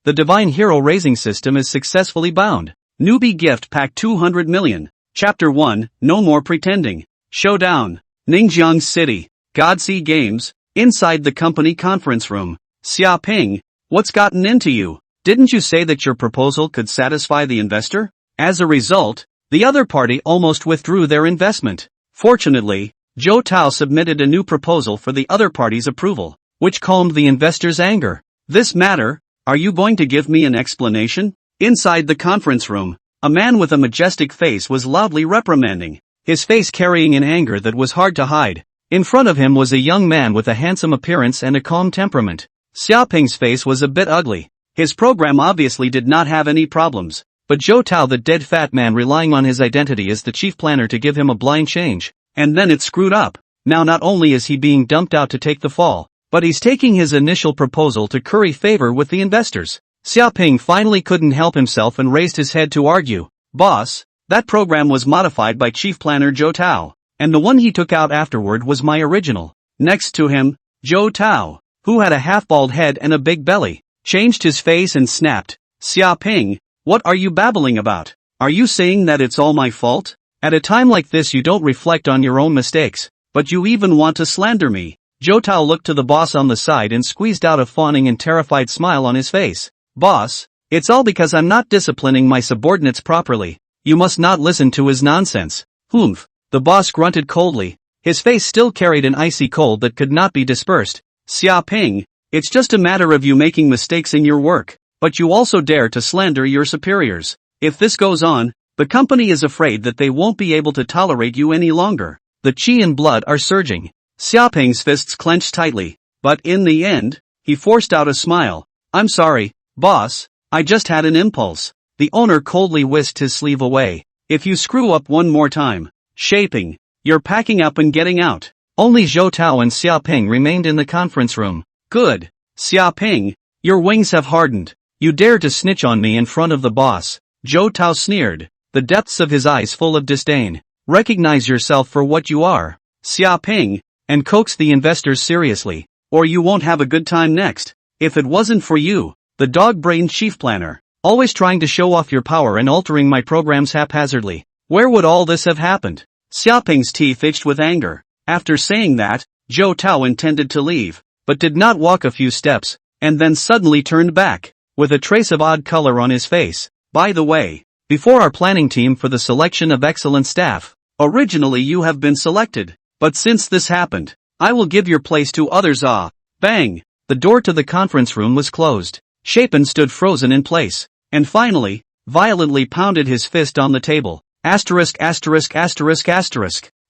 The Divine Hero Raising System is successfully bound. Newbie Gift Pack 200 million. Chapter 1, No More Pretending. Showdown. Ningjiang City. Godsea Games. Inside the company conference room. Xia Ping, what's gotten into you? Didn't you say that your proposal could satisfy the investor? As a result, the other party almost withdrew their investment. Fortunately, Zhou Tao submitted a new proposal for the other party's approval, which calmed the investor's anger. This matter, are you going to give me an explanation? Inside the conference room, a man with a majestic face was loudly reprimanding, his face carrying an anger that was hard to hide. In front of him was a young man with a handsome appearance and a calm temperament. Xiaoping's face was a bit ugly. His program obviously did not have any problems, but Zhou Tao, the dead fat man, relying on his identity as the chief planner to give him a blind change, and then it screwed up. Now not only is he being dumped out to take the fall, but he's taking his initial proposal to curry favor with the investors. Xiaoping finally couldn't help himself and raised his head to argue. Boss, that program was modified by Chief Planner Zhou Tao, and the one he took out afterward was my original. Next to him, Zhou Tao, who had a half-bald head and a big belly, changed his face and snapped, Xiaoping, what are you babbling about? Are you saying that it's all my fault? At a time like this you don't reflect on your own mistakes, but you even want to slander me. Zhou Tao looked to the boss on the side and squeezed out a fawning and terrified smile on his face. Boss, it's all because I'm not disciplining my subordinates properly. You must not listen to his nonsense. Humph. The boss grunted coldly. His face still carried an icy cold that could not be dispersed. Xiaoping, it's just a matter of you making mistakes in your work, but you also dare to slander your superiors. If this goes on, the company is afraid that they won't be able to tolerate you any longer. The qi and blood are surging. Xiaoping's fists clenched tightly, but in the end, he forced out a smile. I'm sorry, boss, I just had an impulse. The owner coldly whisked his sleeve away. If you screw up one more time, Shaping, you're packing up and getting out. Only Zhou Tao and Xiaoping remained in the conference room. Good. Xiaoping, your wings have hardened. You dare to snitch on me in front of the boss. Zhou Tao sneered, the depths of his eyes full of disdain. Recognize yourself for what you are, Xiaoping, and coax the investors seriously, or you won't have a good time next. If it wasn't for you, the dog-brained chief planner, always trying to show off your power and altering my programs haphazardly, where would all this have happened? Xiaoping's teeth itched with anger. After saying that, Zhou Tao intended to leave, but did not walk a few steps, and then suddenly turned back, with a trace of odd color on his face. By the way, before our planning team for the selection of excellent staff, originally you have been selected, but since this happened, I will give your place to others. Bang! The door to the conference room was closed. Shapin stood frozen in place, and finally, violently pounded his fist on the table. Asterisk.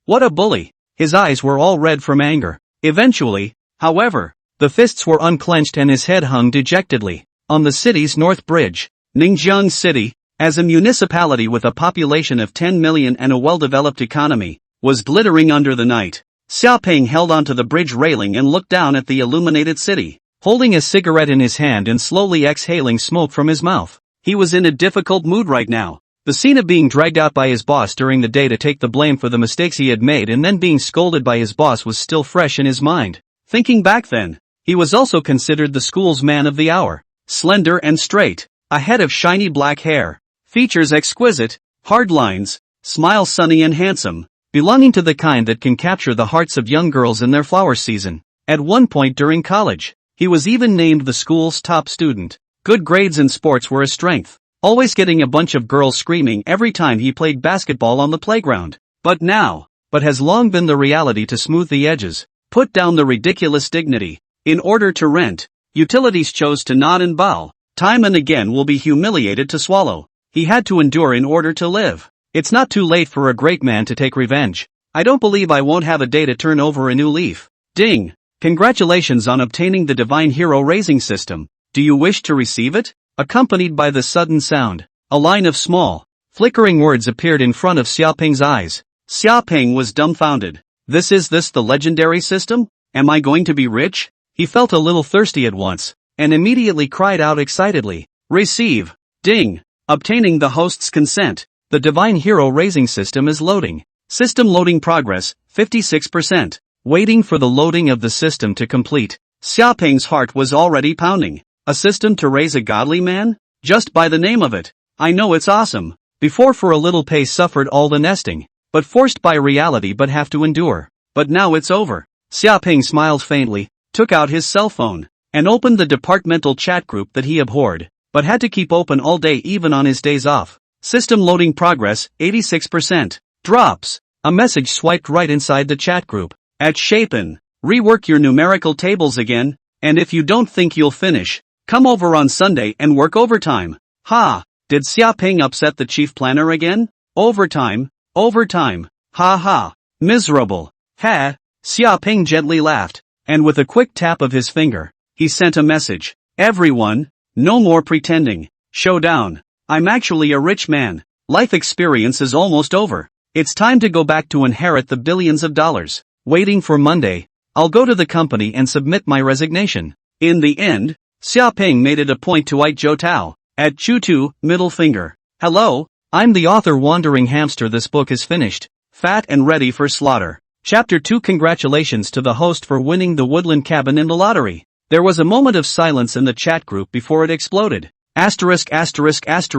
What a bully! His eyes were all red from anger. Eventually, however, the fists were unclenched and his head hung dejectedly. On the city's north bridge, Ningjiang City, as a municipality with a population of 10 million and a well-developed economy, was glittering under the night. Xiaoping held onto the bridge railing and looked down at the illuminated city, holding a cigarette in his hand and slowly exhaling smoke from his mouth. He was in a difficult mood right now. The scene of being dragged out by his boss during the day to take the blame for the mistakes he had made and then being scolded by his boss was still fresh in his mind. Thinking back then, he was also considered the school's man of the hour. Slender and straight, a head of shiny black hair, features exquisite, hard lines, smile sunny and handsome, belonging to the kind that can capture the hearts of young girls in their flower season. At one point during college, he was even named the school's top student. Good grades in sports were a strength, always getting a bunch of girls screaming every time he played basketball on the playground. But has long been the reality to smooth the edges, put down the ridiculous dignity. In order to rent, utilities chose to nod and bow. Time and again will be humiliated to swallow. He had to endure in order to live. It's not too late for a great man to take revenge. I don't believe I won't have a day to turn over a new leaf. Ding! Congratulations on obtaining the Divine Hero Raising System. Do you wish to receive it? Accompanied by the sudden sound, a line of small, flickering words appeared in front of Xiaoping's eyes. Xiaoping was dumbfounded. This the legendary system? Am I going to be rich? He felt a little thirsty at once, and immediately cried out excitedly. Receive! Ding! Obtaining the host's consent. The Divine Hero Raising System is loading. System loading progress, 56%. Waiting for the loading of the system to complete. Xiaoping's heart was already pounding. A system to raise a godly man? Just by the name of it, I know it's awesome. Before for a little pay suffered all the nesting, but forced by reality but have to endure. But now it's over. Xiaoping smiled faintly, took out his cell phone, and opened the departmental chat group that he abhorred, but had to keep open all day even on his days off. System loading progress, 86%. Drops. A message swiped right inside the chat group. At Shapen, rework your numerical tables again, and if you don't think you'll finish, come over on Sunday and work overtime. Ha! Did Xiaoping upset the chief planner again? Overtime. Ha ha. Miserable. Ha! Xiaoping gently laughed, and with a quick tap of his finger, he sent a message. Everyone, no more pretending. Showdown. I'm actually a rich man. Life experience is almost over. It's time to go back to inherit the billions of dollars. Waiting for Monday, I'll go to the company and submit my resignation. In the end, Xiaoping made it a point to Zhou Tao, at Chutu, middle finger. Hello, I'm the author Wandering Hamster. This book is finished, fat and ready for slaughter. Chapter 2. Congratulations to the host for winning the woodland cabin in the lottery. There was a moment of silence in the chat group before it exploded. Xiaoping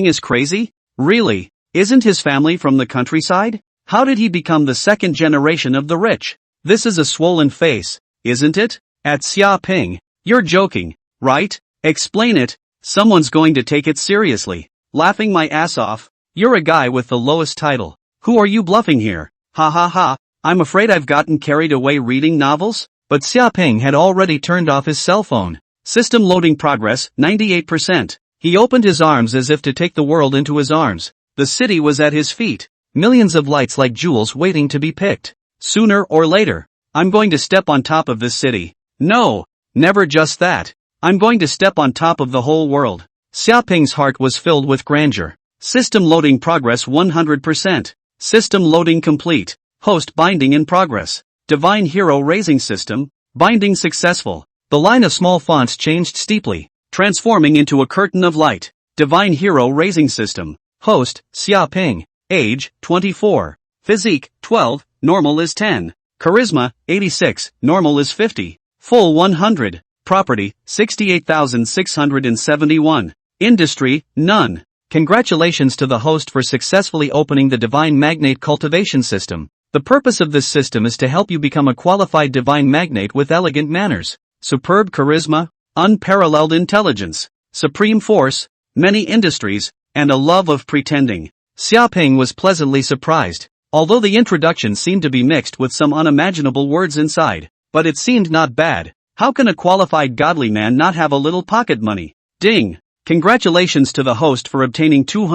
is crazy? Really? Isn't his family from the countryside? How did he become the second generation of the rich? This is a swollen face, isn't it? At Xiaoping, you're joking, right? Explain it, someone's going to take it seriously. Laughing my ass off. You're a guy with the lowest title. Who are you bluffing here? Ha ha ha, I'm afraid I've gotten carried away reading novels? But Xiaoping had already turned off his cell phone. System loading progress, 98%. He opened his arms as if to take the world into his arms. The city was at his feet. Millions of lights like jewels waiting to be picked. Sooner or later, I'm going to step on top of this city. No, never just that. I'm going to step on top of the whole world. Xiaoping's heart was filled with grandeur. System loading progress 100%. System loading complete. Host binding in progress. Divine Hero raising system, binding successful. The line of small fonts changed steeply, transforming into a curtain of light. Divine Hero raising system. Host, Xiaoping. Age, 24. Physique, 12, normal is 10. Charisma, 86, normal is 50. Full 100. Property, 68,671. Industry, none. Congratulations to the host for successfully opening the Divine Magnate cultivation system. The purpose of this system is to help you become a qualified divine magnate with elegant manners, superb charisma, unparalleled intelligence, supreme force, many industries, and a love of pretending. Xiaoping was pleasantly surprised, although the introduction seemed to be mixed with some unimaginable words inside, but it seemed not bad. How can a qualified godly man not have a little pocket money? Ding! Congratulations to the host for obtaining 3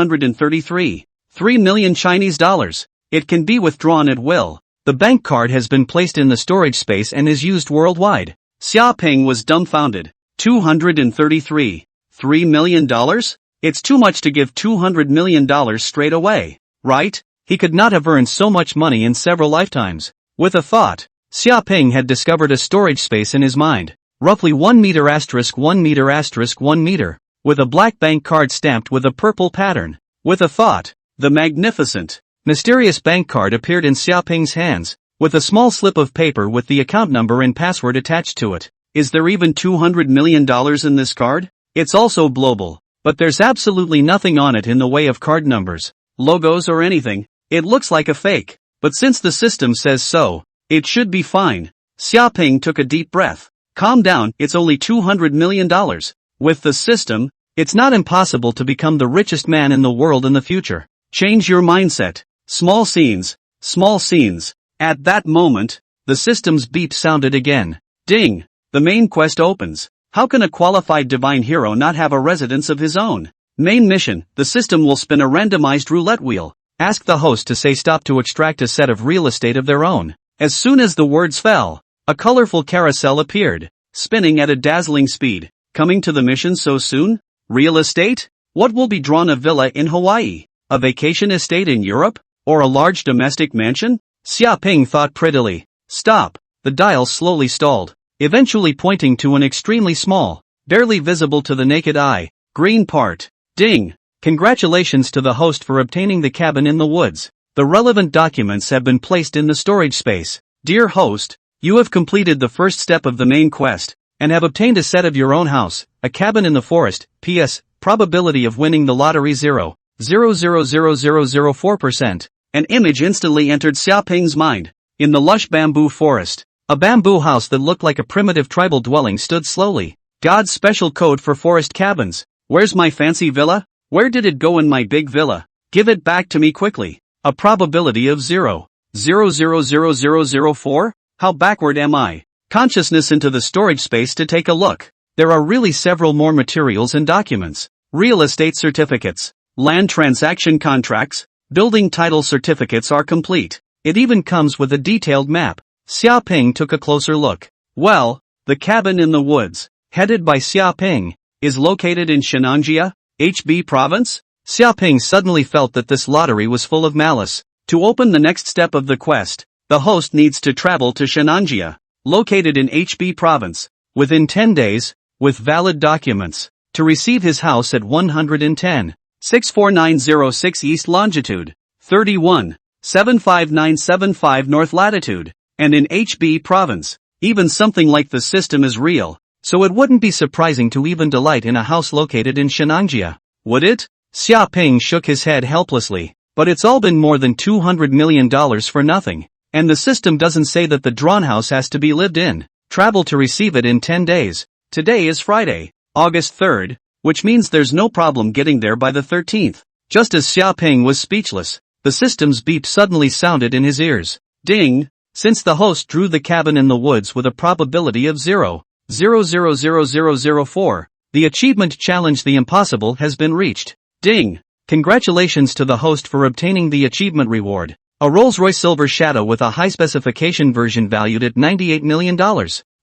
million Chinese dollars. It can be withdrawn at will. The bank card has been placed in the storage space and is used worldwide. Xiaoping was dumbfounded. 233. $3 million? It's too much to give $200 million straight away, right? He could not have earned so much money in several lifetimes. With a thought, Xiaoping had discovered a storage space in his mind. Roughly 1 meter * 1 meter * 1 meter, with a black bank card stamped with a purple pattern. With a thought, the magnificent, mysterious bank card appeared in Xiaoping's hands, with a small slip of paper with the account number and password attached to it. Is there even $200 million in this card? It's also global, but there's absolutely nothing on it in the way of card numbers, logos or anything. It looks like a fake, but since the system says so, it should be fine. Xiaoping took a deep breath. Calm down, it's only $200 million. With the system, it's not impossible to become the richest man in the world in the future. Change your mindset. Small scenes. Small scenes. At that moment, the system's beep sounded again. Ding! The main quest opens. How can a qualified divine hero not have a residence of his own? Main mission, the system will spin a randomized roulette wheel. Ask the host to say stop to extract a set of real estate of their own. As soon as the words fell, a colorful carousel appeared, spinning at a dazzling speed. Coming to the mission so soon? Real estate? What will be drawn? A villa in Hawaii? A vacation estate in Europe? Or a large domestic mansion? Xiaoping thought prettily. Stop. The dial slowly stalled, eventually pointing to an extremely small, barely visible to the naked eye, green part. Ding! Congratulations to the host for obtaining the cabin in the woods. The relevant documents have been placed in the storage space. Dear host, you have completed the first step of the main quest. and have obtained a set of your own house, a cabin in the forest. P.S. Probability of winning the lottery 0.00004%. An image instantly entered Xiaoping's mind. In the lush bamboo forest, a bamboo house that looked like a primitive tribal dwelling stood slowly. God's special code for forest cabins. Where's my fancy villa? Where did it go in my big villa? Give it back to me quickly. A probability of 0.00004? How backward am I? Consciousness into the storage space to take a look. There are really several more materials and documents. Real estate certificates, land transaction contracts, building title certificates are complete. It even comes with a detailed map. Xiaoping took a closer look. Well, the cabin in the woods, headed by Xiaoping, is located in Shenanjia, HB province? Xiaoping suddenly felt that this lottery was full of malice. To open the next step of the quest, the host needs to travel to Shenanjia, located in HB province, within 10 days, with valid documents, to receive his house at 110,64906 East longitude, 31,75975 North latitude, and in HB province. Even something like the system is real, so it wouldn't be surprising to even delight in a house located in Shenanjia, would it? Xiaoping shook his head helplessly. But it's all been more than $200 million for nothing. And the system doesn't say that the drawn house has to be lived in. Travel to receive it in 10 days. Today is Friday, August 3rd, which means there's no problem getting there by the 13th. Just as Xiaoping was speechless, the system's beep suddenly sounded in his ears. Ding! Since the host drew the cabin in the woods with a probability of 0.00004, the achievement challenge the impossible has been reached. Ding! Congratulations to the host for obtaining the achievement reward. A Rolls-Royce Silver Shadow with a high-specification version valued at $98 million.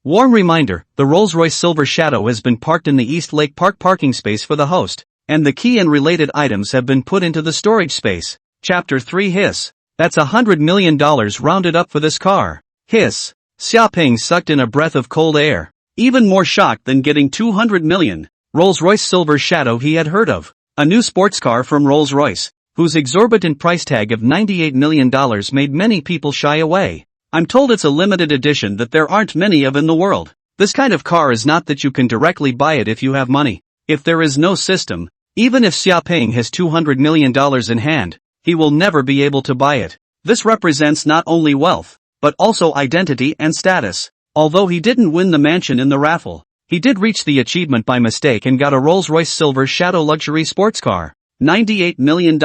Warm reminder, the Rolls-Royce Silver Shadow has been parked in the East Lake Park parking space for the host, and the key and related items have been put into the storage space. Chapter 3 Hiss. That's $100 million rounded up for this car. Hiss. Xiaoping sucked in a breath of cold air. Even more shocked than getting $200 million. Rolls-Royce Silver Shadow he had heard of. A new sports car from Rolls-Royce, whose exorbitant price tag of $98 million made many people shy away. I'm told it's a limited edition that there aren't many of in the world. This kind of car is not that you can directly buy it if you have money. If there is no system, even if Xiaoping has $200 million in hand, he will never be able to buy it. This represents not only wealth, but also identity and status. Although he didn't win the mansion in the raffle, he did reach the achievement by mistake and got a Rolls-Royce Silver Shadow luxury sports car. $98 million.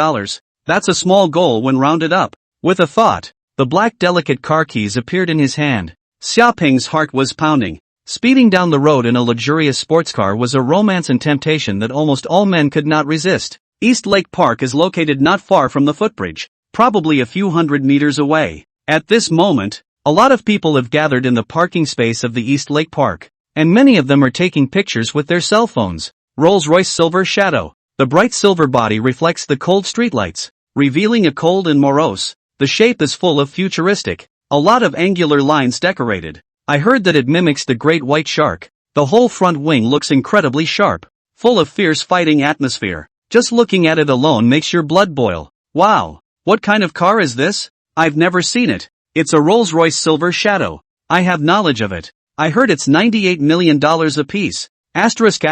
That's a small goal when rounded up. With a thought, the black delicate car keys appeared in his hand. Xiaoping's heart was pounding. Speeding down the road in a luxurious sports car was a romance and temptation that almost all men could not resist. East Lake Park is located not far from the footbridge, probably a few hundred meters away. At this moment, a lot of people have gathered in the parking space of the East Lake Park, and many of them are taking pictures with their cell phones. Rolls-Royce Silver Shadow. The bright silver body reflects the cold streetlights, revealing a cold and morose. The shape is full of futuristic. A lot of angular lines decorated. I heard that it mimics the great white shark. The whole front wing looks incredibly sharp, full of fierce fighting atmosphere. Just looking at it alone makes your blood boil. Wow! What kind of car is this? I've never seen it. It's a Rolls-Royce Silver Shadow. I have knowledge of it. I heard it's $98 million a piece. Asterisk.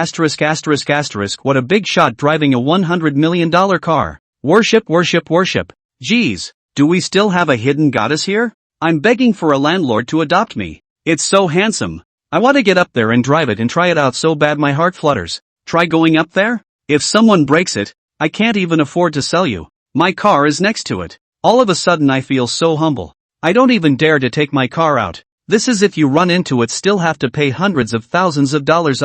What a big shot driving a $100 million car. Worship. Geez, do we still have a hidden goddess here? I'm begging for a landlord to adopt me. It's so handsome. I want to get up there and drive it and try it out so bad my heart flutters. Try going up there? If someone breaks it, I can't even afford to sell you. My car is next to it. All of a sudden I feel so humble. I don't even dare to take my car out. This is if you run into it still have to pay hundreds of thousands of dollars.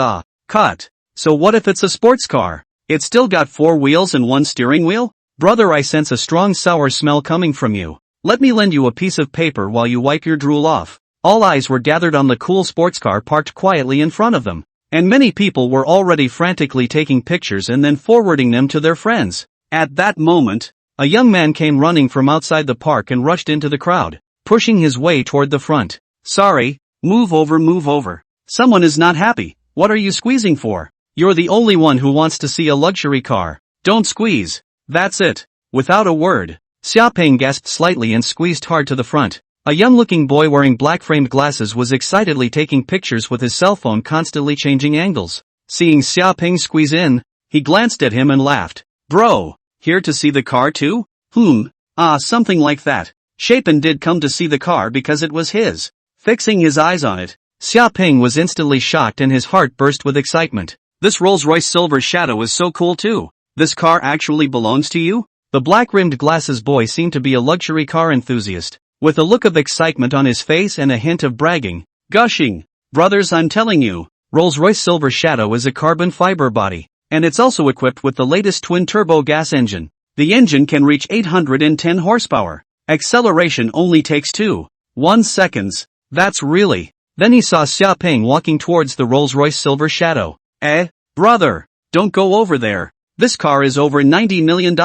Cut. So what if it's a sports car? It's still got 4 wheels and 1 steering wheel? Brother, I sense a strong sour smell coming from you. Let me lend you a piece of paper while you wipe your drool off. All eyes were gathered on the cool sports car parked quietly in front of them, and many people were already frantically taking pictures and then forwarding them to their friends. At that moment, a young man came running from outside the park and rushed into the crowd, pushing his way toward the front. Sorry, move over. Someone is not happy. What are you squeezing for? You're the only one who wants to see a luxury car. Don't squeeze. That's it. Without a word, Xiaoping gasped slightly and squeezed hard to the front. A young-looking boy wearing black-framed glasses was excitedly taking pictures with his cell phone, constantly changing angles. Seeing Xiaoping squeeze in, he glanced at him and laughed. Bro, here to see the car too? Something like that. Shapen did come to see the car because it was his. Fixing his eyes on it, Xiaoping was instantly shocked and his heart burst with excitement. This Rolls-Royce Silver Shadow is so cool too. This car actually belongs to you? The black-rimmed glasses boy seemed to be a luxury car enthusiast, with a look of excitement on his face and a hint of bragging. Gushing. Brothers, I'm telling you, Rolls-Royce Silver Shadow is a carbon fiber body, and it's also equipped with the latest twin-turbo gas engine. The engine can reach 810 horsepower. Acceleration only takes 2.1 seconds. That's really. Then he saw Xiaoping walking towards the Rolls-Royce Silver Shadow. Brother, don't go over there. This car is over $90 million.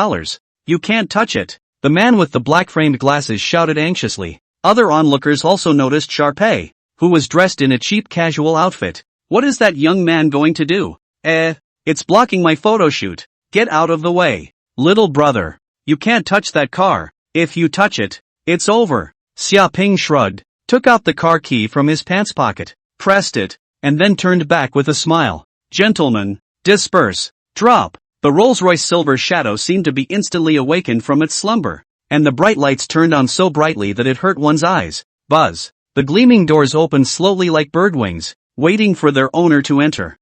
You can't touch it. The man with the black-framed glasses shouted anxiously. Other onlookers also noticed Sharpay, who was dressed in a cheap casual outfit. What is that young man going to do? It's blocking my photo shoot. Get out of the way. Little brother, you can't touch that car. If you touch it, it's over. Xiaoping shrugged, took out the car key from his pants pocket, pressed it, and then turned back with a smile. Gentlemen, disperse. Drop. The Rolls-Royce Silver Shadow seemed to be instantly awakened from its slumber, and the bright lights turned on so brightly that it hurt one's eyes. Buzz. The gleaming doors opened slowly like bird wings, waiting for their owner to enter.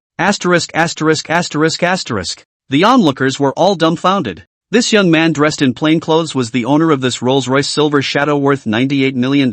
The onlookers were all dumbfounded. This young man dressed in plain clothes was the owner of this Rolls-Royce Silver Shadow worth $98 million?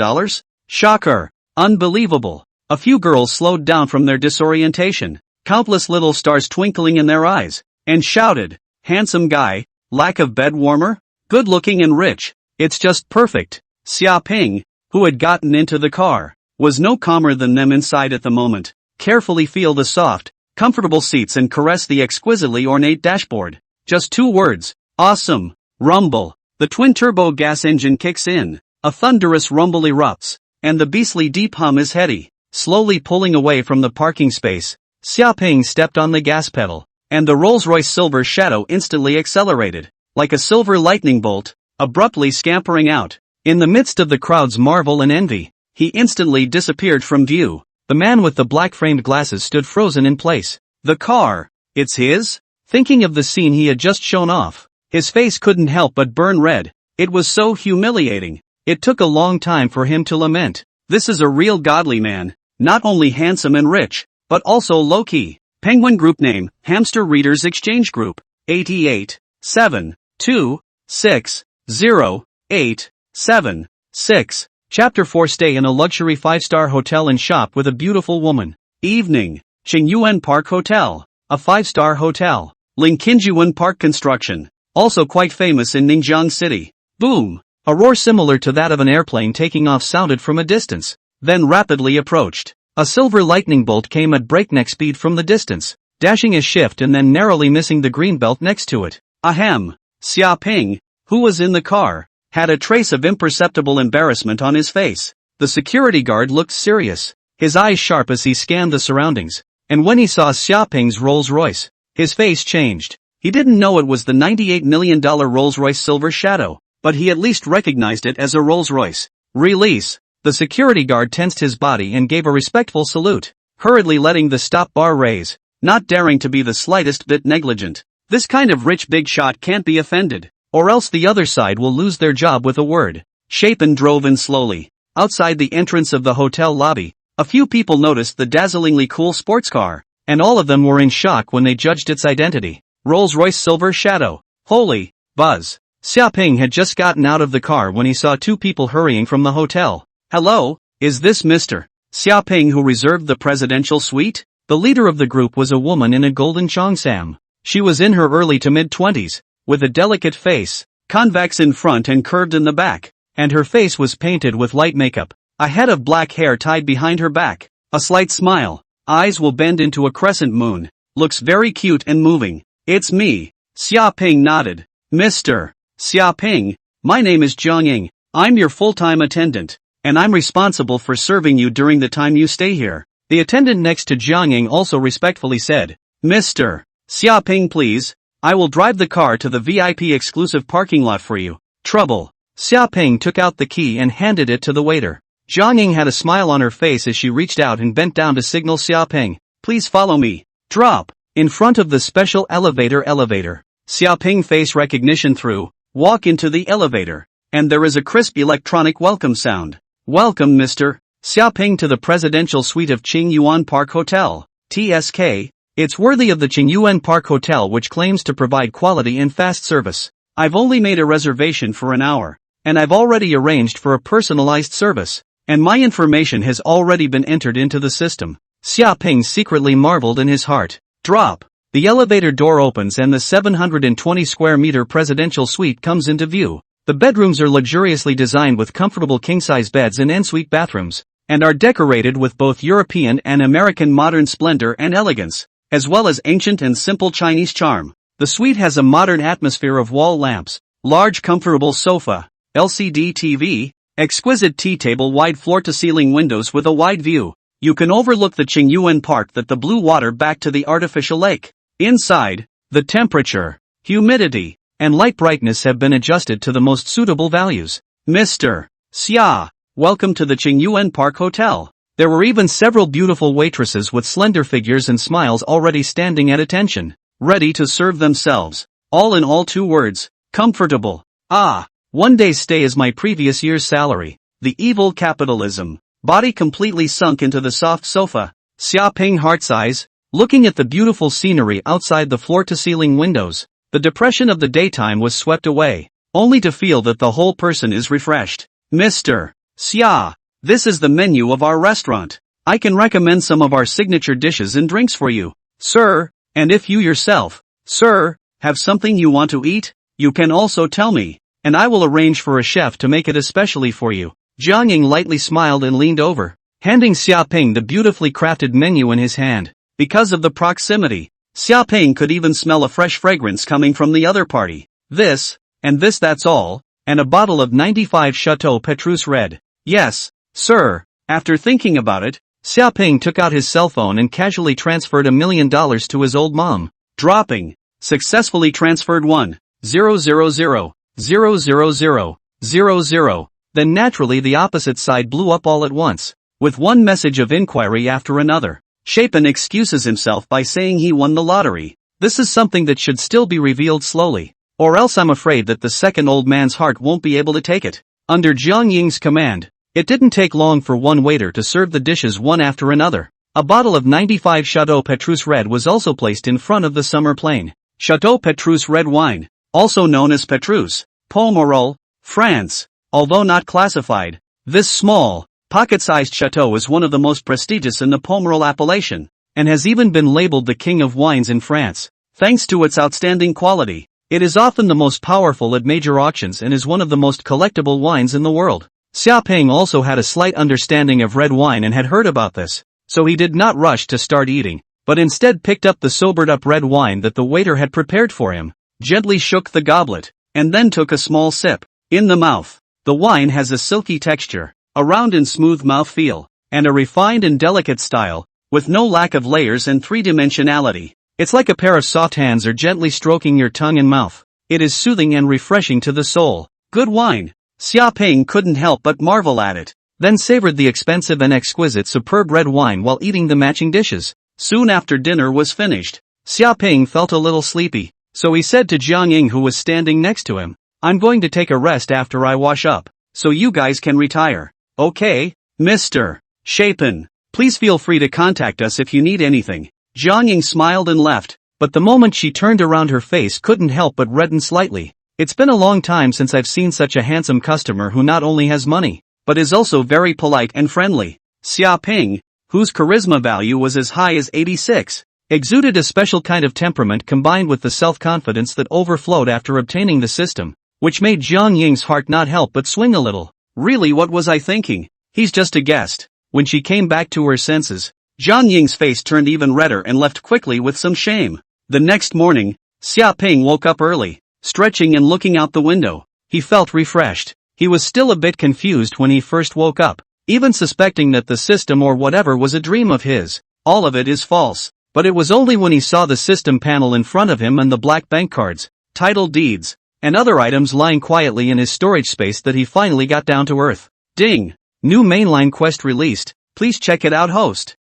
Shocker. Unbelievable. A few girls slowed down from their disorientation, countless little stars twinkling in their eyes, and shouted, handsome guy, lack of bed warmer? Good looking and rich. It's just perfect. Xiaoping, who had gotten into the car, was no calmer than them inside at the moment. Carefully feel the soft, comfortable seats and caress the exquisitely ornate dashboard. Just 2 words. Awesome. Rumble. The twin-turbo gas engine kicks in. A thunderous rumble erupts, and the beastly deep hum is heady. Slowly pulling away from the parking space, Xiaoping stepped on the gas pedal, and the Rolls-Royce Silver Shadow instantly accelerated, like a silver lightning bolt, abruptly scampering out. In the midst of the crowd's marvel and envy, he instantly disappeared from view. The man with the black-framed glasses stood frozen in place. The car. It's his? Thinking of the scene he had just shown off, his face couldn't help but burn red. It was so humiliating. It took a long time for him to lament. This is a real godly man, not only handsome and rich, but also low-key. Penguin Group name, Hamster Readers Exchange Group, 8872608776. Chapter 4. Stay in a luxury 5-star hotel and shop with a beautiful woman. Evening. Qingyuan Park Hotel, a 5-star hotel. Lingqingyuan Park construction, also quite famous in Ningjiang City. Boom! A roar similar to that of an airplane taking off sounded from a distance, then rapidly approached. A silver lightning bolt came at breakneck speed from the distance, dashing a shift and then narrowly missing the green belt next to it. Ahem! Xiaoping, who was in the car, had a trace of imperceptible embarrassment on his face. The security guard looked serious, his eyes sharp as he scanned the surroundings, and when he saw Xiaoping's Rolls-Royce, his face changed. He didn't know it was the $98 million Rolls-Royce Silver Shadow, but he at least recognized it as a Rolls-Royce. Release. The security guard tensed his body and gave a respectful salute, hurriedly letting the stop bar raise, not daring to be the slightest bit negligent. This kind of rich big shot can't be offended, or else the other side will lose their job with a word. Shapen drove in slowly. Outside the entrance of the hotel lobby, a few people noticed the dazzlingly cool sports car, and all of them were in shock when they judged its identity. Rolls-Royce Silver Shadow. Holy buzz. Xiaoping had just gotten out of the car when he saw 2 people hurrying from the hotel. Hello, is this Mr. Xiaoping who reserved the presidential suite? The leader of the group was a woman in a golden cheongsam. She was in her early to mid-20s, with a delicate face, convex in front and curved in the back, and her face was painted with light makeup. A head of black hair tied behind her back, a slight smile, eyes will bend into a crescent moon, looks very cute and moving. It's me. Xiaoping nodded. Mr. Xiaoping, my name is Zhang Ying. I'm your full-time attendant, and I'm responsible for serving you during the time you stay here. The attendant next to Zhang Ying also respectfully said, Mr. Xiaoping, please, I will drive the car to the VIP exclusive parking lot for you. Trouble. Xiaoping took out the key and handed it to the waiter. Jiang Ying had a smile on her face as she reached out and bent down to signal Xiaoping. Please follow me. Drop. In front of the special elevator. Xiaoping face recognition through. Walk into the elevator. And there is a crisp electronic welcome sound. Welcome Mr. Xiaoping to the presidential suite of Qingyuan Park Hotel. TSK. It's worthy of the Qingyuan Park Hotel, which claims to provide quality and fast service. I've only made a reservation for an hour. And I've already arranged for a personalized service. And my information has already been entered into the system. Xiaoping secretly marveled in his heart. Drop. The elevator door opens and the 720 square meter presidential suite comes into view. The bedrooms are luxuriously designed with comfortable king-size beds and ensuite bathrooms, and are decorated with both European and American modern splendor and elegance, as well as ancient and simple Chinese charm. The suite has a modern atmosphere of wall lamps, large comfortable sofa, LCD TV, exquisite tea table, wide floor-to-ceiling windows with a wide view. You can overlook the Qingyuan Park, that the blue water back to the artificial lake. Inside, the temperature, humidity, and light brightness have been adjusted to the most suitable values. Mr. Xia, welcome to the Qingyuan Park Hotel. There were even several beautiful waitresses with slender figures and smiles already standing at attention, ready to serve themselves. All in all, 2 words, comfortable. Ah, 1 day's stay is my previous year's salary. The evil capitalism. Body completely sunk into the soft sofa. Xiaoping heart's eyes, looking at the beautiful scenery outside the floor-to-ceiling windows. The depression of the daytime was swept away, only to feel that the whole person is refreshed. Mr. Xia, this is the menu of our restaurant. I can recommend some of our signature dishes and drinks for you, sir, and if you yourself, sir, have something you want to eat, you can also tell me, and I will arrange for a chef to make it especially for you. Jiang Ying lightly smiled and leaned over, handing Xiaoping the beautifully crafted menu in his hand. Because of the proximity, Xiaoping could even smell a fresh fragrance coming from the other party. This, that's all, and a bottle of 95 Chateau Petrus Red. Yes, sir. After thinking about it, Xiaoping took out his cell phone and casually transferred $1 million to his old mom. Dropping. Successfully transferred 1,000,000,000. Then naturally the opposite side blew up all at once, with one message of inquiry after another. Chapin excuses himself by saying he won the lottery. This is something that should still be revealed slowly, or else I'm afraid that the second old man's heart won't be able to take it. Under Jiang Ying's command, it didn't take long for one waiter to serve the dishes one after another. A bottle of 95 Chateau Petrus Red was also placed in front of the summer plane. Chateau Petrus Red wine, also known as Petrus, Pomerol, France. Although not classified, this small, pocket-sized chateau is one of the most prestigious in the Pomerol appellation, and has even been labeled the king of wines in France. Thanks to its outstanding quality, it is often the most powerful at major auctions and is one of the most collectible wines in the world. Xiaoping also had a slight understanding of red wine and had heard about this, so he did not rush to start eating, but instead picked up the sobered-up red wine that the waiter had prepared for him, gently shook the goblet, and then took a small sip. In the mouth, the wine has a silky texture, a round and smooth mouthfeel, and a refined and delicate style, with no lack of layers and three-dimensionality. It's like a pair of soft hands are gently stroking your tongue and mouth. It is soothing and refreshing to the soul. Good wine. Xiaoping couldn't help but marvel at it, then savored the expensive and exquisite superb red wine while eating the matching dishes. Soon after dinner was finished, Xiaoping felt a little sleepy, so he said to Jiang Ying, who was standing next to him, "I'm going to take a rest after I wash up, so you guys can retire." "Okay, Mr. Chapin. Please feel free to contact us if you need anything." Jiang Ying smiled and left, but the moment she turned around her face couldn't help but redden slightly. It's been a long time since I've seen such a handsome customer who not only has money, but is also very polite and friendly. Xiaoping, whose charisma value was as high as 86, exuded a special kind of temperament combined with the self-confidence that overflowed after obtaining the system, which made Jiang Ying's heart not help but swing a little. Really, what was I thinking? He's just a guest. When she came back to her senses, Jiang Ying's face turned even redder and left quickly with some shame. The next morning, Xiaoping woke up early, stretching and looking out the window. He felt refreshed. He was still a bit confused when he first woke up, even suspecting that the system or whatever was a dream of his. All of it is false. But it was only when he saw the system panel in front of him and the black bank cards, title deeds, and other items lying quietly in his storage space that he finally got down to earth. Ding! New mainline quest released. Please check it out, host.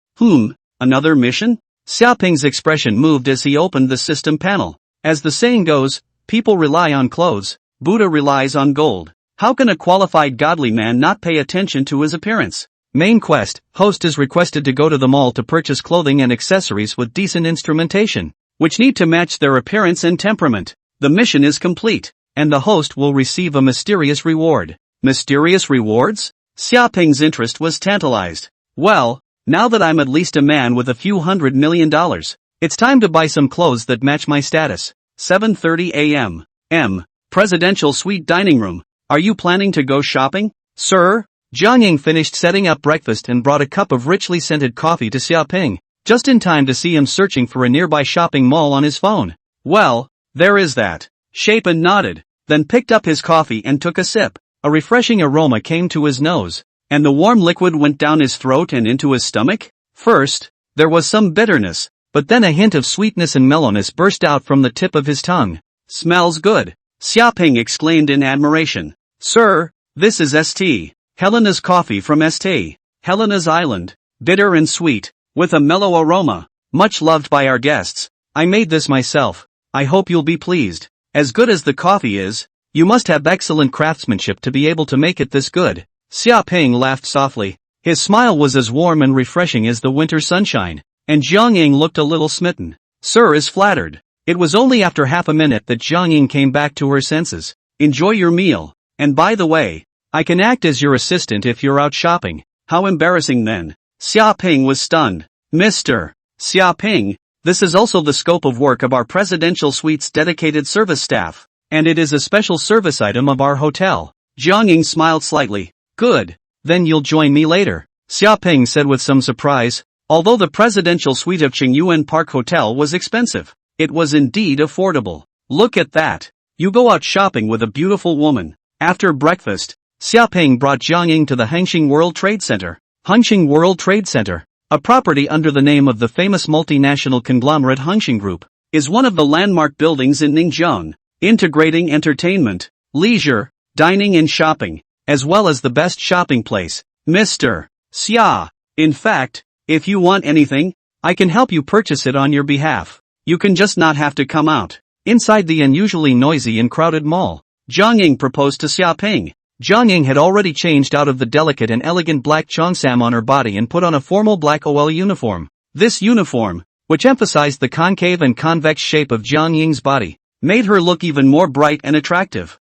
Another mission? Xiaoping's expression moved as he opened the system panel. As the saying goes, people rely on clothes, Buddha relies on gold. How can a qualified godly man not pay attention to his appearance? Main quest, host is requested to go to the mall to purchase clothing and accessories with decent instrumentation, which need to match their appearance and temperament. The mission is complete, and the host will receive a mysterious reward. Mysterious rewards? Xiaoping's interest was tantalized. Well, now that I'm at least a man with a few $100 million, it's time to buy some clothes that match my status. 7:30 a.m. Presidential Suite Dining Room. Are you planning to go shopping, sir? Jiang Ying finished setting up breakfast and brought a cup of richly scented coffee to Xiaoping, just in time to see him searching for a nearby shopping mall on his phone. Well, there is that. Shapen nodded, then picked up his coffee and took a sip. A refreshing aroma came to his nose, and the warm liquid went down his throat and into his stomach. First, there was some bitterness, but then a hint of sweetness and mellowness burst out from the tip of his tongue. Smells good, Xiaoping exclaimed in admiration. Sir, this is St. Helena's coffee from St. Helena's Island, bitter and sweet, with a mellow aroma, much loved by our guests. I made this myself. I hope you'll be pleased. As good as the coffee is, you must have excellent craftsmanship to be able to make it this good. Xiaoping laughed softly. His smile was as warm and refreshing as the winter sunshine, and Jiang Ying looked a little smitten. Sir is flattered. It was only after half a minute that Jiang Ying came back to her senses. Enjoy your meal. And by the way, I can act as your assistant if you're out shopping. How embarrassing then. Xiaoping was stunned. Mr. Xiaoping, this is also the scope of work of our presidential suite's dedicated service staff, and it is a special service item of our hotel. Jiang Ying smiled slightly. Good. Then you'll join me later, Xiaoping said with some surprise. Although the presidential suite of Qingyuan Park Hotel was expensive, it was indeed affordable. Look at that. You go out shopping with a beautiful woman. After breakfast, Xiaoping brought Jiang Ying to the Hangxing World Trade Center. Hangxing World Trade Center, a property under the name of the famous multinational conglomerate Hangxing Group, is one of the landmark buildings in Ningzheng, integrating entertainment, leisure, dining and shopping, as well as the best shopping place. Mr. Xia. In fact, if you want anything, I can help you purchase it on your behalf. You can just not have to come out. Inside the unusually noisy and crowded mall, Jiang Ying proposed to Xiaoping. Jiang Ying had already changed out of the delicate and elegant black cheongsam on her body and put on a formal black OL uniform. This uniform, which emphasized the concave and convex shape of Jiang Ying's body, made her look even more bright and attractive.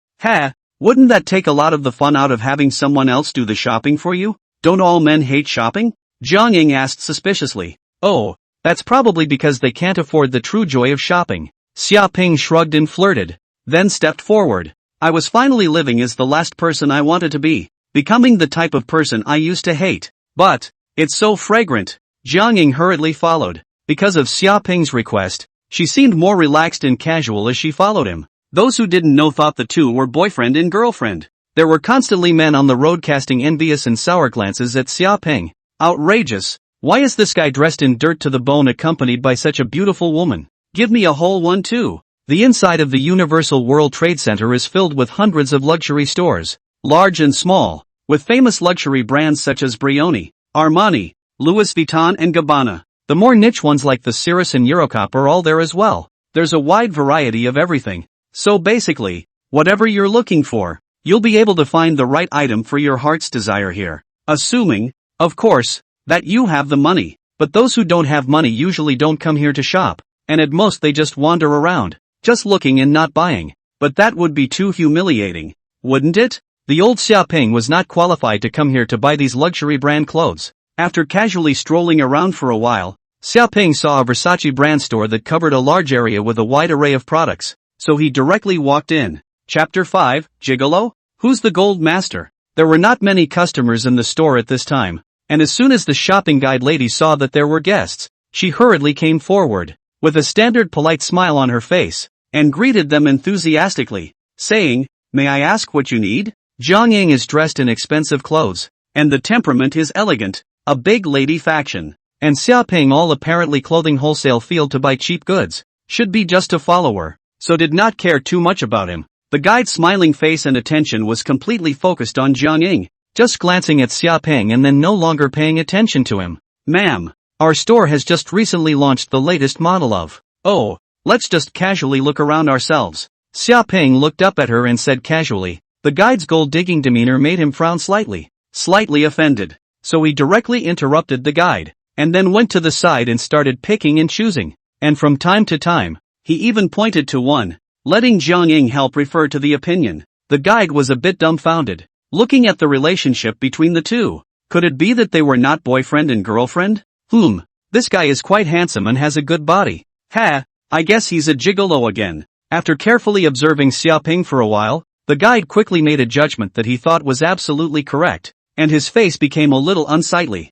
Wouldn't that take a lot of the fun out of having someone else do the shopping for you? Don't all men hate shopping? Jiang Ying asked suspiciously. Oh, that's probably because they can't afford the true joy of shopping. Xiaoping shrugged and flirted, then stepped forward. I was finally living as the last person I wanted to be, becoming the type of person I used to hate. But, it's so fragrant. Jiang Ying hurriedly followed. Because of Xiaoping's request, she seemed more relaxed and casual as she followed him. Those who didn't know thought the two were boyfriend and girlfriend. There were constantly men on the road casting envious and sour glances at Xiaoping. Outrageous. Why is this guy dressed in dirt to the bone accompanied by such a beautiful woman? Give me a whole one too. The inside of the Universal World Trade Center is filled with hundreds of luxury stores, large and small, with famous luxury brands such as Brioni, Armani, Louis Vuitton and Gabbana. The more niche ones like the Cirrus and Eurocop are all there as well. There's a wide variety of everything. So basically, whatever you're looking for, you'll be able to find the right item for your heart's desire here. Assuming, of course, that you have the money. But those who don't have money usually don't come here to shop, and at most they just wander around, just looking and not buying. But that would be too humiliating, wouldn't it? The old Xiaoping was not qualified to come here to buy these luxury brand clothes. After casually strolling around for a while, Xiaoping saw a Versace brand store that covered a large area with a wide array of products, so he directly walked in. Chapter 5, Gigolo? Who's the Gold Master? There were not many customers in the store at this time, and as soon as the shopping guide lady saw that there were guests, she hurriedly came forward, with a standard polite smile on her face, and greeted them enthusiastically, saying, "May I ask what you need?" Jiang Ying is dressed in expensive clothes, and the temperament is elegant, a big lady faction, and Xiaoping, all apparently clothing wholesale field to buy cheap goods, should be just a follower, so did not care too much about him. The guide's smiling face and attention was completely focused on Jiang Ying. just glancing at Xiaoping and then no longer paying attention to him. Ma'am, our store has just recently launched the latest model of. Oh, let's just casually look around ourselves. Xiaoping looked up at her and said casually. The guide's gold-digging demeanor made him frown slightly offended. So he directly interrupted the guide, and then went to the side and started picking and choosing. And from time to time, he even pointed to one, letting Jiang Ying help refer to the opinion. The guide was a bit dumbfounded, looking at the relationship between the two. Could it be that they were not boyfriend and girlfriend? This guy is quite handsome and has a good body. I guess he's a gigolo again. After carefully observing Xiaoping for a while, the guide quickly made a judgment that he thought was absolutely correct, and his face became a little unsightly.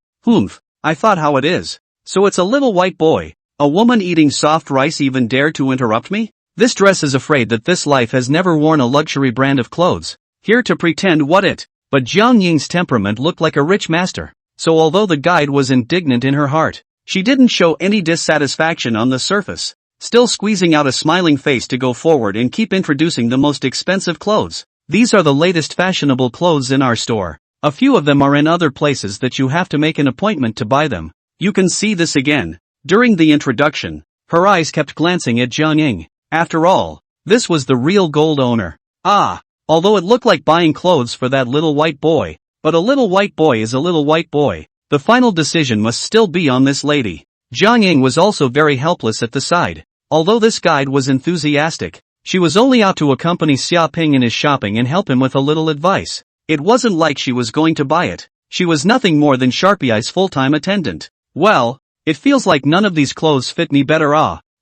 I thought how it is. So it's a little white boy. A woman eating soft rice even dare to interrupt me? This dress is afraid that this life has never worn a luxury brand of clothes. Here to pretend what it. But Jiang Ying's temperament looked like a rich master. So although the guide was indignant in her heart, she didn't show any dissatisfaction on the surface, still squeezing out a smiling face to go forward and keep introducing the most expensive clothes. These are the latest fashionable clothes in our store. A few of them are in other places that you have to make an appointment to buy them. You can see this again. During the introduction, her eyes kept glancing at Jiang Ying. After all, this was the real gold owner. Although it looked like buying clothes for that little white boy, but a little white boy is a little white boy. The final decision must still be on this lady. Jiang Ying was also very helpless at the side. Although this guide was enthusiastic, she was only out to accompany Xiaoping in his shopping and help him with a little advice. It wasn't like she was going to buy it. She was nothing more than Sharpie Eye's full-time attendant. Well, it feels like none of these clothes fit me better.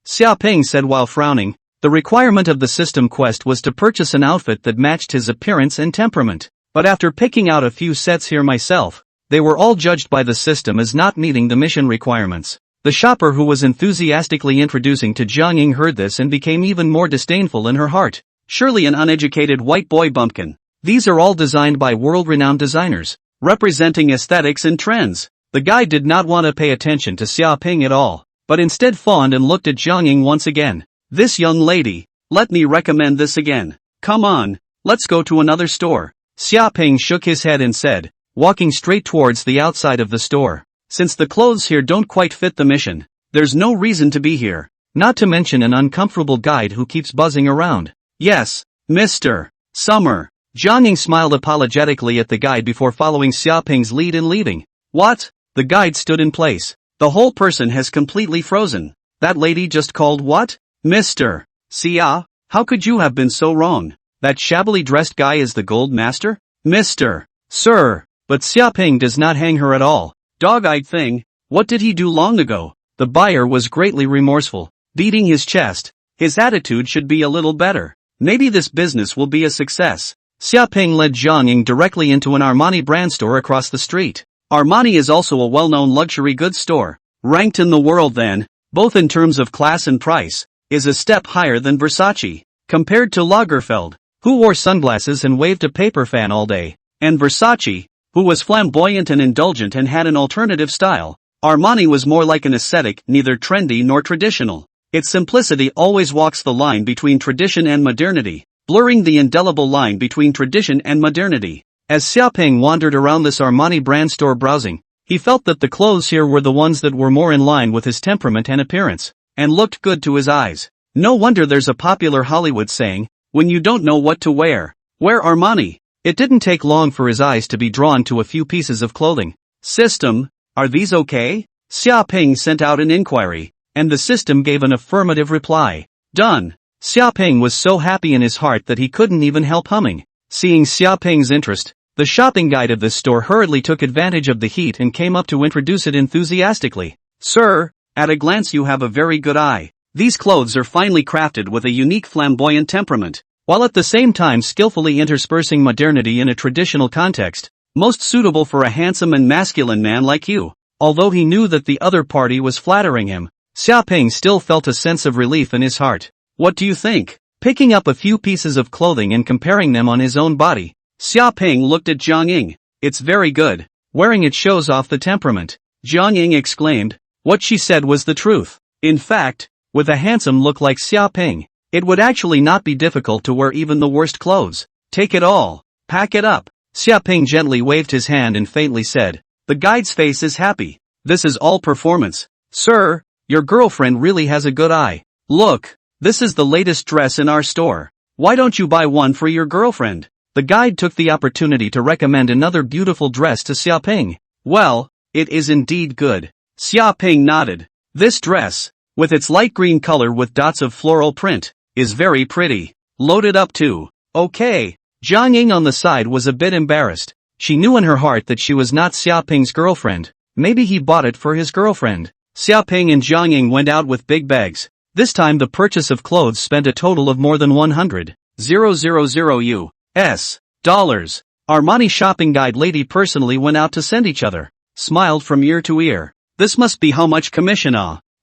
Xiaoping said while frowning. The requirement of the system quest was to purchase an outfit that matched his appearance and temperament. But after picking out a few sets here myself, they were all judged by the system as not meeting the mission requirements. The shopper who was enthusiastically introducing to Jiang Ying heard this and became even more disdainful in her heart. Surely an uneducated white boy bumpkin. These are all designed by world-renowned designers, representing aesthetics and trends. The guy did not want to pay attention to Xiaoping at all, but instead fawned and looked at Jiang Ying once again. This young lady, let me recommend this again. Come on, let's go to another store. Xiaoping shook his head and said, walking straight towards the outside of the store. Since the clothes here don't quite fit the mission, there's no reason to be here. Not to mention an uncomfortable guide who keeps buzzing around. Yes, Mr. Summer. Jiang Ying smiled apologetically at the guide before following Xiaoping's lead and leaving. What? The guide stood in place. The whole person has completely frozen. That lady just called what? Mr. Xia? How could you have been so wrong? That shabbily dressed guy is the gold master? Mr. Sir. But Xiaoping does not hang her at all. Dog-eyed thing. What did he do long ago? The buyer was greatly remorseful, beating his chest. His attitude should be a little better. Maybe this business will be a success. Xiaoping led Jiang Ying directly into an Armani brand store across the street. Armani is also a well-known luxury goods store, ranked in the world then, both in terms of class and price, is a step higher than Versace. Compared to Lagerfeld, who wore sunglasses and waved a paper fan all day, and Versace, who was flamboyant and indulgent and had an alternative style, Armani was more like an ascetic, neither trendy nor traditional. Its simplicity always walks the line between tradition and modernity, blurring the indelible line between tradition and modernity. As Xiaoping wandered around this Armani brand store browsing, he felt that the clothes here were the ones that were more in line with his temperament and appearance, and looked good to his eyes. No wonder there's a popular Hollywood saying, when you don't know what to wear, wear Armani. It didn't take long for his eyes to be drawn to a few pieces of clothing. System, are these okay? Xiaoping sent out an inquiry, and the system gave an affirmative reply. Done. Xiaoping was so happy in his heart that he couldn't even help humming. Seeing Xiaoping's interest, the shopping guide of this store hurriedly took advantage of the heat and came up to introduce it enthusiastically. Sir, at a glance you have a very good eye. These clothes are finely crafted with a unique flamboyant temperament, while at the same time skillfully interspersing modernity in a traditional context, most suitable for a handsome and masculine man like you. Although he knew that the other party was flattering him, Xiaoping still felt a sense of relief in his heart. What do you think? Picking up a few pieces of clothing and comparing them on his own body, Xiaoping looked at Jiang Ying. It's very good. Wearing it shows off the temperament. Jiang Ying exclaimed. What she said was the truth. In fact, with a handsome look like Xiaoping, it would actually not be difficult to wear even the worst clothes. Take it all. Pack it up. Xiaoping gently waved his hand and faintly said. The guide's face is happy. This is all performance. Sir, your girlfriend really has a good eye. Look, this is the latest dress in our store. Why don't you buy one for your girlfriend? The guide took the opportunity to recommend another beautiful dress to Xiaoping. Well, it is indeed good. Xiaoping nodded. This dress, with its light green color with dots of floral print, is very pretty. Loaded up too. Okay. Jiang Ying on the side was a bit embarrassed. She knew in her heart that she was not Xiaoping's girlfriend. Maybe he bought it for his girlfriend. Xiaoping and Jiang Ying went out with big bags. This time the purchase of clothes spent a total of more than 100,000 US dollars. Armani shopping guide lady personally went out to send each other. Smiled from ear to ear. This must be how much commission.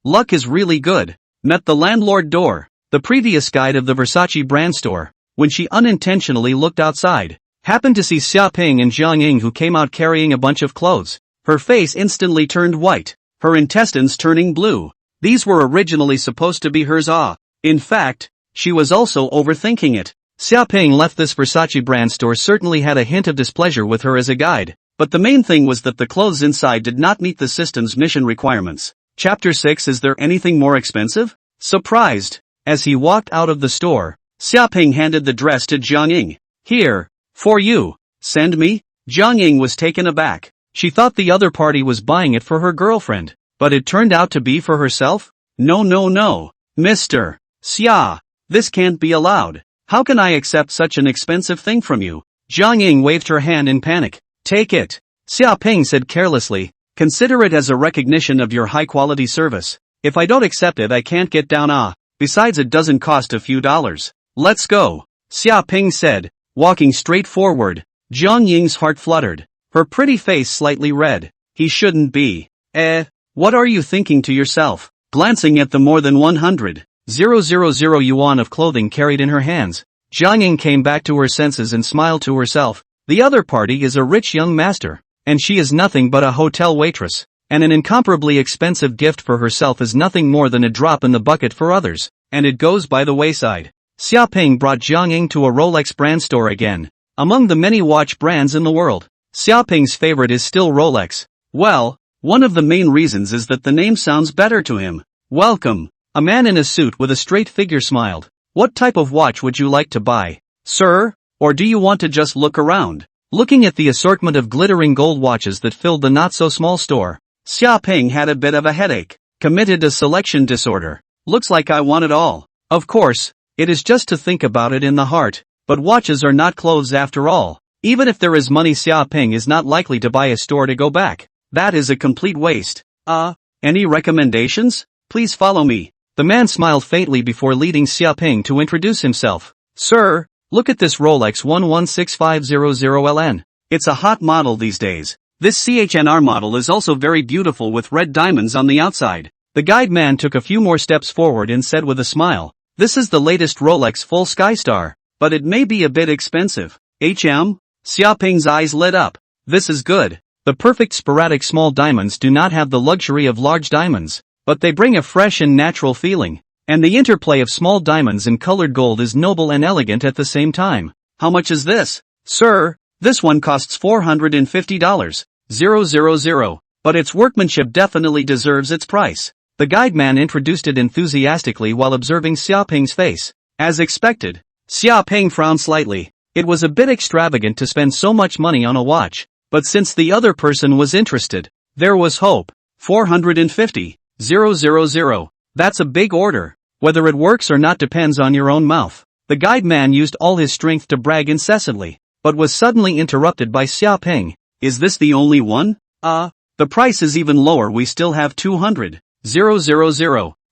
Luck is really good. Met the landlord door. The previous guide of the Versace brand store. When she unintentionally looked outside, happened to see Xiaoping and Jiang Ying who came out carrying a bunch of clothes. Her face instantly turned white. Her intestines turning blue. These were originally supposed to be hers. In fact, she was also overthinking it. Xiaoping left this Versace brand store certainly had a hint of displeasure with her as a guide, but the main thing was that the clothes inside did not meet the system's mission requirements. Chapter 6. Is there anything more expensive? Surprised. As he walked out of the store, Xiaoping handed the dress to Jiang Ying. Here, for you. Send me? Jiang Ying was taken aback. She thought the other party was buying it for her girlfriend, but it turned out to be for herself? No, Mr. Xia, this can't be allowed. How can I accept such an expensive thing from you? Jiang Ying waved her hand in panic. Take it. Xiaoping said carelessly. Consider it as a recognition of your high-quality service. If I don't accept it I can't get down. Besides it doesn't cost a few dollars. Let's go. Xiaoping said, walking straight forward. Jiang Ying's heart fluttered. Her pretty face slightly red. He shouldn't be. What are you thinking to yourself? Glancing at the more than 100,000 yuan of clothing carried in her hands, Jiang Ying came back to her senses and smiled to herself. The other party is a rich young master, and she is nothing but a hotel waitress, and an incomparably expensive gift for herself is nothing more than a drop in the bucket for others, and it goes by the wayside. Xiaoping brought Jiang Ying to a Rolex brand store again. Among the many watch brands in the world, Xiaoping's favorite is still Rolex. Well, one of the main reasons is that the name sounds better to him. Welcome. A man in a suit with a straight figure smiled. What type of watch would you like to buy, sir? Or do you want to just look around? Looking at the assortment of glittering gold watches that filled the not-so-small store, Xiaoping had a bit of a headache. Committed to selection disorder. Looks like I want it all. Of course, it is just to think about it in the heart, but watches are not clothes after all. Even if there is money, Xiaoping is not likely to buy a store to go back. That is a complete waste. Any recommendations? Please follow me. The man smiled faintly before leading Xiaoping to introduce himself. Sir, look at this Rolex 116500LN. It's a hot model these days. This CHNR model is also very beautiful with red diamonds on the outside. The guide man took a few more steps forward and said with a smile, this is the latest Rolex Full Sky Star, but it may be a bit expensive. Xiaoping's eyes lit up. This is good. The perfect sporadic small diamonds do not have the luxury of large diamonds, but they bring a fresh and natural feeling, and the interplay of small diamonds and colored gold is noble and elegant at the same time. How much is this? Sir, this one costs $450. But its workmanship definitely deserves its price. The guide man introduced it enthusiastically while observing Xiaoping's face. As expected, Xiaoping frowned slightly. It was a bit extravagant to spend so much money on a watch, but since the other person was interested, there was hope. 450. That's a big order. Whether it works or not depends on your own mouth. The guide man used all his strength to brag incessantly, but was suddenly interrupted by Xiaoping. Is this the only one? The price is even lower. We still have 200.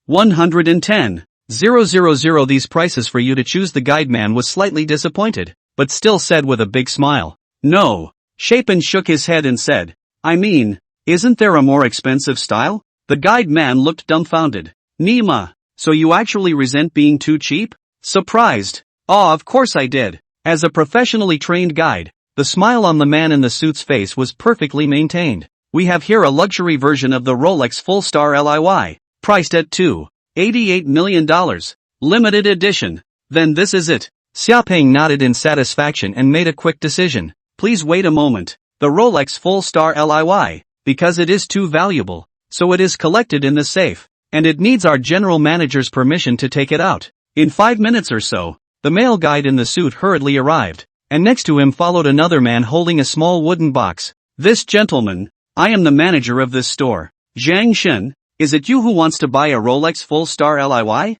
110. These prices for you to choose. The guide man was slightly disappointed, but still said with a big smile. No. Chapin shook his head and said, I mean, isn't there a more expensive style? The guide man looked dumbfounded. Nima, so you actually resent being too cheap? Surprised. Of course I did. As a professionally trained guide, the smile on the man in the suit's face was perfectly maintained. We have here a luxury version of the Rolex Full Star Liy, priced at $288 million. Limited edition. Then this is it. Xiaoping nodded in satisfaction and made a quick decision. Please wait a moment. The Rolex full star LIY, because it is too valuable, so it is collected in the safe, and it needs our general manager's permission to take it out. In 5 minutes or so, the male guide in the suit hurriedly arrived, and next to him followed another man holding a small wooden box. This gentleman, I am the manager of this store. Zhang Shen, is it you who wants to buy a Rolex full star LIY?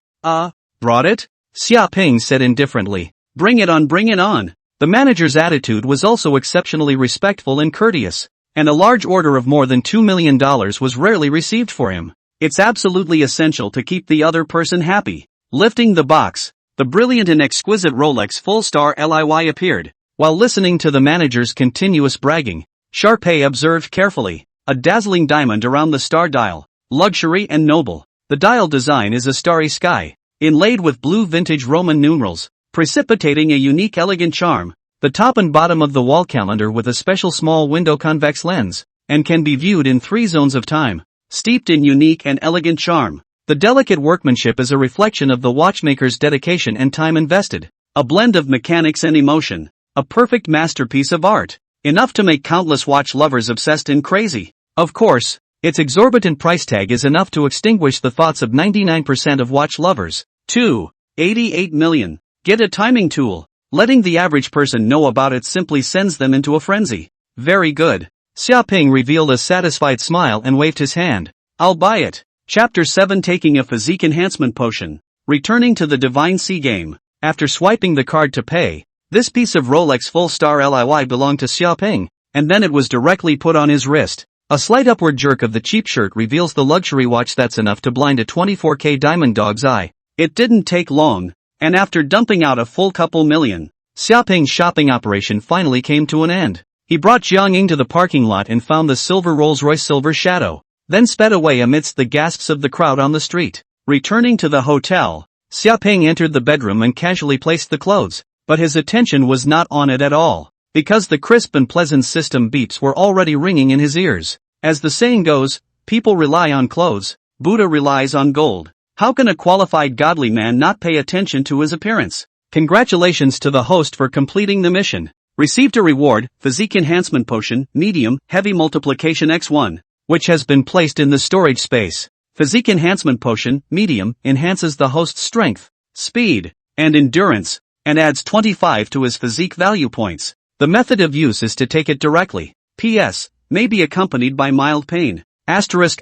Brought it? Xia Ping said indifferently. Bring it on, bring it on. The manager's attitude was also exceptionally respectful and courteous, and a large order of more than $2 million was rarely received for him. It's absolutely essential to keep the other person happy. Lifting the box, the brilliant and exquisite Rolex full star LIY appeared. While listening to the manager's continuous bragging, Sharpay observed carefully. A dazzling diamond around the star dial, luxury and noble. The dial design is a starry sky, inlaid with blue vintage Roman numerals, precipitating a unique elegant charm. The top and bottom of the wall calendar with a special small window convex lens, and can be viewed in 3 zones of time, steeped in unique and elegant charm. The delicate workmanship is a reflection of the watchmaker's dedication and time invested, a blend of mechanics and emotion, a perfect masterpiece of art, enough to make countless watch lovers obsessed and crazy. Of course, its exorbitant price tag is enough to extinguish the thoughts of 99% of watch lovers. 2.88 million. Get a timing tool. Letting the average person know about it simply sends them into a frenzy. Very good. Xia Ping revealed a satisfied smile and waved his hand. I'll buy it. Chapter 7 Taking a Physique Enhancement Potion. Returning to the Divine Sea game. After swiping the card to pay, this piece of Rolex full star LIY belonged to Xia Ping, and then it was directly put on his wrist. A slight upward jerk of the cheap shirt reveals the luxury watch that's enough to blind a 24K diamond dog's eye. It didn't take long, and after dumping out a full couple million, Xia Ping's shopping operation finally came to an end. He brought Jiang Ying to the parking lot and found the silver Rolls-Royce Silver Shadow, then sped away amidst the gasps of the crowd on the street. Returning to the hotel, Xia Ping entered the bedroom and casually placed the clothes, but his attention was not on it at all, because the crisp and pleasant system beeps were already ringing in his ears. As the saying goes, people rely on clothes, Buddha relies on gold. How can a qualified godly man not pay attention to his appearance? Congratulations to the host for completing the mission. Received a reward, Physique Enhancement Potion, Medium, Heavy Multiplication x1, which has been placed in the storage space. Physique Enhancement Potion, Medium, enhances the host's strength, speed, and endurance, and adds 25 to his physique value points. The method of use is to take it directly. P.S. May be accompanied by mild pain. Asterisk.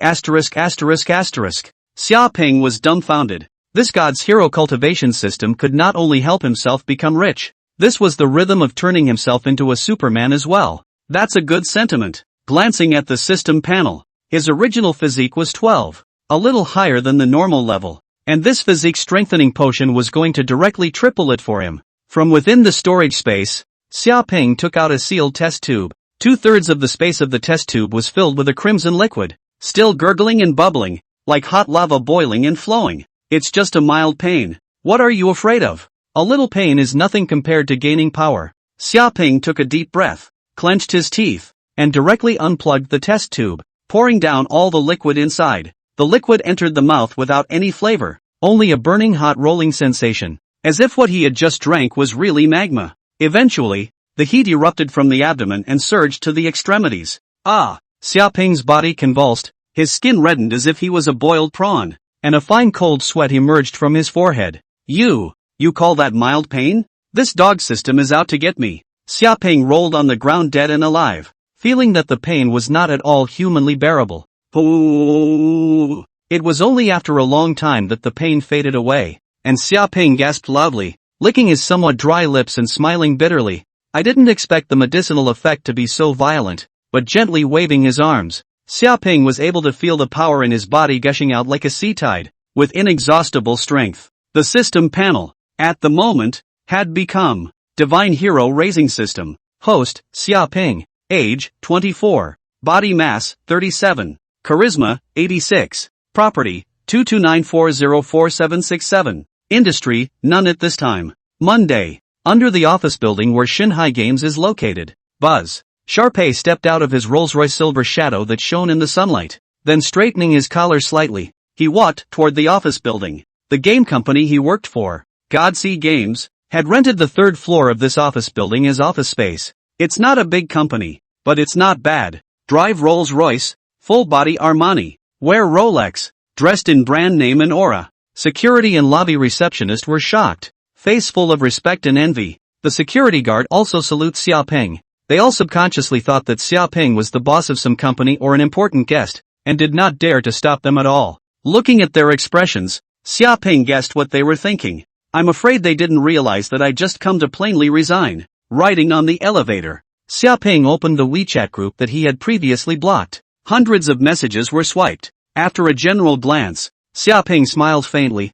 Xia Ping was dumbfounded. This God's hero cultivation system could not only help himself become rich, this was the rhythm of turning himself into a Superman as well. That's a good sentiment. Glancing at the system panel, his original physique was 12, a little higher than the normal level, and this physique strengthening potion was going to directly triple it for him. From within the storage space, Xia Ping took out a sealed test tube. 2/3 of the space of the test tube was filled with a crimson liquid, still gurgling and bubbling, like hot lava boiling and flowing. It's just a mild pain. What are you afraid of? A little pain is nothing compared to gaining power. Xia Ping took a deep breath, clenched his teeth, and directly unplugged the test tube, pouring down all the liquid inside. The liquid entered the mouth without any flavor, only a burning hot rolling sensation, as if what he had just drank was really magma. Eventually, the heat erupted from the abdomen and surged to the extremities. Xia Ping's body convulsed, his skin reddened as if he was a boiled prawn, and a fine cold sweat emerged from his forehead. You call that mild pain? This dog system is out to get me. Xia Ping rolled on the ground dead and alive, feeling that the pain was not at all humanly bearable. It was only after a long time that the pain faded away, and Xia Ping gasped loudly, licking his somewhat dry lips and smiling bitterly. I didn't expect the medicinal effect to be so violent, but gently waving his arms, Xia Ping was able to feel the power in his body gushing out like a sea tide, with inexhaustible strength. The system panel, at the moment, had become Divine Hero Raising System. Host, Xia Ping. Age, 24. Body mass, 37. Charisma, 86. Property, 229404767. Industry, none at this time. Monday. Under the office building where Shanghai Games is located. Buzz. Sharpay stepped out of his Rolls-Royce Silver Shadow that shone in the sunlight. Then straightening his collar slightly, he walked toward the office building. The game company he worked for, God Sea Games, had rented the 3rd floor of this office building as office space. It's not a big company, but it's not bad. Drive Rolls-Royce, full body Armani, wear Rolex, dressed in brand name and aura. Security and lobby receptionist were shocked, face full of respect and envy. The security guard also salutes Xiaoping. They all subconsciously thought that Xiaoping was the boss of some company or an important guest, and did not dare to stop them at all. Looking at their expressions, Xiaoping guessed what they were thinking. I'm afraid they didn't realize that I'd just come to plainly resign. Writing on the elevator. Xiaoping opened the WeChat group that he had previously blocked. Hundreds of messages were swiped. After a general glance, Xiaoping smiled faintly.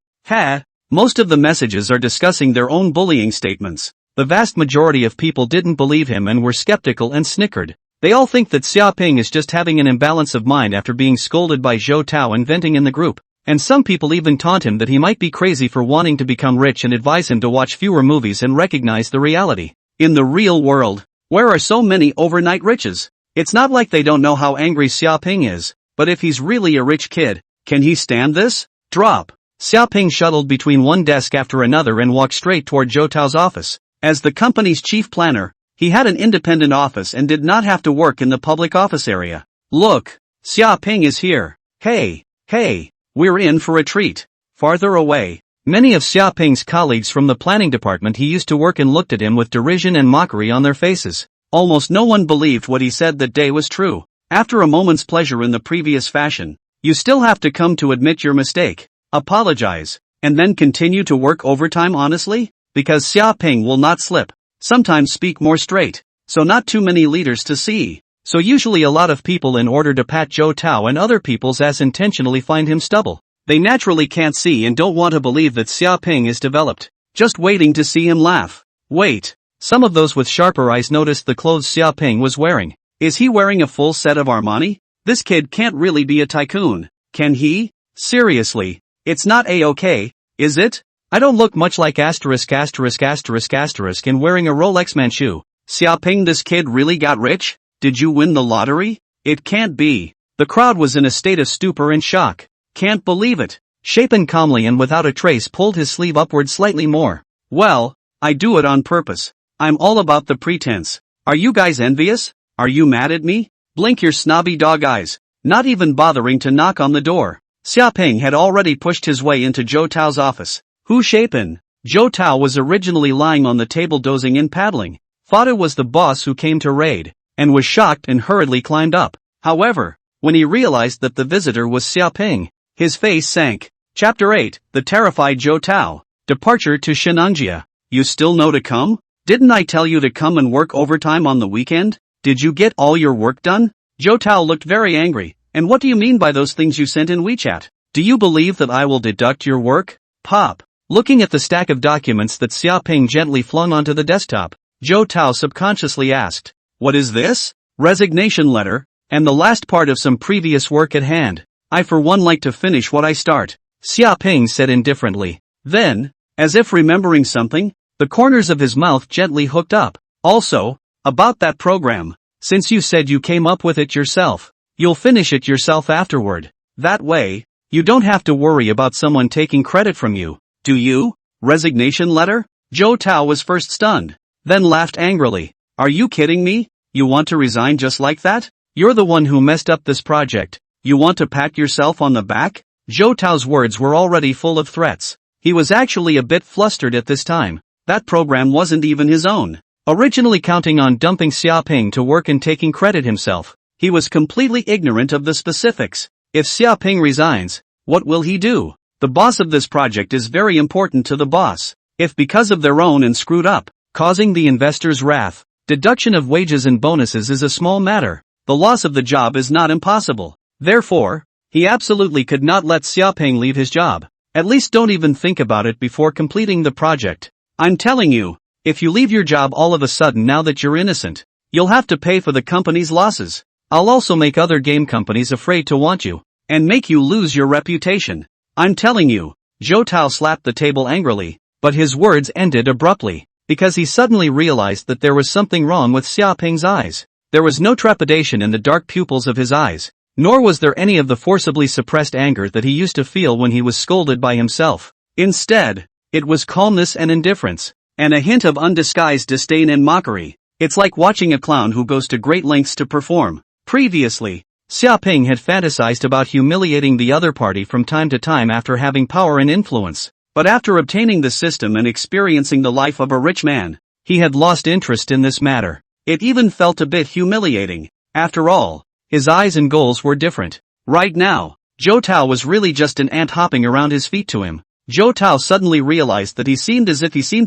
Most of the messages are discussing their own bullying statements. The vast majority of people didn't believe him and were skeptical and snickered. They all think that Xiaoping is just having an imbalance of mind after being scolded by Zhou Tao and venting in the group. And some people even taunt him that he might be crazy for wanting to become rich and advise him to watch fewer movies and recognize the reality. In the real world, where are so many overnight riches? It's not like they don't know how angry Xiaoping is, but if he's really a rich kid, can he stand this? Drop. Xiaoping shuttled between one desk after another and walked straight toward Zhou Tao's office. As the company's chief planner, he had an independent office and did not have to work in the public office area. Look, Xiaoping is here. Hey, we're in for a treat. Farther away, many of Xiaoping's colleagues from the planning department he used to work in looked at him with derision and mockery on their faces. Almost no one believed what he said that day was true. After a moment's pleasure in the previous fashion, you still have to come to admit your mistake, apologize, and then continue to work overtime honestly? Because Xiaoping will not slip. Sometimes speak more straight, so not too many leaders to see. So usually a lot of people in order to pat Zhou Tao and other people's ass intentionally find him stubble. They naturally can't see and don't want to believe that Xiaoping is developed. Just waiting to see him laugh. Wait. Some of those with sharper eyes noticed the clothes Xiaoping was wearing. Is he wearing a full set of Armani? This kid can't really be a tycoon. Can he? Seriously. It's not A-okay, is it? I don't look much like ******* and wearing a Rolex Manchu. Xiaoping, this kid really got rich? Did you win the lottery? It can't be. The crowd was in a state of stupor and shock. Can't believe it. Shapen calmly and without a trace pulled his sleeve upward slightly more. Well, I do it on purpose. I'm all about the pretense. Are you guys envious? Are you mad at me? Blink your snobby dog eyes. Not even bothering to knock on the door. Xiaoping had already pushed his way into Zhou Tao's office. Who Shapen? Zhou Tao was originally lying on the table dozing and paddling. Thought it was the boss who came to raid, and was shocked and hurriedly climbed up. However, when he realized that the visitor was Xiaoping, his face sank. Chapter 8, The Terrified Zhou Tao. Departure to Shenangjia. You still know to come? Didn't I tell you to come and work overtime on the weekend? Did you get all your work done? Zhou Tao looked very angry. And what do you mean by those things you sent in WeChat? Do you believe that I will deduct your work? Pop. Looking at the stack of documents that Xiaoping gently flung onto the desktop, Zhou Tao subconsciously asked, what is this? Resignation letter, and the last part of some previous work at hand. I for one like to finish what I start, Xiaoping said indifferently. Then, as if remembering something, the corners of his mouth gently hooked up. Also, about that program, since you said you came up with it yourself, you'll finish it yourself afterward. That way, you don't have to worry about someone taking credit from you. Do you? Resignation letter? Zhou Tao was first stunned, then laughed angrily. Are you kidding me? You want to resign just like that? You're the one who messed up this project. You want to pat yourself on the back? Zhou Tao's words were already full of threats. He was actually a bit flustered at this time. That program wasn't even his own. Originally counting on dumping Xiaoping to work and taking credit himself, he was completely ignorant of the specifics. If Xiaoping resigns, what will he do? The boss of this project is very important to the boss. If because of their own and screwed up, causing the investors' wrath, deduction of wages and bonuses is a small matter. The loss of the job is not impossible. Therefore, he absolutely could not let Xiaoping leave his job. At least don't even think about it before completing the project. I'm telling you, if you leave your job all of a sudden now that you're innocent, you'll have to pay for the company's losses. I'll also make other game companies afraid to want you, and make you lose your reputation. I'm telling you. Zhou Tao slapped the table angrily, but his words ended abruptly, because he suddenly realized that there was something wrong with Xiaoping's eyes. There was no trepidation in the dark pupils of his eyes, nor was there any of the forcibly suppressed anger that he used to feel when he was scolded by himself. Instead, it was calmness and indifference, and a hint of undisguised disdain and mockery. It's like watching a clown who goes to great lengths to perform. Previously, Xiaoping had fantasized about humiliating the other party from time to time after having power and influence. But after obtaining the system and experiencing the life of a rich man, he had lost interest in this matter. It even felt a bit humiliating. After all, his eyes and goals were different. Right now, Zhou Tao was really just an ant hopping around his feet to him. Zhou Tao suddenly realized that he seemed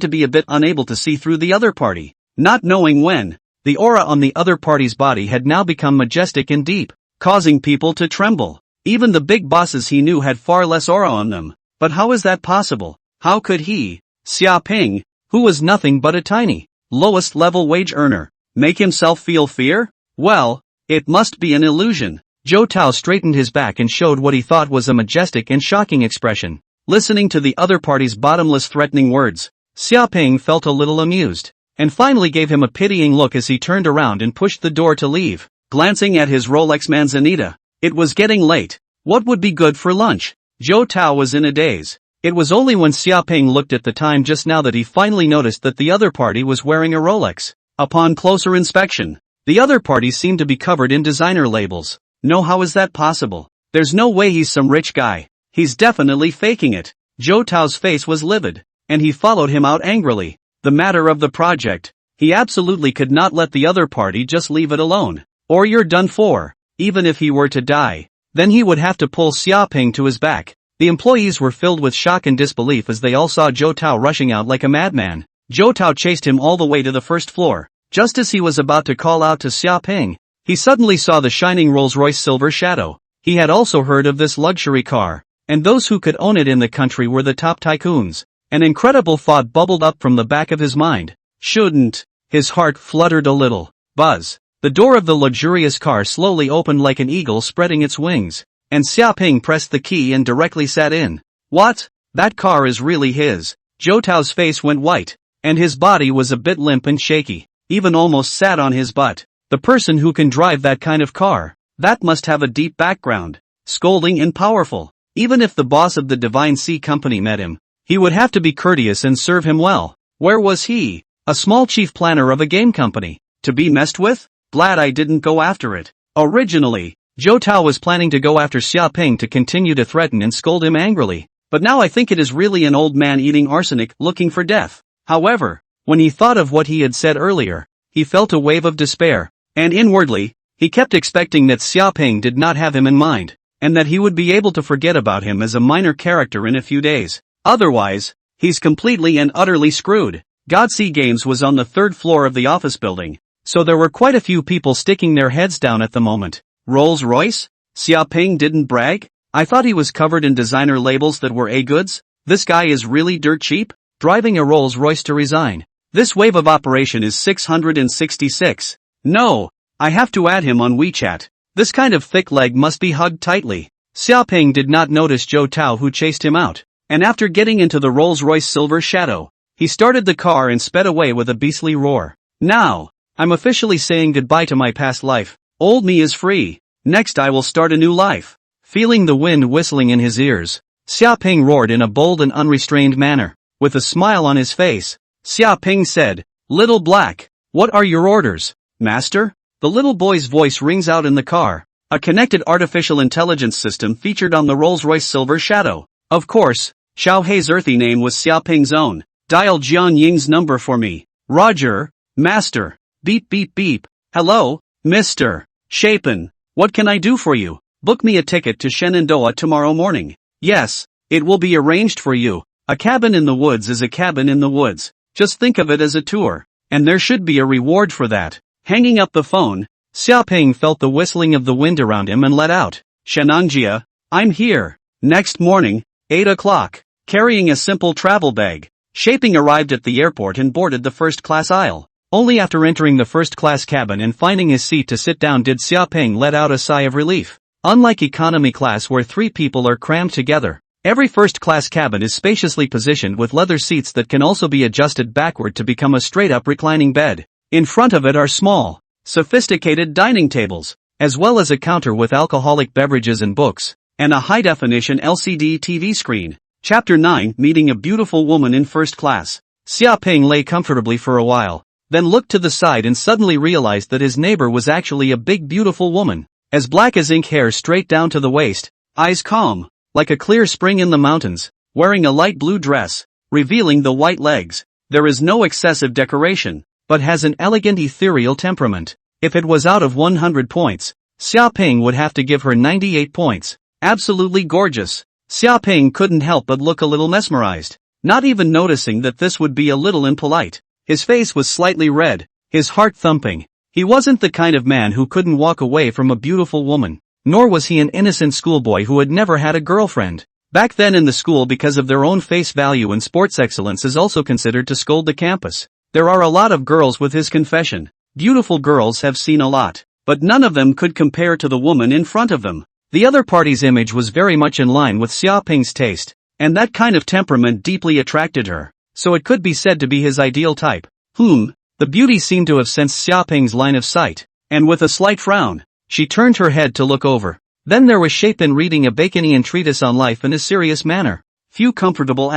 to be a bit unable to see through the other party. Not knowing when, the aura on the other party's body had now become majestic and deep, causing people to tremble. Even the big bosses he knew had far less aura on them. But how is that possible? How could he, Xiaoping, who was nothing but a tiny, lowest level wage earner, make himself feel fear? Well, it must be an illusion. Zhou Tao straightened his back and showed what he thought was a majestic and shocking expression. Listening to the other party's bottomless threatening words, Xiaoping felt a little amused, and finally gave him a pitying look as he turned around and pushed the door to leave. Glancing at his Rolex Manzanita, it was getting late. What would be good for lunch? Zhou Tao was in a daze. It was only when Xiaoping looked at the time just now that he finally noticed that the other party was wearing a Rolex. Upon closer inspection, the other party seemed to be covered in designer labels. No, how is that possible? There's no way he's some rich guy. He's definitely faking it. Zhou Tao's face was livid, and he followed him out angrily. The matter of the project. He absolutely could not let the other party just leave it alone. Or you're done for. Even if he were to die, then he would have to pull Xiaoping to his back. The employees were filled with shock and disbelief as they all saw Zhou Tao rushing out like a madman. Zhou Tao chased him all the way to the first floor. Just as he was about to call out to Xiaoping, he suddenly saw the shining Rolls-Royce Silver Shadow. He had also heard of this luxury car, and those who could own it in the country were the top tycoons. An incredible thought bubbled up from the back of his mind. Shouldn't. His heart fluttered a little. Buzz. The door of the luxurious car slowly opened like an eagle spreading its wings, and Xiaoping pressed the key and directly sat in. What? That car is really his. Zhou Tao's face went white, and his body was a bit limp and shaky, even almost sat on his butt. The person who can drive that kind of car, that must have a deep background, scolding and powerful. Even if the boss of the Divine Sea Company met him, he would have to be courteous and serve him well. Where was he? A small chief planner of a game company. To be messed with? Glad I didn't go after it. Originally, Zhou Tao was planning to go after Xiaoping to continue to threaten and scold him angrily, but now I think it is really an old man eating arsenic looking for death. However, when he thought of what he had said earlier, he felt a wave of despair, and inwardly, he kept expecting that Xiaoping did not have him in mind, and that he would be able to forget about him as a minor character in a few days. Otherwise, he's completely and utterly screwed. Godsea Games was on the third floor of the office building, so there were quite a few people sticking their heads down at the moment. Rolls-Royce? Xiaoping didn't brag? I thought he was covered in designer labels that were A-goods? This guy is really dirt cheap? Driving a Rolls-Royce to resign. This wave of operation is 666. No, I have to add him on WeChat. This kind of thick leg must be hugged tightly. Xiaoping did not notice Zhou Tao who chased him out, and after getting into the Rolls-Royce Silver Shadow, he started the car and sped away with a beastly roar. Now, I'm officially saying goodbye to my past life. Old me is free. Next I will start a new life. Feeling the wind whistling in his ears, Xiaoping roared in a bold and unrestrained manner. With a smile on his face, Xiaoping said, "Little Black, what are your orders, master?" The little boy's voice rings out in the car. A connected artificial intelligence system featured on the Rolls-Royce Silver Shadow. Of course, Xiao Hei's earthy name was Xiaoping's own. Dial Jian Ying's number for me. Roger, master. Beep beep beep. Hello, Mr. Shapen. What can I do for you? Book me a ticket to Shenandoah tomorrow morning. Yes, it will be arranged for you. A cabin in the woods is a cabin in the woods. Just think of it as a tour, and there should be a reward for that. Hanging up the phone, Xiaoping felt the whistling of the wind around him and let out, "Shenangjia, I'm here." Next morning, 8 o'clock, carrying a simple travel bag, Shaping arrived at the airport and boarded the first-class aisle. Only after entering the first-class cabin and finding his seat to sit down did Xiaoping let out a sigh of relief. Unlike economy class where 3 people are crammed together, every first-class cabin is spaciously positioned with leather seats that can also be adjusted backward to become a straight-up reclining bed. In front of it are small, sophisticated dining tables, as well as a counter with alcoholic beverages and books, and a high-definition LCD TV screen. Chapter 9: Meeting a Beautiful Woman in First Class. Xiaoping lay comfortably for a while, then looked to the side and suddenly realized that his neighbor was actually a big beautiful woman, as black as ink, hair straight down to the waist, eyes calm, like a clear spring in the mountains, wearing a light blue dress, revealing the white legs. There is no excessive decoration, but has an elegant ethereal temperament. If it was out of 100 points, Xiaoping would have to give her 98 points. Absolutely gorgeous. Xiaoping couldn't help but look a little mesmerized, not even noticing that this would be a little impolite. His face was slightly red, his heart thumping. He wasn't the kind of man who couldn't walk away from a beautiful woman, nor was he an innocent schoolboy who had never had a girlfriend. Back then in the school, because of their own face value and sports excellence, is also considered to scold the campus. There are a lot of girls with his confession. Beautiful girls have seen a lot, but none of them could compare to the woman in front of them. The other party's image was very much in line with Xiaoping's taste, and that kind of temperament deeply attracted her, so it could be said to be his ideal type. The beauty seemed to have sensed Xiaoping's line of sight, and with a slight frown, she turned her head to look over. Then there was Shapin reading a Baconian treatise on life in a serious manner. Few comfortable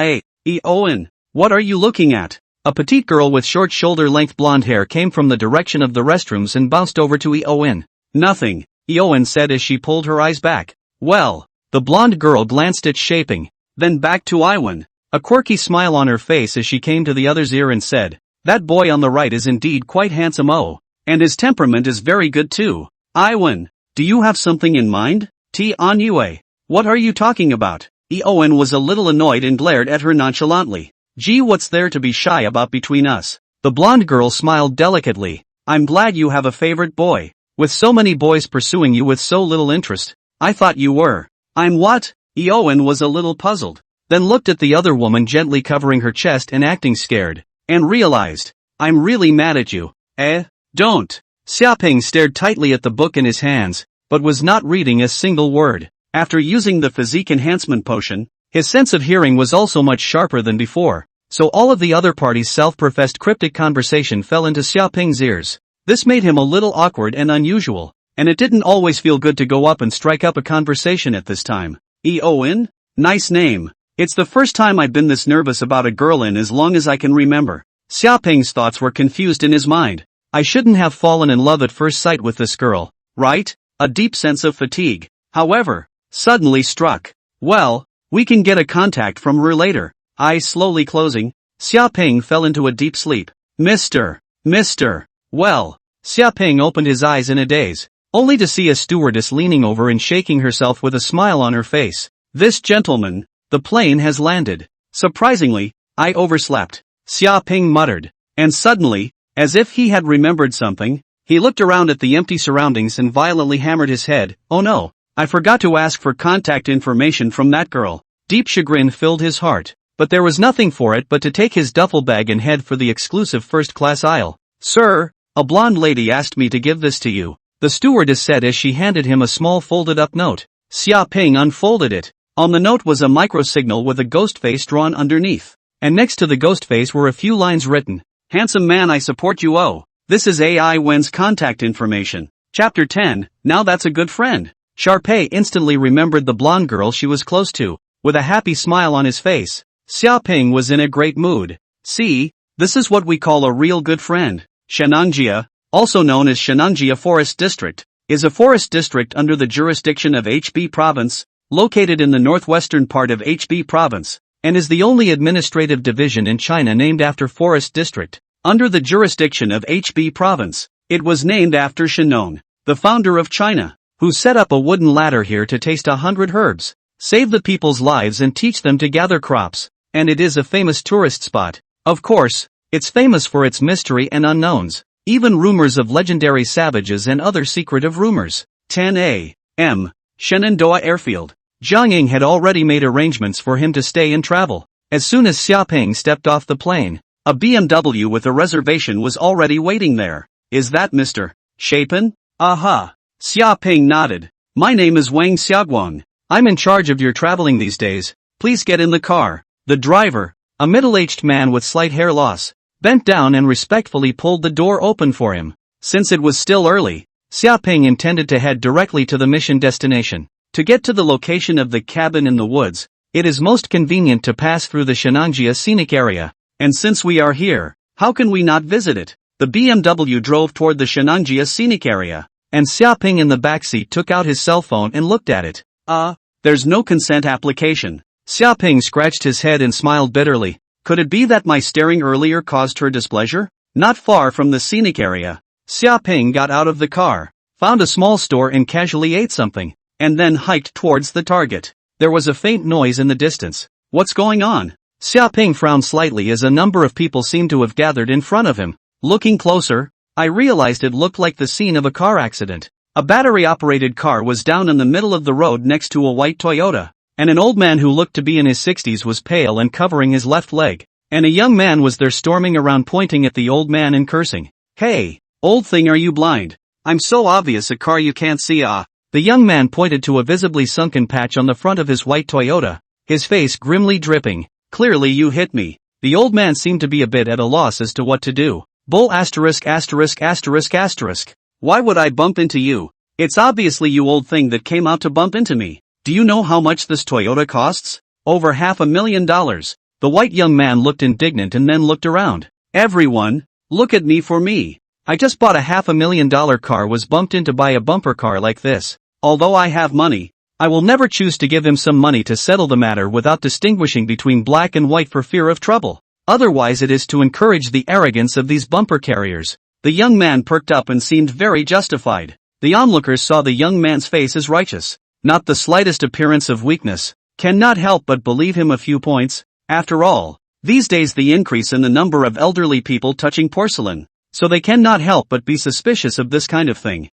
Owen, what are you looking at? A petite girl with short shoulder-length blonde hair came from the direction of the restrooms and bounced over to Eoin. Nothing, Eoin said as she pulled her eyes back. Well, the blonde girl glanced at Shaping, then back to Iwan, a quirky smile on her face as she came to the other's ear and said, that boy on the right is indeed quite handsome, and his temperament is very good too. Iwan, do you have something in mind? Anue, what are you talking about? Eoin was a little annoyed and glared at her nonchalantly. Gee, what's there to be shy about between us? The blonde girl smiled delicately. I'm glad you have a favorite boy. With so many boys pursuing you with so little interest, I thought you were. I'm what? Eoin was a little puzzled, then looked at the other woman gently covering her chest and acting scared, and realized, I'm really mad at you. Don't. Xiaoping stared tightly at the book in his hands, but was not reading a single word. After using the physique enhancement potion, his sense of hearing was also much sharper than before, so all of the other party's self-professed cryptic conversation fell into Xiaoping's ears. This made him a little awkward and unusual, and it didn't always feel good to go up and strike up a conversation at this time. Eoin? Nice name. It's the first time I've been this nervous about a girl in as long as I can remember. Xiaoping's thoughts were confused in his mind. I shouldn't have fallen in love at first sight with this girl, right? A deep sense of fatigue, however, suddenly struck. Well, we can get a contact from her later. Eyes slowly closing, Xiaoping fell into a deep sleep. Mr. Well, Xiaoping opened his eyes in a daze, only to see a stewardess leaning over and shaking herself with a smile on her face. This gentleman, the plane has landed. Surprisingly, I overslept, Xiaoping muttered, and suddenly, as if he had remembered something, he looked around at the empty surroundings and violently hammered his head. Oh no, I forgot to ask for contact information from that girl. Deep chagrin filled his heart, but there was nothing for it but to take his duffel bag and head for the exclusive first-class aisle. Sir, a blonde lady asked me to give this to you, the stewardess said as she handed him a small folded-up note. Xiaoping unfolded it. On the note was a micro-signal with a ghost face drawn underneath, and next to the ghost face were a few lines written. Handsome man, I support you. This is AI Wen's contact information. Chapter 10, now that's a good friend. Sharpay instantly remembered the blonde girl she was close to. With a happy smile on his face, Xiaoping was in a great mood. See, this is what we call a real good friend. Shenangjia, also known as Shenangjia Forest District, is a forest district under the jurisdiction of HB Province, located in the northwestern part of HB Province, and is the only administrative division in China named after Forest District. Under the jurisdiction of HB Province, it was named after Shenong, the founder of China, who set up a wooden ladder here to taste 100 herbs, save the people's lives and teach them to gather crops, and it is a famous tourist spot. Of course, it's famous for its mystery and unknowns, even rumors of legendary savages and other secretive rumors. 10 a.m. Shenandoah Airfield. Jiang Ying had already made arrangements for him to stay and travel. As soon as Xiaoping stepped off the plane, a BMW with a reservation was already waiting there. Is that Mr. Shapin? Aha. Xiaoping nodded. My name is Wang Xiaoguang. I'm in charge of your traveling these days. Please get in the car. The driver, a middle-aged man with slight hair loss, bent down and respectfully pulled the door open for him. Since it was still early, Xiaoping intended to head directly to the mission destination. To get to the location of the cabin in the woods, it is most convenient to pass through the Shenangjia scenic area. And since we are here, how can we not visit it? The BMW drove toward the Shenanjia scenic area, and Xiaoping in the backseat took out his cell phone and looked at it. There's no consent application. Xiaoping scratched his head and smiled bitterly. Could it be that my staring earlier caused her displeasure? Not far from the scenic area, Xiaoping got out of the car, found a small store and casually ate something, and then hiked towards the target. There was a faint noise in the distance. What's going on? Xiaoping frowned slightly as a number of people seemed to have gathered in front of him. Looking closer, I realized it looked like the scene of a car accident. A battery-operated car was down in the middle of the road next to a white Toyota, and an old man who looked to be in his 60s was pale and covering his left leg, and a young man was there storming around pointing at the old man and cursing. Hey, old thing, are you blind? I'm so obvious a car you can't see. The young man pointed to a visibly sunken patch on the front of his white Toyota, his face grimly dripping. Clearly you hit me. The old man seemed to be a bit at a loss as to what to do. Bull asterisk. Why would I bump into you? It's obviously you, old thing, that came out to bump into me. Do you know how much this Toyota costs? Over $500,000. The white young man looked indignant and then looked around. Everyone, look at me for me. I just bought a $500,000 car, was bumped into by a bumper car like this. Although I have money, I will never choose to give him some money to settle the matter without distinguishing between black and white for fear of trouble. Otherwise it is to encourage the arrogance of these bumper carriers. The young man perked up and seemed very justified. The onlookers saw the young man's face as righteous. Not the slightest appearance of weakness. Cannot help but believe him a few points. After all, these days the increase in the number of elderly people touching porcelain, so they cannot help but be suspicious of this kind of thing.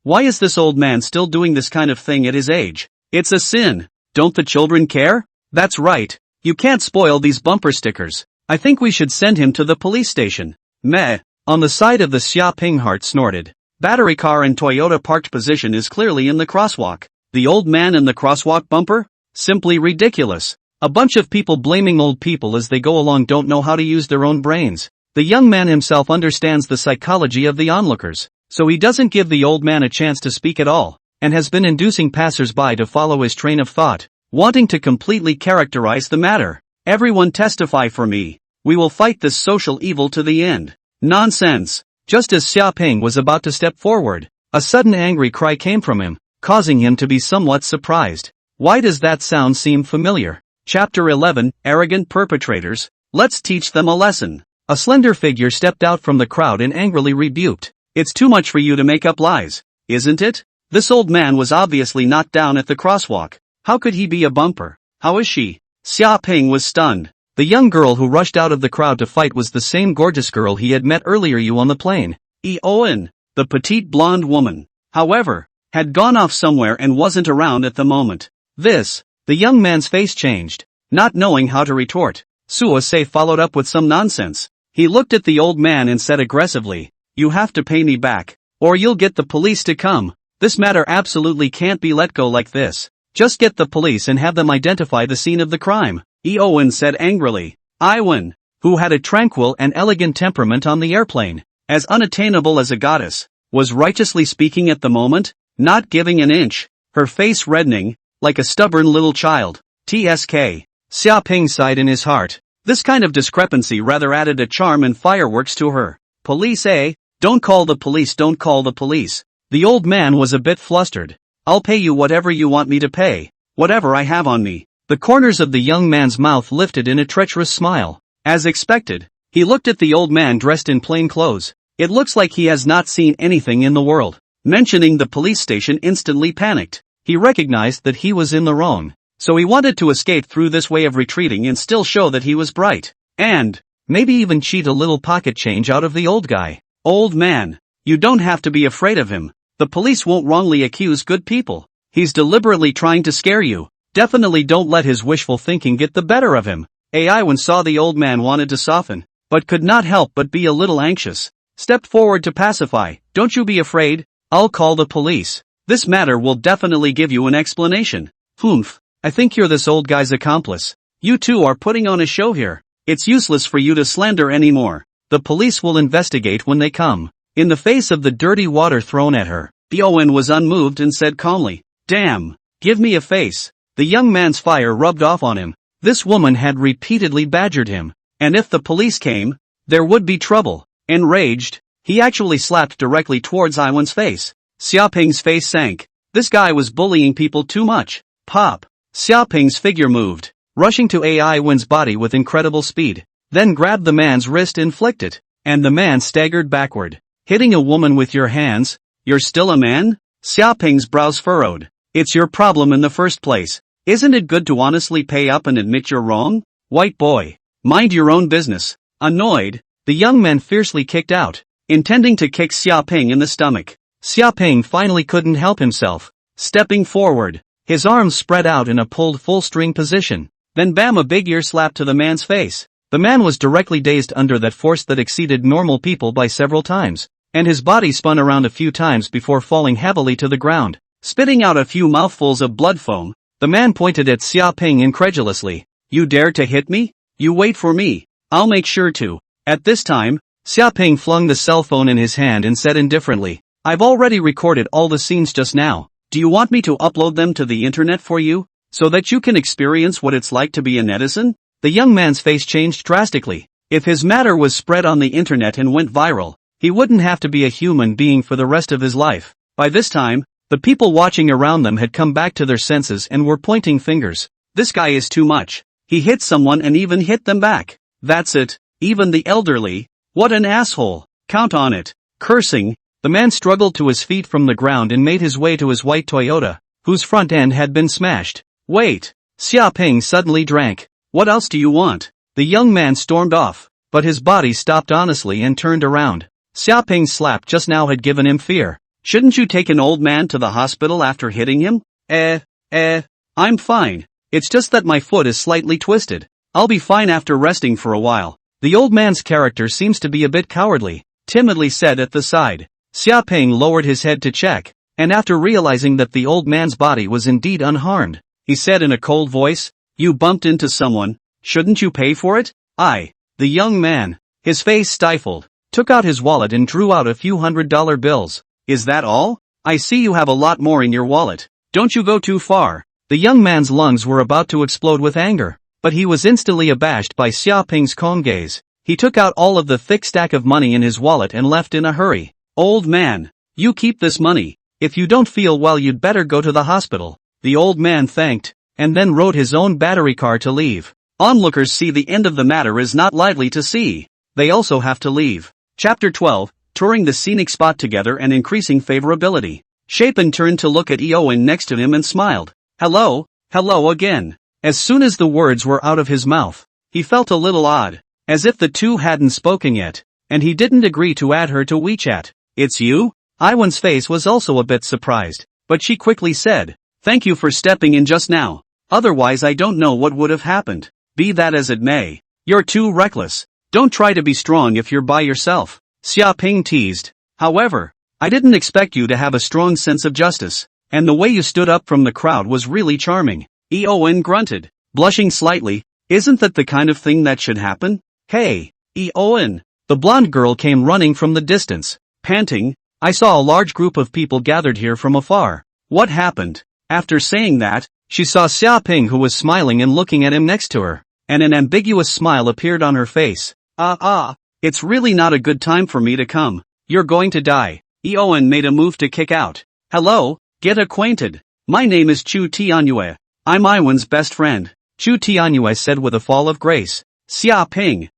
Why is this old man still doing this kind of thing at his age? It's a sin. Don't the children care? That's right. You can't spoil these bumper stickers. I think we should send him to the police station. Meh. On the side of the Xiaoping heart snorted. Battery car in Toyota parked position is clearly in the crosswalk. The old man in the crosswalk bumper? Simply ridiculous. A bunch of people blaming old people as they go along don't know how to use their own brains. The young man himself understands the psychology of the onlookers, so he doesn't give the old man a chance to speak at all, and has been inducing passers-by to follow his train of thought, wanting to completely characterize the matter. Everyone testify for me. We will fight this social evil to the end. Nonsense. Just as Xiaoping was about to step forward, a sudden angry cry came from him, causing him to be somewhat surprised. Why does that sound seem familiar? Chapter 11, Arrogant Perpetrators. Let's teach them a lesson. A slender figure stepped out from the crowd and angrily rebuked. It's too much for you to make up lies, isn't it? This old man was obviously not down at the crosswalk. How could he be a bumper? How is she? Xiaoping was stunned. The young girl who rushed out of the crowd to fight was the same gorgeous girl he had met earlier on the plane. Owen, the petite blonde woman, however, had gone off somewhere and wasn't around at the moment. The young man's face changed, not knowing how to retort. Suosei followed up with some nonsense. He looked at the old man and said aggressively, "You have to pay me back, or you'll get the police to come. This matter absolutely can't be let go like this. Just get the police and have them identify the scene of the crime." Owen said angrily. Iwan, who had a tranquil and elegant temperament on the airplane, as unattainable as a goddess, was righteously speaking at the moment, not giving an inch, her face reddening, like a stubborn little child. Tsk. Xiaoping sighed in his heart. This kind of discrepancy rather added a charm and fireworks to her. Police, eh? Don't call the police, don't call the police. The old man was a bit flustered. I'll pay you whatever you want me to pay, whatever I have on me. The corners of the young man's mouth lifted in a treacherous smile. As expected, he looked at the old man dressed in plain clothes. It looks like he has not seen anything in the world. Mentioning the police station instantly panicked. He recognized that he was in the wrong, so he wanted to escape through this way of retreating and still show that he was bright. And maybe even cheat a little pocket change out of the old guy. Old man, you don't have to be afraid of him. The police won't wrongly accuse good people. He's deliberately trying to scare you. Definitely don't let his wishful thinking get the better of him. Iwan saw the old man wanted to soften, but could not help but be a little anxious. Stepped forward to pacify. Don't you be afraid. I'll call the police. This matter will definitely give you an explanation. Humph, I think you're this old guy's accomplice. You two are putting on a show here. It's useless for you to slander anymore. The police will investigate when they come. In the face of the dirty water thrown at her, Owen was unmoved and said calmly, "Damn, give me a face." The young man's fire rubbed off on him. This woman had repeatedly badgered him, and if the police came, there would be trouble. Enraged, he actually slapped directly towards Iwan's face. Xiaoping's face sank. This guy was bullying people too much. Pop. Xiaoping's figure moved, rushing to Iwan's body with incredible speed, then grabbed the man's wrist and flicked it, and the man staggered backward. Hitting a woman with your hands? You're still a man? Xiaoping's brows furrowed. It's your problem in the first place. Isn't it good to honestly pay up and admit you're wrong? White boy. Mind your own business. Annoyed, the young man fiercely kicked out, intending to kick Xiaoping in the stomach. Xiaoping finally couldn't help himself. Stepping forward, his arms spread out in a pulled full-string position. Then bam, a big ear slap to the man's face. The man was directly dazed under that force that exceeded normal people by several times, and his body spun around a few times before falling heavily to the ground. Spitting out a few mouthfuls of blood foam, the man pointed at Xiaoping incredulously. You dare to hit me? You wait for me. I'll make sure to. At this time, Xiaoping flung the cell phone in his hand and said indifferently, I've already recorded all the scenes just now. Do you want me to upload them to the internet for you, so that you can experience what it's like to be a netizen? The young man's face changed drastically. If his matter was spread on the internet and went viral, he wouldn't have to be a human being for the rest of his life. By this time, the people watching around them had come back to their senses and were pointing fingers. This guy is too much. He hit someone and even hit them back. That's it. Even the elderly. What an asshole. Count on it. Cursing, the man struggled to his feet from the ground and made his way to his white Toyota, whose front end had been smashed. Wait. Xiaoping suddenly drank. What else do you want? The young man stormed off, but his body stopped honestly and turned around. Xiaoping's slap just now had given him fear. Shouldn't you take an old man to the hospital after hitting him? I'm fine. It's just that my foot is slightly twisted. I'll be fine after resting for a while. The old man's character seems to be a bit cowardly, timidly said at the side. Xiaoping lowered his head to check, and after realizing that the old man's body was indeed unharmed, he said in a cold voice, You bumped into someone, shouldn't you pay for it? The young man, his face stifled, took out his wallet and drew out a few $100 bills. Is that all? I see you have a lot more in your wallet. Don't you go too far. The young man's lungs were about to explode with anger, but he was instantly abashed by Xiaoping's calm gaze. He took out all of the thick stack of money in his wallet and left in a hurry. Old man, you keep this money. If you don't feel well, you'd better go to the hospital. The old man thanked, and then rode his own battery car to leave. Onlookers see the end of the matter is not likely to see. They also have to leave. Chapter 12, touring the scenic spot together and increasing favorability. Chapin turned to look at Eowyn next to him and smiled. Hello again. As soon as the words were out of his mouth, he felt a little odd, as if the two hadn't spoken yet, and he didn't agree to add her to WeChat. It's you? Iwan's face was also a bit surprised, but she quickly said, Thank you for stepping in just now. Otherwise I don't know what would have happened. Be that as it may. You're too reckless. Don't try to be strong if you're by yourself. Xiaoping teased. However, I didn't expect you to have a strong sense of justice, and the way you stood up from the crowd was really charming. Eowyn grunted, blushing slightly. Isn't that the kind of thing that should happen? Hey, Eowyn. The blonde girl came running from the distance, panting. I saw a large group of people gathered here from afar. What happened? After saying that, she saw Xiaoping, who was smiling and looking at him next to her, and an ambiguous smile appeared on her face. It's really not a good time for me to come. You're going to die. Eowyn made a move to kick out. Hello, get acquainted. My name is Chu Tianyue. I'm Iwan's best friend. Chu Tianyue said with a fall of grace. Xiaoping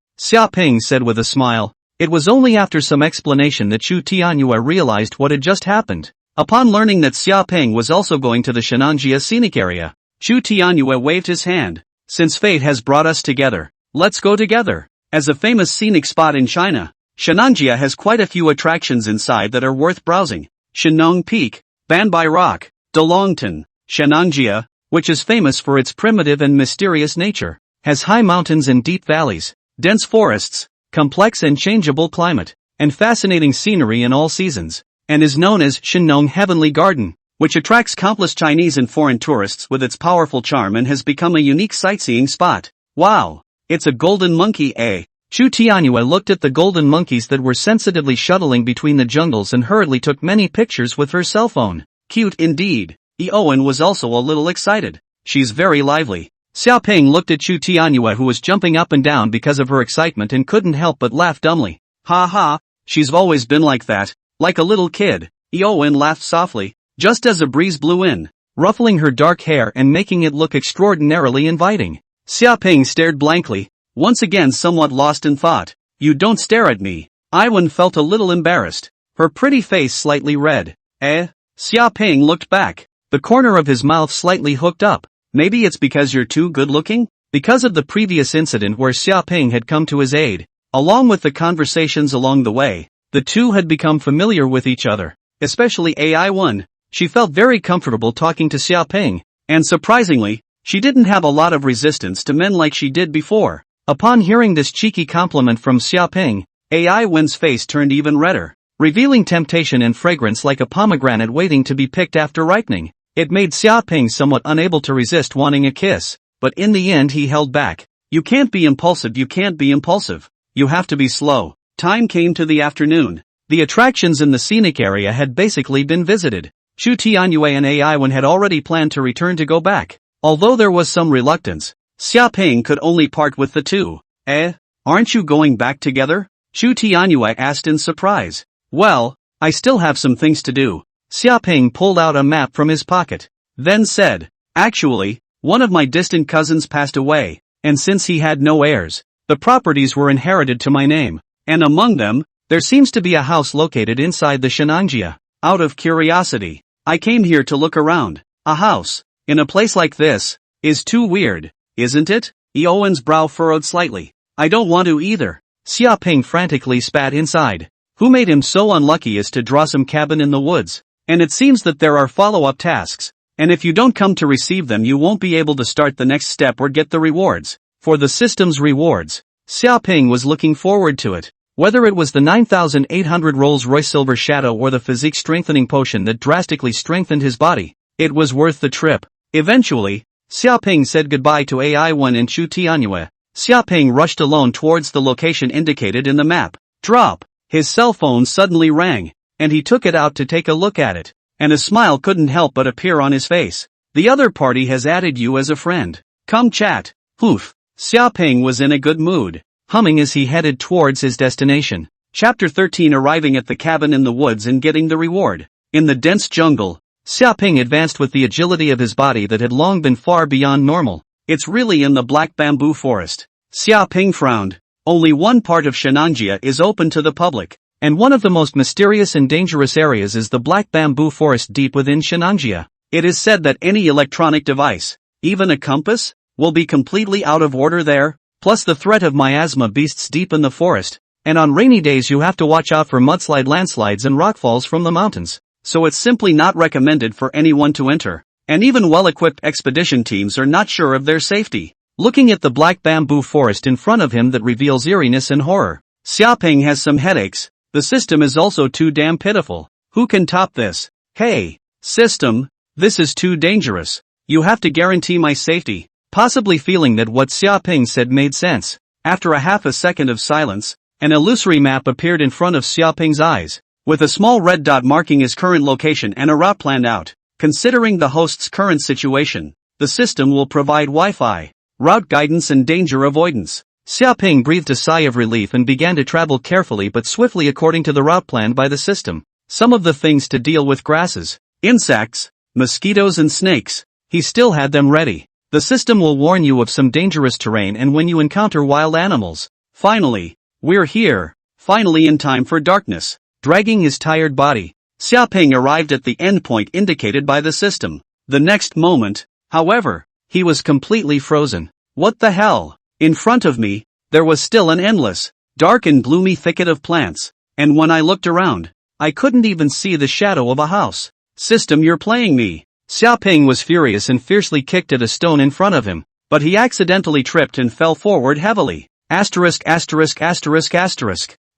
said with a smile. It was only after some explanation that Chu Tianyue realized what had just happened. Upon learning that Xiaoping was also going to the Shenanjia scenic area, Chu Tianyue waved his hand. Since fate has brought us together, let's go together. As a famous scenic spot in China, Shenanjia has quite a few attractions inside that are worth browsing. Shenong Peak, Banbai Rock, Dalongtan. Shenanjia, which is famous for its primitive and mysterious nature, has high mountains and deep valleys, dense forests, complex and changeable climate, and fascinating scenery in all seasons, and is known as Shenong Heavenly Garden, which attracts countless Chinese and foreign tourists with its powerful charm and has become a unique sightseeing spot. Wow! It's a golden monkey, eh? Chu Tianyue looked at the golden monkeys that were sensitively shuttling between the jungles and hurriedly took many pictures with her cell phone. Cute indeed. Eowyn was also a little excited. She's very lively. Xiaoping looked at Chu Tianyue, who was jumping up and down because of her excitement and couldn't help but laugh dumbly. Ha ha, she's always been like that, like a little kid. Eowyn laughed softly, just as a breeze blew in, ruffling her dark hair and making it look extraordinarily inviting. Xiaoping stared blankly, once again somewhat lost in thought. You don't stare at me. Eowyn felt a little embarrassed, her pretty face slightly red. Xiaoping looked back, the corner of his mouth slightly hooked up. Maybe it's because you're too good-looking? Because of the previous incident where Xiaoping had come to his aid, along with the conversations along the way, the two had become familiar with each other, especially AI1. She felt very comfortable talking to Xiaoping, and surprisingly, she didn't have a lot of resistance to men like she did before. Upon hearing this cheeky compliment from Xiaoping, AI1's face turned even redder, revealing temptation and fragrance like a pomegranate waiting to be picked after ripening. It made Xiaoping somewhat unable to resist wanting a kiss, but in the end he held back. You can't be impulsive. You have to be slow. Time came to the afternoon. The attractions in the scenic area had basically been visited. Chu Tianyue and AI1 had already planned to return to go back. Although there was some reluctance, Xiaoping could only part with the two. Aren't you going back together? Chu Tianyue asked in surprise. Well, I still have some things to do. Xiaoping pulled out a map from his pocket, then said, actually, one of my distant cousins passed away, and since he had no heirs, the properties were inherited to my name, and among them, there seems to be a house located inside the Shenanjia. Out of curiosity, I came here to look around. A house, in a place like this, is too weird, isn't it? Eowyn's brow furrowed slightly. I don't want to either. Xiaoping frantically spat inside. Who made him so unlucky as to draw some cabin in the woods? And it seems that there are follow-up tasks, and if you don't come to receive them you won't be able to start the next step or get the rewards. For the system's rewards, Xiaoping was looking forward to it. Whether it was the 9,800 Rolls-Royce Silver Shadow or the physique strengthening potion that drastically strengthened his body, it was worth the trip. Eventually, Xiaoping said goodbye to AI1 and Chu Tianyue. Xiaoping rushed alone towards the location indicated in the map. Drop! His cell phone suddenly rang, and he took it out to take a look at it, and a smile couldn't help but appear on his face. The other party has added you as a friend. Come chat. Poof. Xiaoping was in a good mood, humming as he headed towards his destination. Chapter 13. Arriving at the cabin in the woods and getting the reward. In the dense jungle, Xiaoping advanced with the agility of his body that had long been far beyond normal. It's really in the black bamboo forest. Xiaoping frowned. Only one part of Shenanjia is open to the public, and one of the most mysterious and dangerous areas is the black bamboo forest deep within Shenanjia. It is said that any electronic device, even a compass, will be completely out of order there, plus the threat of miasma beasts deep in the forest, and on rainy days you have to watch out for landslides and rockfalls from the mountains, so it's simply not recommended for anyone to enter, and even well-equipped expedition teams are not sure of their safety. Looking at the black bamboo forest in front of him that reveals eeriness and horror, Xiaoping has some headaches. The system is also too damn pitiful. Who can top this? Hey, system, this is too dangerous. You have to guarantee my safety. Possibly feeling that what Xiaoping said made sense, after a half a second of silence, an illusory map appeared in front of Xiaoping's eyes, with a small red dot marking his current location and a route planned out. Considering the host's current situation, the system will provide Wi-Fi, route guidance and danger avoidance. Xiaoping breathed a sigh of relief and began to travel carefully but swiftly according to the route planned by the system. Some of the things to deal with: grasses, insects, mosquitoes and snakes. He still had them ready. The system will warn you of some dangerous terrain and when you encounter wild animals. Finally, we're here. Finally in time for darkness. Dragging his tired body, Xiaoping arrived at the endpoint indicated by the system. The next moment, however, he was completely frozen. What the hell? In front of me, there was still an endless, dark and gloomy thicket of plants, and when I looked around, I couldn't even see the shadow of a house. System, you're playing me. Xiaoping was furious and fiercely kicked at a stone in front of him, but he accidentally tripped and fell forward heavily.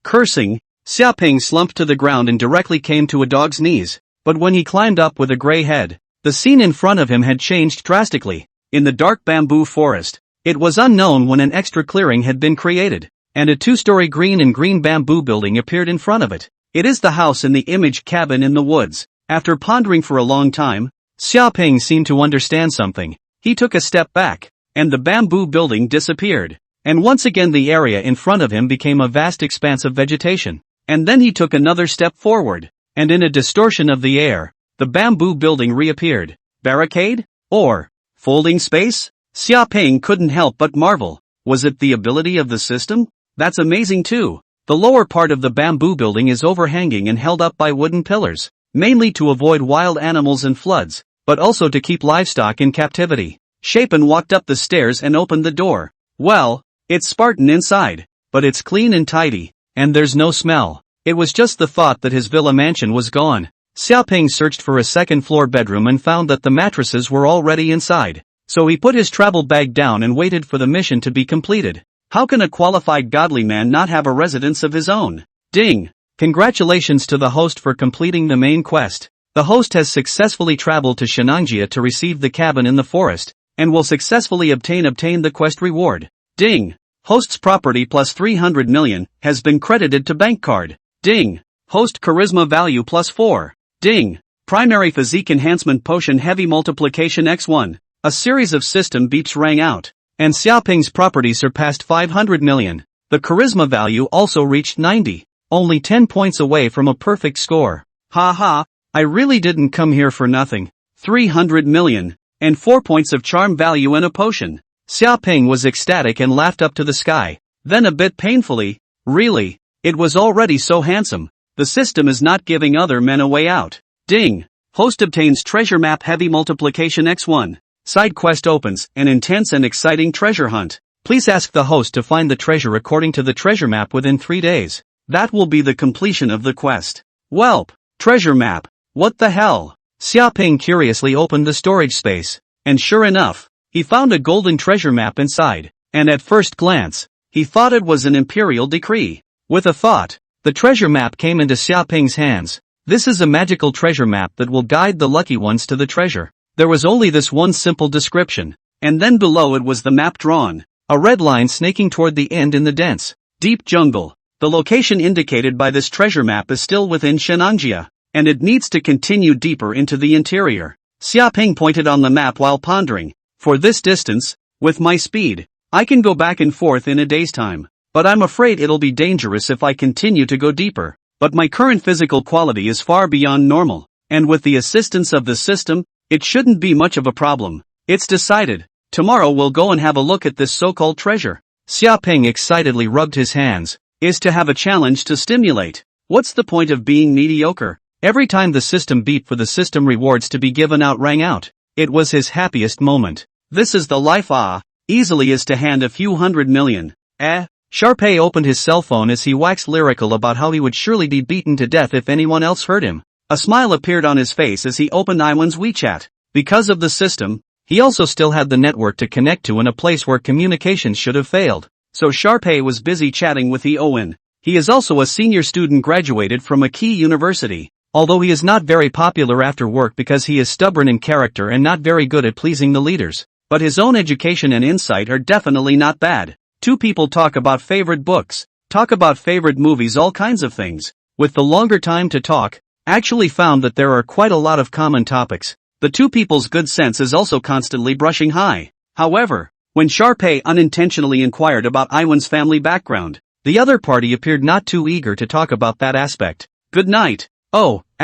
Cursing, Xiaoping slumped to the ground and directly came to a dog's knees, but when he climbed up with a gray head, the scene in front of him had changed drastically. In the dark bamboo forest, it was unknown when an extra clearing had been created, and a two-story green and green bamboo building appeared in front of it. It is the house in the image cabin in the woods. After pondering for a long time, Xiaoping seemed to understand something. He took a step back, and the bamboo building disappeared, and once again the area in front of him became a vast expanse of vegetation. and then he took another step forward, and in a distortion of the air, the bamboo building reappeared. Barricade? Or folding space? Xiaoping couldn't help but marvel. Was it the ability of the system? That's amazing too. The lower part of the bamboo building is overhanging and held up by wooden pillars, mainly to avoid wild animals and floods, but also to keep livestock in captivity. Shapen walked up the stairs and opened the door. Well, it's Spartan inside, but it's clean and tidy, and there's no smell. It was just the thought that his villa mansion was gone. Xiaoping searched for a second-floor bedroom and found that the mattresses were already inside. So he put his travel bag down and waited for the mission to be completed. How can a qualified godly man not have a residence of his own? Ding! Congratulations to the host for completing the main quest. The host has successfully traveled to Shenangjia to receive the cabin in the forest, and will successfully obtain the quest reward. Ding! Host's property plus 300 million has been credited to bank card. Ding! Host charisma value plus 4. Ding! Primary physique enhancement potion heavy multiplication x1. A series of system beeps rang out, and Xiaoping's property surpassed 500 million. The charisma value also reached 90, only 10 points away from a perfect score. Ha, I really didn't come here for nothing. 300 million, and 4 points of charm value and a potion. Xiaoping was ecstatic and laughed up to the sky. Then a bit painfully, really, it was already so handsome. The system is not giving other men a way out. Ding! Host obtains treasure map heavy multiplication x1. Side quest opens, an intense and exciting treasure hunt. Please ask the host to find the treasure according to the treasure map within 3 days. That will be the completion of the quest. Welp! Treasure map. What the hell? Xiaoping curiously opened the storage space, and sure enough, he found a golden treasure map inside, and at first glance, he thought it was an imperial decree. With a thought, the treasure map came into Xiaoping's hands. This is a magical treasure map that will guide the lucky ones to the treasure. There was only this one simple description, and then below it was the map drawn, a red line snaking toward the end in the dense, deep jungle. The location indicated by this treasure map is still within Shenangjia, and it needs to continue deeper into the interior. Xiaoping pointed on the map while pondering. For this distance, with my speed, I can go back and forth in a day's time, but I'm afraid it'll be dangerous if I continue to go deeper. But my current physical quality is far beyond normal, and with the assistance of the system, it shouldn't be much of a problem. It's decided. Tomorrow we'll go and have a look at this so-called treasure. Xiaoping excitedly rubbed his hands. Is to have a challenge to stimulate. What's the point of being mediocre? Every time the system beeped for the system rewards to be given out rang out. It was his happiest moment. This is the life easily is to hand a few 100 million. Sharpay opened his cell phone as he waxed lyrical about how he would surely be beaten to death if anyone else hurt him. A smile appeared on his face as he opened Iwan's WeChat. Because of the system, he also still had the network to connect to in a place where communications should have failed. So Sharpay was busy chatting with Iwan. He is also a senior student graduated from a key university. Although he is not very popular after work because he is stubborn in character and not very good at pleasing the leaders. But his own education and insight are definitely not bad. Two people talk about favorite books, talk about favorite movies, all kinds of things. With the longer time to talk, actually found that there are quite a lot of common topics. The two people's good sense is also constantly brushing high. However, when Sharpay unintentionally inquired about Iwan's family background, the other party appeared not too eager to talk about that aspect. Good night. Oh, ***.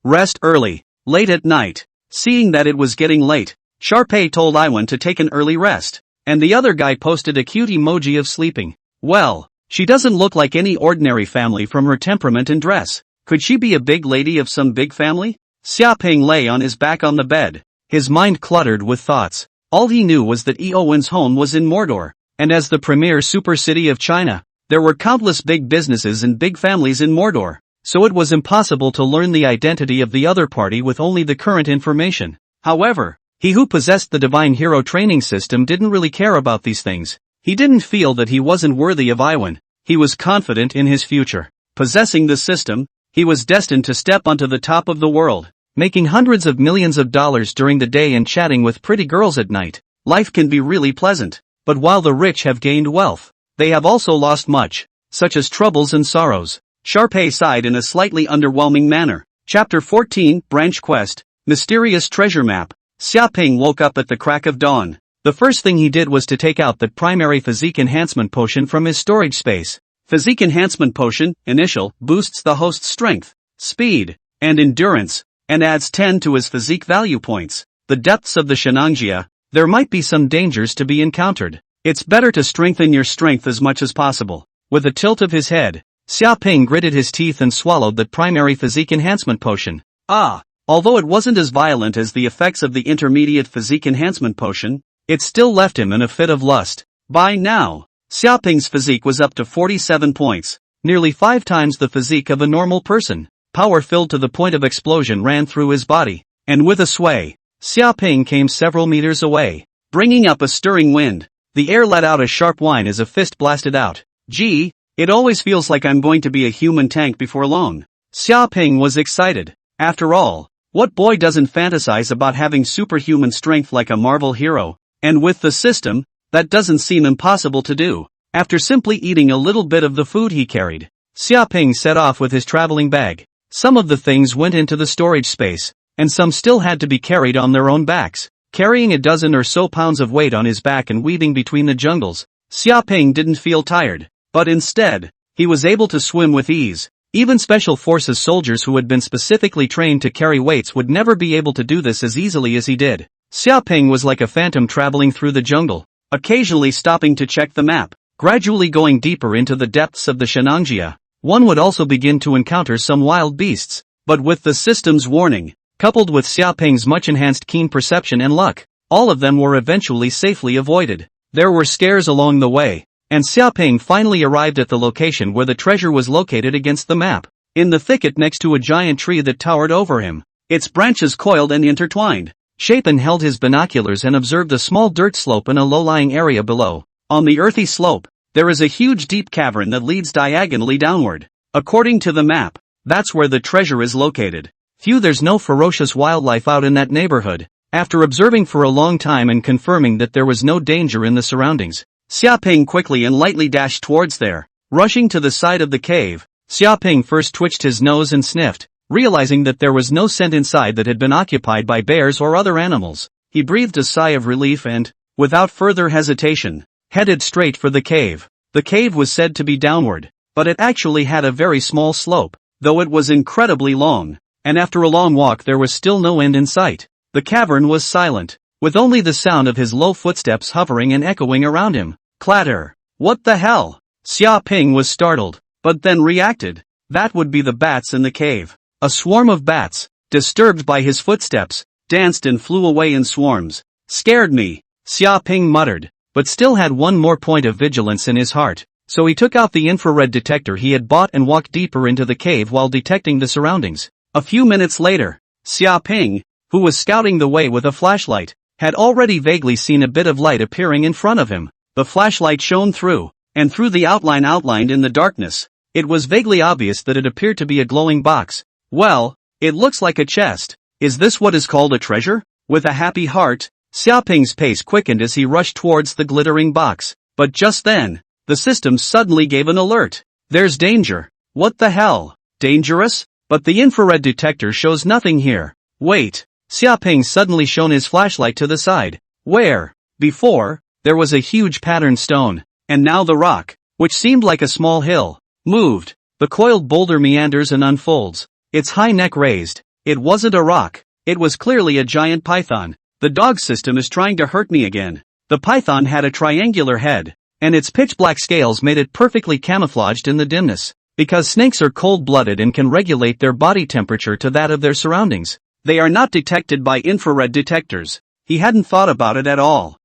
Rest early. Late at night. Seeing that it was getting late, Sharpay told Iwan to take an early rest, and the other guy posted a cute emoji of sleeping. Well, she doesn't look like any ordinary family from her temperament and dress. Could she be a big lady of some big family? Xiaoping lay on his back on the bed, his mind cluttered with thoughts. All he knew was that Iwan's home was in Mordor, and as the premier super city of China, there were countless big businesses and big families in Mordor, so it was impossible to learn the identity of the other party with only the current information. However, he who possessed the divine hero training system didn't really care about these things. He didn't feel that he wasn't worthy of Iwan. He was confident in his future. Possessing the system, he was destined to step onto the top of the world, making hundreds of millions of dollars during the day and chatting with pretty girls at night. Life can be really pleasant, but while the rich have gained wealth, they have also lost much, such as troubles and sorrows. Sharpay sighed in a slightly underwhelming manner. Chapter 14, Branch Quest, Mysterious Treasure Map. Xiaoping woke up at the crack of dawn. The first thing he did was to take out that primary physique enhancement potion from his storage space. Physique Enhancement Potion, initial, boosts the host's strength, speed, and endurance, and adds 10 to his physique value points. The depths of the Shenangjia. There might be some dangers to be encountered. It's better to strengthen your strength as much as possible. With a tilt of his head, Xiaoping gritted his teeth and swallowed that primary physique enhancement potion. Although it wasn't as violent as the effects of the intermediate physique enhancement potion, it still left him in a fit of lust. By now, Xiaoping's physique was up to 47 points, nearly 5 times the physique of a normal person. Power filled to the point of explosion ran through his body, and with a sway, Xiaoping came several meters away, bringing up a stirring wind. The air let out a sharp whine as a fist blasted out. Gee, it always feels like I'm going to be a human tank before long. Xiaoping was excited. After all, what boy doesn't fantasize about having superhuman strength like a Marvel hero? And with the system, that doesn't seem impossible to do. After simply eating a little bit of the food he carried, Xiaoping set off with his traveling bag. Some of the things went into the storage space, and some still had to be carried on their own backs. Carrying a dozen or so pounds of weight on his back and weaving between the jungles, Xiaoping didn't feel tired, but instead, he was able to swim with ease. Even Special Forces soldiers who had been specifically trained to carry weights would never be able to do this as easily as he did. Xiaoping was like a phantom traveling through the jungle, occasionally stopping to check the map, gradually going deeper into the depths of the Shenangjia. One would also begin to encounter some wild beasts, but with the system's warning, coupled with Xiaoping's much-enhanced keen perception and luck, all of them were eventually safely avoided. There were scares along the way, and Xiaoping finally arrived at the location where the treasure was located against the map, in the thicket next to a giant tree that towered over him, its branches coiled and intertwined. Chapin held his binoculars and observed a small dirt slope in a low-lying area below. On the earthy slope, there is a huge deep cavern that leads diagonally downward. According to the map, that's where the treasure is located. There's no ferocious wildlife out in that neighborhood. After observing for a long time and confirming that there was no danger in the surroundings, Xiaoping quickly and lightly dashed towards there. Rushing to the side of the cave, Xiaoping first twitched his nose and sniffed, realizing that there was no scent inside that had been occupied by bears or other animals. He breathed a sigh of relief and, without further hesitation, headed straight for the cave. The cave was said to be downward, but it actually had a very small slope, though it was incredibly long, and after a long walk there was still no end in sight. The cavern was silent, with only the sound of his low footsteps hovering and echoing around him. Clatter! What the hell? Xiaoping was startled, but then reacted. That would be the bats in the cave. A swarm of bats, disturbed by his footsteps, danced and flew away in swarms. Scared me, Xiaoping muttered, but still had one more point of vigilance in his heart, so he took out the infrared detector he had bought and walked deeper into the cave while detecting the surroundings. A few minutes later, Xiaoping, who was scouting the way with a flashlight, had already vaguely seen a bit of light appearing in front of him. The flashlight shone through, and through the outline outlined in the darkness, it was vaguely obvious that it appeared to be a glowing box. Well, it looks like a chest. Is this what is called a treasure? With a happy heart, Xiaoping's pace quickened as he rushed towards the glittering box. But just then, the system suddenly gave an alert. There's danger. What the hell? Dangerous? But the infrared detector shows nothing here. Wait. Xiaoping suddenly shone his flashlight to the side. Where? Before, there was a huge patterned stone, and now the rock, which seemed like a small hill, moved. The coiled boulder meanders and unfolds, its high neck raised. It wasn't a rock. It was clearly a giant python. The dog system is trying to hurt me again. The python had a triangular head, and its pitch-black scales made it perfectly camouflaged in the dimness. Because snakes are cold-blooded and can regulate their body temperature to that of their surroundings, they are not detected by infrared detectors. He hadn't thought about it at all.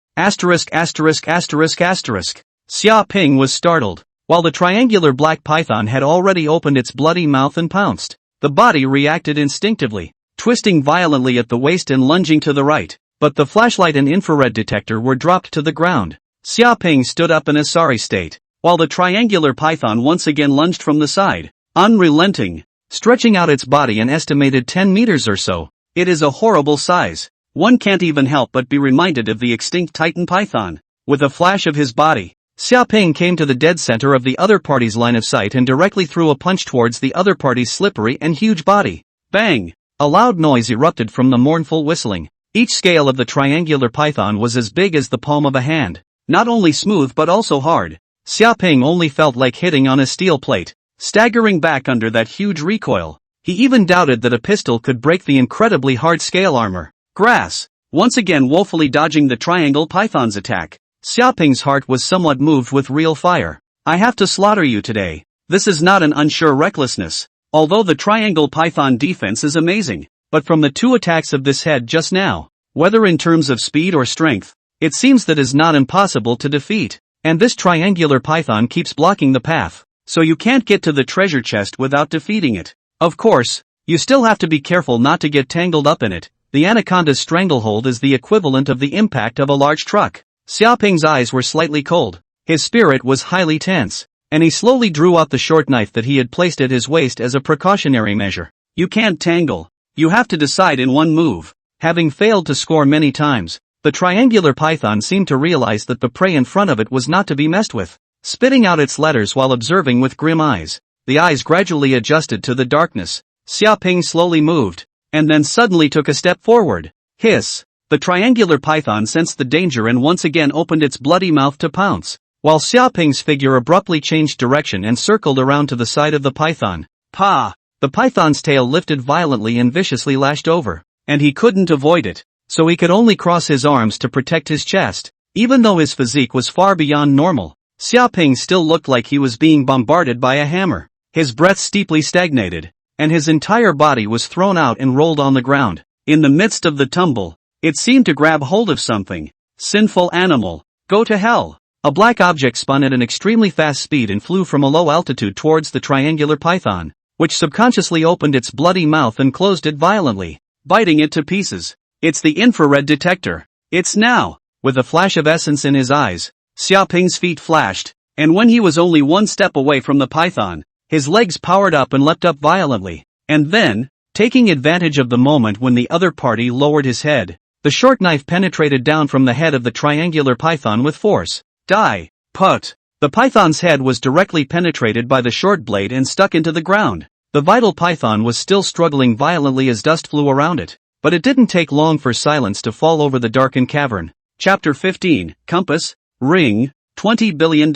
Xiaoping was startled. While the triangular black python had already opened its bloody mouth and pounced, the body reacted instinctively, twisting violently at the waist and lunging to the right. But the flashlight and infrared detector were dropped to the ground. Xiaoping stood up in a sorry state, while the triangular python once again lunged from the side, unrelenting, stretching out its body an estimated 10 meters or so. It is a horrible size. One can't even help but be reminded of the extinct Titan python. With a flash of his body, Xiaoping came to the dead center of the other party's line of sight and directly threw a punch towards the other party's slippery and huge body. Bang! A loud noise erupted from the mournful whistling. Each scale of the triangular python was as big as the palm of a hand. Not only smooth but also hard. Xiaoping only felt like hitting on a steel plate, staggering back under that huge recoil. He even doubted that a pistol could break the incredibly hard scale armor. Grass. Once again woefully dodging the triangle python's attack, Xiaoping's heart was somewhat moved with real fire. I have to slaughter you today. This is not an unsure recklessness. Although the triangle python defense is amazing, but from the two attacks of this head just now, whether in terms of speed or strength, it seems that is not impossible to defeat. And this triangular python keeps blocking the path, so you can't get to the treasure chest without defeating it. Of course, you still have to be careful not to get tangled up in it. The anaconda's stranglehold is the equivalent of the impact of a large truck. Xiaoping's eyes were slightly cold. His spirit was highly tense, and he slowly drew out the short knife that he had placed at his waist as a precautionary measure. You can't tangle. You have to decide in one move. Having failed to score many times, the triangular python seemed to realize that the prey in front of it was not to be messed with. Spitting out its letters while observing with grim eyes, the eyes gradually adjusted to the darkness. Xiaoping slowly moved, and then suddenly took a step forward. Hiss! The triangular python sensed the danger and once again opened its bloody mouth to pounce, while Xiaoping's figure abruptly changed direction and circled around to the side of the python. Pa! The python's tail lifted violently and viciously lashed over, and he couldn't avoid it, so he could only cross his arms to protect his chest. Even though his physique was far beyond normal, Xiaoping still looked like he was being bombarded by a hammer. His breath steeply stagnated, and his entire body was thrown out and rolled on the ground. In the midst of the tumble, it seemed to grab hold of something. Sinful animal, go to hell! A black object spun at an extremely fast speed and flew from a low altitude towards the triangular python, which subconsciously opened its bloody mouth and closed it violently, biting it to pieces. It's the infrared detector. It's now! With a flash of essence in his eyes, Xiaoping's feet flashed, and when he was only one step away from the python, his legs powered up and leapt up violently, and then, taking advantage of the moment when the other party lowered his head, the short knife penetrated down from the head of the triangular python with force. Die! Put! The python's head was directly penetrated by the short blade and stuck into the ground. The vital python was still struggling violently as dust flew around it, but it didn't take long for silence to fall over the darkened cavern. Chapter 15, Compass, Ring, $20 billion.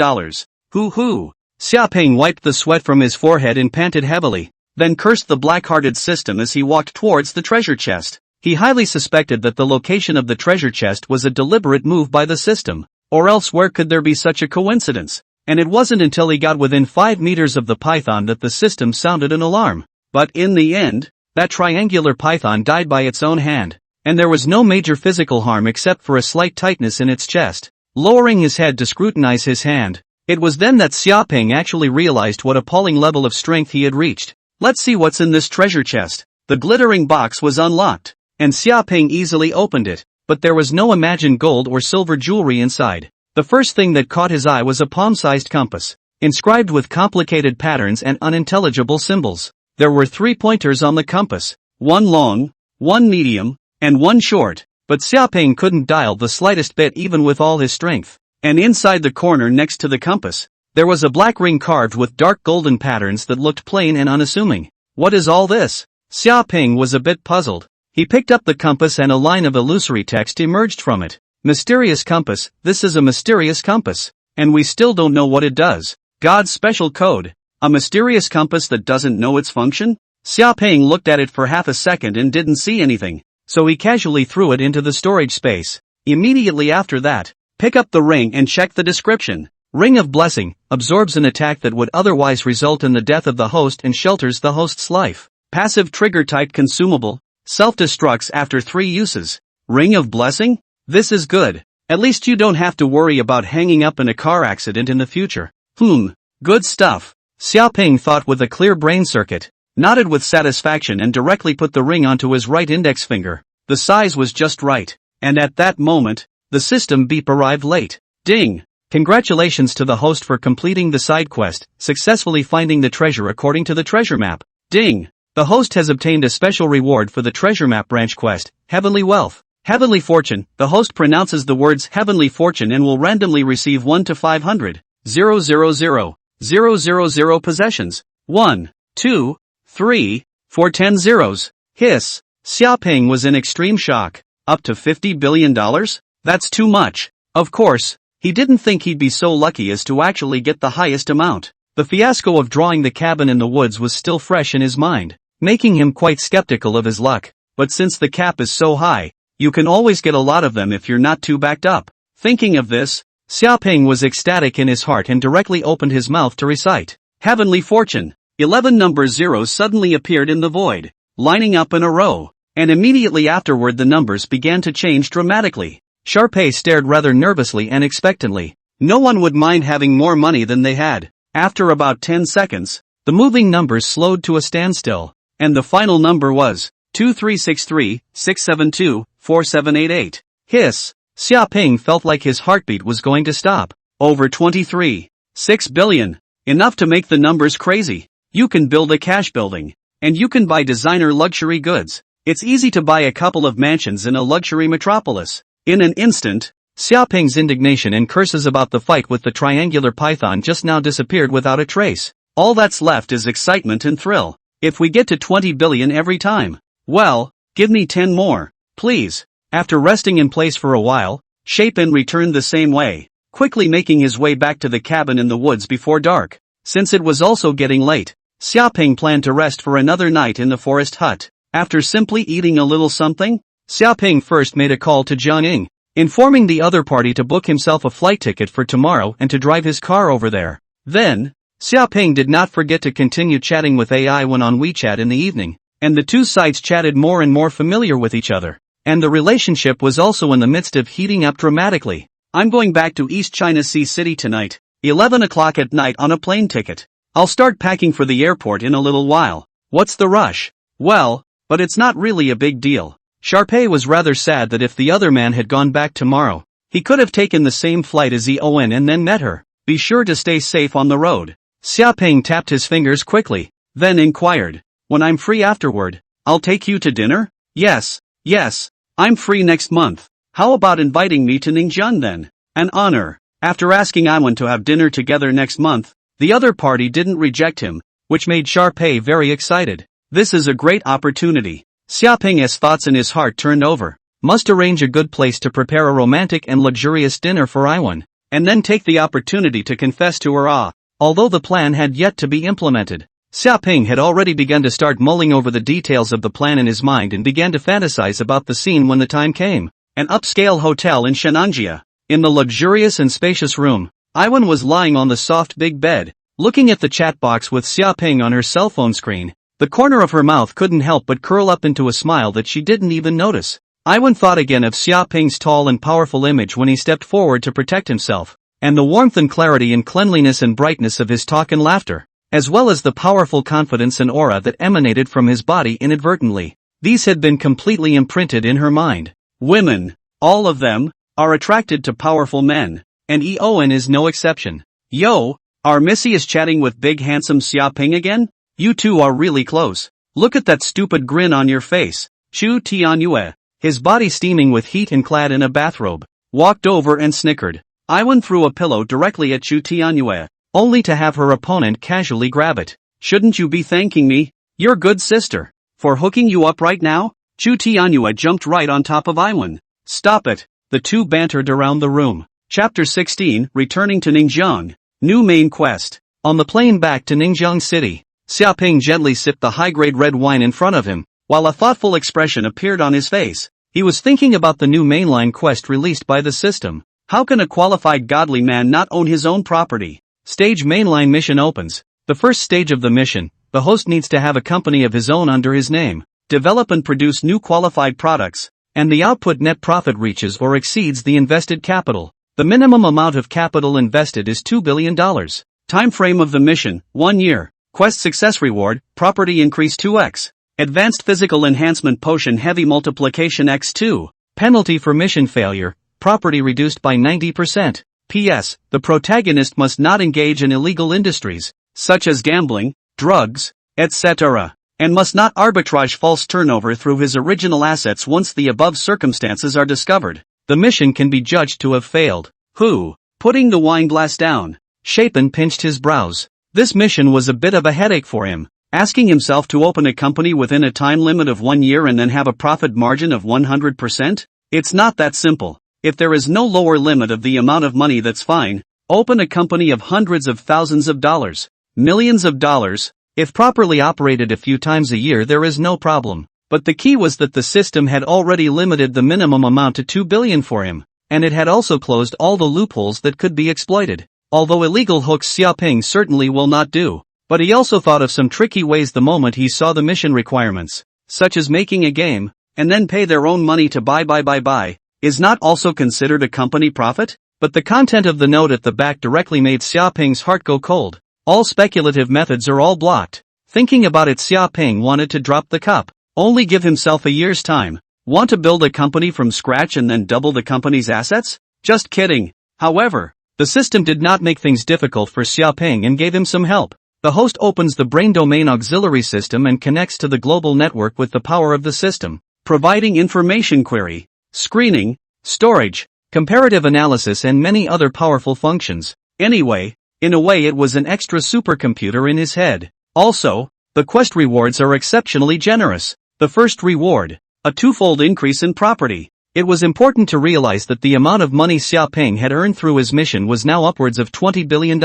Hoo-hoo! Xiaoping wiped the sweat from his forehead and panted heavily, then cursed the black-hearted system as he walked towards the treasure chest. He highly suspected that the location of the treasure chest was a deliberate move by the system, or else where could there be such a coincidence? And it wasn't until he got within 5 meters of the python that the system sounded an alarm. But in the end, that triangular python died by its own hand, and there was no major physical harm except for a slight tightness in its chest. Lowering his head to scrutinize his hand, it was then that Xiaoping actually realized what appalling level of strength he had reached. Let's see what's in this treasure chest. The glittering box was unlocked, and Xiaoping easily opened it, but there was no imagined gold or silver jewelry inside. The first thing that caught his eye was a palm-sized compass, inscribed with complicated patterns and unintelligible symbols. There were 3 pointers on the compass, one long, one medium, and one short, but Xiaoping couldn't dial the slightest bit even with all his strength. And inside the corner next to the compass, there was a black ring carved with dark golden patterns that looked plain and unassuming. What is all this? Xiaoping was a bit puzzled. He picked up the compass and a line of illusory text emerged from it. Mysterious compass, this is a mysterious compass, and we still don't know what it does. God's special code. A mysterious compass that doesn't know its function? Xiaoping looked at it for half a second and didn't see anything, so he casually threw it into the storage space. Immediately after that, pick up the ring and check the description. Ring of Blessing, absorbs an attack that would otherwise result in the death of the host and shelters the host's life. Passive trigger type consumable, self-destructs after 3 uses. Ring of Blessing? This is good. At least you don't have to worry about hanging up in a car accident in the future. Good stuff. Xiaoping thought with a clear brain circuit, nodded with satisfaction and directly put the ring onto his right index finger. The size was just right, and at that moment, the system beep arrived late. Ding! Congratulations to the host for completing the side quest, successfully finding the treasure according to the treasure map. Ding! The host has obtained a special reward for the treasure map branch quest, Heavenly Wealth. Heavenly Fortune. The host pronounces the words Heavenly Fortune and will randomly receive 1 to 500. 000 possessions. 1, 2, 3, 4 10 zeros. Hiss. Xiaoping was in extreme shock. Up to $50 billion? That's too much. Of course, He didn't think he'd be so lucky as to actually get the highest amount. The fiasco of drawing the cabin in the woods was still fresh in his mind, making him quite skeptical of his luck. But since the cap is so high, you can always get a lot of them if you're not too backed up. Thinking of this, Xiaoping was ecstatic in his heart and directly opened his mouth to recite. Heavenly fortune. 11 number zeros suddenly appeared in the void, lining up in a row, and immediately afterward the numbers began to change dramatically. Sharpay stared rather nervously and expectantly. No one would mind having more money than they had. After about 10 seconds, the moving numbers slowed to a standstill, and the final number was 2363 672 4788. Hiss! Xiaoping felt like his heartbeat was going to stop. Over 6 billion. Enough to make the numbers crazy. You can build a cash building. And you can buy designer luxury goods. It's easy to buy a couple of mansions in a luxury metropolis. In an instant, Xiaoping's indignation and curses about the fight with the triangular python just now disappeared without a trace. All that's left is excitement and thrill. If we get to 20 billion every time, well, give me 10 more, please. After resting in place for a while, Shapin returned the same way, quickly making his way back to the cabin in the woods before dark. Since it was also getting late, Xiaoping planned to rest for another night in the forest hut. After simply eating a little something, Xiaoping first made a call to Jiang Ying, informing the other party to book himself a flight ticket for tomorrow and to drive his car over there. Then, Xiaoping did not forget to continue chatting with AI when on WeChat in the evening, and the two sides chatted more and more familiar with each other, and the relationship was also in the midst of heating up dramatically. I'm going back to East China Sea City tonight, 11 o'clock at night on a plane ticket. I'll start packing for the airport in a little while. What's the rush? Well, but it's not really a big deal. Sharpay was rather sad that if the other man had gone back tomorrow, he could have taken the same flight as Eon and then met her. Be sure to stay safe on the road. Xiaoping tapped his fingers quickly, then inquired, when I'm free afterward, I'll take you to dinner? Yes, I'm free next month. How about inviting me to Ningjiang then? An honor. After asking Iwan to have dinner together next month, the other party didn't reject him, which made Sharpay very excited. This is a great opportunity. Xiaoping's thoughts in his heart turned over. Must arrange a good place to prepare a romantic and luxurious dinner for Iwan, and then take the opportunity to confess to her. Although the plan had yet to be implemented, Xiaoping had already begun to start mulling over the details of the plan in his mind and began to fantasize about the scene when the time came. An upscale hotel in Shenangjia. In the luxurious and spacious room, Iwan was lying on the soft big bed, looking at the chat box with Xiaoping on her cell phone screen. The corner of her mouth couldn't help but curl up into a smile that she didn't even notice. Iwan thought again of Xiaoping's tall and powerful image when he stepped forward to protect himself, and the warmth and clarity and cleanliness and brightness of his talk and laughter, as well as the powerful confidence and aura that emanated from his body inadvertently. These had been completely imprinted in her mind. Women, all of them, are attracted to powerful men, and Eoin is no exception. Yo, our Missy is chatting with big handsome Xiaoping again? You two are really close. Look at that stupid grin on your face. Chu Tianyue, his body steaming with heat and clad in a bathrobe, walked over and snickered. Iwan threw a pillow directly at Chu Tianyue, only to have her opponent casually grab it. Shouldn't you be thanking me, your good sister, for hooking you up right now? Chu Tianyue jumped right on top of Iwan. Stop it. The two bantered around the room. Chapter 16, Returning to Ningjiang. New main quest. On the plane back to Ningjiang City, Xiaoping gently sipped the high-grade red wine in front of him, while a thoughtful expression appeared on his face. He was thinking about the new mainline quest released by the system. How can a qualified godly man not own his own property? Stage mainline mission opens. The first stage of the mission, the host needs to have a company of his own under his name, develop and produce new qualified products, and the output net profit reaches or exceeds the invested capital. The minimum amount of capital invested is $2 billion. Time frame of the mission, 1 year. Quest success reward, property increase 2x. Advanced physical enhancement potion heavy multiplication x2. Penalty for mission failure, property reduced by 90%. P.S. The protagonist must not engage in illegal industries, such as gambling, drugs, etc., and must not arbitrage false turnover through his original assets once the above circumstances are discovered. The mission can be judged to have failed. Who? Putting the wine glass down, Shapin pinched his brows. This mission was a bit of a headache for him. Asking himself to open a company within a time limit of 1 year and then have a profit margin of 100%? It's not that simple. If there is no lower limit of the amount of money, that's fine. Open a company of hundreds of thousands of dollars, millions of dollars. If properly operated a few times a year, there is no problem. But the key was that the system had already limited the minimum amount to 2 billion for him, and it had also closed all the loopholes that could be exploited. Although illegal hooks Xiaoping certainly will not do, but he also thought of some tricky ways the moment he saw the mission requirements, such as making a game, and then pay their own money to buy. Is not also considered a company profit? But the content of the note at the back directly made Xiaoping's heart go cold. All speculative methods are all blocked. Thinking about it, Xiaoping wanted to drop the cup. Only give himself a year's time. Want to build a company from scratch and then double the company's assets? Just kidding. However, the system did not make things difficult for Xiaoping and gave him some help. The host opens the brain domain auxiliary system and connects to the global network with the power of the system, providing information query, screening, storage, comparative analysis and many other powerful functions. Anyway, in a way it was an extra supercomputer in his head. Also, the quest rewards are exceptionally generous. The first reward, a twofold increase in property. It was important to realize that the amount of money Xiaoping had earned through his mission was now upwards of $20 billion.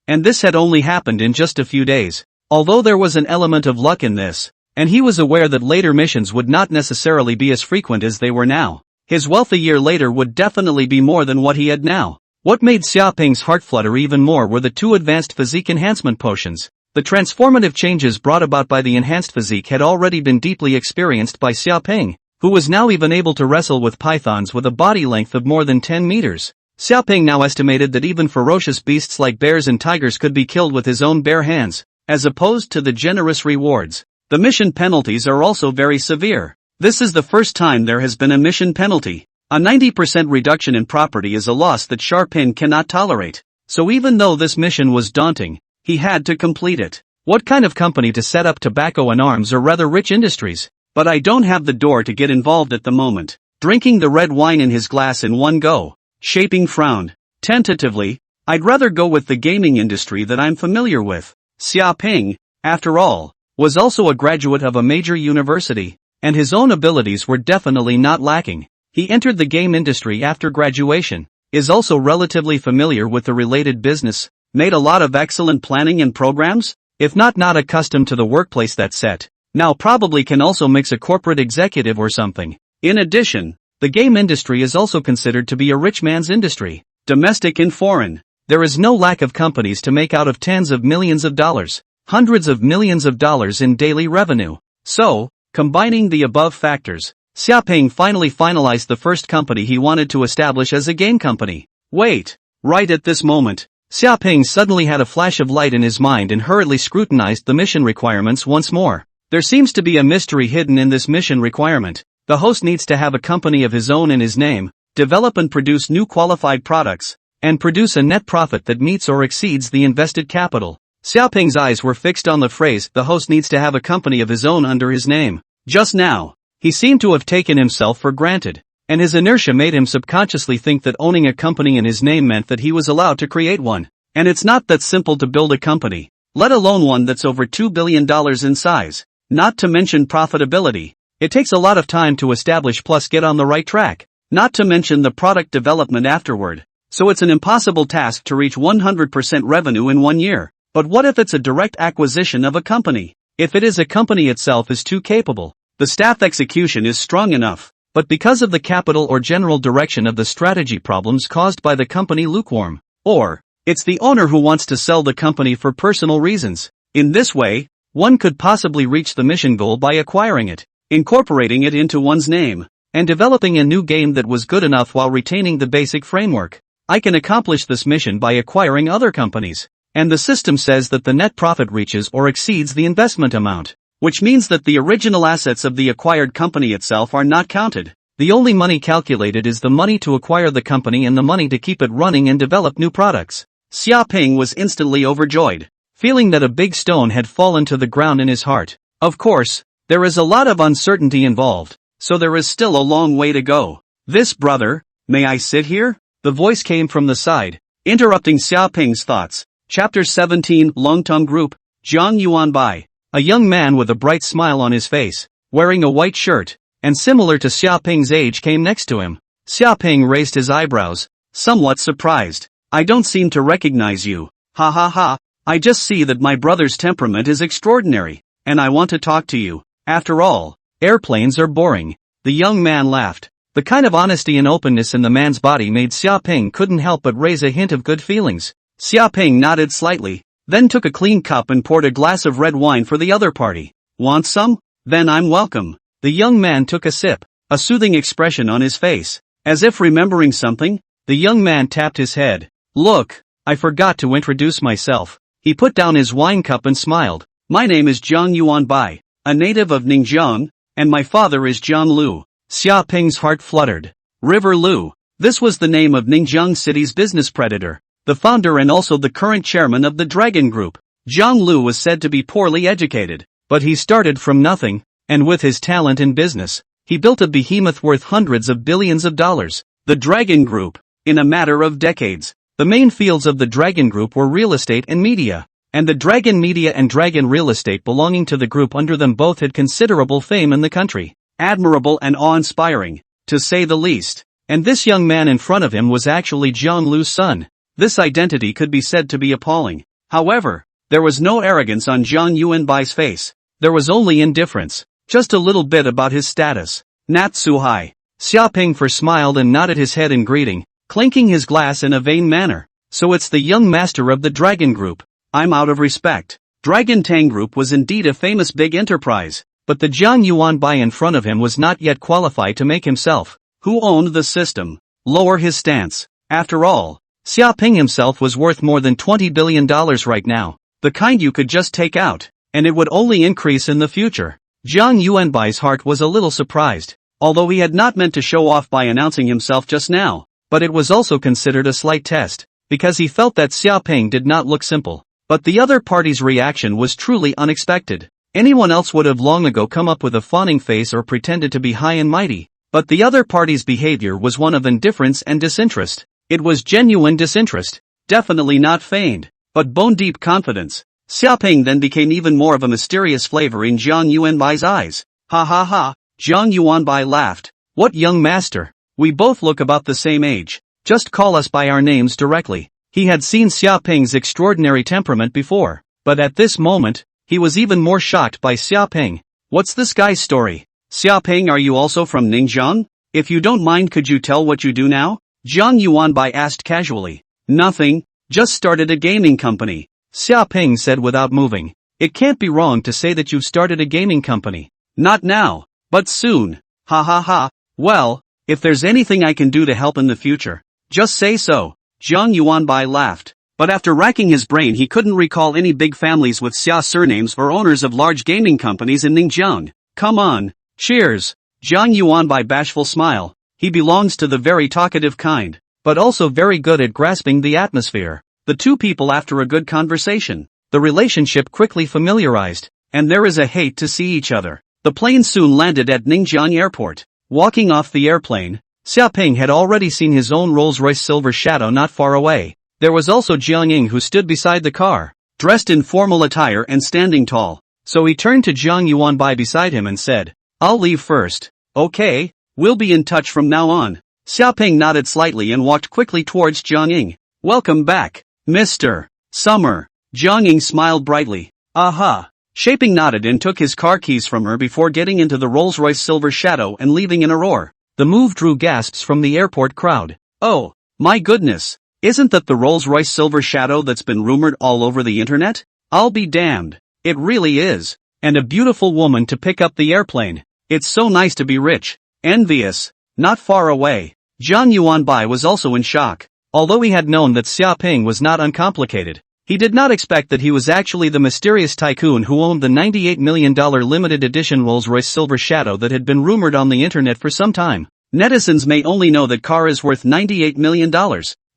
And this had only happened in just a few days. Although there was an element of luck in this, and he was aware that later missions would not necessarily be as frequent as they were now, his wealth a year later would definitely be more than what he had now. What made Xiaoping's heart flutter even more were the 2 advanced physique enhancement potions. The transformative changes brought about by the enhanced physique had already been deeply experienced by Xiaoping, who was now even able to wrestle with pythons with a body length of more than 10 meters. Xiaoping now estimated that even ferocious beasts like bears and tigers could be killed with his own bare hands, as opposed to the generous rewards. The mission penalties are also very severe. This is the first time there has been a mission penalty. A 90% reduction in property is a loss that Xiaoping cannot tolerate. So even though this mission was daunting, he had to complete it. What kind of company to set up? Tobacco and arms are rather rich industries, but I don't have the door to get involved at the moment. Drinking the red wine in his glass in one go, Xiaoping frowned. Tentatively, I'd rather go with the gaming industry that I'm familiar with. Xiaoping, after all, was also a graduate of a major university, and his own abilities were definitely not lacking. He entered the game industry after graduation, is also relatively familiar with the related business, made a lot of excellent planning and programs, if not accustomed to the workplace that set, now probably can also mix a corporate executive or something. In addition, the game industry is also considered to be a rich man's industry, domestic and foreign. There is no lack of companies to make out of tens of millions of dollars, hundreds of millions of dollars in daily revenue. So, combining the above factors, Xiaoping finally finalized the first company he wanted to establish as a game company. Wait, right at this moment, Xiaoping suddenly had a flash of light in his mind and hurriedly scrutinized the mission requirements once more. There seems to be a mystery hidden in this mission requirement. The host needs to have a company of his own in his name, develop and produce new qualified products, and produce a net profit that meets or exceeds the invested capital. Xiaoping's eyes were fixed on the phrase, the host needs to have a company of his own under his name. Just now, he seemed to have taken himself for granted, and his inertia made him subconsciously think that owning a company in his name meant that he was allowed to create one. And it's not that simple to build a company, let alone one that's over $2 billion in size. Not to mention profitability. It takes a lot of time to establish plus get on the right track, not to mention the product development afterward. So it's an impossible task to reach 100% revenue in 1 year. But what if it's a direct acquisition of a company? If it is, a company itself is too capable. The staff execution is strong enough. But because of the capital or general direction of the strategy problems caused by the company lukewarm. Or, it's the owner who wants to sell the company for personal reasons. In this way, one could possibly reach the mission goal by acquiring it, incorporating it into one's name, and developing a new game that was good enough while retaining the basic framework. I can accomplish this mission by acquiring other companies. And the system says that the net profit reaches or exceeds the investment amount, which means that the original assets of the acquired company itself are not counted. The only money calculated is the money to acquire the company and the money to keep it running and develop new products. Xiaoping was instantly overjoyed, feeling that a big stone had fallen to the ground in his heart. Of course, there is a lot of uncertainty involved, so there is still a long way to go. This brother, may I sit here? The voice came from the side, interrupting Xiaoping's thoughts. Chapter 17 Longtong Group, Zhang Yuanbai. A young man with a bright smile on his face, wearing a white shirt, and similar to Xiaoping's age came next to him. Xiaoping raised his eyebrows, somewhat surprised. I don't seem to recognize you. Ha ha ha, I just see that my brother's temperament is extraordinary, and I want to talk to you. After all, airplanes are boring. The young man laughed. The kind of honesty and openness in the man's body made Xiaoping couldn't help but raise a hint of good feelings. Xiaoping nodded slightly, then took a clean cup and poured a glass of red wine for the other party. Want some? Then I'm welcome. The young man took a sip, a soothing expression on his face. As if remembering something, the young man tapped his head. Look, I forgot to introduce myself. He put down his wine cup and smiled. My name is Zhang Yuanbai, a native of Ningjiang, and my father is John Lu. Xiaoping's heart fluttered. River Lu. This was the name of Ningjiang City's business predator, the founder and also the current chairman of the Dragon Group. Zhang Lu was said to be poorly educated, but he started from nothing, and with his talent in business, he built a behemoth worth hundreds of billions of dollars. The Dragon Group. In a matter of decades, the main fields of the Dragon Group were real estate and media, and the Dragon Media and Dragon Real Estate belonging to the group under them both had considerable fame in the country. Admirable and awe-inspiring, to say the least. And this young man in front of him was actually Zhang Lu's son. This identity could be said to be appalling. However, there was no arrogance on Zhang Yuanbai's face. There was only indifference. Just a little bit about his status. Natsuhai. Xiaoping smiled and nodded his head in greeting, clinking his glass in a vain manner. So it's the young master of the Dragon Group. I'm out of respect. Dragon Tang Group was indeed a famous big enterprise, but the Zhang Yuanbai in front of him was not yet qualified to make himself. Who owned the system? Lower his stance. After all, Xiaoping himself was worth more than $20 billion right now. The kind you could just take out, and it would only increase in the future. Zhang Yuanbai's heart was a little surprised, although he had not meant to show off by announcing himself just now, but it was also considered a slight test, because he felt that Xiaoping did not look simple. But the other party's reaction was truly unexpected. Anyone else would have long ago come up with a fawning face or pretended to be high and mighty, but the other party's behavior was one of indifference and disinterest. It was genuine disinterest, definitely not feigned, but bone-deep confidence. Xiaoping then became even more of a mysterious flavor in Zhang Yuanbai's eyes. Ha ha ha, Zhang Yuanbai laughed. What young master? We both look about the same age. Just call us by our names directly. He had seen Xiaoping's extraordinary temperament before, but at this moment, he was even more shocked by Xiaoping. What's this guy's story? Xiaoping, are you also from Ningjiang? If you don't mind, could you tell what you do now? Zhang Yuanbai asked casually. Nothing, just started a gaming company. Xiaoping said without moving. It can't be wrong to say that you've started a gaming company. Not now, but soon. Ha ha ha. Well, if there's anything I can do to help in the future, just say so. Zhang Yuanbai laughed. But after racking his brain, he couldn't recall any big families with Xia surnames or owners of large gaming companies in Ningjiang. Come on. Cheers. Zhang Yuanbai bashful smile. He belongs to the very talkative kind, but also very good at grasping the atmosphere. The two people, after a good conversation, the relationship quickly familiarized, and there is a hate to see each other. The plane soon landed at Ningjiang Airport. Walking off the airplane, Xiaoping had already seen his own Rolls-Royce Silver Shadow not far away. There was also Jiang Ying, who stood beside the car, dressed in formal attire and standing tall. So he turned to Zhang Yuanbai beside him and said, I'll leave first. Okay, we'll be in touch from now on. Xiaoping nodded slightly and walked quickly towards Jiang Ying. Welcome back, Mr. Summer. Jiang Ying smiled brightly. Aha. Xiaoping nodded and took his car keys from her before getting into the Rolls-Royce Silver Shadow and leaving in a roar. The move drew gasps from the airport crowd. Oh, my goodness. Isn't that the Rolls-Royce Silver Shadow that's been rumored all over the internet? I'll be damned. It really is. And a beautiful woman to pick up the airplane. It's so nice to be rich. Envious. Not far away. Zhang Yuanbai was also in shock. Although he had known that Xiaoping was not uncomplicated, he did not expect that he was actually the mysterious tycoon who owned the $98 million limited edition Rolls-Royce Silver Shadow that had been rumored on the internet for some time. Netizens may only know that car is worth $98 million.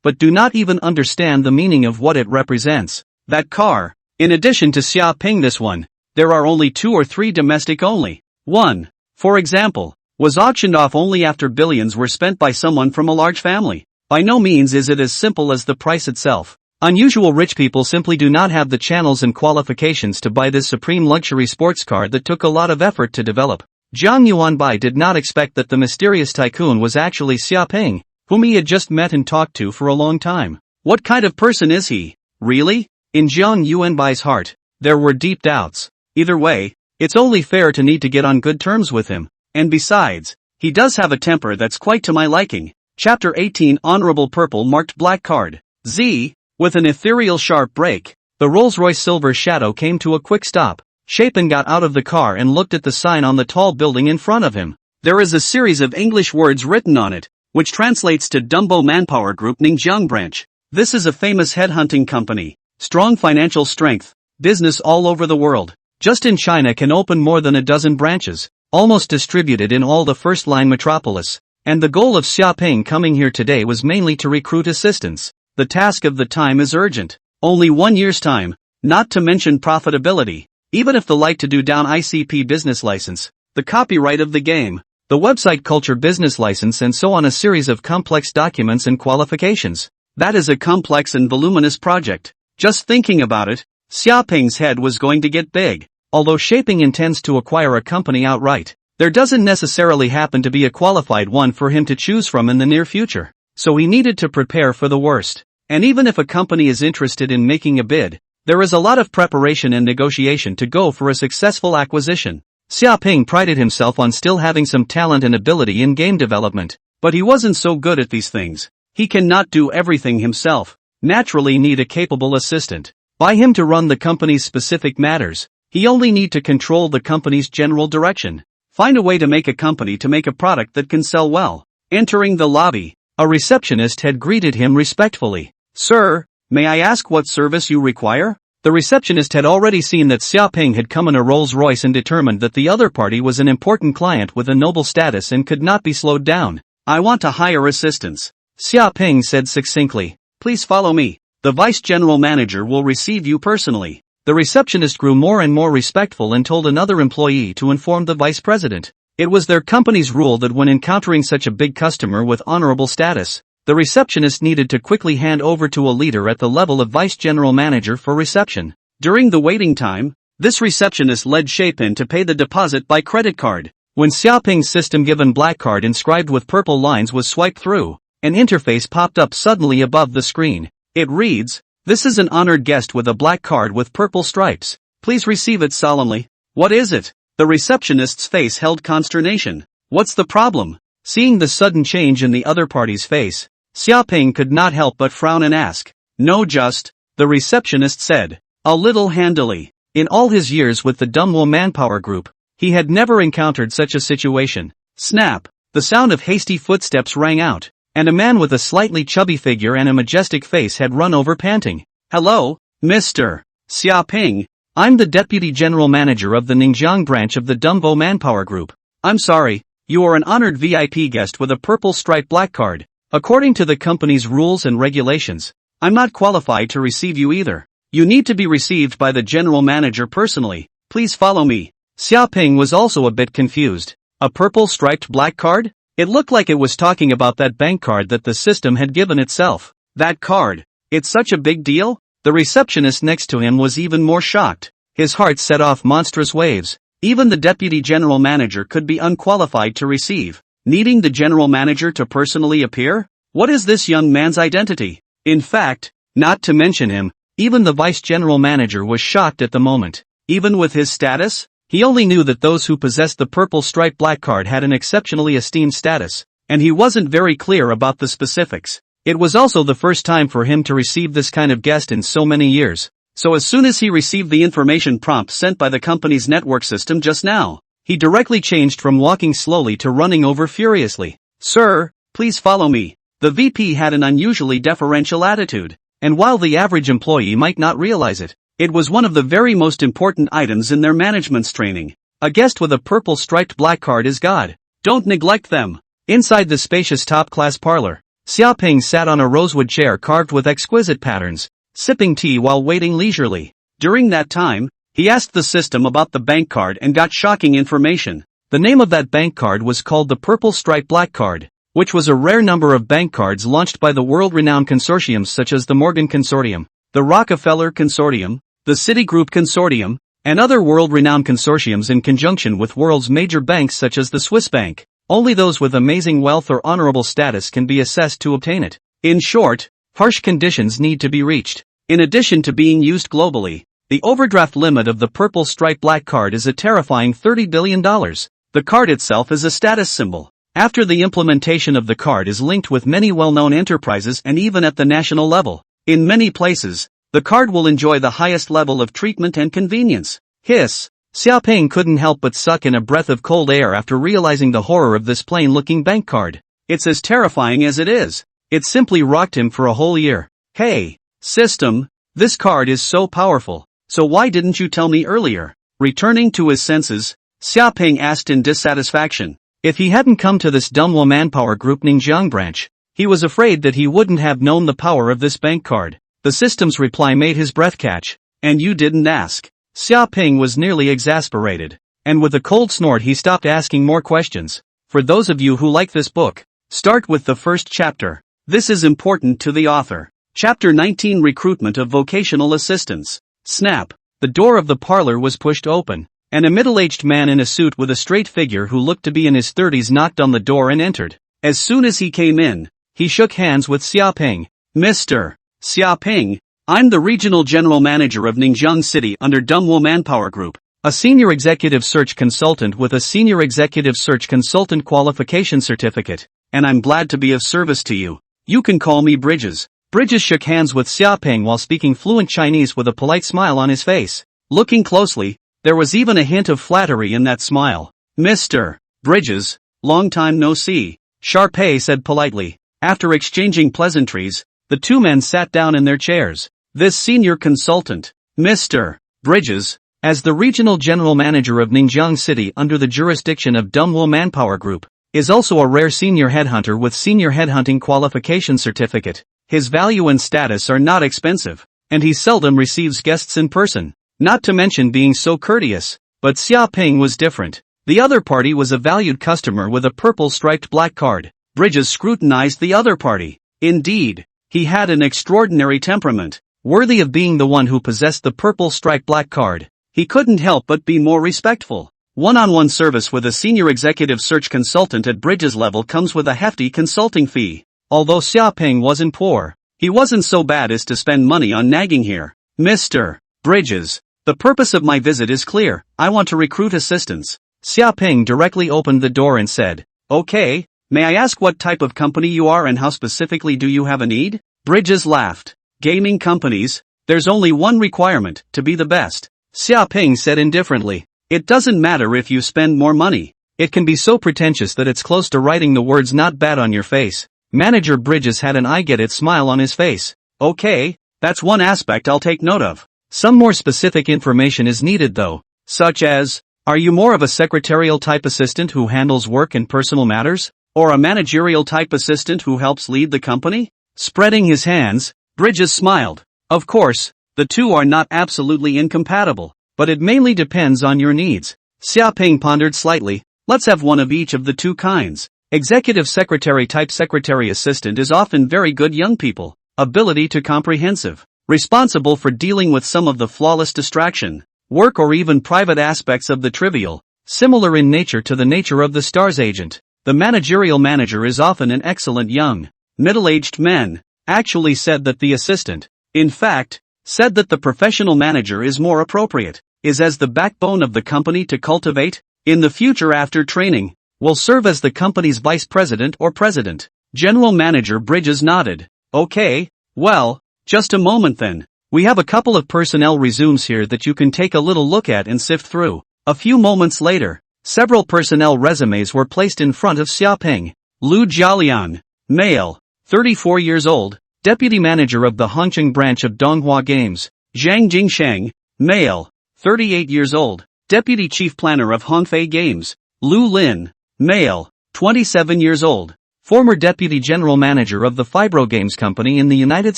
But do not even understand the meaning of what it represents. That car, in addition to Xiaoping, this one, there are only 2 or 3 domestic only. One, for example, was auctioned off only after billions were spent by someone from a large family. By no means is it as simple as the price itself. Unusual rich people simply do not have the channels and qualifications to buy this supreme luxury sports car that took a lot of effort to develop. Jiang Yuanbai did not expect that the mysterious tycoon was actually Xia Ping, whom he had just met and talked to for a long time. What kind of person is he? Really? In Jiang Yuanbai's heart, there were deep doubts. Either way, it's only fair to need to get on good terms with him. And besides, he does have a temper that's quite to my liking. Chapter 18 Honorable Purple Marked Black Card. Z. With an ethereal sharp break, the Rolls-Royce Silver Shadow came to a quick stop. Chapin got out of the car and looked at the sign on the tall building in front of him. There is a series of English words written on it, which translates to Dumbo Manpower Group Ningjiang Branch. This is a famous headhunting company. Strong financial strength, business all over the world. Just in China can open more than a dozen branches, almost distributed in all the first-line metropolis. And the goal of Xia Ping coming here today was mainly to recruit assistants. The task of the time is urgent. Only 1 year's time, not to mention profitability. Even if the like-to-do down ICP business license, the copyright of the game, the website culture business license and so on, a series of complex documents and qualifications. That is a complex and voluminous project. Just thinking about it, Xia Ping's head was going to get big. Although Shaping intends to acquire a company outright, there doesn't necessarily happen to be a qualified one for him to choose from in the near future. So he needed to prepare for the worst. And even if a company is interested in making a bid, there is a lot of preparation and negotiation to go for a successful acquisition. Xia Ping prided himself on still having some talent and ability in game development, but he wasn't so good at these things. He cannot do everything himself. Naturally need a capable assistant. By him to run the company's specific matters, he only need to control the company's general direction. Find a way to make a company to make a product that can sell well. Entering the lobby, a receptionist had greeted him respectfully. Sir, may I ask what service you require? The receptionist had already seen that Xia Ping had come in a Rolls-Royce and determined that the other party was an important client with a noble status and could not be slowed down. I want to hire assistants. Xia Ping said succinctly. Please follow me. The vice general manager will receive you personally. The receptionist grew more and more respectful and told another employee to inform the vice president. It was their company's rule that when encountering such a big customer with honorable status, the receptionist needed to quickly hand over to a leader at the level of vice general manager for reception. During the waiting time, this receptionist led Shapin to pay the deposit by credit card. When Xia Ping's system given black card inscribed with purple lines was swiped through, an interface popped up suddenly above the screen. It reads, "This is an honored guest with a black card with purple stripes. Please receive it solemnly." What is it? The receptionist's face held consternation. What's the problem? Seeing the sudden change in the other party's face, Xia Ping could not help but frown and ask. No, just, the receptionist said, a little handily. In all his years with the Dumbo Manpower Group, he had never encountered such a situation. Snap! The sound of hasty footsteps rang out, and a man with a slightly chubby figure and a majestic face had run over panting. Hello, Mr. Xia Ping. I'm the Deputy General Manager of the Ningjiang branch of the Dumbo Manpower Group. I'm sorry, you are an honored VIP guest with a purple striped black card. According to the company's rules and regulations, I'm not qualified to receive you either. You need to be received by the general manager personally. Please follow me. Xia Ping was also a bit confused. A purple striped black card? It looked like it was talking about that bank card that the system had given itself. That card? It's such a big deal? The receptionist next to him was even more shocked. His heart set off monstrous waves. Even the deputy general manager could be unqualified to receive. Needing the general manager to personally appear? What is this young man's identity? In fact, not to mention him, even the vice general manager was shocked at the moment. Even with his status, he only knew that those who possessed the purple striped black card had an exceptionally esteemed status, and he wasn't very clear about the specifics. It was also the first time for him to receive this kind of guest in so many years. So as soon as he received the information prompt sent by the company's network system just now, he directly changed from walking slowly to running over furiously. Sir, please follow me. The VP had an unusually deferential attitude, and while the average employee might not realize it, it was one of the very most important items in their management's training. A guest with a purple striped black card is God. Don't neglect them. Inside the spacious top-class parlor, Xia Ping sat on a rosewood chair carved with exquisite patterns, sipping tea while waiting leisurely. During that time, he asked the system about the bank card and got shocking information. The name of that bank card was called the Purple Stripe Black Card, which was a rare number of bank cards launched by the world-renowned consortiums such as the Morgan Consortium, the Rockefeller Consortium, the Citigroup Consortium, and other world-renowned consortiums in conjunction with world's major banks such as the Swiss bank. Only those with amazing wealth or honorable status can be assessed to obtain it. In short, harsh conditions need to be reached. In addition to being used globally, the overdraft limit of the purple striped black card is a terrifying $30 billion. The card itself is a status symbol. After the implementation of the card is linked with many well-known enterprises and even at the national level. In many places, the card will enjoy the highest level of treatment and convenience. Hiss. Xiaoping couldn't help but suck in a breath of cold air after realizing the horror of this plain-looking bank card. It's as terrifying as it is. It simply rocked him for a whole year. Hey, system, this card is so powerful, so why didn't you tell me earlier? Returning to his senses, Xiaoping asked in dissatisfaction. If he hadn't come to this Dunhua Manpower Group Ningjiang branch, he was afraid that he wouldn't have known the power of this bank card. The system's reply made his breath catch. And you didn't ask. Xiaoping was nearly exasperated. And with a cold snort he stopped asking more questions. For those of you who like this book, start with the first chapter. This is important to the author. Chapter 19 Recruitment of Vocational Assistants. Snap. The door of the parlor was pushed open, and a middle-aged man in a suit with a straight figure who looked to be in his 30s knocked on the door and entered. As soon as he came in, he shook hands with Xiaoping. Mr. Xiaoping, I'm the Regional General Manager of Ningjiang City under Dunhua Manpower Group, a Senior Executive Search Consultant with a Senior Executive Search Consultant Qualification Certificate, and I'm glad to be of service to you. You can call me Bridges. Bridges shook hands with Xiaoping while speaking fluent Chinese with a polite smile on his face. Looking closely, there was even a hint of flattery in that smile. Mr. Bridges, long time no see, Sharpay said politely. After exchanging pleasantries, the two men sat down in their chairs. This senior consultant, Mr. Bridges, as the Regional General Manager of Ningjiang City under the jurisdiction of Dunhua Manpower Group, is also a rare senior headhunter with Senior Headhunting Qualification Certificate. His value and status are not expensive, and he seldom receives guests in person, not to mention being so courteous. But Xiaoping was different. The other party was a valued customer with a purple striped black card. Bridges scrutinized the other party. Indeed, he had an extraordinary temperament, worthy of being the one who possessed the purple striped black card. He couldn't help but be more respectful. One-on-one service with a senior executive search consultant at Bridges level comes with a hefty consulting fee. Although Xiaoping wasn't poor, he wasn't so bad as to spend money on nagging here. Mr. Bridges, the purpose of my visit is clear. I want to recruit assistants. Xiaoping directly opened the door and said, Okay, may I ask what type of company you are and how specifically do you have a need? Bridges laughed. Gaming companies, there's only one requirement, to be the best. Xiaoping said indifferently. It doesn't matter if you spend more money. It can be so pretentious that it's close to writing the words not bad on your face. Manager Bridges had an I-get-it smile on his face. Okay, that's one aspect I'll take note of. Some more specific information is needed though, such as, are you more of a secretarial type assistant who handles work and personal matters, or a managerial type assistant who helps lead the company? Spreading his hands, Bridges smiled. Of course, the two are not absolutely incompatible, but it mainly depends on your needs. Xiaoping pondered slightly. Let's have one of each of the two kinds. Executive secretary type secretary assistant is often very good young people, ability to comprehensive, responsible for dealing with some of the flawless distraction, work or even private aspects of the trivial, similar in nature to the nature of the STARS agent. The managerial manager is often an excellent young, middle-aged man. Actually said that the assistant, in fact, said that the professional manager is more appropriate, is as the backbone of the company to cultivate, in the future after training, will serve as the company's vice president or president. General Manager Bridges nodded. Okay, well, just a moment then. We have a couple of personnel resumes here that you can take a little look at and sift through. A few moments later, several personnel resumes were placed in front of Xiaoping. Lu Jialian, male, 34 years old, deputy manager of the Hongqing branch of Donghua Games. Zhang Jingsheng, male, 38 years old, deputy chief planner of Hongfei Games. Lu Lin, male, 27 years old, former deputy general manager of the Fibro Games Company in the United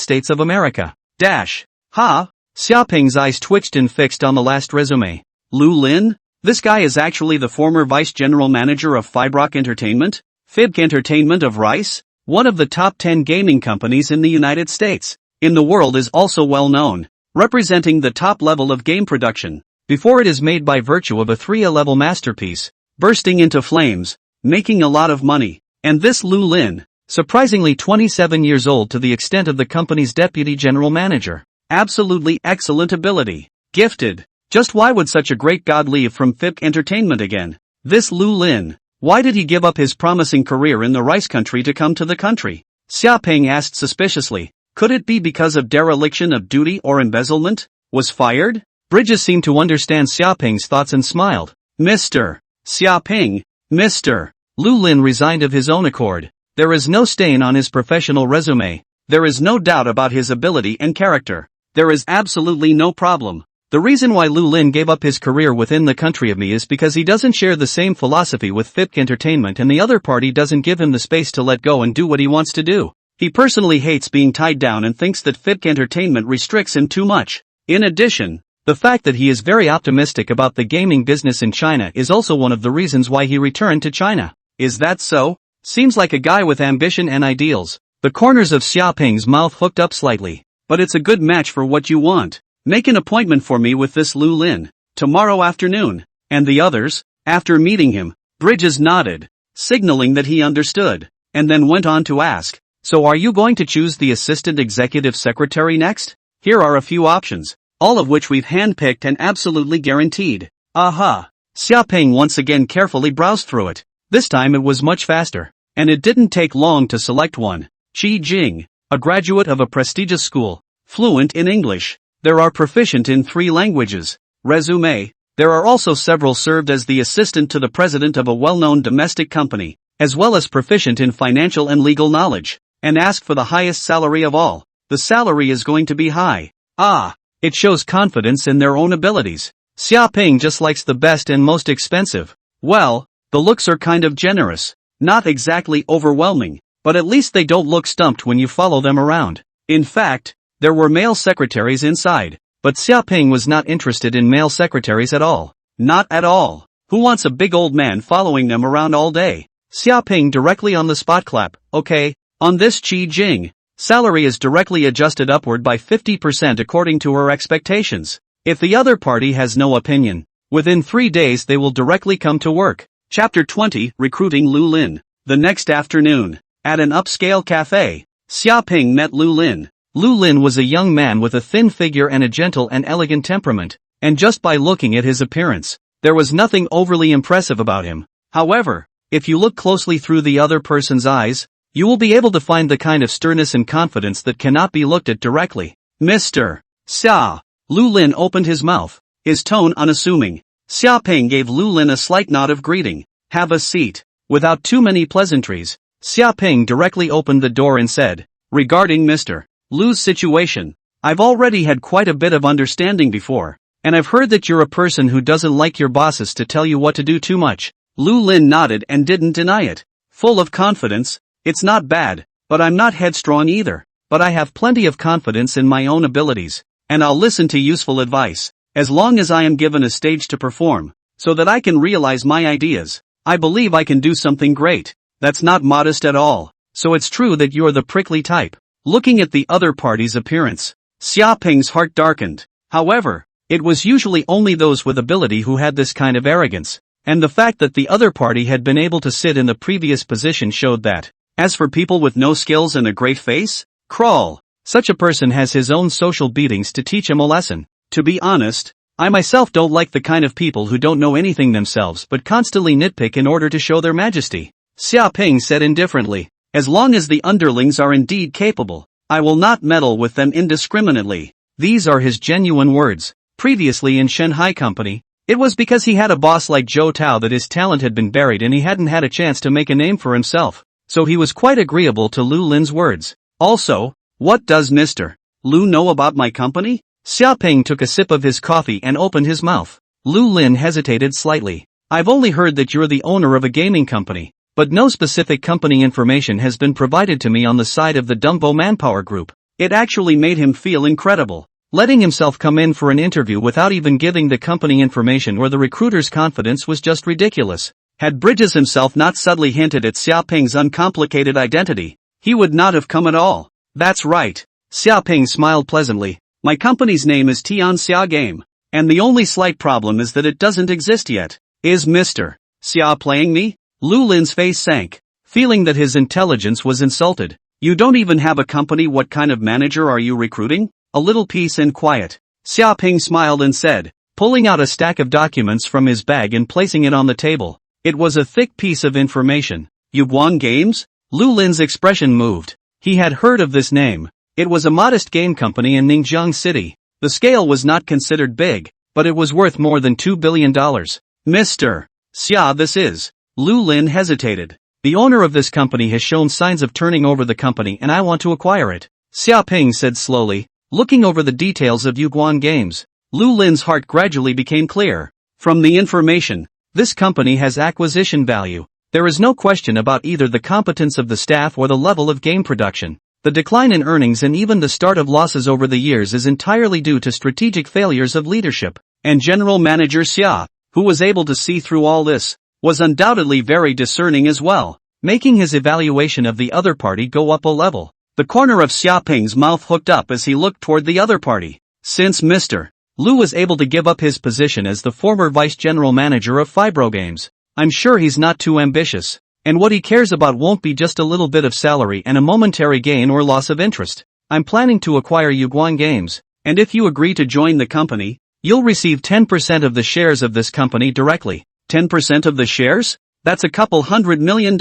States of America. Ha! Xiaoping's eyes twitched and fixed on the last resume. Lu Lin? This guy is actually the former vice general manager of Fibroc Entertainment, Fibk Entertainment of Rice, one of the top 10 gaming companies in the United States. In the world is also well known, representing the top level of game production. before it is made by virtue of a 3A-level masterpiece, bursting into flames, making a lot of money. And this Lu Lin, surprisingly 27 years old to the extent of the company's deputy general manager. Absolutely excellent ability. Gifted. Just why would such a great god leave from FIP Entertainment again? This Lu Lin. Why did he give up his promising career in the rice country to come to the country? Xia Peng asked suspiciously. Could it be because of dereliction of duty or embezzlement? Was fired? Bridges seemed to understand Xia Peng's thoughts and smiled. Mr. Xia Peng. Mr. Lu Lin resigned of his own accord. There is no stain on his professional resume. There is no doubt about his ability and character. There is absolutely no problem. The reason why Lu Lin gave up his career within the country of me is because he doesn't share the same philosophy with FIP Entertainment and the other party doesn't give him the space to let go and do what he wants to do. He personally hates being tied down and thinks that FIP Entertainment restricts him too much. In addition, the fact that he is very optimistic about the gaming business in China is also one of the reasons why he returned to China. Is that so? Seems like a guy with ambition and ideals. The corners of Xia Peng's mouth hooked up slightly. But it's a good match for what you want. Make an appointment for me with this Lu Lin, tomorrow afternoon. And the others? After meeting him, Bridges nodded, signaling that he understood, and then went on to ask, so are you going to choose the assistant executive secretary next? Here are a few options, all of which we've handpicked and absolutely guaranteed. Aha! Xia Peng once again carefully browsed through it. This time it was much faster, and it didn't take long to select one. Qi Jing, a graduate of a prestigious school, fluent in English. There are proficient in 3 languages. Resume. There are also several served as the assistant to the president of a well-known domestic company, as well as proficient in financial and legal knowledge, and ask for the highest salary of all. The salary is going to be high. Ah, it shows confidence in their own abilities. Xia Peng just likes the best and most expensive. Well, the looks are kind of generous. Not exactly overwhelming, but at least they don't look stumped when you follow them around. In fact, there were male secretaries inside, but Xia Peng was not interested in male secretaries at all. Not at all. Who wants a big old man following them around all day? Xia Peng directly on the spot clap. Okay, on this Qi Jing, salary is directly adjusted upward by 50% according to her expectations. If the other party has no opinion, within 3 days they will directly come to work. Chapter 20, Recruiting Lu Lin. The next afternoon, at an upscale cafe, Xia Peng met Lu Lin. Lu Lin was a young man with a thin figure and a gentle and elegant temperament, and just by looking at his appearance, there was nothing overly impressive about him. However, if you look closely through the other person's eyes, you will be able to find the kind of sternness and confidence that cannot be looked at directly. Mr. Xia. Lu Lin opened his mouth, his tone unassuming. Xia Peng gave Lu Lin a slight nod of greeting. Have a seat. Without too many pleasantries, Xia Peng directly opened the door and said, regarding Mr. Lu's situation, I've already had quite a bit of understanding before, and I've heard that you're a person who doesn't like your bosses to tell you what to do too much. Lu Lin nodded and didn't deny it. Full of confidence, it's not bad, but I'm not headstrong either, but I have plenty of confidence in my own abilities, and I'll listen to useful advice, as long as I am given a stage to perform, so that I can realize my ideas. I believe I can do something great. That's not modest at all, so it's true that you're the prickly type. Looking at the other party's appearance, Xia Peng's heart darkened. However, it was usually only those with ability who had this kind of arrogance, and the fact that the other party had been able to sit in the previous position showed that. As for people with no skills and a great face, crawl. Such a person has his own social beatings to teach him a lesson. To be honest, I myself don't like the kind of people who don't know anything themselves but constantly nitpick in order to show their majesty. Xia Peng said indifferently. As long as the underlings are indeed capable, I will not meddle with them indiscriminately. These are his genuine words. Previously in Shanghai Company, it was because he had a boss like Zhou Tao that his talent had been buried and he hadn't had a chance to make a name for himself, so he was quite agreeable to Lu Lin's words. Also, what does Mr. Lu know about my company? Xia Peng took a sip of his coffee and opened his mouth. Lu Lin hesitated slightly. I've only heard that you're the owner of a gaming company, but no specific company information has been provided to me on the side of the Dumbo Manpower Group. It actually made him feel incredible. Letting himself come in for an interview without even giving the company information or the recruiter's confidence was just ridiculous. Had Bridges himself not subtly hinted at Xia Peng's uncomplicated identity, he would not have come at all. That's right. Xia Peng smiled pleasantly. My company's name is Tian Xia Game, And the only slight problem is that it doesn't exist yet. Is Mr. Xia playing me? Lu Lin's face sank, feeling that his intelligence was insulted. You don't even have a company. What kind of manager are you recruiting? A little peace and quiet. Xia Ping smiled and said, pulling out a stack of documents from his bag and placing it on the table. It was a thick piece of information. Yuguan Games? Lu Lin's expression moved. He had heard of this name. It was a modest game company in Ningjiang City. The scale was not considered big, but it was worth more than $2 billion. Mr. Xia, this is. Lu Lin hesitated. The owner of this company has shown signs of turning over the company and I want to acquire it. Xia Ping said slowly, looking over the details of Yuguan Games. Lu Lin's heart gradually became clear. From the information, this company has acquisition value. There is no question about either the competence of the staff or the level of game production. The decline in earnings and even the start of losses over the years is entirely due to strategic failures of leadership. And General Manager Xia, who was able to see through all this, was undoubtedly very discerning as well, making his evaluation of the other party go up a level. The corner of Xia Ping's mouth hooked up as he looked toward the other party. Since Mr. Lu was able to give up his position as the former vice general manager of Fibro Games, I'm sure he's not too ambitious, and what he cares about won't be just a little bit of salary and a momentary gain or loss of interest. I'm planning to acquire Yuguan Games, and if you agree to join the company, you'll receive 10% of the shares of this company directly. 10% of the shares? That's a couple $100 million.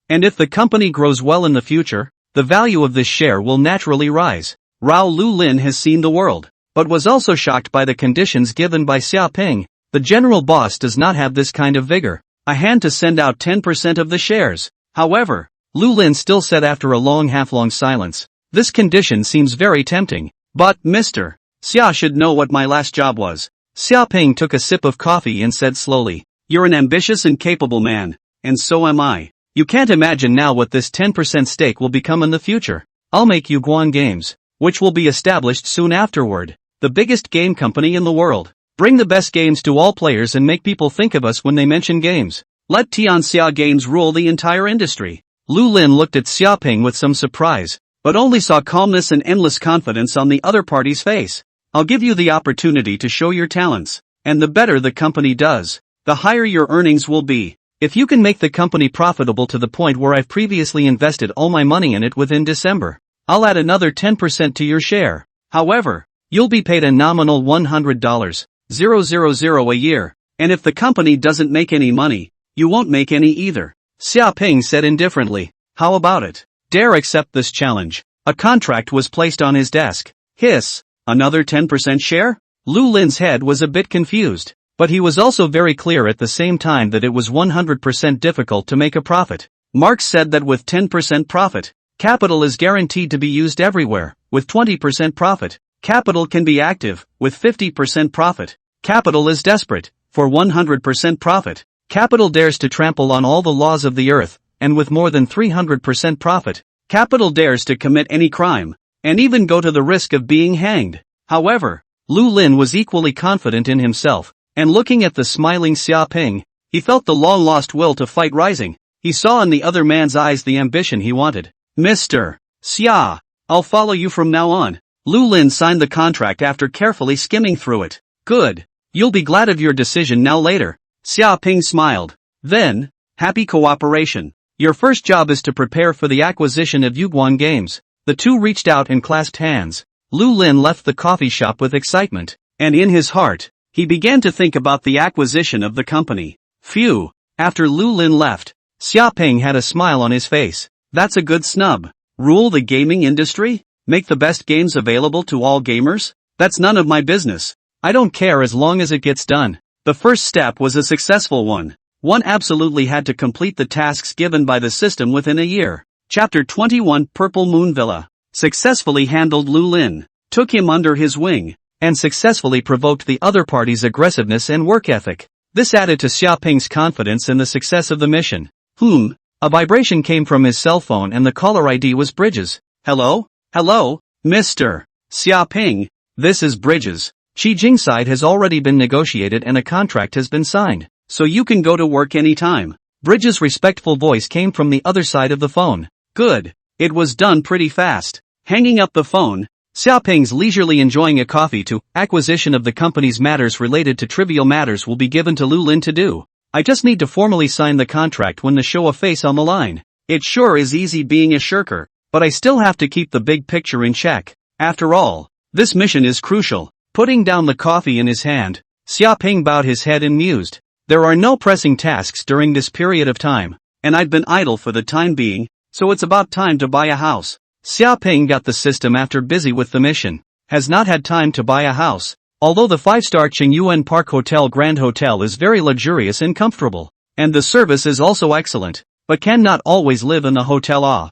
And if the company grows well in the future, the value of this share will naturally rise. Rao Lu Lin has seen the world, but was also shocked by the conditions given by Xia Ping. The general boss does not have this kind of vigor. A hand to send out 10% of the shares. However, Lu Lin still said after a half-long silence, this condition seems very tempting. But, Mr. Xia should know what my last job was. Xia Ping took a sip of coffee and said slowly, you're an ambitious and capable man, and so am I. You can't imagine now what this 10% stake will become in the future. I'll make Yuguan Games, which will be established soon afterward, the biggest game company in the world. Bring the best games to all players and make people think of us when they mention games. Let Tianxia Games rule the entire industry. Lu Lin looked at Xia Ping with some surprise, but only saw calmness and endless confidence on the other party's face. I'll give you the opportunity to show your talents, and the better the company does, the higher your earnings will be. If you can make the company profitable to the point where I've previously invested all my money in it within December, I'll add another 10% to your share. However, you'll be paid a nominal $100,000 a year, and if the company doesn't make any money, you won't make any either. Xia Ping said indifferently, how about it? Dare accept this challenge. A contract was placed on his desk. Hiss, another 10% share? Lu Lin's head was a bit confused, but he was also very clear at the same time that it was 100% difficult to make a profit. Marx said that with 10% profit, capital is guaranteed to be used everywhere. With 20% profit, capital can be active. With 50% profit, capital is desperate. For 100% profit, capital dares to trample on all the laws of the earth, and with more than 300% profit, capital dares to commit any crime, and even go to the risk of being hanged. However, Lu Lin was equally confident in himself, and looking at the smiling Xia Ping, he felt the long-lost will to fight rising. He saw in the other man's eyes the ambition he wanted. Mr. Xia, I'll follow you from now on. Lu Lin signed the contract after carefully skimming through it. Good. You'll be glad of your decision now later. Xia Ping smiled. Then, happy cooperation. Your first job is to prepare for the acquisition of Yuguan Games. The two reached out and clasped hands. Lu Lin left the coffee shop with excitement, and in his heart, he began to think about the acquisition of the company. Phew. After Lu Lin left, Xia Ping had a smile on his face. That's a good snub. Rule the gaming industry? Make the best games available to all gamers? That's none of my business. I don't care as long as it gets done. The first step was a successful one. One absolutely had to complete the tasks given by the system within a year. Chapter 21 Purple Moon Villa. Successfully handled Lu Lin, took him under his wing, and successfully provoked the other party's aggressiveness and work ethic. This added to Xia Ping's confidence in the success of the mission. A vibration came from his cell phone and the caller ID was Bridges. Hello? Hello, Mr. Xia Ping. This is Bridges. Xi Jing's side has already been negotiated and a contract has been signed, so you can go to work anytime. Bridges' respectful voice came from the other side of the phone. Good. It was done pretty fast. Hanging up the phone, Xiaoping's leisurely enjoying a coffee to acquisition of the company's matters related to trivial matters will be given to Lu Lin to do. I just need to formally sign the contract when the show a face on the line. It sure is easy being a shirker, but I still have to keep the big picture in check. After all, this mission is crucial. Putting down the coffee in his hand, Xiaoping bowed his head and mused. There are no pressing tasks during this period of time, and I've been idle for the time being, so it's about time to buy a house. Xiaoping got the system after busy with the mission. Has not had time to buy a house. Although the 5-star Qingyuan Park Hotel Grand Hotel is very luxurious and comfortable, and the service is also excellent, but cannot always live in the hotel.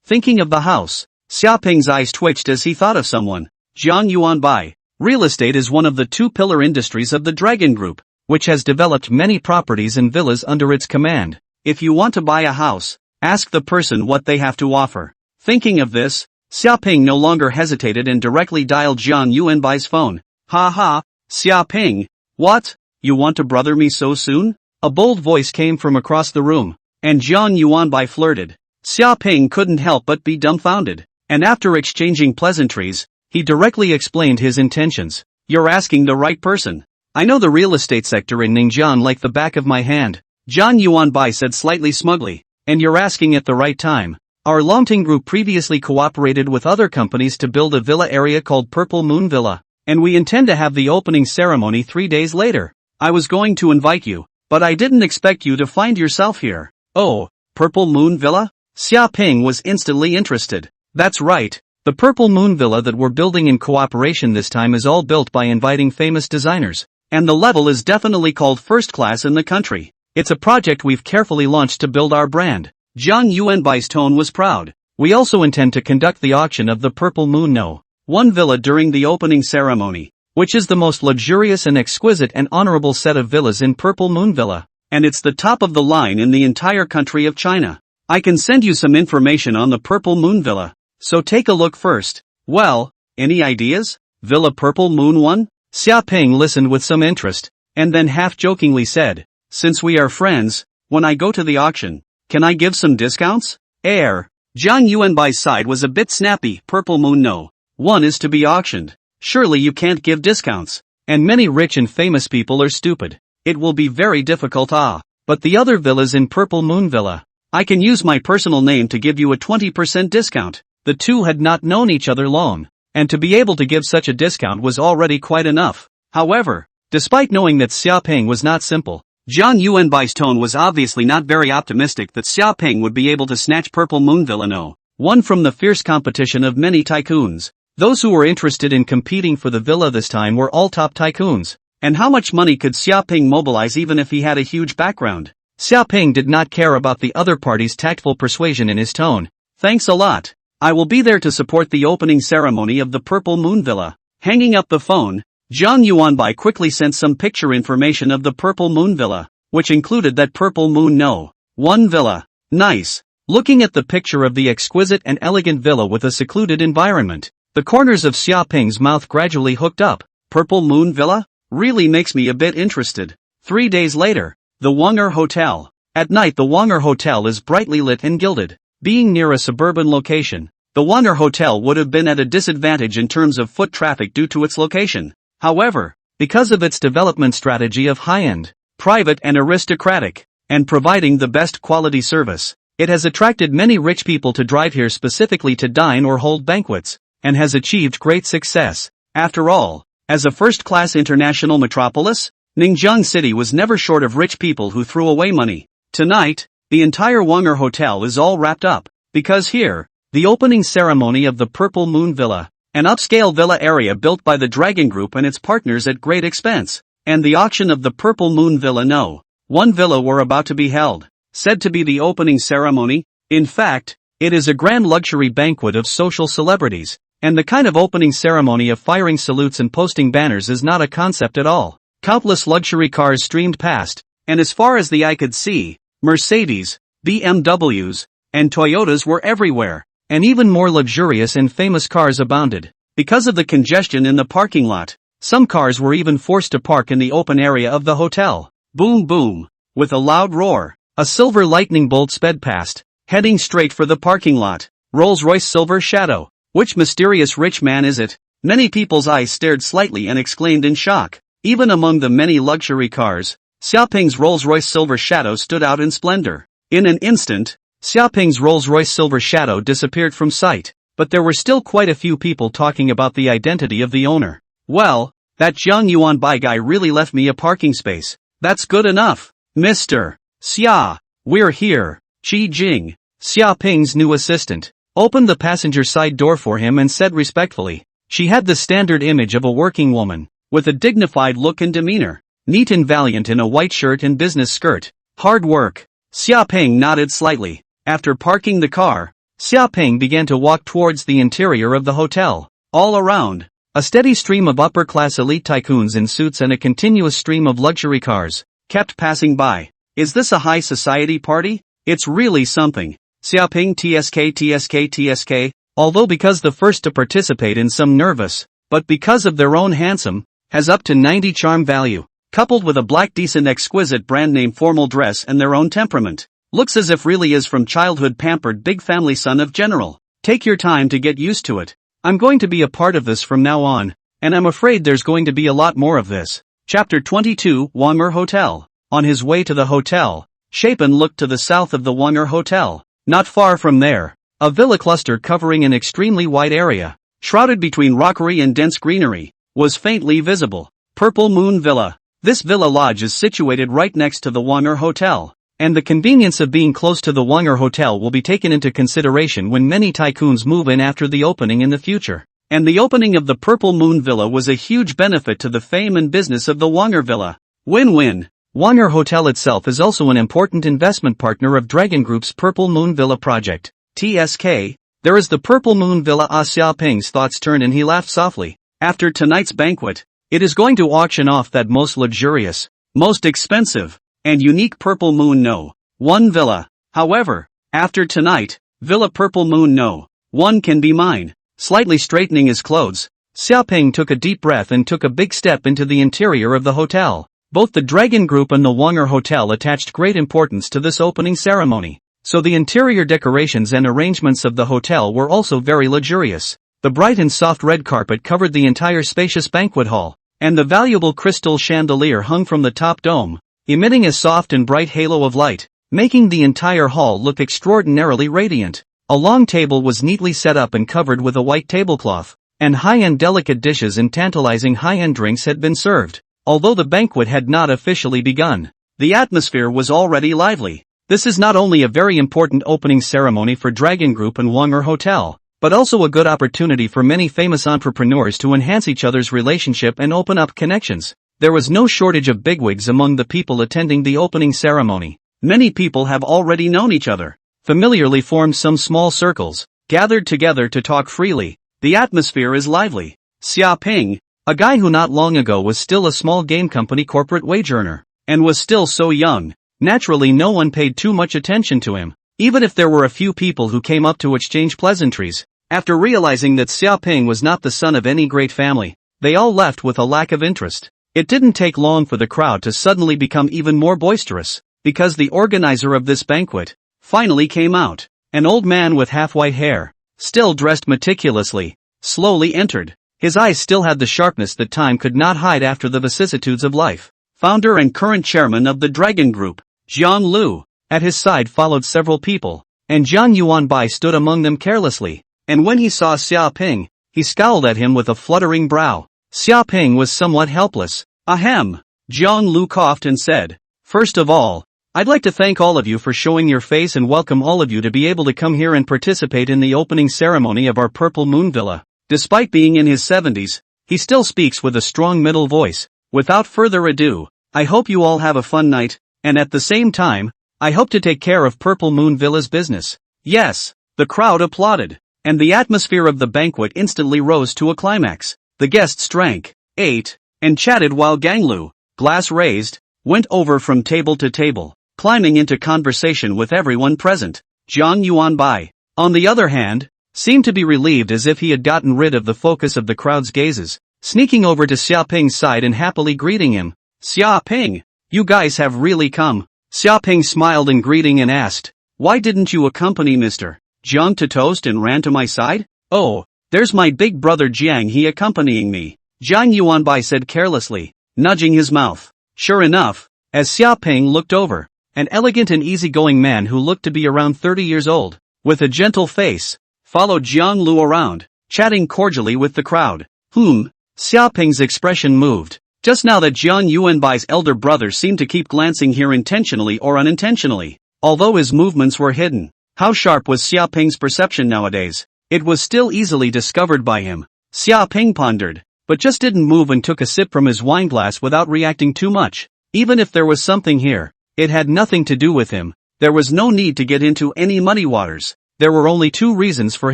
Thinking of the house, Xiaoping's eyes twitched as he thought of someone. Zhang Yuanbai. Real estate is one of the two pillar industries of the Dragon Group, which has developed many properties and villas under its command. If you want to buy a house, ask the person what they have to offer. Thinking of this, Xiaoping no longer hesitated and directly dialed Zhang Yuanbai's phone. Xiaoping, what? You want to brother me so soon? A bold voice came from across the room, and Zhang Yuanbai flirted. Xiaoping couldn't help but be dumbfounded, and after exchanging pleasantries, he directly explained his intentions. You're asking the right person. I know the real estate sector in Ningjiang like the back of my hand, Zhang Yuanbai said slightly smugly, and you're asking at the right time. Our Longting Group previously cooperated with other companies to build a villa area called Purple Moon Villa, and we intend to have the opening ceremony 3 days later. I was going to invite you, but I didn't expect you to find yourself here. Oh, Purple Moon Villa? Xiaoping was instantly interested. That's right. The Purple Moon Villa that we're building in cooperation this time is all built by inviting famous designers, and the level is definitely called first class in the country. It's a project we've carefully launched to build our brand. Zhang Yuanbai's tone was proud. We also intend to conduct the auction of the Purple Moon No. 1 Villa during the opening ceremony, which is the most luxurious and exquisite and honorable set of villas in Purple Moon Villa, and it's the top of the line in the entire country of China. I can send you some information on the Purple Moon Villa, so take a look first. Well, any ideas? Villa Purple Moon 1? Xiaoping listened with some interest, and then half-jokingly said, since we are friends, when I go to the auction, can I give some discounts? Zhang Yuanbai's side was a bit snappy. Purple Moon No. 1 is to be auctioned. Surely you can't give discounts. And many rich and famous people are stupid. It will be very difficult. But the other villas in Purple Moon Villa, I can use my personal name to give you a 20% discount. The two had not known each other long, and to be able to give such a discount was already quite enough. However, despite knowing that Xiaoping was not simple, Zhang Yuanbai's tone was obviously not very optimistic that Xiaoping would be able to snatch Purple Moon Villa No. 1 from the fierce competition of many tycoons. Those who were interested in competing for the villa this time were all top tycoons. And how much money could Xiaoping mobilize even if he had a huge background? Xiaoping did not care about the other party's tactful persuasion in his tone. Thanks a lot. I will be there to support the opening ceremony of the Purple Moon Villa. Hanging up the phone, Zhang Yuanbai quickly sent some picture information of the Purple Moon Villa, which included that Purple Moon No. 1 Villa. Nice. Looking at the picture of the exquisite and elegant villa with a secluded environment, the corners of Xiaoping's mouth gradually hooked up. Purple Moon Villa? Really makes me a bit interested. 3 days later, the Wanger Hotel. At night the Wanger Hotel is brightly lit and gilded. Being near a suburban location, the Wanger Hotel would have been at a disadvantage in terms of foot traffic due to its location. However, because of its development strategy of high-end, private and aristocratic, and providing the best quality service, it has attracted many rich people to drive here specifically to dine or hold banquets, and has achieved great success. After all, as a first-class international metropolis, Ningjiang City was never short of rich people who threw away money. Tonight, the entire Wanger Hotel is all wrapped up, because here, the opening ceremony of the Purple Moon Villa, an upscale villa area built by the Dragon Group and its partners at great expense, and the auction of the Purple Moon Villa No. 1 Villa were about to be held. Said to be the opening ceremony, in fact, it is a grand luxury banquet of social celebrities, and the kind of opening ceremony of firing salutes and posting banners is not a concept at all. Countless luxury cars streamed past, and as far as the eye could see, Mercedes, BMWs, and Toyotas were everywhere, and even more luxurious and famous cars abounded. Because of the congestion in the parking lot, some cars were even forced to park in the open area of the hotel. Boom boom. With a loud roar, a silver lightning bolt sped past, heading straight for the parking lot. Rolls-Royce Silver Shadow. Which mysterious rich man is it? Many people's eyes stared slightly and exclaimed in shock. Even among the many luxury cars, Xiaoping's Rolls-Royce Silver Shadow stood out in splendor. In an instant, Xiaoping's Rolls-Royce Silver Shadow disappeared from sight, but there were still quite a few people talking about the identity of the owner. Well, that Jiang Yuanbai guy really left me a parking space. That's good enough. Mr. Xia, we're here. Qi Jing, Xiaoping's new assistant, opened the passenger side door for him and said respectfully. She had the standard image of a working woman, with a dignified look and demeanor, neat and valiant in a white shirt and business skirt. Hard work. Xiaoping nodded slightly. After parking the car, Xiaoping began to walk towards the interior of the hotel. All around, a steady stream of upper-class elite tycoons in suits and a continuous stream of luxury cars kept passing by. Is this a high society party? It's really something. Xiaoping TSK. Although because the first to participate in some nervous, but because of their own handsome, has up to 90 charm value, coupled with a black decent exquisite brand name formal dress and their own temperament. Looks as if really is from childhood pampered big family son of general. Take your time to get used to it. I'm going to be a part of this from now on, and I'm afraid there's going to be a lot more of this. Chapter 22, Wanger Hotel. On his way to the hotel, Shapen looked to the south of the Wanger Hotel. Not far from there, a villa cluster covering an extremely wide area, shrouded between rockery and dense greenery, was faintly visible. Purple Moon Villa. This villa lodge is situated right next to the Wanger Hotel, and the convenience of being close to the Wanger Hotel will be taken into consideration when many tycoons move in after the opening in the future. And the opening of the Purple Moon Villa was a huge benefit to the fame and business of the Wanger Villa. Win-win. Wanger Hotel itself is also an important investment partner of Dragon Group's Purple Moon Villa project. TSK. There is the Purple Moon Villa. Xiaoping's thoughts turned and he laughed softly. After tonight's banquet, it is going to auction off that most luxurious, most expensive, and unique Purple Moon No. 1 villa. However, after tonight, Villa Purple Moon No. 1 can be mine. Slightly straightening his clothes, Xiaoping took a deep breath and took a big step into the interior of the hotel. Both the Dragon Group and the Wanger Hotel attached great importance to this opening ceremony, so the interior decorations and arrangements of the hotel were also very luxurious. The bright and soft red carpet covered the entire spacious banquet hall, and the valuable crystal chandelier hung from the top dome, emitting a soft and bright halo of light, making the entire hall look extraordinarily radiant. A long table was neatly set up and covered with a white tablecloth, and high-end delicate dishes and tantalizing high-end drinks had been served. Although the banquet had not officially begun, the atmosphere was already lively. This is not only a very important opening ceremony for Dragon Group and Wanger Hotel, but also a good opportunity for many famous entrepreneurs to enhance each other's relationship and open up connections. There was no shortage of bigwigs among the people attending the opening ceremony. Many people have already known each other, familiarly formed some small circles, gathered together to talk freely. The atmosphere is lively. Xiaoping, a guy who not long ago was still a small game company corporate wage earner, and was still so young, naturally no one paid too much attention to him, even if there were a few people who came up to exchange pleasantries. After realizing that Xiaoping was not the son of any great family, they all left with a lack of interest. It didn't take long for the crowd to suddenly become even more boisterous, because the organizer of this banquet finally came out. An old man with half-white hair, still dressed meticulously, slowly entered. His eyes still had the sharpness that time could not hide after the vicissitudes of life. Founder and current chairman of the Dragon Group, Jiang Lu. At his side followed several people, and Jiang Yuanbai stood among them carelessly. And when he saw Xiaoping, he scowled at him with a fluttering brow. Xiaoping was somewhat helpless. Ahem. Jiang Lu coughed and said, "First of all, I'd like to thank all of you for showing your face and welcome all of you to be able to come here and participate in the opening ceremony of our Purple Moon Villa." Despite being in his 70s, he still speaks with a strong middle voice. Without further ado, I hope you all have a fun night, and at the same time, I hope to take care of Purple Moon Villa's business. Yes, the crowd applauded, and the atmosphere of the banquet instantly rose to a climax. The guests drank, ate, and chatted while Ganglu, glass raised, went over from table to table, climbing into conversation with everyone present. Jiang Yuanbai, on the other hand, seemed to be relieved as if he had gotten rid of the focus of the crowd's gazes, sneaking over to Xiaoping's side and happily greeting him. "Xiaoping, you guys have really come." Xiaoping smiled in greeting and asked, "Why didn't you accompany Mr. Jiang to toast and ran to my side?" "Oh, There's my big brother Jiang He accompanying me, Jiang Yuanbai said carelessly, nudging his mouth. Sure enough, as Xiaoping looked over, an elegant and easygoing man who looked to be around 30 years old, with a gentle face, followed Jiang Lu around, chatting cordially with the crowd. Xiaoping's expression moved. Just now that Jiang Yuanbai's elder brother seemed to keep glancing here intentionally or unintentionally, although his movements were hidden. How sharp was Xiaoping's perception nowadays? It was still easily discovered by him. Xiaoping pondered, but just didn't move and took a sip from his wineglass without reacting too much. Even if there was something here, it had nothing to do with him. There was no need to get into any muddy waters. There were only two reasons for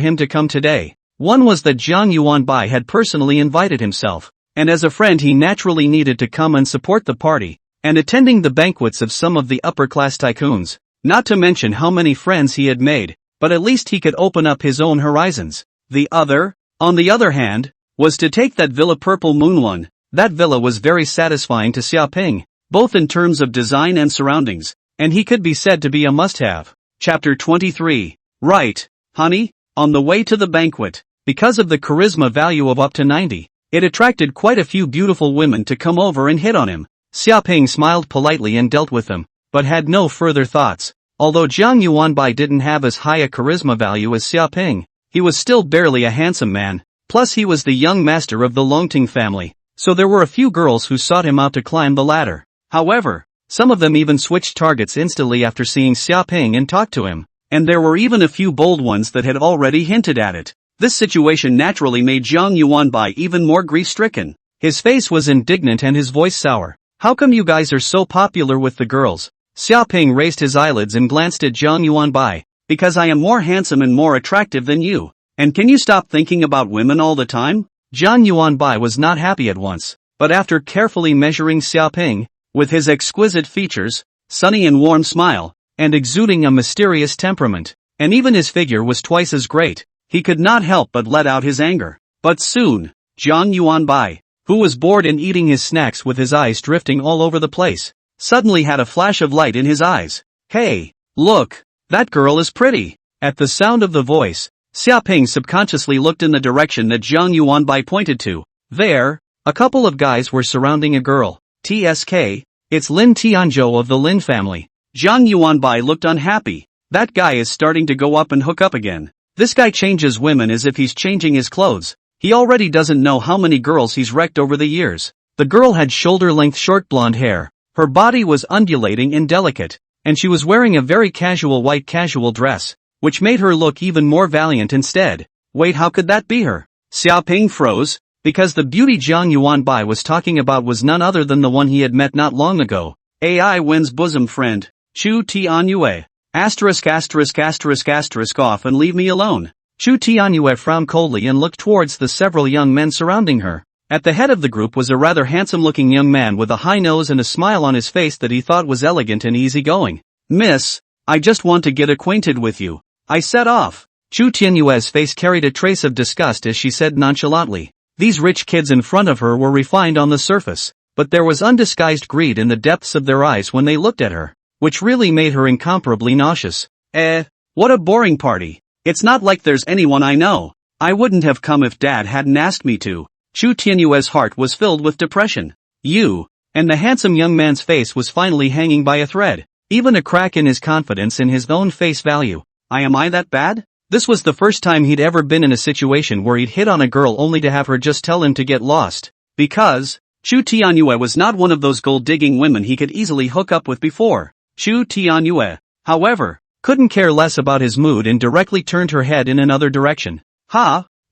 him to come today. One was that Jiang Yuanbai had personally invited himself, and as a friend he naturally needed to come and support the party, and attending the banquets of some of the upper-class tycoons, not to mention how many friends he had made, but at least he could open up his own horizons. The other, on the other hand, was to take that villa Purple Moon one. That villa was very satisfying to Xiaoping, both in terms of design and surroundings, and he could be said to be a must-have. Chapter 23. Right, honey, on the way to the banquet, because of the charisma value of up to 90, it attracted quite a few beautiful women to come over and hit on him. Xiaoping smiled politely and dealt with them, but had no further thoughts. Although Jiang Yuanbai didn't have as high a charisma value as Xiaoping, he was still barely a handsome man, plus he was the young master of the Longting family, so there were a few girls who sought him out to climb the ladder. However, some of them even switched targets instantly after seeing Xiaoping and talked to him, and there were even a few bold ones that had already hinted at it. This situation naturally made Jiang Yuanbai even more grief-stricken. His face was indignant and his voice sour. How come you guys are so popular with the girls? Xiaoping raised his eyelids and glanced at Jiang Yuanbai. Because I am more handsome and more attractive than you. And can you stop thinking about women all the time? Jiang Yuanbai was not happy at once, but after carefully measuring Xiaoping, with his exquisite features, sunny and warm smile, and exuding a mysterious temperament, and even his figure was twice as great, he could not help but let out his anger. But soon, Jiang Yuanbai, who was bored and eating his snacks with his eyes drifting all over the place, suddenly had a flash of light in his eyes. Hey, look, that girl is pretty. At the sound of the voice, Xiaoping subconsciously looked in the direction that Jiang Yuanbai pointed to. There, a couple of guys were surrounding a girl. TSK, it's Lin Tianzhou of the Lin family. Jiang Yuanbai looked unhappy. That guy is starting to go up and hook up again. This guy changes women as if he's changing his clothes. He already doesn't know how many girls he's wrecked over the years. The girl had shoulder-length short blonde hair. Her body was undulating and delicate, and she was wearing a very casual white casual dress, which made her look even more valiant instead. Wait, how could that be her? Xiaoping froze, because the beauty Jiang Yuanbai was talking about was none other than the one he had met not long ago. AI Wen's bosom friend, Chu Tianyue. ****** off and leave me alone. Chu Tianyue frowned coldly and looked towards the several young men surrounding her. At the head of the group was a rather handsome-looking young man with a high nose and a smile on his face that he thought was elegant and easygoing. Miss, I just want to get acquainted with you. I set off. Chu Tianyue's face carried a trace of disgust as she said nonchalantly. These rich kids in front of her were refined on the surface, but there was undisguised greed in the depths of their eyes when they looked at her, which really made her incomparably nauseous. What a boring party. It's not like there's anyone I know. I wouldn't have come if Dad hadn't asked me to. Chu Tianyue's heart was filled with depression. And the handsome young man's face was finally hanging by a thread. Even a crack in his confidence in his own face value. Am I that bad? This was the first time he'd ever been in a situation where he'd hit on a girl only to have her just tell him to get lost. Because Chu Tianyue was not one of those gold-digging women he could easily hook up with before. Chu Tianyue, however, couldn't care less about his mood and directly turned her head in another direction.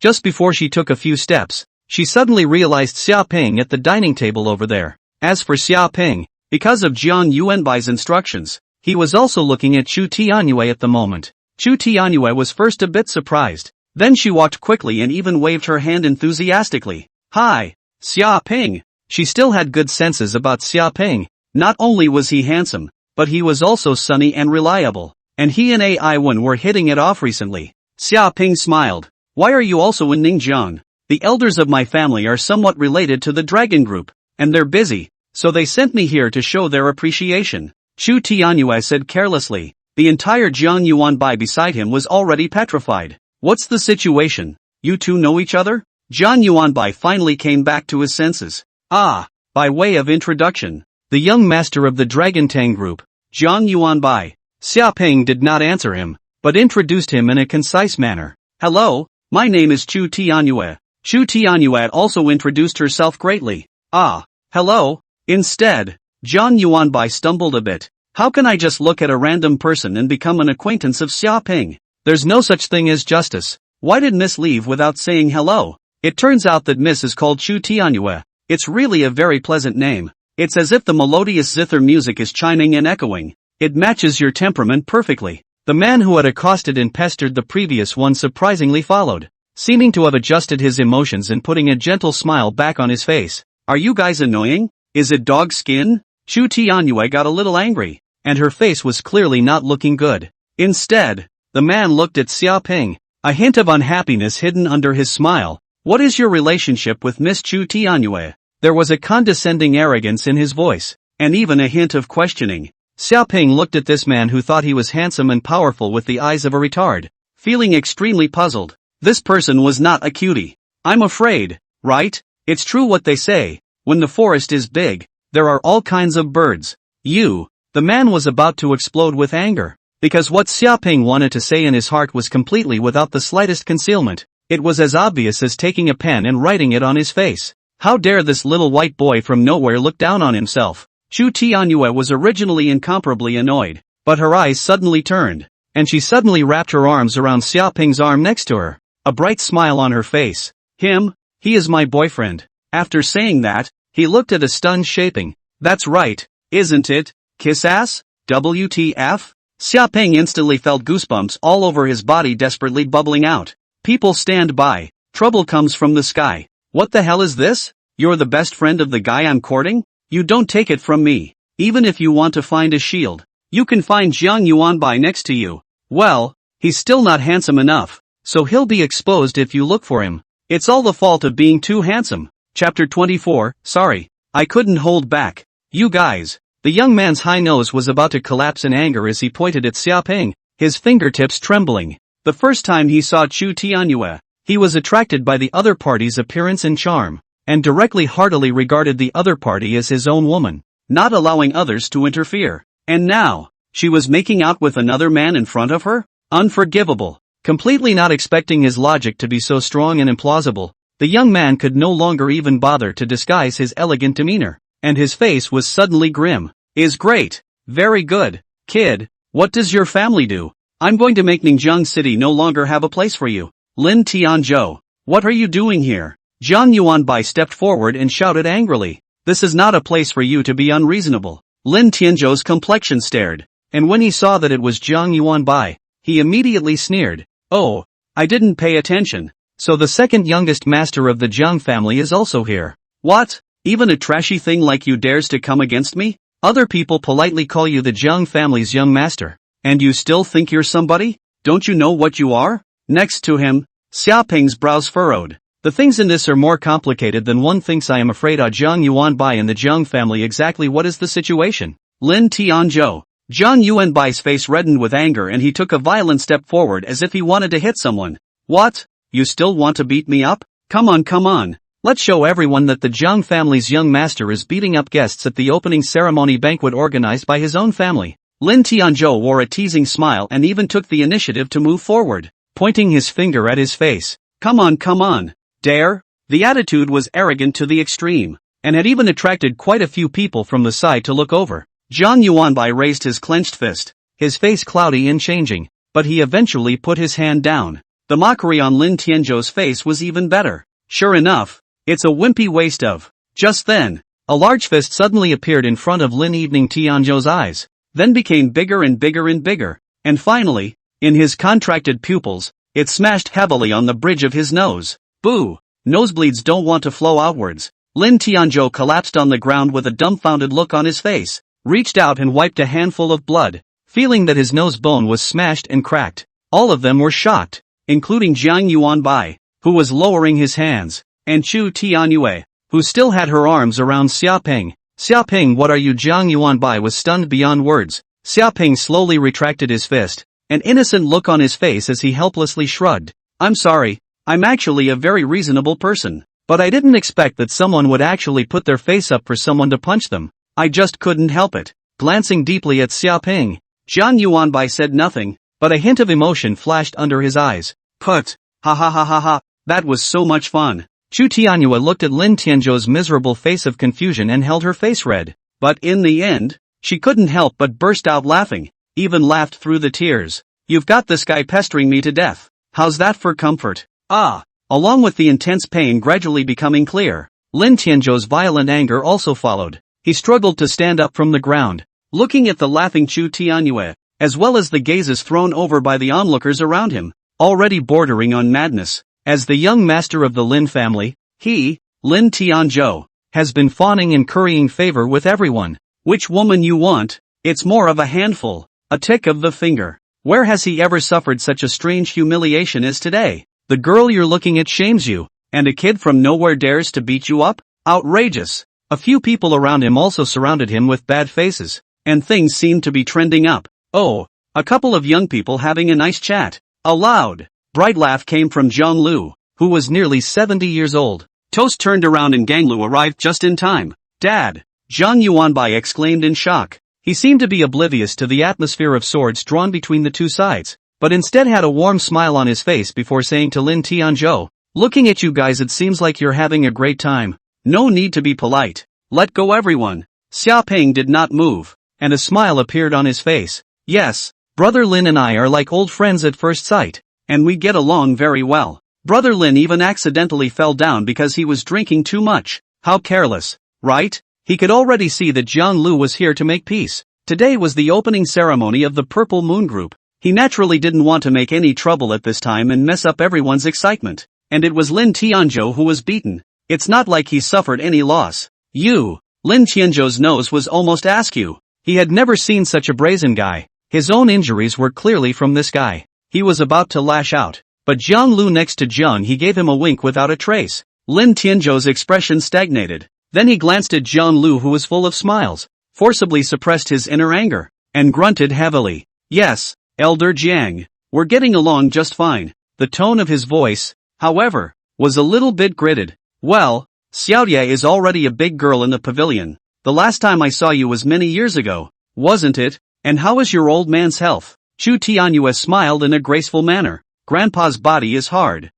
Just before she took a few steps, she suddenly realized Xiaoping at the dining table over there. As for Xiaoping, because of Jiang Yuanbai's instructions, he was also looking at Chu Tianyue at the moment. Chu Tianyue was first a bit surprised, then she walked quickly and even waved her hand enthusiastically. Hi, Xiaoping. She still had good senses about Xiaoping. Not only was he handsome, but he was also sunny and reliable, and he and AI1 were hitting it off recently. Xiaoping smiled. Why are you also in Ningjiang? The elders of my family are somewhat related to the Dragon Group, and they're busy, so they sent me here to show their appreciation. Chu Tianyue said carelessly. The entire Jiang Yuanbai beside him was already petrified. What's the situation? You two know each other? Zhang Yuanbai finally came back to his senses. Ah, by way of introduction, the young master of the Dragon Tang group, Zhang Yuanbai. Xiaoping did not answer him, but introduced him in a concise manner. Hello, my name is Chu Tianyue. Chu Tianyue also introduced herself greatly. Ah, hello. Instead, Zhang Yuanbai stumbled a bit. How can I just look at a random person and become an acquaintance of Xiaoping? There's no such thing as justice. Why did Miss leave without saying hello? It turns out that Miss is called Chu Tianyue. It's really a very pleasant name. It's as if the melodious zither music is chiming and echoing. It matches your temperament perfectly. The man who had accosted and pestered the previous one surprisingly followed, seeming to have adjusted his emotions and putting a gentle smile back on his face. Are you guys annoying? Is it dog skin? Chu Tianyue got a little angry, and her face was clearly not looking good. Instead, the man looked at Xiaoping, a hint of unhappiness hidden under his smile. What is your relationship with Miss Chu Tianyue? There was a condescending arrogance in his voice, and even a hint of questioning. Xiaoping looked at this man who thought he was handsome and powerful with the eyes of a retard, feeling extremely puzzled. This person was not a cutie. I'm afraid, right? It's true what they say, when the forest is big, there are all kinds of birds. The man was about to explode with anger, because what Xiaoping wanted to say in his heart was completely without the slightest concealment. It was as obvious as taking a pen and writing it on his face. How dare this little white boy from nowhere look down on himself? Chu Tianyue was originally incomparably annoyed, but her eyes suddenly turned, and she suddenly wrapped her arms around Xiaoping's arm next to her, a bright smile on her face. He is my boyfriend. After saying that, he looked at a stunned Xiaoping. That's right, isn't it? Kiss ass? WTF? Xiaoping instantly felt goosebumps all over his body desperately bubbling out. People stand by. Trouble comes from the sky. What the hell is this? You're the best friend of the guy I'm courting? You don't take it from me. Even if you want to find a shield, you can find Zhang Yuanbai next to you. Well, he's still not handsome enough, so he'll be exposed if you look for him. It's all the fault of being too handsome. Chapter 24, sorry. I couldn't hold back. You guys. The young man's high nose was about to collapse in anger as he pointed at Xiaoping, his fingertips trembling. The first time he saw Chu Tianyue, he was attracted by the other party's appearance and charm, and directly heartily regarded the other party as his own woman, not allowing others to interfere. And now, she was making out with another man in front of her? Unforgivable. Completely not expecting his logic to be so strong and implausible, the young man could no longer even bother to disguise his elegant demeanor, and his face was suddenly grim. Is great. Very good. Kid, what does your family do? I'm going to make Ningjiang City no longer have a place for you. Lin Tianzhou, what are you doing here? Zhang Yuanbai stepped forward and shouted angrily. This is not a place for you to be unreasonable. Lin Tianzhou's complexion stared, and when he saw that it was Zhang Yuanbai, he immediately sneered. Oh, I didn't pay attention. So the second youngest master of the Zhang family is also here. What? Even a trashy thing like you dares to come against me? Other people politely call you the Zhang family's young master, and you still think you're somebody? Don't you know what you are? Next to him, Xiaoping's brows furrowed. The things in this are more complicated than one thinks. I am afraid. Zhang Yuanbai and the Zhang family. Exactly what is the situation? Lin Tianzhou. Zhang Yuanbai's face reddened with anger and he took a violent step forward as if he wanted to hit someone. What? You still want to beat me up? Come on. Let's show everyone that the Zhang family's young master is beating up guests at the opening ceremony banquet organized by his own family. Lin Tianzhou wore a teasing smile and even took the initiative to move forward, pointing his finger at his face. Come on. Dare? The attitude was arrogant to the extreme, and had even attracted quite a few people from the side to look over. Zhang Yuanbai raised his clenched fist, his face cloudy and changing, but he eventually put his hand down. The mockery on Lin Tianzhou's face was even better. Sure enough, it's a wimpy waste of. Just then, a large fist suddenly appeared in front of Lin Tianzhou's eyes, then became bigger and bigger, and finally, in his contracted pupils, it smashed heavily on the bridge of his nose. Boo! Nosebleeds don't want to flow outwards. Lin Tianzhou collapsed on the ground with a dumbfounded look on his face, reached out and wiped a handful of blood, feeling that his nose bone was smashed and cracked. All of them were shocked, including Zhang Yuanbai, who was lowering his hands, and Chu Tianyue, who still had her arms around Xiaoping. Xiaoping, what are you? Zhang Yuanbai was stunned beyond words. Xiaoping slowly retracted his fist, an innocent look on his face as he helplessly shrugged. I'm sorry, I'm actually a very reasonable person. But I didn't expect that someone would actually put their face up for someone to punch them. I just couldn't help it. Glancing deeply at Xiaoping, Zhang Yuanbai said nothing, but a hint of emotion flashed under his eyes. Put. Ha ha ha ha ha, that was so much fun. Chu Tianyue looked at Lin Tianzhou's miserable face of confusion and held her face red. But in the end, she couldn't help but burst out laughing, even laughed through the tears. You've got this guy pestering me to death. How's that for comfort? Ah. Along with the intense pain gradually becoming clear, Lin Tianzhou's violent anger also followed. He struggled to stand up from the ground, looking at the laughing Chu Tianyue, as well as the gazes thrown over by the onlookers around him, already bordering on madness. As the young master of the Lin family, he, Lin Tianzhou, has been fawning and currying favor with everyone. Which woman you want? It's more of a handful, a tick of the finger. Where has he ever suffered such a strange humiliation as today? The girl you're looking at shames you, and a kid from nowhere dares to beat you up? Outrageous. A few people around him also surrounded him with bad faces, and things seemed to be trending up. Oh, a couple of young people having a nice chat. A loud, bright laugh came from Zhang Lu, who was nearly 70 years old. Toast turned around and Gang Lu arrived just in time. Dad! Zhang Yuanbai exclaimed in shock. He seemed to be oblivious to the atmosphere of swords drawn between the two sides, but instead had a warm smile on his face before saying to Lin Tianzhou, looking at you guys, it seems like you're having a great time. No need to be polite. Let go everyone. Xiaoping did not move, and a smile appeared on his face. Yes, Brother Lin and I are like old friends at first sight, and we get along very well. Brother Lin even accidentally fell down because he was drinking too much. How careless, right? He could already see that Zhang Lu was here to make peace. Today was the opening ceremony of the Purple Moon Group. He naturally didn't want to make any trouble at this time and mess up everyone's excitement. And it was Lin Tianzhou who was beaten. It's not like he suffered any loss. Lin Tianzhou's nose was almost askew. He had never seen such a brazen guy. His own injuries were clearly from this guy. He was about to lash out, but Zhang Lu next to Zhang He gave him a wink without a trace. Lin Tianzhou's expression stagnated. Then he glanced at Zhang Lu, who was full of smiles, forcibly suppressed his inner anger, and grunted heavily. Yes, Elder Jiang, we're getting along just fine. The tone of his voice, however, was a little bit gritted. Well, Xiaoye is already a big girl in the pavilion. The last time I saw you was many years ago, wasn't it? And how is your old man's health? Chu Tianyue smiled in a graceful manner. Grandpa's body is hard.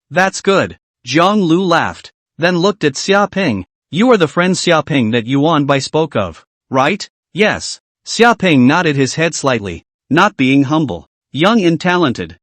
That's good. Zhang Lu laughed, then looked at Xiaoping. You are the friend Xiaoping that Yuanbai spoke of, right? Yes. Xiaoping nodded his head slightly, not being humble. Young and talented.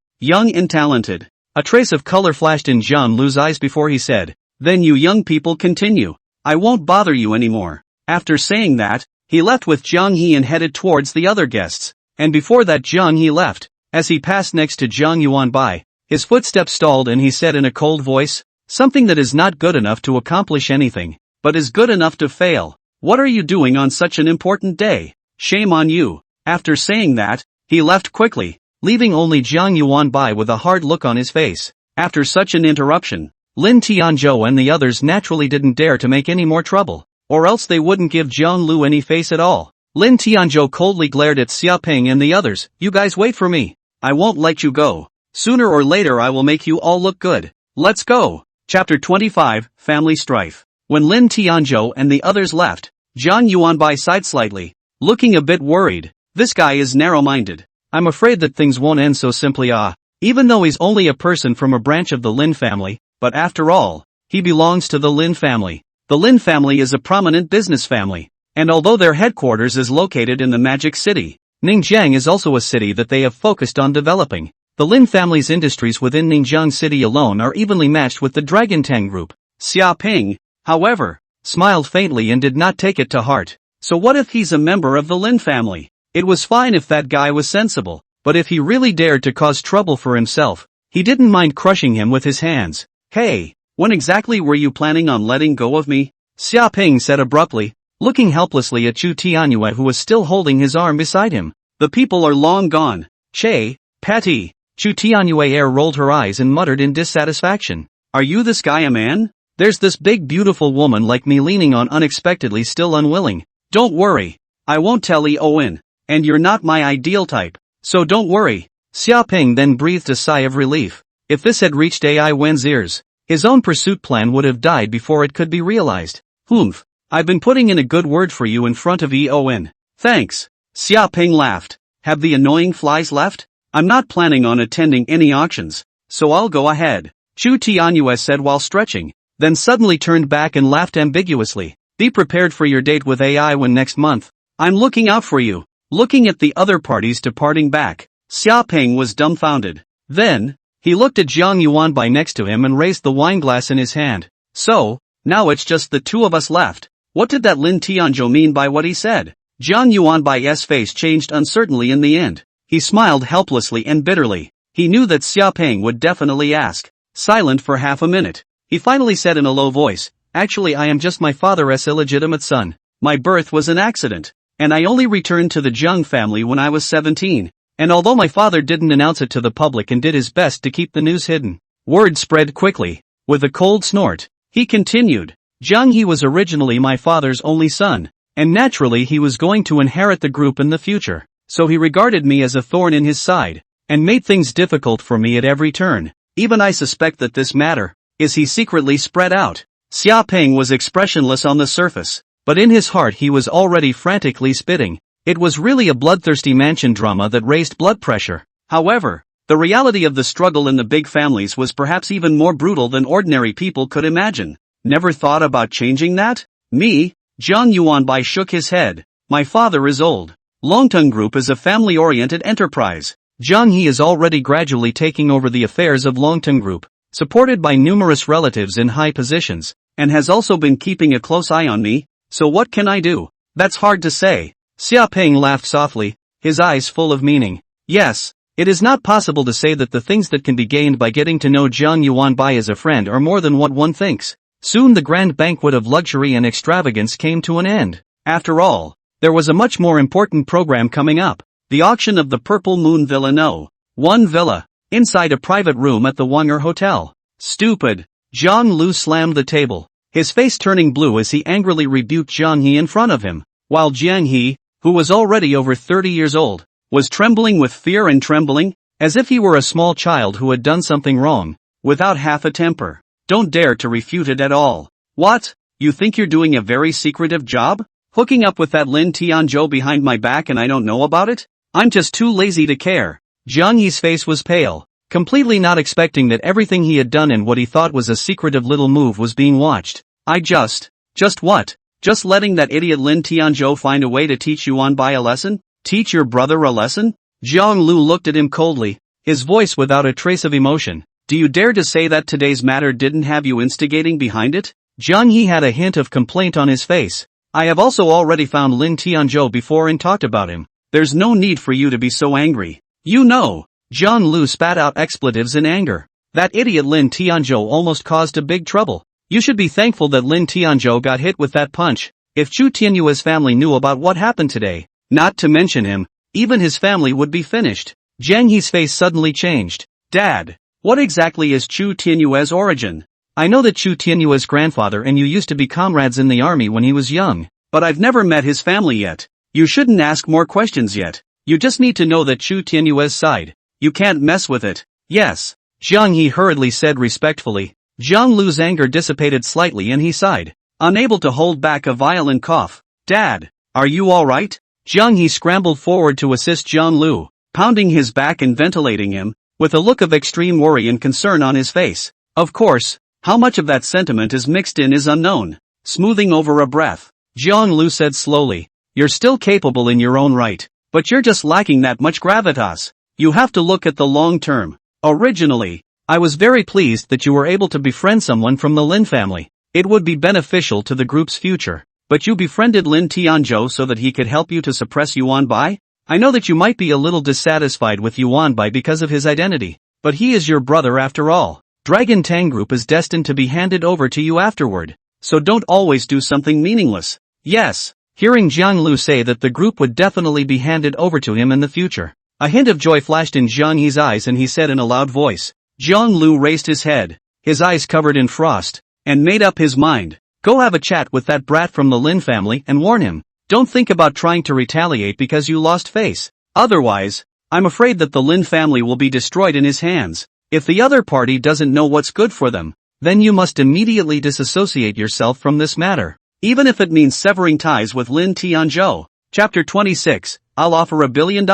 A trace of color flashed in Zhang Lu's eyes before he said, then you young people continue. I won't bother you anymore. After saying that, he left with Zhang He and headed towards the other guests. And before that Zhang He left, as he passed next to Zhang Yuanbai, his footsteps stalled and he said in a cold voice, something that is not good enough to accomplish anything, but is good enough to fail. What are you doing on such an important day? Shame on you. After saying that, he left quickly, leaving only Zhang Yuanbai with a hard look on his face. After such an interruption, Lin Tianzhou and the others naturally didn't dare to make any more trouble, or else they wouldn't give Zhang Lu any face at all. Lin Tianzhou coldly glared at Xiaoping and the others. You guys wait for me. I won't let you go. Sooner or later I will make you all look good. Let's go. Chapter 25, Family Strife. When Lin Tianzhou and the others left, Zhang Yuanbai sighed slightly, looking a bit worried. This guy is narrow-minded. I'm afraid that things won't end so simply. Even though he's only a person from a branch of the Lin family, but after all, he belongs to the Lin family. The Lin family is a prominent business family, and although their headquarters is located in the Magic City, Ningjiang is also a city that they have focused on developing. The Lin family's industries within Ningjiang City alone are evenly matched with the Dragon Tang Group. Xiaoping, however, smiled faintly and did not take it to heart. So what if he's a member of the Lin family? It was fine if that guy was sensible, but if he really dared to cause trouble for himself, he didn't mind crushing him with his hands. Hey, when exactly were you planning on letting go of me? Xiaoping said abruptly, looking helplessly at Chu Tianyue, who was still holding his arm beside him. The people are long gone. Che, Patty. Chu Tianyue rolled her eyes and muttered in dissatisfaction. Are you this guy a man? There's this big beautiful woman like me leaning on unexpectedly still unwilling. Don't worry. I won't tell Owen. And you're not my ideal type. So don't worry. Xiaoping then breathed a sigh of relief. If this had reached Ai Wen's ears, his own pursuit plan would have died before it could be realized. Humph. I've been putting in a good word for you in front of EON. Thanks. Xia Peng laughed. Have the annoying flies left? I'm not planning on attending any auctions, so I'll go ahead. Chu Tianyue said while stretching, then suddenly turned back and laughed ambiguously. Be prepared for your date with Ai Wen next month. I'm looking out for you. Looking at the other parties departing back, Xia Peng was dumbfounded. Then, he looked at Zhang Yuanbai next to him and raised the wineglass in his hand. So, now it's just the two of us left. What did that Lin Tianzhou mean by what he said? Zhang Yuanbai's face changed uncertainly in the end. He smiled helplessly and bitterly. He knew that Xia Peng would definitely ask. Silent for half a minute, he finally said in a low voice, Actually, I am just my father's illegitimate son. My birth was an accident, and I only returned to the Zhang family when I was 17. And although my father didn't announce it to the public and did his best to keep the news hidden, word spread quickly. With a cold snort, he continued, Zhang He was originally my father's only son, and naturally he was going to inherit the group in the future, so he regarded me as a thorn in his side, and made things difficult for me at every turn. Even I suspect that this matter is he secretly spread out. Xia Peng was expressionless on the surface, but in his heart he was already frantically spitting. It was really a bloodthirsty mansion drama that raised blood pressure. However, the reality of the struggle in the big families was perhaps even more brutal than ordinary people could imagine. Never thought about changing that? Me? Zhang Yuanbai shook his head. My father is old. Longteng Group is a family-oriented enterprise. Zhang He is already gradually taking over the affairs of Longteng Group, supported by numerous relatives in high positions, and has also been keeping a close eye on me, so what can I do? That's hard to say. Xia Peng laughed softly, his eyes full of meaning. Yes, it is not possible to say that the things that can be gained by getting to know Zhang Yuanbai as a friend are more than what one thinks. Soon the grand banquet of luxury and extravagance came to an end. After all, there was a much more important program coming up. The auction of the Purple Moon Villa No. 1 Villa, inside a private room at the Wanger Hotel. Stupid. Zhang Lu slammed the table, his face turning blue as he angrily rebuked Zhang He in front of him, while Jiang He, who was already over 30 years old, was trembling with fear and trembling, as if he were a small child who had done something wrong, without half a temper. Don't dare to refute it at all. What? You think you're doing a very secretive job? Hooking up with that Lin Tianzhou behind my back and I don't know about it? I'm just too lazy to care. Jiang He's face was pale, completely not expecting that everything he had done in what he thought was a secretive little move was being watched. Just what? Just letting that idiot Lin Tianzhou find a way to teach Yuanbai a lesson? Teach your brother a lesson? Zhang Lu looked at him coldly, his voice without a trace of emotion. Do you dare to say that today's matter didn't have you instigating behind it? Zhang He had a hint of complaint on his face. I have also already found Lin Tianzhou before and talked about him. There's no need for you to be so angry. You know. Zhang Lu spat out expletives in anger. That idiot Lin Tianzhou almost caused a big trouble. You should be thankful that Lin Tianzhou got hit with that punch. If Chu Tianyue's family knew about what happened today, not to mention him, even his family would be finished. Jiang He's face suddenly changed. Dad, what exactly is Chu Tianyue's origin? I know that Chu Tianyue's grandfather and you used to be comrades in the army when he was young, but I've never met his family yet. You shouldn't ask more questions yet. You just need to know that Chu Tianyue's side. You can't mess with it. Yes. Zhang He hurriedly said respectfully. Zhang Lu's anger dissipated slightly and he sighed, unable to hold back a violent cough. Dad, are you alright? Zhang He scrambled forward to assist Zhang Lu, pounding his back and ventilating him, with a look of extreme worry and concern on his face. Of course, how much of that sentiment is mixed in is unknown. Smoothing over a breath, Zhang Lu said slowly, You're still capable in your own right, but you're just lacking that much gravitas. You have to look at the long term. Originally, I was very pleased that you were able to befriend someone from the Lin family. It would be beneficial to the group's future. But you befriended Lin Tianzhou so that he could help you to suppress Yuanbai? I know that you might be a little dissatisfied with Yuanbai because of his identity, but he is your brother after all. Dragon Tang Group is destined to be handed over to you afterward, so don't always do something meaningless. Yes. Hearing Zhang Lu say that the group would definitely be handed over to him in the future, a hint of joy flashed in Zhang He's eyes and he said in a loud voice. Zhang Lu raised his head, his eyes covered in frost, and made up his mind. Go have a chat with that brat from the Lin family and warn him. Don't think about trying to retaliate because you lost face. Otherwise, I'm afraid that the Lin family will be destroyed in his hands. If the other party doesn't know what's good for them, then you must immediately disassociate yourself from this matter, even if it means severing ties with Lin Tianzhou. Chapter 26, I'll offer $1 billion.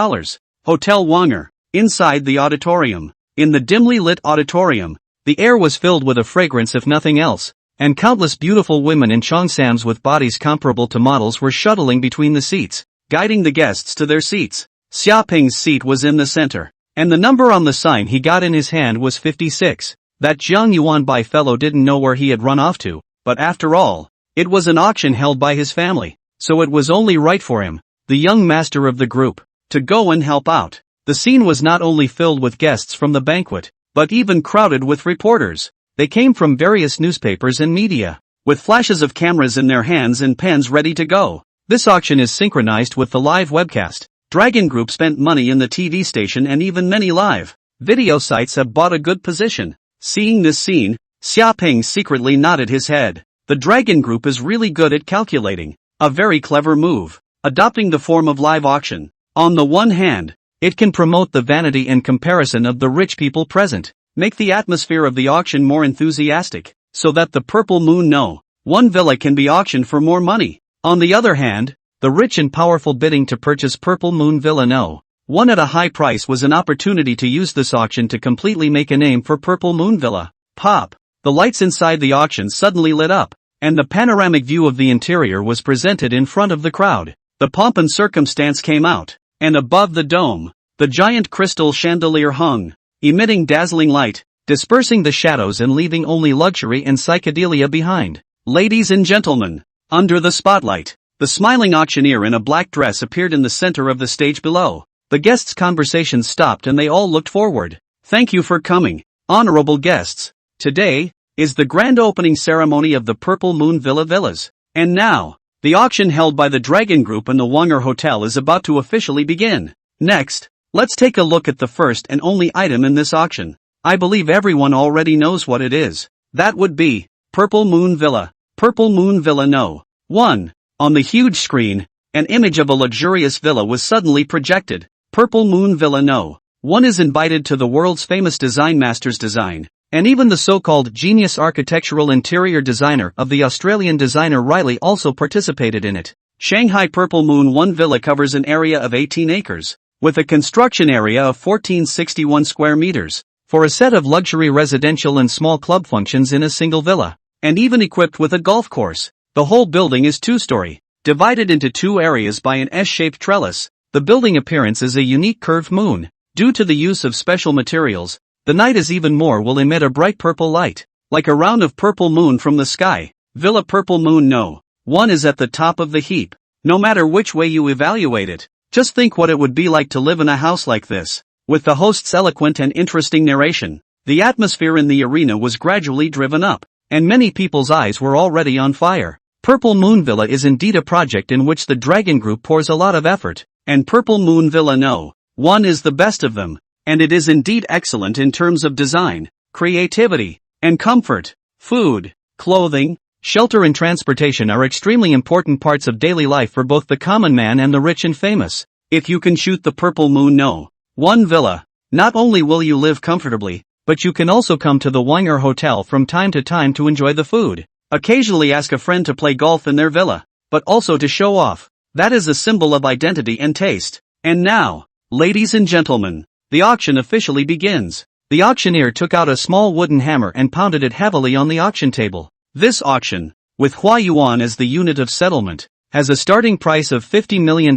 Hotel Wanger. Inside the auditorium. In the dimly lit auditorium, the air was filled with a fragrance if nothing else, and countless beautiful women in cheongsams with bodies comparable to models were shuttling between the seats, guiding the guests to their seats. Xiaoping's seat was in the center, and the number on the sign he got in his hand was 56. That Jiang Yuanbai fellow didn't know where he had run off to, but after all, it was an auction held by his family, so it was only right for him, the young master of the group, to go and help out. The scene was not only filled with guests from the banquet, but even crowded with reporters. They came from various newspapers and media, with flashes of cameras in their hands and pens ready to go. This auction is synchronized with the live webcast. Dragon Group spent money in the TV station and even many live video sites have bought a good position. Seeing this scene, Xiaoping secretly nodded his head. The Dragon Group is really good at calculating. A very clever move. Adopting the form of live auction. On the one hand, it can promote the vanity and comparison of the rich people present, make the atmosphere of the auction more enthusiastic, so that the Purple Moon No. 1 villa can be auctioned for more money. On the other hand, the rich and powerful bidding to purchase Purple Moon Villa No. 1 at a high price was an opportunity to use this auction to completely make a name for Purple Moon Villa. Pop! The lights inside the auction suddenly lit up, and the panoramic view of the interior was presented in front of the crowd. The pomp and circumstance came out, and above the dome, the giant crystal chandelier hung, emitting dazzling light, dispersing the shadows and leaving only luxury and psychedelia behind. Ladies and gentlemen, under the spotlight, the smiling auctioneer in a black dress appeared in the center of the stage below. The guests' conversations stopped and they all looked forward. Thank you for coming, honorable guests. Today is the grand opening ceremony of the Purple Moon Villa Villas. And now, the auction held by the Dragon Group and the Wanger Hotel is about to officially begin. Next, let's take a look at the first and only item in this auction. I believe everyone already knows what it is. That would be Purple Moon Villa. Purple Moon Villa No. 1. On the huge screen, an image of a luxurious villa was suddenly projected. Purple Moon Villa No. 1 is invited to the world's famous design master's design, and even the so-called genius architectural interior designer of the Australian designer Riley also participated in it. Shanghai Purple Moon 1 Villa covers an area of 18 acres, with a construction area of 1461 square meters, for a set of luxury residential and small club functions in a single villa, and even equipped with a golf course. The whole building is two-story, divided into two areas by an S-shaped trellis. The building appearance is a unique curved moon. Due to the use of special materials, the night is even more will emit a bright purple light, like a round of purple moon from the sky. Villa Purple Moon No. 1 is at the top of the heap. No matter which way you evaluate it, just think what it would be like to live in a house like this. With the host's eloquent and interesting narration, the atmosphere in the arena was gradually driven up, and many people's eyes were already on fire. Purple Moon Villa is indeed a project in which the Dragon Group pours a lot of effort, and Purple Moon Villa No. 1 is the best of them, and it is indeed excellent in terms of design, creativity, and comfort. Food, clothing, shelter and transportation are extremely important parts of daily life for both the common man and the rich and famous. If you can shoot the Purple Moon No. 1 Villa, not only will you live comfortably, but you can also come to the Wanger Hotel from time to time to enjoy the food. Occasionally ask a friend to play golf in their villa, but also to show off. That is a symbol of identity and taste. And now, ladies and gentlemen, the auction officially begins. The auctioneer took out a small wooden hammer and pounded it heavily on the auction table. This auction, with Hua Yuan as the unit of settlement, has a starting price of $50 million,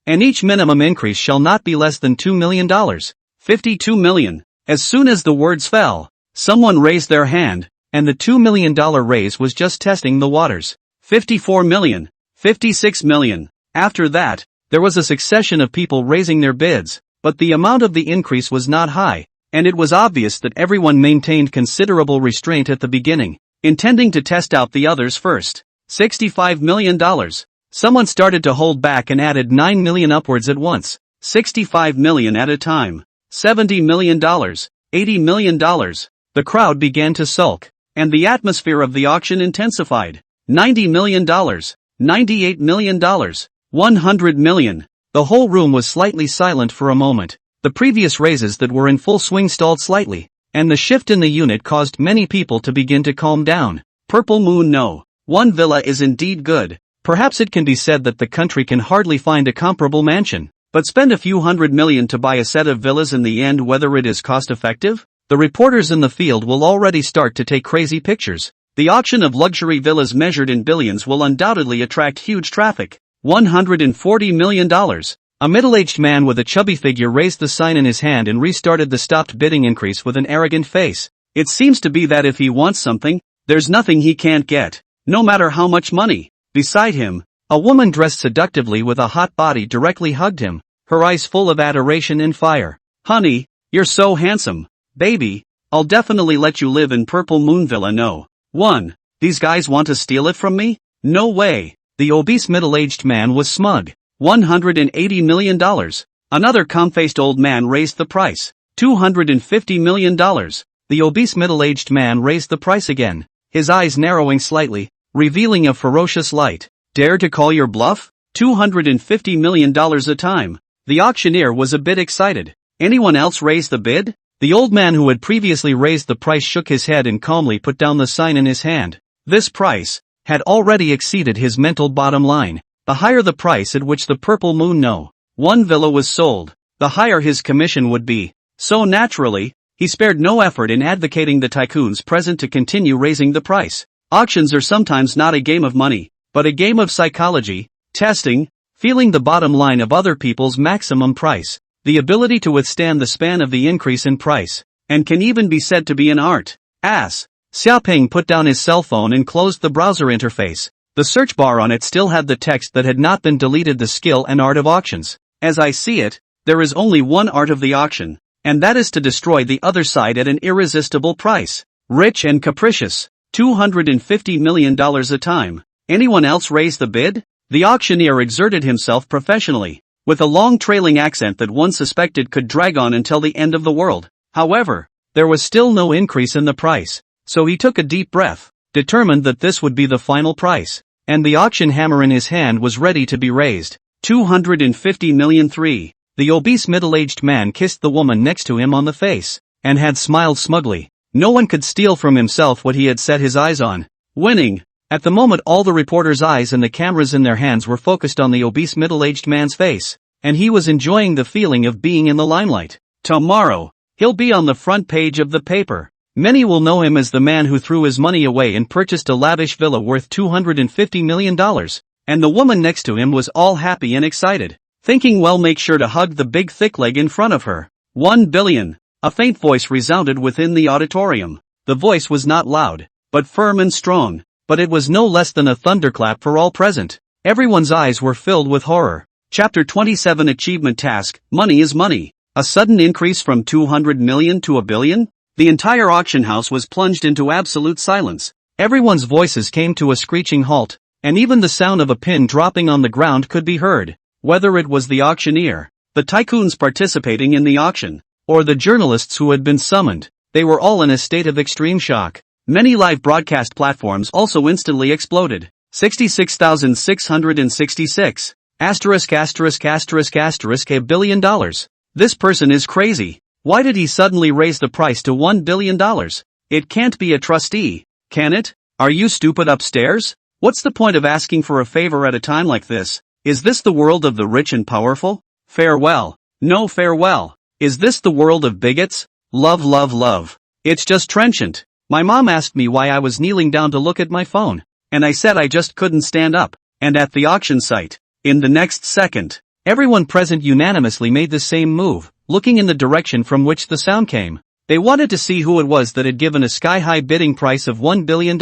and each minimum increase shall not be less than $2 million. $52 million. As soon as the words fell, someone raised their hand, and the $2 million raise was just testing the waters. $54 million. $56 million. After that, there was a succession of people raising their bids, but the amount of the increase was not high, and it was obvious that everyone maintained considerable restraint at the beginning, intending to test out the others first. $65 million. Someone started to hold back and added $9 million upwards at once. $65 million at a time. $70 million. $80 million. The crowd began to sulk, and the atmosphere of the auction intensified. $90 million. $98 million. $100 million. The whole room was slightly silent for a moment. The previous raises that were in full swing stalled slightly, and the shift in the unit caused many people to begin to calm down. Purple Moon. No. One villa is indeed good. Perhaps it can be said that the country can hardly find a comparable mansion. But spend a few $100 million to buy a set of villas in the end, whether it is cost effective? The reporters in the field will already start to take crazy pictures. The auction of luxury villas measured in billions will undoubtedly attract huge traffic. $140 million. A middle-aged man with a chubby figure raised the sign in his hand and restarted the stopped bidding increase with an arrogant face. It seems to be that if he wants something, there's nothing he can't get, no matter how much money. Beside him, a woman dressed seductively with a hot body directly hugged him, her eyes full of adoration and fire. Honey, you're so handsome. Baby, I'll definitely let you live in Purple Moon Villa. No. 1. These guys want to steal it from me? No way. The obese middle-aged man was smug. $180 million. Another calm-faced old man raised the price. $250 million. The obese middle-aged man raised the price again, his eyes narrowing slightly, revealing a ferocious light. Dare to call your bluff? $250 million a time. The auctioneer was a bit excited. Anyone else raise the bid? The old man who had previously raised the price shook his head and calmly put down the sign in his hand. This price had already exceeded his mental bottom line. The higher the price at which the Purple Moon No. 1 villa was sold, the higher his commission would be. So naturally, he spared no effort in advocating the tycoons present to continue raising the price. Auctions are sometimes not a game of money, but a game of psychology, testing, feeling the bottom line of other people's maximum price, the ability to withstand the span of the increase in price, and can even be said to be an art. Xiaoping put down his cell phone and closed the browser interface. The search bar on it still had the text that had not been deleted: the skill and art of auctions. As I see it, there is only one art of the auction, and that is to destroy the other side at an irresistible price. Rich and capricious. $250 million a time. Anyone else raise the bid? The auctioneer exerted himself professionally, with a long trailing accent that one suspected could drag on until the end of the world. However, there was still no increase in the price, so he took a deep breath, determined that this would be the final price, and the auction hammer in his hand was ready to be raised. $250 million. 3. The obese middle-aged man kissed the woman next to him on the face, and had smiled smugly. No one could steal from himself what he had set his eyes on. Winning. At the moment all the reporters' eyes and the cameras in their hands were focused on the obese middle-aged man's face, and he was enjoying the feeling of being in the limelight. Tomorrow, he'll be on the front page of the paper. Many will know him as the man who threw his money away and purchased a lavish villa worth $250 million, and the woman next to him was all happy and excited, thinking, well, make sure to hug the big thick leg in front of her. 1 billion. A faint voice resounded within the auditorium. The voice was not loud, but firm and strong, but it was no less than a thunderclap for all present. Everyone's eyes were filled with horror. Chapter 27 Achievement Task. Money is money. A sudden increase from 200 million to a billion? The entire auction house was plunged into absolute silence. Everyone's voices came to a screeching halt, and even the sound of a pin dropping on the ground could be heard. Whether it was the auctioneer, the tycoons participating in the auction, or the journalists who had been summoned, they were all in a state of extreme shock. Many live broadcast platforms also instantly exploded. 66,666. $****** $1 billion. This person is crazy. Why did he suddenly raise the price to $1 billion? It can't be a trustee, can it? Are you stupid upstairs? What's the point of asking for a favor at a time like this? Is this the world of the rich and powerful? Farewell. No farewell. Is this the world of bigots? Love, love, love. It's just trenchant. My mom asked me why I was kneeling down to look at my phone, and I said I just couldn't stand up. And at the auction site, in the next second, everyone present unanimously made the same move, looking in the direction from which the sound came. They wanted to see who it was that had given a sky-high bidding price of $1 billion.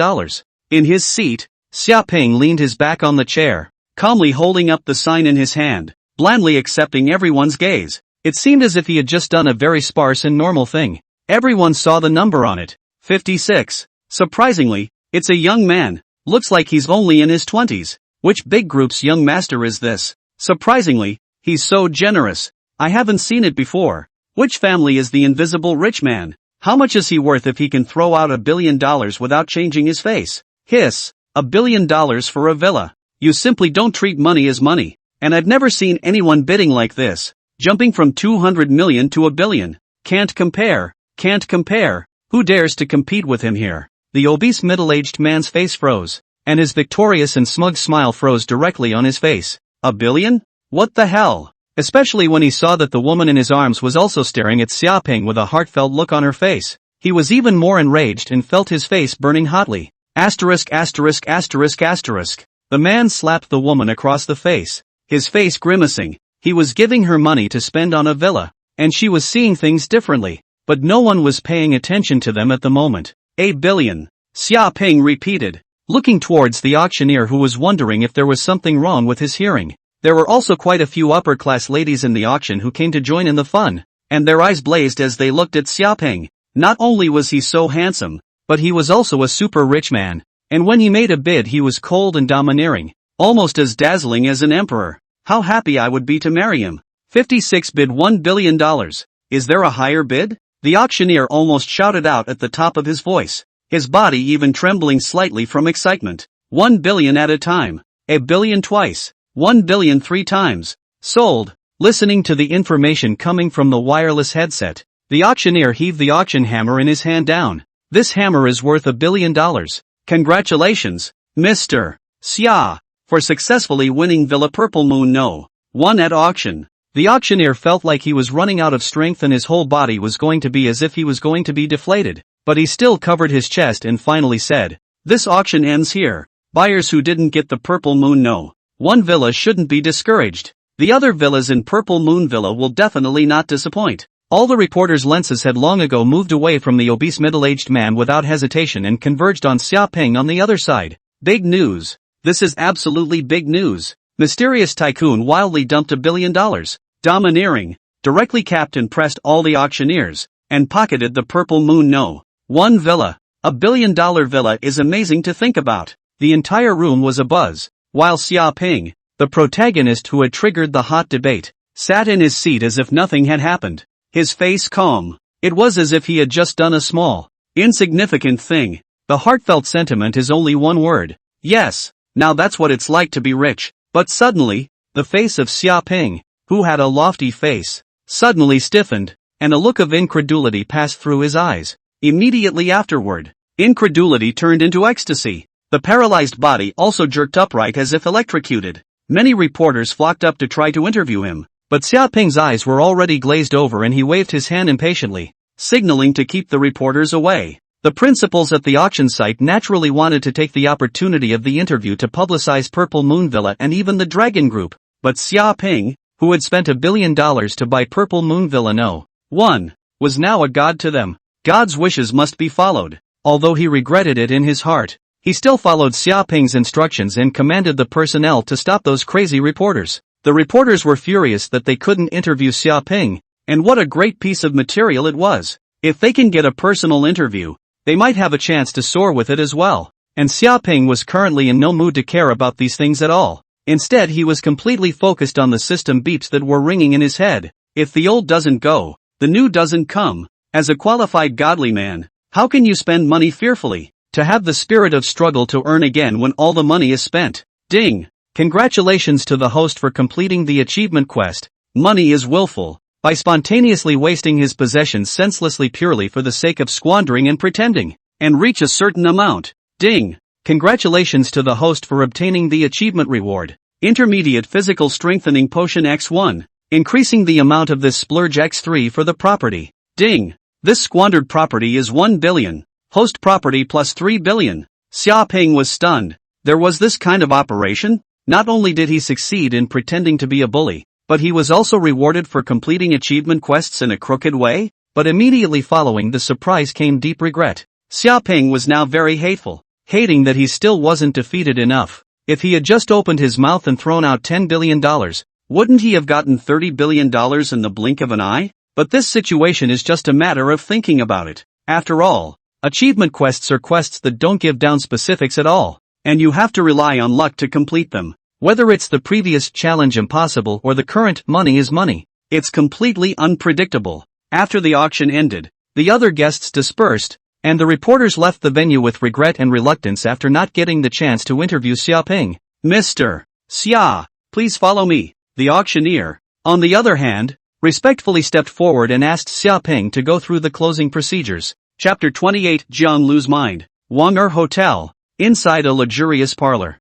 In his seat, Xiaoping leaned his back on the chair, calmly holding up the sign in his hand, blandly accepting everyone's gaze. It seemed as if he had just done a very sparse and normal thing. Everyone saw the number on it. 56. Surprisingly, it's a young man. Looks like he's only in his 20s. Which big group's young master is this? Surprisingly, he's so generous. I haven't seen it before. Which family is the invisible rich man? How much is he worth if he can throw out $1 billion without changing his face? Hiss. $1 billion for a villa. You simply don't treat money as money. And I've never seen anyone bidding like this. Jumping from 200 million to $1 billion. Can't compare. Can't compare. Who dares to compete with him here? The obese middle-aged man's face froze, and his victorious and smug smile froze directly on his face. $1 billion? What the hell? Especially when he saw that the woman in his arms was also staring at Xiaoping with a heartfelt look on her face. He was even more enraged and felt his face burning hotly. Asterisk asterisk asterisk asterisk. The man slapped the woman across the face, his face grimacing. He was giving her money to spend on a villa, and she was seeing things differently, but no one was paying attention to them at the moment. $1 billion. Xiaoping repeated, looking towards the auctioneer who was wondering if there was something wrong with his hearing. There were also quite a few upper-class ladies in the auction who came to join in the fun, and their eyes blazed as they looked at Xiaoping. Not only was he so handsome, but he was also a super rich man, and when he made a bid he was cold and domineering, almost as dazzling as an emperor. How happy I would be to marry him. 56 bid $1 billion. Is there a higher bid? The auctioneer almost shouted out at the top of his voice, his body even trembling slightly from excitement. 1 billion at a time. $1 billion twice. 1 billion 3 times. Sold. Listening to the information coming from the wireless headset, the auctioneer heaved the auction hammer in his hand down. This hammer is worth $1 billion. Congratulations, Mr. Xia, for successfully winning Villa Purple Moon No. 1 at auction. The auctioneer felt like he was running out of strength and his whole body was going to be as if he was going to be deflated, but he still covered his chest and finally said, "This auction ends here. Buyers who didn't get the Purple Moon No. 1 villa shouldn't be discouraged. The other villas in Purple Moon Villa will definitely not disappoint." All the reporters' lenses had long ago moved away from the obese middle-aged man without hesitation and converged on Xiaoping on the other side. Big news. This is absolutely big news. Mysterious tycoon wildly dumped $1 billion. Domineering, directly capped and pressed all the auctioneers, and pocketed the Purple Moon No. 1 villa. $1 billion villa is amazing to think about. The entire room was abuzz, while Xiaoping, the protagonist who had triggered the hot debate, sat in his seat as if nothing had happened. His face calm. It was as if he had just done a small, insignificant thing. The heartfelt sentiment is only one word. Yes, now that's what it's like to be rich. But suddenly, the face of Xiaoping, who had a lofty face, suddenly stiffened, and a look of incredulity passed through his eyes. Immediately afterward, incredulity turned into ecstasy. The paralyzed body also jerked upright as if electrocuted. Many reporters flocked up to try to interview him, but Xiaoping's eyes were already glazed over and he waved his hand impatiently, signaling to keep the reporters away. The principals at the auction site naturally wanted to take the opportunity of the interview to publicize Purple Moon Villa and even the Dragon Group, but Xiaoping, who had spent $1 billion to buy Purple Moon Villa No. 1, was now a god to them. God's wishes must be followed. Although he regretted it in his heart, he still followed Xiaoping's instructions and commanded the personnel to stop those crazy reporters. The reporters were furious that they couldn't interview Xiaoping, and what a great piece of material it was. If they can get a personal interview, they might have a chance to soar with it as well. And Xiaoping was currently in no mood to care about these things at all. Instead he was completely focused on the system beeps that were ringing in his head. If the old doesn't go, the new doesn't come. As a qualified godly man, how can you spend money fearfully, to have the spirit of struggle to earn again when all the money is spent? Ding! Congratulations to the host for completing the achievement quest. Money is willful. By spontaneously wasting his possessions senselessly purely for the sake of squandering and pretending, and reach a certain amount. Ding! Congratulations to the host for obtaining the achievement reward. Intermediate Physical Strengthening Potion X1. Increasing the amount of this splurge X3 for the property. Ding! This squandered property is 1 billion. Host property plus 3 billion. Xiaoping was stunned. There was this kind of operation? Not only did he succeed in pretending to be a bully, but he was also rewarded for completing achievement quests in a crooked way? But immediately following the surprise came deep regret. Xiaoping was now very hateful, hating that he still wasn't defeated enough. If he had just opened his mouth and thrown out $10 billion, wouldn't he have gotten $30 billion in the blink of an eye? But this situation is just a matter of thinking about it. After all, achievement quests are quests that don't give down specifics at all, and you have to rely on luck to complete them. Whether it's the previous challenge impossible or the current money is money, it's completely unpredictable. After the auction ended, the other guests dispersed, and the reporters left the venue with regret and reluctance after not getting the chance to interview Xiaoping. Mr. Xia, please follow me. The auctioneer, on the other hand, respectfully stepped forward and asked Xiaoping to go through the closing procedures. Chapter 28 Jiang Lu's Mind. Wang Hotel. Inside a luxurious parlor.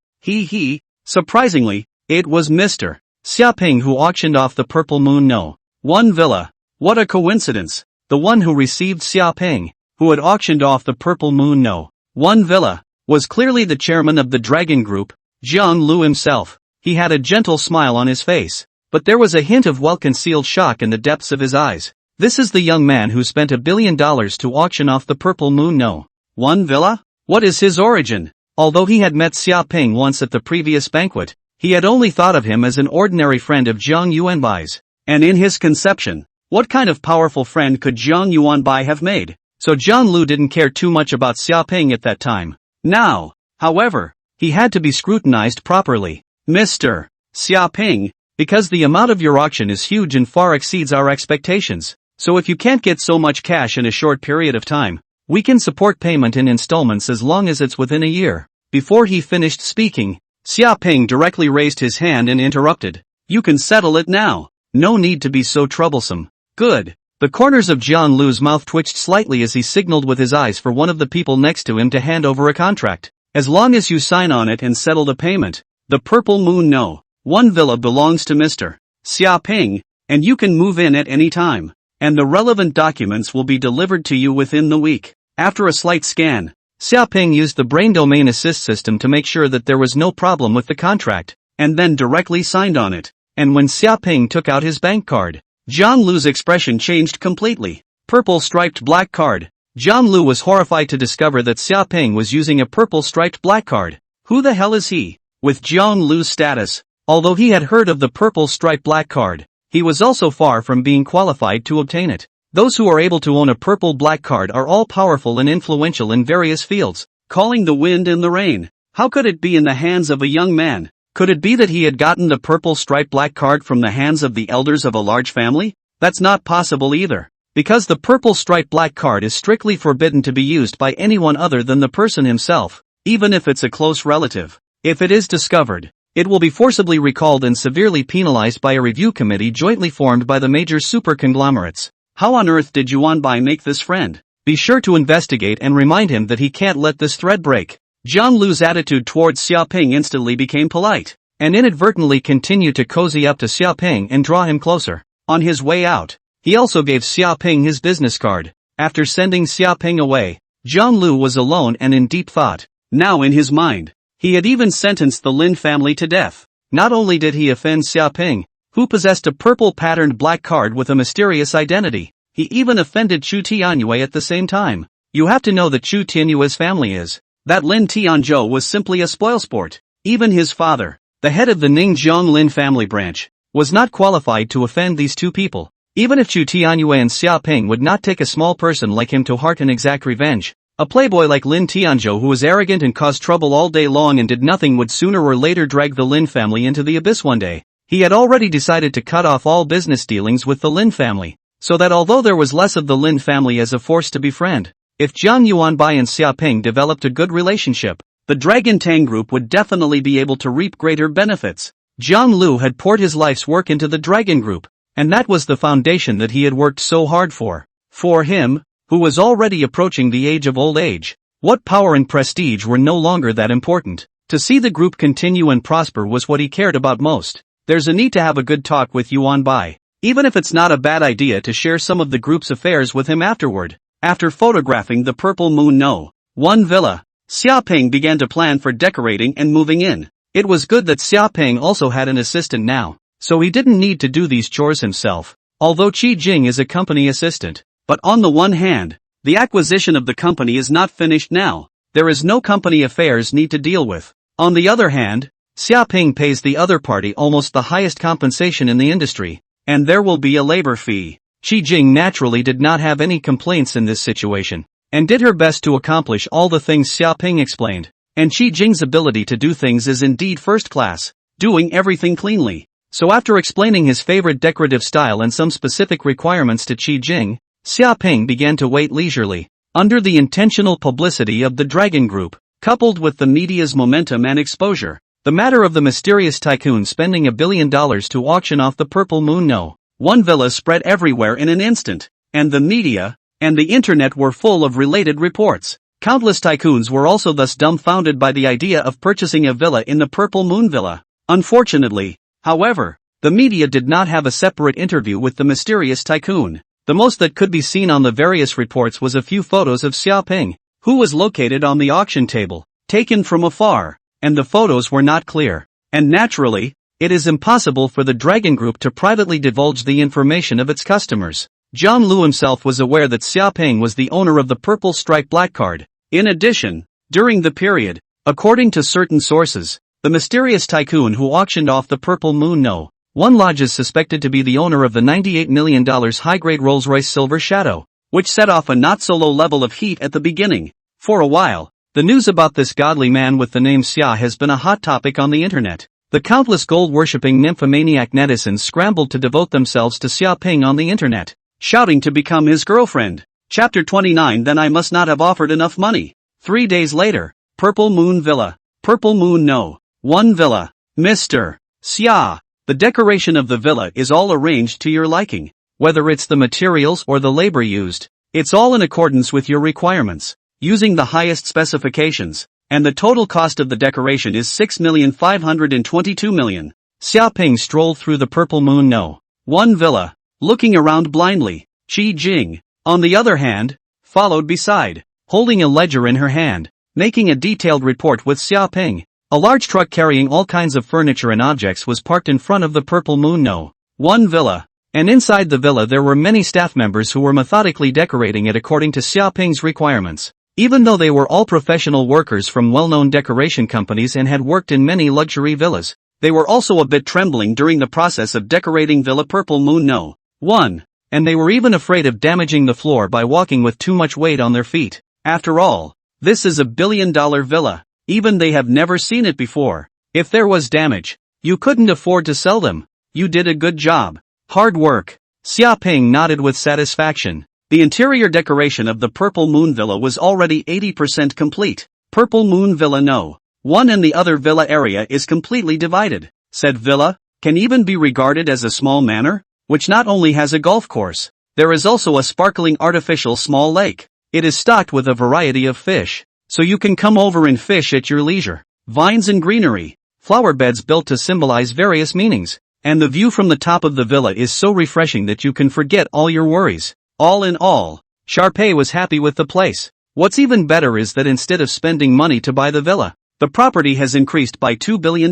Surprisingly, it was Mr. Xiaoping who auctioned off the Purple Moon No. 1 villa. What a coincidence. The one who received Xiaoping, who had auctioned off the Purple Moon No. 1 villa, was clearly the chairman of the Dragon Group, Jiang Lu himself. He had a gentle smile on his face, but there was a hint of well-concealed shock in the depths of his eyes. This is the young man who spent $1 billion to auction off the Purple Moon No. 1 villa? What is his origin? Although he had met Xiaoping once at the previous banquet, he had only thought of him as an ordinary friend of Jiang Yuanbai's. And in his conception, what kind of powerful friend could Jiang Yuanbai have made? So Jiang Lu didn't care too much about Xiaoping at that time. Now, however, he had to be scrutinized properly. Mr. Xiaoping, because the amount of your auction is huge and far exceeds our expectations, so if you can't get so much cash in a short period of time, we can support payment in installments as long as it's within a year. Before he finished speaking, Xiaoping directly raised his hand and interrupted. You can settle it now. No need to be so troublesome. Good. The corners of Jiang Lu's mouth twitched slightly as he signaled with his eyes for one of the people next to him to hand over a contract. As long as you sign on it and settle the payment, the Purple Moon No. 1 villa belongs to Mr. Xiaoping, and you can move in at any time. And the relevant documents will be delivered to you within the week. After a slight scan, Xiaoping used the Brain Domain Assist system to make sure that there was no problem with the contract, and then directly signed on it. And when Xiaoping took out his bank card, Jiang Lu's expression changed completely. Purple striped black card. Jiang Lu was horrified to discover that Xiaoping was using a purple striped black card. Who the hell is he? With Jiang Lu's status, although he had heard of the purple striped black card, he was also far from being qualified to obtain it. Those who are able to own a purple black card are all powerful and influential in various fields, calling the wind and the rain. How could it be in the hands of a young man? Could it be that he had gotten the purple striped black card from the hands of the elders of a large family? That's not possible either, because the purple striped black card is strictly forbidden to be used by anyone other than the person himself, even if it's a close relative. If it is discovered, it will be forcibly recalled and severely penalized by a review committee jointly formed by the major super conglomerates. How on earth did Yuanbai make this friend? Be sure to investigate and remind him that he can't let this thread break. Jiang Lu's attitude towards Xiaoping instantly became polite, and inadvertently continued to cozy up to Xiaoping and draw him closer. On his way out, he also gave Xiaoping his business card. After sending Xiaoping away, Jiang Lu was alone and in deep thought. Now in his mind, he had even sentenced the Lin family to death. Not only did he offend Xiaoping, who possessed a purple patterned black card with a mysterious identity, he even offended Chu Tianyue at the same time. You have to know that Chu Tianyue's family is. That Lin Tianzhou was simply a spoilsport. Even his father, the head of the Ningjiang Lin family branch, was not qualified to offend these two people. Even if Chu Tianyue and Xiaoping would not take a small person like him to heart and exact revenge, a playboy like Lin Tianzhou who was arrogant and caused trouble all day long and did nothing would sooner or later drag the Lin family into the abyss one day. He had already decided to cut off all business dealings with the Lin family, so that although there was less of the Lin family as a force to befriend, if Jiang Yuanbai and Xiaoping developed a good relationship, the Dragon Tang Group would definitely be able to reap greater benefits. Jiang Lu had poured his life's work into the Dragon Group, and that was the foundation that he had worked so hard for. For him, who was already approaching the age of old age, what power and prestige were no longer that important. To see the group continue and prosper was what he cared about most. There's a need to have a good talk with Yuanbai, even if it's not a bad idea to share some of the group's affairs with him afterward. After photographing the Purple Moon No. 1 villa, Xiaoping began to plan for decorating and moving in. It was good that Xiaoping also had an assistant now, so he didn't need to do these chores himself, although Qi Jing is a company assistant. But on the one hand, the acquisition of the company is not finished now. There is no company affairs need to deal with. On the other hand, Xiaoping pays the other party almost the highest compensation in the industry, and there will be a labor fee. Qi Jing naturally did not have any complaints in this situation, and did her best to accomplish all the things Xiaoping explained. And Qi Jing's ability to do things is indeed first class, doing everything cleanly. So after explaining his favorite decorative style and some specific requirements to Qi Jing, Xiaoping began to wait leisurely, under the intentional publicity of the Dragon Group, coupled with the media's momentum and exposure. The matter of the mysterious tycoon spending $1 billion to auction off the Purple Moon No. One villa spread everywhere in an instant, and the media and the internet were full of related reports. Countless tycoons were also thus dumbfounded by the idea of purchasing a villa in the Purple Moon Villa. Unfortunately, however, the media did not have a separate interview with the mysterious tycoon. The most that could be seen on the various reports was a few photos of Xiaoping, who was located on the auction table, taken from afar, and the photos were not clear. And naturally, it is impossible for the Dragon Group to privately divulge the information of its customers. Zhang Lu himself was aware that Xiaoping was the owner of the Purple Stripe Black Card. In addition, during the period, according to certain sources, the mysterious tycoon who auctioned off the Purple Moon No. 1 Lodge is suspected to be the owner of the $98 million high-grade Rolls-Royce Silver Shadow, which set off a not-so-low level of heat at the beginning. For a while, the news about this godly man with the name Xia has been a hot topic on the internet. The countless gold-worshipping nymphomaniac netizens scrambled to devote themselves to Xiaoping on the internet, shouting to become his girlfriend. Chapter 29 Then I must not have offered enough money. 3 days later, Purple Moon Villa. Purple Moon No. 1 Villa. Mr. Xia. The decoration of the villa is all arranged to your liking. Whether it's the materials or the labor used, it's all in accordance with your requirements, using the highest specifications, and the total cost of the decoration is 6,522,000. Xiaoping strolled through the Purple Moon No. 1 Villa, looking around blindly. Qi Jing, on the other hand, followed beside, holding a ledger in her hand, making a detailed report with Xiaoping. A large truck carrying all kinds of furniture and objects was parked in front of the Purple Moon No. 1 Villa, and inside the villa there were many staff members who were methodically decorating it according to Xiaoping's requirements. Even though they were all professional workers from well-known decoration companies and had worked in many luxury villas, they were also a bit trembling during the process of decorating Villa Purple Moon No. 1, and they were even afraid of damaging the floor by walking with too much weight on their feet. After all, this is a billion-dollar villa. Even they have never seen it before. If there was damage, you couldn't afford to sell them. You did a good job. Hard work. Xiaoping nodded with satisfaction. The interior decoration of the Purple Moon Villa was already 80% complete. Purple Moon Villa No. 1 and the other villa area is completely divided. Said villa can even be regarded as a small manor, which not only has a golf course, there is also a sparkling artificial small lake. It is stocked with a variety of fish, so you can come over and fish at your leisure. Vines and greenery, flower beds built to symbolize various meanings, and the view from the top of the villa is so refreshing that you can forget all your worries. All in all, Sharpay was happy with the place. What's even better is that instead of spending money to buy the villa, the property has increased by $2 billion.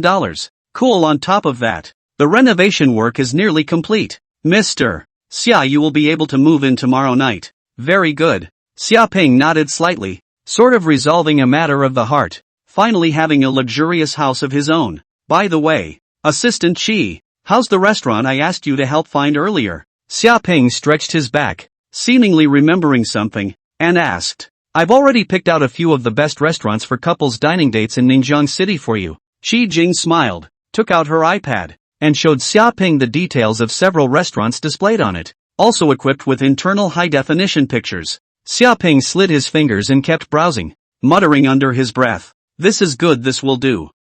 Cool. On top of that, the renovation work is nearly complete. Mr. Xia, you will be able to move in tomorrow night. Very good. Xiaoping nodded slightly, sort of resolving a matter of the heart, finally having a luxurious house of his own. By the way, Assistant Qi, how's the restaurant I asked you to help find earlier? Xiaoping stretched his back, seemingly remembering something, and asked. I've already picked out a few of the best restaurants for couples dining dates in Ningjiang City for you. Qi Jing smiled, took out her iPad, and showed Xiaoping the details of several restaurants displayed on it, also equipped with internal high-definition pictures. Xiaoping slid his fingers and kept browsing, muttering under his breath. This is good, this will do.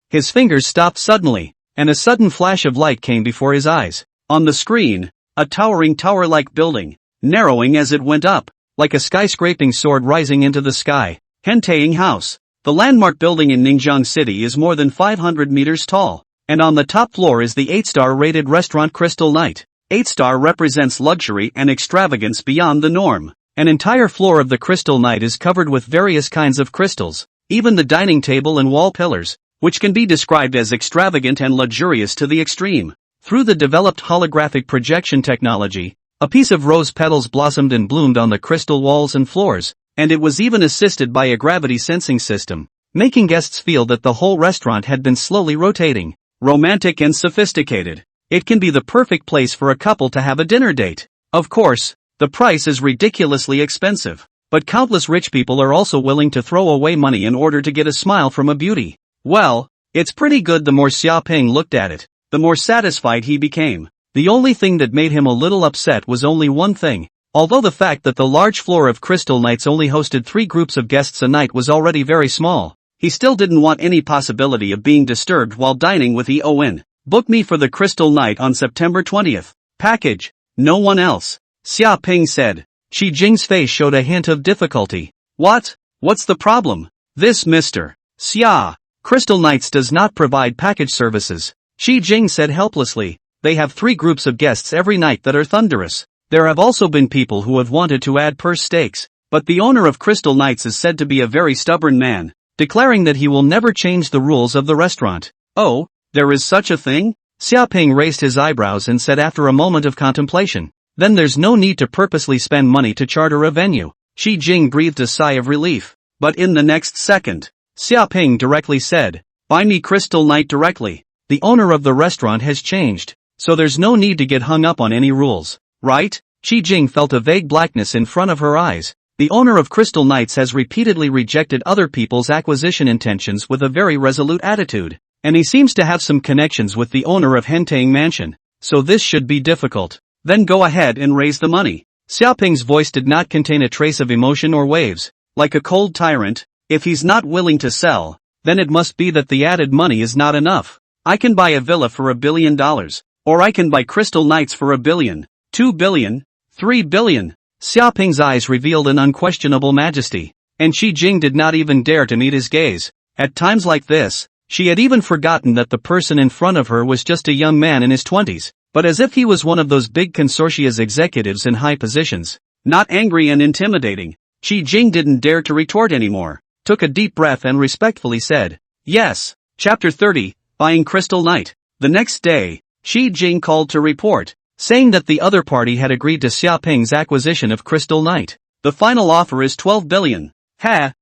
His fingers stopped suddenly, and a sudden flash of light came before his eyes. On the screen, a towering tower-like building, narrowing as it went up, like a skyscraping sword rising into the sky. Hentaying House. The landmark building in Ningjiang City is more than 500 meters tall, and on the top floor is the 8-star rated restaurant Crystal Night. 8-star represents luxury and extravagance beyond the norm. An entire floor of the Crystal Night is covered with various kinds of crystals, even the dining table and wall pillars, which can be described as extravagant and luxurious to the extreme. Through the developed holographic projection technology, a piece of rose petals blossomed and bloomed on the crystal walls and floors, and it was even assisted by a gravity sensing system, making guests feel that the whole restaurant had been slowly rotating. Romantic and sophisticated. It can be the perfect place for a couple to have a dinner date. Of course, the price is ridiculously expensive, but countless rich people are also willing to throw away money in order to get a smile from a beauty. Well, it's pretty good. The more Xiaoping looked at it, the more satisfied he became. The only thing that made him a little upset was only one thing. Although the fact that the large floor of Crystal Nights only hosted 3 groups of guests a night was already very small, he still didn't want any possibility of being disturbed while dining with Eoin. Book me for the Crystal Night on September 20th. Package. No one else. Xia Ping said. Qi Jing's face showed a hint of difficulty. What? What's the problem? This Mr. Xia. Crystal Knights does not provide package services. Qi Jing said helplessly. They have 3 groups of guests every night that are thunderous. There have also been people who have wanted to add purse stakes, but the owner of Crystal Knights is said to be a very stubborn man, declaring that he will never change the rules of the restaurant. Oh, there is such a thing? Xia Ping raised his eyebrows and said after a moment of contemplation. Then there's no need to purposely spend money to charter a venue. Qi Jing breathed a sigh of relief. But in the next second, Xia Ping directly said, buy me Crystal Knight directly. The owner of the restaurant has changed, so there's no need to get hung up on any rules, right? Qi Jing felt a vague blackness in front of her eyes. The owner of Crystal Knights has repeatedly rejected other people's acquisition intentions with a very resolute attitude, and he seems to have some connections with the owner of Hentang Mansion, so this should be difficult. Then go ahead and raise the money. Xia Ping's voice did not contain a trace of emotion or waves. Like a cold tyrant, if he's not willing to sell, then it must be that the added money is not enough. I can buy a villa for $1 billion, or I can buy Crystal Knights for $1 billion, 2 billion, 3 billion. Xia Ping's eyes revealed an unquestionable majesty, and Qi Jing did not even dare to meet his gaze. At times like this, she had even forgotten that the person in front of her was just a young man in his 20s, but as if he was one of those big consortia's executives in high positions. Not angry and intimidating, Qi Jing didn't dare to retort anymore, took a deep breath and respectfully said, yes. Chapter 30, Buying Crystal Knight. The next day, Qi Jing called to report, saying that the other party had agreed to Xia Ping's acquisition of Crystal Knight. The final offer is 12 billion. Ha!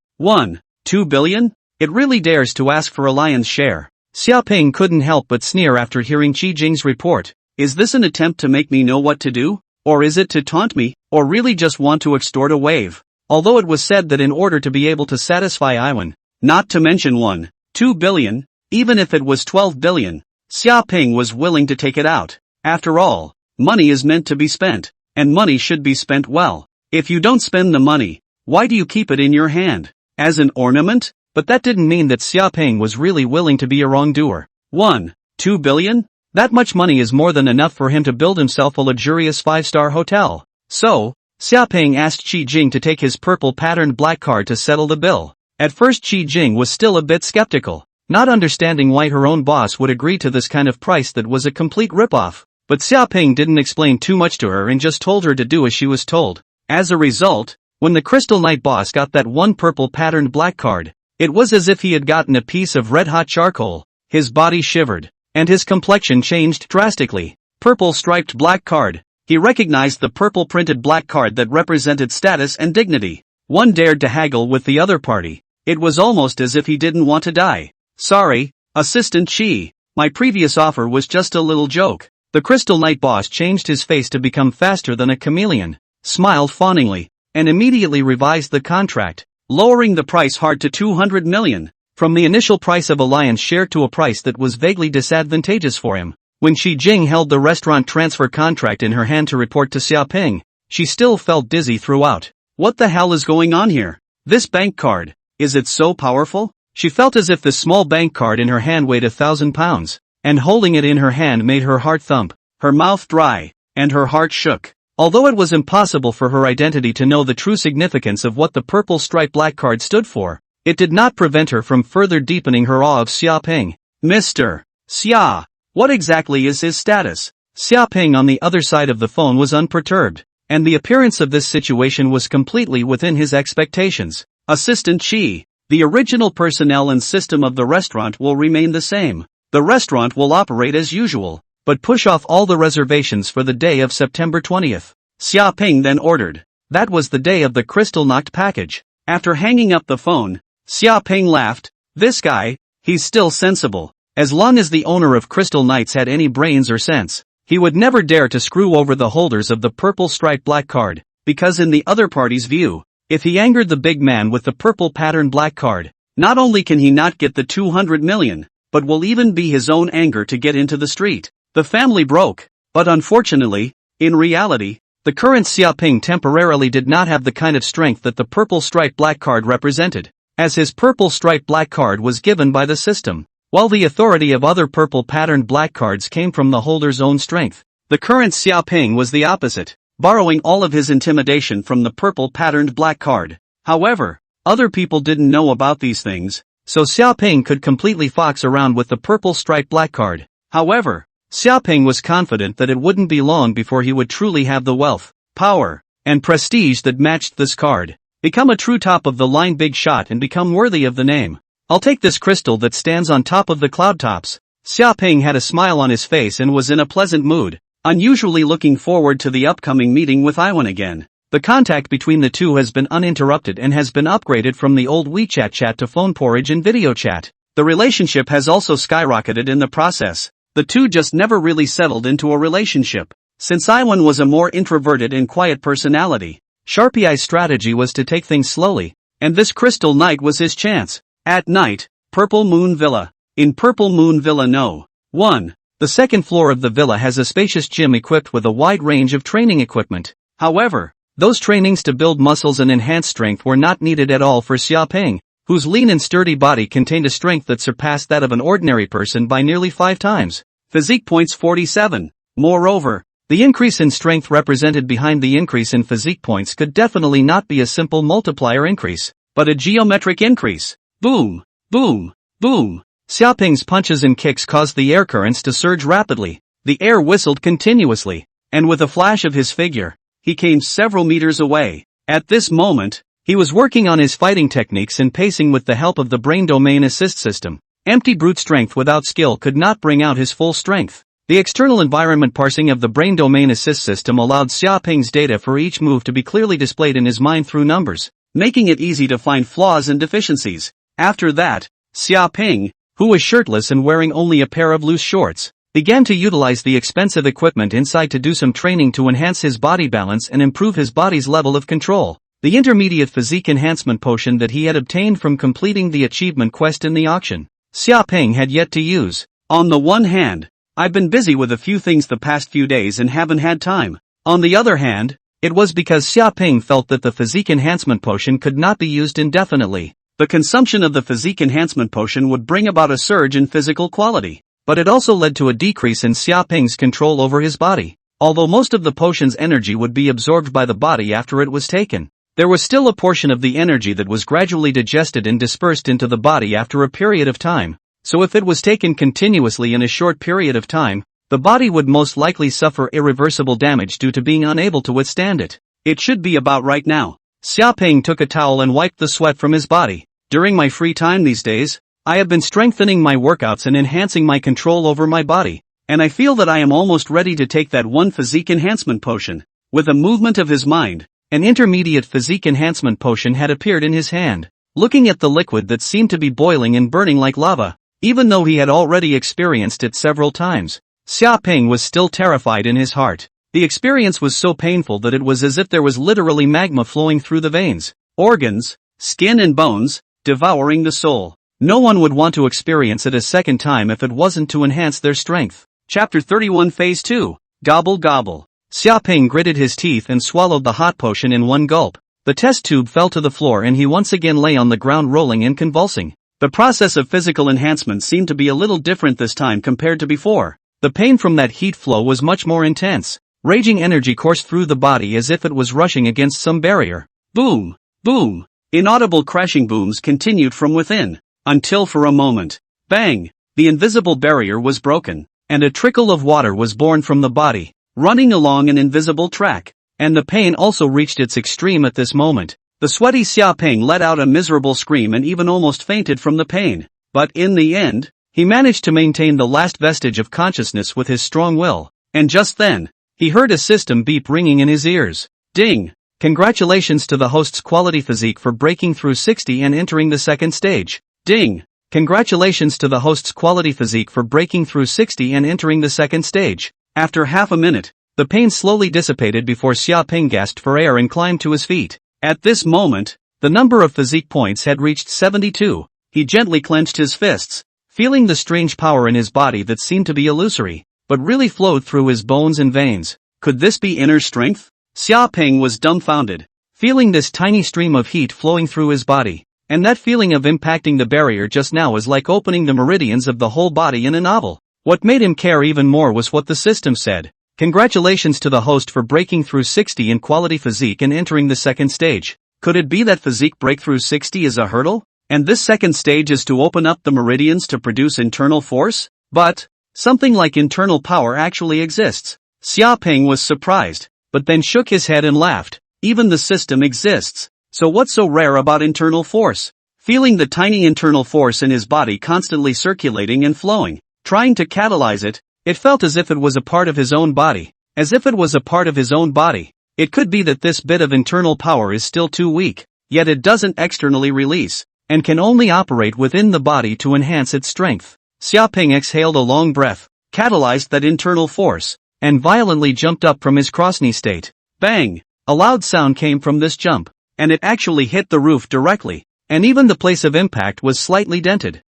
2 billion? It really dares to ask for a lion's share. Xia Ping couldn't help but sneer after hearing Qi Jing's report. Is this an attempt to make me know what to do? Or is it to taunt me, or really just want to extort a wave? Although it was said that in order to be able to satisfy Iwan, not to mention 2 billion, even if it was 12 billion, Xia Ping was willing to take it out. After all, money is meant to be spent, and money should be spent well. If you don't spend the money, why do you keep it in your hand? As an ornament? But that didn't mean that Xia Ping was really willing to be a wrongdoer. 2 billion? That much money is more than enough for him to build himself a luxurious 5-star hotel. So, Xia Ping asked Qi Jing to take his purple patterned black card to settle the bill. At first Qi Jing was still a bit skeptical, not understanding why her own boss would agree to this kind of price that was a complete ripoff. But Xia Ping didn't explain too much to her and just told her to do as she was told. As a result, when the Crystal Knight boss got that one purple patterned black card, it was as if he had gotten a piece of red-hot charcoal. His body shivered, and his complexion changed drastically. Purple striped black card. He recognized the purple printed black card that represented status and dignity. One dared to haggle with the other party. It was almost as if he didn't want to die. Sorry, Assistant Qi. My previous offer was just a little joke. The Crystal Knight boss changed his face to become faster than a chameleon, smiled fawningly, and immediately revised the contract, lowering the price hard to 200 million, from the initial price of a lion's share to a price that was vaguely disadvantageous for him. When Qi Jing held the restaurant transfer contract in her hand to report to Xia Ping, she still felt dizzy throughout. What the hell is going on here? This bank card, is it so powerful? She felt as if the small bank card in her hand weighed 1,000 pounds, and holding it in her hand made her heart thump, her mouth dry, and her heart shook. Although it was impossible for her identity to know the true significance of what the purple striped black card stood for, it did not prevent her from further deepening her awe of Xia Ping. Mr. Xia, what exactly is his status? Xia Ping on the other side of the phone was unperturbed, and the appearance of this situation was completely within his expectations. Assistant Qi, the original personnel and system of the restaurant will remain the same. The restaurant will operate as usual, but push off all the reservations for the day of September 20th. Xia Ping then ordered. That was the day of the Crystal Knight package. After hanging up the phone, Xia Ping laughed. This guy, he's still sensible. As long as the owner of Crystal Knights had any brains or sense, he would never dare to screw over the holders of the purple striped black card, because in the other party's view, if he angered the big man with the purple pattern black card, not only can he not get the 200 million, but will even be his own anger to get into the street. The family broke, but unfortunately, in reality, the current Xia Ping temporarily did not have the kind of strength that the purple striped black card represented, as his purple striped black card was given by the system, while the authority of other purple patterned black cards came from the holder's own strength. The current Xiaoping was the opposite, borrowing all of his intimidation from the purple patterned black card. However, other people didn't know about these things, so Xiaoping could completely fox around with the purple striped black card. However, Xiaoping was confident that it wouldn't be long before he would truly have the wealth, power, and prestige that matched this card. Become a true top-of-the-line big shot and become worthy of the name. I'll take this crystal that stands on top of the cloud tops. Xiaoping had a smile on his face and was in a pleasant mood, unusually looking forward to the upcoming meeting with Iwan again. The contact between the two has been uninterrupted and has been upgraded from the old WeChat chat to phone porridge and video chat. The relationship has also skyrocketed in the process. The two just never really settled into a relationship. Since Iwan was a more introverted and quiet personality, Sharpie Eye's strategy was to take things slowly, and this crystal night was his chance. At night, Purple Moon Villa. In Purple Moon Villa No. 1. The second floor of the villa has a spacious gym equipped with a wide range of training equipment. However, those trainings to build muscles and enhance strength were not needed at all for Xiaoping, whose lean and sturdy body contained a strength that surpassed that of an ordinary person by nearly 5 times. Physique points 47. Moreover, the increase in strength represented behind the increase in physique points could definitely not be a simple multiplier increase, but a geometric increase. Boom, boom, boom. Xiaoping's punches and kicks caused the air currents to surge rapidly. The air whistled continuously, and with a flash of his figure, he came several meters away. At this moment, he was working on his fighting techniques and pacing with the help of the brain domain assist system. Empty brute strength without skill could not bring out his full strength. The external environment parsing of the brain domain assist system allowed Xiaoping's data for each move to be clearly displayed in his mind through numbers, making it easy to find flaws and deficiencies. After that, Xiaoping, who was shirtless and wearing only a pair of loose shorts, began to utilize the expensive equipment inside to do some training to enhance his body balance and improve his body's level of control. The intermediate physique enhancement potion that he had obtained from completing the achievement quest in the auction, Xiaoping had yet to use. On the one hand, I've been busy with a few things the past few days and haven't had time. On the other hand, it was because Xiaoping felt that the physique enhancement potion could not be used indefinitely. The consumption of the physique enhancement potion would bring about a surge in physical quality, but it also led to a decrease in Xiaoping's control over his body. Although most of the potion's energy would be absorbed by the body after it was taken, there was still a portion of the energy that was gradually digested and dispersed into the body after a period of time. So if it was taken continuously in a short period of time, the body would most likely suffer irreversible damage due to being unable to withstand it. It should be about right now. Xiaoping took a towel and wiped the sweat from his body. During my free time these days, I have been strengthening my workouts and enhancing my control over my body, and I feel that I am almost ready to take that one physique enhancement potion. With a movement of his mind, an intermediate physique enhancement potion had appeared in his hand. Looking at the liquid that seemed to be boiling and burning like lava, even though he had already experienced it several times, Xiaoping was still terrified in his heart. The experience was so painful that it was as if there was literally magma flowing through the veins, organs, skin and bones, devouring the soul. No one would want to experience it a second time if it wasn't to enhance their strength. Chapter 31 Phase 2. Gobble Gobble. Xiaoping gritted his teeth and swallowed the hot potion in one gulp. The test tube fell to the floor and he once again lay on the ground rolling and convulsing. The process of physical enhancement seemed to be a little different this time compared to before. The pain from that heat flow was much more intense. Raging energy coursed through the body as if it was rushing against some barrier. Boom! Boom! Inaudible crashing booms continued from within, until for a moment, bang, the invisible barrier was broken, and a trickle of water was born from the body, running along an invisible track, and the pain also reached its extreme at this moment. The sweaty Xiaoping let out a miserable scream and even almost fainted from the pain, but in the end, he managed to maintain the last vestige of consciousness with his strong will, and just then, he heard a system beep ringing in his ears. Ding! Congratulations to the host's quality physique for breaking through 60 and entering the second stage. Ding! Congratulations to the host's quality physique for breaking through 60 and entering the second stage. After half a minute, the pain slowly dissipated before Xiaoping gasped for air and climbed to his feet. At this moment, the number of physique points had reached 72. He gently clenched his fists, feeling the strange power in his body that seemed to be illusory, but really flowed through his bones and veins. Could this be inner strength? Xiaoping was dumbfounded, feeling this tiny stream of heat flowing through his body, and that feeling of impacting the barrier just now was like opening the meridians of the whole body in a novel. What made him care even more was what the system said. Congratulations to the host for breaking through 60 in quality physique and entering the second stage. Could it be that physique breakthrough 60 is a hurdle? And this second stage is to open up the meridians to produce internal force? But something like internal power actually exists. Xiaoping was surprised, but then shook his head and laughed. Even the system exists. So what's so rare about internal force? Feeling the tiny internal force in his body constantly circulating and flowing, trying to catalyze it, it felt as if it was a part of his own body. As if it was a part of his own body. It could be that this bit of internal power is still too weak, yet it doesn't externally release, and can only operate within the body to enhance its strength. Xiaoping exhaled a long breath, catalyzed that internal force, and violently jumped up from his cross-knee state. Bang! A loud sound came from this jump, and it actually hit the roof directly, and even the place of impact was slightly dented.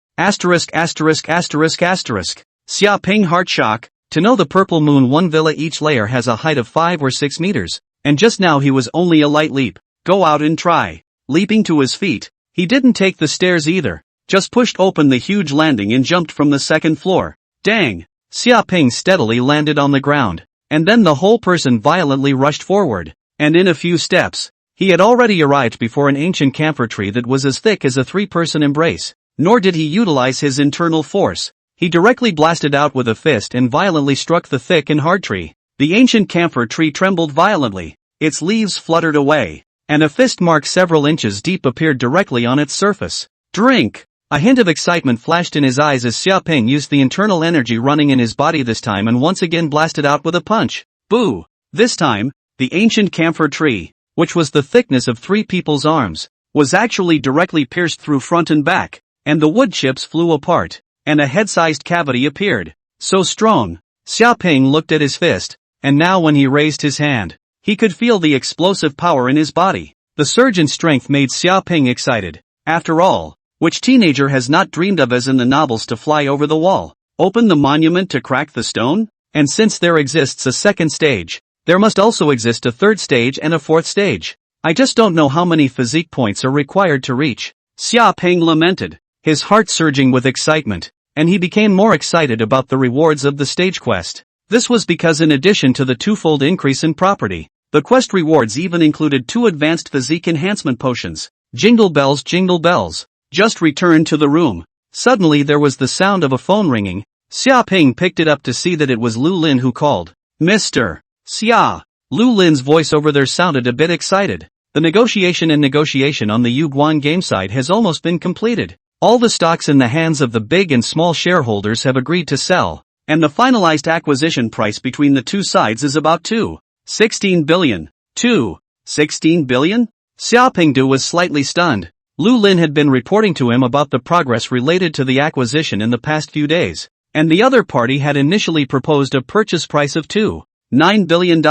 Xiaoping heart shock, to know the Purple Moon 1 villa each layer has a height of 5 or 6 meters, and just now he was only a light leap. Go out and try. Leaping to his feet, he didn't take the stairs either, just pushed open the huge landing and jumped from the second floor. Dang! Xiaoping steadily landed on the ground, and then the whole person violently rushed forward, and in a few steps, he had already arrived before an ancient camphor tree that was as thick as a 3-person embrace. Nor did he utilize his internal force. He directly blasted out with a fist and violently struck the thick and hard tree. The ancient camphor tree trembled violently, its leaves fluttered away, and a fist mark several inches deep appeared directly on its surface. Drink! A hint of excitement flashed in his eyes as Xiaoping used the internal energy running in his body this time and once again blasted out with a punch. Boo! This time, the ancient camphor tree, which was the thickness of 3 people's arms, was actually directly pierced through front and back, and the wood chips flew apart, and a head-sized cavity appeared. So strong. Xiaoping looked at his fist, and now when he raised his hand, he could feel the explosive power in his body. The surge in strength made Xiaoping excited. After all, which teenager has not dreamed of as in the novels to fly over the wall, open the monument to crack the stone? And since there exists a second stage, there must also exist a third stage and a fourth stage. I just don't know how many physique points are required to reach. Xiaoping lamented, his heart surging with excitement, and he became more excited about the rewards of the stage quest. This was because in addition to the twofold increase in property, the quest rewards even included 2 advanced physique enhancement potions. Jingle bells, just returned to the room. Suddenly there was the sound of a phone ringing. Xiaoping picked it up to see that it was Lu Lin who called. Mr. Xia. Lu Lin's voice over there sounded a bit excited. The negotiation on the Yuguan game side has almost been completed. All the stocks in the hands of the big and small shareholders have agreed to sell, and the finalized acquisition price between the two sides is about 2.16 billion. 2.16 billion? Xiaopingdu was slightly stunned. Lu Lin had been reporting to him about the progress related to the acquisition in the past few days, and the other party had initially proposed a purchase price of $2.9 billion,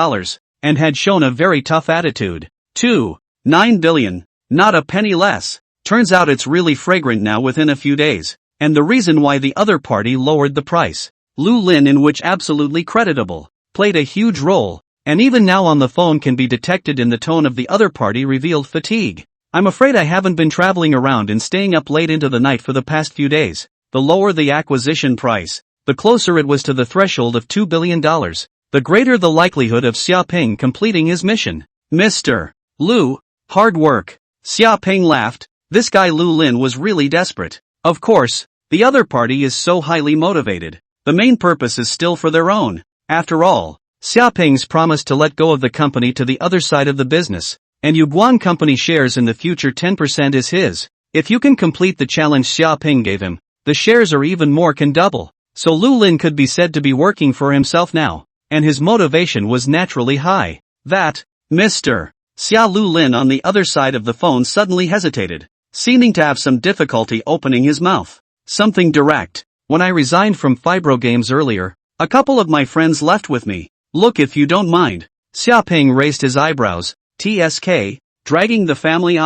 and had shown a very tough attitude. $2.9 billion, not a penny less. Turns out it's really fragrant now within a few days, and the reason why the other party lowered the price. Lu Lin, in which absolutely creditable, played a huge role, and even now on the phone can be detected in the tone of the other party revealed fatigue. I'm afraid I haven't been traveling around and staying up late into the night for the past few days. The lower the acquisition price, the closer it was to the threshold of $2 billion, the greater the likelihood of Xiaoping completing his mission. Mr. Lu, hard work. Xiaoping laughed. This guy Lu Lin was really desperate. Of course, the other party is so highly motivated. The main purpose is still for their own. After all, Xiaoping's promised to let go of the company to the other side of the business, and Yuguan company shares in the future 10% is his. If you can complete the challenge Xiaoping gave him, the shares or even more can double. So Lu Lin could be said to be working for himself now, and his motivation was naturally high. That, Mr. Xia. Lu Lin on the other side of the phone suddenly hesitated, seeming to have some difficulty opening his mouth. Something direct. When I resigned from Fibro Games earlier, a couple of my friends left with me. Look, if you don't mind. Xiaoping raised his eyebrows. TSK, dragging the family.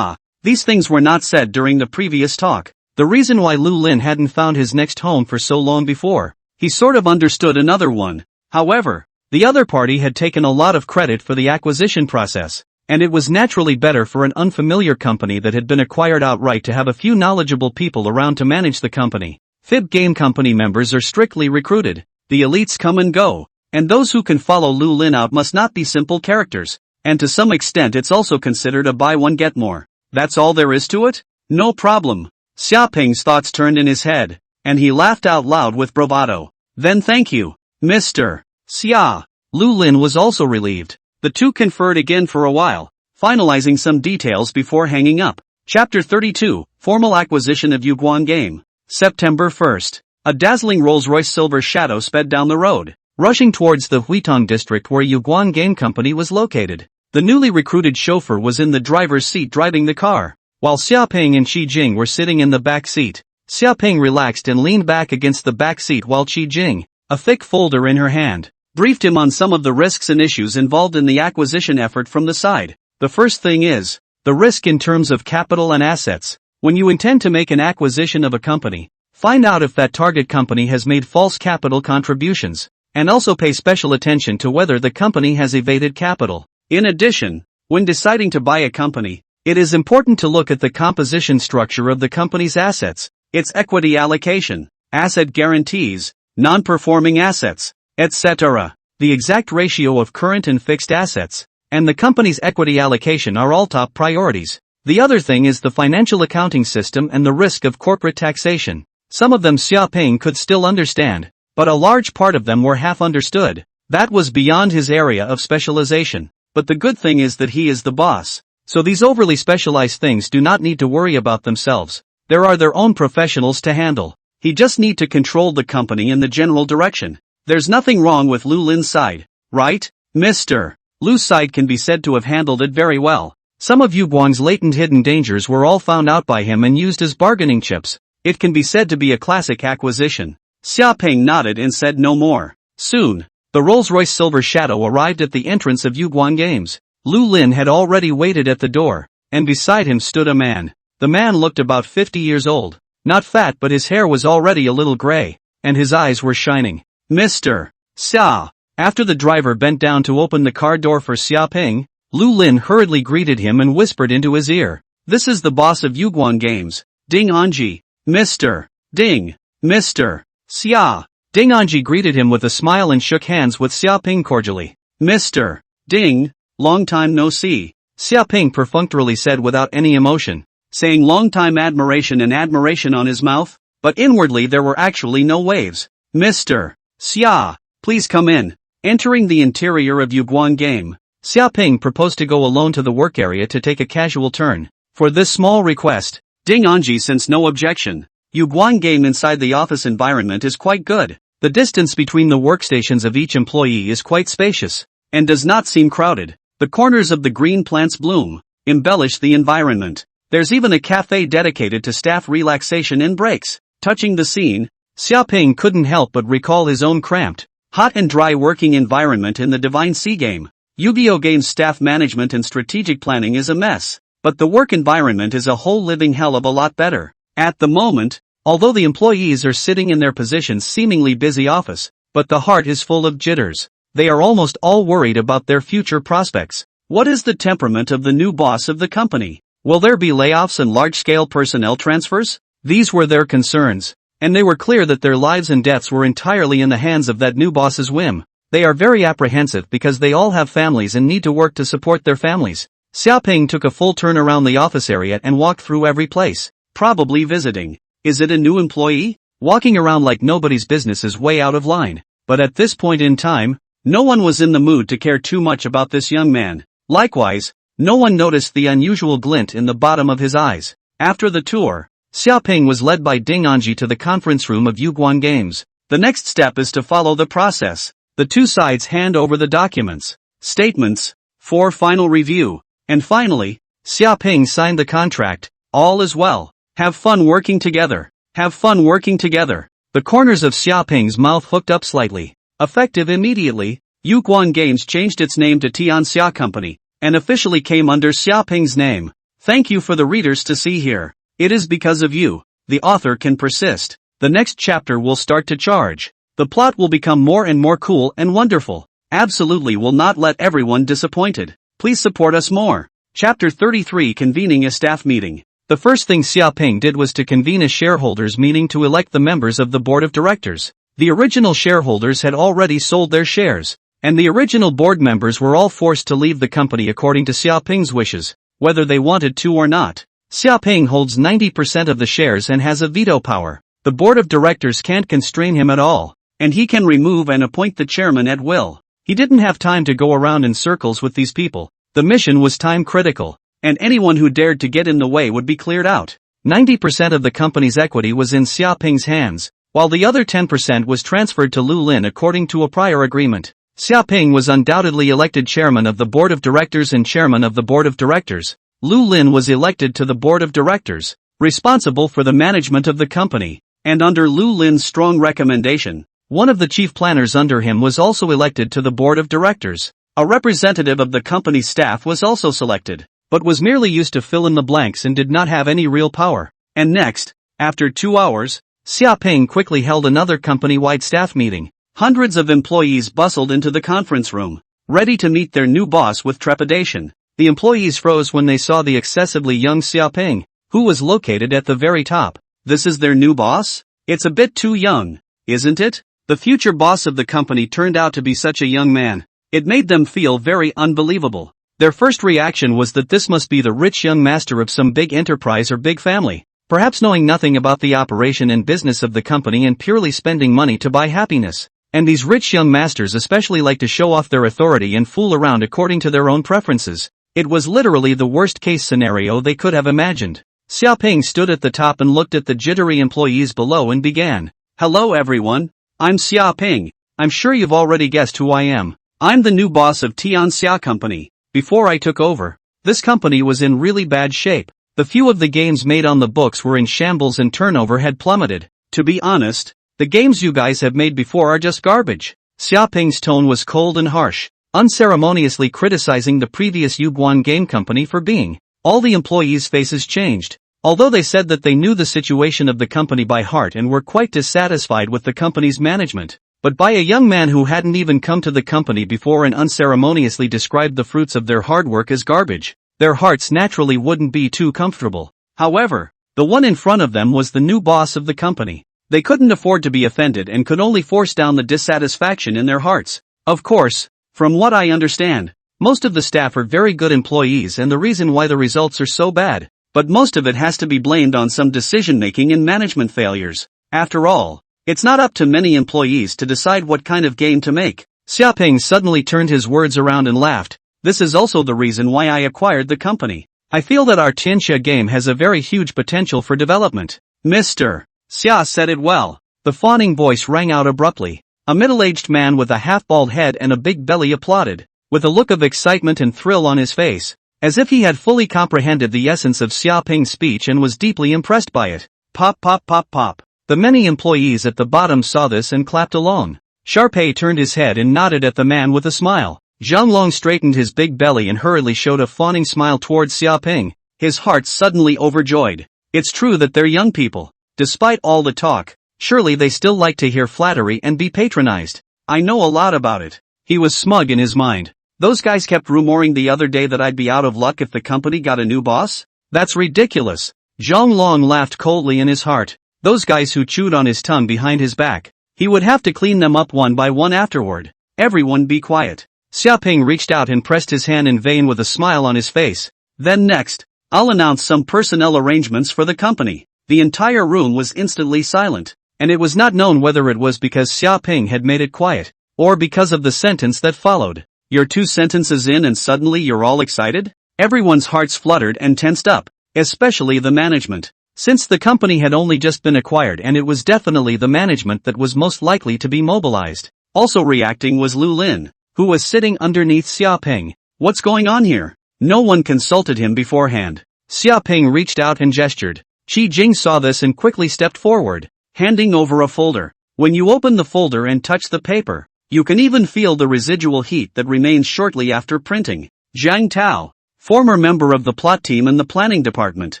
These things were not said during the previous talk. The reason why Lu Lin hadn't found his next home for so long before. He sort of understood another one. However, the other party had taken a lot of credit for the acquisition process, and it was naturally better for an unfamiliar company that had been acquired outright to have a few knowledgeable people around to manage the company. Fib Game Company members are strictly recruited. The elites come and go, And those who can follow Lu Lin out must not be simple characters. And to some extent it's also considered a buy one get more. That's all there is to it? No problem. Xiaoping's thoughts turned in his head, and he laughed out loud with bravado. Then thank you, Mr. Xia. Lu Lin was also relieved. The two conferred again for a while, finalizing some details before hanging up. Chapter 32, Formal Acquisition of Yuguan Game. September 1st. A dazzling Rolls-Royce Silver Shadow sped down the road, rushing towards the Huitong district where Yuguan Game Company was located. The newly recruited chauffeur was in the driver's seat driving the car, while Xiaoping and Qi Jing were sitting in the back seat. Xiaoping relaxed and leaned back against the back seat while Qi Jing, a thick folder in her hand, briefed him on some of the risks and issues involved in the acquisition effort from the side. The first thing is the risk in terms of capital and assets. When you intend to make an acquisition of a company, find out if that target company has made false capital contributions, and also pay special attention to whether the company has evaded capital. In addition, when deciding to buy a company, it is important to look at the composition structure of the company's assets, its equity allocation, asset guarantees, non-performing assets, etc. The exact ratio of current and fixed assets, and the company's equity allocation are all top priorities. The other thing is the financial accounting system and the risk of corporate taxation. Some of them Xiaoping could still understand, but a large part of them were half understood. That was beyond his area of specialization. But the good thing is that he is the boss, so these overly specialized things do not need to worry about themselves. There are their own professionals to handle. He just need to control the company in the general direction. There's nothing wrong with Lu Lin's side, right, Mr. Lu's side can be said to have handled it very well. Some of Yu Guang's latent hidden dangers were all found out by him and used as bargaining chips. It can be said to be a classic acquisition. Xiaoping nodded and said no more. Soon, the Rolls-Royce Silver Shadow arrived at the entrance of Yuguan Games. Lu Lin had already waited at the door, and beside him stood a man. The man looked about 50 years old. Not fat, but his hair was already a little gray, and his eyes were shining. Mr. Xia. After the driver bent down to open the car door for Xiaoping, Lu Lin hurriedly greeted him and whispered into his ear. This is the boss of Yuguan Games, Ding Anji. Mr. Ding. Mr. Xia. Ding Anji greeted him with a smile and shook hands with Xiaoping cordially. Mr. Ding, long time no see, Xiaoping perfunctorily said without any emotion, saying long time admiration and admiration on his mouth, but inwardly there were actually no waves. Mr. Xia, please come in. Entering the interior of Yuguan Game, Xiaoping proposed to go alone to the work area to take a casual turn. For this small request, Ding Anji sensed no objection. Yuguan Game inside the office environment is quite good. The distance between the workstations of each employee is quite spacious, and does not seem crowded. The corners of the green plants bloom, embellish the environment. There's even a cafe dedicated to staff relaxation and breaks. Touching the scene, Xiaoping couldn't help but recall his own cramped, hot and dry working environment in the Divine Sea game. Yu-Gi-Oh! Game's staff management and strategic planning is a mess, but the work environment is a whole living hell of a lot better. At the moment, although the employees are sitting in their positions seemingly busy office, but the heart is full of jitters. They are almost all worried about their future prospects. What is the temperament of the new boss of the company? Will there be layoffs and large-scale personnel transfers? These were their concerns, and they were clear that their lives and deaths were entirely in the hands of that new boss's whim. They are very apprehensive because they all have families and need to work to support their families. Xiaoping took a full turn around the office area and walked through every place, probably visiting. Is it a new employee? Walking around like nobody's business is way out of line. But at this point in time, no one was in the mood to care too much about this young man. Likewise, no one noticed the unusual glint in the bottom of his eyes. After the tour, Xiaoping was led by Ding Anji to the conference room of Yuguan Games. The next step is to follow the process. The two sides hand over the documents, statements, for final review, and finally, Xiaoping signed the contract. All is well. Have fun working together. Have fun working together. The corners of Xiaoping's mouth hooked up slightly. Effective immediately, Yuguan Games changed its name to Tianxia Company, and officially came under Xiaoping's name. Thank you for the readers to see here. It is because of you, the author can persist. The next chapter will start to charge. The plot will become more and more cool and wonderful. Absolutely will not let everyone disappointed. Please support us more. Chapter 33 Convening a Staff Meeting. The first thing Xiaoping did was to convene a shareholders meeting to elect the members of the board of directors. The original shareholders had already sold their shares, and the original board members were all forced to leave the company according to Xiaoping's wishes, whether they wanted to or not. Xiaoping holds 90% of the shares and has a veto power. The board of directors can't constrain him at all, and he can remove and appoint the chairman at will. He didn't have time to go around in circles with these people. The mission was time critical, and anyone who dared to get in the way would be cleared out. 90% of the company's equity was in Xiaoping's hands, while the other 10% was transferred to Lu Lin according to a prior agreement. Xiaoping was undoubtedly elected chairman of the board of directors and chairman of the board of directors. Lu Lin was elected to the board of directors, responsible for the management of the company, and under Lu Lin's strong recommendation, one of the chief planners under him was also elected to the board of directors. A representative of the company's staff was also selected, but was merely used to fill in the blanks and did not have any real power. And next, after 2 hours, Xiaoping quickly held another company-wide staff meeting. Hundreds of employees bustled into the conference room, ready to meet their new boss with trepidation. The employees froze when they saw the excessively young Xiaoping, who was located at the very top. This is their new boss? It's a bit too young, isn't it? The future boss of the company turned out to be such a young man. It made them feel very unbelievable. Their first reaction was that this must be the rich young master of some big enterprise or big family, perhaps knowing nothing about the operation and business of the company and purely spending money to buy happiness. And these rich young masters especially like to show off their authority and fool around according to their own preferences. It was literally the worst-case scenario they could have imagined. Xiaoping stood at the top and looked at the jittery employees below and began. Hello everyone, I'm Xiaoping. I'm sure you've already guessed who I am. I'm the new boss of Tianxia Company. Before I took over, this company was in really bad shape. The few of the games made on the books were in shambles and turnover had plummeted. To be honest, the games you guys have made before are just garbage. Xiaoping's tone was cold and harsh, unceremoniously criticizing the previous Yuguan game company for being. All the employees' faces changed. Although they said that they knew the situation of the company by heart and were quite dissatisfied with the company's management, but by a young man who hadn't even come to the company before and unceremoniously described the fruits of their hard work as garbage, their hearts naturally wouldn't be too comfortable. However, the one in front of them was the new boss of the company. They couldn't afford to be offended and could only force down the dissatisfaction in their hearts. Of course, from what I understand, most of the staff are very good employees and the reason why the results are so bad, but most of it has to be blamed on some decision-making and management failures. After all, it's not up to many employees to decide what kind of game to make. Xiaoping suddenly turned his words around and laughed. This is also the reason why I acquired the company. I feel that our Tianxia game has a very huge potential for development. Mr. Xia said it well. The fawning voice rang out abruptly. A middle-aged man with a half-bald head and a big belly applauded, with a look of excitement and thrill on his face, as if he had fully comprehended the essence of Xiaoping's speech and was deeply impressed by it. Pop pop pop pop. The many employees at the bottom saw this and clapped along. Sharpay turned his head and nodded at the man with a smile. Zhang Long straightened his big belly and hurriedly showed a fawning smile towards Xiaoping, his heart suddenly overjoyed. It's true that they're young people. Despite all the talk, surely they still like to hear flattery and be patronized. I know a lot about it. He was smug in his mind. Those guys kept rumoring the other day that I'd be out of luck if the company got a new boss? That's ridiculous. Zhang Long laughed coldly in his heart. Those guys who chewed on his tongue behind his back. He would have to clean them up one by one afterward. Everyone be quiet. Xiaoping reached out and pressed his hand in vain with a smile on his face. Then next, I'll announce some personnel arrangements for the company. The entire room was instantly silent, and it was not known whether it was because Xiaoping had made it quiet, or because of the sentence that followed. You're 2 sentences in and suddenly you're all excited? Everyone's hearts fluttered and tensed up, especially the management. Since the company had only just been acquired and it was definitely the management that was most likely to be mobilized. Also reacting was Lu Lin, who was sitting underneath Xiaoping. What's going on here? No one consulted him beforehand. Xiaoping reached out and gestured. Qi Jing saw this and quickly stepped forward, handing over a folder. When you open the folder and touch the paper, you can even feel the residual heat that remains shortly after printing. Zhang Tao, former member of the plot team in the planning department,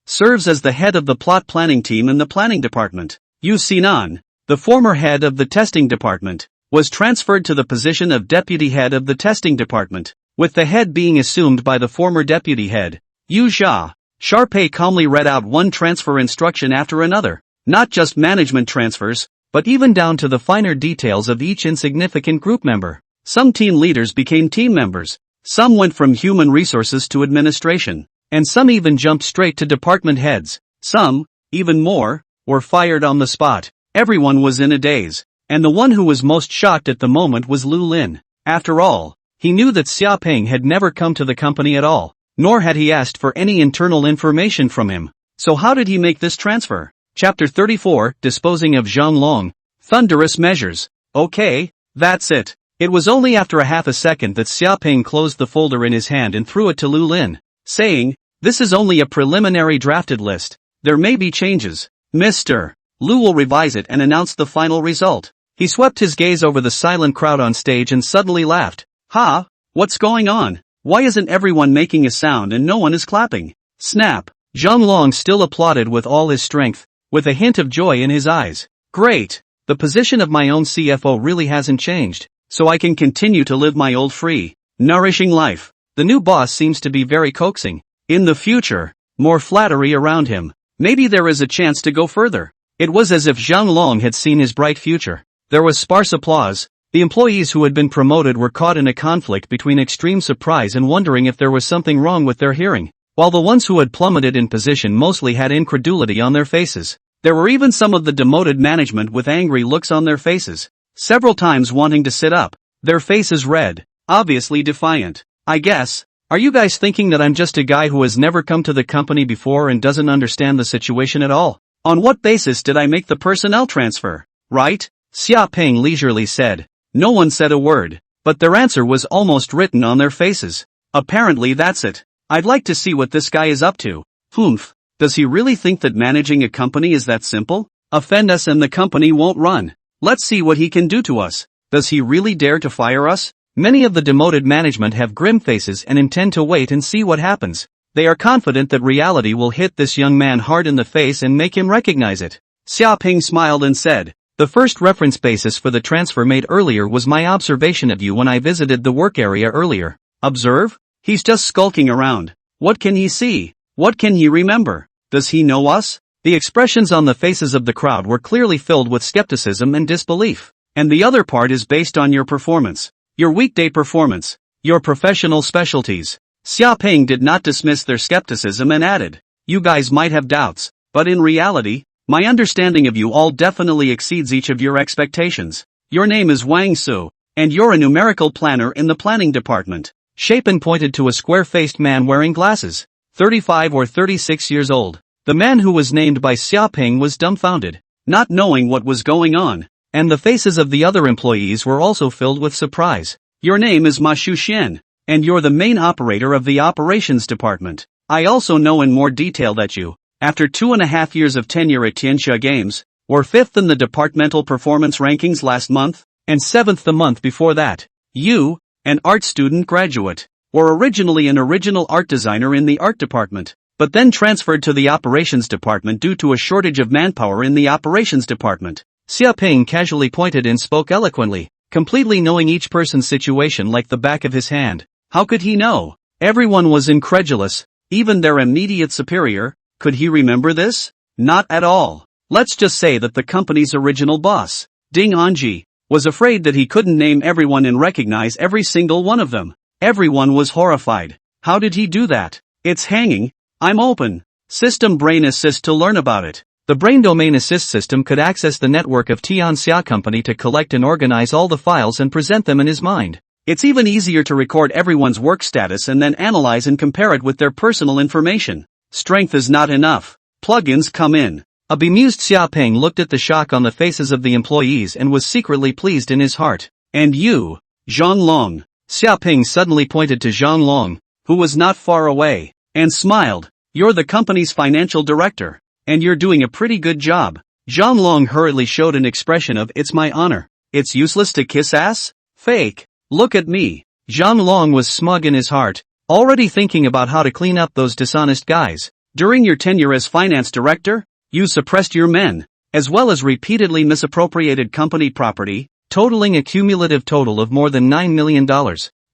serves as the head of the plot planning team in the planning department. Yu Xinan, the former head of the testing department, was transferred to the position of deputy head of the testing department, with the head being assumed by the former deputy head, Yu Xia. Sharpay calmly read out one transfer instruction after another, not just management transfers, but even down to the finer details of each insignificant group member. Some team leaders became team members, some went from human resources to administration, and some even jumped straight to department heads. Some, even more, were fired on the spot. Everyone was in a daze, and the one who was most shocked at the moment was Lu Lin. After all, he knew that Xia Peng had never come to the company at all, nor had he asked for any internal information from him. So how did he make this transfer? Chapter 34, Disposing of Zhang Long. Thunderous measures. Okay, that's it. It was only after a half a second that Xia Peng closed the folder in his hand and threw it to Lu Lin, saying, "This is only a preliminary drafted list. There may be changes. Mr. Lu will revise it and announce the final result." He swept his gaze over the silent crowd on stage and suddenly laughed. "Ha, what's going on? Why isn't everyone making a sound and no one is clapping?" Snap. Zhang Long still applauded with all his strength, with a hint of joy in his eyes. "Great. The position of my own CFO really hasn't changed, so I can continue to live my old free, nourishing life." The new boss seems to be very coaxing. In the future, more flattery around him. Maybe there is a chance to go further. It was as if Zhang Long had seen his bright future. There was sparse applause. The employees who had been promoted were caught in a conflict between extreme surprise and wondering if there was something wrong with their hearing, while the ones who had plummeted in position mostly had incredulity on their faces. There were even some of the demoted management with angry looks on their faces, several times wanting to sit up, their faces red, obviously defiant. "I guess, are you guys thinking that I'm just a guy who has never come to the company before and doesn't understand the situation at all? On what basis did I make the personnel transfer? Right?" Xia Peng leisurely said. No one said a word, but their answer was almost written on their faces. "Apparently that's it. I'd like to see what this guy is up to. Humph. Does he really think that managing a company is that simple? Offend us and the company won't run. Let's see what he can do to us. Does he really dare to fire us?" Many of the demoted management have grim faces and intend to wait and see what happens. They are confident that reality will hit this young man hard in the face and make him recognize it. Xia Peng smiled and said, "The first reference basis for the transfer made earlier was my observation of you when I visited the work area earlier." Observe? He's just skulking around. What can he see? What can he remember? Does he know us? The expressions on the faces of the crowd were clearly filled with skepticism and disbelief. And the other part is based on your performance. Your weekday performance. Your professional specialties. Xia Peng did not dismiss their skepticism and added, "You guys might have doubts, but in reality, my understanding of you all definitely exceeds each of your expectations. Your name is Wang Su, and you're a numerical planner in the planning department." Shapen pointed to a square-faced man wearing glasses, 35 or 36 years old. The man who was named by Xia Peng was dumbfounded, not knowing what was going on, and the faces of the other employees were also filled with surprise. "Your name is Ma Shuxian, and you're the main operator of the operations department. I also know in more detail that you, after 2.5 years of tenure at Tianxia Games, were 5th in the departmental performance rankings last month, and 7th the month before that. You, an art student graduate, were originally an original art designer in the art department, but then transferred to the operations department due to a shortage of manpower in the operations department." Xia Peng casually pointed and spoke eloquently, completely knowing each person's situation like the back of his hand. How could he know? Everyone was incredulous, even their immediate superior. Could he remember this? Not at all. Let's just say that the company's original boss, Ding Anji, was afraid that he couldn't name everyone and recognize every single one of them. Everyone was horrified. How did he do that? It's hanging. I'm open. System Brain Assist to learn about it. The Brain Domain Assist system could access the network of Tianxia Company to collect and organize all the files and present them in his mind. It's even easier to record everyone's work status and then analyze and compare it with their personal information. Strength is not enough. Plugins come in. A bemused Xia Peng looked at the shock on the faces of the employees and was secretly pleased in his heart. "And you, Zhang Long." Xia Peng suddenly pointed to Zhang Long, who was not far away, and smiled. "You're the company's financial director, and you're doing a pretty good job." Zhang Long hurriedly showed an expression of, "It's my honor. It's useless to kiss ass? Fake. Look at me." Zhang Long was smug in his heart, already thinking about how to clean up those dishonest guys. "During your tenure as finance director, you suppressed your men, as well as repeatedly misappropriated company property, totaling a cumulative total of more than $9 million.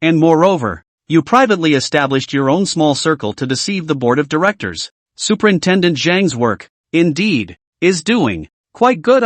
And moreover, you privately established your own small circle to deceive the board of directors. Superintendent Zhang's work, indeed, is doing quite good.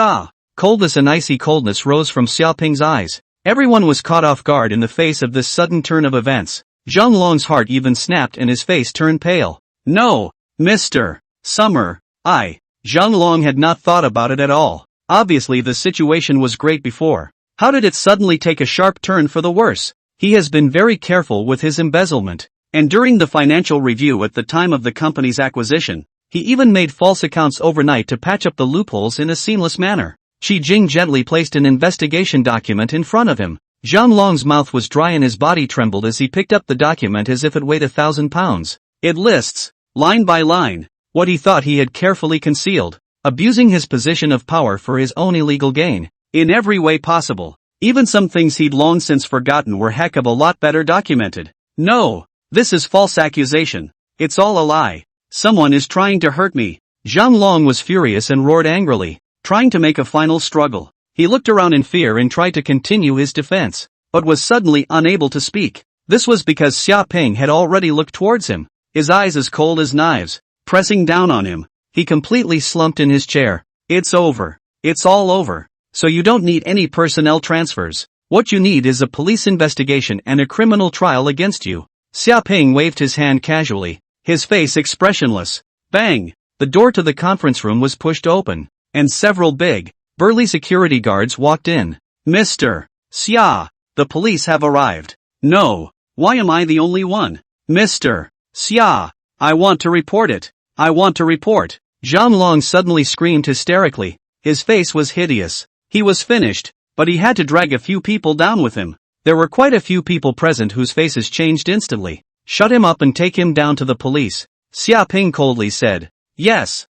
Coldness and icy coldness rose from Xiaoping's eyes. Everyone was caught off guard in the face of this sudden turn of events. Zhang Long's heart even snapped and his face turned pale. No, Mr. Summer, Zhang Long had not thought about it at all. Obviously the situation was great before. How did it suddenly take a sharp turn for the worse? He has been very careful with his embezzlement. And during the financial review at the time of the company's acquisition, he even made false accounts overnight to patch up the loopholes in a seamless manner. Qi Jing gently placed an investigation document in front of him. Zhang Long's mouth was dry and his body trembled as he picked up the document as if it weighed 1,000 pounds. It lists, line by line, what he thought he had carefully concealed, abusing his position of power for his own illegal gain, in every way possible. Even some things he'd long since forgotten were heck of a lot better documented. No, this is false accusation. It's all a lie. Someone is trying to hurt me. Zhang Long was furious and roared angrily, trying to make a final struggle. He looked around in fear and tried to continue his defense, but was suddenly unable to speak. This was because Xiaoping had already looked towards him, his eyes as cold as knives, pressing down on him. He completely slumped in his chair. It's over. It's all over. So you don't need any personnel transfers. What you need is a police investigation and a criminal trial against you. Xiaoping waved his hand casually, his face expressionless. Bang! The door to the conference room was pushed open, and several big, burly security guards walked in. Mr. Xia, the police have arrived. No, why am I the only one? Mr. Xia, I want to report it. I want to report. Zhang Long suddenly screamed hysterically. His face was hideous. He was finished, but he had to drag a few people down with him. There were quite a few people present whose faces changed instantly. Shut him up and take him down to the police. Xiaoping coldly said. Yes,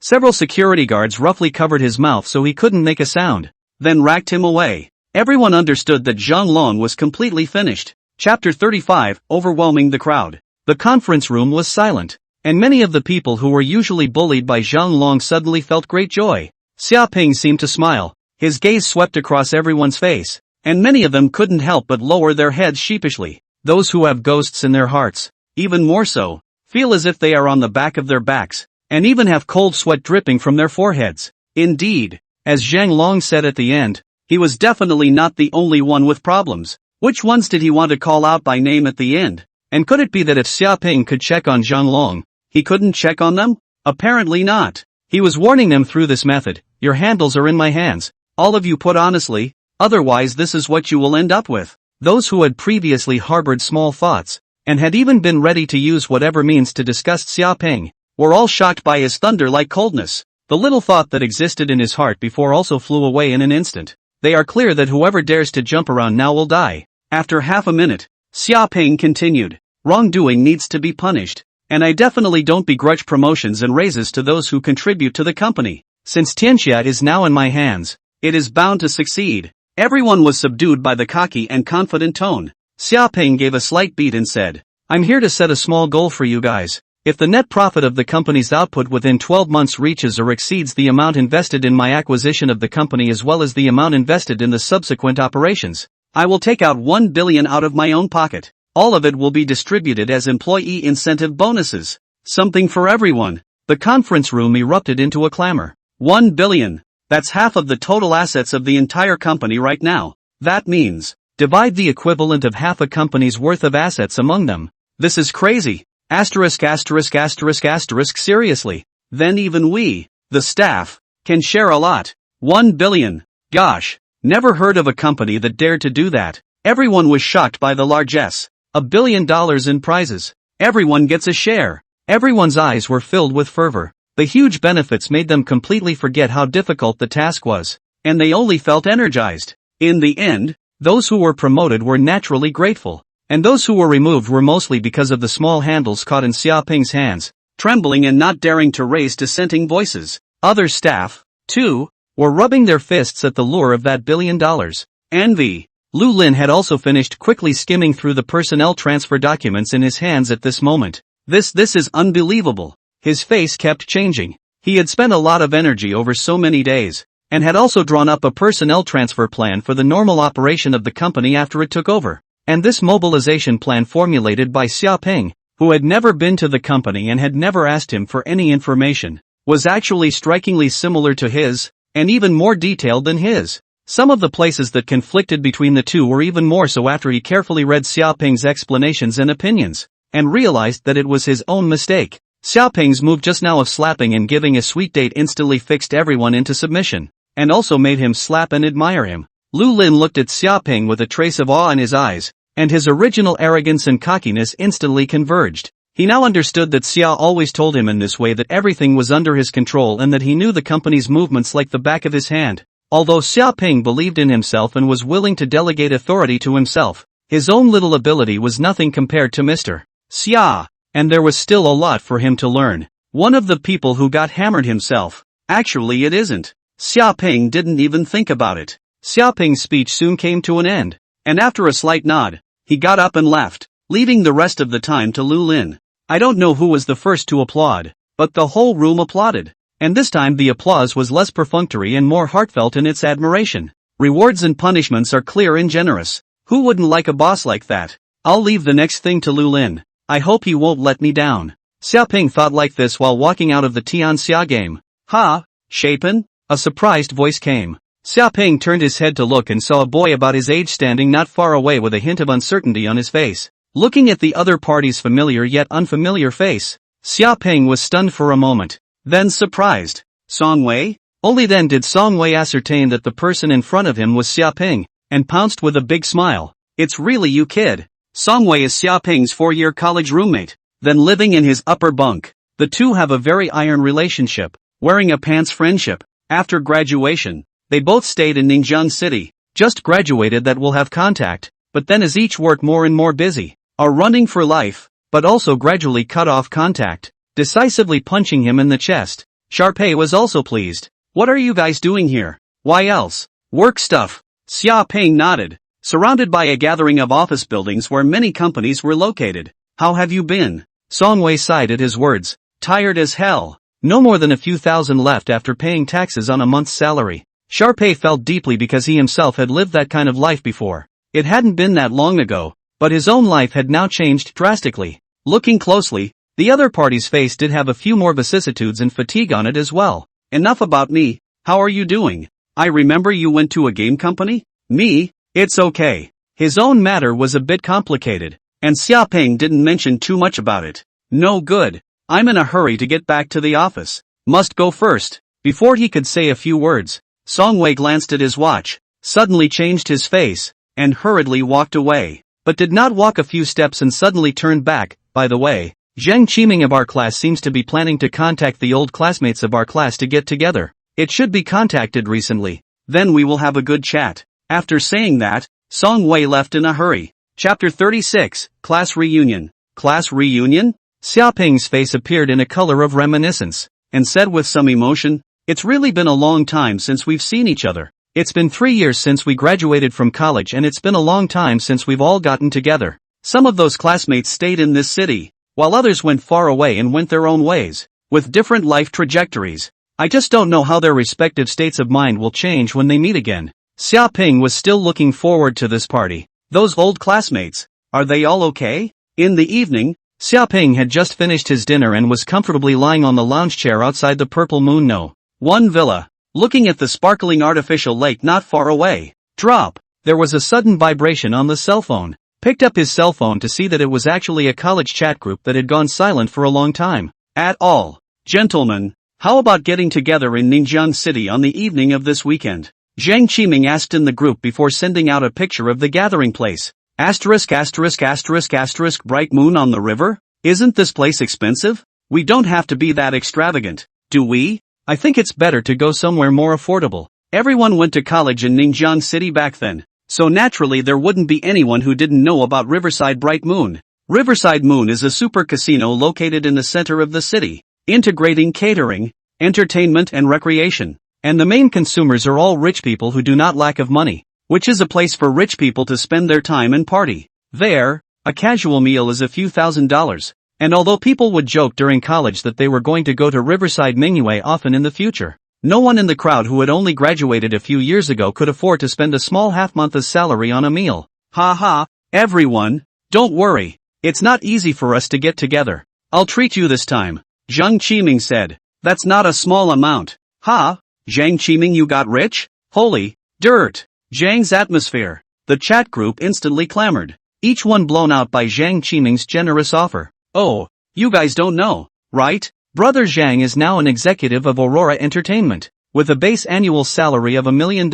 Several security guards roughly covered his mouth so he couldn't make a sound, then racked him away. Everyone understood that Zhang Long was completely finished. Chapter 35, overwhelming the crowd. The conference room was silent, and many of the people who were usually bullied by Zhang Long suddenly felt great joy. Xiaoping seemed to smile. His gaze swept across everyone's face, and many of them couldn't help but lower their heads sheepishly. Those who have ghosts in their hearts, even more so, feel as if they are on the back of their backs, and even have cold sweat dripping from their foreheads. Indeed, as Zhang Long said at the end, he was definitely not the only one with problems. Which ones did he want to call out by name at the end? And could it be that if Xiaoping could check on Zhang Long, he couldn't check on them? Apparently not. He was warning them through this method. Your handles are in my hands. All of you put honestly, otherwise this is what you will end up with. Those who had previously harbored small thoughts, and had even been ready to use whatever means to disgust Xiaoping, were all shocked by his thunder-like coldness. The little thought that existed in his heart before also flew away in an instant. They are clear that whoever dares to jump around now will die. After half a minute, Xiaoping continued. Wrongdoing needs to be punished, and I definitely don't begrudge promotions and raises to those who contribute to the company. Since Tianxia is now in my hands, it is bound to succeed. Everyone was subdued by the cocky and confident tone. Xiaoping gave a slight beat and said, I'm here to set a small goal for you guys. If the net profit of the company's output within 12 months reaches or exceeds the amount invested in my acquisition of the company as well as the amount invested in the subsequent operations, I will take out 1 billion out of my own pocket. All of it will be distributed as employee incentive bonuses. Something for everyone. The conference room erupted into a clamor. 1 billion. That's half of the total assets of the entire company right now. That means, divide the equivalent of half a company's worth of assets among them. This is crazy. Seriously. Then even we, the staff, can share a lot. 1 billion. Gosh, never heard of a company that dared to do that. Everyone was shocked by the largesse. $1 billion in prizes. Everyone gets a share. Everyone's eyes were filled with fervor. The huge benefits made them completely forget how difficult the task was, and they only felt energized. In the end, those who were promoted were naturally grateful, and those who were removed were mostly because of the small handles caught in Xiaoping's hands, trembling and not daring to raise dissenting voices. Other staff, too, were rubbing their fists at the lure of that $1 billion. Envy. Lu Lin had also finished quickly skimming through the personnel transfer documents in his hands at this moment. This is unbelievable. His face kept changing. He had spent a lot of energy over so many days, and had also drawn up a personnel transfer plan for the normal operation of the company after it took over. And this mobilization plan formulated by Xiaoping, who had never been to the company and had never asked him for any information, was actually strikingly similar to his, and even more detailed than his. Some of the places that conflicted between the two were even more so after he carefully read Xiaoping's explanations and opinions, and realized that it was his own mistake. Xiaoping's move just now of slapping and giving a sweet date instantly fixed everyone into submission, and also made him slap and admire him. Lu Lin looked at Xiaoping with a trace of awe in his eyes, and his original arrogance and cockiness instantly converged. He now understood that Xia always told him in this way that everything was under his control and that he knew the company's movements like the back of his hand. Although Xiaoping believed in himself and was willing to delegate authority to himself, his own little ability was nothing compared to Mr. Xia, and there was still a lot for him to learn. One of the people who got hammered himself. Actually it isn't. Xiaoping didn't even think about it. Xiaoping's speech soon came to an end, and after a slight nod, he got up and left, leaving the rest of the time to Lu Lin. I don't know who was the first to applaud, but the whole room applauded, and this time the applause was less perfunctory and more heartfelt in its admiration. Rewards and punishments are clear and generous. Who wouldn't like a boss like that? I'll leave the next thing to Lu Lin. I hope he won't let me down. Xiaoping thought like this while walking out of the Tianxia game. Ha, Shapen? A surprised voice came. Xiaoping turned his head to look and saw a boy about his age standing not far away with a hint of uncertainty on his face. Looking at the other party's familiar yet unfamiliar face, Xiaoping was stunned for a moment, then surprised. Songwei? Only then did Songwei ascertain that the person in front of him was Xiaoping, and pounced with a big smile. It's really you, kid. Songwei is Xiaoping's 4-year college roommate, then living in his upper bunk. The two have a very iron relationship, wearing a pants friendship. After graduation, they both stayed in Ningjiang City, just graduated that will have contact, but then as each work more and more busy, are running for life, but also gradually cut off contact, decisively punching him in the chest. Sharpei was also pleased. What are you guys doing here? Why else? Work stuff. Xiaoping nodded, surrounded by a gathering of office buildings where many companies were located. How have you been? Songwei sighed at his words. Tired as hell. No more than a few thousand left after paying taxes on a month's salary. Sharpei felt deeply because he himself had lived that kind of life before. It hadn't been that long ago, but his own life had now changed drastically. Looking closely, the other party's face did have a few more vicissitudes and fatigue on it as well. Enough about me. How are you doing? I remember you went to a game company? Me? It's okay. His own matter was a bit complicated, and Xiaoping didn't mention too much about it. No good. I'm in a hurry to get back to the office. Must go first. Before he could say a few words, Songwei glanced at his watch, suddenly changed his face, and hurriedly walked away, but did not walk a few steps and suddenly turned back. By the way, Zheng Qiming of our class seems to be planning to contact the old classmates of our class to get together. It should be contacted recently. Then we will have a good chat. After saying that, Songwei left in a hurry. Chapter 36, Class Reunion. Class Reunion? Xiaoping's face appeared in a color of reminiscence, and said with some emotion, It's really been a long time since we've seen each other. It's been 3 years since we graduated from college and it's been a long time since we've all gotten together. Some of those classmates stayed in this city, while others went far away and went their own ways, with different life trajectories. I just don't know how their respective states of mind will change when they meet again. Xiaoping was still looking forward to this party. Those old classmates, are they all okay? In the evening, Xiaoping had just finished his dinner and was comfortably lying on the lounge chair outside the Purple Moon No. 1 villa, looking at the sparkling artificial lake not far away. Drop! There was a sudden vibration on the cell phone. Picked up his cell phone to see that it was actually a college chat group that had gone silent for a long time. At all. Gentlemen, how about getting together in Ningjiang City on the evening of this weekend? Zheng Qiming asked in the group before sending out a picture of the gathering place. Asterisk asterisk asterisk asterisk bright moon on the river? Isn't this place expensive? We don't have to be that extravagant, do we? I think it's better to go somewhere more affordable. Everyone went to college in Ningjiang City back then, so naturally there wouldn't be anyone who didn't know about Riverside Bright Moon. Riverside Moon is a super casino located in the center of the city, integrating catering, entertainment and recreation. And the main consumers are all rich people who do not lack of money, which is a place for rich people to spend their time and party. There, a casual meal is a few $1,000s, and although people would joke during college that they were going to go to Riverside Manhwa often in the future, no one in the crowd who had only graduated a few years ago could afford to spend a small half-month's salary on a meal. Ha ha, everyone, don't worry, it's not easy for us to get together. I'll treat you this time, Zheng Qiming said. That's not a small amount. Ha? Zhang Qiming, you got rich? Holy dirt! Zhang's atmosphere. The chat group instantly clamored, each one blown out by Zhang Qiming's generous offer. Oh, you guys don't know, right? Brother Zhang is now an executive of Aurora Entertainment, with a base annual salary of $1 million,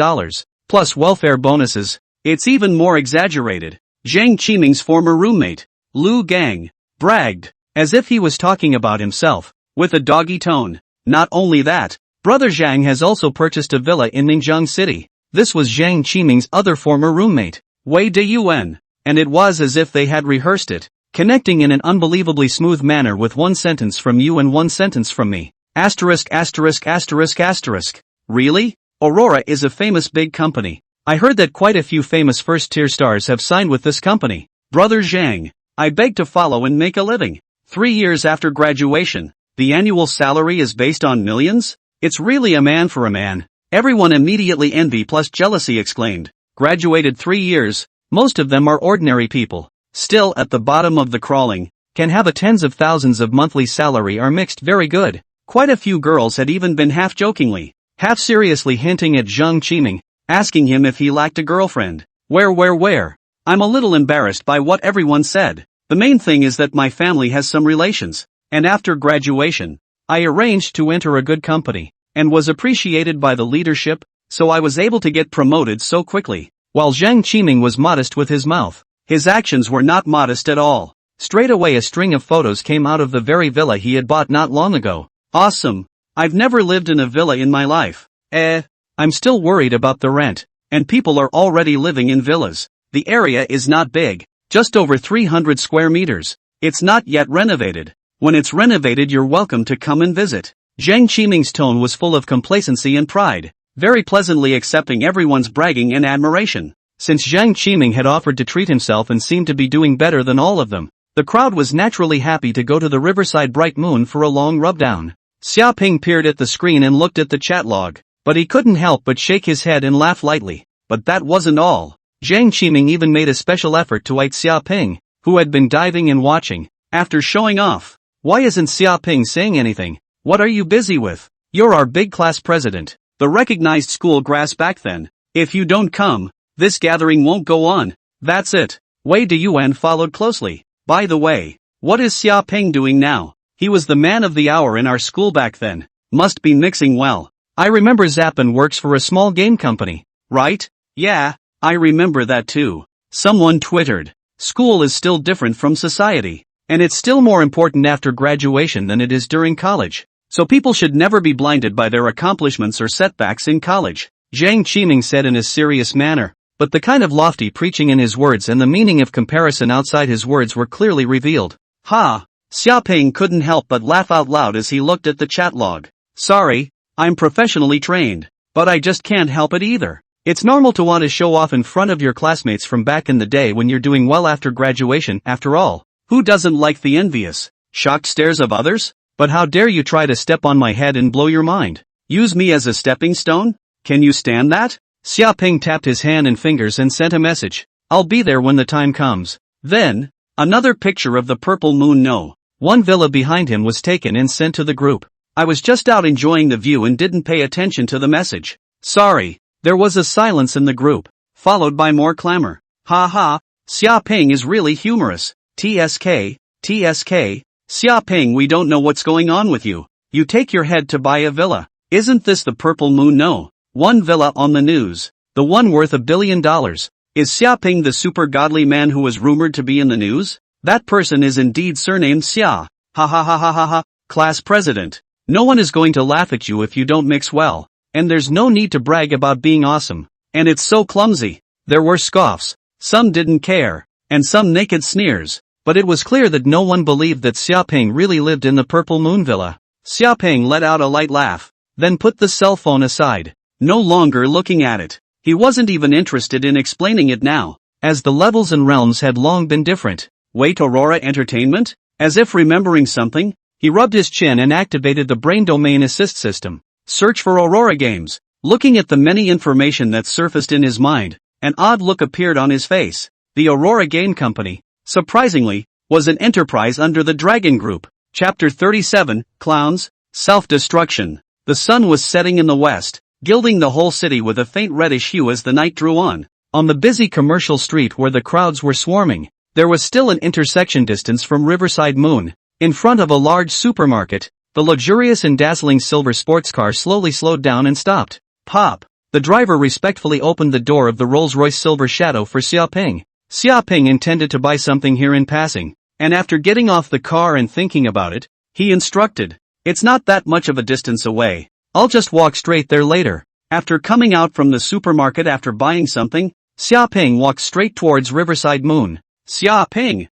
plus welfare bonuses. It's even more exaggerated. Zhang Qiming's former roommate, Lu Gang, bragged, as if he was talking about himself, with a doggy tone. Not only that, Brother Zhang has also purchased a villa in Ningjiang City. This was Zhang Qiming's other former roommate, Wei Dayuan, and it was as if they had rehearsed it, connecting in an unbelievably smooth manner with one sentence from you and one sentence from me. Asterisk asterisk asterisk asterisk. Really? Aurora is a famous big company. I heard that quite a few famous first-tier stars have signed with this company. Brother Zhang, I beg to follow and make a living. 3 years after graduation, the annual salary is based on millions? It's really a man for a man. Everyone immediately envy plus jealousy exclaimed. Graduated 3 years, most of them are ordinary people, still at the bottom of the crawling, can have a tens of thousands of monthly salary are mixed very good. Quite a few girls had even been half-jokingly, half-seriously hinting at Zhang Qiming, asking him if he lacked a girlfriend. Where? I'm a little embarrassed by what everyone said. The main thing is that my family has some relations, and after graduation, I arranged to enter a good company, and was appreciated by the leadership, so I was able to get promoted so quickly. While Zhang Qiming was modest with his mouth, his actions were not modest at all. Straight away a string of photos came out of the very villa he had bought not long ago. Awesome. I've never lived in a villa in my life. I'm still worried about the rent, and people are already living in villas. The area is not big, just over 300 square meters. It's not yet renovated. When it's renovated, you're welcome to come and visit. Zhang Qiming's tone was full of complacency and pride, very pleasantly accepting everyone's bragging and admiration. Since Zhang Qiming had offered to treat himself and seemed to be doing better than all of them, the crowd was naturally happy to go to the Riverside Bright Moon for a long rubdown. Xiaoping peered at the screen and looked at the chat log, but he couldn't help but shake his head and laugh lightly. But that wasn't all. Zhang Qiming even made a special effort to ite Xiaoping, who had been diving and watching. After showing off, why isn't Xiaoping saying anything? What are you busy with? You're our big class president, the recognized school grass back then. If you don't come, this gathering won't go on. That's it. Wei Dayuan followed closely. By the way, what is Xiaoping doing now? He was the man of the hour in our school back then. Must be mixing well. I remember Zappen works for a small game company, right? Yeah, I remember that too. Someone twittered. School is still different from society, and it's still more important after graduation than it is during college. So people should never be blinded by their accomplishments or setbacks in college, Zhang Qiming said in a serious manner, but the kind of lofty preaching in his words and the meaning of comparison outside his words were clearly revealed. Ha! Xiaoping couldn't help but laugh out loud as he looked at the chat log. Sorry, I'm professionally trained, but I just can't help it either. It's normal to want to show off in front of your classmates from back in the day when you're doing well after graduation. After all, who doesn't like the envious, shocked stares of others? But how dare you try to step on my head and blow your mind? Use me as a stepping stone? Can you stand that? Xiaoping tapped his hand and fingers and sent a message. I'll be there when the time comes. Then, another picture of the purple moon. No. One villa behind him was taken and sent to the group. I was just out enjoying the view and didn't pay attention to the message. Sorry. There was a silence in the group, followed by more clamor. Ha ha, Xiaoping is really humorous. TSK. Xiaoping, we don't know what's going on with you. You take your head to buy a villa. Isn't this the purple moon? No. One villa on the news. The one worth $1 billion. Is Xiaoping the super godly man who was rumored to be in the news? That person is indeed surnamed Xia. Ha ha ha ha ha ha. Class president. No one is going to laugh at you if you don't mix well. And there's no need to brag about being awesome. And it's so clumsy. There were scoffs. Some didn't care. And some naked sneers. But it was clear that no one believed that Xiaoping really lived in the Purple Moon Villa. Xiaoping let out a light laugh, then put the cell phone aside, no longer looking at it. He wasn't even interested in explaining it now, as the levels and realms had long been different. Wait, Aurora Entertainment? As if remembering something, he rubbed his chin and activated the brain domain assist system. Search for Aurora Games. Looking at the many information that surfaced in his mind, an odd look appeared on his face. The Aurora Game Company, surprisingly, was an enterprise under the Dragon Group. Chapter 37, Clowns. Self-destruction. The sun was setting in the west, gilding the whole city with a faint reddish hue as the night drew on. On the busy commercial street where the crowds were swarming, there was still an intersection distance from Riverside Moon. In front of a large supermarket, the luxurious and dazzling silver sports car slowly slowed down and stopped. Pop! The driver respectfully opened the door of the Rolls-Royce Silver Shadow for Xiaoping. Xiaoping intended to buy something here in passing, and after getting off the car and thinking about it, he instructed, "It's not that much of a distance away. I'll just walk straight there later." After coming out from the supermarket after buying something, Xiaoping walked straight towards Riverside Moon. Xiaoping!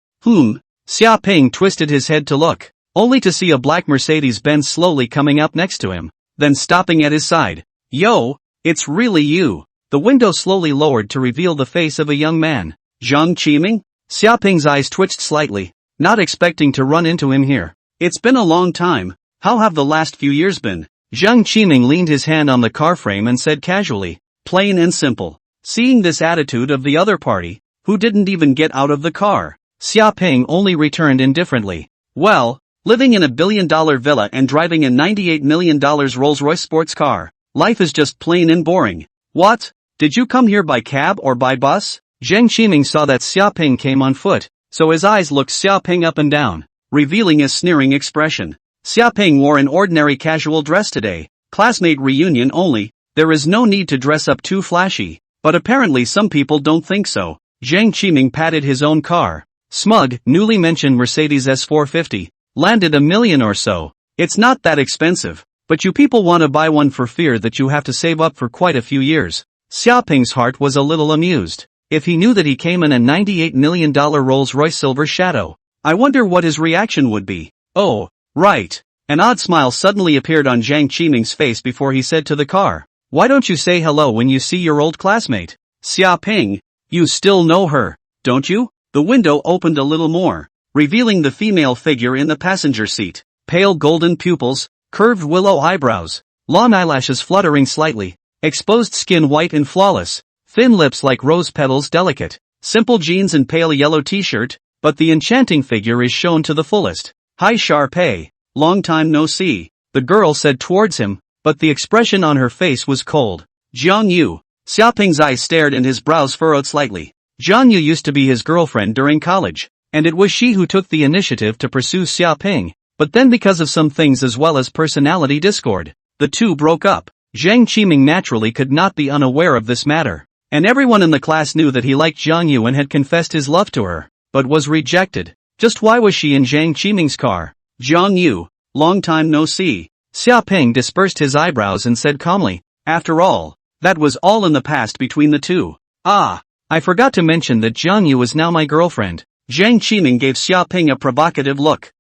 Xiaoping twisted his head to look, only to see a black Mercedes-Benz slowly coming up next to him, then stopping at his side. "Yo, it's really you." The window slowly lowered to reveal the face of a young man. Zhang Qiming? Xiaoping's eyes twitched slightly, not expecting to run into him here. "It's been a long time. How have the last few years been?" Zhang Qiming leaned his hand on the car frame and said casually, "Plain and simple." Seeing this attitude of the other party, who didn't even get out of the car, Xiaoping only returned indifferently. "Well, living in a billion-dollar villa and driving a $98 million Rolls-Royce sports car, life is just plain and boring." "What? Did you come here by cab or by bus?" Zhang Qiming saw that Xiaoping came on foot, so his eyes looked Xiaoping up and down, revealing a sneering expression. Xiaoping wore an ordinary casual dress today, classmate reunion only, there is no need to dress up too flashy, but apparently some people don't think so. Zhang Qiming patted his own car. Smug, newly mentioned Mercedes S450, landed $1 million or so. It's not that expensive, but you people want to buy one for fear that you have to save up for quite a few years. Xiaoping's heart was a little amused. If he knew that he came in a $98 million Rolls-Royce Silver Shadow, I wonder what his reaction would be. "Oh, right." An odd smile suddenly appeared on Zhang Qiming's face before he said to the car, "Why don't you say hello when you see your old classmate?" "Xiaoping, you still know her, don't you?" The window opened a little more, revealing the female figure in the passenger seat. Pale golden pupils, curved willow eyebrows, long eyelashes fluttering slightly, exposed skin white and flawless, thin lips like rose petals delicate, simple jeans and pale yellow t-shirt, but the enchanting figure is shown to the fullest. "Hi Sharpay, long time no see," the girl said towards him, but the expression on her face was cold. "Jiang Yu." Xiaoping's eyes stared and his brows furrowed slightly. Jiang Yu used to be his girlfriend during college, and it was she who took the initiative to pursue Xiaoping, but then because of some things as well as personality discord, the two broke up. Zhang Qiming naturally could not be unaware of this matter, and everyone in the class knew that he liked Jiang Yu and had confessed his love to her, but was rejected. Just why was she in Zhang Qiming's car? "Jiang Yu, long time no see." Xiaoping dispersed his eyebrows and said calmly, "After all, that was all in the past between the two. Ah, I forgot to mention that Jiang Yu is now my girlfriend." Zhang Qiming gave Xiaoping a provocative look.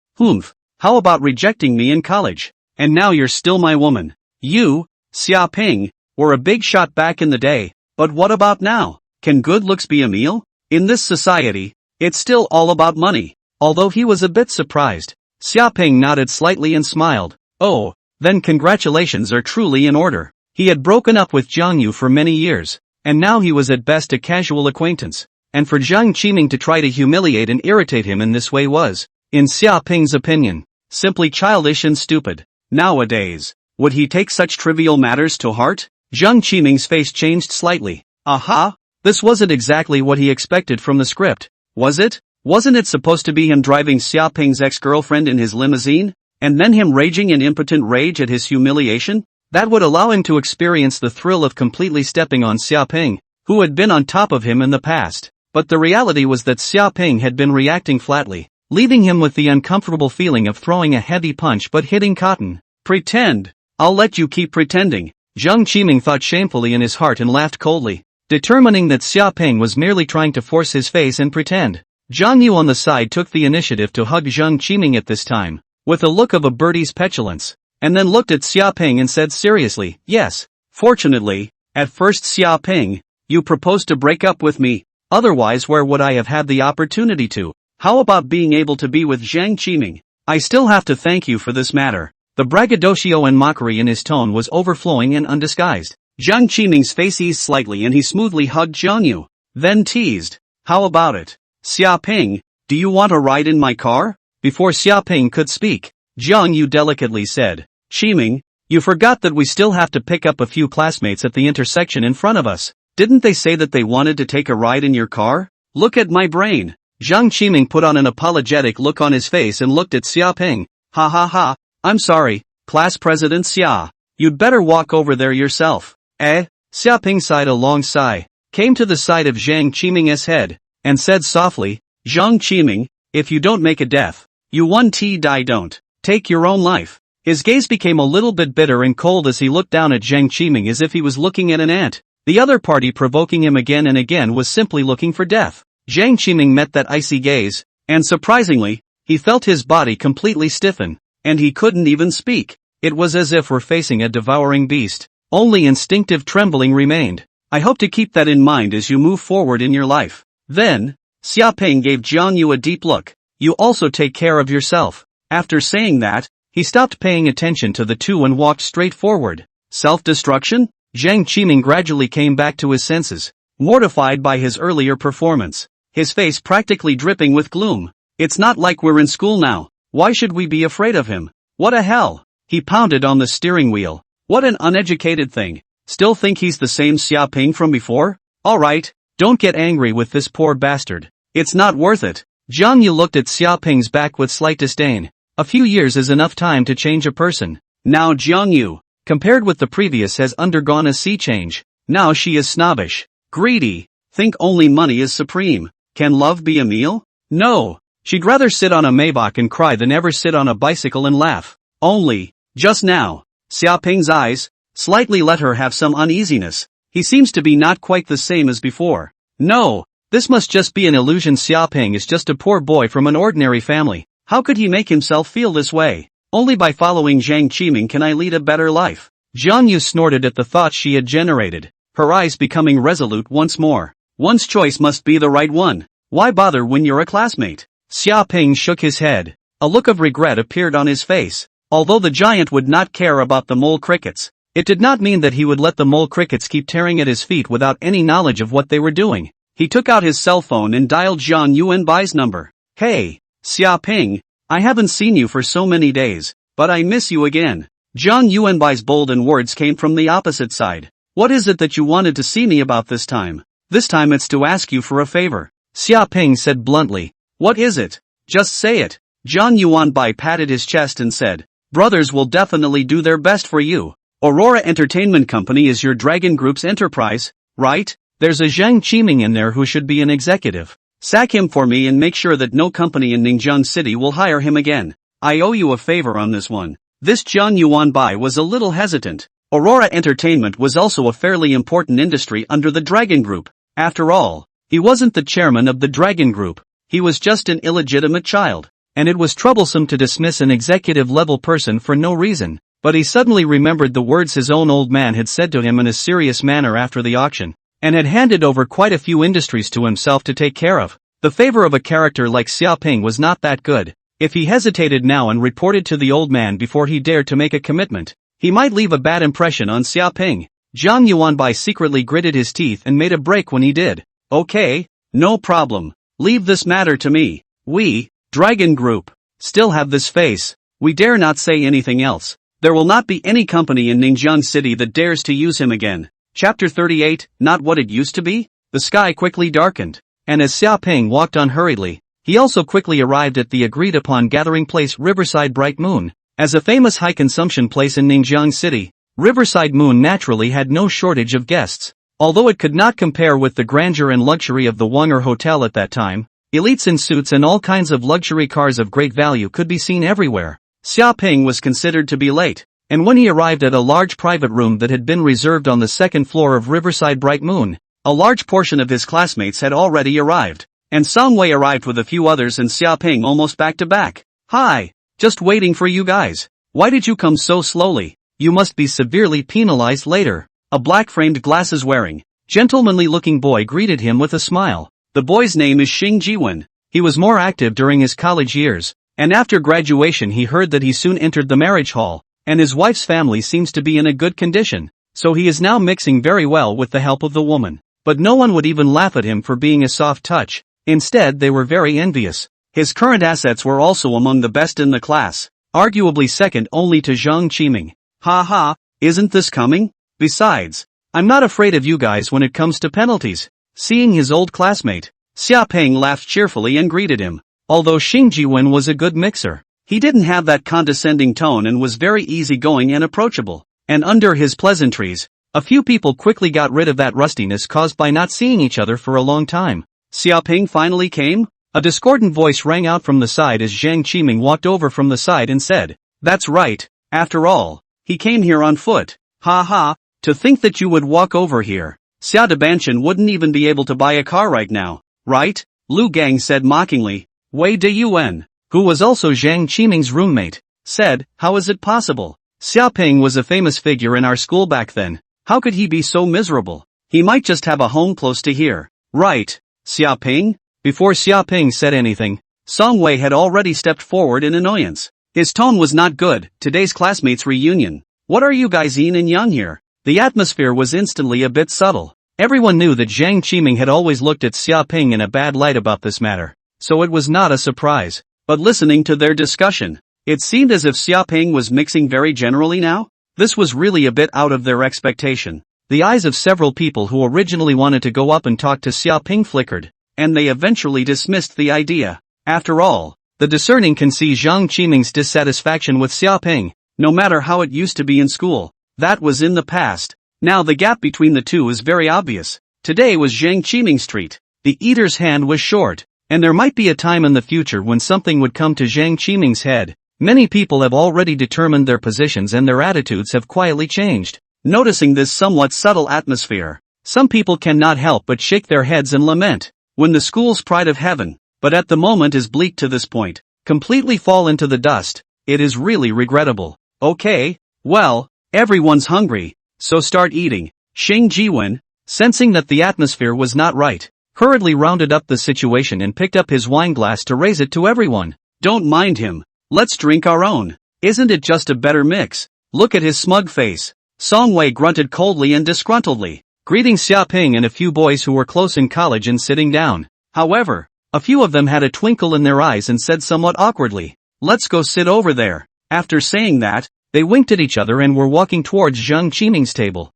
How about rejecting me in college? And now you're still my woman. You, Xiaoping, were a big shot back in the day, but what about now? Can good looks be a meal? In this society, it's still all about money." Although he was a bit surprised, Xiaoping nodded slightly and smiled. "Oh, then congratulations are truly in order." He had broken up with Jiang Yu for many years, and now he was at best a casual acquaintance, and for Zhang Qiming to try to humiliate and irritate him in this way was, in Xiaoping's opinion, simply childish and stupid. Nowadays, would he take such trivial matters to heart? Zhang Qiming's face changed slightly. Aha! This wasn't exactly what he expected from the script, was it? Wasn't it supposed to be him driving Xiaoping's ex-girlfriend in his limousine, and then him raging in impotent rage at his humiliation? That would allow him to experience the thrill of completely stepping on Xiaoping, who had been on top of him in the past. But the reality was that Xiaoping had been reacting flatly, leaving him with the uncomfortable feeling of throwing a heavy punch but hitting cotton. "Pretend. I'll let you keep pretending." Zhang Qiming thought shamefully in his heart and laughed coldly, determining that Xiaoping was merely trying to force his face and pretend. Jiang Yu on the side took the initiative to hug Zhang Qiming at this time, with a look of a birdie's petulance, and then looked at Xiaoping and said seriously, "Yes, fortunately, at first Xiaoping, you proposed to break up with me, otherwise where would I have had the opportunity to? How about being able to be with Zhang Qiming? I still have to thank you for this matter." The braggadocio and mockery in his tone was overflowing and undisguised. Zhang Qiming's face eased slightly and he smoothly hugged Jiang Yu, then teased, "How about it? Xiaoping, do you want a ride in my car?" Before Xiaoping could speak, Jiang Yu delicately said, Chiming, you forgot that we still have to pick up a few classmates at the intersection in front of us. Didn't they say that they wanted to take a ride in your car? Look at my brain. Jiang Qiming put on an apologetic look on his face and looked at Xia Ping. Ha ha ha, I'm sorry, class president Xia. You'd better walk over there yourself. Xia Ping sighed a long sigh, came to the side of Jiang Qiming's head, and said softly, Jiang Qiming, if you don't make a death, you one die don't. Take your own life. His gaze became a little bit bitter and cold as he looked down at Jiang Qiming as if he was looking at an ant. The other party provoking him again and again was simply looking for death. Jiang Qiming met that icy gaze, and surprisingly, he felt his body completely stiffen, and he couldn't even speak. It was as if we're facing a devouring beast. Only instinctive trembling remained. I hope to keep that in mind as you move forward in your life. Then, Xia Ping gave Jiang Yu a deep look. You also take care of yourself. After saying that, he stopped paying attention to the two and walked straight forward. Self-destruction? Jiang Qiming gradually came back to his senses, mortified by his earlier performance, his face practically dripping with gloom. It's not like we're in school now. Why should we be afraid of him? What a hell! He pounded on the steering wheel. What an uneducated thing. Still think he's the same Xia Ping from before? Alright, don't get angry with this poor bastard. It's not worth it. Jiang Yu looked at Xia Ping's back with slight disdain. A few years is enough time to change a person. Now Jiang Yu, compared with the previous, has undergone a sea change. Now she is snobbish, greedy, think only money is supreme. Can love be a meal? No. She'd rather sit on a Maybach and cry than ever sit on a bicycle and laugh. Only, just now, Xia Ping's eyes slightly let her have some uneasiness. He seems to be not quite the same as before. No, this must just be an illusion. Xia Ping is just a poor boy from an ordinary family. How could he make himself feel this way? Only by following Jiang Qiming can I lead a better life. Jiang Yu snorted at the thought she had generated, her eyes becoming resolute once more. One's choice must be the right one. Why bother when you're a classmate? Xia Ping shook his head. A look of regret appeared on his face. Although the giant would not care about the mole crickets, it did not mean that he would let the mole crickets keep tearing at his feet without any knowledge of what they were doing. He took out his cell phone and dialed Jiang Yuanbai's number. Hey, Xia Ping, I haven't seen you for so many days, but I miss you again. Jiang Yuanbai's bolden words came from the opposite side. What is it that you wanted to see me about this time? This time it's to ask you for a favor. Xia Ping said bluntly. What is it? Just say it. Jiang Yuanbai patted his chest and said, brothers will definitely do their best for you. Aurora Entertainment Company is your Dragon Group's enterprise, right? There's a Jiang Qiming in there who should be an executive. Sack him for me and make sure that no company in Ningjiang City will hire him again. I owe you a favor on this one. This Jiang Yuanbai was a little hesitant. Aurora Entertainment was also a fairly important industry under the Dragon Group. After all, he wasn't the chairman of the Dragon Group. He was just an illegitimate child. And it was troublesome to dismiss an executive-level person for no reason. But he suddenly remembered the words his own old man had said to him in a serious manner after the auction, and had handed over quite a few industries to himself to take care of. The favor of a character like Xia Ping was not that good. If he hesitated now and reported to the old man before he dared to make a commitment, he might leave a bad impression on Xia Ping. Jiang Yuanbai secretly gritted his teeth and made a break when he did. Okay, no problem. Leave this matter to me. We, Dragon Group, still have this face. We dare not say anything else. There will not be any company in Ningjiang City that dares to use him again. Chapter 38, Not What It Used to Be? The sky quickly darkened, and as Xia Ping walked on hurriedly, he also quickly arrived at the agreed-upon gathering place Riverside Bright Moon. As a famous high-consumption place in Ningjiang City, Riverside Moon naturally had no shortage of guests. Although it could not compare with the grandeur and luxury of the Wanger Hotel at that time, elites in suits and all kinds of luxury cars of great value could be seen everywhere. Xia Ping was considered to be late, and when he arrived at a large private room that had been reserved on the second floor of Riverside Bright Moon, a large portion of his classmates had already arrived, and Songwei arrived with a few others and Xia Ping almost back to back. Hi, just waiting for you guys. Why did you come so slowly? You must be severely penalized later. A black-framed glasses-wearing, gentlemanly-looking boy greeted him with a smile. The boy's name is Xing Jiwen. He was more active during his college years, and after graduation he heard that he soon entered the marriage hall, and his wife's family seems to be in a good condition, so he is now mixing very well with the help of the woman. But no one would even laugh at him for being a soft touch. Instead they were very envious. His current assets were also among the best in the class. arguably second only to Jiang Qiming. Ha ha, isn't this coming? Besides, I'm not afraid of you guys when it comes to penalties. Seeing his old classmate, Xia Peng laughed cheerfully and greeted him. Although Xing Jiwen was a good mixer, he didn't have that condescending tone and was very easygoing and approachable. And under his pleasantries, a few people quickly got rid of that rustiness caused by not seeing each other for a long time. Xia Peng finally came? A discordant voice rang out from the side as Jiang Qiming walked over from the side and said, "That's right, after all, he came here on foot. Ha ha, to think that you would walk over here. Xia Debanshan wouldn't even be able to buy a car right now, right?" Lu Gang said mockingly. Wei Deyuan, who was also Jiang Qiming's roommate, said, "How is it possible? Xia Peng was a famous figure in our school back then. How could he be so miserable? He might just have a home close to here, right? Xia Peng?" Before Xia Peng said anything, Song Wei had already stepped forward in annoyance. His tone was not good. Today's classmates' reunion. What are you guys yin and yang here? The atmosphere was instantly a bit subtle. Everyone knew that Jiang Qiming had always looked at Xia Peng in a bad light about this matter, so it was not a surprise. But listening to their discussion, it seemed as if Xia Peng was mixing very generally now. This was really a bit out of their expectation. The eyes of several people who originally wanted to go up and talk to Xia Peng flickered, and they eventually dismissed the idea. After all, the discerning can see Jiang Qiming's dissatisfaction with Xia Peng, no matter how it used to be in school. That was in the past. Now the gap between the two is very obvious. Today was Jiang Qiming's treat. The eater's hand was short, and there might be a time in the future when something would come to Jiang Qiming's head. Many people have already determined their positions and their attitudes have quietly changed. Noticing this somewhat subtle atmosphere, some people cannot help but shake their heads and lament. When the school's pride of heaven, but at the moment is bleak to this point, completely fall into the dust, it is really regrettable. Okay, well, everyone's hungry, so start eating. Xing Jiwen, sensing that the atmosphere was not right, hurriedly rounded up the situation and picked up his wine glass to raise it to everyone. Don't mind him, let's drink our own. Isn't it just a better mix? Look at his smug face. Song Wei grunted coldly and disgruntledly, greeting Xia Peng and a few boys who were close in college and sitting down. However, a few of them had a twinkle in their eyes and said somewhat awkwardly, "Let's go sit over there." After saying that, they winked at each other and were walking towards Jiang Qiming's table.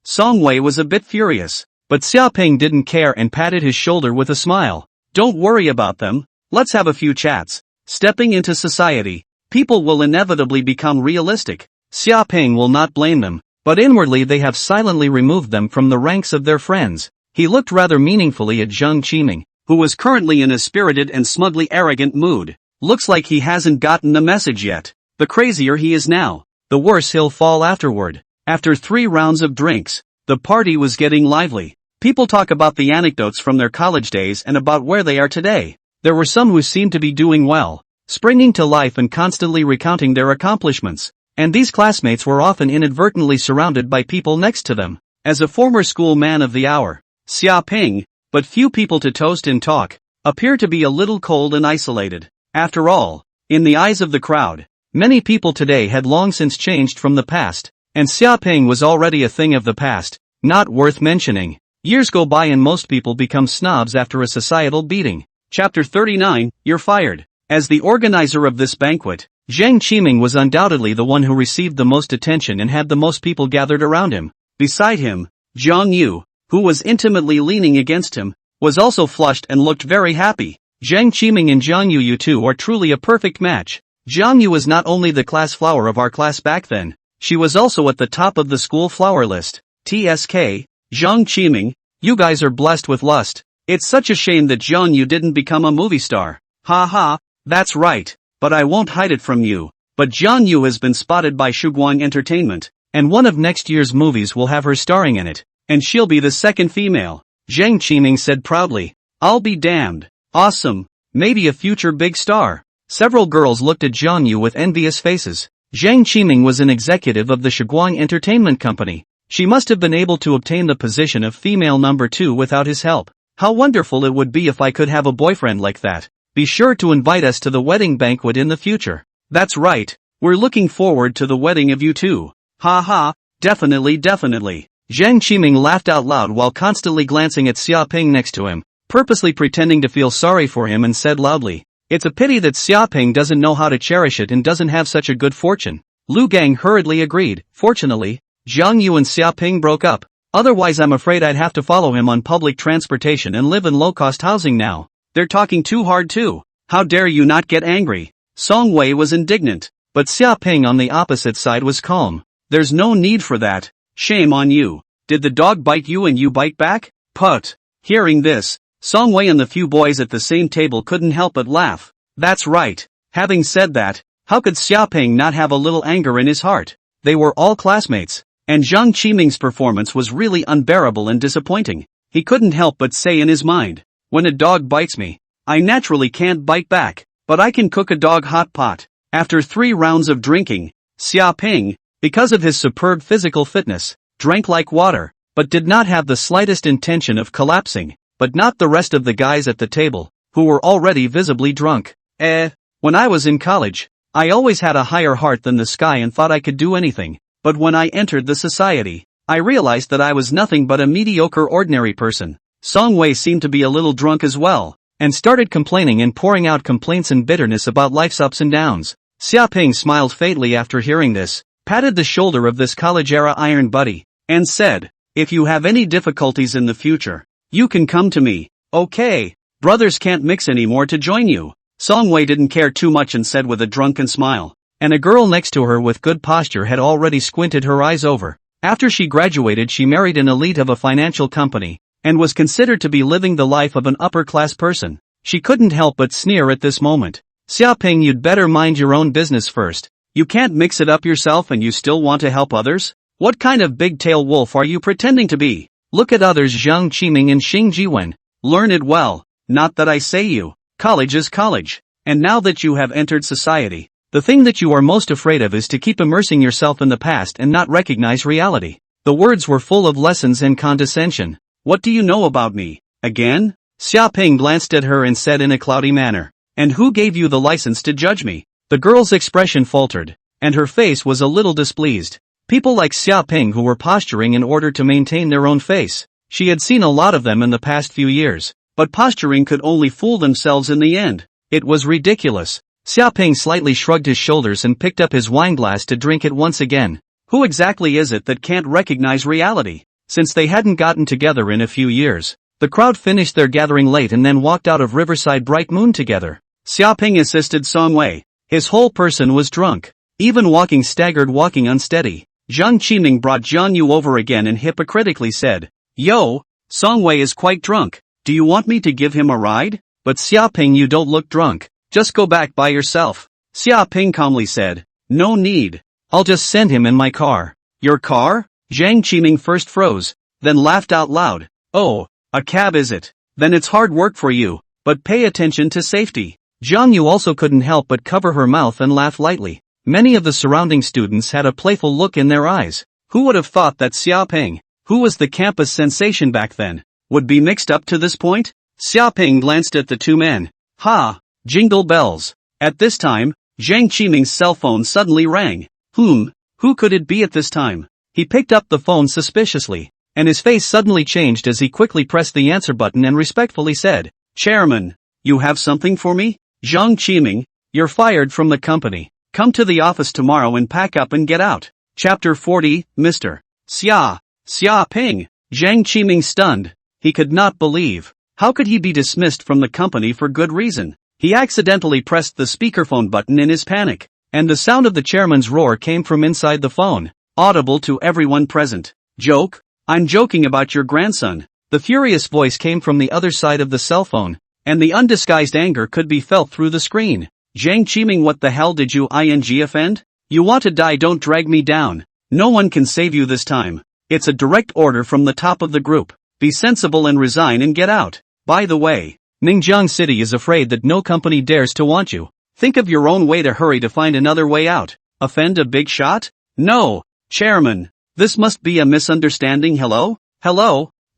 Song Wei was a bit furious, but Xia Peng didn't care and patted his shoulder with a smile. "Don't worry about them, let's have a few chats." Stepping into society, people will inevitably become realistic. Xia Peng will not blame them, but inwardly they have silently removed them from the ranks of their friends. He looked rather meaningfully at Jiang Qiming, who was currently in a spirited and smugly arrogant mood. Looks like he hasn't gotten the message yet. The crazier he is now, the worse he'll fall afterward. After 3 rounds of drinks, the party was getting lively. People talk about the anecdotes from their college days and about where they are today. There were some who seemed to be doing well, springing to life and constantly recounting their accomplishments. And these classmates were often inadvertently surrounded by people next to them. As a former school man of the hour, Xia Peng, but few people to toast and talk, appeared to be a little cold and isolated. After all, in the eyes of the crowd, many people today had long since changed from the past, and Xia Peng was already a thing of the past, not worth mentioning. Years go by and most people become snobs after a societal beating. Chapter 39, You're Fired. As the organizer of this banquet, Jiang Qiming was undoubtedly the one who received the most attention and had the most people gathered around him. Beside him, Zhang Yu, who was intimately leaning against him, was also flushed and looked very happy. Jiang Qiming and Zhang Yu two are truly a perfect match. Zhang Yu was not only the class flower of our class back then, she was also at the top of the school flower list. TSK, Jiang Qiming, you guys are blessed with lust. It's such a shame that Zhang Yu didn't become a movie star. Ha ha, that's right. But I won't hide it from you. But Zhang Yu has been spotted by Shuguang Entertainment, and one of next year's movies will have her starring in it, and she'll be the second female. Jiang Qiming said proudly. I'll be damned. Awesome. Maybe a future big star. Several girls looked at Zhang Yu with envious faces. Jiang Qiming was an executive of the Shuguang Entertainment Company. She must have been able to obtain the position of female number 2 without his help. How wonderful it would be if I could have a boyfriend like that. Be sure to invite us to the wedding banquet in the future. That's right, we're looking forward to the wedding of you two. Ha ha, definitely. Jiang Qiming laughed out loud while constantly glancing at Xia Peng next to him, purposely pretending to feel sorry for him and said loudly, It's a pity that Xiaoping doesn't know how to cherish it and doesn't have such a good fortune. Lu Gang hurriedly agreed. Fortunately, Zhang Yu and Xiaoping broke up. Otherwise I'm afraid I'd have to follow him on public transportation and live in low-cost housing now. They're talking too hard too. How dare you not get angry? Song Wei was indignant, but Xiaoping on the opposite side was calm. There's no need for that. Shame on you. Did the dog bite you and you bite back? Put. Hearing this, Song Wei and the few boys at the same table couldn't help but laugh. That's right. Having said that, how could Xiaoping not have a little anger in his heart? They were all classmates, and Zhang Qiming's performance was really unbearable and disappointing. He couldn't help but say in his mind, when a dog bites me, I naturally can't bite back, but I can cook a dog hot pot. After 3 rounds of drinking, Xiaoping, because of his superb physical fitness, drank like water, but did not have the slightest intention of collapsing, but not the rest of the guys at the table, who were already visibly drunk. When I was in college, I always had a higher heart than the sky and thought I could do anything, but when I entered the society, I realized that I was nothing but a mediocre ordinary person. Song Wei seemed to be a little drunk as well, and started complaining and pouring out complaints and bitterness about life's ups and downs. Xiaoping smiled faintly after hearing this, patted the shoulder of this college-era iron buddy, and said, if you have any difficulties in the future, you can come to me. Okay, brothers can't mix anymore to join you. Song Wei didn't care too much and said with a drunken smile, and a girl next to her with good posture had already squinted her eyes over. After she graduated she married an elite of a financial company, and was considered to be living the life of an upper-class person. She couldn't help but sneer at this moment. Xiaoping, you'd better mind your own business first. You can't mix it up yourself and you still want to help others? What kind of big-tail wolf are you pretending to be? Look at others Zhang Qiming and Xing Jiwen. Learn it well, not that I say you. College is college. And now that you have entered society, the thing that you are most afraid of is to keep immersing yourself in the past and not recognize reality. The words were full of lessons and condescension. What do you know about me? Again? Xiaoping glanced at her and said in a cloudy manner, and who gave you the license to judge me? The girl's expression faltered, and her face was a little displeased. People like Xiaoping who were posturing in order to maintain their own face. She had seen a lot of them in the past few years, but posturing could only fool themselves in the end. It was ridiculous. Xiaoping slightly shrugged his shoulders and picked up his wineglass to drink it once again. Who exactly is it that can't recognize reality? Since they hadn't gotten together in a few years, the crowd finished their gathering late and then walked out of Riverside Bright Moon together. Xiaoping assisted Song Wei. His whole person was drunk. Even walking staggered, walking unsteady. Zhang Qiming brought Zhang Yu over again and hypocritically said, Yo, Song Wei is quite drunk. Do you want me to give him a ride? But Xiaoping, you don't look drunk. Just go back by yourself. Xiaoping calmly said, no need. I'll just send him in my car. Your car? Zhang Qiming first froze, then laughed out loud. Oh, a cab is it? Then it's hard work for you, but pay attention to safety. Zhang Yu also couldn't help but cover her mouth and laugh lightly. Many of the surrounding students had a playful look in their eyes. Who would have thought that Xiaoping, who was the campus sensation back then, would be mixed up to this point? Xiaoping glanced at the two men. Ha! Jingle bells. At this time, Zhang Qiming's cell phone suddenly rang. Who could it be at this time? He picked up the phone suspiciously, and his face suddenly changed as he quickly pressed the answer button and respectfully said, Chairman, you have something for me? Zhang Qiming, you're fired from the company. Come to the office tomorrow and pack up and get out. Chapter 40, Mr. Xiaoping. Zhang Qiming stunned. He could not believe. How could he be dismissed from the company for good reason? He accidentally pressed the speakerphone button in his panic, and the sound of the chairman's roar came from inside the phone, audible to everyone present. Joke? I'm joking about your grandson. The furious voice came from the other side of the cell phone, and the undisguised anger could be felt through the screen. Zhang Qiming, what the hell did you offend? You want to die, don't drag me down. No one can save you this time. It's a direct order from the top of the group. Be sensible and resign and get out. By the way, Ningjiang City is afraid that no company dares to want you. Think of your own way to hurry to find another way out. Offend a big shot? No, Chairman. This must be a misunderstanding. Hello?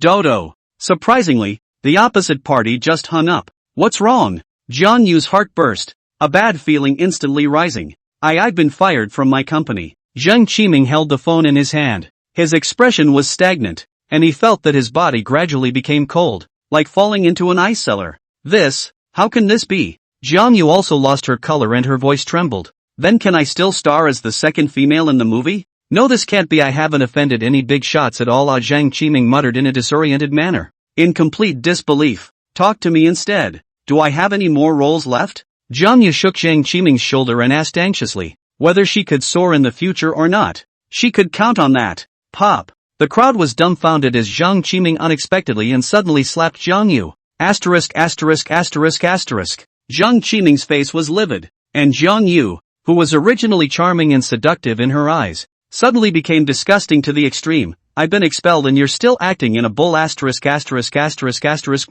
Dodo. Surprisingly, the opposite party just hung up. What's wrong? Zhang Yu's heart burst, a bad feeling instantly rising. I've been fired from my company. Zhang Qiming held the phone in his hand. His expression was stagnant, and he felt that his body gradually became cold, like falling into an ice cellar. How can this be? Jiang Yu also lost her color and her voice trembled. Then can I still star as the second female in the movie? No, this can't be. I haven't offended any big shots at all, Zhang Qiming muttered in a disoriented manner. In complete disbelief. Talk to me instead. Do I have any more roles left? Jiang Yu shook Zhang Qiming's shoulder and asked anxiously whether she could soar in the future or not. She could count on that. Pop. The crowd was dumbfounded as Zhang Qiming unexpectedly and suddenly slapped Jiang Yu. Asterisk. Zhang Qiming's face was livid, and Jiang Yu, who was originally charming and seductive in her eyes, suddenly became disgusting to the extreme. I've been expelled and you're still acting in a bull asterisk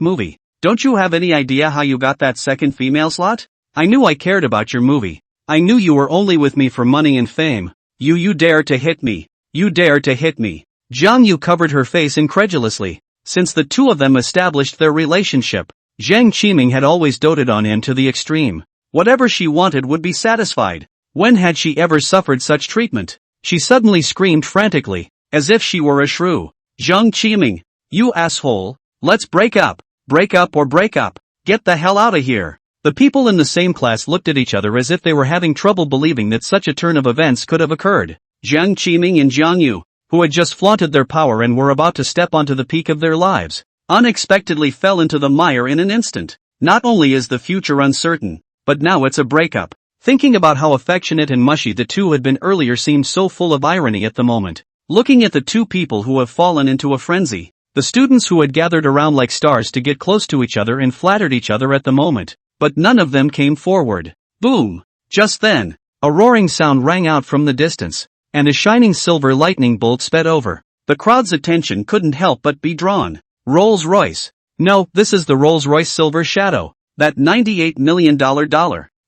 movie. Don't you have any idea how you got that second female slot? I knew I cared about your movie. I knew you were only with me for money and fame. You dare to hit me. You dare to hit me. Jiang Yu covered her face incredulously. Since the two of them established their relationship, Zhang Qiming had always doted on him to the extreme. Whatever she wanted would be satisfied. When had she ever suffered such treatment? She suddenly screamed frantically, as if she were a shrew. Zhang Qiming, you asshole, let's break up. Break up or break up. Get the hell out of here. The people in the same class looked at each other as if they were having trouble believing that such a turn of events could have occurred. Zhang Qiming and Jiang Yu, who had just flaunted their power and were about to step onto the peak of their lives, unexpectedly fell into the mire in an instant. Not only is the future uncertain, but now it's a breakup. Thinking about how affectionate and mushy the two had been earlier seemed so full of irony at the moment. Looking at the two people who have fallen into a frenzy, the students who had gathered around like stars to get close to each other and flattered each other at the moment, but none of them came forward. Boom! Just then, a roaring sound rang out from the distance, and a shining silver lightning bolt sped over. The crowd's attention couldn't help but be drawn. Rolls-Royce. No, this is the Rolls-Royce Silver Shadow. That $98 million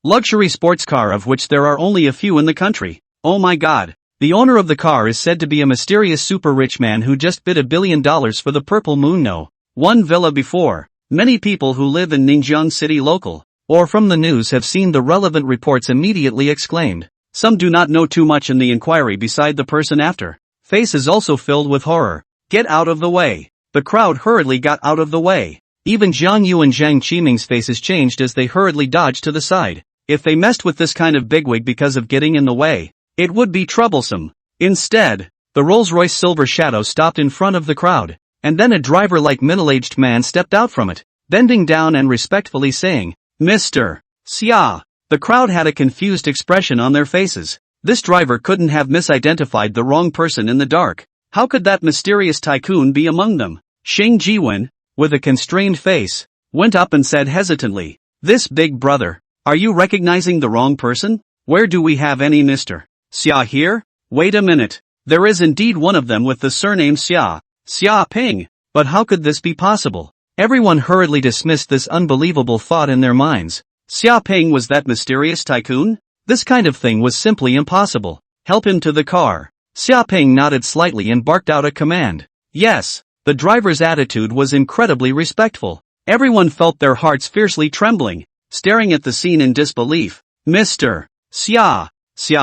luxury sports car of which there are only a few in the country. Oh my god. The owner of the car is said to be a mysterious super rich man who just bid $1 billion for the Purple Moon. No one villa before. Many people who live in Ningjiang City local, or from the news have seen the relevant reports immediately exclaimed. Some do not know too much in the inquiry beside the person after. Face is also filled with horror. Get out of the way. The crowd hurriedly got out of the way. Even Jiang Yu and Zhang Qiming's faces changed as they hurriedly dodged to the side. If they messed with this kind of bigwig because of getting in the way, it would be troublesome. Instead, the Rolls-Royce Silver Shadow stopped in front of the crowd, and then a driver-like middle-aged man stepped out from it, bending down and respectfully saying, Mr. Xia. The crowd had a confused expression on their faces. This driver couldn't have misidentified the wrong person in the dark. How could that mysterious tycoon be among them? Sheng Jiwen, with a constrained face, went up and said hesitantly, This big brother, are you recognizing the wrong person? Where do we have any Mr. Xia here? Wait a minute. There is indeed one of them with the surname Xia. Xia Ping. But how could this be possible? Everyone hurriedly dismissed this unbelievable thought in their minds. Xia Ping was that mysterious tycoon? This kind of thing was simply impossible. Help him to the car. Xia Ping nodded slightly and barked out a command. Yes. The driver's attitude was incredibly respectful. Everyone felt their hearts fiercely trembling, staring at the scene in disbelief. Mr. Xia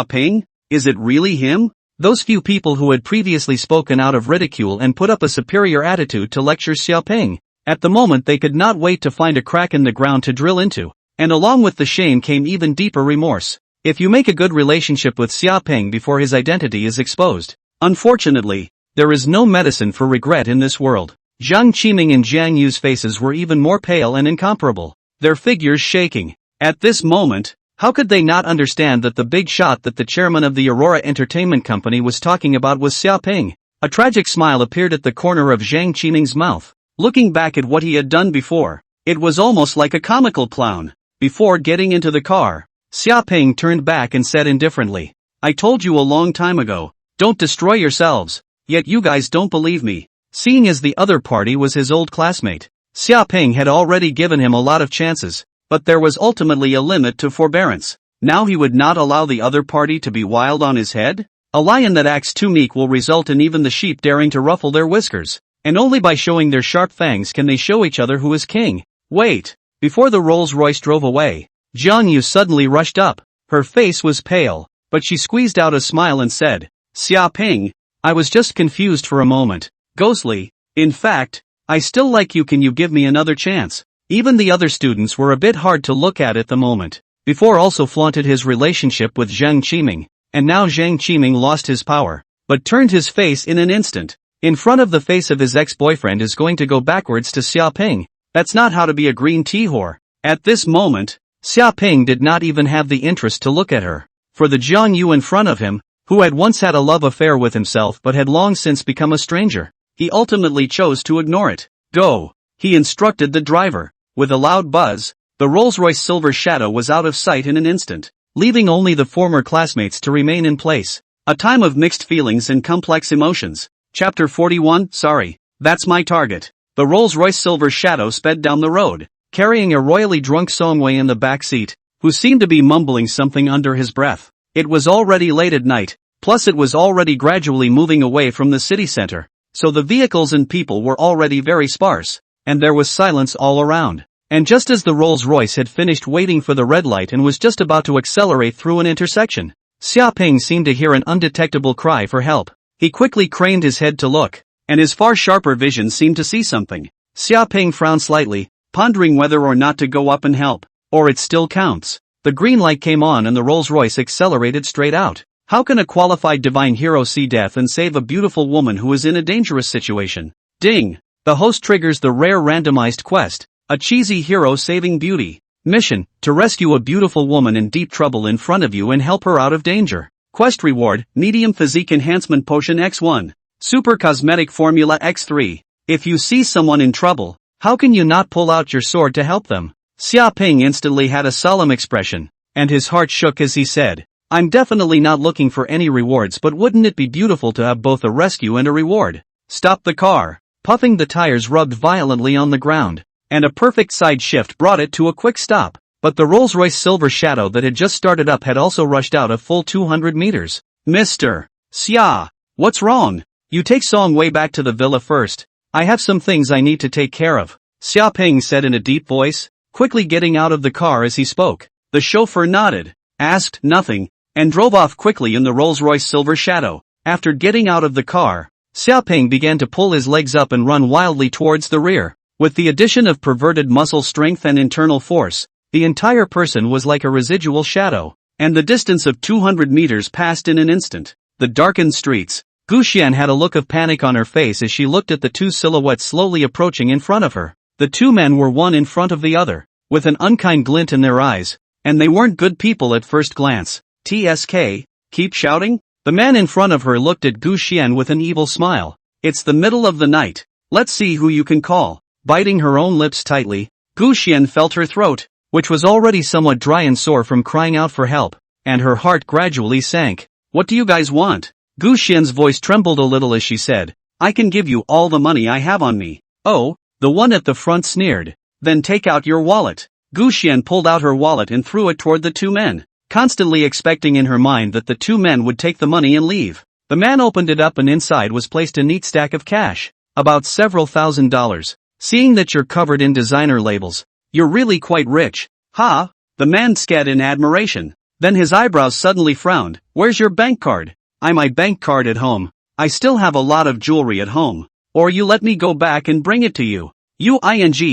Ping? Is it really him? Those few people who had previously spoken out of ridicule and put up a superior attitude to lecture Xia Ping, at the moment they could not wait to find a crack in the ground to drill into, and along with the shame came even deeper remorse. If you make a good relationship with Xia Ping before his identity is exposed, unfortunately, there is no medicine for regret in this world. Zhang Qiming and Jiang Yu's faces were even more pale and incomparable, their figures shaking. At this moment, how could they not understand that the big shot that the chairman of the Aurora Entertainment Company was talking about was Xia Ping? A tragic smile appeared at the corner of Zhang Qiming's mouth. Looking back at what he had done before, it was almost like a comical clown. Before getting into the car, Xia Ping turned back and said indifferently, I told you a long time ago, don't destroy yourselves. Yet you guys don't believe me. Seeing as the other party was his old classmate, Xia Ping had already given him a lot of chances, but there was ultimately a limit to forbearance. Now he would not allow the other party to be wild on his head? A lion that acts too meek will result in even the sheep daring to ruffle their whiskers, and only by showing their sharp fangs can they show each other who is king. Wait! Before the Rolls-Royce drove away, Jiang Yu suddenly rushed up. Her face was pale, but she squeezed out a smile and said, Xia Ping, I was just confused for a moment. Ghostly. In fact, I still like you. Can you give me another chance? Even the other students were a bit hard to look at the moment. Before also flaunted his relationship with Zhang Qiming, and now Zhang Qiming lost his power, but turned his face in an instant. In front of the face of his ex-boyfriend is going to go backwards to Xia Ping. That's not how to be a green tea whore. At this moment, Xia Ping did not even have the interest to look at her. For the Jiang Yu in front of him, who had once had a love affair with himself but had long since become a stranger, he ultimately chose to ignore it. Go, he instructed the driver. With a loud buzz, the Rolls-Royce Silver Shadow was out of sight in an instant, leaving only the former classmates to remain in place. A time of mixed feelings and complex emotions. Chapter 41, Sorry, that's my target. The Rolls-Royce Silver Shadow sped down the road, carrying a royally drunk Songwei in the back seat, who seemed to be mumbling something under his breath. It was already late at night, plus it was already gradually moving away from the city center, so the vehicles and people were already very sparse, and there was silence all around. And just as the Rolls-Royce had finished waiting for the red light and was just about to accelerate through an intersection, Xia Ping seemed to hear an undetectable cry for help. He quickly craned his head to look, and his far sharper vision seemed to see something. Xia Ping frowned slightly, pondering whether or not to go up and help. Or it still counts. The green light came on and the Rolls-Royce accelerated straight out. How can a qualified divine hero see death and save a beautiful woman who is in a dangerous situation? Ding! The host triggers the rare randomized quest, a cheesy hero saving beauty. Mission, to rescue a beautiful woman in deep trouble in front of you and help her out of danger. Quest reward, Medium Physique Enhancement Potion X1. Super Cosmetic Formula X3. If you see someone in trouble, how can you not pull out your sword to help them? Xia Ping instantly had a solemn expression, and his heart shook as he said, I'm definitely not looking for any rewards, but wouldn't it be beautiful to have both a rescue and a reward? Stop the car. Puffing, the tires rubbed violently on the ground, and a perfect side shift brought it to a quick stop. But the Rolls-Royce Silver Shadow that had just started up had also rushed out a full 200 meters. Mr. Xia, what's wrong? You take Song way back to the villa first. I have some things I need to take care of, Xia Ping said in a deep voice, quickly getting out of the car as he spoke. The chauffeur nodded, asked nothing, and drove off quickly in the Rolls-Royce Silver Shadow. After getting out of the car, Xia Ping began to pull his legs up and run wildly towards the rear. With the addition of perverted muscle strength and internal force, the entire person was like a residual shadow, and the distance of 200 meters passed in an instant. The darkened streets. Gu Xian had a look of panic on her face as she looked at the two silhouettes slowly approaching in front of her. The two men were one in front of the other, with an unkind glint in their eyes, and they weren't good people at first glance. TSK, keep shouting? The man in front of her looked at Gu Xian with an evil smile. It's the middle of the night. Let's see who you can call. Biting her own lips tightly, Gu Xian felt her throat, which was already somewhat dry and sore from crying out for help, and her heart gradually sank. What do you guys want? Gu Xian's voice trembled a little as she said, I can give you all the money I have on me. Oh, the one at the front sneered. Then take out your wallet. Gu Xian pulled out her wallet and threw it toward the two men, constantly expecting in her mind that the two men would take the money and leave. The man opened it up and inside was placed a neat stack of cash, about several $1,000s. Seeing that you're covered in designer labels, you're really quite rich. Ha! The man scanned in admiration. Then his eyebrows suddenly frowned. Where's your bank card? My bank card at home. I still have a lot of jewelry at home. Or you let me go back and bring it to you. You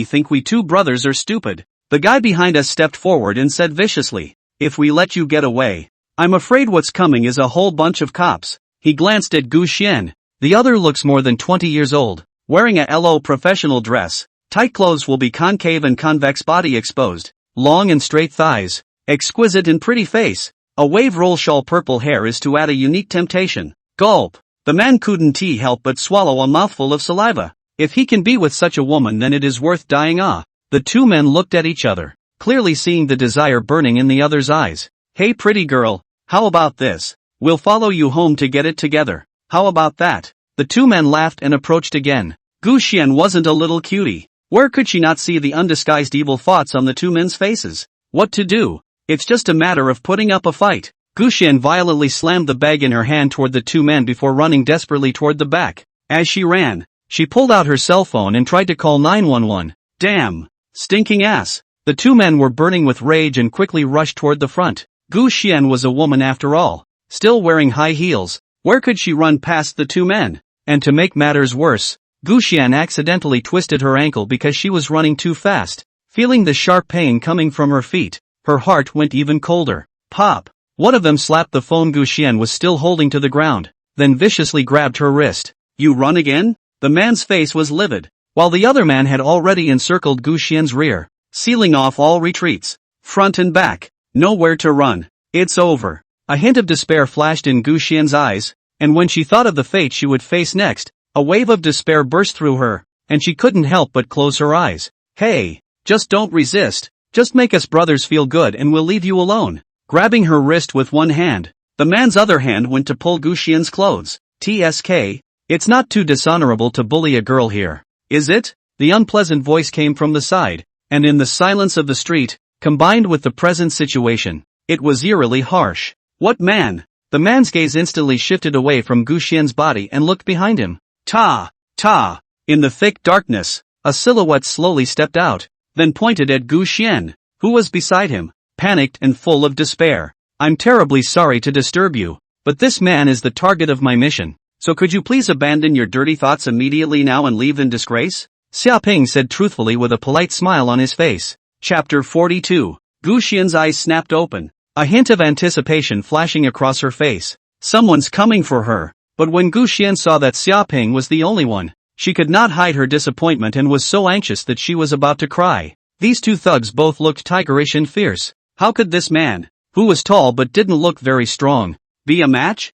think we two brothers are stupid. The guy behind us stepped forward and said viciously, if we let you get away, I'm afraid what's coming is a whole bunch of cops. He glanced at Gu Xian. The other looks more than 20 years old, wearing a LO professional dress. Tight clothes will be concave and convex body exposed, long and straight thighs, exquisite and pretty face. A wave roll shawl, purple hair is to add a unique temptation. Gulp. The man couldn't help but swallow a mouthful of saliva. If he can be with such a woman, then it is worth dying. The two men looked at each other, clearly seeing the desire burning in the other's eyes. Hey pretty girl, how about this? We'll follow you home to get it together. How about that? The two men laughed and approached again. Gu Xian wasn't a little cutie. Where could she not see the undisguised evil thoughts on the two men's faces? What to do? It's just a matter of putting up a fight. Gu Xian violently slammed the bag in her hand toward the two men before running desperately toward the back. As she ran, she pulled out her cell phone and tried to call 911. Damn! Stinking ass! The two men were burning with rage and quickly rushed toward the front. Gu Xian was a woman after all, still wearing high heels. Where could she run past the two men? And to make matters worse, Gu Xian accidentally twisted her ankle because she was running too fast. Feeling the sharp pain coming from her feet, her heart went even colder. Pop! One of them slapped the phone Gu Xian was still holding to the ground, then viciously grabbed her wrist. You run again? The man's face was livid, while the other man had already encircled Gu Xian's rear, sealing off all retreats. Front and back. Nowhere to run. It's over. A hint of despair flashed in Gu Xian's eyes, and when she thought of the fate she would face next, a wave of despair burst through her, and she couldn't help but close her eyes. Hey! Just don't resist. Just make us brothers feel good and we'll leave you alone. Grabbing her wrist with one hand, the man's other hand went to pull Gu Xian's clothes. TSK, it's not too dishonorable to bully a girl here, is it? The unpleasant voice came from the side, and in the silence of the street, combined with the present situation, it was eerily harsh. What man? The man's gaze instantly shifted away from Gu Xian's body and looked behind him. Ta! Ta! In the thick darkness, a silhouette slowly stepped out, then pointed at Gu Xian, who was beside him, panicked and full of despair. I'm terribly sorry to disturb you, but this man is the target of my mission, so could you please abandon your dirty thoughts immediately now and leave in disgrace? Xia Ping said truthfully with a polite smile on his face. Chapter 42. Gu Xian's eyes snapped open, a hint of anticipation flashing across her face. Someone's coming for her. But when Gu Xian saw that Xia Ping was the only one, she could not hide her disappointment and was so anxious that she was about to cry. These two thugs both looked tigerish and fierce. How could this man, who was tall but didn't look very strong, be a match?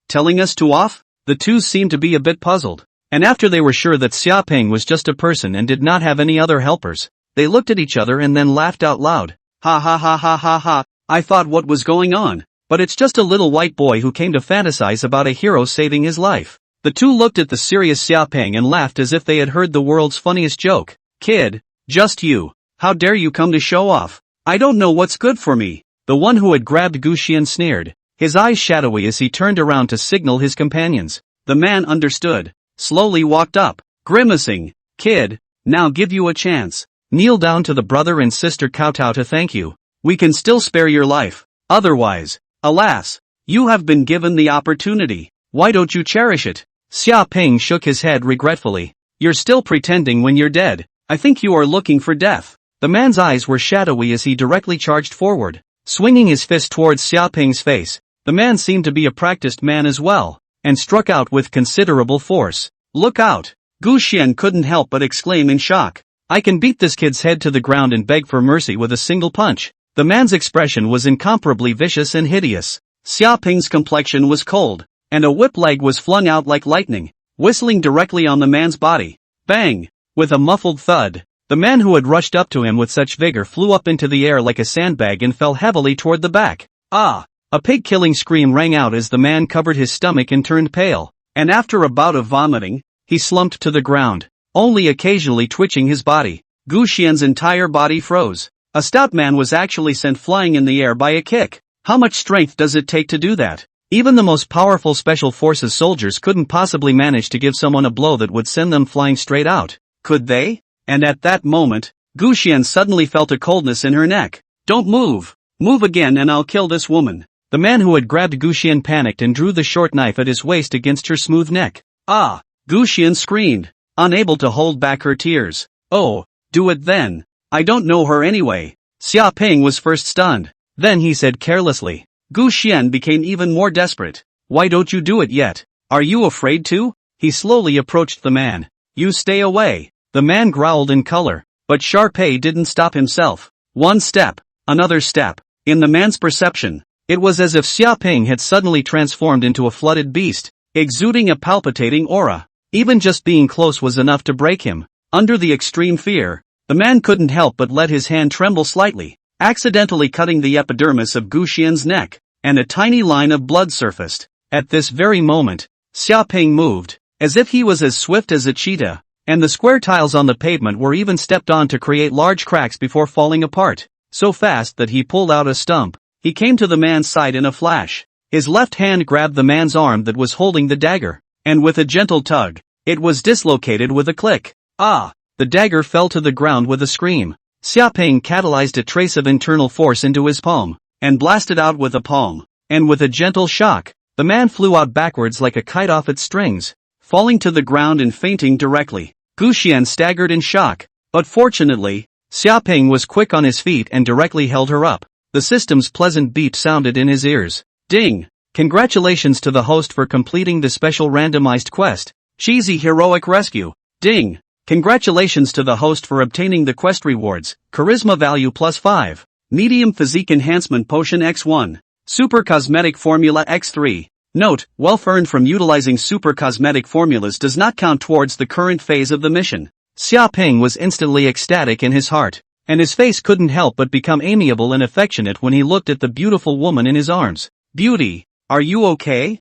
Telling us to off? The two seemed to be a bit puzzled. And after they were sure that Xia Ping was just a person and did not have any other helpers, they looked at each other and then laughed out loud. Ha ha ha ha ha ha, I thought what was going on, but it's just a little white boy who came to fantasize about a hero saving his life. The two looked at the serious Xia Ping and laughed as if they had heard the world's funniest joke. Kid, just you. How dare you come to show off? I don't know what's good for me. The one who had grabbed Gu Xian sneered, his eyes shadowy as he turned around to signal his companions. The man understood, slowly walked up, grimacing. Kid, now give you a chance. Kneel down to the brother and sister kowtow to thank you. We can still spare your life. Otherwise, alas, you have been given the opportunity. Why don't you cherish it? Xia Ping shook his head regretfully. You're still pretending when you're dead. I think you are looking for death. The man's eyes were shadowy as he directly charged forward, swinging his fist towards Xia Ping's face. The man seemed to be a practiced man as well, and struck out with considerable force. Look out! Gu Xian couldn't help but exclaim in shock. I can beat this kid's head to the ground and beg for mercy with a single punch. The man's expression was incomparably vicious and hideous. Xia Ping's complexion was cold, and a whip leg was flung out like lightning, whistling directly on the man's body. Bang! With a muffled thud, the man who had rushed up to him with such vigor flew up into the air like a sandbag and fell heavily toward the back. Ah! A pig-killing scream rang out as the man covered his stomach and turned pale, and after a bout of vomiting, he slumped to the ground, only occasionally twitching his body. Gu Xian's entire body froze. A stout man was actually sent flying in the air by a kick. How much strength does it take to do that? Even the most powerful special forces soldiers couldn't possibly manage to give someone a blow that would send them flying straight out. Could they? And at that moment, Gu Xian suddenly felt a coldness in her neck. Don't move! Move again and I'll kill this woman. The man who had grabbed Gu Xian panicked and drew the short knife at his waist against her smooth neck. Ah! Gu Xian screamed, unable to hold back her tears. Oh, do it then. I don't know her anyway. Xia Ping was first stunned. Then he said carelessly. Gu Xian became even more desperate. Why don't you do it yet? Are you afraid to? He slowly approached the man. You stay away. The man growled in color, but Sharpay didn't stop himself. One step, another step. In the man's perception, it was as if Xia Ping had suddenly transformed into a flooded beast, exuding a palpitating aura. Even just being close was enough to break him. Under the extreme fear, the man couldn't help but let his hand tremble slightly, accidentally cutting the epidermis of Gu Xian's neck, and a tiny line of blood surfaced. At this very moment, Xia Ping moved, as if he was as swift as a cheetah, and the square tiles on the pavement were even stepped on to create large cracks before falling apart, so fast that he pulled out a stump. He came to the man's side in a flash. His left hand grabbed the man's arm that was holding the dagger, and with a gentle tug, it was dislocated with a click. Ah! The dagger fell to the ground with a scream. Xia Ping catalyzed a trace of internal force into his palm, and blasted out with a palm, and with a gentle shock, the man flew out backwards like a kite off its strings, falling to the ground and fainting directly. Gu Xian staggered in shock, but fortunately, Xiaoping was quick on his feet and directly held her up. The system's pleasant beep sounded in his ears. Ding! Congratulations to the host for completing the special randomized quest, Cheesy Heroic Rescue. Ding! Congratulations to the host for obtaining the quest rewards, Charisma Value +5, Medium Physique Enhancement Potion X1, Super Cosmetic Formula X3. Note, wealth earned from utilizing super cosmetic formulas does not count towards the current phase of the mission. Xiaoping was instantly ecstatic in his heart, and his face couldn't help but become amiable and affectionate when he looked at the beautiful woman in his arms. Beauty, are you okay?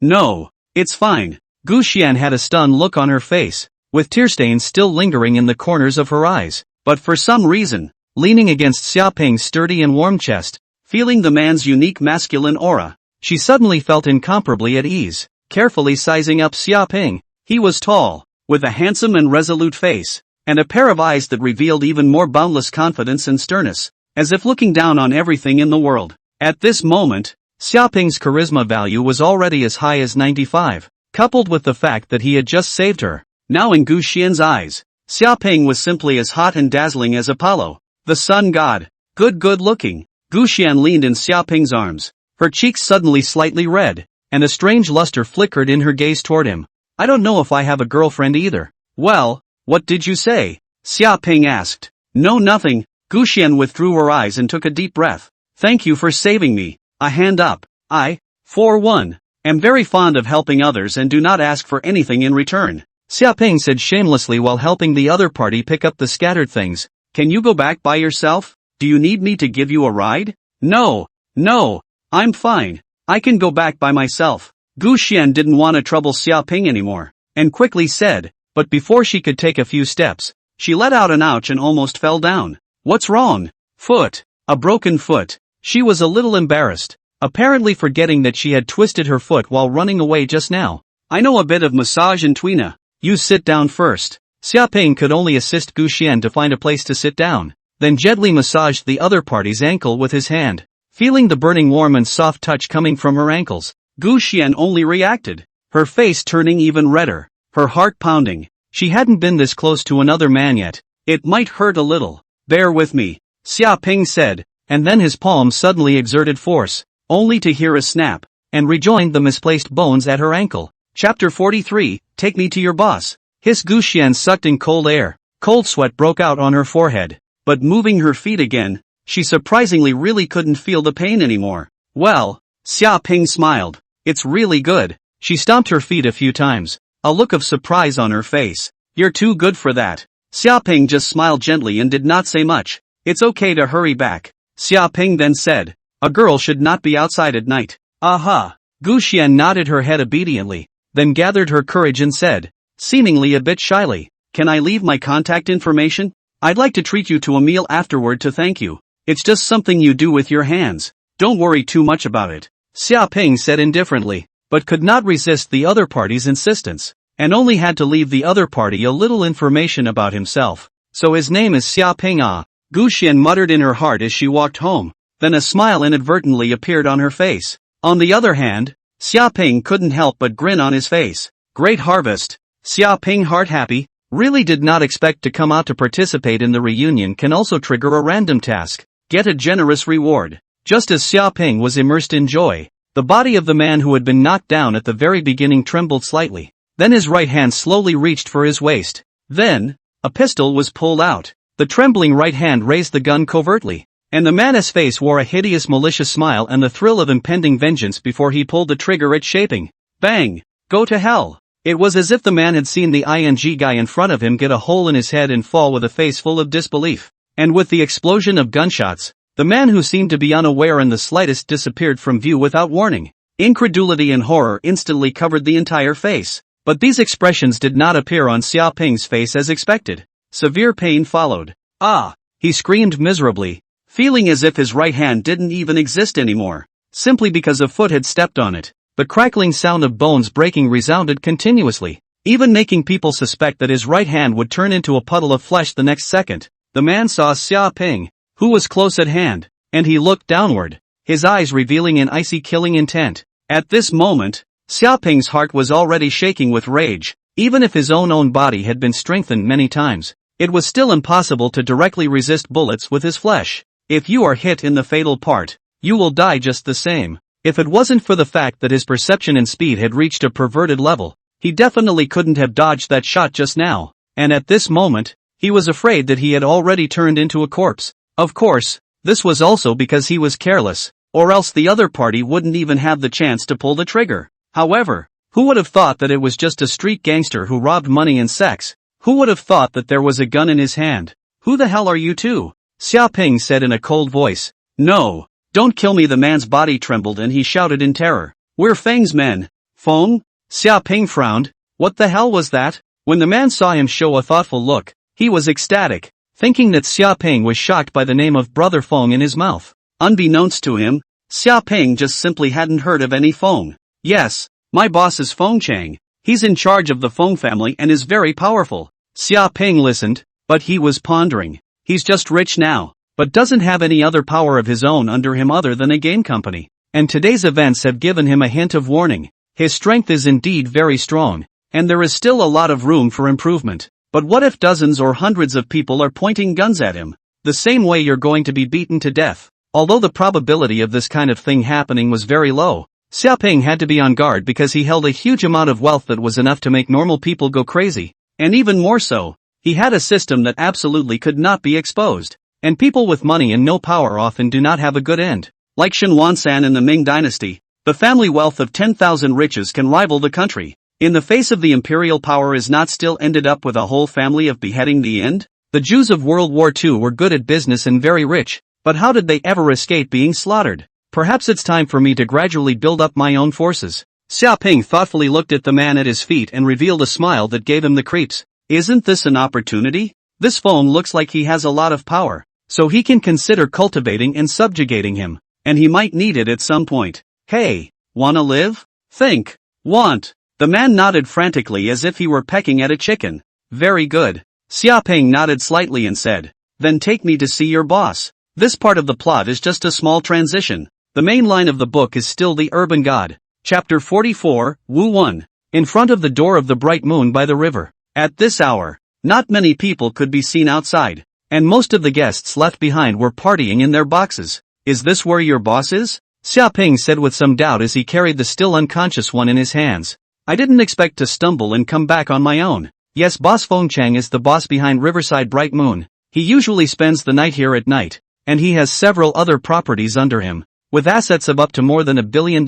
No, it's fine. Gu Xian had a stunned look on her face, with tear stains still lingering in the corners of her eyes, but for some reason, leaning against Xiaoping's sturdy and warm chest, feeling the man's unique masculine aura, she suddenly felt incomparably at ease. Carefully sizing up Xiaoping, he was tall, with a handsome and resolute face, and a pair of eyes that revealed even more boundless confidence and sternness, as if looking down on everything in the world. At this moment, Xiaoping's charisma value was already as high as 95, coupled with the fact that he had just saved her. Now in Gu Xian's eyes, Xiaoping was simply as hot and dazzling as Apollo, the sun god. Good looking. Gu Xian leaned in Xiaoping's arms, her cheeks suddenly slightly red, and a strange luster flickered in her gaze toward him. I don't know if I have a girlfriend either. Well, what did you say? Xiaoping asked. No, nothing. Gu Xian withdrew her eyes and took a deep breath. Thank you for saving me. A hand up. I, for one, am very fond of helping others and do not ask for anything in return, Xiaoping said shamelessly while helping the other party pick up the scattered things. Can you go back by yourself? Do you need me to give you a ride? No, I'm fine. I can go back by myself. Gu Xian didn't want to trouble Xiaoping anymore, and quickly said, but before she could take a few steps, she let out an ouch and almost fell down. What's wrong? Foot. A broken foot. She was a little embarrassed, apparently forgetting that she had twisted her foot while running away just now. I know a bit of massage and twina. You sit down first. Xiaoping could only assist Gu Xian to find a place to sit down, then gently massaged the other party's ankle with his hand. Feeling the burning warm and soft touch coming from her ankles, Gu Xian only reacted, her face turning even redder, her heart pounding. She hadn't been this close to another man yet. It might hurt a little. Bear with me, Xiaoping said, and then his palm suddenly exerted force, only to hear a snap, and rejoined the misplaced bones at her ankle. Chapter 43, Take Me to Your Boss. His Gu Xian sucked in cold air. Cold sweat broke out on her forehead, but moving her feet again, she surprisingly really couldn't feel the pain anymore. Well, Xiaoping smiled. It's really good. She stomped her feet a few times, a look of surprise on her face. You're too good for that. Xiaoping just smiled gently and did not say much. It's okay to hurry back, Xiaoping then said. A girl should not be outside at night. Aha. Gu Xian nodded her head obediently, then gathered her courage and said, seemingly a bit shyly, can I leave my contact information? I'd like to treat you to a meal afterward to thank you. It's just something you do with your hands. Don't worry too much about it, Xiaoping said indifferently, but could not resist the other party's insistence, and only had to leave the other party a little information about himself. So his name is Xiaoping. Gu Xian muttered in her heart as she walked home, then a smile inadvertently appeared on her face. On the other hand, Xiaoping couldn't help but grin on his face. Great harvest. Xiaoping, heart happy, really did not expect to come out to participate in the reunion can also trigger a random task. Get a generous reward. Just as Xiaoping was immersed in joy, the body of the man who had been knocked down at the very beginning trembled slightly. Then his right hand slowly reached for his waist. Then, a pistol was pulled out. The trembling right hand raised the gun covertly, and the man's face wore a hideous malicious smile and the thrill of impending vengeance before he pulled the trigger at shaping. Bang! Go to hell! It was as if the man had seen the ING guy in front of him get a hole in his head and fall with a face full of disbelief. And with the explosion of gunshots, the man who seemed to be unaware in the slightest disappeared from view without warning. Incredulity and horror instantly covered the entire face. But these expressions did not appear on Xiaoping's face as expected. Severe pain followed. Ah! He screamed miserably, feeling as if his right hand didn't even exist anymore, simply because a foot had stepped on it. The crackling sound of bones breaking resounded continuously, even making people suspect that his right hand would turn into a puddle of flesh the next second. The man saw Xiaoping, who was close at hand, and he looked downward, his eyes revealing an icy killing intent. At this moment, Xiaoping's heart was already shaking with rage, even if his own body had been strengthened many times. It was still impossible to directly resist bullets with his flesh. If you are hit in the fatal part, you will die just the same. If it wasn't for the fact that his perception and speed had reached a perverted level, he definitely couldn't have dodged that shot just now, and at this moment, he was afraid that he had already turned into a corpse. Of course, this was also because he was careless, or else the other party wouldn't even have the chance to pull the trigger. However, who would have thought that it was just a street gangster who robbed money and sex? Who would have thought that there was a gun in his hand? Who the hell are you two? Xia Ping said in a cold voice. No, don't kill me. The man's body trembled and he shouted in terror. We're Feng's men. Feng? Xia Ping frowned. What the hell was that? When the man saw him show a thoughtful look, he was ecstatic, thinking that Xia Ping was shocked by the name of Brother Feng in his mouth. Unbeknownst to him, Xia Ping just simply hadn't heard of any Feng. Yes, my boss is Feng Chang. He's in charge of the Feng family and is very powerful. Xia Ping listened, but he was pondering. He's just rich now, but doesn't have any other power of his own under him other than a game company. And today's events have given him a hint of warning. His strength is indeed very strong, and there is still a lot of room for improvement. But what if dozens or hundreds of people are pointing guns at him? The same way you're going to be beaten to death. Although the probability of this kind of thing happening was very low, Xia Ping had to be on guard because he held a huge amount of wealth that was enough to make normal people go crazy. And even more so, he had a system that absolutely could not be exposed. And people with money and no power often do not have a good end. Like Shen Wansan in the Ming dynasty, the family wealth of 10,000 riches can rival the country. In the face of the imperial power is not still ended up with a whole family of beheading the end? The Jews of World War II were good at business and very rich, but how did they ever escape being slaughtered? Perhaps it's time for me to gradually build up my own forces. Xia Ping thoughtfully looked at the man at his feet and revealed a smile that gave him the creeps. Isn't this an opportunity? This Feng looks like he has a lot of power, so he can consider cultivating and subjugating him, and he might need it at some point. Hey, wanna live? Think. Want. The man nodded frantically as if he were pecking at a chicken. Very good. Xia Ping nodded slightly and said, then take me to see your boss. This part of the plot is just a small transition. The main line of the book is still the urban god. Chapter 44, Wu 1. In front of the door of the bright moon by the river. At this hour, not many people could be seen outside, and most of the guests left behind were partying in their boxes. Is this where your boss is? Xia Ping said with some doubt as he carried the still unconscious one in his hands. I didn't expect to stumble and come back on my own. Yes, Boss Feng Chang is the boss behind Riverside Bright Moon. He usually spends the night here at night, and he has several other properties under him, with assets of up to more than $1 billion,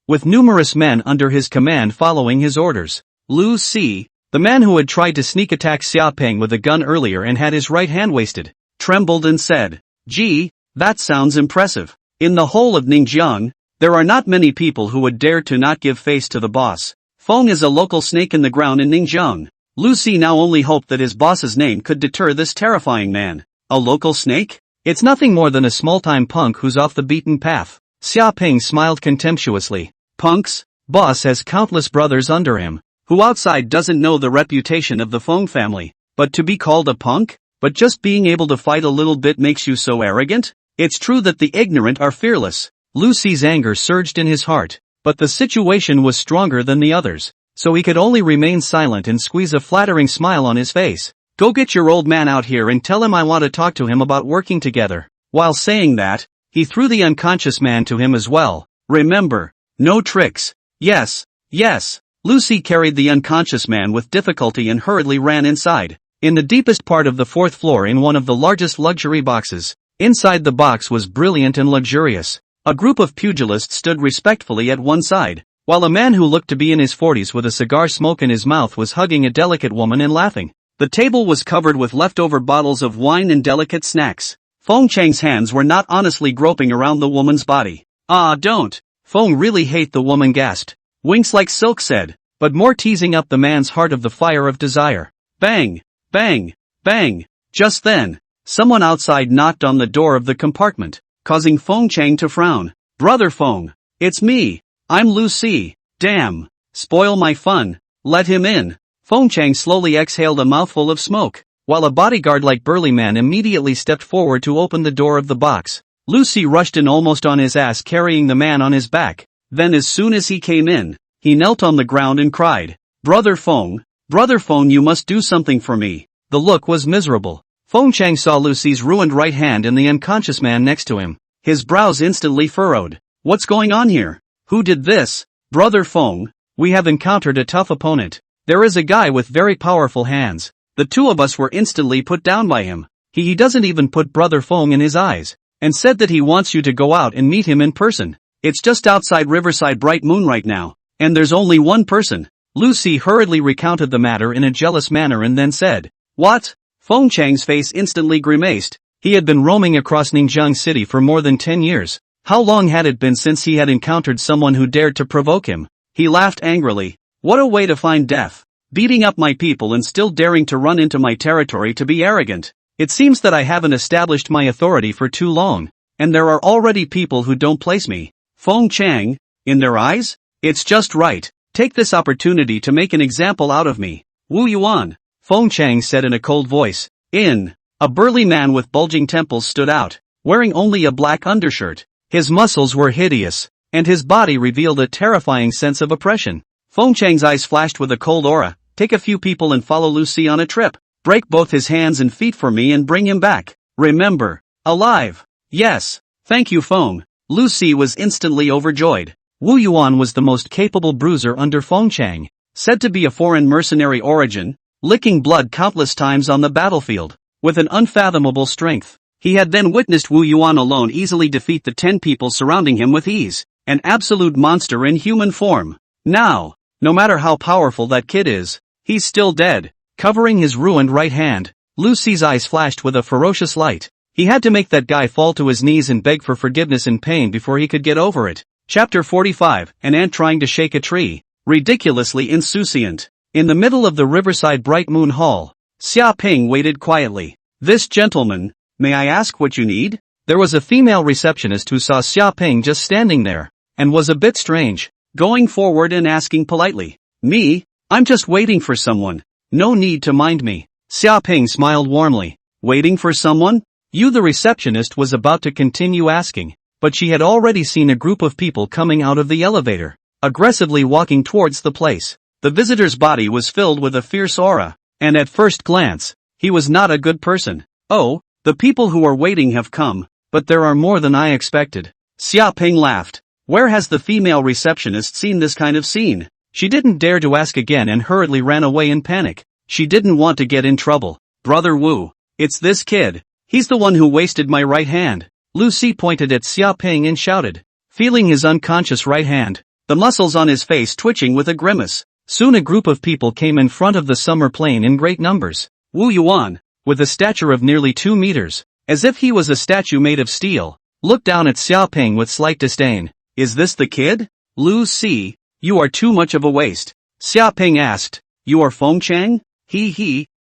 with numerous men under his command following his orders. Lu Si, the man who had tried to sneak attack Xia Ping with a gun earlier and had his right hand wasted, trembled and said, gee, that sounds impressive. In the whole of Ningjiang, there are not many people who would dare to not give face to the boss. Feng is a local snake in the ground in Ningjiang. Lu Si now only hoped that his boss's name could deter this terrifying man. A local snake? It's nothing more than a small-time punk who's off the beaten path. Xia Ping smiled contemptuously. Punks? Boss has countless brothers under him, who outside doesn't know the reputation of the Feng family. But to be called a punk? But just being able to fight a little bit makes you so arrogant? It's true that the ignorant are fearless. Lu Si's anger surged in his heart, but the situation was stronger than the others, so he could only remain silent and squeeze a flattering smile on his face. Go get your old man out here and tell him I want to talk to him about working together. While saying that, he threw the unconscious man to him as well. Remember, no tricks. Yes, yes. Lu Si carried the unconscious man with difficulty and hurriedly ran inside. In the deepest part of the fourth floor in one of the largest luxury boxes. Inside the box was brilliant and luxurious. A group of pugilists stood respectfully at one side, while a man who looked to be in his 40s with a cigar smoke in his mouth was hugging a delicate woman and laughing. The table was covered with leftover bottles of wine and delicate snacks. Feng Chang's hands were not honestly groping around the woman's body. Ah, don't. Feng really hate, the woman gasped. Winks like silk said, but more teasing up the man's heart of the fire of desire. Bang, bang, bang. Just then, someone outside knocked on the door of the compartment, causing Feng Chang to frown. Brother Feng, it's me. I'm Lu Si. Damn. Spoil my fun. Let him in. Feng Chang slowly exhaled a mouthful of smoke, while a bodyguard-like burly man immediately stepped forward to open the door of the box. Lu Si rushed in almost on his ass, carrying the man on his back. Then as soon as he came in, he knelt on the ground and cried, Brother Feng, you must do something for me. The look was miserable. Feng Chang saw Lucy's ruined right hand and the unconscious man next to him. His brows instantly furrowed. What's going on here? Who did this? Brother Feng, we have encountered a tough opponent. There is a guy with very powerful hands. The two of us were instantly put down by him. He doesn't even put Brother Feng in his eyes, and said that he wants you to go out and meet him in person. It's just outside Riverside Bright Moon right now, and there's only one person. Lucy hurriedly recounted the matter in a jealous manner and then said, What? Feng Chang's face instantly grimaced. He had been roaming across Ningjiang City for more than 10 years. How long had it been since he had encountered someone who dared to provoke him? He laughed angrily. What a way to find death. Beating up my people and still daring to run into my territory to be arrogant. It seems that I haven't established my authority for too long, and there are already people who don't place me. Feng Chang, in their eyes? It's just right. Take this opportunity to make an example out of me. Wu Yuan, Feng Chang said in a cold voice. A burly man with bulging temples stood out, wearing only a black undershirt. His muscles were hideous, and his body revealed a terrifying sense of oppression. Feng Chang's eyes flashed with a cold aura. Take a few people and follow Lucy on a trip. Break both his hands and feet for me and bring him back. Remember, alive. Yes. Thank you, Feng. Lucy was instantly overjoyed. Wu Yuan was the most capable bruiser under Feng Chang, said to be a foreign mercenary origin, licking blood countless times on the battlefield, with an unfathomable strength. He had then witnessed Wu Yuan alone easily defeat the 10 people surrounding him with ease, an absolute monster in human form. Now, no matter how powerful that kid is, he's still dead. Covering his ruined right hand, Lucy's eyes flashed with a ferocious light. He had to make that guy fall to his knees and beg for forgiveness in pain before he could get over it. Chapter 45, An ant trying to shake a tree. Ridiculously insouciant. In the middle of the Riverside Bright Moon Hall, Xia Ping waited quietly. This gentleman, may I ask what you need? There was a female receptionist who saw Xia Ping just standing there, and was a bit strange, going forward and asking politely. Me? I'm just waiting for someone. No need to mind me. Xia Ping smiled warmly. Waiting for someone? The receptionist was about to continue asking, but she had already seen a group of people coming out of the elevator, aggressively walking towards the place. The visitor's body was filled with a fierce aura, and at first glance, he was not a good person. Oh, the people who are waiting have come, but there are more than I expected. Xia Ping laughed. Where has the female receptionist seen this kind of scene? She didn't dare to ask again and hurriedly ran away in panic. She didn't want to get in trouble. Brother Wu, it's this kid. He's the one who wasted my right hand. Lucy pointed at Xia Ping and shouted, feeling his unconscious right hand, the muscles on his face twitching with a grimace. Soon a group of people came in front of the summer plane in great numbers. Wu Yuan, with a stature of nearly 2 meters, as if he was a statue made of steel, looked down at Xia Ping with slight disdain. Is this the kid? Lucy, you are too much of a waste. Xia Ping asked. You are Feng Chang?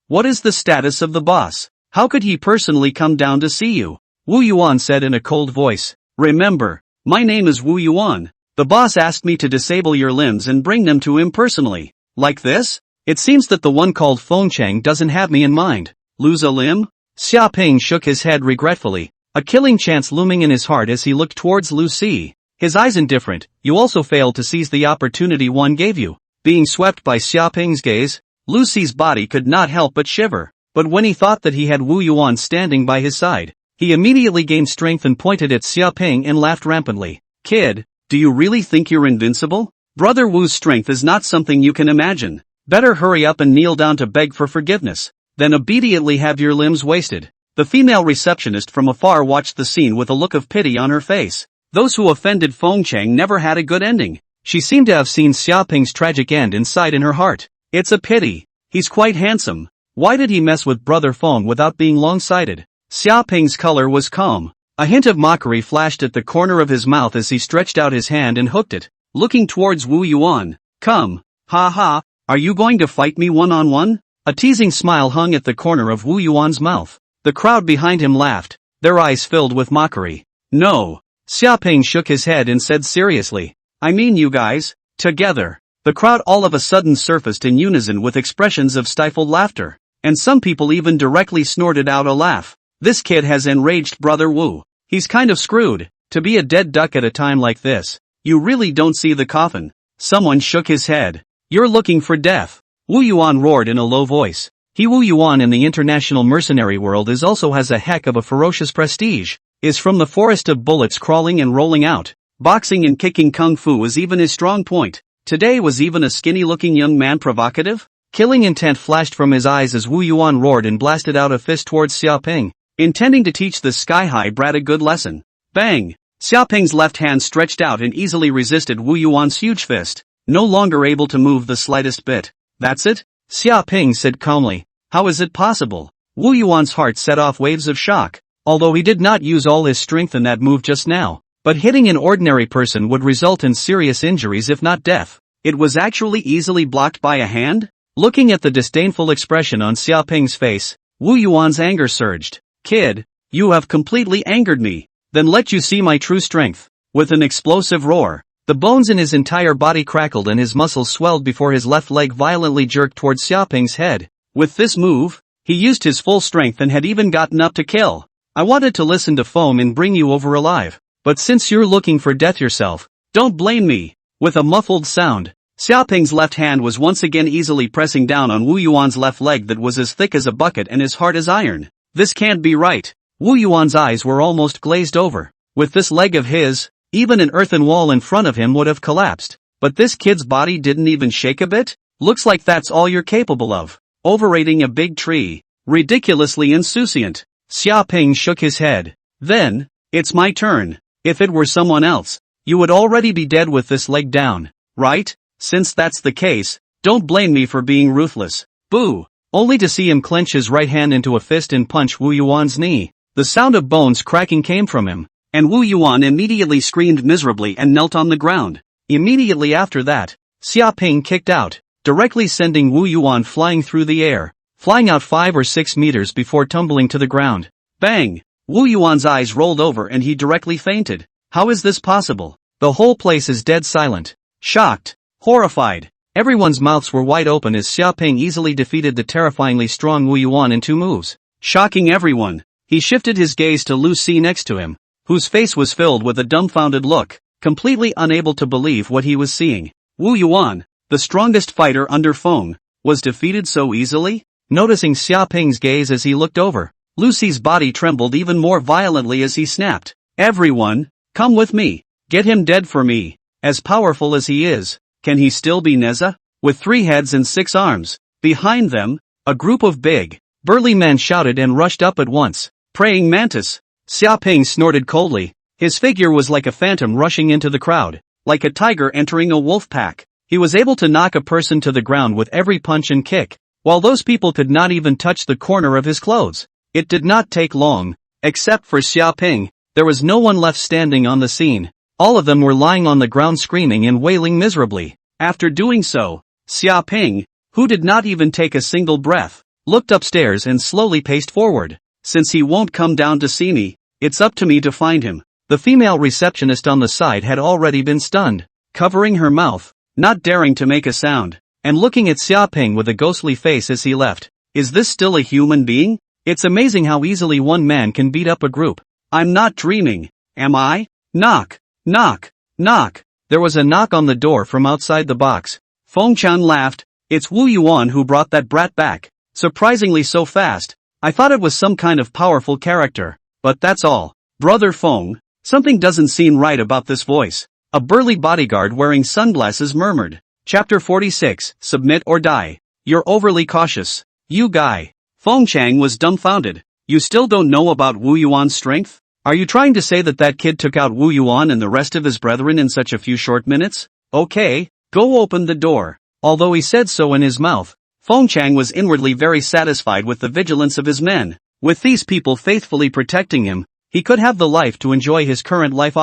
What is the status of the boss? How could he personally come down to see you? Wu Yuan said in a cold voice. Remember, my name is Wu Yuan. The boss asked me to disable your limbs and bring them to him personally. Like this? It seems that the one called Feng Chang doesn't have me in mind. Lose a limb? Xia Ping shook his head regretfully, a killing chance looming in his heart as he looked towards Lucy. His eyes indifferent, you also failed to seize the opportunity one gave you. Being swept by Xia Ping's gaze, Lucy's body could not help but shiver. But when he thought that he had Wu Yuan standing by his side, he immediately gained strength and pointed at Xia Ping and laughed rampantly. Kid, do you really think you're invincible? Brother Wu's strength is not something you can imagine. Better hurry up and kneel down to beg for forgiveness, then obediently have your limbs wasted. The female receptionist from afar watched the scene with a look of pity on her face. Those who offended Feng Chang never had a good ending. She seemed to have seen Xia Ping's tragic end inside in her heart. It's a pity. He's quite handsome. Why did he mess with Brother Feng without being long-sighted? Xia Ping's color was calm. A hint of mockery flashed at the corner of his mouth as he stretched out his hand and hooked it, looking towards Wu Yuan. Come. Ha ha, are you going to fight me one-on-one? A teasing smile hung at the corner of Wu Yuan's mouth. The crowd behind him laughed, their eyes filled with mockery. No. Xia Ping shook his head and said seriously. I mean you guys, together. The crowd all of a sudden surfaced in unison with expressions of stifled laughter, and some people even directly snorted out a laugh. This kid has enraged Brother Wu. He's kind of screwed. To be a dead duck at a time like this, you really don't see the coffin. Someone shook his head. You're looking for death. Wu Yuan roared in a low voice. He Wu Yuan in the international mercenary world also has a heck of a ferocious prestige. Is from the forest of bullets crawling and rolling out. Boxing and kicking kung fu is even his strong point. Today was even a skinny-looking young man provocative? Killing intent flashed from his eyes as Wu Yuan roared and blasted out a fist towards Xiaoping, intending to teach the sky-high brat a good lesson. Bang! Xiaoping's left hand stretched out and easily resisted Wu Yuan's huge fist, no longer able to move the slightest bit. That's it? Xiaoping said calmly. How is it possible? Wu Yuan's heart set off waves of shock. Although he did not use all his strength in that move just now, but hitting an ordinary person would result in serious injuries if not death. It was actually easily blocked by a hand? Looking at the disdainful expression on Xiaoping's face, Wu Yuan's anger surged. Kid, you have completely angered me. Then let you see my true strength. With an explosive roar, the bones in his entire body crackled and his muscles swelled before his left leg violently jerked towards Xiaoping's head. With this move, he used his full strength and had even gotten up to kill. I wanted to listen to foam and bring you over alive, but since you're looking for death yourself, don't blame me. With a muffled sound, Xiaoping's left hand was once again easily pressing down on Wu Yuan's left leg that was as thick as a bucket and as hard as iron. This can't be right. Wu Yuan's eyes were almost glazed over. With this leg of his, even an earthen wall in front of him would have collapsed. But this kid's body didn't even shake a bit? Looks like that's all you're capable of. Overrating a big tree. Ridiculously insouciant. Xiaoping shook his head. Then, it's my turn. If it were someone else, you would already be dead with this leg down, right? Since that's the case, don't blame me for being ruthless. Boo! Only to see him clench his right hand into a fist and punch Wu Yuan's knee. The sound of bones cracking came from him, and Wu Yuan immediately screamed miserably and knelt on the ground. Immediately after that, Xiaoping kicked out, directly sending Wu Yuan flying through the air, flying out 5 or 6 meters before tumbling to the ground. Bang! Wu Yuan's eyes rolled over and he directly fainted. How is this possible? The whole place is dead silent. Shocked. Horrified. Everyone's mouths were wide open as Xiaoping easily defeated the terrifyingly strong Wu Yuan in 2 moves. Shocking everyone, he shifted his gaze to Lu Si next to him, whose face was filled with a dumbfounded look, completely unable to believe what he was seeing. Wu Yuan, the strongest fighter under Feng, was defeated so easily? Noticing Xiaoping's gaze as he looked over, Lu Si's body trembled even more violently as he snapped. Everyone, come with me. Get him dead for me. As powerful as he is, can he still be Neza? With 3 heads and 6 arms. Behind them, a group of big, burly men shouted and rushed up at once. Praying mantis. Xiaoping snorted coldly. His figure was like a phantom rushing into the crowd, like a tiger entering a wolf pack. He was able to knock a person to the ground with every punch and kick, while those people could not even touch the corner of his clothes. It did not take long. Except for Xiaoping, there was no one left standing on the scene. All of them were lying on the ground screaming and wailing miserably. After doing so, Xiaoping, who did not even take a single breath, looked upstairs and slowly paced forward. Since he won't come down to see me, it's up to me to find him. The female receptionist on the side had already been stunned, covering her mouth, not daring to make a sound, and looking at Xiaoping with a ghostly face as he left. Is this still a human being? It's amazing how easily one man can beat up a group. I'm not dreaming, am I? Knock, knock, knock. There was a knock on the door from outside the box. Fengchan laughed. It's Wu Yuan who brought that brat back. Surprisingly so fast. I thought it was some kind of powerful character. But that's all. Brother Feng, something doesn't seem right about this voice. A burly bodyguard wearing sunglasses murmured. Chapter 46, Submit or Die. You're overly cautious. You guy. Fengchang was dumbfounded. You still don't know about Wu Yuan's strength? Are you trying to say that that kid took out Wu Yuan and the rest of his brethren in such a few short minutes? Okay, go open the door. Although he said so in his mouth, Fengchang was inwardly very satisfied with the vigilance of his men. With these people faithfully protecting him, he could have the life to enjoy his current life.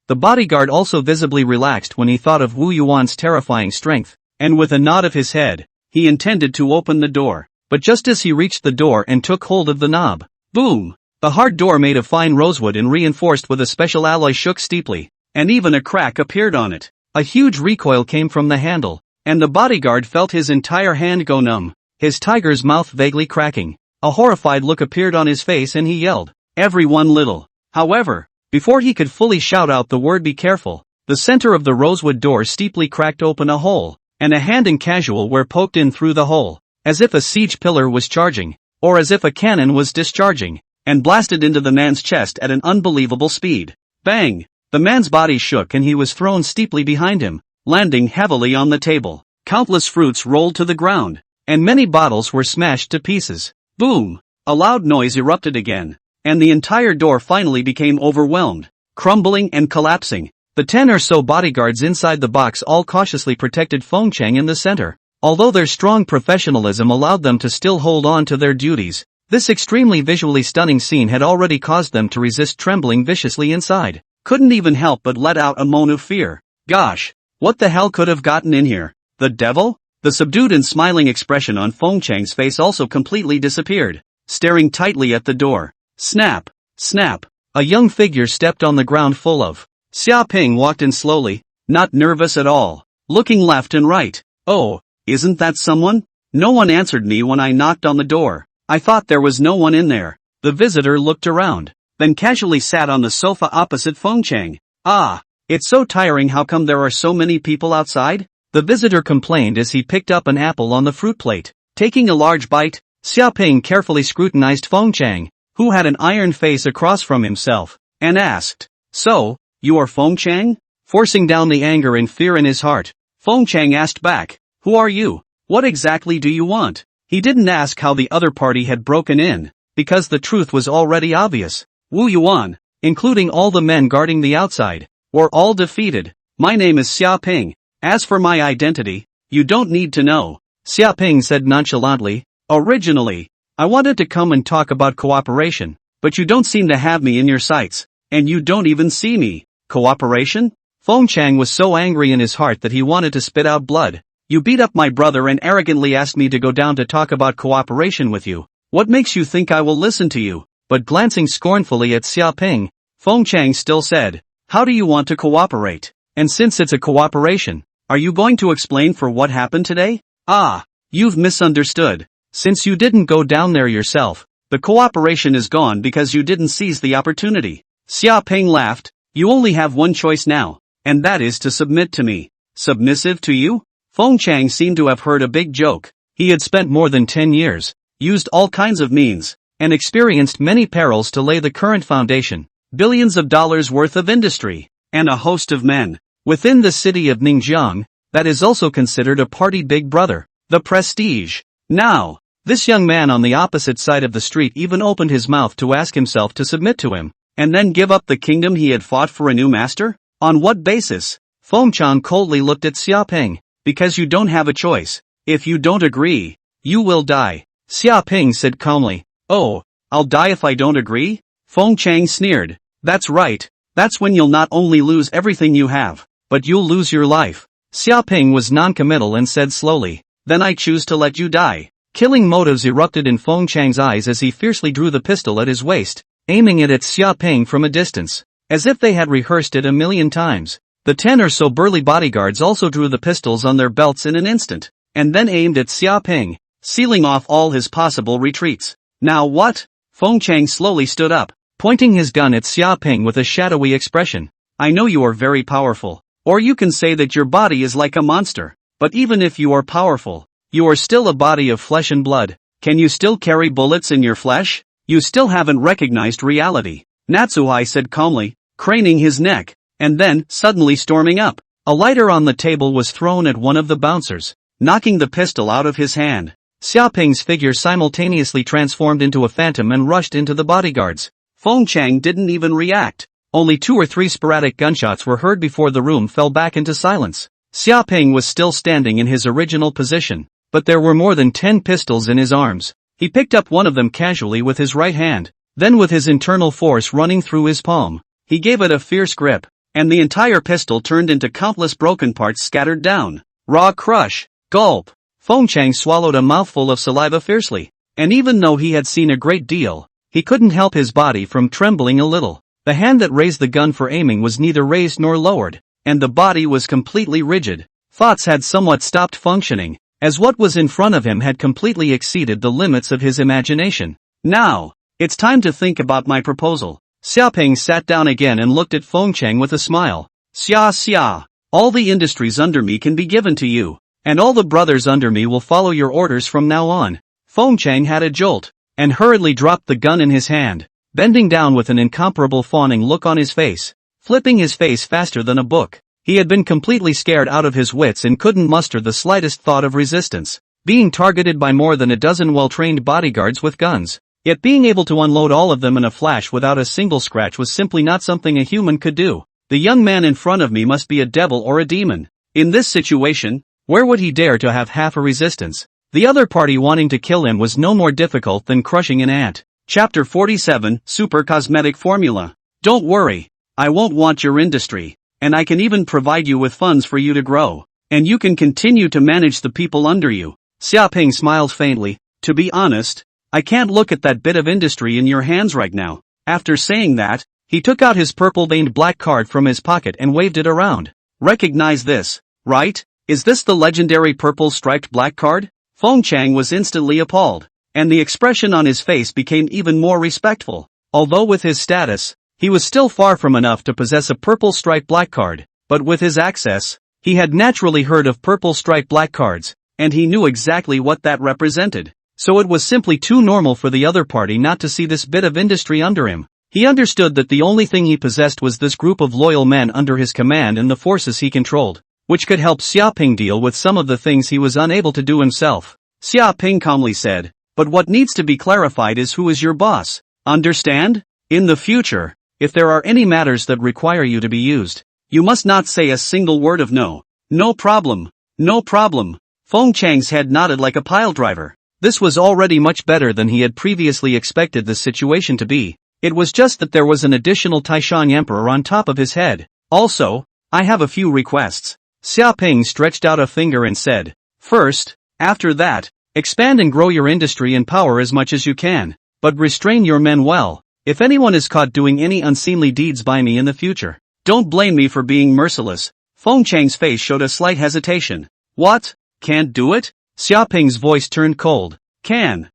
The bodyguard also visibly relaxed when he thought of Wu Yuan's terrifying strength, and with a nod of his head, he intended to open the door. But just as he reached the door and took hold of the knob, boom! The hard door made of fine rosewood and reinforced with a special alloy shook steeply, and even a crack appeared on it. A huge recoil came from the handle, and the bodyguard felt his entire hand go numb, his tiger's mouth vaguely cracking. A horrified look appeared on his face and he yelled, "Everyone little!" However, before he could fully shout out the word "be careful," the center of the rosewood door steeply cracked open a hole, and a hand in casual wear poked in through the hole. as if a siege pillar was charging, or as if a cannon was discharging, and blasted into the man's chest at an unbelievable speed. Bang! The man's body shook and he was thrown steeply behind him, landing heavily on the table. Countless fruits rolled to the ground, and many bottles were smashed to pieces. Boom! A loud noise erupted again, and the entire door finally became overwhelmed, crumbling and collapsing. The 10 or so bodyguards inside the box all cautiously protected Feng Chang in the center. Although their strong professionalism allowed them to still hold on to their duties, this extremely visually stunning scene had already caused them to resist, trembling viciously inside. Couldn't even help but let out a moan of fear. Gosh! What the hell could have gotten in here? The devil? The subdued and smiling expression on Feng Chang's face also completely disappeared, staring tightly at the door. Snap! Snap! A young figure stepped on the ground full of. Xia Ping walked in slowly, not nervous at all, looking left and right. Oh, isn't that someone? No one answered me when I knocked on the door. I thought there was no one in there. The visitor looked around, then casually sat on the sofa opposite Feng Chang. Ah, it's so tiring. How come there are so many people outside? The visitor complained as he picked up an apple on the fruit plate. Taking a large bite, Xia Ping carefully scrutinized Feng Chang, who had an iron face across from himself, and asked, "So, you are Feng Chang?" Forcing down the anger and fear in his heart, Feng Chang asked back, "Who are you? What exactly do you want?" He didn't ask how the other party had broken in, because the truth was already obvious. Wu Yuan, including all the men guarding the outside, were all defeated. My name is Xia Ping. As for my identity, you don't need to know, Xia Ping said nonchalantly. Originally, I wanted to come and talk about cooperation, but you don't seem to have me in your sights, and you don't even see me. Cooperation? Feng Chang was so angry in his heart that he wanted to spit out blood. You beat up my brother and arrogantly asked me to go down to talk about cooperation with you. What makes you think I will listen to you? But glancing scornfully at Xia Ping, Feng Chang still said, "How do you want to cooperate? And since it's a cooperation, are you going to explain for what happened today?" Ah, you've misunderstood. Since you didn't go down there yourself, the cooperation is gone because you didn't seize the opportunity. Xia Ping laughed. You only have one choice now, and that is to submit to me. Submissive to you? Feng Chang seemed to have heard a big joke. He had spent more than 10 years, used all kinds of means, and experienced many perils to lay the current foundation, billions of dollars worth of industry, and a host of men. Within the city of Ningjiang, that is also considered a party big brother, the prestige. Now, this young man on the opposite side of the street even opened his mouth to ask himself to submit to him, and then give up the kingdom he had fought for a new master? On what basis? Feng Chang coldly looked at Xia Ping. Because you don't have a choice. If you don't agree, you will die. Xia Ping said calmly. Oh, I'll die if I don't agree? Feng Chang sneered. That's right. That's when you'll not only lose everything you have, but you'll lose your life. Xia Ping was non-committal and said slowly, then I choose to let you die. Killing motives erupted in Feng Chang's eyes as he fiercely drew the pistol at his waist, aiming it at Xia Ping from a distance, as if they had rehearsed it a million times. The 10 or so burly bodyguards also drew the pistols on their belts in an instant, and then aimed at Xia Ping, sealing off all his possible retreats. Now what? Feng Chang slowly stood up, pointing his gun at Xia Ping with a shadowy expression. I know you are very powerful, or you can say that your body is like a monster, but even if you are powerful, you are still a body of flesh and blood. Can you still carry bullets in your flesh? You still haven't recognized reality, Natsuhai said calmly, craning his neck. And then, suddenly storming up, a lighter on the table was thrown at one of the bouncers, knocking the pistol out of his hand. Xia Ping's figure simultaneously transformed into a phantom and rushed into the bodyguards. Feng Chang didn't even react. Only 2 or 3 sporadic gunshots were heard before the room fell back into silence. Xia Ping was still standing in his original position, but there were more than 10 pistols in his arms. He picked up one of them casually with his right hand, then with his internal force running through his palm, he gave it a fierce grip. And the entire pistol turned into countless broken parts scattered down. Raw crush. Gulp. Feng Chang swallowed a mouthful of saliva fiercely, and even though he had seen a great deal, he couldn't help his body from trembling a little. The hand that raised the gun for aiming was neither raised nor lowered, and the body was completely rigid. Thoughts had somewhat stopped functioning, as what was in front of him had completely exceeded the limits of his imagination. Now, it's time to think about my proposal. Xia Ping sat down again and looked at Feng Chang with a smile. Xia, all the industries under me can be given to you, and all the brothers under me will follow your orders from now on. Feng Chang had a jolt, and hurriedly dropped the gun in his hand, bending down with an incomparable fawning look on his face, flipping his face faster than a book. He had been completely scared out of his wits and couldn't muster the slightest thought of resistance, being targeted by more than a dozen well-trained bodyguards with guns. Yet being able to unload all of them in a flash without a single scratch was simply not something a human could do. The young man in front of me must be a devil or a demon. In this situation, where would he dare to have half a resistance? The other party wanting to kill him was no more difficult than crushing an ant. Chapter 47, Super Cosmetic Formula. Don't worry, I won't want your industry, and I can even provide you with funds for you to grow, and you can continue to manage the people under you. Xiaoping smiled faintly. To be honest, I can't look at that bit of industry in your hands right now. After saying that, he took out his purple-veined black card from his pocket and waved it around. Recognize this, right? Is this the legendary purple-striped black card? Feng Chang was instantly appalled, and the expression on his face became even more respectful. Although with his status, he was still far from enough to possess a purple-striped black card, but with his access, he had naturally heard of purple-striped black cards, and he knew exactly what that represented. So it was simply too normal for the other party not to see this bit of industry under him. He understood that the only thing he possessed was this group of loyal men under his command and the forces he controlled, which could help Xiaoping deal with some of the things he was unable to do himself. Xiaoping calmly said, but what needs to be clarified is who is your boss. Understand? In the future, if there are any matters that require you to be used, you must not say a single word of no. No problem. No problem. Feng Chang's head nodded like a pile driver. This was already much better than he had previously expected the situation to be. It was just that there was an additional Taishan Emperor on top of his head. Also, I have a few requests. Xiaoping stretched out a finger and said, first, after that, expand and grow your industry and power as much as you can, but restrain your men well. If anyone is caught doing any unseemly deeds by me in the future, don't blame me for being merciless. Feng Chang's face showed a slight hesitation. What? Can't do it? Xiaoping's voice turned cold. Can.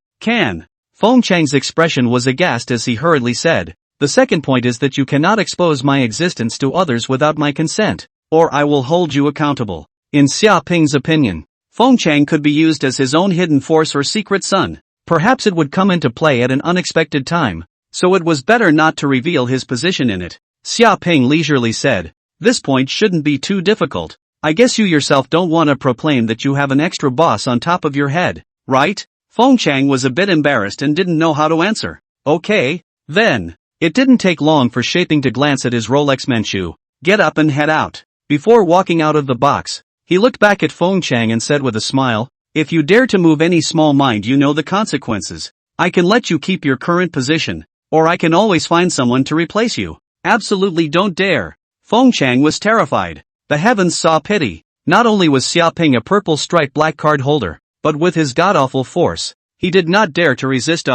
Feng Chang's expression was aghast as he hurriedly said, the second point is that you cannot expose my existence to others without my consent, or I will hold you accountable. In Xiaoping's opinion, Feng Chang could be used as his own hidden force or secret son. Perhaps it would come into play at an unexpected time, so it was better not to reveal his position in it. Xiaoping leisurely said, this point shouldn't be too difficult. I guess you yourself don't want to proclaim that you have an extra boss on top of your head, right? Feng Chang was a bit embarrassed and didn't know how to answer. Okay, then. It didn't take long for Xiaoping to glance at his Rolex Manchu, get up and head out. Before walking out of the box, he looked back at Feng Chang and said with a smile, if you dare to move any small mind you know the consequences. I can let you keep your current position, or I can always find someone to replace you. Absolutely don't dare. Feng Chang was terrified. The heavens saw pity. Not only was Xiaoping a purple-striped black card holder, but with his god-awful force, he did not dare to resist.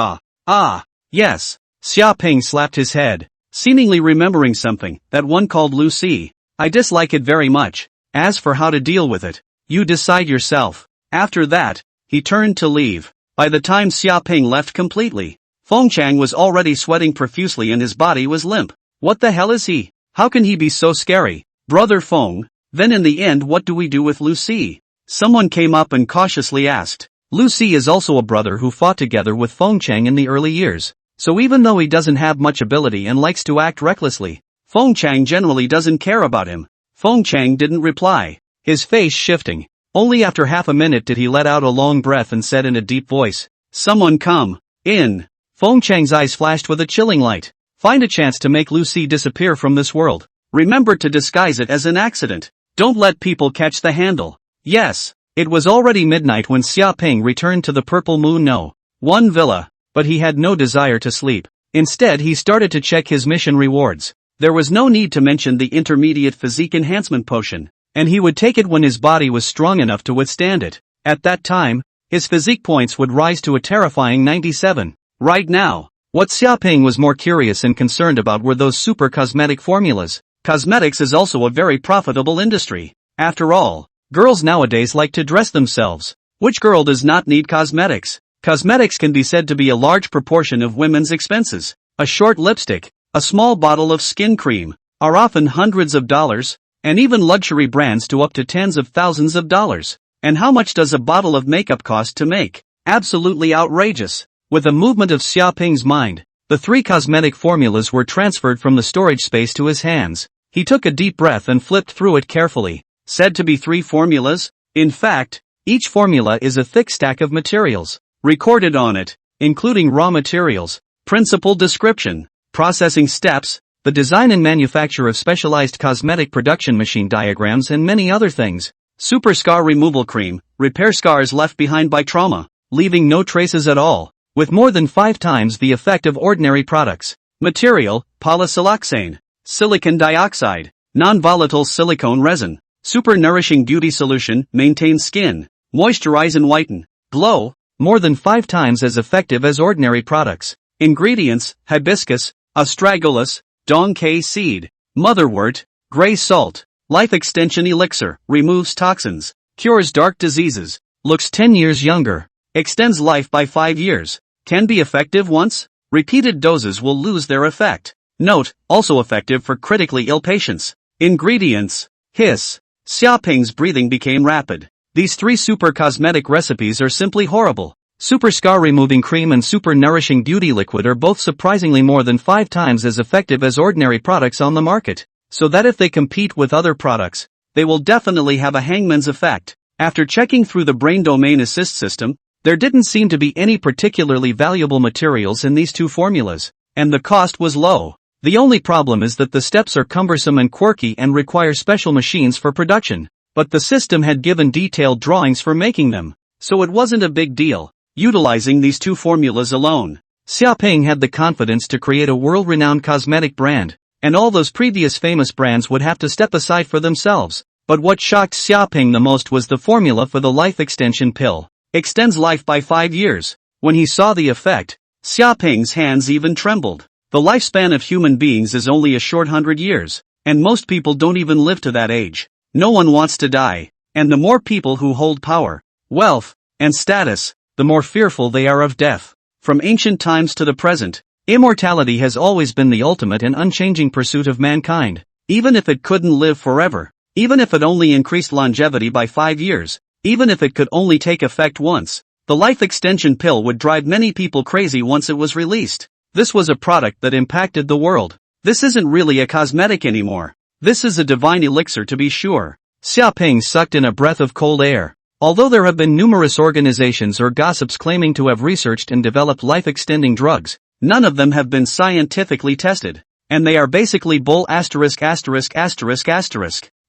Yes. Xiaoping slapped his head, seemingly remembering something, that one called Lucy. I dislike it very much. As for how to deal with it, you decide yourself. After that, he turned to leave. By the time Xiaoping left completely, Feng Chang was already sweating profusely and his body was limp. What the hell is he? How can he be so scary? Brother Feng, then in the end what do we do with Lucy? Someone came up and cautiously asked. Lucy is also a brother who fought together with Feng Chang in the early years, so even though he doesn't have much ability and likes to act recklessly, Feng Chang generally doesn't care about him. Feng Chang didn't reply, his face shifting. Only after half a minute did he let out a long breath and said in a deep voice, someone come in. Feng Chang's eyes flashed with a chilling light. Find a chance to make Lucy disappear from this world. Remember to disguise it as an accident. Don't let people catch the handle. Yes. It was already midnight when Xiaoping returned to the Purple Moon No. 1 villa, but he had no desire to sleep. Instead he started to check his mission rewards. There was no need to mention the intermediate physique enhancement potion, and he would take it when his body was strong enough to withstand it. At that time, his physique points would rise to a terrifying 97. Right now, what Xiaoping was more curious and concerned about were those super cosmetic formulas. Cosmetics is also a very profitable industry. After all, girls nowadays like to dress themselves. Which girl does not need cosmetics? Cosmetics can be said to be a large proportion of women's expenses. A short lipstick, a small bottle of skin cream, are often hundreds of dollars, and even luxury brands to up to tens of thousands of dollars. And how much does a bottle of makeup cost to make? Absolutely outrageous. With a movement of Xiaoping's mind, the 3 cosmetic formulas were transferred from the storage space to his hands. He took a deep breath and flipped through it carefully. Said to be 3 formulas? In fact, each formula is a thick stack of materials recorded on it, including raw materials, principal description, processing steps, the design and manufacture of specialized cosmetic production machine diagrams, and many other things. Super Scar Removal Cream, repair scars left behind by trauma, leaving no traces at all, with more than 5 times the effect of ordinary products. Material, polysiloxane, silicon dioxide, non-volatile silicone resin. Super Nourishing Beauty Solution, maintains skin, moisturize and whiten, glow, more than 5 times as effective as ordinary products. Ingredients, hibiscus, astragalus, donkey seed, motherwort, gray salt. Life Extension Elixir, removes toxins, cures dark diseases, looks 10 years younger, extends life by 5 years, can be effective once, repeated doses will lose their effect. Note, also effective for critically ill patients. Ingredients, hiss. Xiaoping's breathing became rapid. These 3 super cosmetic recipes are simply horrible. Super Scar Removing Cream and Super Nourishing Beauty Liquid are both surprisingly more than 5 times as effective as ordinary products on the market. So that if they compete with other products, they will definitely have a hangman's effect. After checking through the brain domain assist system, there didn't seem to be any particularly valuable materials in these 2 formulas, and the cost was low. The only problem is that the steps are cumbersome and quirky and require special machines for production, but the system had given detailed drawings for making them, so it wasn't a big deal. Utilizing these 2 formulas alone, Xiaoping had the confidence to create a world-renowned cosmetic brand, and all those previous famous brands would have to step aside for themselves. But what shocked Xiaoping the most was the formula for the life extension pill. Extends life by 5 years. When he saw the effect, Xiaoping's hands even trembled. The lifespan of human beings is only a short 100 years, and most people don't even live to that age. No one wants to die, and the more people who hold power, wealth, and status, the more fearful they are of death. From ancient times to the present, immortality has always been the ultimate and unchanging pursuit of mankind. Even if it couldn't live forever, even if it only increased longevity by 5 years, even if it could only take effect once, the life extension pill would drive many people crazy once it was released. This was a product that impacted the world. This isn't really a cosmetic anymore. This is a divine elixir to be sure. Xiaoping sucked in a breath of cold air. Although there have been numerous organizations or gossips claiming to have researched and developed life-extending drugs, none of them have been scientifically tested, and they are basically bull*********.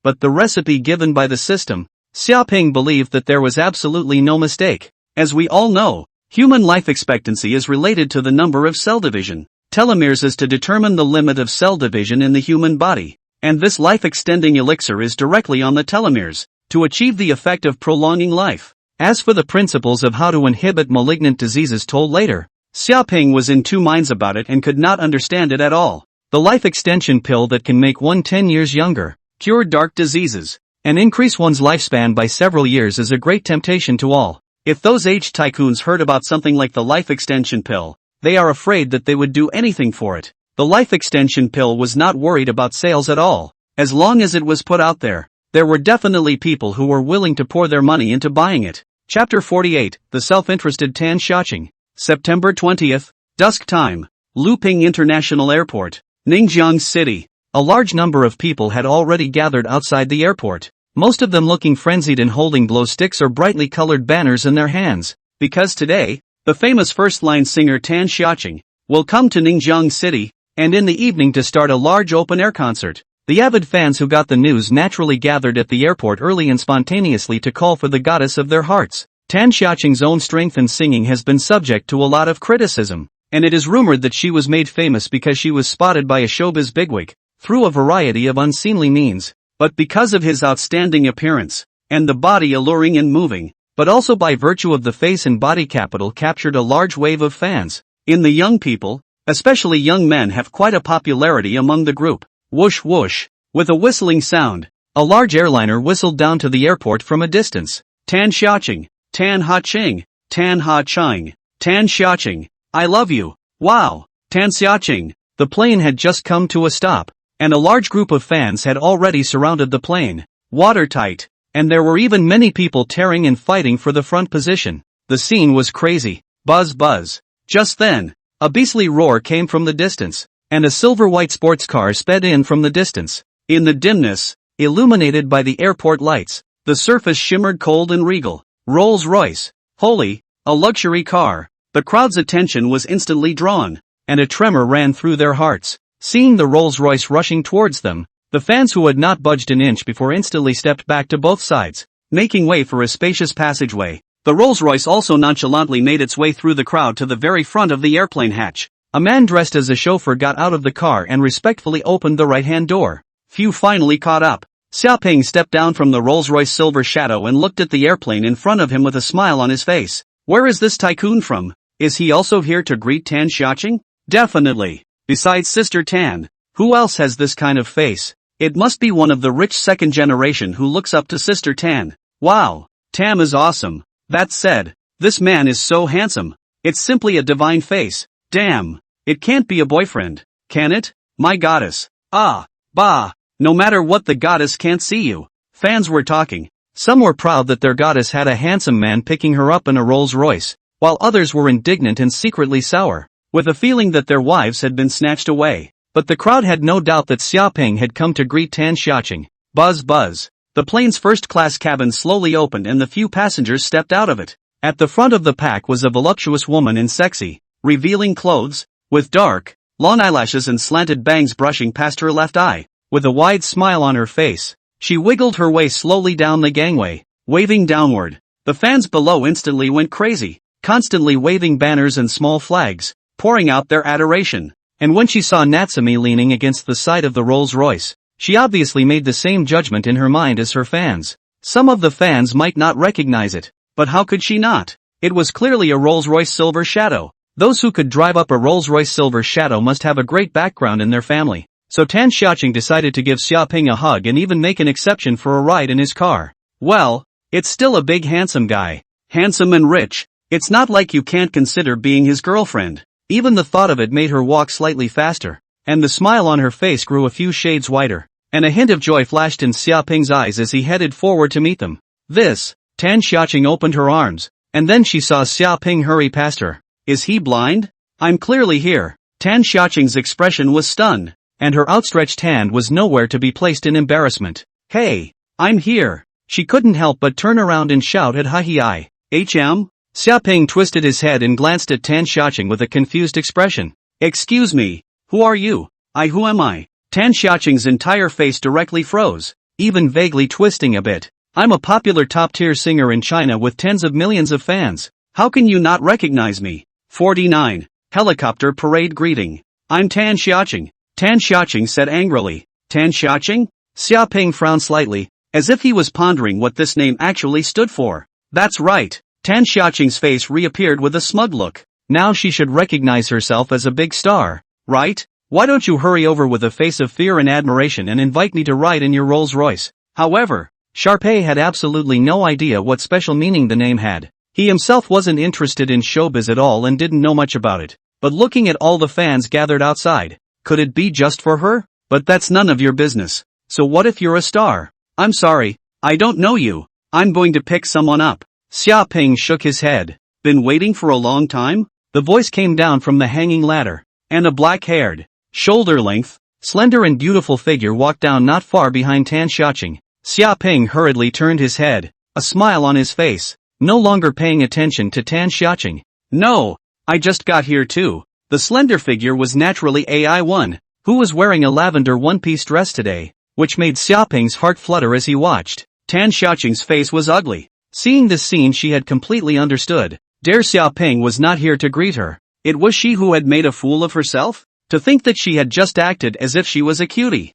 But the recipe given by the system, Xiaoping believed that there was absolutely no mistake. As we all know, human life expectancy is related to the number of cell division. Telomeres is to determine the limit of cell division in the human body, and this life-extending elixir is directly on the telomeres, to achieve the effect of prolonging life. As for the principles of how to inhibit malignant diseases told later, Xiaoping was in 2 minds about it and could not understand it at all. The life extension pill that can make one 10 years younger, cure dark diseases, and increase one's lifespan by several years is a great temptation to all. If those aged tycoons heard about something like the life extension pill, they are afraid that they would do anything for it. The life extension pill was not worried about sales at all. As long as it was put out there, there were definitely people who were willing to pour their money into buying it. Chapter 48, The Self-Interested Tan Xiaoqing. September 20th, dusk time, Luping International Airport, Ningjiang City. A large number of people had already gathered outside the airport, most of them looking frenzied and holding glow sticks or brightly colored banners in their hands, because today, the famous first-line singer Tan Xiaoqing will come to Ningjiang City, and in the evening to start a large open-air concert. The avid fans who got the news naturally gathered at the airport early and spontaneously to call for the goddess of their hearts. Tan Xiaoqing's own strength in singing has been subject to a lot of criticism, and it is rumored that she was made famous because she was spotted by a showbiz bigwig, through a variety of unseemly means, but because of his outstanding appearance, and the body alluring and moving, but also by virtue of the face and body capital captured a large wave of fans. In the young people, especially young men, have quite a popularity among the group. Whoosh whoosh. With a whistling sound, a large airliner whistled down to the airport from a distance. Tan Xiaoqing, Tan Ha-Ching, Tan Ha-Ching, Tan Xiaoqing, I love you. Wow, Tan Xiaoqing. The plane had just come to a stop, and a large group of fans had already surrounded the plane. Watertight. and there were even many people tearing and fighting for the front position. The scene was crazy. Buzz buzz. Just then, a beastly roar came from the distance, and a silver-white sports car sped in from the distance. In the dimness, illuminated by the airport lights, the surface shimmered cold and regal. Rolls-Royce. Holy, a luxury car. The crowd's attention was instantly drawn, and a tremor ran through their hearts. Seeing the Rolls-Royce rushing towards them, the fans who had not budged an inch before instantly stepped back to both sides, making way for a spacious passageway. The Rolls-Royce also nonchalantly made its way through the crowd to the very front of the airplane hatch. A man dressed as a chauffeur got out of the car and respectfully opened the right-hand door. Few finally caught up. Xiaoping stepped down from the Rolls-Royce Silver Shadow and looked at the airplane in front of him with a smile on his face. Where is this tycoon from? Is he also here to greet Tan Xiaoqing? Definitely. Besides Sister Tan, who else has this kind of face? It must be one of the rich second generation who looks up to Sister Tan. Wow, Tam is awesome. That said, this man is so handsome. It's simply a divine face. Damn, it can't be a boyfriend, can it? My goddess. Ah, bah, no matter what, the goddess can't see you. Fans were talking. Some were proud that their goddess had a handsome man picking her up in a Rolls-Royce, while others were indignant and secretly sour, with a feeling that their wives had been snatched away. But the crowd had no doubt that Xiaoping had come to greet Tan Xiaoqing. Buzz buzz. The plane's first-class cabin slowly opened and the few passengers stepped out of it. At the front of the pack was a voluptuous woman in sexy, revealing clothes, with dark, long eyelashes and slanted bangs brushing past her left eye. With a wide smile on her face, she wiggled her way slowly down the gangway, waving downward. The fans below instantly went crazy, constantly waving banners and small flags, pouring out their adoration. And when she saw Natsumi leaning against the side of the Rolls-Royce, she obviously made the same judgment in her mind as her fans. Some of the fans might not recognize it, but how could she not? It was clearly a Rolls-Royce Silver Shadow. Those who could drive up a Rolls-Royce Silver Shadow must have a great background in their family. So Tan Xiaoqing decided to give Xiaoping a hug and even make an exception for a ride in his car. Well, it's still a big handsome guy. Handsome and rich. It's not like you can't consider being his girlfriend. Even the thought of it made her walk slightly faster, and the smile on her face grew a few shades wider, and a hint of joy flashed in Xiaoping's eyes as he headed forward to meet them. Tan Xiaoqing opened her arms, and then she saw Xiaoping hurry past her. Is he blind? I'm clearly here. Tan Xiaoqing's expression was stunned, and her outstretched hand was nowhere to be placed in embarrassment. Hey, I'm here. She couldn't help but turn around and shout at Hi. HM? Xiaoping twisted his head and glanced at Tan Xiaoqing with a confused expression. Excuse me, who are you? Who am I? Tan Xiaoqing's entire face directly froze, even vaguely twisting a bit. I'm a popular top-tier singer in China with tens of millions of fans. How can you not recognize me? 49. Helicopter parade greeting. I'm Tan Xiaoqing. Tan Xiaoqing said angrily. Tan Xiaoqing? Xiaoping frowned slightly, as if he was pondering what this name actually stood for. That's right. Tan Xiaoqing's face reappeared with a smug look. Now she should recognize herself as a big star, right? Why don't you hurry over with a face of fear and admiration and invite me to ride in your Rolls-Royce? However, Sharpay had absolutely no idea what special meaning the name had. He himself wasn't interested in showbiz at all and didn't know much about it. But looking at all the fans gathered outside, could it be just for her? But that's none of your business. So what if you're a star? I'm sorry, I don't know you. I'm going to pick someone up. Xiaoping shook his head. Been waiting for a long time? The voice came down from the hanging ladder, and a black-haired, shoulder-length, slender and beautiful figure walked down not far behind Tan Xiaoqing. Xiaoping hurriedly turned his head, a smile on his face, no longer paying attention to Tan Xiaoqing. No, I just got here too. The slender figure was naturally AI1, who was wearing a lavender one-piece dress today, which made Xiaoping's heart flutter as he watched. Tan Xiaoqing's face was ugly. Seeing this scene, she had completely understood. Dare Xiaoping was not here to greet her. It was she who had made a fool of herself? To think that she had just acted as if she was a cutie.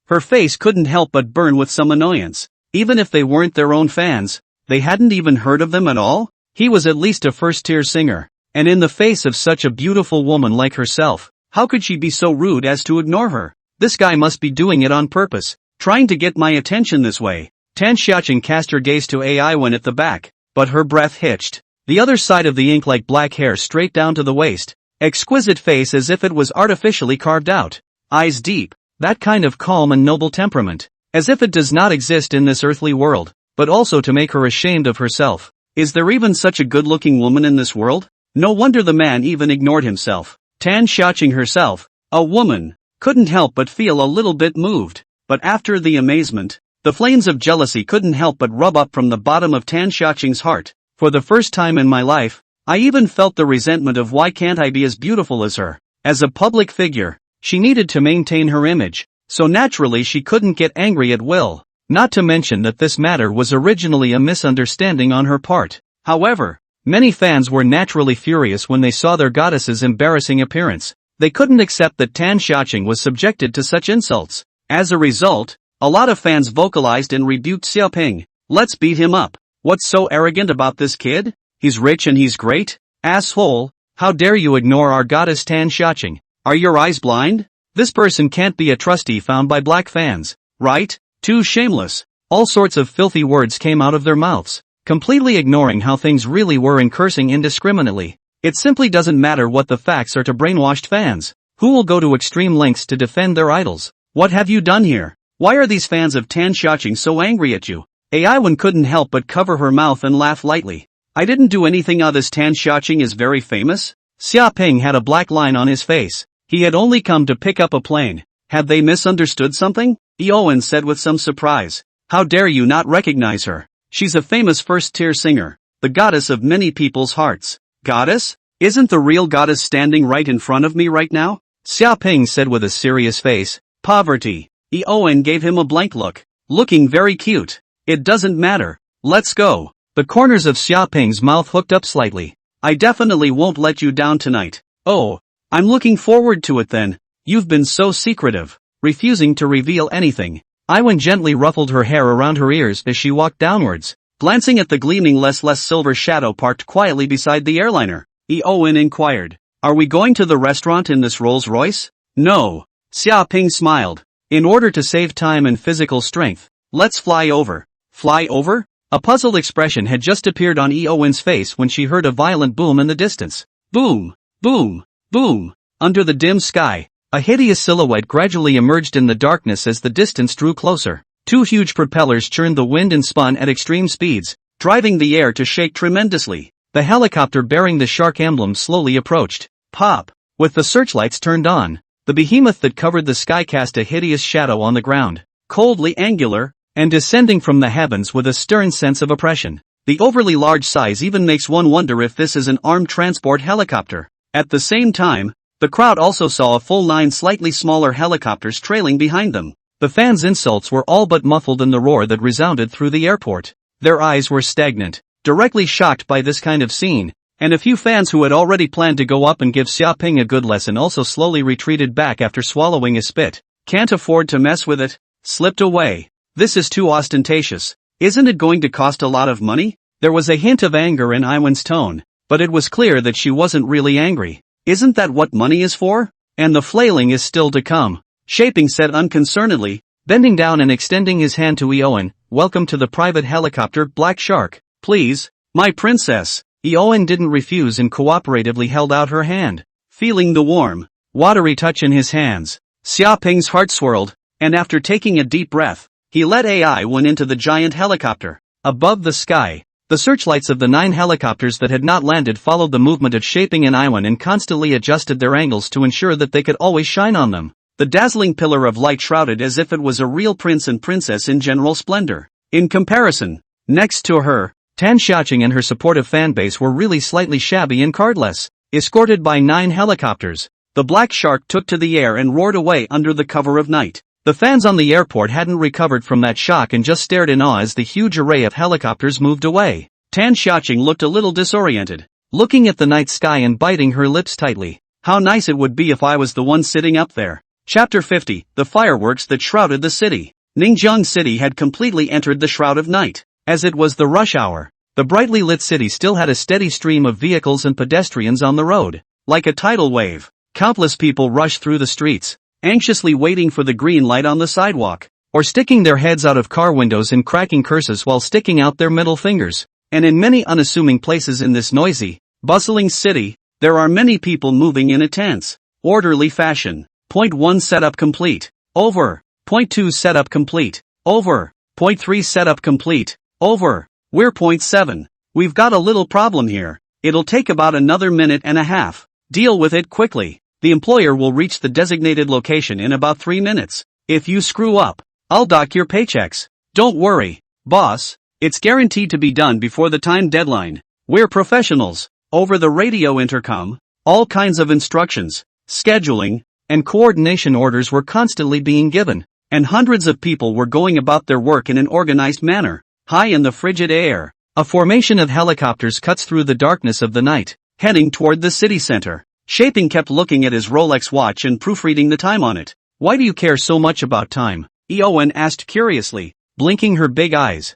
Her face couldn't help but burn with some annoyance. Even if they weren't their own fans, they hadn't even heard of them at all? He was at least a first-tier singer. And in the face of such a beautiful woman like herself, how could she be so rude as to ignore her? This guy must be doing it on purpose, trying to get my attention this way. Tan Xiaoqing cast her gaze to AI1 at the back, but her breath hitched. The other side of the ink-like black hair straight down to the waist. Exquisite face as if it was artificially carved out. Eyes deep. That kind of calm and noble temperament. as if it does not exist in this earthly world, but also to make her ashamed of herself. Is there even such a good-looking woman in this world? No wonder the man even ignored himself. Tan Xiaoqing herself, a woman, couldn't help but feel a little bit moved. But after the amazement, the flames of jealousy couldn't help but rub up from the bottom of Tan Xiaoqing's heart. For the first time in my life, I even felt the resentment of why can't I be as beautiful as her. As a public figure, she needed to maintain her image, so naturally she couldn't get angry at will. Not to mention that this matter was originally a misunderstanding on her part. However, many fans were naturally furious when they saw their goddess's embarrassing appearance. They couldn't accept that Tan Xiaoqing was subjected to such insults. As a result, a lot of fans vocalized and rebuked Xiaoping. Let's beat him up. What's so arrogant about this kid? He's rich and he's great? Asshole, how dare you ignore our goddess Tan Xiaoqing? Are your eyes blind? This person can't be a trustee found by black fans, right? Too shameless. All sorts of filthy words came out of their mouths, completely ignoring how things really were and cursing indiscriminately. It simply doesn't matter what the facts are to brainwashed fans, who will go to extreme lengths to defend their idols. What have you done here? Why are these fans of Tan Xiaoqing so angry at you? Aiwen couldn't help but cover her mouth and laugh lightly. I didn't do anything. This Tan Xiaoqing is very famous? Xiaoping had a black line on his face. He had only come to pick up a plane. Had they misunderstood something? Aiwen said with some surprise. How dare you not recognize her? She's a famous first-tier singer, the goddess of many people's hearts. Goddess? Isn't the real goddess standing right in front of me right now? Xiaoping said with a serious face. Poverty. Aiwen gave him a blank look. Looking very cute. It doesn't matter. Let's go. The corners of Xiaoping's mouth hooked up slightly. I definitely won't let you down tonight. Oh, I'm looking forward to it then. You've been so secretive, refusing to reveal anything. Aiwen gently ruffled her hair around her ears as she walked downwards, glancing at the gleaming less silver shadow parked quietly beside the airliner. Aiwen inquired, are we going to the restaurant in this Rolls Royce? No. Xiaoping smiled. In order to save time and physical strength, let's fly over. Fly over? A puzzled expression had just appeared on Aiwen's face when she heard a violent boom in the distance. Boom, boom, boom. Under the dim sky, a hideous silhouette gradually emerged in the darkness as the distance drew closer. Two huge propellers churned the wind and spun at extreme speeds, driving the air to shake tremendously. The helicopter bearing the shark emblem slowly approached. Pop! With the searchlights turned on, the behemoth that covered the sky cast a hideous shadow on the ground, coldly angular, and descending from the heavens with a stern sense of oppression. The overly large size even makes one wonder if this is an armed transport helicopter. At the same time, the crowd also saw a full 9 slightly smaller helicopters trailing behind them. The fans' insults were all but muffled in the roar that resounded through the airport. Their eyes were stagnant, directly shocked by this kind of scene, and a few fans who had already planned to go up and give Xiaoping a good lesson also slowly retreated back after swallowing a spit. Can't afford to mess with it. Slipped away. This is too ostentatious. Isn't it going to cost a lot of money? There was a hint of anger in Aiwen's tone, but it was clear that she wasn't really angry. Isn't that what money is for? And the flailing is still to come. Xiaoping said unconcernedly, bending down and extending his hand to Aiwen. Welcome to the private helicopter, Black Shark. Please, my princess. Aiwen didn't refuse and cooperatively held out her hand. Feeling the warm, watery touch in his hands, Xiaoping's heart swirled, and after taking a deep breath, he led Aiwen into the giant helicopter. Above the sky, the searchlights of the 9 helicopters that had not landed followed the movement of Xiaoping and Aiwen and constantly adjusted their angles to ensure that they could always shine on them. The dazzling pillar of light shrouded as if it was a real prince and princess in general splendor. In comparison, next to her, Tan Xiaoqing and her supportive fanbase were really slightly shabby and cardless. Escorted by 9 helicopters, the Black Shark took to the air and roared away under the cover of night. The fans on the airport hadn't recovered from that shock and just stared in awe as the huge array of helicopters moved away. Tan Xiaoqing looked a little disoriented, looking at the night sky and biting her lips tightly. How nice it would be if I was the one sitting up there. Chapter 50, The Fireworks That Shrouded the City. Ningjiang City had completely entered the shroud of night. As it was the rush hour, the brightly lit city still had a steady stream of vehicles and pedestrians on the road. Like a tidal wave, countless people rushed through the streets, anxiously waiting for the green light on the sidewalk, or sticking their heads out of car windows and cracking curses while sticking out their middle fingers. And in many unassuming places in this noisy, bustling city, there are many people moving in a tense, orderly fashion. Point 1 setup complete. Over. Point 2 setup complete. Over. Point 3 setup complete. Over. We're point 7. We've got a little problem here. It'll take about another minute and a half. Deal with it quickly. The employer will reach the designated location in about 3 minutes. If you screw up, I'll dock your paychecks. Don't worry, boss. It's guaranteed to be done before the time deadline. We're professionals. Over the radio intercom, all kinds of instructions, scheduling, and coordination orders were constantly being given, and hundreds of people were going about their work in an organized manner. High in the frigid air, a formation of helicopters cuts through the darkness of the night, heading toward the city center. Shaping kept looking at his Rolex watch and proofreading the time on it. Why do you care so much about time? Eoin asked curiously, blinking her big eyes.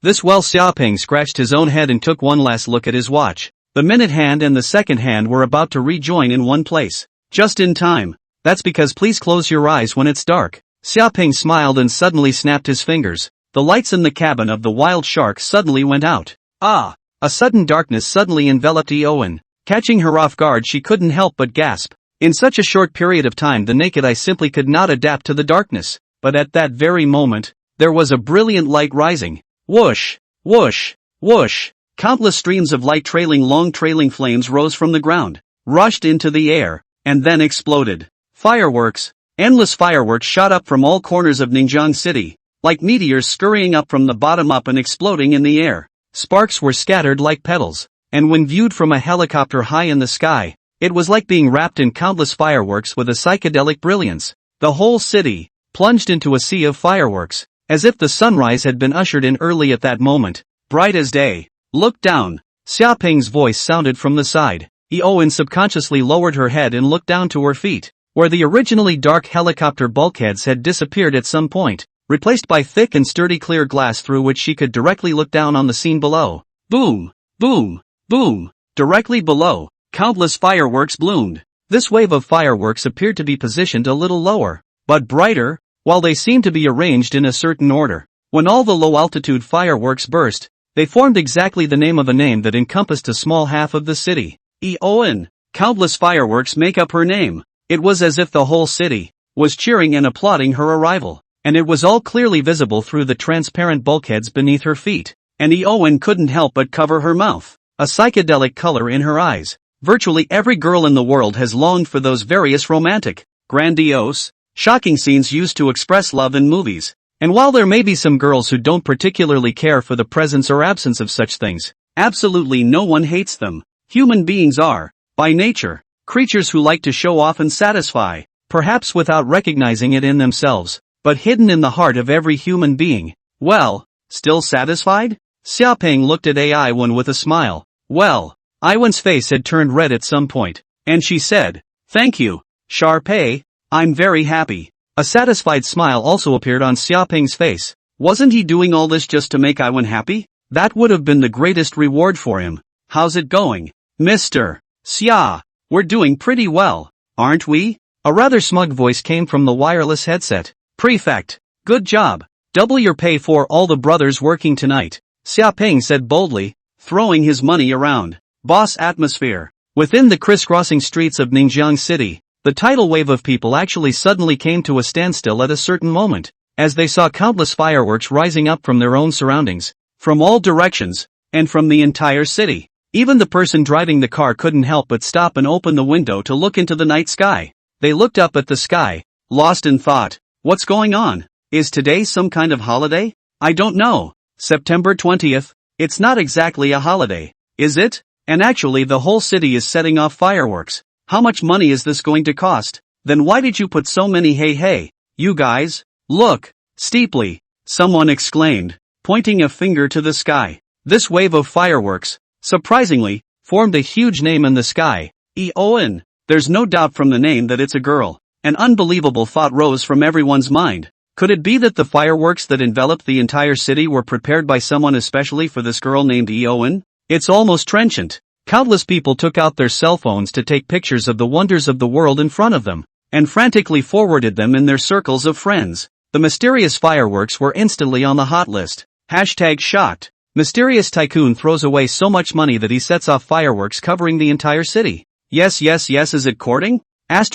Xiaoping scratched his own head and took one last look at his watch. The minute hand and the second hand were about to rejoin in one place. Just in time. That's because please close your eyes when it's dark. Xiaoping smiled and suddenly snapped his fingers. The lights in the cabin of the wild shark suddenly went out. Ah! A sudden darkness suddenly enveloped Eoin. Catching her off guard, she couldn't help but gasp. In such a short period of time, the naked eye simply could not adapt to the darkness. But at that very moment, there was a brilliant light rising. Whoosh! Whoosh! Whoosh! Countless streams of light long trailing flames rose from the ground, rushed into the air, and then exploded. Fireworks! Endless fireworks shot up from all corners of Ningjiang City, like meteors scurrying up from the bottom up and exploding in the air. Sparks were scattered like petals, and when viewed from a helicopter high in the sky, it was like being wrapped in countless fireworks with a psychedelic brilliance. The whole city plunged into a sea of fireworks, as if the sunrise had been ushered in early at that moment, bright as day. Look down. Xiaoping's voice sounded from the side. Eoin subconsciously lowered her head and looked down to her feet, where the originally dark helicopter bulkheads had disappeared at some point, replaced by thick and sturdy clear glass through which she could directly look down on the scene below. Boom! Boom! Boom! Directly below, countless fireworks bloomed. This wave of fireworks appeared to be positioned a little lower, but brighter, while they seemed to be arranged in a certain order. When all the low-altitude fireworks burst, they formed exactly the name of a name that encompassed a small half of the city. Eoin! Countless fireworks make up her name. It was as if the whole city was cheering and applauding her arrival, and it was all clearly visible through the transparent bulkheads beneath her feet, and Eoin couldn't help but cover her mouth. A psychedelic color in her eyes. Virtually every girl in the world has longed for those various romantic, grandiose, shocking scenes used to express love in movies. And while there may be some girls who don't particularly care for the presence or absence of such things, absolutely no one hates them. Human beings are, by nature, creatures who like to show off and satisfy, perhaps without recognizing it in themselves, but hidden in the heart of every human being. Well, still satisfied? Xiaoping looked at Eoin with a smile. Well, Iwan's face had turned red at some point, and she said, "Thank you, Sharpei, I'm very happy." A satisfied smile also appeared on Xiaoping's face. Wasn't he doing all this just to make Iwan happy? That would have been the greatest reward for him. How's it going, Mr. Xia? We're doing pretty well, aren't we? A rather smug voice came from the wireless headset. Prefect, good job. Double your pay for all the brothers working tonight, Xiaoping said boldly, throwing his money around. Boss atmosphere. Within the crisscrossing streets of Ningjiang City, the tidal wave of people actually suddenly came to a standstill at a certain moment, as they saw countless fireworks rising up from their own surroundings, from all directions, and from the entire city. Even the person driving the car couldn't help but stop and open the window to look into the night sky. They looked up at the sky, lost in thought. What's going on? Is today some kind of holiday? I don't know. September 20th? It's not exactly a holiday, is it? And actually the whole city is setting off fireworks. How much money is this going to cost? Then why did you put so many? Hey, you guys, look, steeply, someone exclaimed, pointing a finger to the sky. This wave of fireworks, surprisingly, formed a huge name in the sky. Eoin. There's no doubt from the name that it's a girl. An unbelievable thought rose from everyone's mind. Could it be that the fireworks that enveloped the entire city were prepared by someone especially for this girl named Eoin? It's almost trenchant. Countless people took out their cell phones to take pictures of the wonders of the world in front of them, and frantically forwarded them in their circles of friends. The mysterious fireworks were instantly on the hot list. #shocked. Mysterious tycoon throws away so much money that he sets off fireworks covering the entire city. Yes, is it courting? *******,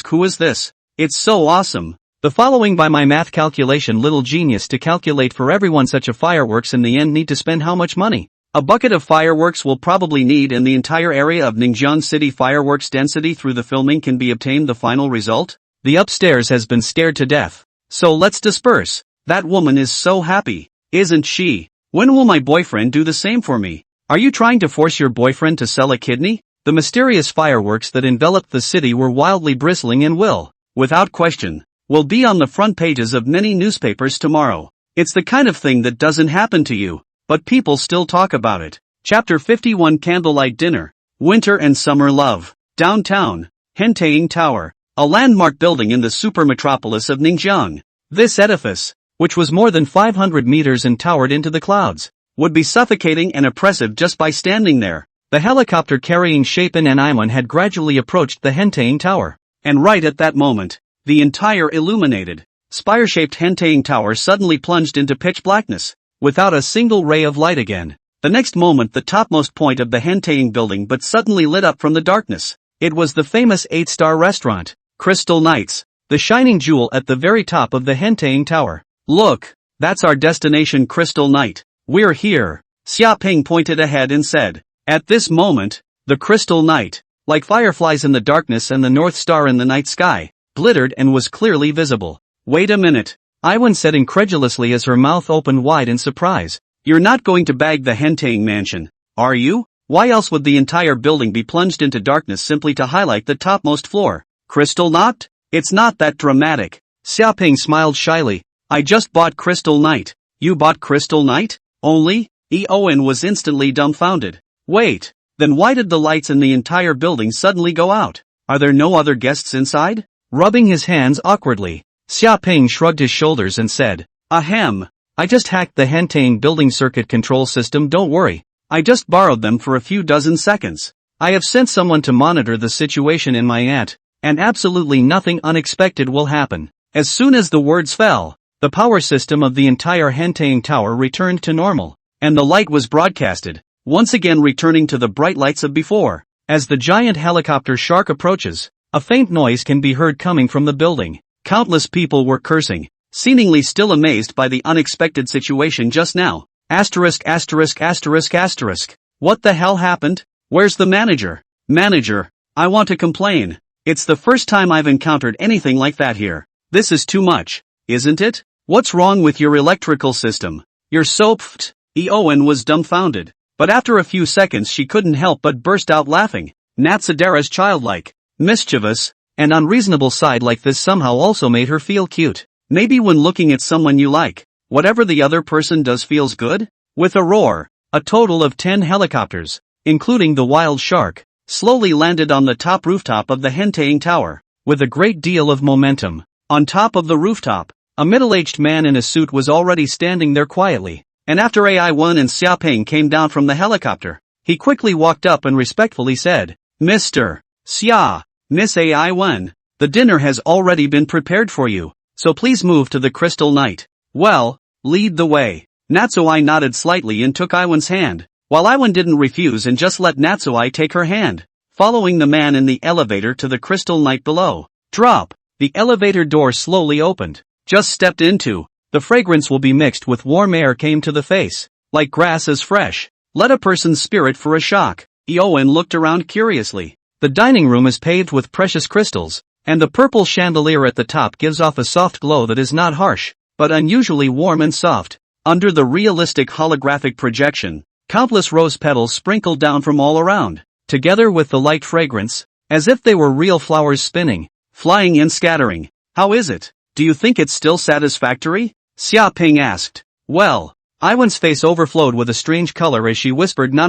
who is this? It's so awesome. The following by my math calculation little genius to calculate for everyone such a fireworks in the end need to spend how much money? A bucket of fireworks will probably need in the entire area of Ningjiang City fireworks density through the filming can be obtained the final result? The upstairs has been scared to death. So let's disperse. That woman is so happy, isn't she? When will my boyfriend do the same for me? Are you trying to force your boyfriend to sell a kidney? The mysterious fireworks that enveloped the city were wildly bristling and will, without question, will be on the front pages of many newspapers tomorrow. It's the kind of thing that doesn't happen to you, but people still talk about it. Chapter 51 Candlelight Dinner. Winter and Summer Love. Downtown, Hentaying Tower, a landmark building in the super metropolis of Ningjiang. This edifice, which was more than 500 meters and towered into the clouds, would be suffocating and oppressive just by standing there. The helicopter carrying Shapin and Iman had gradually approached the Hentaying Tower, and right at that moment, the entire illuminated, spire-shaped Hentaying Tower suddenly plunged into pitch blackness, without a single ray of light again. The next moment the topmost point of the Hentaying building but suddenly lit up from the darkness. It was the famous 8-star restaurant, Crystal Knights, the shining jewel at the very top of the Hentaying Tower. Look, that's our destination Crystal Knight. We're here. Xia Ping pointed ahead and said. At this moment, the Crystal Knight, like fireflies in the darkness and the North Star in the night sky, glittered and was clearly visible. Wait a minute, Iwan said incredulously as her mouth opened wide in surprise. You're not going to bag the Hentaying mansion, are you? Why else would the entire building be plunged into darkness simply to highlight the topmost floor? Crystal Knight? It's not that dramatic. Xia Ping smiled shyly. I just bought Crystal Knight. You bought Crystal Knight? Only? Eowen was instantly dumbfounded. Wait, then why did the lights in the entire building suddenly go out? Are there no other guests inside? Rubbing his hands awkwardly, Xia Ping shrugged his shoulders and said, Ahem, I just hacked the Hentaying building circuit control system, don't worry. I just borrowed them for a few dozen seconds. I have sent someone to monitor the situation in my aunt, and absolutely nothing unexpected will happen. As soon as the words fell, the power system of the entire Hentaying Tower returned to normal, and the light was broadcasted, once again returning to the bright lights of before. As the giant helicopter shark approaches, a faint noise can be heard coming from the building. Countless people were cursing, seemingly still amazed by the unexpected situation just now. Asterisk. What the hell happened? Where's the manager? Manager, I want to complain. It's the first time I've encountered anything like that here. This is too much, isn't it? What's wrong with your electrical system? You're so pfft. Eowen was dumbfounded. But after a few seconds she couldn't help but burst out laughing. Natsadera's childlike, mischievous, and unreasonable side like this somehow also made her feel cute. Maybe when looking at someone you like, whatever the other person does feels good? With a roar, a total of 10 helicopters, including the wild shark, slowly landed on the top rooftop of the Hentaying Tower, with a great deal of momentum. On top of the rooftop, a middle-aged man in a suit was already standing there quietly. And after AI1 and Xia Ping came down from the helicopter, he quickly walked up and respectfully said, Mr. Xia, Miss AI1, the dinner has already been prepared for you, so please move to the Crystal Knight. Well, lead the way. Natsuai nodded slightly and took Iwan's hand, while Iwan didn't refuse and just let Natsuai take her hand, following the man in the elevator to the Crystal Knight below. Drop. The elevator door slowly opened. Just stepped into. The fragrance will be mixed with warm air came to the face, like grass is fresh. Let a person's spirit for a shock. Eowen looked around curiously. The dining room is paved with precious crystals, and the purple chandelier at the top gives off a soft glow that is not harsh, but unusually warm and soft. Under the realistic holographic projection, countless rose petals sprinkled down from all around, together with the light fragrance, as if they were real flowers spinning, flying and scattering. How is it? Do you think it's still satisfactory? Xia Ping asked. Well, Iwan's face overflowed with a strange color as she whispered na,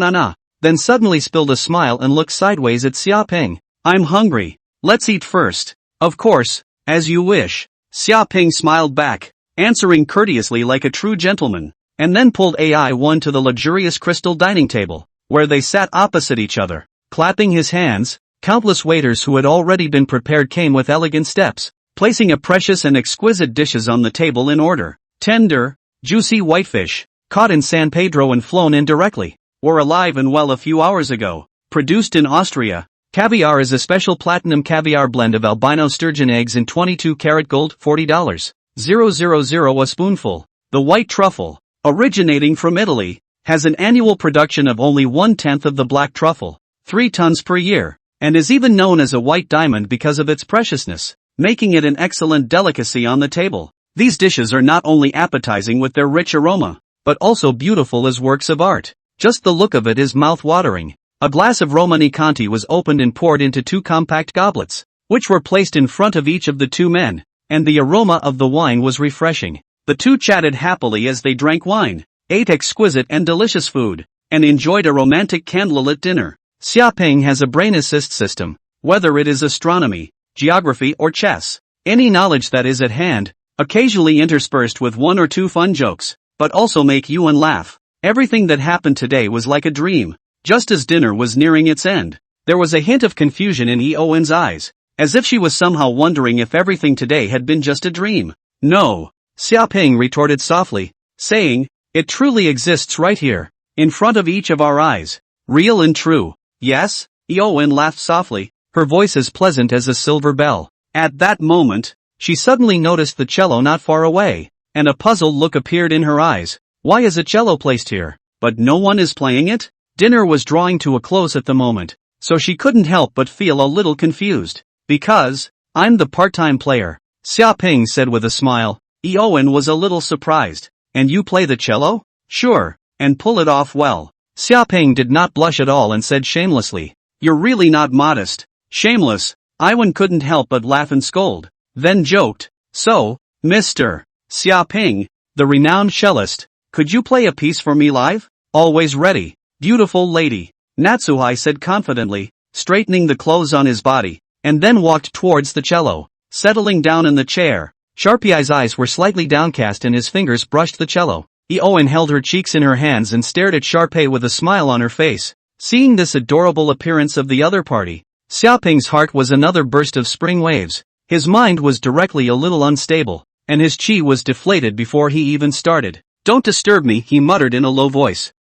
then suddenly spilled a smile and looked sideways at Xia Ping. I'm hungry. Let's eat first. Of course, as you wish. Xia Ping smiled back, answering courteously like a true gentleman, and then pulled AI1 to the luxurious crystal dining table, where they sat opposite each other. Clapping his hands, countless waiters who had already been prepared came with elegant steps, placing a precious and exquisite dishes on the table in order. Tender, juicy whitefish, caught in San Pedro and flown in directly, were alive and well a few hours ago. Produced in Austria, Caviar is a special platinum caviar blend of albino sturgeon eggs in 22-karat gold, $40,000 a spoonful. The white truffle, originating from Italy, has an annual production of only 1/10 of the black truffle, 3 tons per year, and is even known as a white diamond because of its preciousness, making it an excellent delicacy on the table. These dishes are not only appetizing with their rich aroma, but also beautiful as works of art. Just the look of it is mouth-watering. A glass of Romani Conti was opened and poured into 2 compact goblets, which were placed in front of each of the 2 men, and the aroma of the wine was refreshing. The 2 chatted happily as they drank wine, ate exquisite and delicious food, and enjoyed a romantic candlelit dinner. Xiaoping has a brain assist system, whether it is astronomy, geography or chess. Any knowledge that is at hand, occasionally interspersed with 1 or 2 fun jokes, but also make you laugh. Everything that happened today was like a dream. Just as dinner was nearing its end, there was a hint of confusion in Eowyn's eyes, as if she was somehow wondering if everything today had been just a dream. No, Xiaoping retorted softly, saying, it truly exists right here, in front of each of our eyes. Real and true. Yes? Eowyn laughed softly, her voice as pleasant as a silver bell. At that moment, she suddenly noticed the cello not far away, and a puzzled look appeared in her eyes. Why is a cello placed here, but no one is playing it? Dinner was drawing to a close at the moment, so she couldn't help but feel a little confused. Because, I'm the part-time player, Xiaoping said with a smile. Eowyn was a little surprised. And you play the cello? Sure, and pull it off well. Xiaoping did not blush at all and said shamelessly, you're really not modest. Shameless. Eowyn couldn't help but laugh and scold, then joked, so, Mr. Xiaoping, the renowned cellist, could you play a piece for me live? Always ready. Beautiful lady, Natsuhai said confidently, straightening the clothes on his body, and then walked towards the cello, settling down in the chair. Sharpieye's eyes were slightly downcast and his fingers brushed the cello. Eowyn held her cheeks in her hands and stared at Sharpie with a smile on her face. Seeing this adorable appearance of the other party, Xiaoping's heart was another burst of spring waves. His mind was directly a little unstable, and his chi was deflated before he even started. Don't disturb me, he muttered in a low voice.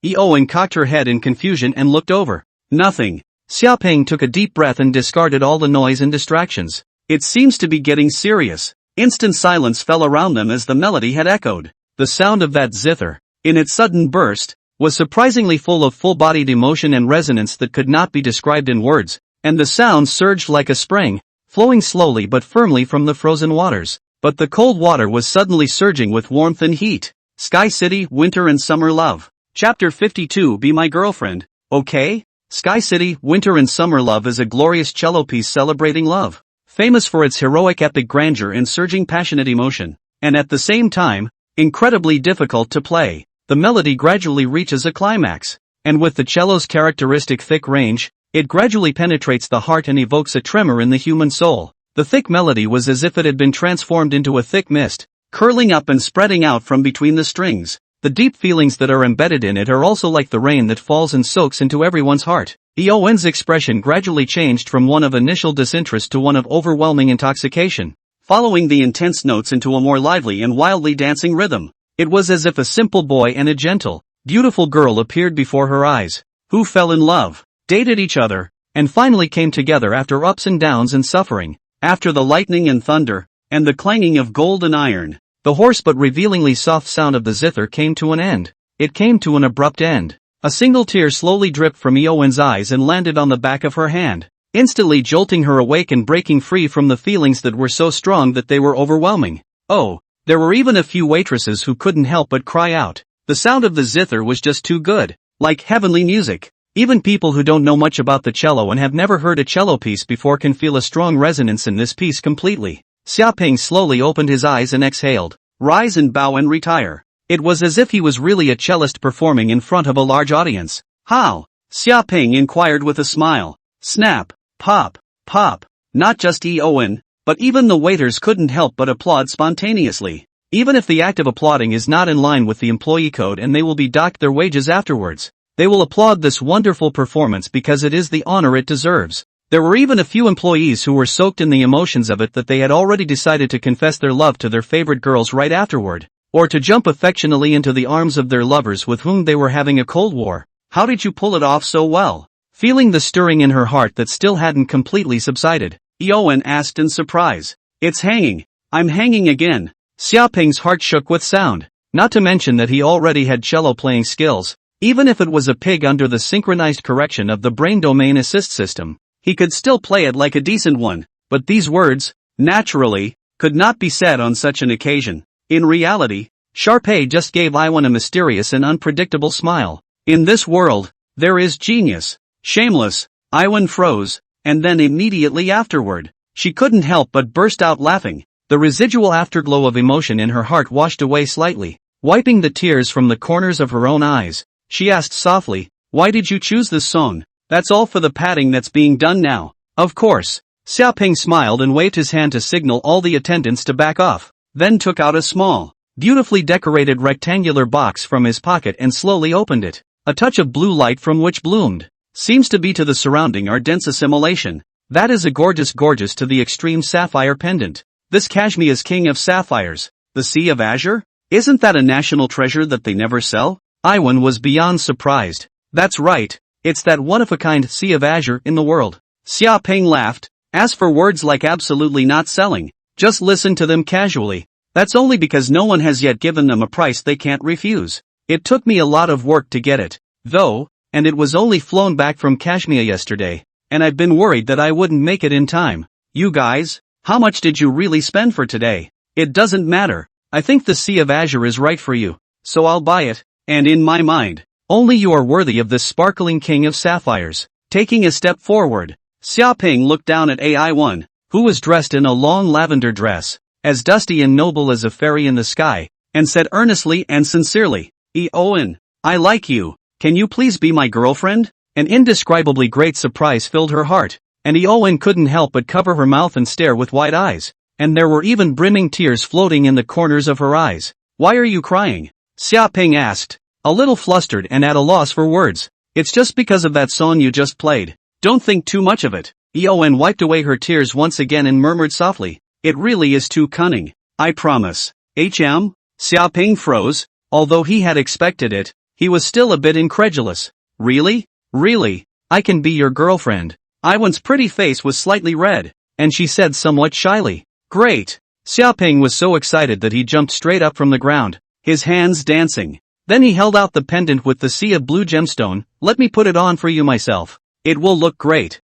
Eowyn cocked her head in confusion and looked over. Nothing. Xiaoping took a deep breath and discarded all the noise and distractions. It seems to be getting serious. Instant silence fell around them as the melody had echoed. The sound of that zither, in its sudden burst, was surprisingly full of full-bodied emotion and resonance that could not be described in words, and the sound surged like a spring, flowing slowly but firmly from the frozen waters. But the cold water was suddenly surging with warmth and heat. Sky City, Winter and Summer Love. Chapter 52. Be My Girlfriend, okay? Sky City, Winter and Summer Love is a glorious cello piece celebrating love, famous for its heroic epic grandeur and surging passionate emotion, and at the same time, incredibly difficult to play. The melody gradually reaches a climax, and with the cello's characteristic thick range, it gradually penetrates the heart and evokes a tremor in the human soul. The thick melody was as if it had been transformed into a thick mist, curling up and spreading out from between the strings. The deep feelings that are embedded in it are also like the rain that falls and soaks into everyone's heart. Eowyn's expression gradually changed from one of initial disinterest to one of overwhelming intoxication, following the intense notes into a more lively and wildly dancing rhythm. It was as if a simple boy and a gentle, beautiful girl appeared before her eyes, who fell in love, dated each other, and finally came together after ups and downs and suffering. After the lightning and thunder, and the clanging of gold and iron, the hoarse but revealingly soft sound of the zither came to an end. It came to an abrupt end. A single tear slowly dripped from Eowyn's eyes and landed on the back of her hand, instantly jolting her awake and breaking free from the feelings that were so strong that they were overwhelming. Oh, there were even a few waitresses who couldn't help but cry out. The sound of the zither was just too good, like heavenly music. Even people who don't know much about the cello and have never heard a cello piece before can feel a strong resonance in this piece completely. Xiaoping slowly opened his eyes and exhaled. Rise and bow and retire. It was as if he was really a cellist performing in front of a large audience. How? Xiaoping inquired with a smile. Snap, pop, pop. Not just Eowyn, but even the waiters couldn't help but applaud spontaneously. Even if the act of applauding is not in line with the employee code and they will be docked their wages afterwards, they will applaud this wonderful performance because it is the honor it deserves. There were even a few employees who were soaked in the emotions of it that they had already decided to confess their love to their favorite girls right afterward, or to jump affectionately into the arms of their lovers with whom they were having a cold war. How did you pull it off so well? Feeling the stirring in her heart that still hadn't completely subsided, Eoin asked in surprise. It's hanging. I'm hanging again. Xiaoping's heart shook with sound. Not to mention that he already had cello playing skills. Even if it was a pig under the synchronized correction of the brain domain assist system, he could still play it like a decent one. But these words, naturally, could not be said on such an occasion. In reality, Sharpay just gave Iwan a mysterious and unpredictable smile. In this world, there is genius. Shameless. Iwan froze, and then immediately afterward, she couldn't help but burst out laughing. The residual afterglow of emotion in her heart washed away slightly. Wiping the tears from the corners of her own eyes, she asked softly, "Why did you choose this song?" "That's all for the padding that's being done now." "Of course." Xiaoping smiled and waved his hand to signal all the attendants to back off, then took out a small, beautifully decorated rectangular box from his pocket and slowly opened it. A touch of blue light from which bloomed. Seems to be to the surrounding are dense assimilation. That is a gorgeous to the extreme sapphire pendant. This Kashmir's king of sapphires. The Sea of Azure? Isn't that a national treasure that they never sell? Iwan was beyond surprised. That's right. It's that one-of-a-kind Sea of Azure in the world. Xiaoping laughed. As for words like absolutely not selling, just listen to them casually. That's only because no one has yet given them a price they can't refuse. It took me a lot of work to get it, though, and it was only flown back from Kashmir yesterday, and I've been worried that I wouldn't make it in time. You guys, how much did you really spend for today? It doesn't matter. I think the Sea of Azure is right for you, so I'll buy it, and in my mind, only you are worthy of this sparkling king of sapphires. Taking a step forward, Xiaoping looked down at AI1, who was dressed in a long lavender dress, as dusty and noble as a fairy in the sky, and said earnestly and sincerely, "Eoin, I like you. Can you please be my girlfriend?" An indescribably great surprise filled her heart, and Eoin couldn't help but cover her mouth and stare with wide eyes, and there were even brimming tears floating in the corners of her eyes. "Why are you crying?" Xiaoping asked, a little flustered and at a loss for words. "It's just because of that song you just played. Don't think too much of it." Eoin wiped away her tears once again and murmured softly, "It really is too cunning. I promise." Xiaoping froze. Although he had expected it, he was still a bit incredulous. "Really? Really? I can be your girlfriend?" Iwan's pretty face was slightly red, and she said somewhat shyly, "Great." Xiaoping was so excited that he jumped straight up from the ground, his hands dancing. Then he held out the pendant with the sea of blue gemstone. "Let me put it on for you myself. It will look great."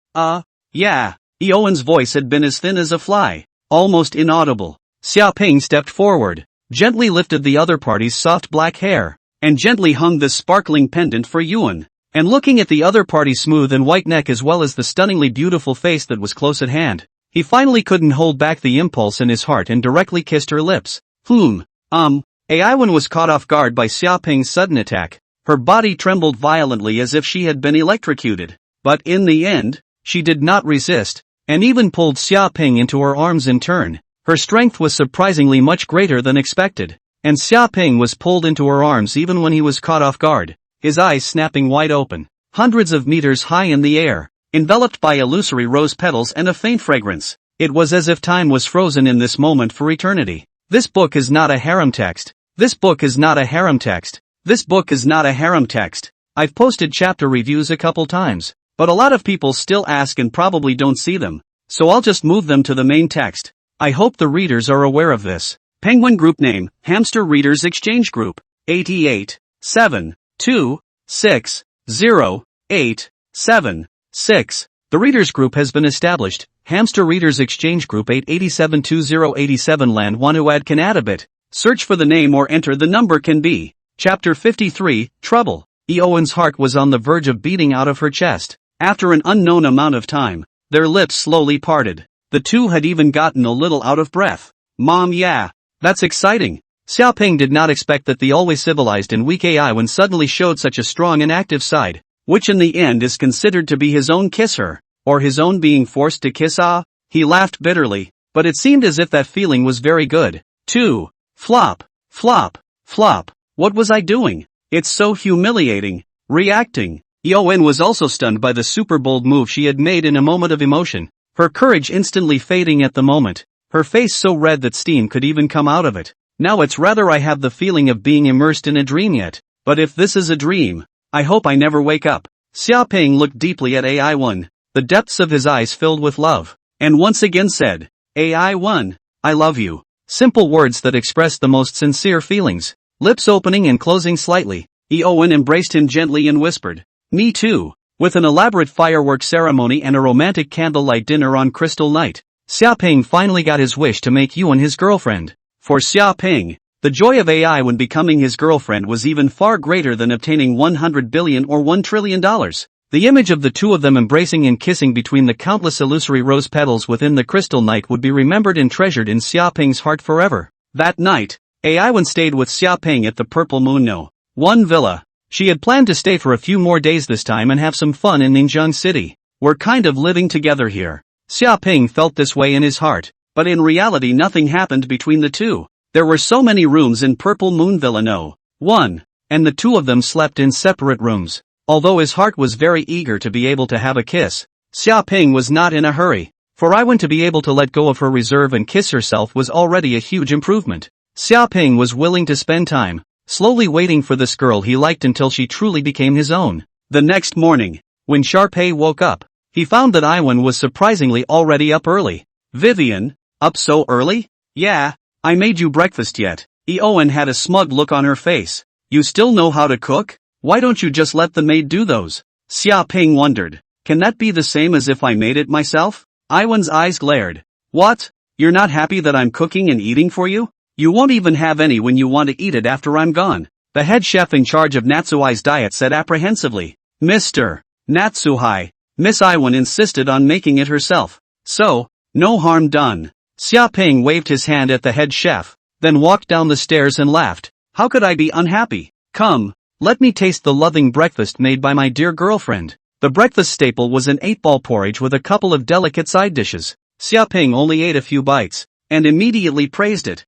Yeah. Eoin's voice had been as thin as a fly, almost inaudible. Xiaoping stepped forward, gently lifted the other party's soft black hair, and gently hung this sparkling pendant for Eoin. And looking at the other party's smooth and white neck as well as the stunningly beautiful face that was close at hand, he finally couldn't hold back the impulse in his heart and directly kissed her lips. Eoin was caught off guard by Xiaoping's sudden attack. Her body trembled violently as if she had been electrocuted. But in the end, she did not resist, and even pulled Xiaoping into her arms in turn. Her strength was surprisingly much greater than expected, and Xiaoping was pulled into her arms even when he was caught off guard, his eyes snapping wide open. Hundreds of meters high in the air, enveloped by illusory rose petals and a faint fragrance, it was as if time was frozen in this moment for eternity. This book is not a harem text. This book is not a harem text. This book is not a harem text. I've posted chapter reviews a couple times, but a lot of people still ask and probably don't see them, so I'll just move them to the main text. I hope the readers are aware of this. Penguin Group Name, Hamster Readers Exchange Group, 8872608776. The Readers Group has been established. Hamster Readers Exchange Group 88720087 Land Want to add can add a bit. Search for the name or enter the number can be. Chapter 53, Trouble. Eoin's heart was on the verge of beating out of her chest. After an unknown amount of time, their lips slowly parted. The two had even gotten a little out of breath. Mom, yeah. That's exciting. Xiaoping did not expect that the always civilized and weak Eoin suddenly showed such a strong and active side, which in the end is considered to be his own kiss her, or his own being forced to kiss her. He laughed bitterly, but it seemed as if that feeling was very good, too. Flop, flop, flop. What was I doing? It's so humiliating. Reacting. Eoin was also stunned by the super bold move she had made in a moment of emotion, her courage instantly fading at the moment, her face so red that steam could even come out of it. Now it's rather I have the feeling of being immersed in a dream yet, but if this is a dream, I hope I never wake up. Xiaoping looked deeply at AI1, the depths of his eyes filled with love, and once again said, AI1, I love you. Simple words that expressed the most sincere feelings. Lips opening and closing slightly, Eowen embraced him gently and whispered, me too. With an elaborate firework ceremony and a romantic candlelight dinner on Crystal Night, Xiaoping finally got his wish to make Yuan his girlfriend. For Xiaoping, the joy of AI when becoming his girlfriend was even far greater than obtaining 100 billion or $1 trillion. The image of the two of them embracing and kissing between the countless illusory rose petals within the crystal night would be remembered and treasured in Xiaoping's heart forever. That night, Aiwen stayed with Xiaoping at the Purple Moon No. 1 villa. She had planned to stay for a few more days this time and have some fun in Ningjiang City. We're kind of living together here. Xiaoping felt this way in his heart, but in reality nothing happened between the two. There were so many rooms in Purple Moon Villa No. 1, and the two of them slept in separate rooms. Although his heart was very eager to be able to have a kiss, Xiaoping was not in a hurry. For Iwan to be able to let go of her reserve and kiss herself was already a huge improvement. Xiaoping was willing to spend time, slowly waiting for this girl he liked until she truly became his own. The next morning, when Sharpay woke up, he found that Iwan was surprisingly already up early. Vivian, up so early? Yeah, I made you breakfast yet. Eowen had a smug look on her face. You still know how to cook? Why don't you just let the maid do those? Xiaoping wondered. Can that be the same as if I made it myself? Iwan's eyes glared. What? You're not happy that I'm cooking and eating for you? You won't even have any when you want to eat it after I'm gone. The head chef in charge of Natsuhai's diet said apprehensively. Mr. Natsuhai, Miss Iwan insisted on making it herself. So, no harm done. Xiaoping waved his hand at the head chef, then walked down the stairs and laughed. How could I be unhappy? Come, let me taste the loving breakfast made by my dear girlfriend. The breakfast staple was an 8-ball porridge with a couple of delicate side dishes. Xiaoping only ate a few bites, and immediately praised it.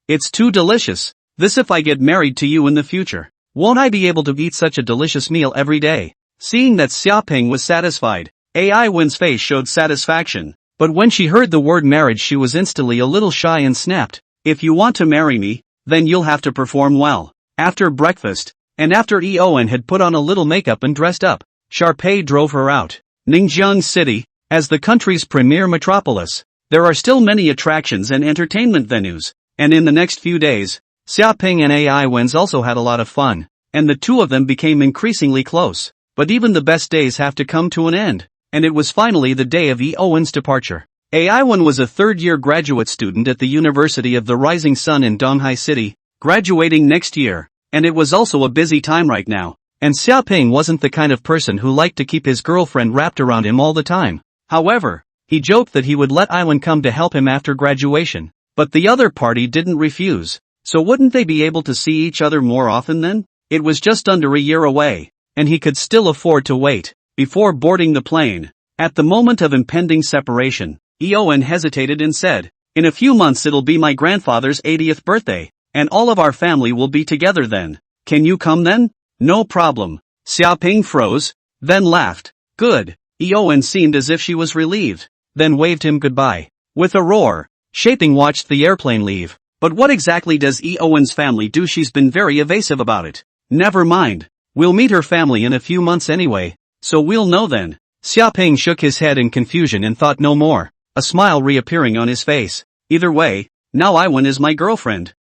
It's too delicious. This if I get married to you in the future. Won't I be able to eat such a delicious meal every day? Seeing that Xiaoping was satisfied, AI Win's face showed satisfaction. But when she heard the word marriage she was instantly a little shy and snapped. If you want to marry me, then you'll have to perform well. After breakfast, and after Eowen had put on a little makeup and dressed up, Sharpay drove her out. Ningjiang City, as the country's premier metropolis, there are still many attractions and entertainment venues, and in the next few days, Xiaoping and AI Wen's also had a lot of fun, and the two of them became increasingly close. But even the best days have to come to an end, and it was finally the day of Eowen's departure. AI Wen was a third-year graduate student at the University of the Rising Sun in Donghai City, graduating next year, and it was also a busy time right now, and Xiaoping wasn't the kind of person who liked to keep his girlfriend wrapped around him all the time. However, he joked that he would let Iwan come to help him after graduation, but the other party didn't refuse. So wouldn't they be able to see each other more often then? It was just under a year away, and he could still afford to wait. Before boarding the plane, at the moment of impending separation, Eowen hesitated and said, in a few months it'll be my grandfather's 80th birthday. And all of our family will be together then. Can you come then? No problem. Xiaoping froze, then laughed. Good. Eowen seemed as if she was relieved, then waved him goodbye. With a roar, Shaping watched the airplane leave. But what exactly does Eowen's family do? She's been very evasive about it. Never mind. We'll meet her family in a few months anyway, so we'll know then. Xiaoping shook his head in confusion and thought no more, a smile reappearing on his face. Either way, now Iwan is my girlfriend.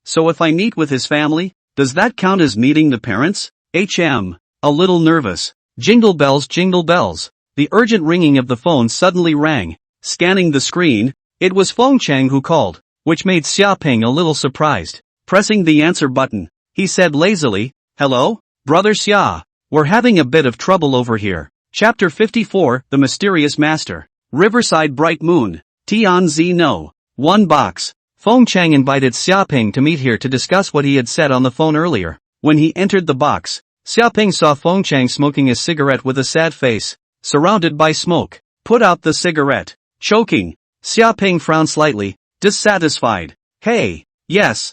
So if I meet with his family, does that count as meeting the parents? A little nervous. Jingle bells, jingle bells. The urgent ringing of the phone suddenly rang. Scanning the screen, it was Feng Chang who called, which made Xiaoping a little surprised. Pressing the answer button, he said lazily, hello, brother Xia. We're having a bit of trouble over here. Chapter 54, The Mysterious Master. Riverside Bright Moon. Tianzi No. 1 box. Feng Chang invited Xiaoping to meet here to discuss what he had said on the phone earlier. When he entered the box, Xiaoping saw Feng Chang smoking a cigarette with a sad face, surrounded by smoke. Put out the cigarette. Choking. Xiaoping frowned slightly, dissatisfied. Hey, yes.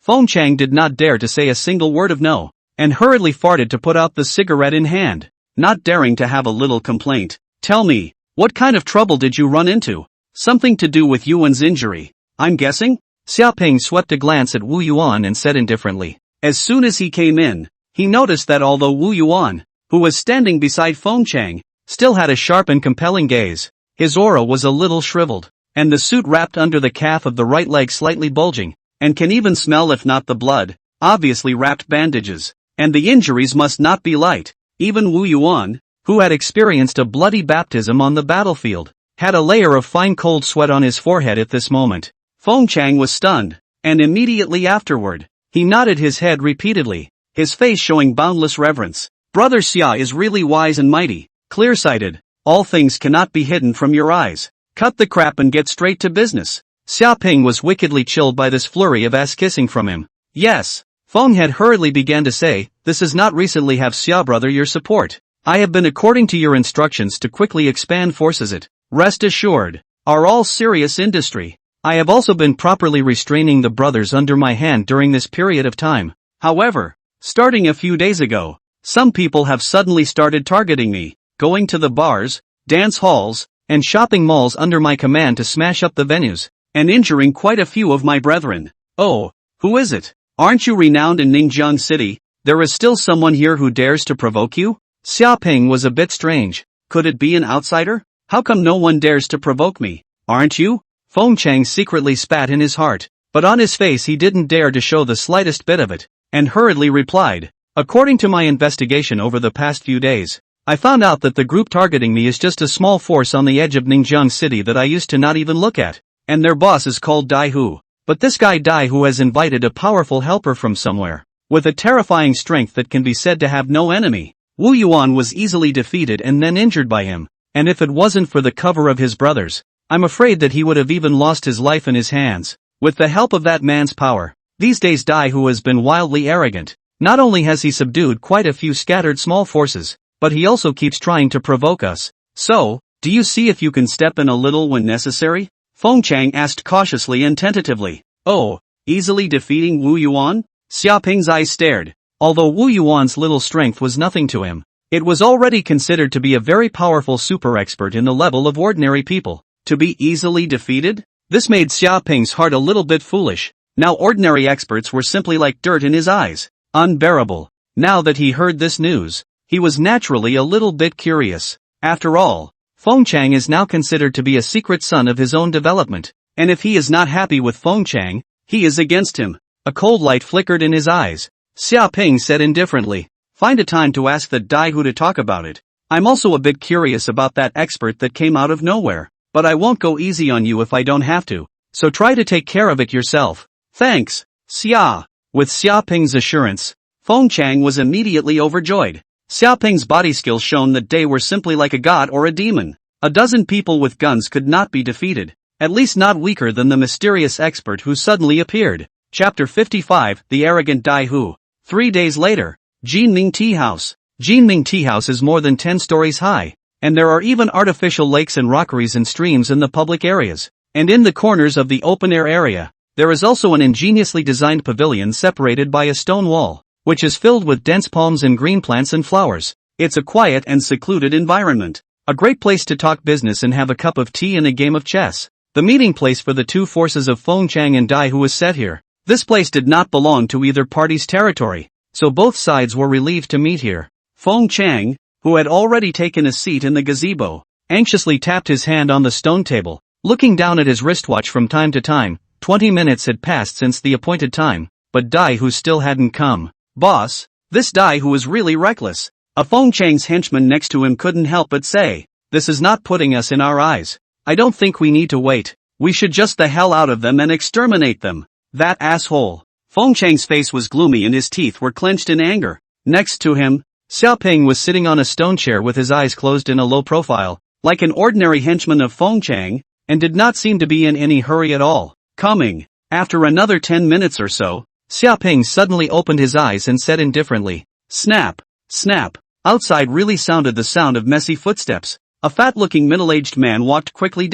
Feng Chang did not dare to say a single word of no, and hurriedly farted to put out the cigarette in hand, not daring to have a little complaint. Tell me, what kind of trouble did you run into? Something to do with Yuan's injury, I'm guessing? Xiaoping swept a glance at Wu Yuan and said indifferently. As soon as he came in, he noticed that although Wu Yuan, who was standing beside Feng Chang, still had a sharp and compelling gaze, his aura was a little shriveled, and the suit wrapped under the calf of the right leg slightly bulging, and can even smell if not the blood, obviously wrapped bandages, and the injuries must not be light. Even Wu Yuan, who had experienced a bloody baptism on the battlefield, had a layer of fine cold sweat on his forehead at this moment. Feng Chang was stunned, and immediately afterward, he nodded his head repeatedly, his face showing boundless reverence. Brother Xia is really wise and mighty, clear-sighted. All things cannot be hidden from your eyes. Cut the crap and get straight to business. Xia Ping was wickedly chilled by this flurry of ass-kissing from him. Yes, Feng had hurriedly began to say, this is not recently have Xia brother your support. I have been according to your instructions to quickly expand forces it. Rest assured, are all serious industry. I have also been properly restraining the brothers under my hand during this period of time. However, starting a few days ago, some people have suddenly started targeting me, going to the bars, dance halls, and shopping malls under my command to smash up the venues, and injuring quite a few of my brethren. Oh, who is it? Aren't you renowned in Ningjiang City? There is still someone here who dares to provoke you? Xia Ping was a bit strange. Could it be an outsider? How come no one dares to provoke me? Aren't you? Feng Chang secretly spat in his heart, but on his face he didn't dare to show the slightest bit of it, and hurriedly replied, according to my investigation over the past few days, I found out that the group targeting me is just a small force on the edge of Ningjiang City that I used to not even look at, and their boss is called Dai Hu. But this guy Dai Hu has invited a powerful helper from somewhere, with a terrifying strength that can be said to have no enemy. Wu Yuan was easily defeated and then injured by him, and if it wasn't for the cover of his brothers, I'm afraid that he would have even lost his life in his hands. With the help of that man's power, these days Dai Hu has been wildly arrogant. Not only has he subdued quite a few scattered small forces, but he also keeps trying to provoke us. So, do you see if you can step in a little when necessary? Feng Chang asked cautiously and tentatively. Oh, easily defeating Wu Yuan? Xia Ping's eyes stared. Although Wu Yuan's little strength was nothing to him, it was already considered to be a very powerful super expert in the level of ordinary people. To be easily defeated? This made Xia Ping's heart a little bit foolish. Now ordinary experts were simply like dirt in his eyes. Unbearable. Now that he heard this news, he was naturally a little bit curious. After all, Feng Chang is now considered to be a secret son of his own development, and if he is not happy with Feng Chang, he is against him. A cold light flickered in his eyes. Xia Ping said indifferently, find a time to ask the Dai Hu to talk about it. I'm also a bit curious about that expert that came out of nowhere, but I won't go easy on you if I don't have to, so try to take care of it yourself. Thanks, Xia. With Xia Ping's assurance, Feng Chang was immediately overjoyed. Xia Ping's body skills shown that day were simply like a god or a demon. A dozen people with guns could not be defeated, at least not weaker than the mysterious expert who suddenly appeared. Chapter 55, The Arrogant Dai Hu. 3 days later, Jinming Tea House. Jinming Tea House is more than 10 stories high, and there are even artificial lakes and rockeries and streams in the public areas. And in the corners of the open-air area, there is also an ingeniously designed pavilion separated by a stone wall, which is filled with dense palms and green plants and flowers. It's a quiet and secluded environment. A great place to talk business and have a cup of tea and a game of chess. The meeting place for the two forces of Feng Chang and Dai Hu was set here. This place did not belong to either party's territory, so both sides were relieved to meet here. Feng Chang, who had already taken a seat in the gazebo, anxiously tapped his hand on the stone table, looking down at his wristwatch from time to time. 20 minutes had passed since the appointed time, but Dai Hu still hadn't come. Boss, this Dai Hu is really reckless. A Feng Chang's henchman next to him couldn't help but say, this is not putting us in our eyes. I don't think we need to wait. We should just the hell out of them and exterminate them. That asshole. Feng Chang's face was gloomy and his teeth were clenched in anger. Next to him, Xia Ping was sitting on a stone chair with his eyes closed in a low profile, like an ordinary henchman of Feng Chang, and did not seem to be in any hurry at all. Coming. After another 10 minutes or so, Xia Ping suddenly opened his eyes and said indifferently, snap, snap. Outside really sounded the sound of messy footsteps. A fat-looking middle-aged man walked quickly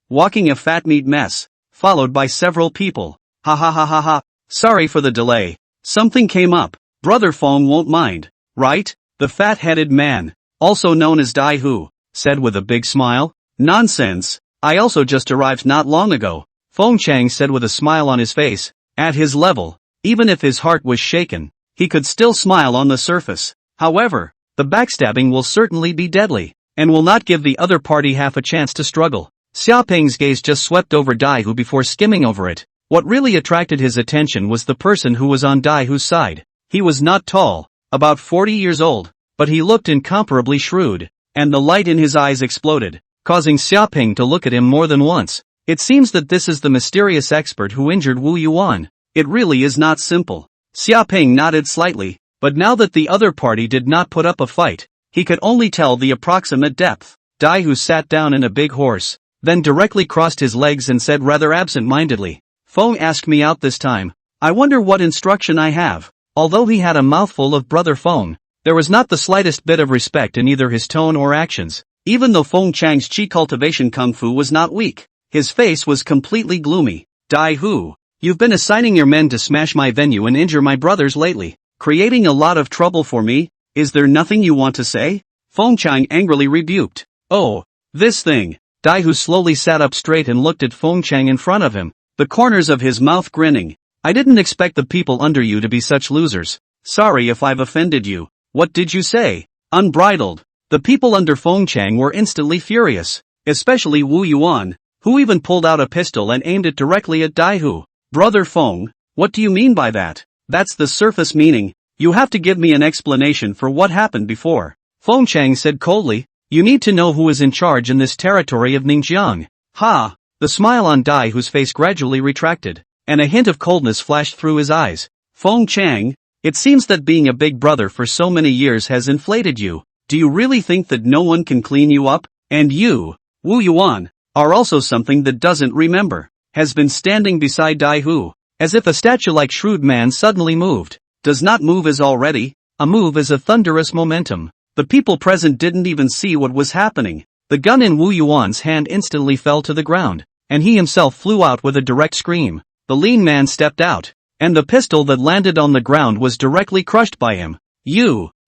walking a fat meat mess, followed by several people. Ha ha ha ha ha. Sorry for the delay. Something came up. Brother Feng won't mind, right? The fat-headed man, also known as Dai Hu, said with a big smile. Nonsense. I also just arrived not long ago. Feng Chang said with a smile on his face. At his level, even if his heart was shaken, he could still smile on the surface. However, the backstabbing will certainly be deadly, and will not give the other party half a chance to struggle. Xiaoping's gaze just swept over Daihu before skimming over it. What really attracted his attention was the person who was on Daihu's side. He was not tall, about 40 years old, but he looked incomparably shrewd, and the light in his eyes exploded, causing Xiaoping to look at him more than once. It seems that this is the mysterious expert who injured Wu Yuan. It really is not simple. Xiaoping nodded slightly, but now that the other party did not put up a fight, he could only tell the approximate depth. Daihu sat down in a big horse, then directly crossed his legs and said rather absent-mindedly, "Feng asked me out this time. I wonder what instruction I have." Although he had a mouthful of brother Feng, there was not the slightest bit of respect in either his tone or actions. Even though Feng Chang's chi cultivation kung fu was not weak, his face was completely gloomy. "Daihu, you've been assigning your men to smash my venue and injure my brothers lately, creating a lot of trouble for me. Is there nothing you want to say?" Feng Chang angrily rebuked. "Oh, this thing." Daihu slowly sat up straight and looked at Feng Chang in front of him, the corners of his mouth grinning. "I didn't expect the people under you to be such losers. Sorry if I've offended you." "What did you say?" Unbridled. The people under Feng Chang were instantly furious, especially Wu Yuan, who even pulled out a pistol and aimed it directly at Daihu. "Brother Feng, what do you mean by that?" "That's the surface meaning. You have to give me an explanation for what happened before." Feng Chang said coldly, "You need to know who is in charge in this territory of Ningjiang." "Ha!" The smile on Daihu's face gradually retracted, and a hint of coldness flashed through his eyes. "Feng Chang, it seems that being a big brother for so many years has inflated you. Do you really think that no one can clean you up? And you, Wu Yuan, are also something that doesn't remember." Has been standing beside Daihu, as if a statue-like shrewd man suddenly moved. Does not move as already, a move is a thunderous momentum. The people present didn't even see what was happening. The gun in Wu Yuan's hand instantly fell to the ground, and he himself flew out with a direct scream. The lean man stepped out, and the pistol that landed on the ground was directly crushed by him.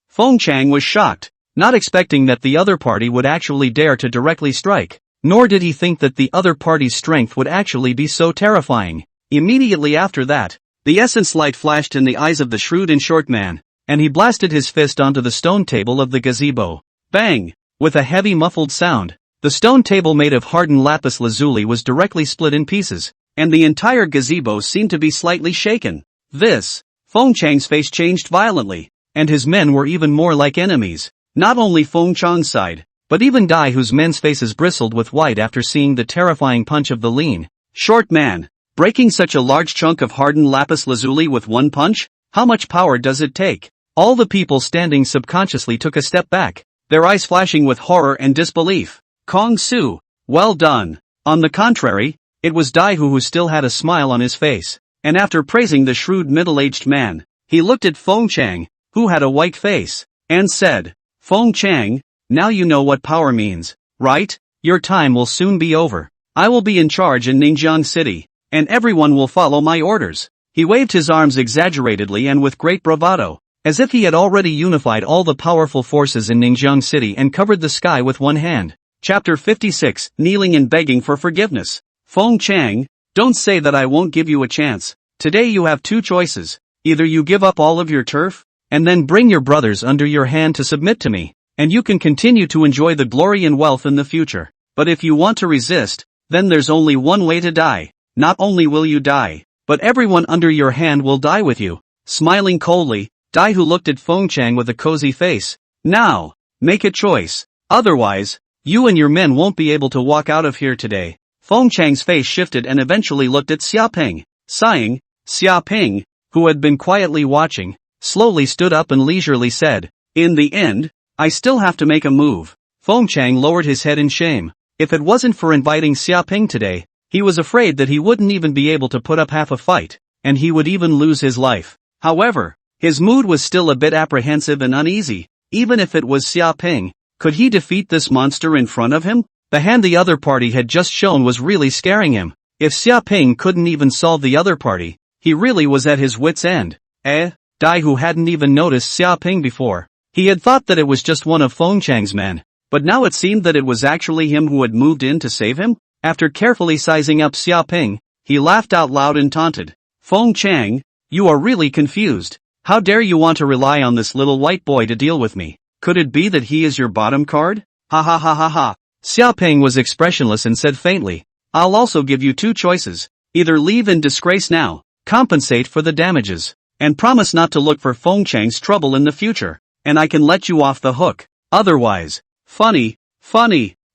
Feng Chang was shocked, not expecting that the other party would actually dare to directly strike, nor did he think that the other party's strength would actually be so terrifying. Immediately after that, the essence light flashed in the eyes of the shrewd and short man, and he blasted his fist onto the stone table of the gazebo. Bang! With a heavy muffled sound, the stone table made of hardened lapis lazuli was directly split in pieces, and the entire gazebo seemed to be slightly shaken. Feng Chang's face changed violently, and his men were even more like enemies. Not only Feng Chang's side, but even Daihu's men's faces bristled with white after seeing the terrifying punch of the lean, short man. Breaking such a large chunk of hardened lapis lazuli with one punch? How much power does it take? All the people standing subconsciously took a step back, their eyes flashing with horror and disbelief. Kong Su, well done. On the contrary, it was Daihu who still had a smile on his face, and after praising the shrewd middle-aged man, he looked at Feng Chang, who had a white face, and said, "Feng Chang, now you know what power means, right? Your time will soon be over. I will be in charge in Ningjiang City, and everyone will follow my orders." He waved his arms exaggeratedly and with great bravado, as if he had already unified all the powerful forces in Ningjiang City and covered the sky with one hand. Chapter 56, Kneeling and Begging for Forgiveness. Feng Chang, don't say that I won't give you a chance. Today you have two choices. Either you give up all of your turf, and then bring your brothers under your hand to submit to me, and you can continue to enjoy the glory and wealth in the future. But if you want to resist, then there's only one way to die. Not only will you die, but everyone under your hand will die with you. Smiling coldly, Daihu looked at Feng Chang with a cozy face. Now, make a choice. Otherwise, you and your men won't be able to walk out of here today. Feng Chang's face shifted and eventually looked at Xiaoping. Sighing, Xiaoping, who had been quietly watching, slowly stood up and leisurely said, "In the end, I still have to make a move." Feng Chang lowered his head in shame. If it wasn't for inviting Xiaoping today, he was afraid that he wouldn't even be able to put up half a fight, and he would even lose his life. However, his mood was still a bit apprehensive and uneasy. Even if it was Xiaoping, could he defeat this monster in front of him? The hand the other party had just shown was really scaring him. If Xiaoping couldn't even solve the other party, he really was at his wit's end. Daihu hadn't even noticed Xiaoping before. He had thought that it was just one of Feng Chang's men, but now it seemed that it was actually him who had moved in to save him. After carefully sizing up Xiaoping, he laughed out loud and taunted. "Feng Chang, you are really confused. How dare you want to rely on this little white boy to deal with me? Could it be that he is your bottom card? Ha ha ha ha ha. Xiaoping was expressionless and said faintly, I'll also give you two choices. Either leave in disgrace now, compensate for the damages, and promise not to look for Fengchang's trouble in the future, and I can let you off the hook. Otherwise, funny.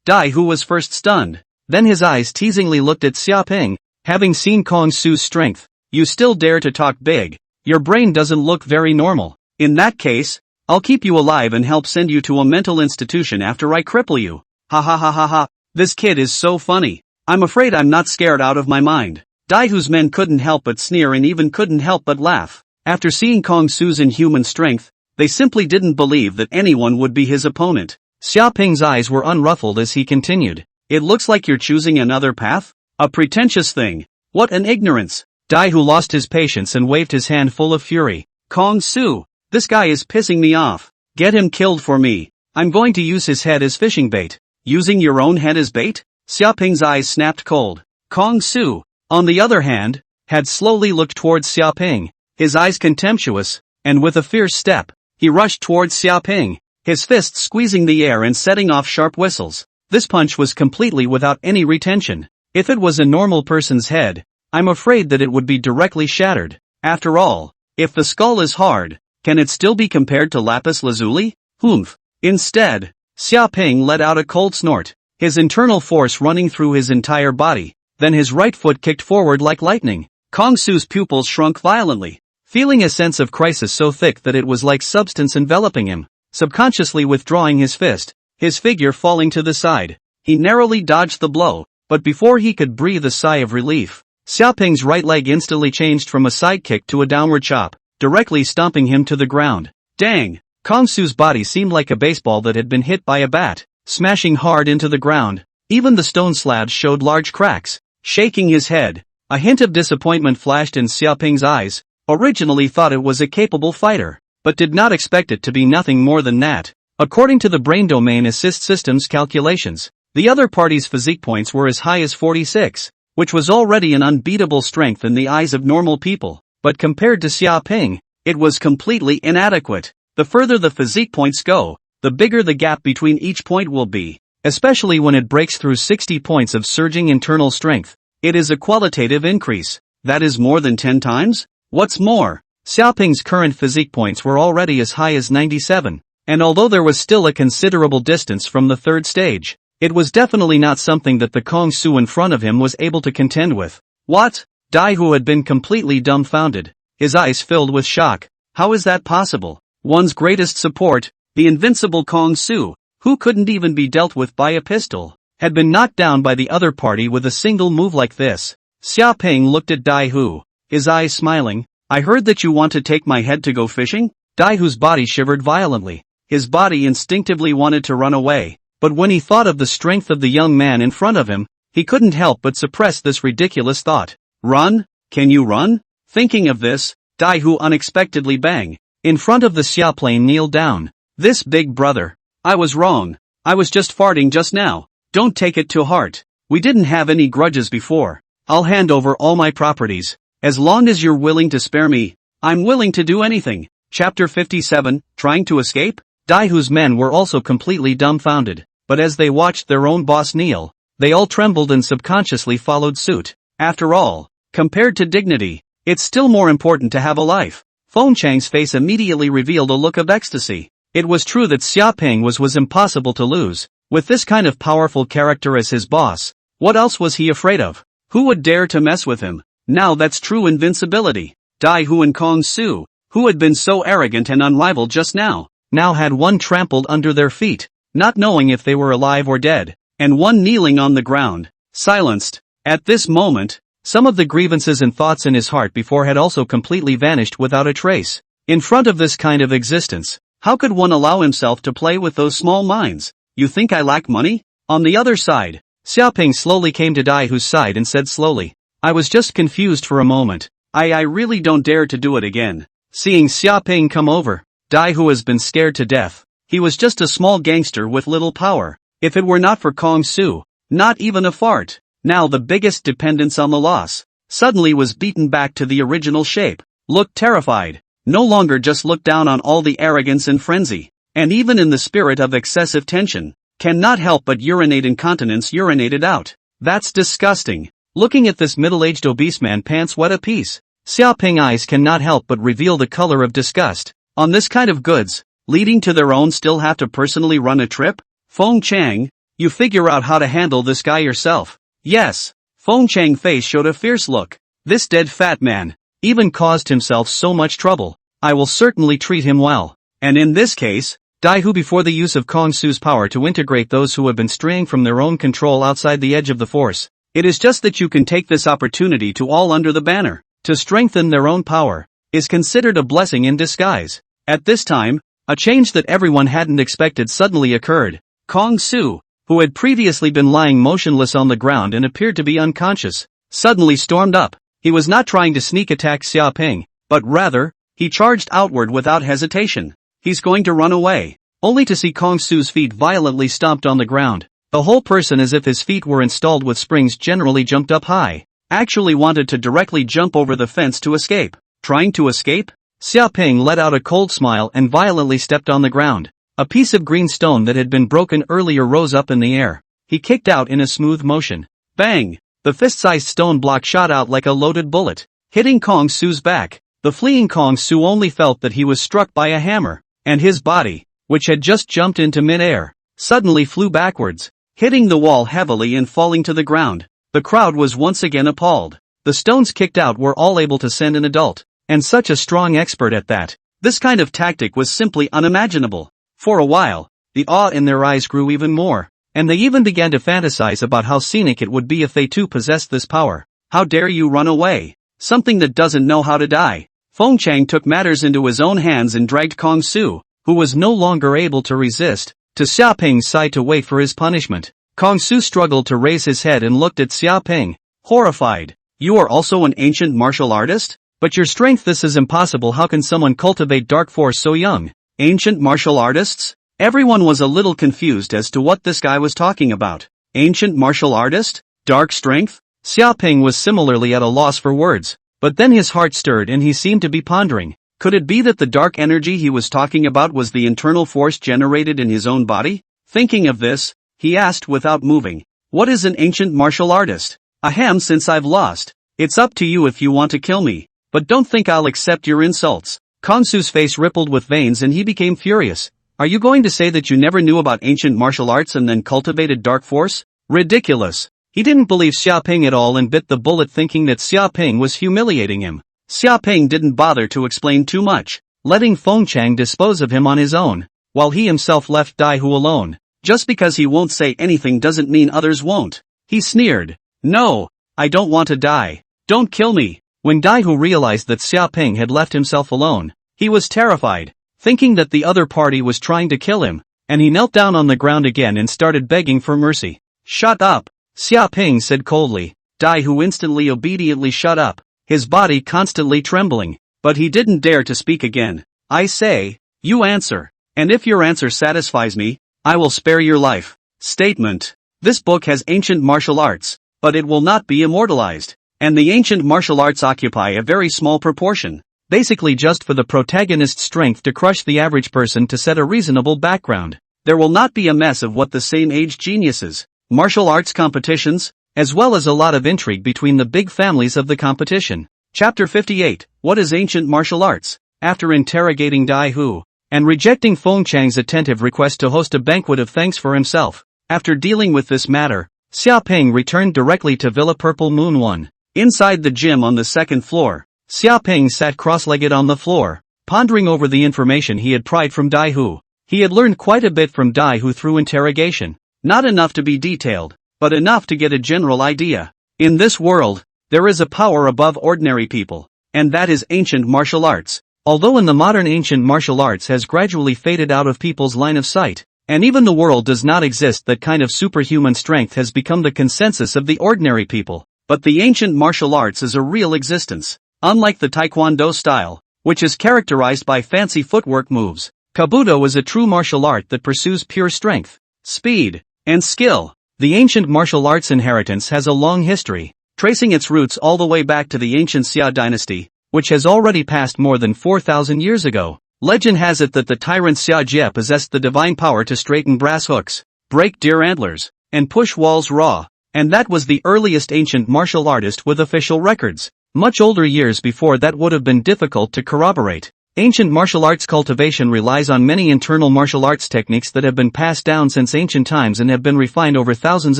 Dai Hu was first stunned. Then his eyes teasingly looked at Xiaoping. Having seen Kong Su's strength, you still dare to talk big. Your brain doesn't look very normal. In that case, I'll keep you alive and help send you to a mental institution after I cripple you. Ha ha ha ha ha. This kid is so funny. I'm afraid I'm not scared out of my mind. Dai Hu's men couldn't help but sneer and even couldn't help but laugh. After seeing Kong Su's inhuman strength, they simply didn't believe that anyone would be his opponent. Xiaoping's eyes were unruffled as he continued. It looks like you're choosing another path? A pretentious thing. What an ignorance. Dai Hu lost his patience and waved his hand full of fury. Kong Su, this guy is pissing me off. Get him killed for me. I'm going to use his head as fishing bait. Using your own head as bait? Xiaoping's eyes snapped cold. Kong Su, on the other hand, had slowly looked towards Xiaoping, his eyes contemptuous, and with a fierce step, he rushed towards Xiaoping, his fists squeezing the air and setting off sharp whistles. This punch was completely without any retention. If it was a normal person's head, I'm afraid that it would be directly shattered. After all, if the skull is hard, can it still be compared to lapis lazuli? Humph. Instead, Xiaoping let out a cold snort, his internal force running through his entire body. Then his right foot kicked forward like lightning. Kong Su's pupils shrunk violently, feeling a sense of crisis so thick that it was like substance enveloping him. Subconsciously withdrawing his fist, his figure falling to the side, he narrowly dodged the blow, but before he could breathe a sigh of relief, Xiaoping's right leg instantly changed from a side kick to a downward chop, directly stomping him to the ground. Dang! Kong Su's body seemed like a baseball that had been hit by a bat, smashing hard into the ground. Even the stone slabs showed large cracks. Shaking his head, a hint of disappointment flashed in Xiaoping's eyes. Originally thought it was a capable fighter, but did not expect it to be nothing more than that. According to the Brain Domain Assist System's calculations, the other party's physique points were as high as 46, which was already an unbeatable strength in the eyes of normal people, but compared to Xiaoping, it was completely inadequate. The further the physique points go, the bigger the gap between each point will be, especially when it breaks through 60 points of surging internal strength. It is a qualitative increase. That is more than 10 times? What's more, Xiaoping's current physique points were already as high as 97, and although there was still a considerable distance from the third stage, it was definitely not something that the Kong Su in front of him was able to contend with. What? Dai Hu had been completely dumbfounded, his eyes filled with shock. How is that possible? One's greatest support, the invincible Kong Su, who couldn't even be dealt with by a pistol, had been knocked down by the other party with a single move like this. Xiaoping looked at Dai Hu, his eyes smiling. I heard that you want to take my head to go fishing? Dai Hu's body shivered violently. His body instinctively wanted to run away, but when he thought of the strength of the young man in front of him, he couldn't help but suppress this ridiculous thought. Run? Can you run? Thinking of this, Dai Hu unexpectedly bang. In front of the Xiaoplane kneeled down. This big brother. I was wrong. I was just farting just now. Don't take it to heart. We didn't have any grudges before. I'll hand over all my properties. As long as you're willing to spare me, I'm willing to do anything. Chapter 57, Trying to Escape? Dai Hu's men were also completely dumbfounded, but as they watched their own boss kneel, they all trembled and subconsciously followed suit. After all, compared to dignity, it's still more important to have a life. Fengchang's face immediately revealed a look of ecstasy. It was true that Xiaoping was impossible to lose. With this kind of powerful character as his boss, what else was he afraid of? Who would dare to mess with him? Now that's true invincibility. Dai Hu and Kong Su, who had been so arrogant and unrivaled just now had one trampled under their feet, not knowing if they were alive or dead, and one kneeling on the ground, silenced. At this moment, some of the grievances and thoughts in his heart before had also completely vanished without a trace. In front of this kind of existence, how could one allow himself to play with those small minds? You think I lack money? On the other side, Xiaoping slowly came to Dai Hu's side and said slowly, I was just confused for a moment. I really don't dare to do it again. Seeing Xiaoping come over, Dai Hu has been scared to death. He was just a small gangster with little power. If it were not for Kong Su, not even a fart. Now the biggest dependence on the loss, suddenly was beaten back to the original shape. Looked terrified. no longer just look down on all the arrogance and frenzy, and even in the spirit of excessive tension, cannot help but urinate incontinence urinated out. That's disgusting. Looking at this middle-aged obese man pants wet a piece, Xiaoping eyes cannot help but reveal the color of disgust. On this kind of goods, leading to their own still have to personally run a trip? Feng Chang, you figure out how to handle this guy yourself. Yes. Feng Chang's face showed a fierce look. This dead fat man even caused himself so much trouble. I will certainly treat him well. And in this case, Daihu before the use of Kong Su's power to integrate those who have been straying from their own control outside the edge of the force. It is just that you can take this opportunity to all under the banner, to strengthen their own power, is considered a blessing in disguise. At this time, a change that everyone hadn't expected suddenly occurred. Kong Su, who had previously been lying motionless on the ground and appeared to be unconscious, suddenly stormed up. He was not trying to sneak attack Xiaoping, but rather, he charged outward without hesitation. He's going to run away, only to see Kong Su's feet violently stomped on the ground. The whole person, as if his feet were installed with springs, generally jumped up high. Actually wanted to directly jump over the fence to escape. Trying to escape? Xiaoping let out a cold smile and violently stepped on the ground. A piece of green stone that had been broken earlier rose up in the air. He kicked out in a smooth motion. Bang! The fist-sized stone block shot out like a loaded bullet, hitting Kong Su's back. The fleeing Kong Su only felt that he was struck by a hammer, and his body, which had just jumped into mid-air, suddenly flew backwards, hitting the wall heavily and falling to the ground. The crowd was once again appalled. The stones kicked out were all able to send an adult, and such a strong expert at that. This kind of tactic was simply unimaginable. For a while, the awe in their eyes grew even more, and they even began to fantasize about how scenic it would be if they too possessed this power. How dare you run away? Something that doesn't know how to die. Feng Chang took matters into his own hands and dragged Kong Su, who was no longer able to resist, to Xiaoping's side to wait for his punishment. Kong Su struggled to raise his head and looked at Xiaoping, horrified. You are also an ancient martial artist? But your strength, this is impossible. How can someone cultivate dark force so young? Ancient martial artists? Everyone was a little confused as to what this guy was talking about. Ancient martial artist? Dark strength? Xiaoping was similarly at a loss for words, but then his heart stirred and he seemed to be pondering. Could it be that the dark energy he was talking about was the internal force generated in his own body? Thinking of this, he asked without moving, what is an ancient martial artist? Ahem, since I've lost, it's up to you if you want to kill me, but don't think I'll accept your insults. Kong Su's face rippled with veins and he became furious. Are you going to say that you never knew about ancient martial arts and then cultivated dark force? Ridiculous. He didn't believe Xiaoping at all and bit the bullet, thinking that Xiaoping was humiliating him. Xiaoping didn't bother to explain too much, letting Feng Chang dispose of him on his own, while he himself left Daihu alone. Just because he won't say anything doesn't mean others won't. He sneered. No, I don't want to die. Don't kill me. When Daihu realized that Xiaoping had left himself alone, he was terrified, thinking that the other party was trying to kill him, and he knelt down on the ground again and started begging for mercy. Shut up, Xiaoping said coldly. Daihu instantly obediently shut up, his body constantly trembling, but he didn't dare to speak again. I say, you answer, and if your answer satisfies me, I will spare your life. Statement. This book has ancient martial arts, but it will not be immortalized, and the ancient martial arts occupy a very small proportion, basically just for the protagonist's strength to crush the average person to set a reasonable background. There will not be a mess of what the same age geniuses, martial arts competitions, as well as a lot of intrigue between the big families of the competition. Chapter 58, What is Ancient Martial Arts? After interrogating Daihu, and rejecting Feng Chang's attentive request to host a banquet of thanks for himself, after dealing with this matter, Xiaoping returned directly to Villa Purple Moon 1. Inside the gym on the second floor, Xiaoping sat cross-legged on the floor, pondering over the information he had pried from Daihu. He had learned quite a bit from Daihu through interrogation, not enough to be detailed, but enough to get a general idea. In this world, there is a power above ordinary people, and that is ancient martial arts. Although in the modern ancient martial arts has gradually faded out of people's line of sight, and even the world does not exist, that kind of superhuman strength has become the consensus of the ordinary people. But the ancient martial arts is a real existence. Unlike the Taekwondo style, which is characterized by fancy footwork moves, Kabuto is a true martial art that pursues pure strength, speed, and skill. The ancient martial arts inheritance has a long history, tracing its roots all the way back to the ancient Xia dynasty, which has already passed more than 4,000 years ago. Legend has it that the tyrant Xia Jie possessed the divine power to straighten brass hooks, break deer antlers, and push walls raw, and that was the earliest ancient martial artist with official records. Much older years before that would have been difficult to corroborate. Ancient martial arts cultivation relies on many internal martial arts techniques that have been passed down since ancient times and have been refined over thousands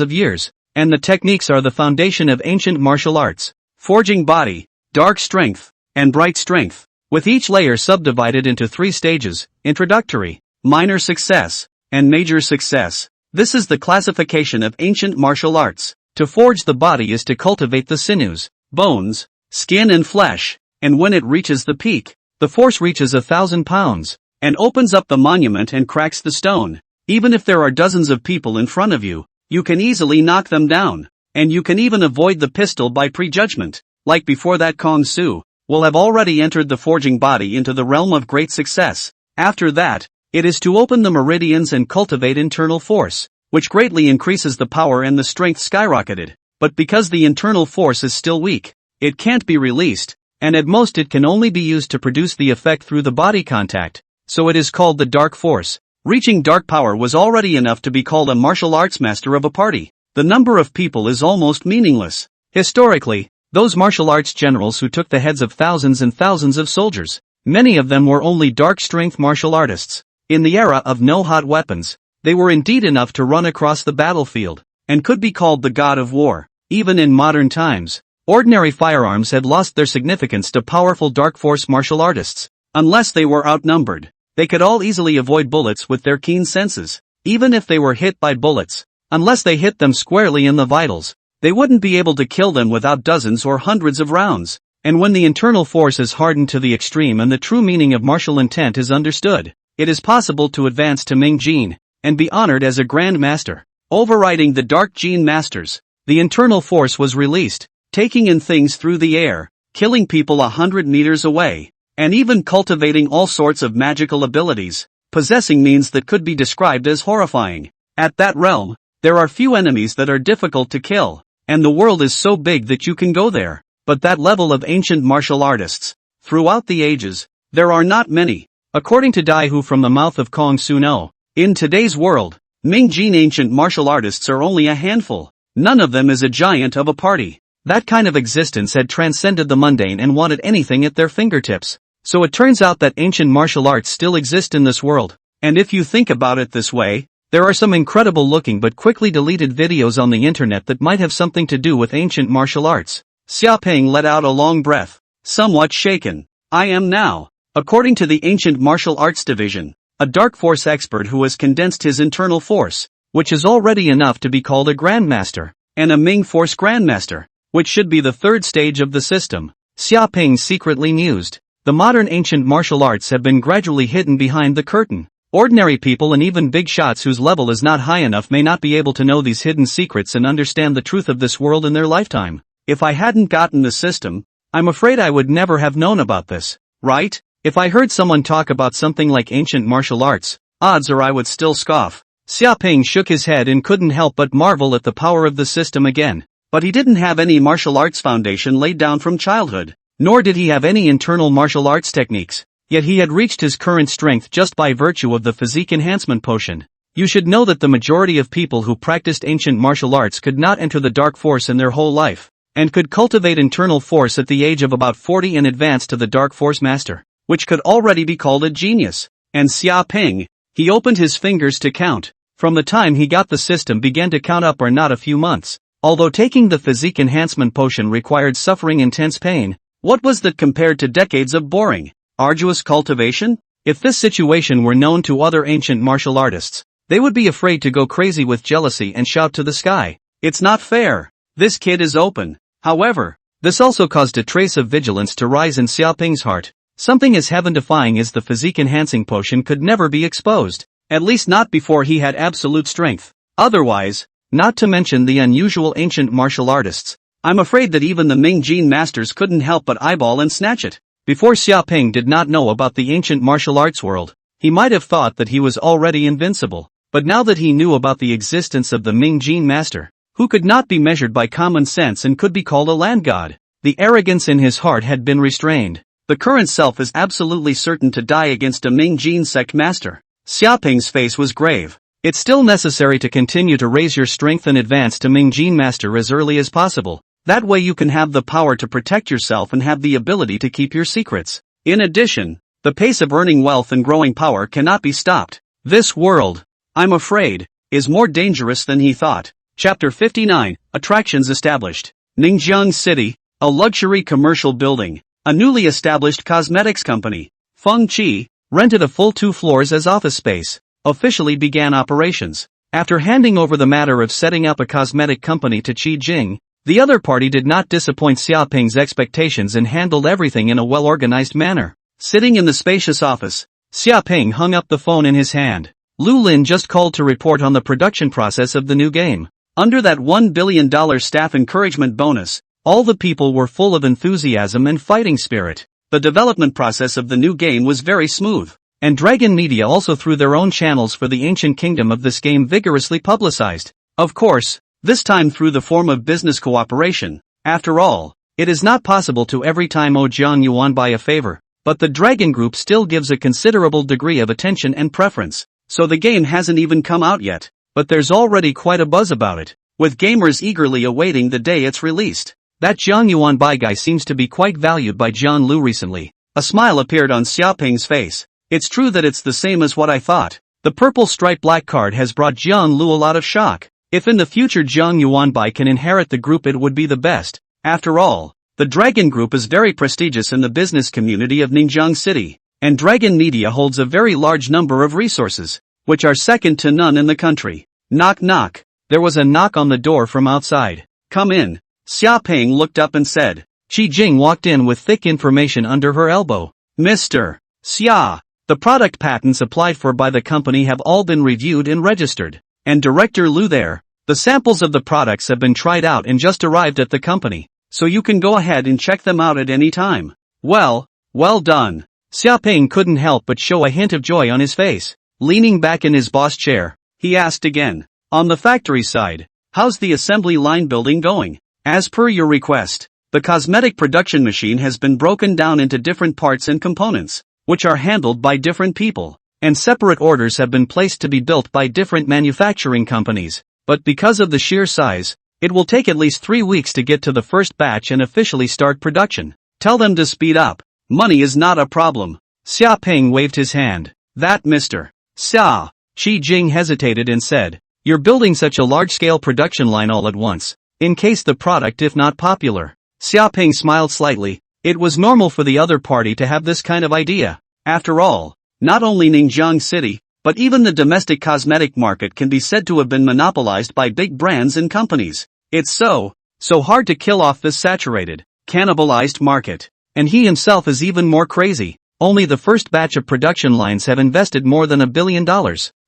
of years. And the techniques are the foundation of ancient martial arts. Forging body, dark strength, and bright strength, with each layer subdivided into 3 stages: introductory, minor success, and major success. This is the classification of ancient martial arts. To forge the body is to cultivate the sinews, bones, skin and flesh, and when it reaches the peak, the force reaches 1,000 pounds, and opens up the monument and cracks the stone. Even if there are dozens of people in front of you, you can easily knock them down, and you can even avoid the pistol by prejudgment. Like before that, Kong Su will have already entered the forging body into the realm of great success. After that, it is to open the meridians and cultivate internal force, which greatly increases the power and the strength skyrocketed. But because the internal force is still weak, it can't be released, and at most it can only be used to produce the effect through the body contact, so it is called the dark force. Reaching dark power was already enough to be called a martial arts master of a party. The number of people is almost meaningless. Historically, those martial arts generals who took the heads of thousands and thousands of soldiers, many of them were only dark strength martial artists. In the era of no hot weapons, they were indeed enough to run across the battlefield, and could be called the god of war. Even in modern times, ordinary firearms had lost their significance to powerful dark force martial artists. Unless they were outnumbered, they could all easily avoid bullets with their keen senses. Even if they were hit by bullets, unless they hit them squarely in the vitals, they wouldn't be able to kill them without dozens or hundreds of rounds. And when the internal force is hardened to the extreme and the true meaning of martial intent is understood, it is possible to advance to Ming Jin, and be honored as a Grand Master. Overriding the Dark Jin Masters, the internal force was released, taking in things through the air, killing people 100 meters away, and even cultivating all sorts of magical abilities, possessing means that could be described as horrifying. At that realm, there are few enemies that are difficult to kill, and the world is so big that you can go there. But that level of ancient martial artists, throughout the ages, there are not many. According to Dai Hu from the mouth of Kong Su No, in today's world, Ming Jin ancient martial artists are only a handful. None of them is a giant of a party. That kind of existence had transcended the mundane and wanted anything at their fingertips. So it turns out that ancient martial arts still exist in this world. And if you think about it this way, there are some incredible looking but quickly deleted videos on the internet that might have something to do with ancient martial arts. Xia Ping let out a long breath, somewhat shaken. I am now, according to the Ancient Martial Arts Division, a dark force expert who has condensed his internal force, which is already enough to be called a Grandmaster, and a Ming Force Grandmaster, which should be the third stage of the system. Xia Ping secretly mused. The modern ancient martial arts have been gradually hidden behind the curtain. Ordinary people and even big shots whose level is not high enough may not be able to know these hidden secrets and understand the truth of this world in their lifetime. If I hadn't gotten the system, I'm afraid I would never have known about this, right? If I heard someone talk about something like ancient martial arts, odds are I would still scoff. Xia Ping shook his head and couldn't help but marvel at the power of the system again. But he didn't have any martial arts foundation laid down from childhood, nor did he have any internal martial arts techniques. Yet he had reached his current strength just by virtue of the physique enhancement potion. You should know that the majority of people who practiced ancient martial arts could not enter the dark force in their whole life, and could cultivate internal force at the age of about 40 and advance to the dark force master, which could already be called a genius. And Xia Ping, he opened his fingers to count. From the time he got the system began to count up are not a few months. Although taking the physique enhancement potion required suffering intense pain, what was that compared to decades of boring, arduous cultivation? If this situation were known to other ancient martial artists, they would be afraid to go crazy with jealousy and shout to the sky, "It's not fair. This kid is open." However, this also caused a trace of vigilance to rise in Xia Ping's heart. Something as heaven-defying as the physique-enhancing potion could never be exposed, at least not before he had absolute strength. Otherwise, not to mention the unusual ancient martial artists, I'm afraid that even the Ming Jin masters couldn't help but eyeball and snatch it. Before Xia Ping did not know about the ancient martial arts world, he might have thought that he was already invincible. But now that he knew about the existence of the Ming Jin master, who could not be measured by common sense and could be called a land god, the arrogance in his heart had been restrained. The current self is absolutely certain to die against a Ming Jin sect master. Xiaoping's face was grave. It's still necessary to continue to raise your strength and advance to Ming Jin master as early as possible. That way you can have the power to protect yourself and have the ability to keep your secrets. In addition, the pace of earning wealth and growing power cannot be stopped. This world, I'm afraid, is more dangerous than he thought. Chapter 59, Attractions Established. Ningjiang City, a luxury commercial building. A newly established cosmetics company, Feng Qi, rented a full 2 floors as office space, officially began operations. After handing over the matter of setting up a cosmetic company to Qi Jing, the other party did not disappoint Xiaoping's expectations and handled everything in a well-organized manner. Sitting in the spacious office, Xiaoping hung up the phone in his hand. Lu Lin just called to report on the production process of the new game. Under that $1 billion staff encouragement bonus, all the people were full of enthusiasm and fighting spirit. The development process of the new game was very smooth, and Dragon Media also through their own channels for the ancient kingdom of this game vigorously publicized. Of course, this time through the form of business cooperation. After all, it is not possible to every time owe Jiang Yuan by a favor, but the Dragon Group still gives a considerable degree of attention and preference. So the game hasn't even come out yet, but there's already quite a buzz about it, with gamers eagerly awaiting the day it's released. That Jiang Yuan Bai guy seems to be quite valued by Jiang Lu recently. A smile appeared on Xiaoping's face. It's true that it's the same as what I thought. The purple striped black card has brought Jiang Lu a lot of shock. If in the future Jiang Yuan Bai can inherit the group, it would be the best. After all, the Dragon Group is very prestigious in the business community of Ningjiang City, and Dragon Media holds a very large number of resources, which are second to none in the country. Knock knock. There was a knock on the door from outside. Come in. Xiaoping looked up and said. Qi Jing walked in with thick information under her elbow. Mr. Xia, the product patents applied for by the company have all been reviewed and registered. And Director Lu there, the samples of the products have been tried out and just arrived at the company, so you can go ahead and check them out at any time. Well done. Xiaoping couldn't help but show a hint of joy on his face. Leaning back in his boss chair, he asked again. On the factory side, how's the assembly line building going? As per your request, the cosmetic production machine has been broken down into different parts and components, which are handled by different people, and separate orders have been placed to be built by different manufacturing companies. But because of the sheer size, it will take at least 3 weeks to get to the first batch and officially start production. Tell them to speed up. Money is not a problem. Xiaoping waved his hand. That Mr. Xia. Qi Jing hesitated and said, you're building such a large-scale production line all at once, in case the product if not popular. Xiaoping smiled slightly. It was normal for the other party to have this kind of idea. After all, not only Ningjiang City, but even the domestic cosmetic market can be said to have been monopolized by big brands and companies. It's so hard to kill off this saturated, cannibalized market. And he himself is even more crazy. Only the first batch of production lines have invested more than $1 billion.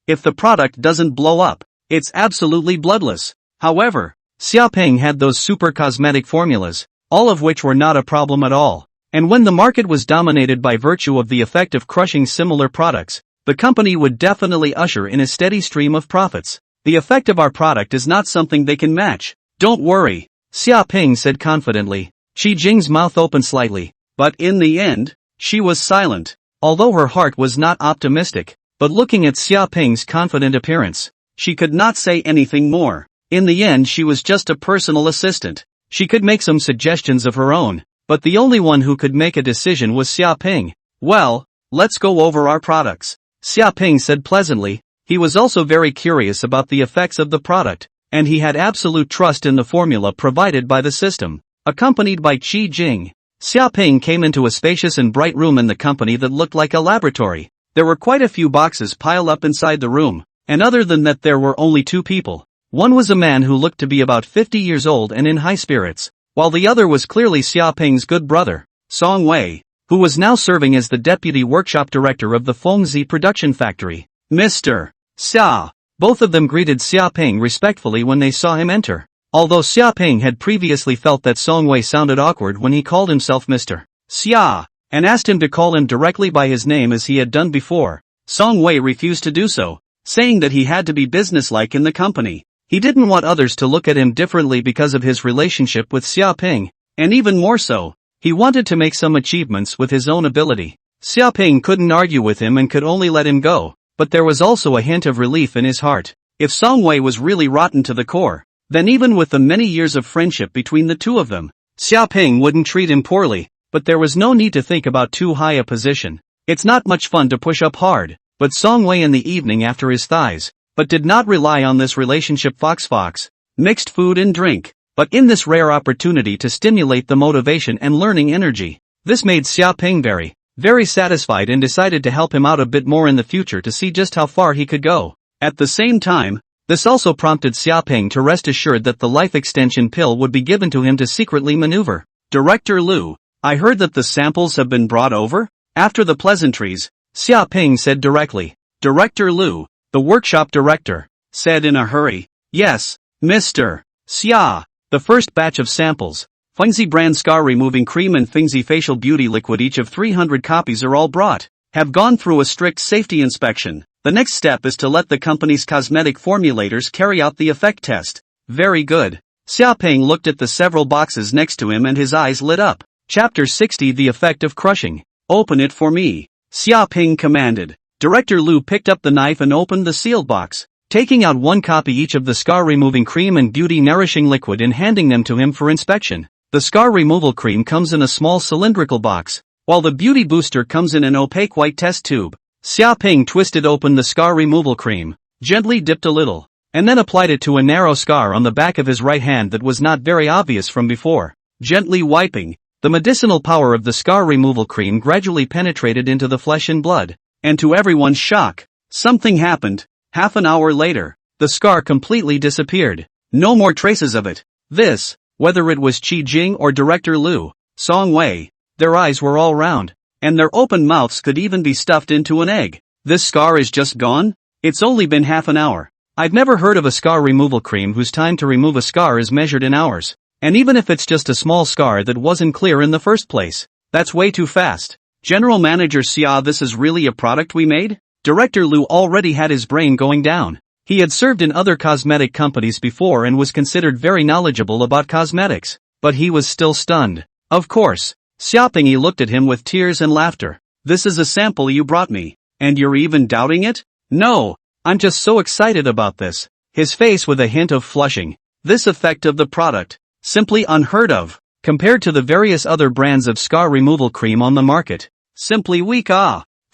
If the product doesn't blow up, it's absolutely bloodless. However, Xiaoping had those super cosmetic formulas, all of which were not a problem at all. And when the market was dominated by virtue of the effect of crushing similar products, the company would definitely usher in a steady stream of profits. The effect of our product is not something they can match. Don't worry, Xiaoping said confidently. Qi Jing's mouth opened slightly, but in the end, she was silent. Although her heart was not optimistic, but looking at Xiaoping's confident appearance, she could not say anything more. In the end, she was just a personal assistant. She could make some suggestions of her own, but the only one who could make a decision was Xiaoping. Well, let's go over our products, Xiaoping said pleasantly. He was also very curious about the effects of the product, and he had absolute trust in the formula provided by the system. Accompanied by Qi Jing, Xiaoping came into a spacious and bright room in the company that looked like a laboratory. There were quite a few boxes piled up inside the room, and other than that there were only 2 people. One was a man who looked to be about 50 years old and in high spirits, while the other was clearly Xiaoping's good brother, Song Wei, who was now serving as the deputy workshop director of the Fengzi production factory. Mr. Xia. Both of them greeted Xiaoping respectfully when they saw him enter. Although Xiaoping had previously felt that Song Wei sounded awkward when he called himself Mr. Xia, and asked him to call him directly by his name as he had done before, Song Wei refused to do so, saying that he had to be businesslike in the company. He didn't want others to look at him differently because of his relationship with Xiaoping, and even more so, He wanted to make some achievements with his own ability. Xiaoping couldn't argue with him and could only let him go, but there was also a hint of relief in his heart. If Songwei was really rotten to the core, then even with the many years of friendship between the two of them, Xiaoping wouldn't treat him poorly, but there was no need to think about too high a position. It's not much fun to push up hard, but Songwei in the evening after his thighs, but did not rely on this relationship fox, mixed food and drink, but in this rare opportunity to stimulate the motivation and learning energy. This made Xiaoping very satisfied and decided to help him out a bit more in the future to see just how far he could go. At the same time, this also prompted Xiaoping to rest assured that the life extension pill would be given to him to secretly maneuver. Director Liu, I heard that the samples have been brought over? After the pleasantries, Xiaoping said directly. Director Liu, the workshop director, said in a hurry. Yes, Mr. Xia. The first batch of samples, Fengzi brand scar removing cream and Fengzi facial beauty liquid, each of 300 copies, are all brought, have gone through a strict safety inspection. The next step is to let the company's cosmetic formulators carry out the effect test. Very good. Xiaoping looked at the several boxes next to him and his eyes lit up. Chapter 60, The Effect of Crushing. Open it for me, Xiaoping commanded. Director Liu picked up the knife and opened the sealed box, taking out one copy each of the scar removing cream and beauty nourishing liquid and handing them to him for inspection. The scar removal cream comes in a small cylindrical box, while the beauty booster comes in an opaque white test tube. Xiaoping twisted open the scar removal cream, gently dipped a little, and then applied it to a narrow scar on the back of his right hand that was not very obvious from before. Gently wiping, the medicinal power of the scar removal cream gradually penetrated into the flesh and blood, and to everyone's shock, something happened. Half an hour later, the scar completely disappeared. No more traces of it. This, whether it was Qi Jing or Director Liu, Songwei, their eyes were all round, and their open mouths could even be stuffed into an egg. This scar is just gone? It's only been half an hour. I've never heard of a scar removal cream whose time to remove a scar is measured in hours. And even if it's just a small scar that wasn't clear in the first place, that's way too fast. General Manager Xia, this is really a product we made? Director Liu already had his brain going down. He had served in other cosmetic companies before and was considered very knowledgeable about cosmetics, but he was still stunned. Of course. Xiaoping looked at him with tears and laughter. This is a sample you brought me, and you're even doubting it? No, I'm just so excited about this. His face with a hint of flushing. This effect of the product, simply unheard of, compared to the various other brands of scar removal cream on the market. Simply weak.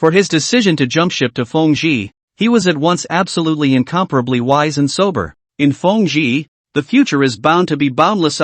For his decision to jump ship to Fengji, he was at once absolutely incomparably wise and sober. In Fengji, the future is bound to be boundless.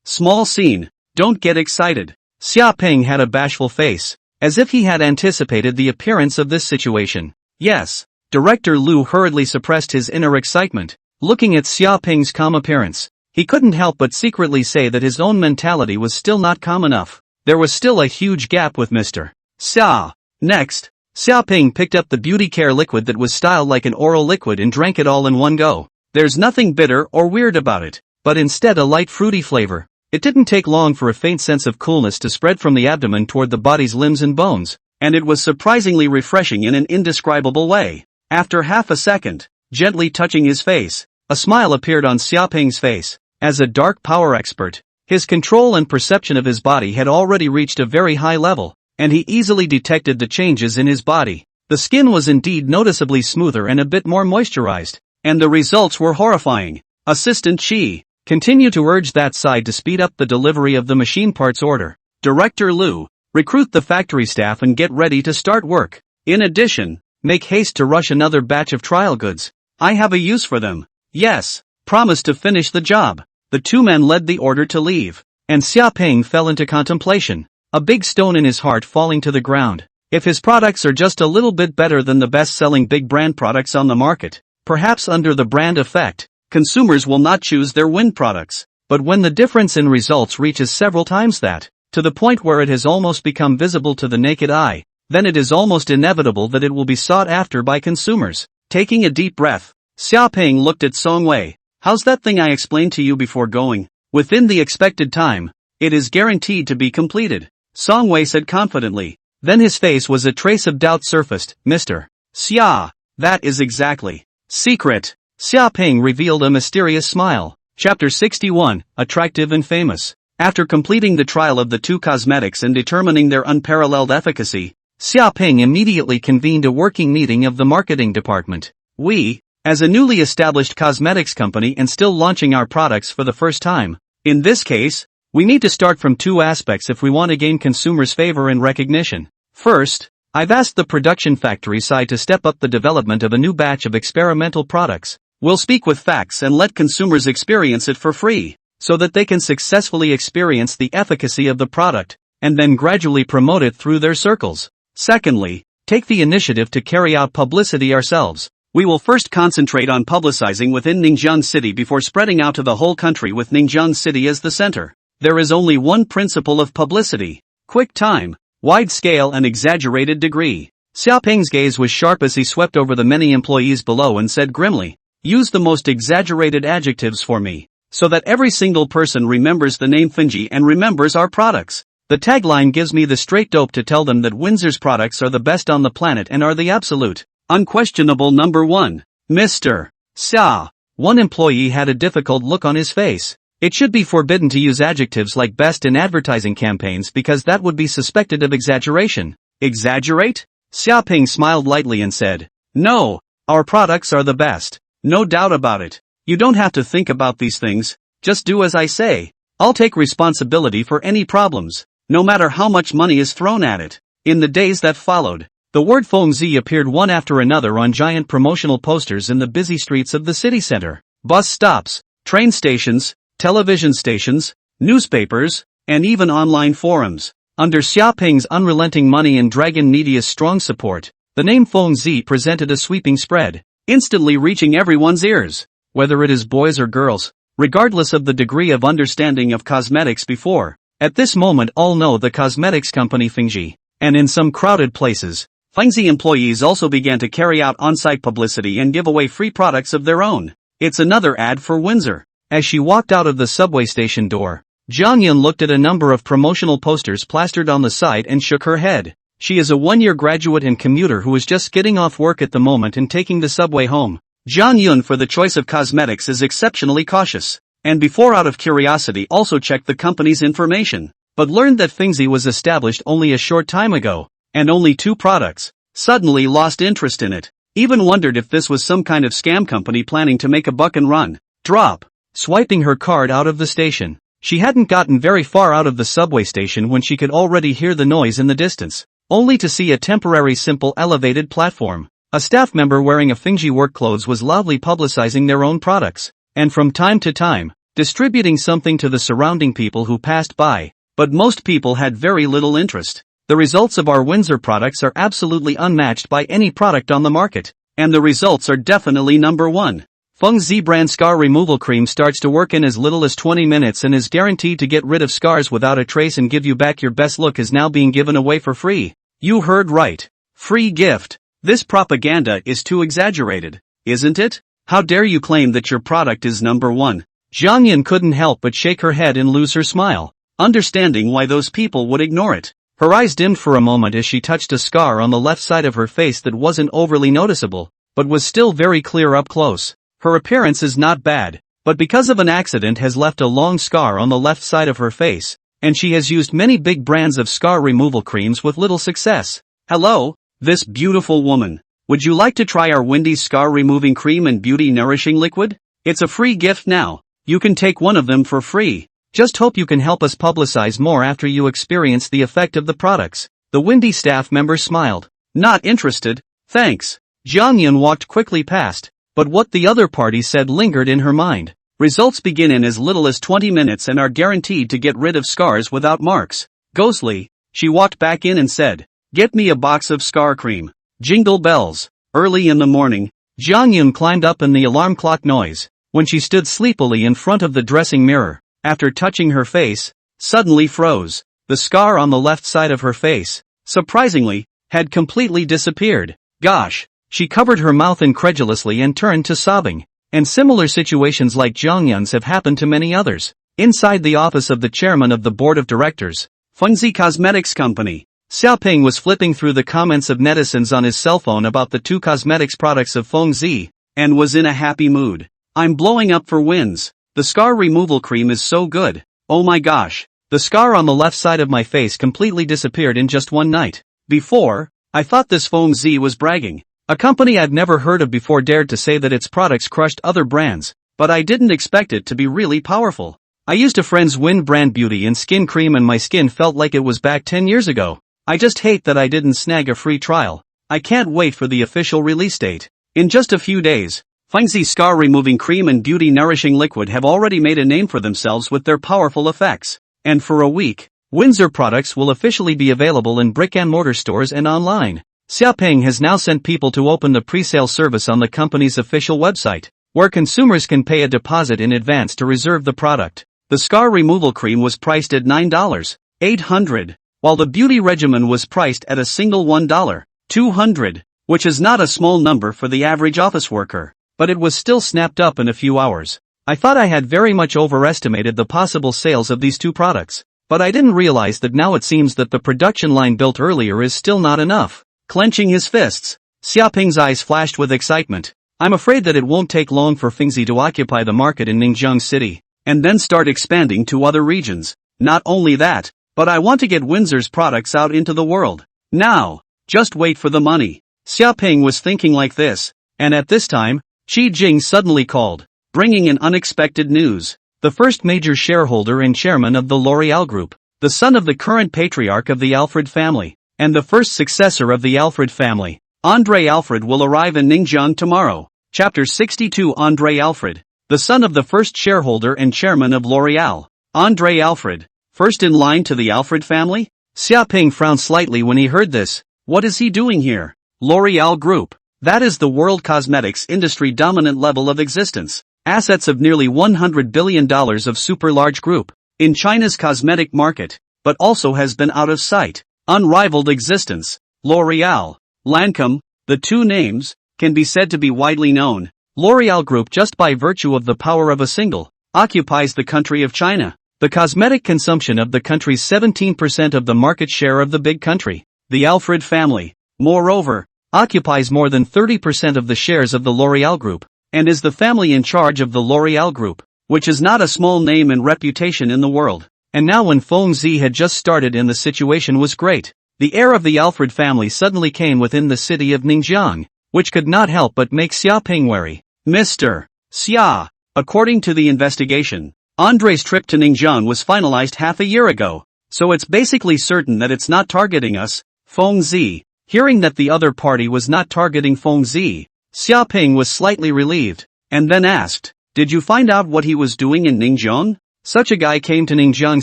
Small scene, don't get excited. Xiaoping had a bashful face, as if he had anticipated the appearance of this situation. Yes, Director Liu hurriedly suppressed his inner excitement. Looking at Xiaoping's calm appearance, he couldn't help but secretly say that his own mentality was still not calm enough. There was still a huge gap with Mr. Xia. Next, Xiaoping picked up the beauty care liquid that was styled like an oral liquid and drank it all in one go. There's nothing bitter or weird about it, but instead a light fruity flavor. It didn't take long for a faint sense of coolness to spread from the abdomen toward the body's limbs and bones, and it was surprisingly refreshing in an indescribable way. After half a second, gently touching his face, a smile appeared on Xiaoping's face. As a dark power expert, his control and perception of his body had already reached a very high level, and he easily detected the changes in his body. The skin was indeed noticeably smoother and a bit more moisturized, and the results were horrifying. Assistant Qi, continue to urge that side to speed up the delivery of the machine parts order. Director Liu, recruit the factory staff and get ready to start work. In addition, make haste to rush another batch of trial goods. I have a use for them. Yes, promise to finish the job. The two men led the order to leave, and Xiaoping fell into contemplation, a big stone in his heart falling to the ground. If his products are just a little bit better than the best-selling big brand products on the market, perhaps under the brand effect, consumers will not choose their win products. But when the difference in results reaches several times that, to the point where it has almost become visible to the naked eye, then it is almost inevitable that it will be sought after by consumers. Taking a deep breath, Xiaoping looked at Songwei. How's that thing I explained to you before going? Within the expected time, it is guaranteed to be completed, Songwei said confidently. Then his face was a trace of doubt surfaced. Mr. Xia, that is exactly. Secret. Xiaoping revealed a mysterious smile. Chapter 61, Attractive and Famous. After completing the trial of the two cosmetics and determining their unparalleled efficacy, Xiaoping immediately convened a working meeting of the marketing department. We, as a newly established cosmetics company and still launching our products for the first time, in this case, we need to start from two aspects if we want to gain consumers' favor and recognition. First, I've asked the production factory side to step up the development of a new batch of experimental products. We'll speak with facts and let consumers experience it for free, so that they can successfully experience the efficacy of the product, and then gradually promote it through their circles. Secondly, take the initiative to carry out publicity ourselves. We will first concentrate on publicizing within Ningjiang City before spreading out to the whole country with Ningjiang City as the center. There is only one principle of publicity: quick time, wide scale and exaggerated degree. Xiaoping's gaze was sharp as he swept over the many employees below and said grimly, "Use the most exaggerated adjectives for me, so that every single person remembers the name Finji and remembers our products. The tagline gives me the straight dope to tell them that Windsor's products are the best on the planet and are the absolute, unquestionable number one." Mr. Xia. One employee had a difficult look on his face. It should be forbidden to use adjectives like best in advertising campaigns because that would be suspected of exaggeration. Exaggerate? Xiaoping smiled lightly and said, "No, our products are the best. No doubt about it. You don't have to think about these things, just do as I say. I'll take responsibility for any problems, no matter how much money is thrown at it." In the days that followed, the word Fengzi appeared one after another on giant promotional posters in the busy streets of the city center. Bus stops, train stations, television stations, newspapers, and even online forums. Under Xiaoping's unrelenting money and Dragon Media's strong support, the name Fengzi presented a sweeping spread, instantly reaching everyone's ears. Whether it is boys or girls, regardless of the degree of understanding of cosmetics before, at this moment all know the cosmetics company Fengzi. And in some crowded places, Fengzi employees also began to carry out on-site publicity and give away free products of their own. It's another ad for Windsor. As she walked out of the subway station door, Zhang Yun looked at a number of promotional posters plastered on the side and shook her head. She is a one-year graduate and commuter who is just getting off work at the moment and taking the subway home. Zhang Yun for the choice of cosmetics is exceptionally cautious, and before out of curiosity also checked the company's information, but learned that Fengzi was established only a short time ago, and only 2 products. Suddenly lost interest in it, even wondered if this was some kind of scam company planning to make a buck and run. Drop. Swiping her card out of the station. She hadn't gotten very far out of the subway station when she could already hear the noise in the distance, only to see a temporary simple elevated platform. A staff member wearing a Fengzi work clothes was loudly publicizing their own products, and from time to time, distributing something to the surrounding people who passed by, but most people had very little interest. The results of our Windsor products are absolutely unmatched by any product on the market, and the results are definitely number one. Fengzi brand scar removal cream starts to work in as little as 20 minutes and is guaranteed to get rid of scars without a trace and give you back your best look, is now being given away for free. You heard right. Free gift. This propaganda is too exaggerated, isn't it? How dare you claim that your product is number one? Zhang Yun couldn't help but shake her head and lose her smile, understanding why those people would ignore it. Her eyes dimmed for a moment as she touched a scar on the left side of her face that wasn't overly noticeable, but was still very clear up close. Her appearance is not bad, but because of an accident has left a long scar on the left side of her face, and she has used many big brands of scar removal creams with little success. Hello, this beautiful woman. Would you like to try our Wendy's scar removing cream and beauty nourishing liquid? It's a free gift now. You can take one of them for free. Just hope you can help us publicize more after you experience the effect of the products. The Wendy staff member smiled. Not interested, thanks. Zhang Yun walked quickly past, but what the other party said lingered in her mind. Results begin in as little as 20 minutes and are guaranteed to get rid of scars without marks. Ghostly, she walked back in and said, "Get me a box of scar cream." Jingle bells. Early in the morning, Zhang Yun climbed up in the alarm clock noise. When she stood sleepily in front of the dressing mirror, after touching her face, suddenly froze. The scar on the left side of her face, surprisingly, had completely disappeared. Gosh! She covered her mouth incredulously and turned to sobbing. And similar situations like Zhang Yun's have happened to many others. Inside the office of the chairman of the board of directors, Fengzi Cosmetics Company, Xiaoping was flipping through the comments of netizens on his cell phone about the 2 cosmetics products of Fengzi, and was in a happy mood. I'm blowing up for wins. The scar removal cream is so good. Oh my gosh. The scar on the left side of my face completely disappeared in just one night. Before, I thought this Feng Z was bragging. A company I'd never heard of before dared to say that its products crushed other brands, but I didn't expect it to be really powerful. I used a friend's Wind brand beauty and skin cream and my skin felt like it was back 10 years ago. I just hate that I didn't snag a free trial. I can't wait for the official release date. In just a few days, Feng Z scar removing cream and beauty nourishing liquid have already made a name for themselves with their powerful effects. And for a week, Windsor products will officially be available in brick-and-mortar stores and online. Xiaopeng has now sent people to open the pre-sale service on the company's official website, where consumers can pay a deposit in advance to reserve the product. The scar removal cream was priced at $9.800, while the beauty regimen was priced at a single $1.200, which is not a small number for the average office worker, but it was still snapped up in a few hours. I thought I had very much overestimated the possible sales of these two products, but I didn't realize that now it seems that the production line built earlier is still not enough. Clenching his fists, Xiaopeng's eyes flashed with excitement. I'm afraid that it won't take long for Feng Z to occupy the market in Ningjiang City, and then start expanding to other regions. Not only that, but I want to get Windsor's products out into the world. Now, just wait for the money. Xiaopeng was thinking like this, and at this time, Qi Jing suddenly called, bringing in unexpected news. The first major shareholder and chairman of the L'Oreal Group, the son of the current patriarch of the Alfred family, and the first successor of the Alfred family, André Alfred will arrive in Ningjiang tomorrow. Chapter 62 André Alfred, the son of the first shareholder and chairman of L'Oreal. André Alfred, first in line to the Alfred family? Xiaopeng frowned slightly when he heard this. What is he doing here? L'Oreal Group. That is the world cosmetics industry dominant level of existence. Assets of nearly $100 billion of super large group in China's cosmetic market, but also has been out of sight. Unrivaled existence. L'Oreal, Lancôme, the two names, can be said to be widely known. L'Oreal Group, just by virtue of the power of a single, occupies the country of China. The cosmetic consumption of the country's 17% of the market share of the big country. The Alfred family, moreover, occupies more than 30% of the shares of the L'Oreal Group, and is the family in charge of the L'Oreal Group, which is not a small name and reputation in the world. And now when Feng Z had just started and the situation was great, the heir of the Alfred family suddenly came within the city of Ningjiang, which could not help but make Xiaopeng wary. Mr. Xia, according to the investigation, Andre's trip to Ningjiang was finalized half a year ago, so it's basically certain that it's not targeting us. Feng Z, hearing that the other party was not targeting Feng Z, Xiaopeng was slightly relieved, and then asked, did you find out what he was doing in Ningjiang? Such a guy came to Ningjiang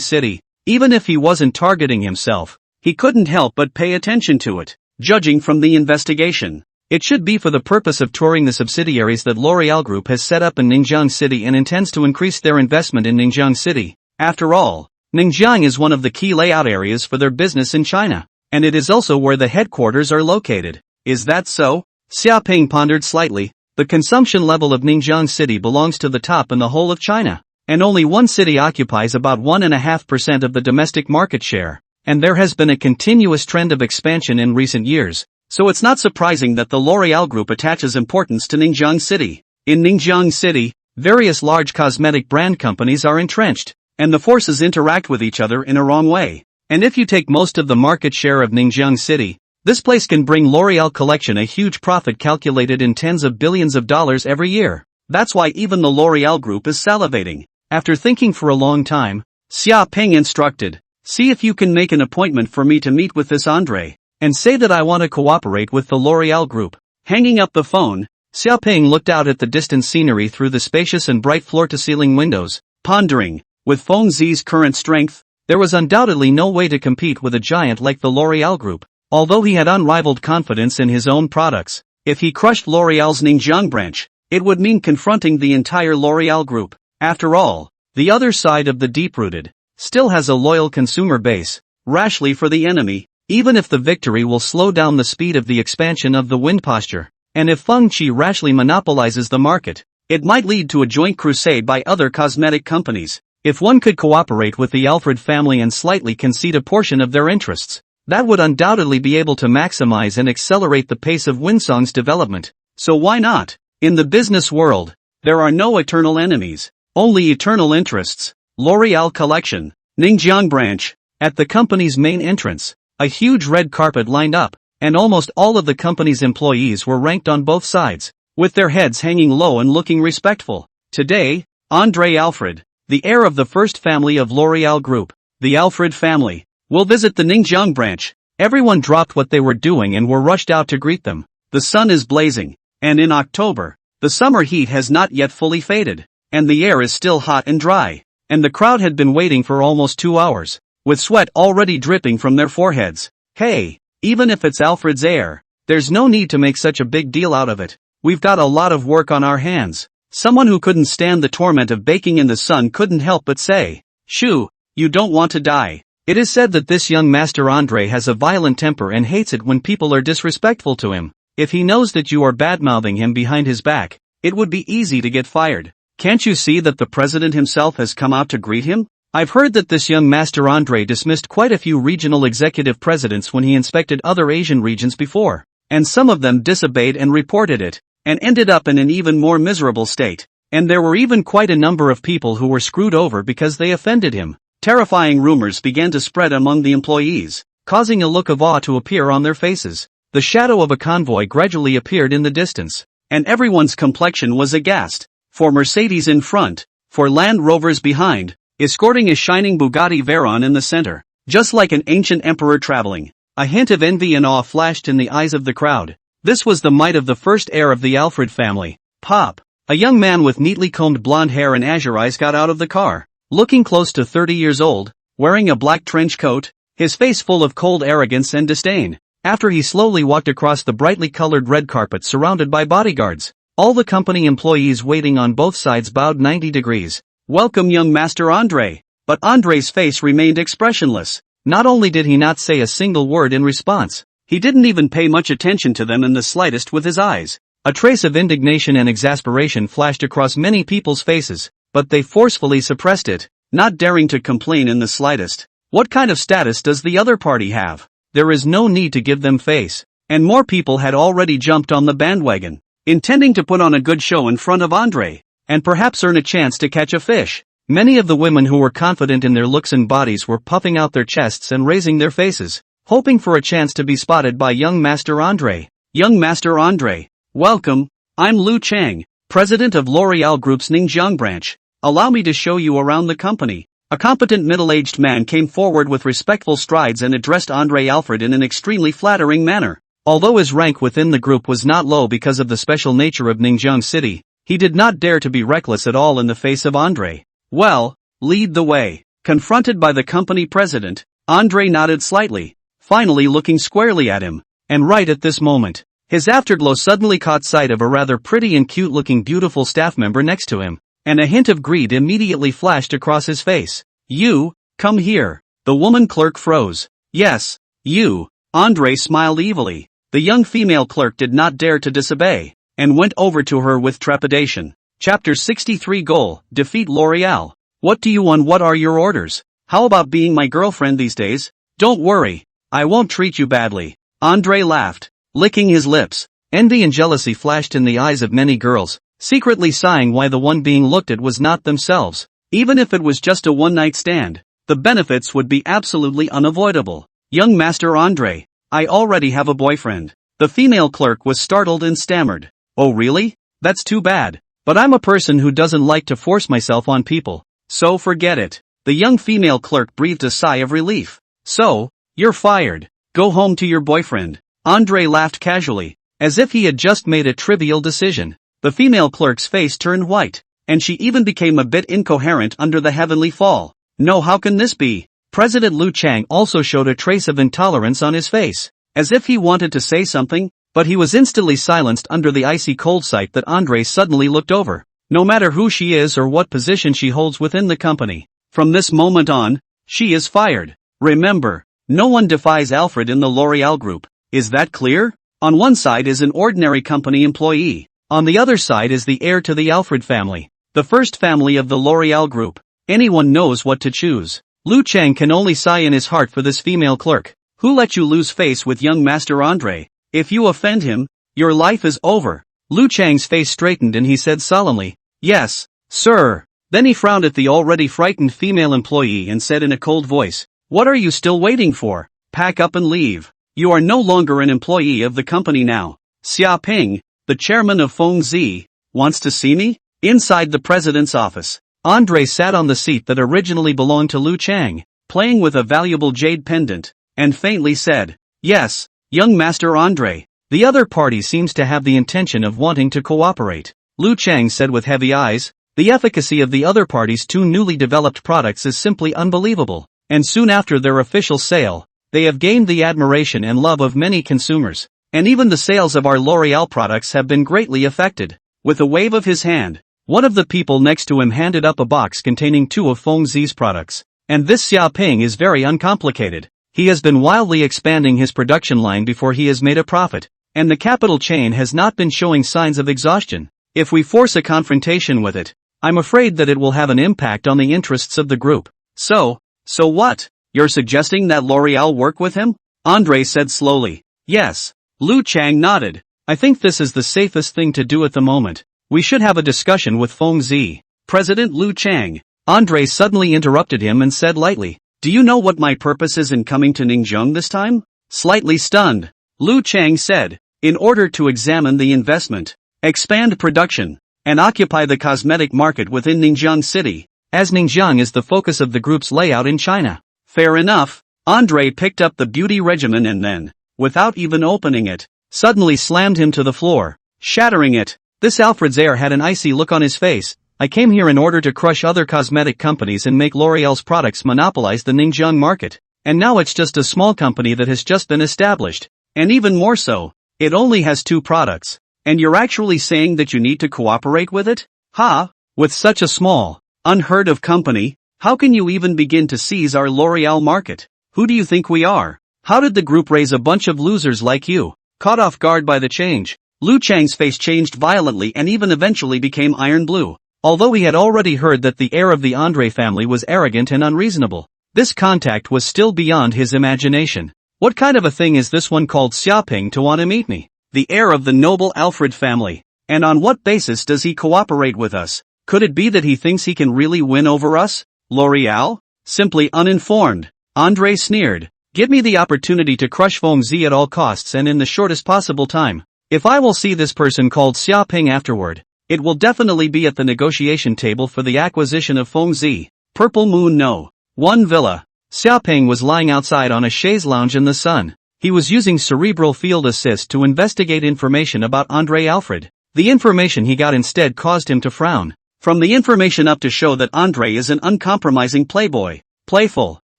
City, even if he wasn't targeting himself, he couldn't help but pay attention to it. Judging from the investigation, it should be for the purpose of touring the subsidiaries that L'Oreal Group has set up in Ningjiang City and intends to increase their investment in Ningjiang City. After all, Ningjiang is one of the key layout areas for their business in China, and it is also where the headquarters are located. Is that so? Xiaopeng pondered slightly. The consumption level of Ningjiang City belongs to the top in the whole of China, and only one city occupies about 1.5% of the domestic market share, and there has been a continuous trend of expansion in recent years, so it's not surprising that the L'Oreal Group attaches importance to Ningjiang City. In Ningjiang City, various large cosmetic brand companies are entrenched, and the forces interact with each other in a wrong way. And if you take most of the market share of Ningjiang City, this place can bring L'Oreal collection a huge profit calculated in tens of billions of dollars every year. That's why even the L'Oreal Group is salivating. After thinking for a long time, Xiaopeng instructed, see if you can make an appointment for me to meet with this André, and say that I want to cooperate with the L'Oreal Group. Hanging up the phone, Xiaopeng looked out at the distant scenery through the spacious and bright floor-to-ceiling windows, pondering, with Feng Z's current strength, there was undoubtedly no way to compete with a giant like the L'Oreal Group. Although he had unrivaled confidence in his own products, if he crushed L'Oreal's Ningjiang branch, it would mean confronting the entire L'Oreal Group. After all, the other side of the deep-rooted, still has a loyal consumer base. Rashly for the enemy, even if the victory will slow down the speed of the expansion of the wind posture, and if Feng Qi rashly monopolizes the market, it might lead to a joint crusade by other cosmetic companies. If one could cooperate with the Alfred family and slightly concede a portion of their interests, that would undoubtedly be able to maximize and accelerate the pace of Winsong's development. So why not? In the business world, there are no eternal enemies, only eternal interests. L'Oreal Collection. Ningjiang branch. At the company's main entrance, a huge red carpet lined up, and almost all of the company's employees were ranked on both sides, with their heads hanging low and looking respectful. Today, Andre Alfred, the heir of the first family of L'Oreal Group, the Alfred family, will visit the Ningjiang branch. Everyone dropped what they were doing and were rushed out to greet them. The sun is blazing, and in October, the summer heat has not yet fully faded, and the air is still hot and dry, and the crowd had been waiting for almost 2 hours, with sweat already dripping from their foreheads. Hey, even if it's Alfred's heir, there's no need to make such a big deal out of it. We've got a lot of work on our hands. Someone who couldn't stand the torment of baking in the sun couldn't help but say, "Shoo, you don't want to die." It is said that this young Master Andre has a violent temper and hates it when people are disrespectful to him. If he knows that you are badmouthing him behind his back, it would be easy to get fired. Can't you see that the president himself has come out to greet him? I've heard that this young Master Andre dismissed quite a few regional executive presidents when he inspected other Asian regions before, and some of them disobeyed and reported it, and ended up in an even more miserable state. And there were even quite a number of people who were screwed over because they offended him. Terrifying rumors began to spread among the employees, causing a look of awe to appear on their faces. The shadow of a convoy gradually appeared in the distance, and everyone's complexion was aghast. For Mercedes in front, for Land Rovers behind, escorting a shining Bugatti Veyron in the center, just like an ancient emperor traveling. A hint of envy and awe flashed in the eyes of the crowd. This was the might of the first heir of the Alfred family. Pop! A young man with neatly combed blonde hair and azure eyes got out of the car, looking close to 30 years old, wearing a black trench coat, his face full of cold arrogance and disdain. After he slowly walked across the brightly colored red carpet surrounded by bodyguards, all the company employees waiting on both sides bowed 90 degrees. "Welcome, young Master Andre." But Andre's face remained expressionless. Not only did he not say a single word in response, he didn't even pay much attention to them in the slightest with his eyes. A trace of indignation and exasperation flashed across many people's faces, but they forcefully suppressed it, not daring to complain in the slightest. What kind of status does the other party have? There is no need to give them face. And more people had already jumped on the bandwagon, intending to put on a good show in front of Andre, and perhaps earn a chance to catch a fish. Many of the women who were confident in their looks and bodies were puffing out their chests and raising their faces, hoping for a chance to be spotted by young Master Andre. "Young Master Andre, welcome. I'm Lu Chang, president of L'Oreal Group's Ningjiang branch. Allow me to show you around the company." A competent middle-aged man came forward with respectful strides and addressed Andre Alfred in an extremely flattering manner. Although his rank within the group was not low because of the special nature of Ningjiang City, he did not dare to be reckless at all in the face of Andre. "Well, lead the way." Confronted by the company president, Andre nodded slightly, finally looking squarely at him. And right at this moment, his afterglow suddenly caught sight of a rather pretty and cute-looking beautiful staff member next to him, and a hint of greed immediately flashed across his face. "You, come here." The woman clerk froze. "Yes, you." Andre smiled evilly. The young female clerk did not dare to disobey, and went over to her with trepidation. Chapter 63 Goal, Defeat L'Oreal. "What do you want? What are your orders? How about being my girlfriend these days? Don't worry, I won't treat you badly." Andre laughed, licking his lips. Envy and jealousy flashed in the eyes of many girls, secretly sighing why the one being looked at was not themselves. Even if it was just a one-night stand, the benefits would be absolutely unavoidable. "Young Master Andre, I already have a boyfriend." The female clerk was startled and stammered. "Oh really? That's too bad. But I'm a person who doesn't like to force myself on people, so forget it." The young female clerk breathed a sigh of relief. "So, you're fired. Go home to your boyfriend." Andre laughed casually, as if he had just made a trivial decision. The female clerk's face turned white, and she even became a bit incoherent under the heavenly fall. "No, how can this be?" President Lu Chang also showed a trace of intolerance on his face, as if he wanted to say something, but he was instantly silenced under the icy cold sight that Andre suddenly looked over. No matter who she is or what position she holds within the company, from this moment on, she is fired. Remember, no one defies Alfred in the L'Oreal Group. Is that clear? On one side is an ordinary company employee. On the other side is the heir to the Alfred family, the first family of the L'Oreal Group. Anyone knows what to choose. Lu Chang can only sigh in his heart for this female clerk, who let you lose face with young Master Andre. If you offend him, your life is over. Lu Chang's face straightened and he said solemnly, "Yes, sir." Then he frowned at the already frightened female employee and said in a cold voice, "What are you still waiting for? Pack up and leave. You are no longer an employee of the company now. Xia Ping, the chairman of Feng Zi, wants to see me?" Inside the president's office, Andre sat on the seat that originally belonged to Lu Chang, playing with a valuable jade pendant, and faintly said, "Yes, young Master Andre. The other party seems to have the intention of wanting to cooperate." Lu Chang said with heavy eyes, "The efficacy of the other party's two newly developed products is simply unbelievable, and soon after their official sale, they have gained the admiration and love of many consumers, and even the sales of our L'Oreal products have been greatly affected." With a wave of his hand, one of the people next to him handed up a box containing two of Feng Zi's products. "And this Xia Ping is very uncomplicated. He has been wildly expanding his production line before he has made a profit, and the capital chain has not been showing signs of exhaustion. If we force a confrontation with it, I'm afraid that it will have an impact on the interests of the group." So what? You're suggesting that L'Oreal work with him?" Andre said slowly. "Yes." Lu Chang nodded. "I think this is the safest thing to do at the moment. We should have a discussion with Feng Zi." "President Lu Chang." Andre suddenly interrupted him and said lightly, "Do you know what my purpose is in coming to Ningzheng this time?" Slightly stunned, Lu Chang said, "In order to examine the investment, expand production, and occupy the cosmetic market within Ningzheng City, as Ningzheng is the focus of the group's layout in China." "Fair enough." Andre picked up the beauty regimen and then, without even opening it, suddenly slammed him to the floor, shattering it. This Alfred's heir had an icy look on his face. "I came here in order to crush other cosmetic companies and make L'Oreal's products monopolize the Ningzheng market. And now it's just a small company that has just been established. And even more so, it only has two products. And you're actually saying that you need to cooperate with it? Ha! With such a small, unheard of company, how can you even begin to seize our L'Oreal market? Who do you think we are? How did the group raise a bunch of losers like you?" Caught off guard by the change, Lu Chang's face changed violently and even eventually became iron blue. Although he had already heard that the heir of the Andre family was arrogant and unreasonable, this contact was still beyond his imagination. "What kind of a thing is this one called Xiaoping to want to meet me? The heir of the noble Alfred family. And on what basis does he cooperate with us? Could it be that he thinks he can really win over us? L'Oreal? Simply uninformed." Andre sneered. "Give me the opportunity to crush Feng Zi at all costs and in the shortest possible time. If I will see this person called Xiaoping afterward, it will definitely be at the negotiation table for the acquisition of Feng Zi." Purple Moon No. 1 Villa. Xiaoping was lying outside on a chaise lounge in the sun. He was using cerebral field assist to investigate information about Andre Alfred. The information he got instead caused him to frown. From the information up to show that Andre is an uncompromising playboy, playful,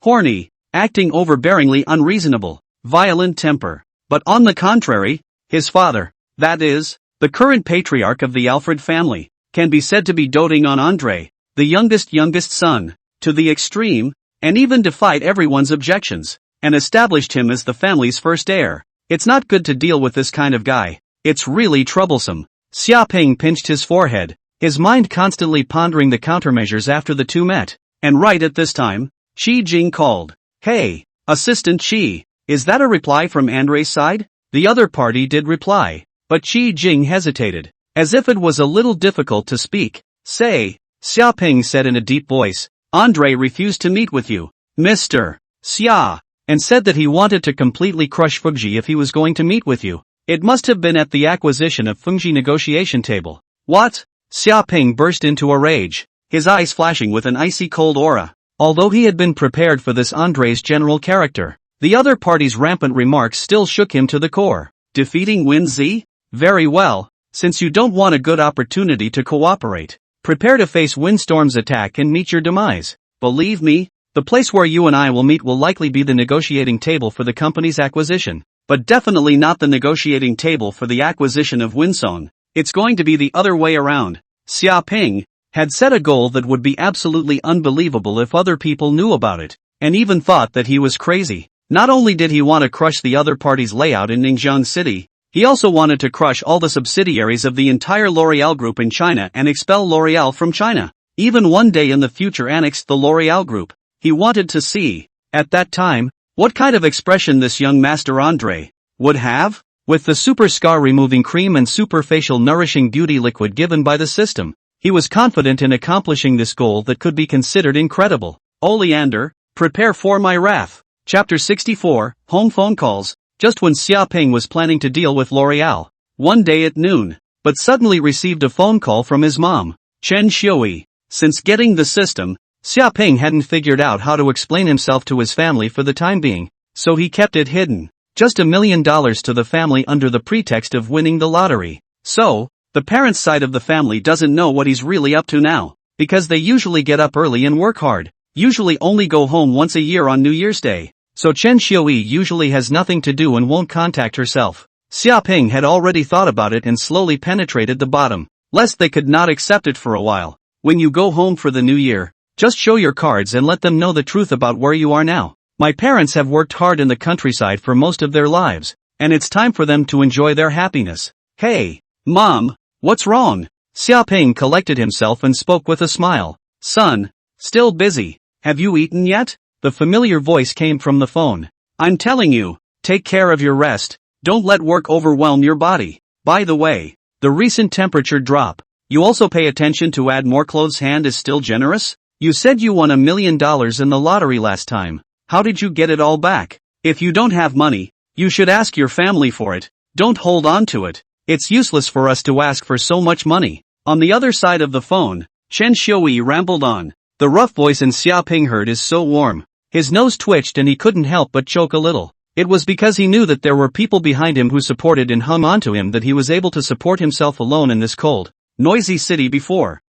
horny, acting overbearingly unreasonable, violent temper. But on the contrary, his father, that is, the current patriarch of the Alfred family, can be said to be doting on Andre, the youngest son, to the extreme, and even defied everyone's objections, and established him as the family's first heir. It's not good to deal with this kind of guy. It's really troublesome. Xiaoping pinched his forehead, his mind constantly pondering the countermeasures after the two met. And right at this time, Qi Jing called. "Hey, Assistant Qi, is that a reply from Andre's side?" The other party did reply, but Qi Jing hesitated, as if it was a little difficult to speak. "Say," Xiaoping said in a deep voice, "Andre refused to meet with you, Mr. Xia, and said that he wanted to completely crush Fengji if he was going to meet with you. It must have been at the acquisition of Fengji negotiation table." "What?" Xiaoping burst into a rage, his eyes flashing with an icy cold aura. Although he had been prepared for this Andre's general character, the other party's rampant remarks still shook him to the core. "Defeating Wen Zi? Very well, since you don't want a good opportunity to cooperate, prepare to face Windstorm's attack and meet your demise. Believe me, the place where you and I will meet will likely be the negotiating table for the company's acquisition, but definitely not the negotiating table for the acquisition of Winsong. It's going to be the other way around." Xiaoping had set a goal that would be absolutely unbelievable if other people knew about it, and even thought that he was crazy. Not only did he want to crush the other party's layout in Ningzheng City, he also wanted to crush all the subsidiaries of the entire L'Oreal group in China and expel L'Oreal from China. Even one day in the future annex the L'Oreal group. He wanted to see, at that time, what kind of expression this young Master Andre would have. With the super scar removing cream and super facial nourishing beauty liquid given by the system, He was confident in accomplishing this goal that could be considered incredible. Oleander, prepare for my wrath. Chapter 64, Home Phone Calls. Just when Xiaoping was planning to deal with L'Oreal one day at noon, but suddenly received a phone call from his mom, Chen Xiui. Since getting the system, Xiaoping hadn't figured out how to explain himself to his family for the time being, so he kept it hidden. Just $1 million to the family under the pretext of winning the lottery. So, the parents' side of the family doesn't know what he's really up to now, because they usually get up early and work hard, usually only go home once a year on New Year's Day. So Chen Xiui usually has nothing to do and won't contact herself. Xiaoping had already thought about it and slowly penetrated the bottom, lest they could not accept it for a while. When you go home for the new year, just show your cards and let them know the truth about where you are now. My parents have worked hard in the countryside for most of their lives, and it's time for them to enjoy their happiness. Hey, Mom, what's wrong? Xiaoping collected himself and spoke with a smile. Son, still busy. Have you eaten yet? The familiar voice came from the phone. I'm telling you, take care of your rest, don't let work overwhelm your body. By the way, the recent temperature drop, you also pay attention to add more clothes hand is still generous? You said you won $1 million in the lottery last time. How did you get it all back? If you don't have money, you should ask your family for it, don't hold on to it. It's useless for us to ask for so much money. On the other side of the phone, Chen Xiui rambled on. The rough voice in Xiaoping heard is so warm. His nose twitched and he couldn't help but choke a little. It was because he knew that there were people behind him who supported and hung on to him that he was able to support himself alone in this cold, noisy city before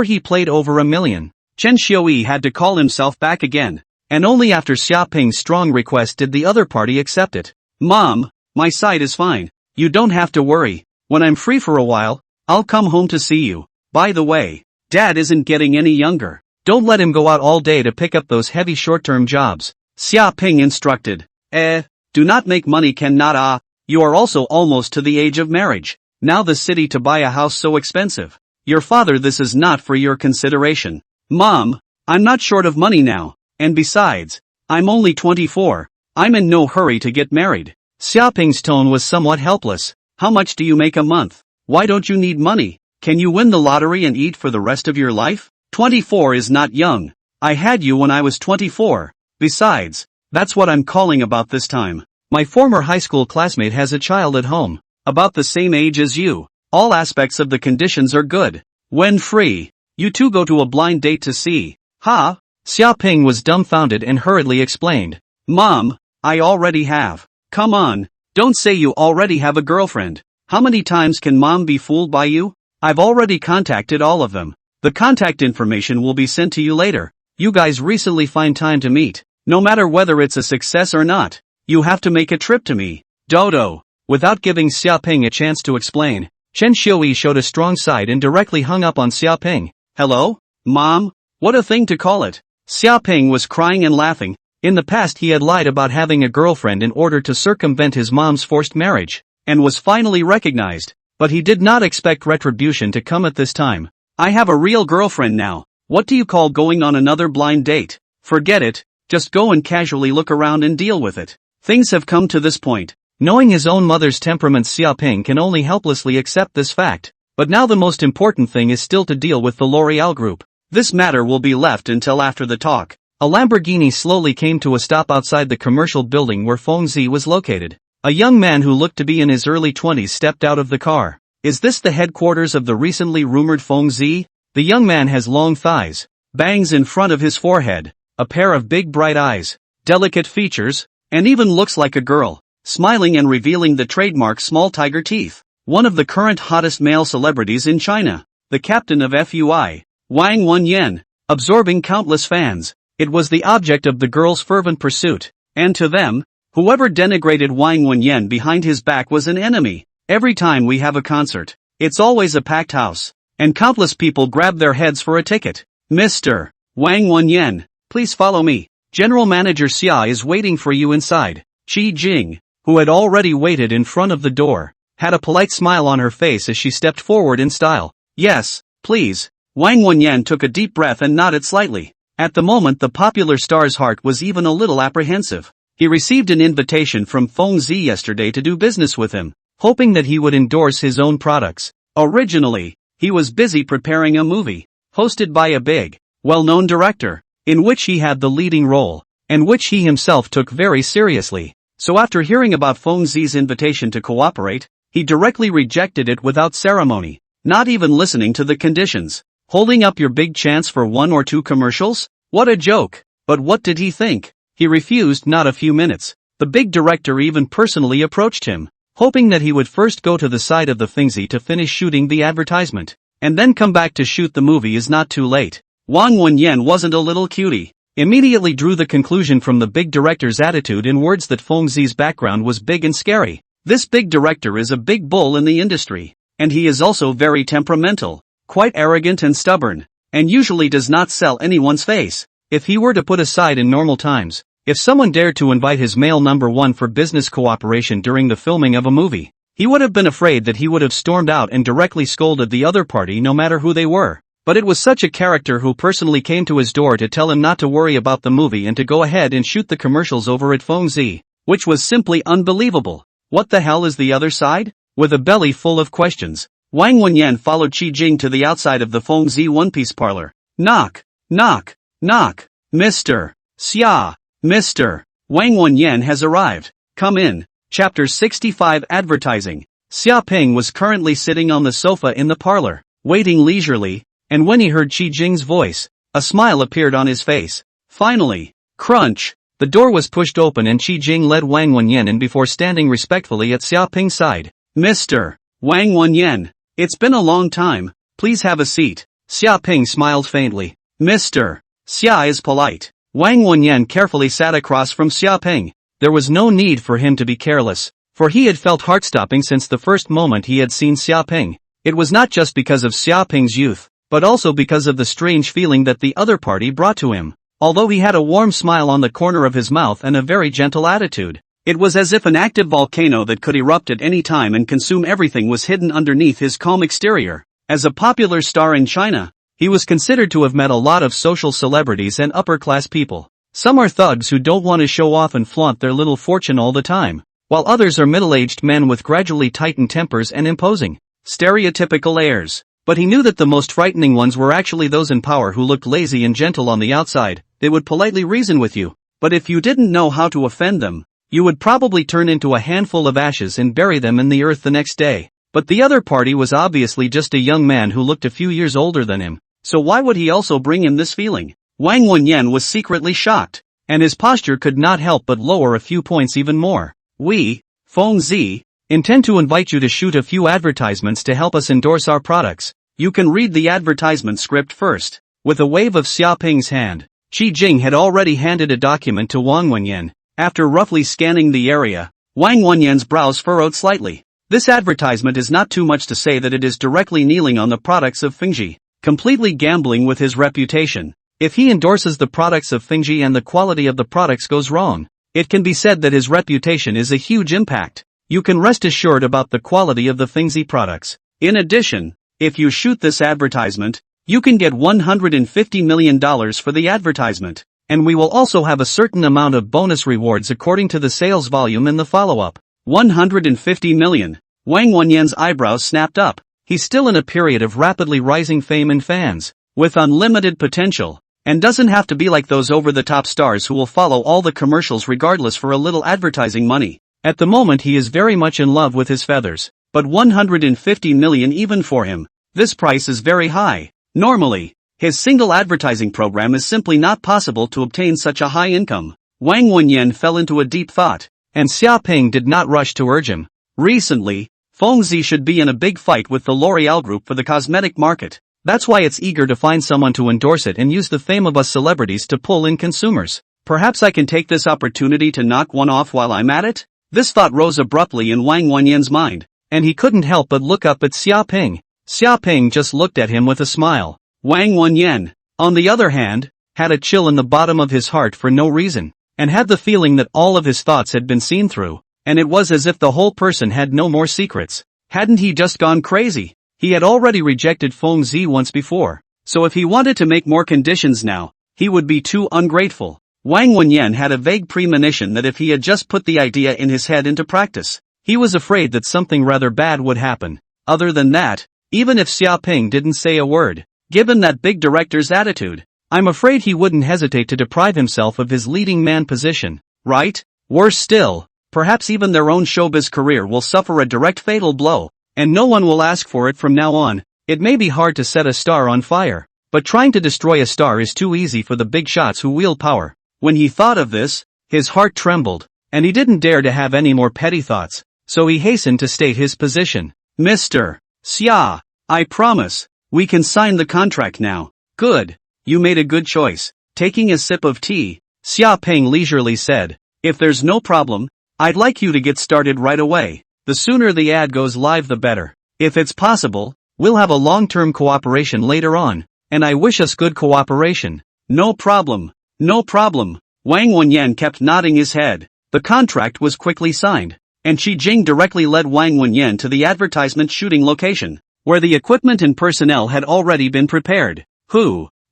he played over $1 million. Chen Xiui had to call himself back again, and only after Xiaoping's strong request did the other party accept it. Mom, my side is fine. You don't have to worry. When I'm free for a while, I'll come home to see you. By the way, Dad isn't getting any younger. Don't let him go out all day to pick up those heavy short-term jobs. Xiaoping instructed. Do not make money cannot you are also almost to the age of marriage. Now the city to buy a house so expensive. Your father this is not for your consideration. Mom, I'm not short of money now, and besides, I'm only 24. I'm in no hurry to get married. Xiaoping's tone was somewhat helpless. How much do you make a month? Why don't you need money? Can you win the lottery and eat for the rest of your life? 24 is not young. I had you when I was 24. Besides, that's what I'm calling about this time. My former high school classmate has a child at home, about the same age as you. All aspects of the conditions are good. When free, you two go to a blind date to see. Ha? Xiaoping was dumbfounded and hurriedly explained. Mom, I already have. Come on, don't say you already have a girlfriend. How many times can Mom be fooled by you? I've already contacted all of them. The contact information will be sent to you later. You guys recently find time to meet. No matter whether it's a success or not, you have to make a trip to me. Dodo. Without giving Xiaoping a chance to explain, Chen Xiui showed a strong side and directly hung up on Xiaoping. Hello? Mom? What a thing to call it. Xiaoping was crying and laughing. In the past he had lied about having a girlfriend in order to circumvent his mom's forced marriage, and was finally recognized. But he did not expect retribution to come at this time. I have a real girlfriend now. What do you call going on another blind date? Forget it, just go and casually look around and deal with it. Things have come to this point. Knowing his own mother's temperament, Xiaoping can only helplessly accept this fact. But now the most important thing is still to deal with the L'Oreal group. This matter will be left until after the talk. A Lamborghini slowly came to a stop outside the commercial building where Fengzi was located. A young man who looked to be in his early 20s stepped out of the car. Is this the headquarters of the recently rumored Fengzi? The young man has long thighs, bangs in front of his forehead, a pair of big bright eyes, delicate features, and even looks like a girl, smiling and revealing the trademark small tiger teeth. One of the current hottest male celebrities in China, the captain of FUI, Wang Wenyan, absorbing countless fans. It was the object of the girls' fervent pursuit, and to them, whoever denigrated Wang Wenyan behind his back was an enemy. Every time we have a concert, it's always a packed house, and countless people grab their heads for a ticket. Mr. Wang Wenyan, please follow me. General Manager Xia is waiting for you inside. Qi Jing, who had already waited in front of the door, had a polite smile on her face as she stepped forward in style. Yes, please. Wang Wenyan took a deep breath and nodded slightly. At the moment the popular star's heart was even a little apprehensive. He received an invitation from Fengzi yesterday to do business with him, hoping that he would endorse his own products. Originally, he was busy preparing a movie, hosted by a big, well-known director, in which he had the leading role, and which he himself took very seriously. So after hearing about Feng Zi's invitation to cooperate, he directly rejected it without ceremony, not even listening to the conditions. Holding up your big chance for 1 or 2 commercials? What a joke! But what did he think? He refused not a few minutes. The big director even personally approached him, hoping that he would first go to the side of the Feng Zi to finish shooting the advertisement, and then come back to shoot the movie is not too late. Wang Wenyan wasn't a little cutie. Immediately drew the conclusion from the big director's attitude in words that Feng Zi's background was big and scary. This big director is a big bull in the industry, and he is also very temperamental, quite arrogant and stubborn, and usually does not sell anyone's face. If he were to put aside in normal times, if someone dared to invite his male number one for business cooperation during the filming of a movie, he would have been afraid that he would have stormed out and directly scolded the other party no matter who they were. But it was such a character who personally came to his door to tell him not to worry about the movie and to go ahead and shoot the commercials over at Feng Zi, which was simply unbelievable. What the hell is the other side? With a belly full of questions, Wang Wenyan followed Qi Jing to the outside of the Feng Zi one-piece parlor. Knock, knock, knock. Mr. Xia, Mr. Wang Wenyan has arrived. Come in. Chapter 65 Advertising. Xia Ping was currently sitting on the sofa in the parlor, waiting leisurely, and when he heard Qi Jing's voice, a smile appeared on his face. Finally, crunch! The door was pushed open and Qi Jing led Wang Wenyan in before standing respectfully at Xia Ping's side. Mr. Wang Wenyan, it's been a long time, please have a seat. Xia Ping smiled faintly. Mr. Xia is polite. Wang Wenyan carefully sat across from Xia Ping. There was no need for him to be careless, for he had felt heart-stopping since the first moment he had seen Xia Ping. It was not just because of Xia Ping's youth, but also because of the strange feeling that the other party brought to him. Although he had a warm smile on the corner of his mouth and a very gentle attitude, it was as if an active volcano that could erupt at any time and consume everything was hidden underneath his calm exterior. As a popular star in China, he was considered to have met a lot of social celebrities and upper-class people. Some are thugs who don't want to show off and flaunt their little fortune all the time, while others are middle-aged men with gradually tightened tempers and imposing, stereotypical airs. But he knew that the most frightening ones were actually those in power who looked lazy and gentle on the outside. They would politely reason with you, but if you didn't know how to offend them, you would probably turn into a handful of ashes and bury them in the earth the next day. But the other party was obviously just a young man who looked a few years older than him, so why would he also bring him this feeling? Wang Wenyan was secretly shocked, and his posture could not help but lower a few points even more. We, Feng Zi, intend to invite you to shoot a few advertisements to help us endorse our products. You can read the advertisement script first. With a wave of Xia Ping's hand, Qi Jing had already handed a document to Wang Wenyan. After roughly scanning the area, Wang Wenyan's brows furrowed slightly. This advertisement is not too much to say that it is directly kneeling on the products of Feng Zi, completely gambling with his reputation. If he endorses the products of Feng Zi and the quality of the products goes wrong, it can be said that his reputation is a huge impact. You can rest assured about the quality of the Feng Zi products. In addition, if you shoot this advertisement, you can get $150 million for the advertisement, and we will also have a certain amount of bonus rewards according to the sales volume in the follow-up. 150 million. Wang Wenyan's eyebrows snapped up. He's still in a period of rapidly rising fame and fans, with unlimited potential, and doesn't have to be like those over-the-top stars who will follow all the commercials regardless for a little advertising money. At the moment he is very much in love with his feathers, but 150 million even for him, this price is very high. Normally, his single advertising program is simply not possible to obtain such a high income. Wang Wenyan fell into a deep thought, and Xia Ping did not rush to urge him. Recently, Feng Zi should be in a big fight with the L'Oreal Group for the cosmetic market. That's why it's eager to find someone to endorse it and use the fame of us celebrities to pull in consumers. Perhaps I can take this opportunity to knock one off while I'm at it? This thought rose abruptly in Wang Wenyan's mind, and he couldn't help but look up at Xia Ping. Xia Ping just looked at him with a smile. Wang Wenyan, on the other hand, had a chill in the bottom of his heart for no reason, and had the feeling that all of his thoughts had been seen through, and it was as if the whole person had no more secrets. Hadn't he just gone crazy? He had already rejected Feng Zi once before, so if he wanted to make more conditions now, he would be too ungrateful. Wang Wenyan had a vague premonition that if he had just put the idea in his head into practice, he was afraid that something rather bad would happen. Other than that, even if Xiaoping didn't say a word. Given that big director's attitude, I'm afraid he wouldn't hesitate to deprive himself of his leading man position, right? Worse still, perhaps even their own showbiz career will suffer a direct fatal blow, and no one will ask for it from now on. It may be hard to set a star on fire, but trying to destroy a star is too easy for the big shots who wield power. When he thought of this, his heart trembled, and he didn't dare to have any more petty thoughts, so he hastened to state his position. Mr. Xia, I promise, we can sign the contract now. Good. You made a good choice. Taking a sip of tea, Xiaoping leisurely said, if there's no problem, I'd like you to get started right away. The sooner the ad goes live the better. If it's possible, we'll have a long-term cooperation later on, and I wish us good cooperation. No problem. No problem. Wang Wenyan kept nodding his head. The contract was quickly signed, and Qi Jing directly led Wang Wenyan to the advertisement shooting location, where the equipment and personnel had already been prepared.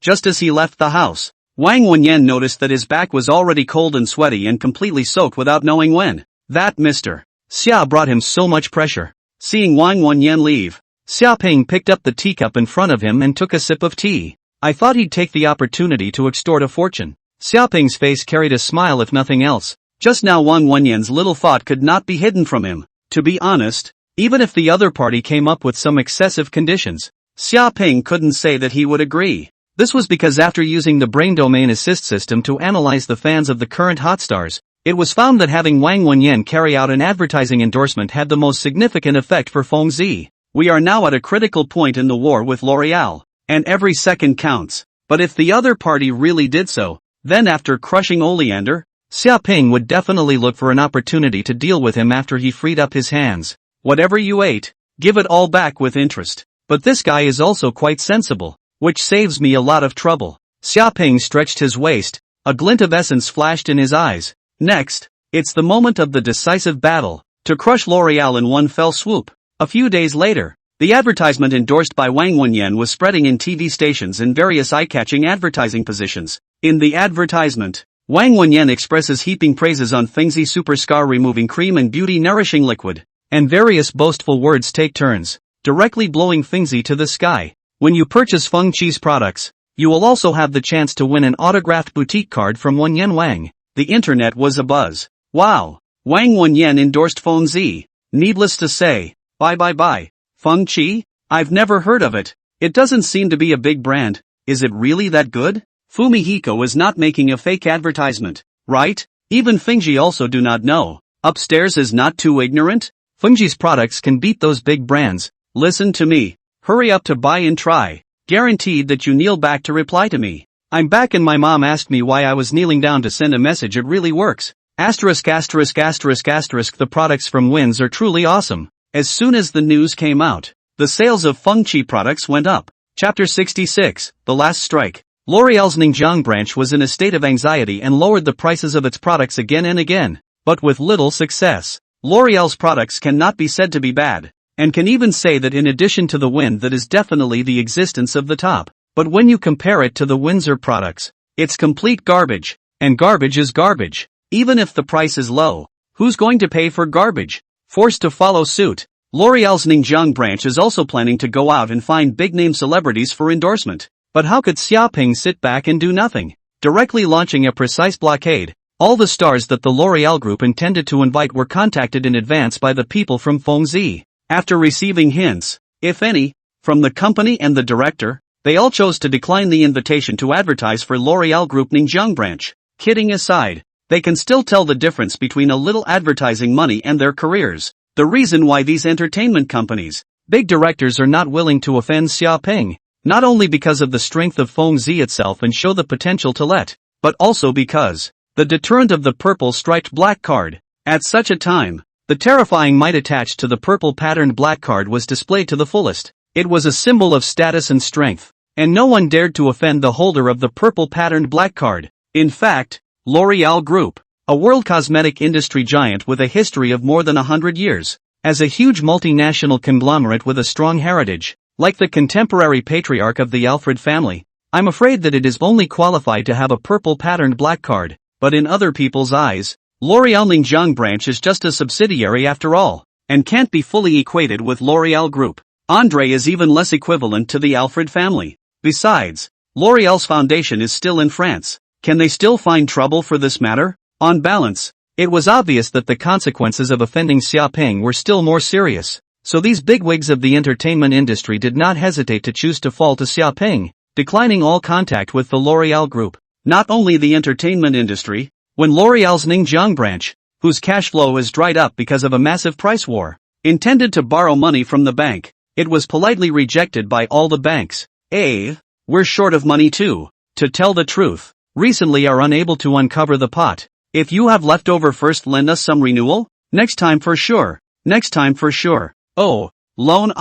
Just as he left the house, Wang Wenyan noticed that his back was already cold and sweaty and completely soaked without knowing when. That Mr. Xia brought him so much pressure. Seeing Wang Wenyan leave, Xiaoping picked up the teacup in front of him and took a sip of tea. I thought he'd take the opportunity to extort a fortune. Xiaoping's face carried a smile if nothing else. Just now Wang Wenyan's little thought could not be hidden from him. To be honest, even if the other party came up with some excessive conditions, Xiaoping couldn't say that he would agree. This was because after using the brain domain assist system to analyze the fans of the current hotstars, it was found that having Wang Wenyan carry out an advertising endorsement had the most significant effect for Fengzi. We are now at a critical point in the war with L'Oreal, and every second counts. But if the other party really did so, then after crushing Oleander, Xiaoping would definitely look for an opportunity to deal with him after he freed up his hands. Whatever you ate, give it all back with interest. But this guy is also quite sensible, which saves me a lot of trouble. Xiaoping stretched his waist, a glint of essence flashed in his eyes. Next, it's the moment of the decisive battle, to crush L'Oreal in one fell swoop. A few days later, the advertisement endorsed by Wang Wenyan was spreading in TV stations in various eye-catching advertising positions. In the advertisement, Wang Wenyan expresses heaping praises on Fengzi Super Scar Removing Cream and Beauty Nourishing Liquid, and various boastful words take turns, directly blowing Fengzi to the sky. When you purchase Feng Chi's products, you will also have the chance to win an autographed boutique card from Wenyan Wang. The internet was abuzz. Wow! Wang Wenyan endorsed Fengzi. Needless to say, bye. Feng Chi? I've never heard of it. It doesn't seem to be a big brand. Is it really that good? Fumihiko is not making a fake advertisement, right? Even Fengzi also do not know. Upstairs is not too ignorant? Fengzi's products can beat those big brands. Listen to me. Hurry up to buy and try. Guaranteed that you kneel back to reply to me. I'm back and my mom asked me why I was kneeling down to send a message. It really works. Asterisk. The products from Wins are truly awesome. As soon as the news came out, the sales of Feng Chi products went up. Chapter 66, The Last Strike. L'Oreal's Ningjiang branch was in a state of anxiety and lowered the prices of its products again and again, but with little success. L'Oreal's products cannot be said to be bad, and can even say that in addition to the Wind that is definitely the existence of the top. But when you compare it to the Windsor products, it's complete garbage, and garbage is garbage. Even if the price is low, who's going to pay for garbage? Forced to follow suit, L'Oreal's Ningjiang branch is also planning to go out and find big-name celebrities for endorsement. But how could Xiaoping sit back and do nothing? Directly launching a precise blockade, all the stars that the L'Oreal group intended to invite were contacted in advance by the people from Fengzi. After receiving hints, if any, from the company and the director, they all chose to decline the invitation to advertise for L'Oreal Group Ningjiang branch. Kidding aside, they can still tell the difference between a little advertising money and their careers. The reason why these entertainment companies, big directors are not willing to offend Xiaoping, not only because of the strength of Fengzi itself and show the potential to let, but also because the deterrent of the purple striped black card. At such a time, the terrifying might attached to the purple patterned black card was displayed to the fullest. It was a symbol of status and strength, and no one dared to offend the holder of the purple patterned black card. In fact, L'Oreal Group, a world cosmetic industry giant with a history of more than 100 years, as a huge multinational conglomerate with a strong heritage, like the contemporary patriarch of the Alfred family, I'm afraid that it is only qualified to have a purple patterned black card, but in other people's eyes, L'Oreal Ningjiang branch is just a subsidiary after all, and can't be fully equated with L'Oreal Group. Andre is even less equivalent to the Alfred family. Besides, L'Oréal's foundation is still in France. Can they still find trouble for this matter? On balance, it was obvious that the consequences of offending Xiaoping were still more serious. So these bigwigs of the entertainment industry did not hesitate to choose to fall to Xiaoping, declining all contact with the L'Oréal group. Not only the entertainment industry, when L'Oréal's Ningjiang branch, whose cash flow is dried up because of a massive price war, intended to borrow money from the bank, it was politely rejected by all the banks. We're short of money too, to tell the truth. Recently are unable to uncover the pot. If you have leftover, first lend us some renewal? Next time for sure. Next time for sure. Oh, loan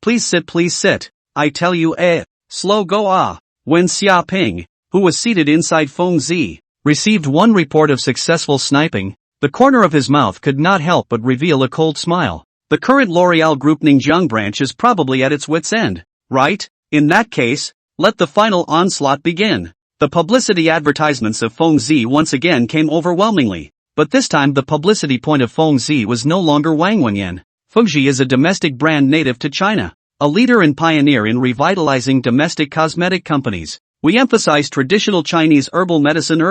please sit. I tell you slow go When Xiaoping, who was seated inside Feng Zi, received one report of successful sniping, the corner of his mouth could not help but reveal a cold smile. The current L'Oréal Group Ningjiang branch is probably at its wit's end, right? In that case, let the final onslaught begin. The publicity advertisements of Feng Zi once again came overwhelmingly, but this time the publicity point of Feng Zi was no longer Wang Wenyan. Feng Zi is a domestic brand native to China, a leader and pioneer in revitalizing domestic cosmetic companies. We emphasize traditional Chinese herbal medicine,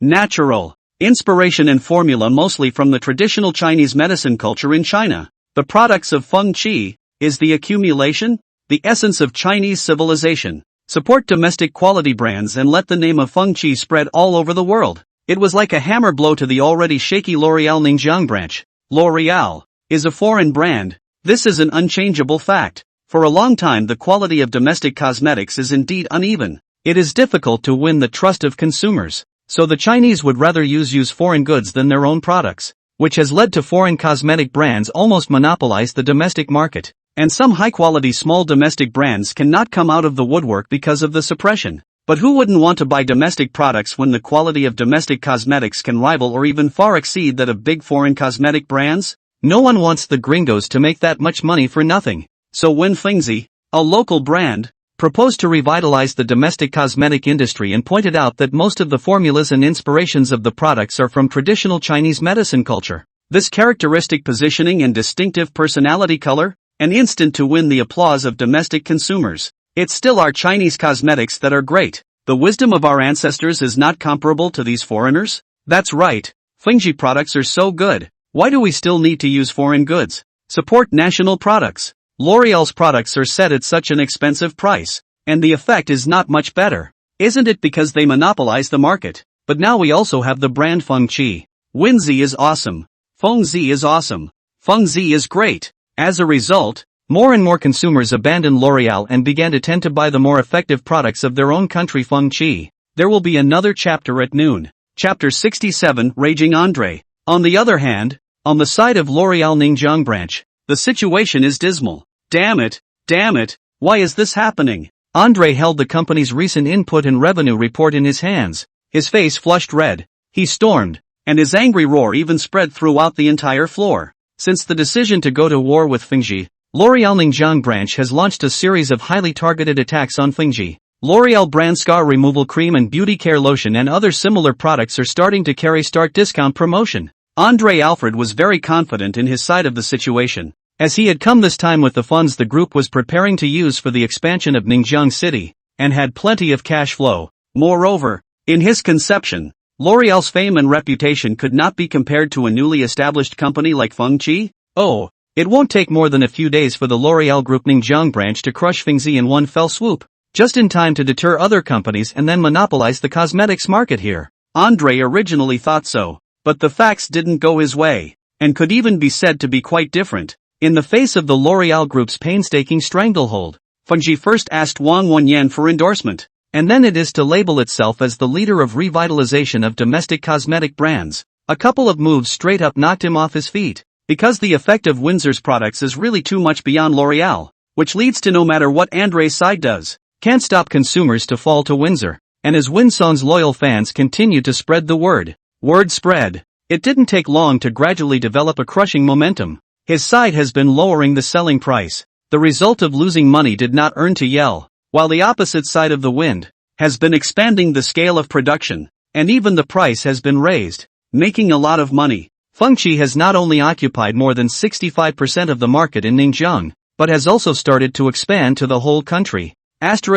natural, inspiration and formula mostly from the traditional Chinese medicine culture in China. The products of Feng Qi is the accumulation, the essence of Chinese civilization. Support domestic quality brands and let the name of Feng Qi spread all over the world. It was like a hammer blow to the already shaky L'Oréal Ningjiang branch. L'Oréal is a foreign brand. This is an unchangeable fact. For a long time the quality of domestic cosmetics is indeed uneven. It is difficult to win the trust of consumers. So the Chinese would rather use foreign goods than their own products, which has led to foreign cosmetic brands almost monopolize the domestic market. And some high-quality small domestic brands cannot come out of the woodwork because of the suppression. But who wouldn't want to buy domestic products when the quality of domestic cosmetics can rival or even far exceed that of big foreign cosmetic brands? No one wants the gringos to make that much money for nothing. So when Feng Zi, a local brand, proposed to revitalize the domestic cosmetic industry and pointed out that most of the formulas and inspirations of the products are from traditional Chinese medicine culture, this characteristic positioning and distinctive personality color, an instant to win the applause of domestic consumers. It's still our Chinese cosmetics that are great. The wisdom of our ancestors is not comparable to these foreigners? That's right. Feng Zi products are so good. Why do we still need to use foreign goods? Support national products. L'Oréal's products are set at such an expensive price, and the effect is not much better. Isn't it because they monopolize the market? But now we also have the brand Feng Qi. Wen Zi is awesome. Feng Zi is awesome. Feng Zi is great. As a result, more and more consumers abandoned L'Oréal and began to tend to buy the more effective products of their own country Feng Qi. There will be another chapter at noon. Chapter 67, Raging Andre. On the other hand, on the side of L'Oréal Ningjiang branch, the situation is dismal. Damn it, why is this happening? Andre held the company's recent input and revenue report in his hands. His face flushed red. He stormed, and his angry roar even spread throughout the entire floor. Since the decision to go to war with Feng Zi, L'Oréal Ningjiang branch has launched a series of highly targeted attacks on Feng Zi. L'Oréal brand scar removal cream and beauty care lotion and other similar products are starting to carry start discount promotion. Andre Alfred was very confident in his side of the situation, as he had come this time with the funds the group was preparing to use for the expansion of Ningjiang City, and had plenty of cash flow. Moreover, in his conception, L'Oréal's fame and reputation could not be compared to a newly established company like Feng Qi. Oh, it won't take more than a few days for the L'Oréal Group Ningjiang branch to crush Feng Zi in one fell swoop, just in time to deter other companies and then monopolize the cosmetics market here. Andre originally thought so, but the facts didn't go his way, and could even be said to be quite different. In the face of the L'Oréal Group's painstaking stranglehold, Feng Zi first asked Wang Wenyan for endorsement, and then it is to label itself as the leader of revitalization of domestic cosmetic brands. A couple of moves straight up knocked him off his feet, because the effect of Windsor's products is really too much beyond L'Oréal, which leads to no matter what Andre's side does, can't stop consumers to fall to Windsor, and as Winsong's loyal fans continue to spread the word. Word spread. It didn't take long to gradually develop a crushing momentum. His side has been lowering the selling price. The result of losing money did not earn to yell, while the opposite side of the wind has been expanding the scale of production, and even the price has been raised, making a lot of money. Feng Qi has not only occupied more than 65% of the market in Ningjiang, but has also started to expand to the whole country. ******ing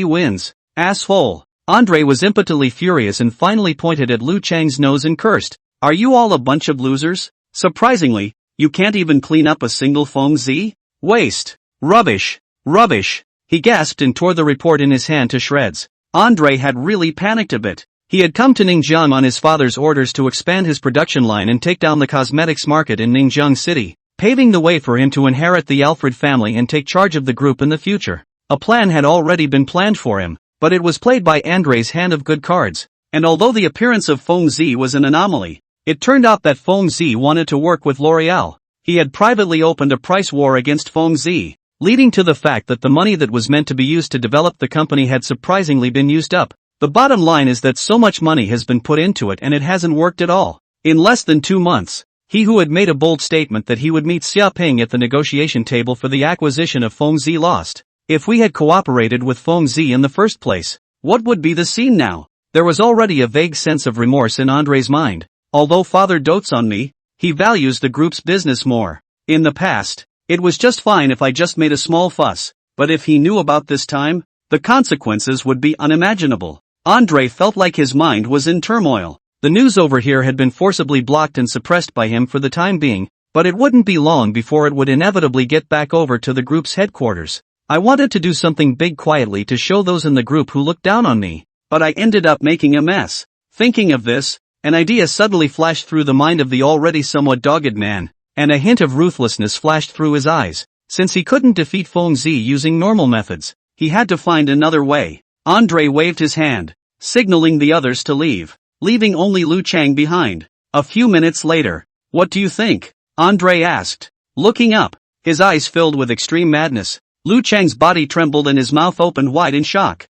wins. Asshole. Andre was impotently furious and finally pointed at Lu Chang's nose and cursed. Are you all a bunch of losers? Surprisingly, you can't even clean up a single foam Z? Waste. Rubbish. Rubbish. He gasped and tore the report in his hand to shreds. Andre had really panicked a bit. He had come to Ningjiang on his father's orders to expand his production line and take down the cosmetics market in Ningjiang City, paving the way for him to inherit the Alfred family and take charge of the group in the future. A plan had already been planned for him, but it was played by Andre's hand of good cards, and although the appearance of Foam Z was an anomaly, it turned out that Foam Z wanted to work with L'Oreal. He had privately opened a price war against Foam Z, leading to the fact that the money that was meant to be used to develop the company had surprisingly been used up. The bottom line is that so much money has been put into it and it hasn't worked at all. In less than 2 months, he who had made a bold statement that he would meet Xia Ping at the negotiation table for the acquisition of Foam Z lost. If we had cooperated with Foam Z in the first place, what would be the scene now? There was already a vague sense of remorse in Andre's mind. Although father dotes on me, he values the group's business more. In the past, it was just fine if I just made a small fuss, but if he knew about this time, the consequences would be unimaginable. Andre felt like his mind was in turmoil. The news over here had been forcibly blocked and suppressed by him for the time being, but it wouldn't be long before it would inevitably get back over to the group's headquarters. I wanted to do something big quietly to show those in the group who looked down on me, but I ended up making a mess. Thinking of this, an idea suddenly flashed through the mind of the already somewhat dogged man, and a hint of ruthlessness flashed through his eyes. Since he couldn't defeat Foam Z using normal methods, he had to find another way. Andre waved his hand, signaling the others to leave, leaving only Lu Chang behind. A few minutes later, "What do you think?" Andre asked, looking up, his eyes filled with extreme madness. Lu Chang's body trembled and his mouth opened wide in shock.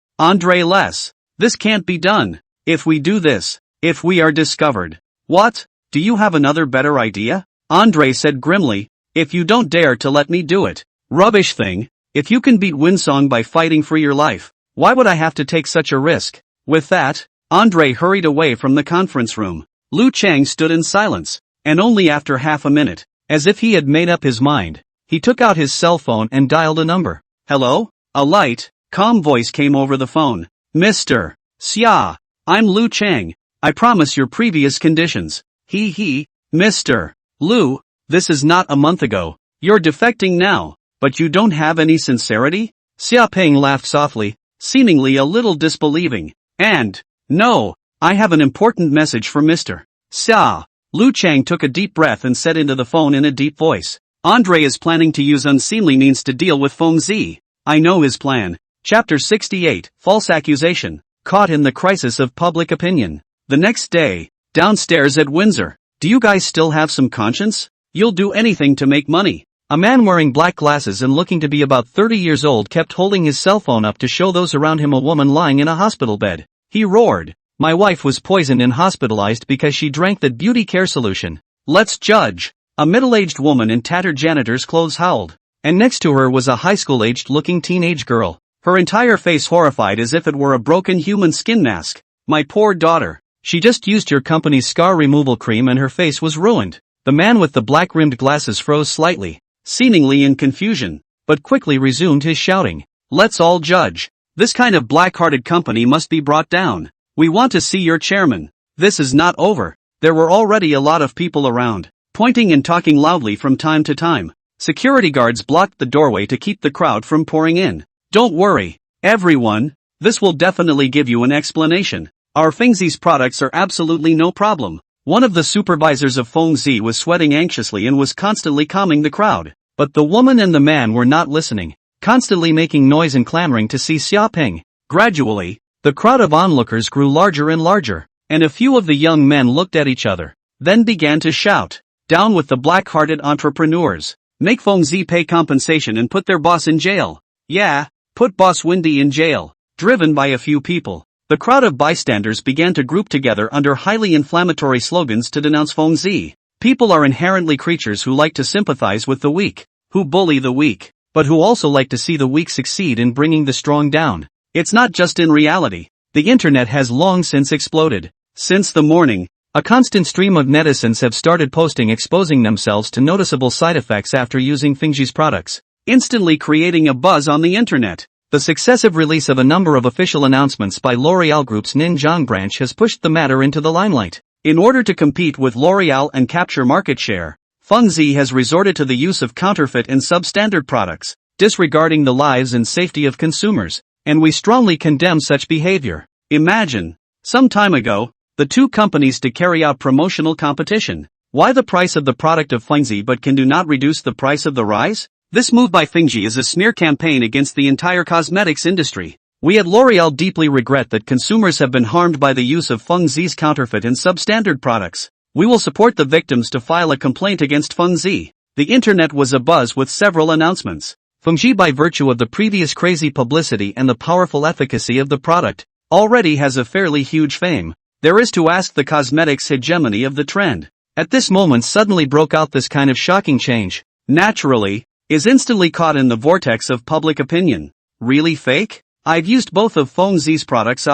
This can't be done. If we do this, if we are discovered. What? Do you have another better idea? Andre said grimly, if you don't dare to let me do it. Rubbish thing. If you can beat Winsong by fighting for your life, why would I have to take such a risk? With that, Andre hurried away from the conference room. Lu Chang stood in silence, and only after half a minute, as if he had made up his mind, he took out his cell phone and dialed a number. Hello? A light, calm voice came over the phone. Mr. Xia, I'm Lu Chang. I promise your previous conditions. Mr. Lu, this is not a month ago. You're defecting now, but you don't have any sincerity? Xia Ping laughed softly, seemingly a little disbelieving. And, no, I have an important message for Mr. Xia. Lu Chang took a deep breath and said into the phone in a deep voice. Andre is planning to use unseemly means to deal with Foam Z. I know his plan. Chapter 68, False Accusation. Caught in the crisis of public opinion. The next day, downstairs at Windsor. Do you guys still have some conscience? You'll do anything to make money. A man wearing black glasses and looking to be about 30 years old kept holding his cell phone up to show those around him a woman lying in a hospital bed. He roared. My wife was poisoned and hospitalized because she drank that beauty care solution. Let's judge. A middle-aged woman in tattered janitor's clothes howled. And next to her was a high school-aged looking teenage girl. Her entire face horrified as if it were a broken human skin mask. My poor daughter. She just used your company's scar removal cream and her face was ruined. The man with the black-rimmed glasses froze slightly, seemingly in confusion, but quickly resumed his shouting. Let's all judge. This kind of black-hearted company must be brought down. We want to see your chairman. This is not over. There were already a lot of people around, pointing and talking loudly from time to time. Security guards blocked the doorway to keep the crowd from pouring in. Don't worry, everyone. This will definitely give you an explanation. Our Fengzi's products are absolutely no problem. One of the supervisors of Foam Z was sweating anxiously and was constantly calming the crowd. But the woman and the man were not listening, constantly making noise and clamoring to see Xia Ping. Gradually, the crowd of onlookers grew larger and larger, and a few of the young men looked at each other, then began to shout, down with the black-hearted entrepreneurs. Make Foam Z pay compensation and put their boss in jail. Yeah, put Boss Windy in jail. Driven by a few people, the crowd of bystanders began to group together under highly inflammatory slogans to denounce Foam Z. People are inherently creatures who like to sympathize with the weak, who bully the weak, but who also like to see the weak succeed in bringing the strong down. It's not just in reality. The internet has long since exploded. Since the morning, A constant stream of netizens have started posting exposing themselves to noticeable side effects after using Fengji's products, instantly creating a buzz on the internet. The successive release of a number of official announcements by L'Oreal Group's Ninjiang branch has pushed the matter into the limelight. In order to compete with L'Oreal and capture market share, Fengji has resorted to the use of counterfeit and substandard products, disregarding the lives and safety of consumers, and we strongly condemn such behavior. Imagine, some time ago, the two companies to carry out promotional competition. Why the price of the product of Fengji but can do not reduce the price of the rise? This move by Fengji is a smear campaign against the entire cosmetics industry. We at L'Oreal deeply regret that consumers have been harmed by the use of Fengji's counterfeit and substandard products. We will support the victims to file a complaint against Fengji. The internet was abuzz with several announcements. Fengji, by virtue of the previous crazy publicity and the powerful efficacy of the product, already has a fairly huge fame. There is to ask the cosmetics hegemony of the trend. At this moment suddenly broke out this kind of shocking change. Naturally, is instantly caught in the vortex of public opinion. Really fake? I've used both of Fengji's products.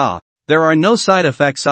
There are no side effects.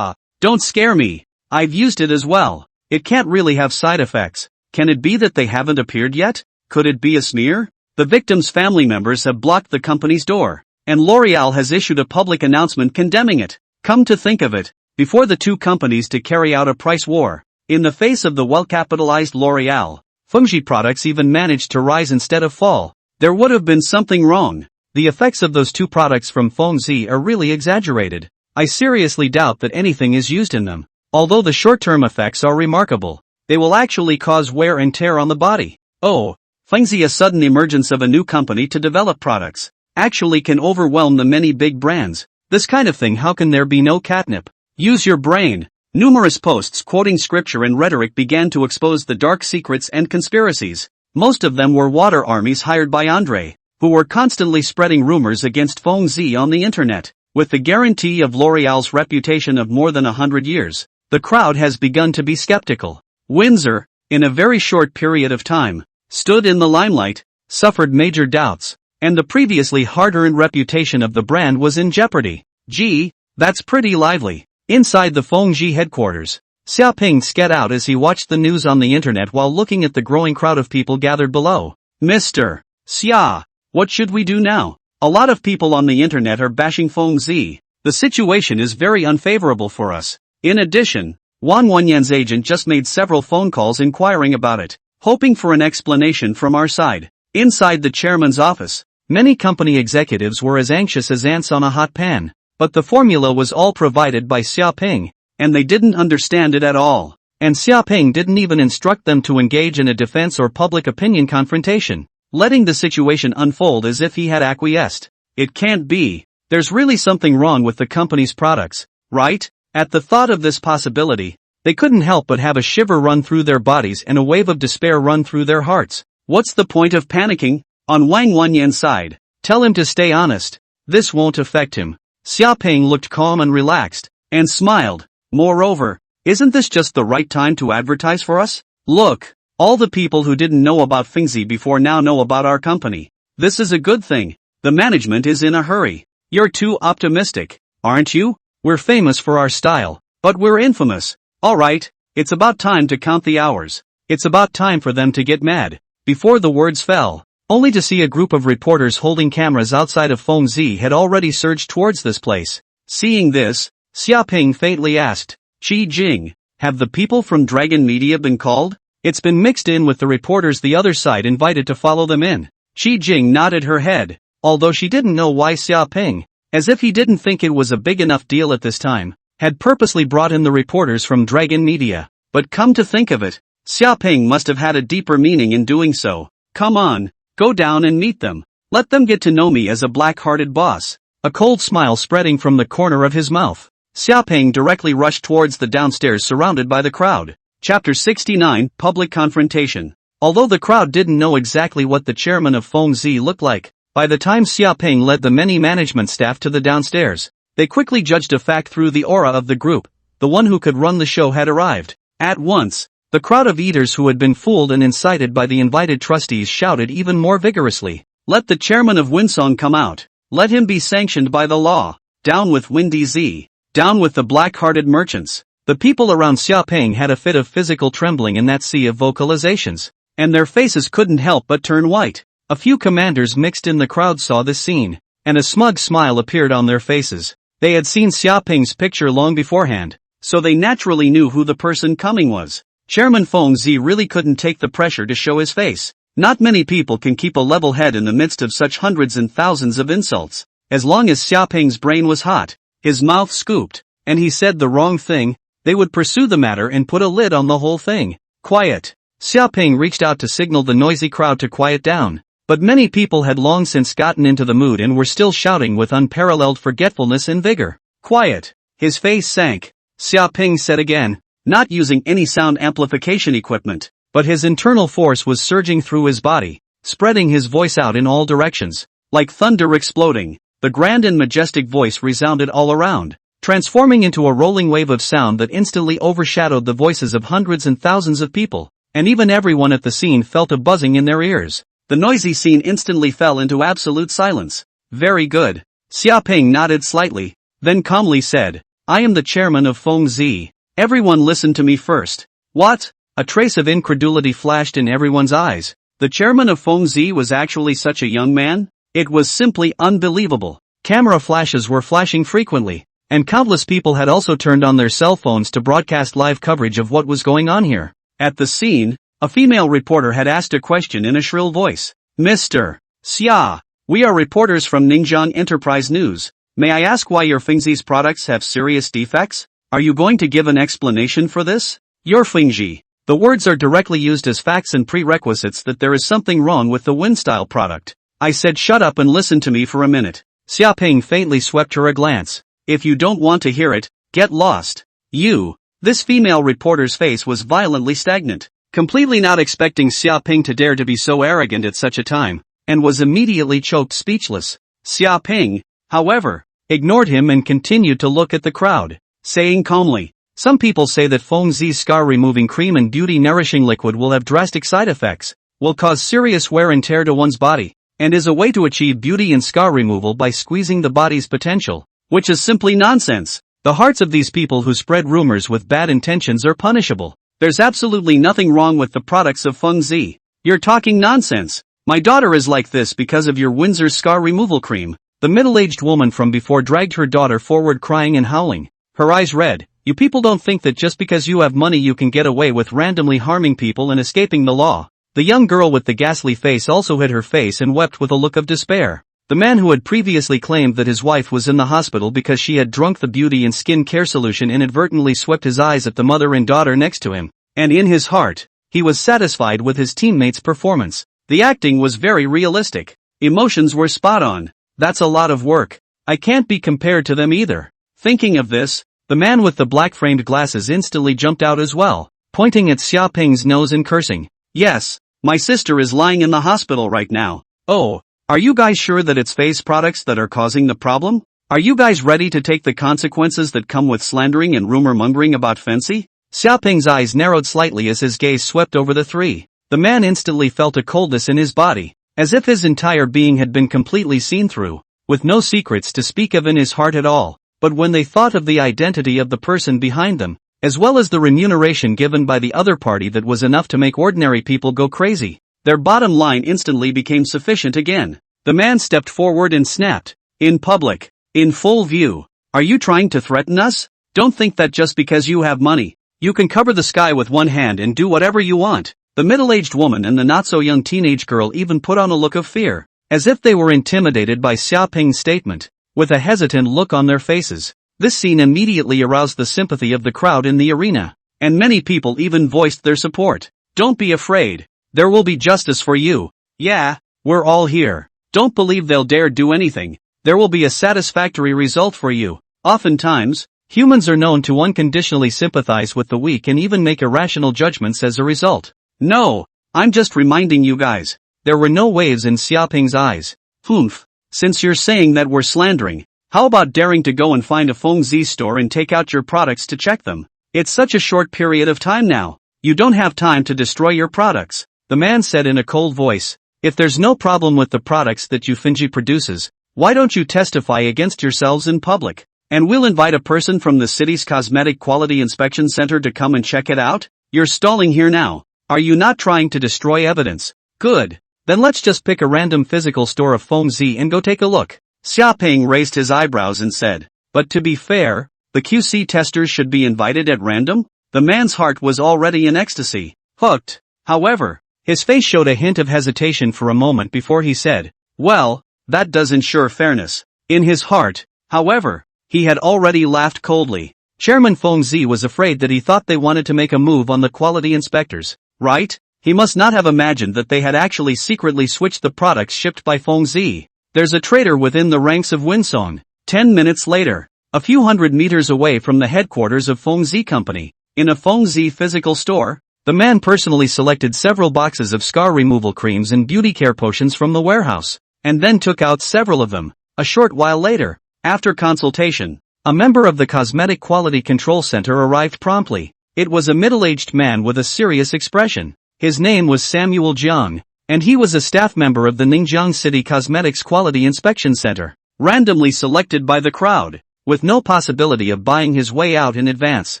Don't scare me. I've used it as well. It can't really have side effects. Can it be that they haven't appeared yet? Could it be a smear? The victims' family members have blocked the company's door, and L'Oreal has issued a public announcement condemning it. Come to think of it, before the two companies to carry out a price war, in the face of the well-capitalized L'Oreal, Fengji products even managed to rise instead of fall. There would have been something wrong. The effects of those two products from Fengji are really exaggerated. I seriously doubt that anything is used in them. Although the short-term effects are remarkable, they will actually cause wear and tear on the body. Oh, Fengji, a sudden emergence of a new company to develop products, actually can overwhelm the many big brands. This kind of thing, how can there be no catnip? Use your brain. Numerous posts quoting scripture and rhetoric began to expose the dark secrets and conspiracies. Most of them were water armies hired by Andre, who were constantly spreading rumors against Fengji on the internet. With the guarantee of L'Oreal's reputation of more than 100 years, the crowd has begun to be skeptical. Windsor, in a very short period of time, stood in the limelight, suffered major doubts, and the previously hard-earned reputation of the brand was in jeopardy. Gee, that's pretty lively. Inside the Fengji headquarters, Xiaoping scat out as he watched the news on the internet while looking at the growing crowd of people gathered below. Mr. Xia, what should we do now? A lot of people on the internet are bashing Fengji. The situation is very unfavorable for us. In addition, Wan Wenyan's agent just made several phone calls inquiring about it, hoping for an explanation from our side. Inside the chairman's office, many company executives were as anxious as ants on a hot pan. But the formula was all provided by Xiaoping, and they didn't understand it at all. And Xiaoping didn't even instruct them to engage in a defense or public opinion confrontation, letting the situation unfold as if he had acquiesced. It can't be. There's really something wrong with the company's products, right? At the thought of this possibility, they couldn't help but have a shiver run through their bodies and a wave of despair run through their hearts. What's the point of panicking? On Wang Wenyan's side, tell him to stay honest. This won't affect him. Xiaoping looked calm and relaxed, and smiled. Moreover, isn't this just the right time to advertise for us? Look, all the people who didn't know about Fengji before now know about our company. This is a good thing. The management is in a hurry. You're too optimistic, aren't you? We're famous for our style, but we're infamous. Alright, it's about time to count the hours. It's about time for them to get mad. Before the words fell, only to see a group of reporters holding cameras outside of Fengji had already surged towards this place. Seeing this, Xiaoping faintly asked, Qi Jing, have the people from Dragon Media been called? It's been mixed in with the reporters the other side invited to follow them in. Qi Jing nodded her head, although she didn't know why Xiaoping, as if he didn't think it was a big enough deal at this time, had purposely brought in the reporters from Dragon Media. But come to think of it, Xiaoping must have had a deeper meaning in doing so. Come on. Go down and meet them. Let them get to know me as a black-hearted boss. A cold smile spreading from the corner of his mouth, Xiaoping directly rushed towards the downstairs surrounded by the crowd. Chapter 69, Public Confrontation. Although the crowd didn't know exactly what the chairman of Fengji looked like, by the time Xiaoping led the many management staff to the downstairs, they quickly judged a fact through the aura of the group. The one who could run the show had arrived. At once, the crowd of eaters who had been fooled and incited by the invited trustees shouted even more vigorously. Let the chairman of Winsong come out. Let him be sanctioned by the law. Down with Windy Z. Down with the black-hearted merchants. The people around Xiaoping had a fit of physical trembling in that sea of vocalizations, and their faces couldn't help but turn white. A few commanders mixed in the crowd saw this scene, and a smug smile appeared on their faces. They had seen Xiaoping's picture long beforehand, so they naturally knew who the person coming was. Chairman Feng Zi really couldn't take the pressure to show his face. Not many people can keep a level head in the midst of such hundreds and thousands of insults. As long as Xiaoping's brain was hot, his mouth scooped, and he said the wrong thing, they would pursue the matter and put a lid on the whole thing. Quiet. Xiaoping reached out to signal the noisy crowd to quiet down. But many people had long since gotten into the mood and were still shouting with unparalleled forgetfulness and vigor. Quiet. His face sank. Xiaoping said again, not using any sound amplification equipment, but his internal force was surging through his body, spreading his voice out in all directions. Like thunder exploding, the grand and majestic voice resounded all around, transforming into a rolling wave of sound that instantly overshadowed the voices of hundreds and thousands of people, and even everyone at the scene felt a buzzing in their ears. The noisy scene instantly fell into absolute silence. Very good. Xiaoping nodded slightly, then calmly said, I am the chairman of Feng Zi. Everyone listen to me first. What? A trace of incredulity flashed in everyone's eyes. The chairman of Feng Zi was actually such a young man? It was simply unbelievable. Camera flashes were flashing frequently, and countless people had also turned on their cell phones to broadcast live coverage of what was going on here. At the scene, a female reporter had asked a question in a shrill voice. Mr. Xia, we are reporters from Ningxiang Enterprise News. May I ask why your Fengzi's products have serious defects? Are you going to give an explanation for this? Your Fengzi. The words are directly used as facts and prerequisites that there is something wrong with the Win-style product. I said shut up and listen to me for a minute. Xiaoping faintly swept her a glance. If you don't want to hear it, get lost. You. This female reporter's face was violently stagnant, completely not expecting Xiaoping to dare to be so arrogant at such a time, and was immediately choked speechless. Xiaoping, however, ignored him and continued to look at the crowd, saying calmly, some people say that Feng Zi's scar-removing cream and beauty-nourishing liquid will have drastic side effects, will cause serious wear and tear to one's body, and is a way to achieve beauty and scar removal by squeezing the body's potential, which is simply nonsense. The hearts of these people who spread rumors with bad intentions are punishable. There's absolutely nothing wrong with the products of Feng Zi. You're talking nonsense. My daughter is like this because of your Windsor scar removal cream. The middle-aged woman from before dragged her daughter forward crying and howling, her eyes red. You people don't think that just because you have money you can get away with randomly harming people and escaping the law. The young girl with the ghastly face also hid her face and wept with a look of despair. The man who had previously claimed that his wife was in the hospital because she had drunk the beauty and skin care solution inadvertently swept his eyes at the mother and daughter next to him, and in his heart, he was satisfied with his teammates' performance. The acting was very realistic. Emotions were spot on. That's a lot of work. I can't be compared to them either. Thinking of this, the man with the black-framed glasses instantly jumped out as well, pointing at Xiaoping's nose and cursing. Yes, my sister is lying in the hospital right now. Oh. Are you guys sure that it's face products that are causing the problem? Are you guys ready to take the consequences that come with slandering and rumor-mongering about Fengzi? Xiaoping's eyes narrowed slightly as his gaze swept over the three. The man instantly felt a coldness in his body, as if his entire being had been completely seen through, with no secrets to speak of in his heart at all. But when they thought of the identity of the person behind them, as well as the remuneration given by the other party that was enough to make ordinary people go crazy, their bottom line instantly became sufficient again. The man stepped forward and snapped, in public, in full view. Are you trying to threaten us? Don't think that just because you have money, you can cover the sky with one hand and do whatever you want. The middle-aged woman and the not-so-young teenage girl even put on a look of fear, as if they were intimidated by Xiaoping's statement, with a hesitant look on their faces. This scene immediately aroused the sympathy of the crowd in the arena, and many people even voiced their support. Don't be afraid. There will be justice for you. Yeah, we're all here. Don't believe they'll dare do anything. There will be a satisfactory result for you. Oftentimes, humans are known to unconditionally sympathize with the weak and even make irrational judgments as a result. No, I'm just reminding you guys. There were no waves in Xiaoping's eyes. Humph. Since you're saying that we're slandering, how about daring to go and find a Feng Zi store and take out your products to check them? It's such a short period of time now. You don't have time to destroy your products. The man said in a cold voice, if there's no problem with the products that Fengzi produces, why don't you testify against yourselves in public? And we'll invite a person from the city's cosmetic quality inspection center to come and check it out? You're stalling here now. Are you not trying to destroy evidence? Good. Then let's just pick a random physical store of Fengzi and go take a look. Xiaoping raised his eyebrows and said, but to be fair, the QC testers should be invited at random? The man's heart was already in ecstasy. Hooked. However, his face showed a hint of hesitation for a moment before he said, well, that does ensure fairness. In his heart, however, he had already laughed coldly. Chairman Fengzi was afraid that he thought they wanted to make a move on the quality inspectors, right? He must not have imagined that they had actually secretly switched the products shipped by Fengzi. There's a traitor within the ranks of Winsong. 10 minutes later, a few hundred meters away from the headquarters of Fengzi Company, in a Fengzi physical store, the man personally selected several boxes of scar removal creams and beauty care potions from the warehouse, and then took out several of them. A short while later, after consultation, a member of the Cosmetic Quality Control Center arrived promptly. It was a middle-aged man with a serious expression. His name was Samuel Jiang, and he was a staff member of the Ningjiang City Cosmetics Quality Inspection Center, randomly selected by the crowd, with no possibility of buying his way out in advance.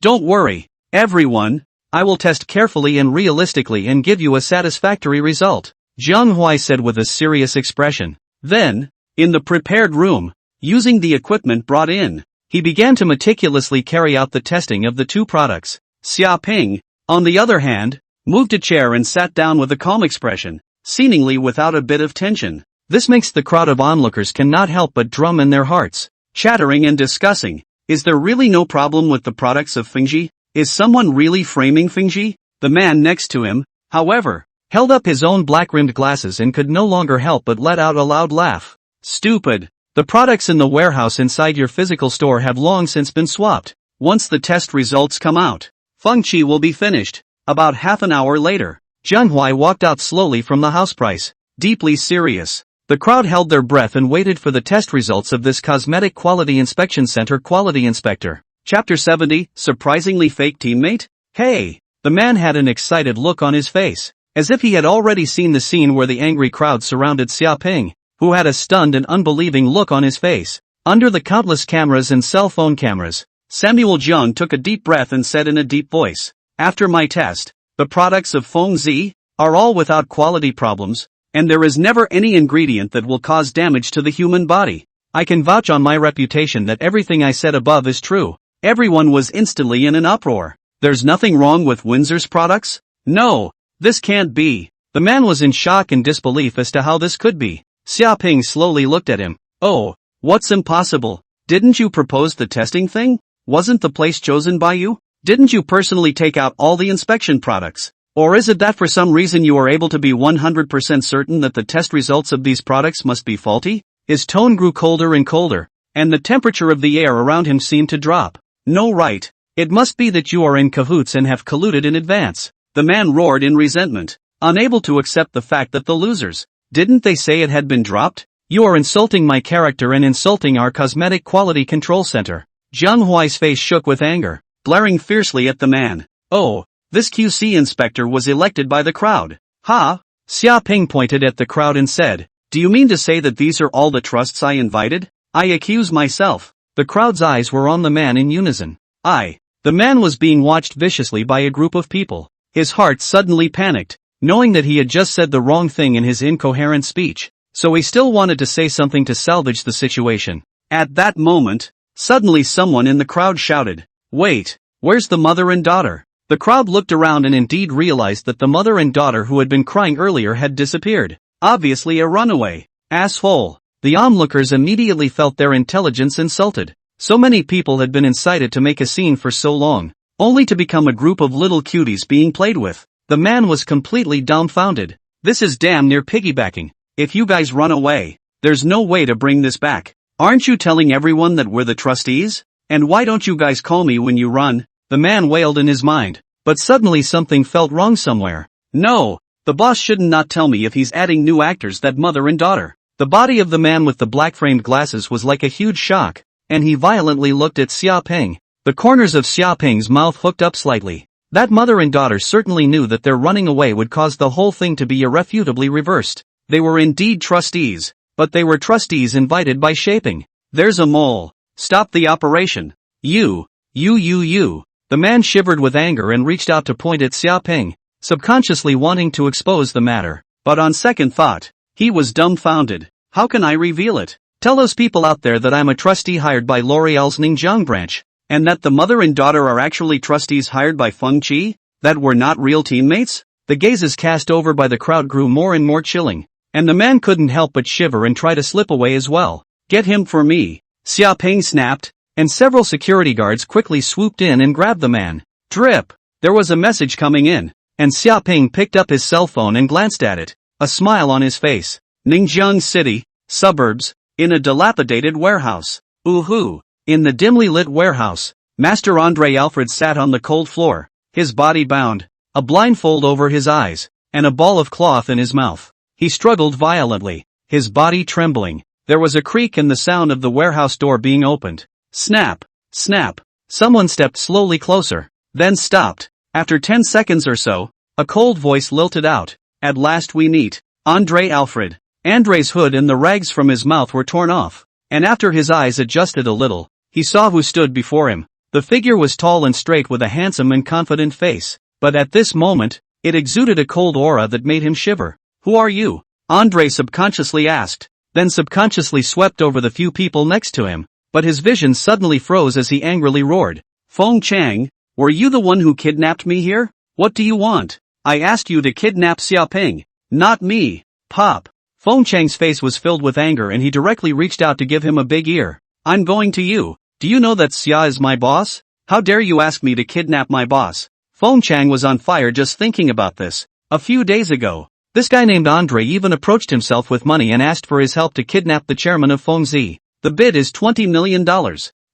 Don't worry, everyone, I will test carefully and realistically and give you a satisfactory result, Jiang Hui said with a serious expression. Then, in the prepared room, using the equipment brought in, he began to meticulously carry out the testing of the two products. Xiaoping, on the other hand, moved a chair and sat down with a calm expression, seemingly without a bit of tension. This makes the crowd of onlookers cannot help but drum in their hearts, chattering and discussing. Is there really no problem with the products of Fengzi? Is someone really framing Fengzi? The man next to him, however, held up his own black-rimmed glasses and could no longer help but let out a loud laugh. Stupid. The products in the warehouse inside your physical store have long since been swapped. Once the test results come out, Fengzi will be finished. About half an hour later, Jiang Hui walked out slowly from the house price, deeply serious. The crowd held their breath and waited for the test results of this Cosmetic Quality Inspection Center quality inspector. Chapter 70, Surprisingly Fake Teammate? Hey! The man had an excited look on his face, as if he had already seen the scene where the angry crowd surrounded Xiaoping, who had a stunned and unbelieving look on his face. Under the countless cameras and cell phone cameras, Samuel Jiang took a deep breath and said in a deep voice, after my test, the products of Fengzi are all without quality problems, and there is never any ingredient that will cause damage to the human body. I can vouch on my reputation that everything I said above is true. Everyone was instantly in an uproar. There's nothing wrong with Windsor's products? No, this can't be. The man was in shock and disbelief as to how this could be. Xiaoping slowly looked at him. Oh, what's impossible? Didn't you propose the testing thing? Wasn't the place chosen by you? Didn't you personally take out all the inspection products? Or is it that for some reason you are able to be 100% certain that the test results of these products must be faulty? His tone grew colder and colder, and the temperature of the air around him seemed to drop. No, right. It must be that you are in cahoots and have colluded in advance. The man roared in resentment, unable to accept the fact that the losers, didn't they say it had been dropped? You are insulting my character and insulting our Cosmetic Quality Control Center. Jiang Hui's face shook with anger, glaring fiercely at the man. Oh, this QC inspector was elected by the crowd. Ha! Xiaoping pointed at the crowd and said, do you mean to say that these are all the trusts I invited? I accuse myself. The crowd's eyes were on the man in unison. The man was being watched viciously by a group of people. His heart suddenly panicked, knowing that he had just said the wrong thing in his incoherent speech. So he still wanted to say something to salvage the situation. At that moment, suddenly someone in the crowd shouted, wait, where's the mother and daughter? The crowd looked around and indeed realized that the mother and daughter who had been crying earlier had disappeared. Obviously a runaway. Asshole. The onlookers immediately felt their intelligence insulted. So many people had been incited to make a scene for so long, only to become a group of little cuties being played with. The man was completely dumbfounded. This is damn near piggybacking. If you guys run away, there's no way to bring this back. Aren't you telling everyone that we're the trustees? And why don't you guys call me when you run? The man wailed in his mind. But suddenly something felt wrong somewhere. No, the boss shouldn't not tell me if he's adding new actors that mother and daughter. The body of the man with the black-framed glasses was like a huge shock, and he violently looked at Xiaoping. The corners of Xiaoping's mouth hooked up slightly. That mother and daughter certainly knew that their running away would cause the whole thing to be irrefutably reversed. They were indeed trustees, but they were trustees invited by Shaping. There's a mole. Stop the operation. You. The man shivered with anger and reached out to point at Xiaoping, subconsciously wanting to expose the matter. But on second thought, he was dumbfounded. How can I reveal it? Tell those people out there that I'm a trustee hired by L'Oreal's Ningjiang branch, and that the mother and daughter are actually trustees hired by Feng Qi? That we're not real teammates? The gazes cast over by the crowd grew more and more chilling, and the man couldn't help but shiver and try to slip away as well. Get him for me, Xiaoping snapped, and several security guards quickly swooped in and grabbed the man. Drip! There was a message coming in, and Xiaoping picked up his cell phone and glanced at it, a smile on his face. Ningjiang City, suburbs, in a dilapidated warehouse. Ooh-hoo! In the dimly lit warehouse, Master Andre Alfred sat on the cold floor, his body bound, a blindfold over his eyes, and a ball of cloth in his mouth. He struggled violently, his body trembling. There was a creak and the sound of the warehouse door being opened. Snap! Snap! Someone stepped slowly closer, then stopped. After 10 seconds or so, a cold voice lilted out. At last we meet, Andre Alfred. Andre's hood and the rags from his mouth were torn off, and after his eyes adjusted a little, he saw who stood before him. The figure was tall and straight with a handsome and confident face, but at this moment, it exuded a cold aura that made him shiver. Who are you? Andre subconsciously asked, then subconsciously swept over the few people next to him, but his vision suddenly froze as he angrily roared. Feng Chang, were you the one who kidnapped me here? What do you want? I asked you to kidnap Xiaoping, not me. Pop. Feng Chang's face was filled with anger and he directly reached out to give him a big ear. I'm going to you. Do you know that Xia is my boss? How dare you ask me to kidnap my boss? Feng Chang was on fire just thinking about this. A few days ago, this guy named Andre even approached himself with money and asked for his help to kidnap the chairman of Fengzi. The bid is $20 million.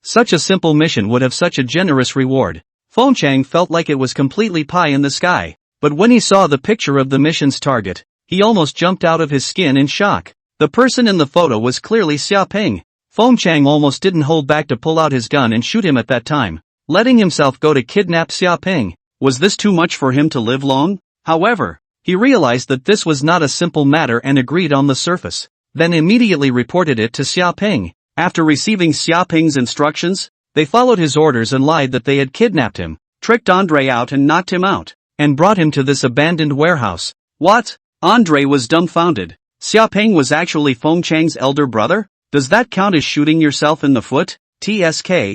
Such a simple mission would have such a generous reward. Feng Chang felt like it was completely pie in the sky, but when he saw the picture of the mission's target, he almost jumped out of his skin in shock. The person in the photo was clearly Xiaoping. Feng Chang almost didn't hold back to pull out his gun and shoot him at that time, letting himself go to kidnap Xiaoping. Was this too much for him to live long? However, he realized that this was not a simple matter and agreed on the surface, then immediately reported it to Xiaoping. After receiving Xiaoping's instructions, they followed his orders and lied that they had kidnapped him, tricked Andre out and knocked him out, and brought him to this abandoned warehouse. What? Andre was dumbfounded. Xiaoping was actually Feng Chang's elder brother? Does that count as shooting yourself in the foot? TSK,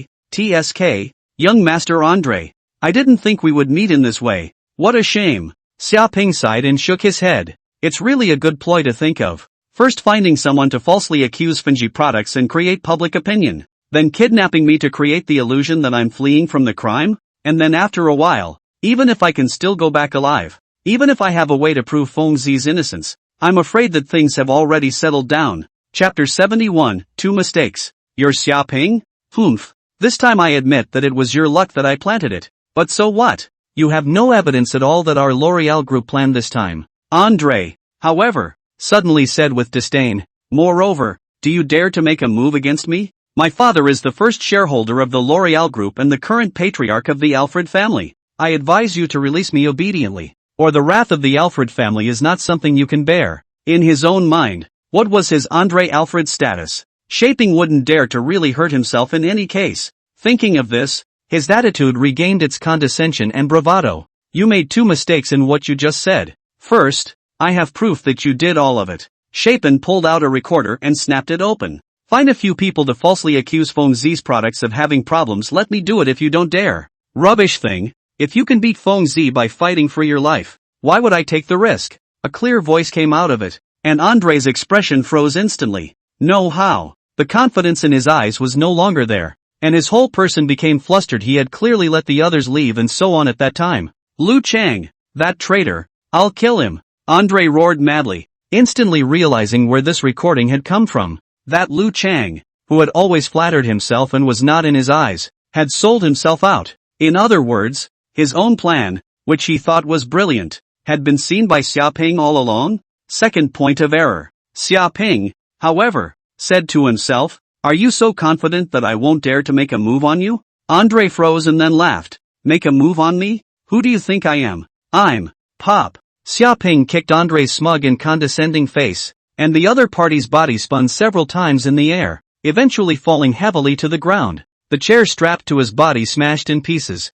young Master Andre. I didn't think we would meet in this way. What a shame. Xiaoping sighed and shook his head. It's really a good ploy to think of. First finding someone to falsely accuse Fengji products and create public opinion. Then kidnapping me to create the illusion that I'm fleeing from the crime? And then after a while, even if I can still go back alive, even if I have a way to prove Feng Zi's innocence, I'm afraid that things have already settled down. Chapter 71, 2 Mistakes. You're Xiaoping? Humph. This time I admit that it was your luck that I planted it. But so what? You have no evidence at all that our L'Oreal group planned this time. Andre, however, suddenly said with disdain. Moreover, do you dare to make a move against me? My father is the first shareholder of the L'Oreal group and the current patriarch of the Alfred family. I advise you to release me obediently, or the wrath of the Alfred family is not something you can bear. In his own mind, what was his Andre Alfred status? Xiaoping wouldn't dare to really hurt himself in any case. Thinking of this, his attitude regained its condescension and bravado. You made 2 mistakes in what you just said. First, I have proof that you did all of it. Xiaoping pulled out a recorder and snapped it open. Find a few people to falsely accuse Feng Zi's products of having problems. Let me do it if you don't dare. Rubbish thing. If you can beat Feng Zi by fighting for your life, why would I take the risk? A clear voice came out of it, and Andre's expression froze instantly. No how. The confidence in his eyes was no longer there, and his whole person became flustered. He had clearly let the others leave and so on at that time. Lu Chang, that traitor, I'll kill him. Andre roared madly, instantly realizing where this recording had come from. That Lu Chang, who had always flattered himself and was not in his eyes, had sold himself out. In other words, his own plan, which he thought was brilliant, had been seen by Xiaoping all along? Second point of error. Xiaoping, however, said to himself, are you so confident that I won't dare to make a move on you? Andre froze and then laughed. Make a move on me? Who do you think I am? I'm Pop. Xiaoping kicked Andre's smug and condescending face, and the other party's body spun several times in the air. eventually falling heavily to the ground. The chair strapped to his body smashed in pieces.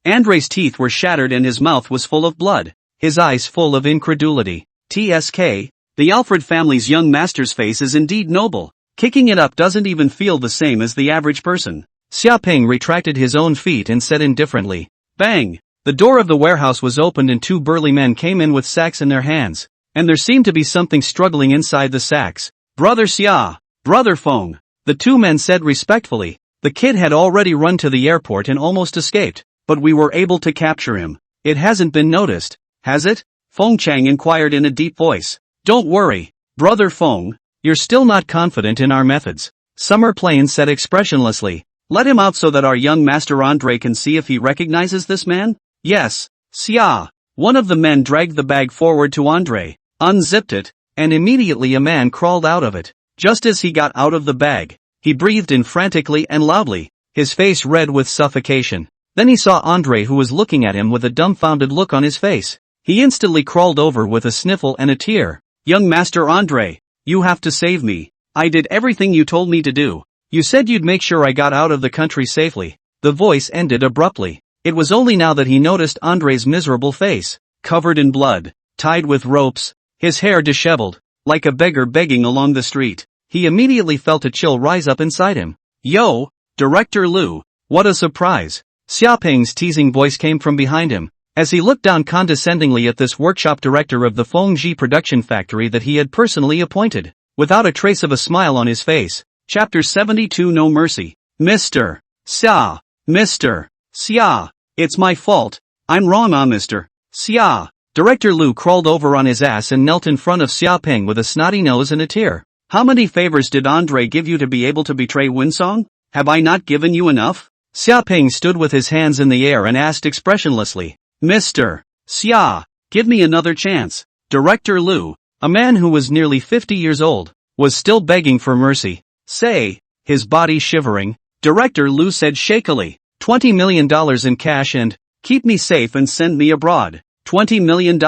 Andrei's teeth were shattered and his mouth was full of blood, his eyes full of incredulity. TSK, the Alfred family's young master's face is indeed noble. Kicking it up doesn't even feel the same as the average person. Xiaoping retracted his own feet and said indifferently. Bang! The door of the warehouse was opened and two burly men came in with sacks in their hands. And there seemed to be something struggling inside the sacks. Brother Xia, Brother Feng, the two men said respectfully. The kid had already run to the airport and almost escaped, but we were able to capture him. It hasn't been noticed, has it? Feng Chang inquired in a deep voice. Don't worry, Brother Feng, you're still not confident in our methods. Summer Plain said expressionlessly. Let him out so that our young master Andre can see if he recognizes this man? Yes, Xia. One of the men dragged the bag forward to Andre, unzipped it, and immediately a man crawled out of it. Just as he got out of the bag, he breathed in frantically and loudly, his face red with suffocation. Then he saw Andre who was looking at him with a dumbfounded look on his face. He instantly crawled over with a sniffle and a tear. Young Master Andre, you have to save me. I did everything you told me to do. You said you'd make sure I got out of the country safely. The voice ended abruptly. It was only now that he noticed Andre's miserable face, covered in blood, tied with ropes, his hair disheveled, like a beggar begging along the street. He immediately felt a chill rise up inside him. Yo, Director Liu, what a surprise. Xiaoping's teasing voice came from behind him, as he looked down condescendingly at this workshop director of the Fengji production factory that he had personally appointed, without a trace of a smile on his face. Chapter 72 No Mercy. Mr. Xia. Mr. Xia. It's my fault. I'm wrong Mr. Xia. Director Liu crawled over on his ass and knelt in front of Xiaoping with a snotty nose and a tear. How many favors did Andre give you to be able to betray Winsong? Have I not given you enough? Xiaoping stood with his hands in the air and asked expressionlessly. Mr. Xia, give me another chance. Director Liu, a man who was nearly 50 years old, was still begging for mercy. Say, his body shivering, Director Liu said shakily, $20 million in cash and, keep me safe and send me abroad. $20 million.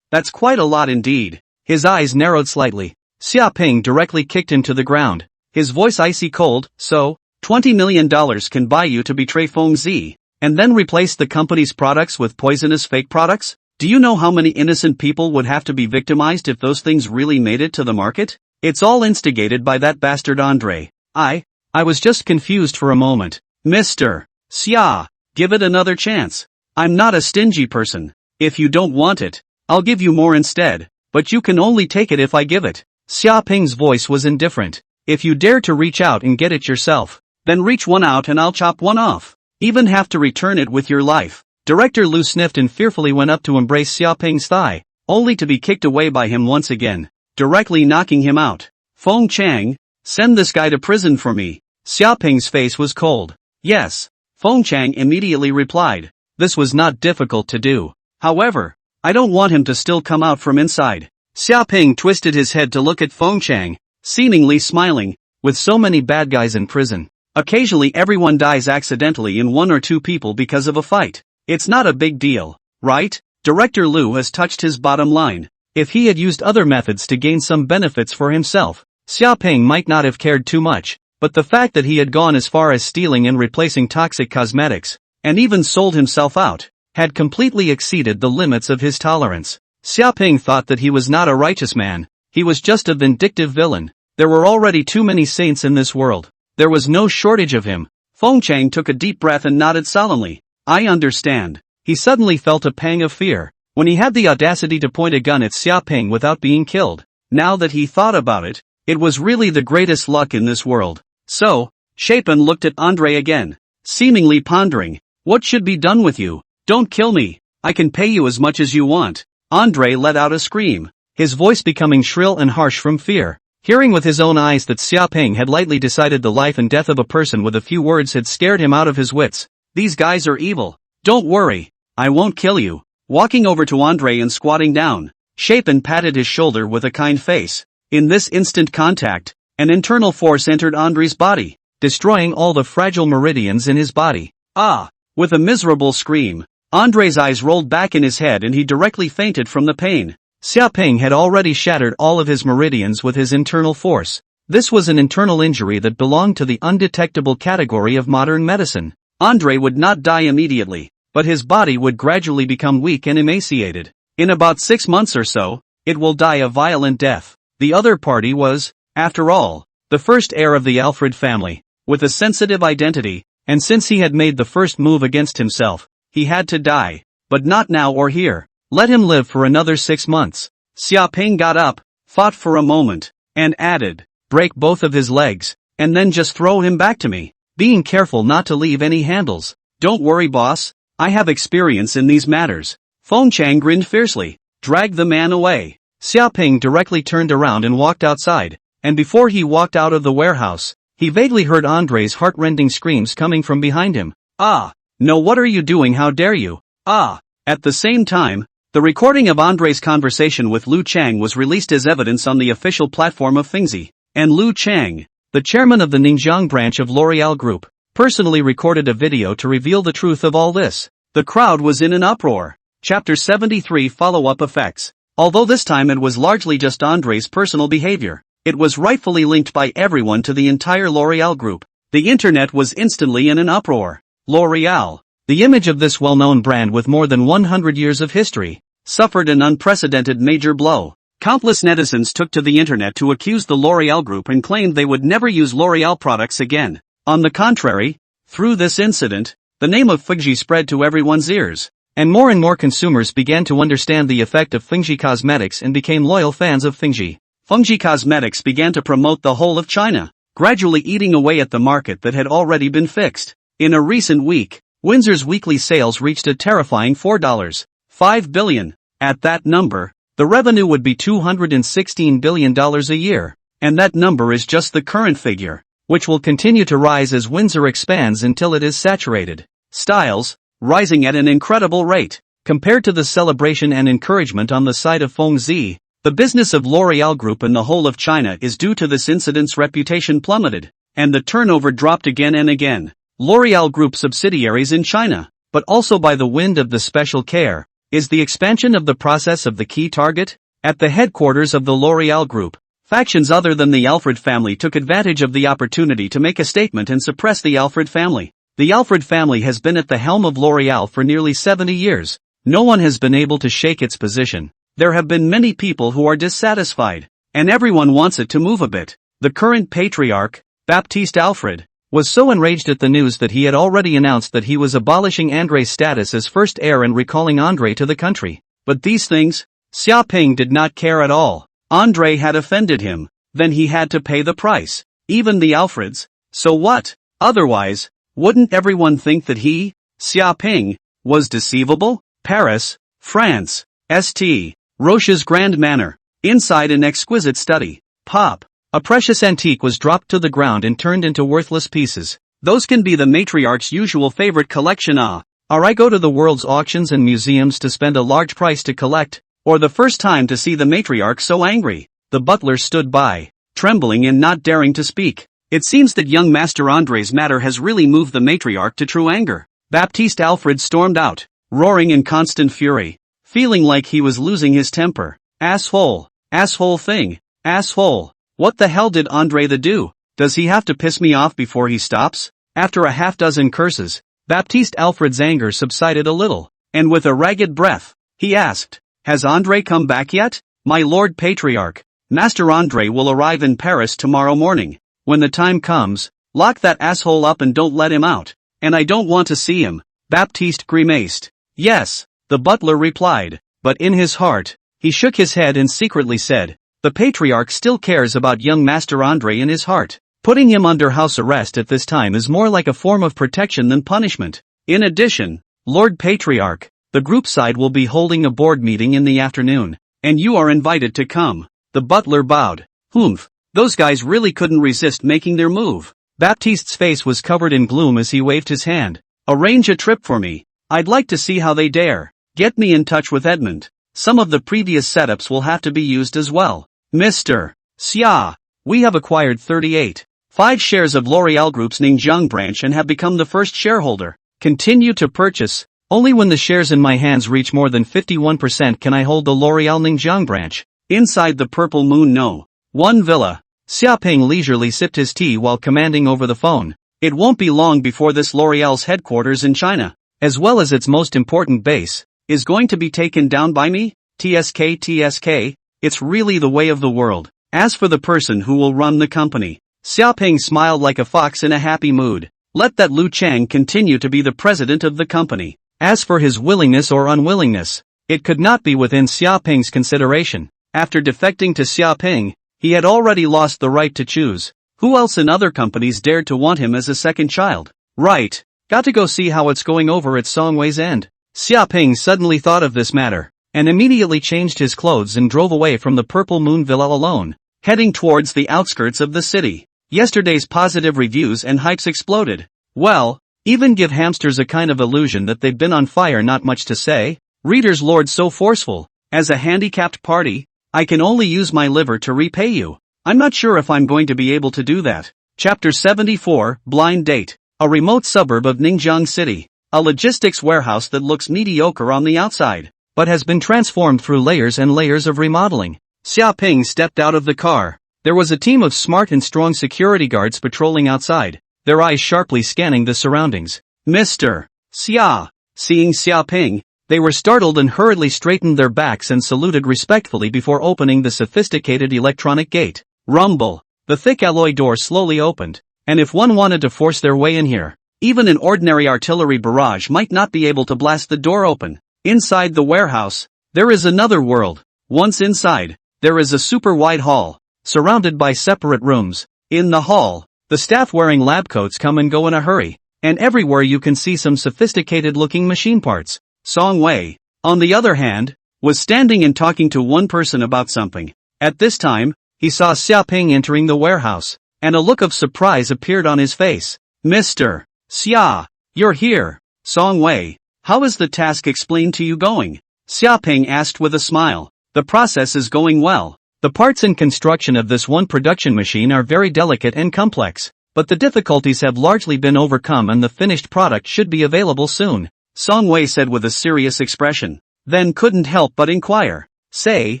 That's quite a lot indeed. His eyes narrowed slightly. Xiaoping directly kicked him to the ground, his voice icy cold. So, $20 million can buy you to betray Fengzi, and then replace the company's products with poisonous fake products? Do you know how many innocent people would have to be victimized if those things really made it to the market? It's all instigated by that bastard Andre. I was just confused for a moment. Mr. Xia, give it another chance. I'm not a stingy person. If you don't want it, I'll give you more instead, but you can only take it if I give it. Xiaoping's voice was indifferent. If you dare to reach out and get it yourself, then reach one out and I'll chop one off. Even have to return it with your life. Director Liu sniffed and fearfully went up to embrace Xiaoping's thigh, only to be kicked away by him once again, directly knocking him out. Feng Chang, send this guy to prison for me. Xiaoping's face was cold. Yes. Feng Chang immediately replied. This was not difficult to do. However, I don't want him to still come out from inside. Xiaoping twisted his head to look at Feng Chang, seemingly smiling. With so many bad guys in prison, occasionally everyone dies accidentally in one or two people because of a fight. It's not a big deal, right? Director Liu has touched his bottom line. If he had used other methods to gain some benefits for himself, Xiaoping might not have cared too much, but the fact that he had gone as far as stealing and replacing toxic cosmetics, and even sold himself out, had completely exceeded the limits of his tolerance. Xiaoping thought that he was not a righteous man, he was just a vindictive villain. There were already too many saints in this world. There was no shortage of him. Feng Chang took a deep breath and nodded solemnly. I understand. He suddenly felt a pang of fear, when he had the audacity to point a gun at Xiaoping without being killed. Now that he thought about it, it was really the greatest luck in this world. So, Chapin looked at Andre again, seemingly pondering. What should be done with you? Don't kill me. I can pay you as much as you want. Andre let out a scream, his voice becoming shrill and harsh from fear. Hearing with his own eyes that Xiaoping had lightly decided the life and death of a person with a few words had scared him out of his wits. These guys are evil. Don't worry. I won't kill you. Walking over to Andre and squatting down, Chapin patted his shoulder with a kind face. In this instant contact, an internal force entered Andre's body, destroying all the fragile meridians in his body. Ah! With a miserable scream, Andre's eyes rolled back in his head and he directly fainted from the pain. Xiaoping had already shattered all of his meridians with his internal force. This was an internal injury that belonged to the undetectable category of modern medicine. Andre would not die immediately, but his body would gradually become weak and emaciated. In about 6 months or so, it will die a violent death. The other party was, after all, the first heir of the Alfred family, with a sensitive identity, and since he had made the first move against himself, he had to die. But not now or here. Let him live for another 6 months. Xia Ping got up, thought for a moment, and added, break both of his legs, and then just throw him back to me, being careful not to leave any handles. Don't worry, boss. I have experience in these matters. Feng Chang grinned fiercely. Drag the man away. Xia Ping directly turned around and walked outside, and before he walked out of the warehouse, he vaguely heard Andre's heart-rending screams coming from behind him. Ah! No, what are you doing? How dare you? Ah! At the same time, the recording of Andre's conversation with Lu Chang was released as evidence on the official platform of Fengzi, and Lu Chang, the chairman of the Ningjiang branch of L'Oreal Group, personally recorded a video to reveal the truth of all this. The crowd was in an uproar. Chapter 73 Follow-up Effects. Although this time it was largely just Andre's personal behavior, it was rightfully linked by everyone to the entire L'Oreal Group. The internet was instantly in an uproar. L'Oreal, the image of this well-known brand with more than 100 years of history, suffered an unprecedented major blow. Countless netizens took to the internet to accuse the L'Oreal Group and claimed they would never use L'Oreal products again. On the contrary, through this incident, the name of Fengzi spread to everyone's ears, and more consumers began to understand the effect of Fengzi Cosmetics and became loyal fans of Fengzi. Fengzi Cosmetics began to promote the whole of China, gradually eating away at the market that had already been fixed. In a recent week, Windsor's weekly sales reached a terrifying $4.5 billion. At that number, the revenue would be $216 billion a year, and that number is just the current figure, which will continue to rise as Windsor expands until it is saturated. Styles, rising at an incredible rate. Compared to the celebration and encouragement on the side of Fengzi, the business of L'Oreal Group in the whole of China is due to this incident's reputation plummeted, and the turnover dropped again and again. L'Oreal Group subsidiaries in China, but also by the wind of the special care, is the expansion of the process of the key target? At the headquarters of the L'Oreal Group, factions other than the Alfred family took advantage of the opportunity to make a statement and suppress the Alfred family. The Alfred family has been at the helm of L'Oreal for nearly 70 years. No one has been able to shake its position. There have been many people who are dissatisfied, and everyone wants it to move a bit. The current patriarch, Baptiste Alfred, was so enraged at the news that he had already announced that he was abolishing Andre's status as first heir and recalling Andre to the country. But these things, Xia Ping did not care at all. Andre had offended him, then he had to pay the price. Even the Alfreds, so what? Otherwise, wouldn't everyone think that he, Xia Ping, was deceivable? Paris, France, St. Roche's Grand Manor. Inside an exquisite study. Pop. A precious antique was dropped to the ground and turned into worthless pieces. Those can be the matriarch's usual favorite collection. Or I go to the world's auctions and museums to spend a large price to collect, or the first time to see the matriarch so angry. The butler stood by, trembling and not daring to speak. It seems that young Master Andre's matter has really moved the matriarch to true anger. Baptiste Alfred stormed out, roaring in constant fury, feeling like he was losing his temper. Asshole. Asshole thing. Asshole. What the hell did Andre do? Does he have to piss me off before he stops? After a half-dozen curses, Baptiste Alfred's anger subsided a little, and with a ragged breath, he asked, has Andre come back yet? My Lord Patriarch, Master Andre will arrive in Paris tomorrow morning. When the time comes, lock that asshole up and don't let him out. And I don't want to see him. Baptiste grimaced. Yes, the butler replied, but in his heart, he shook his head and secretly said, the Patriarch still cares about young Master Andre in his heart. Putting him under house arrest at this time is more like a form of protection than punishment. In addition, Lord Patriarch, the group side will be holding a board meeting in the afternoon, and you are invited to come. The butler bowed. Humph, those guys really couldn't resist making their move. Baptiste's face was covered in gloom as he waved his hand. Arrange a trip for me. I'd like to see how they dare. Get me in touch with Edmund. Some of the previous setups will have to be used as well. Mr. Xia, we have acquired 38.5 shares of L'Oreal Group's Ningjiang branch and have become the first shareholder. Continue to purchase. Only when the shares in my hands reach more than 51% can I hold the L'Oreal Ningjiang branch. Inside the Purple Moon No. 1 Villa. Xiaoping leisurely sipped his tea while commanding over the phone. It won't be long before this L'Oreal's headquarters in China, as well as its most important base, is going to be taken down by me? TSK, it's really the way of the world. As for the person who will run the company, Xiaoping smiled like a fox in a happy mood. Let that Lu Chang continue to be the president of the company. As for his willingness or unwillingness, it could not be within Xiaoping's consideration. After defecting to Xiaoping, he had already lost the right to choose. Who else in other companies dared to want him as a second child? Right. Got to go see how it's going over at Songwei's end. Xiaoping suddenly thought of this matter, and immediately changed his clothes and drove away from the Purple Moon Villa alone, heading towards the outskirts of the city. Yesterday's positive reviews and hypes exploded. Well, even give hamsters a kind of illusion that they've been on fire, not much to say. Readers lord so forceful. As a handicapped party, I can only use my liver to repay you. I'm not sure if I'm going to be able to do that. Chapter 74, Blind Date. A remote suburb of Ningjiang City. A logistics warehouse that looks mediocre on the outside, but has been transformed through layers and layers of remodeling. Xiaoping stepped out of the car. There was a team of smart and strong security guards patrolling outside, their eyes sharply scanning the surroundings. Mr. Xia. Seeing Xiaoping, they were startled and hurriedly straightened their backs and saluted respectfully before opening the sophisticated electronic gate. Rumble. The thick alloy door slowly opened, and if one wanted to force their way in here, even an ordinary artillery barrage might not be able to blast the door open. Inside the warehouse, there is another world. Once inside, there is a super wide hall, surrounded by separate rooms. In the hall, the staff wearing lab coats come and go in a hurry, and everywhere you can see some sophisticated-looking machine parts. Songwei, on the other hand, was standing and talking to one person about something. At this time, he saw Xiaoping entering the warehouse, and a look of surprise appeared on his face. Mr. Xia, you're here. Songwei, how is the task explained to you going? Xiaoping asked with a smile. The process is going well. The parts and construction of this one production machine are very delicate and complex, but the difficulties have largely been overcome and the finished product should be available soon, Songwei said with a serious expression. Then couldn't help but inquire. Say,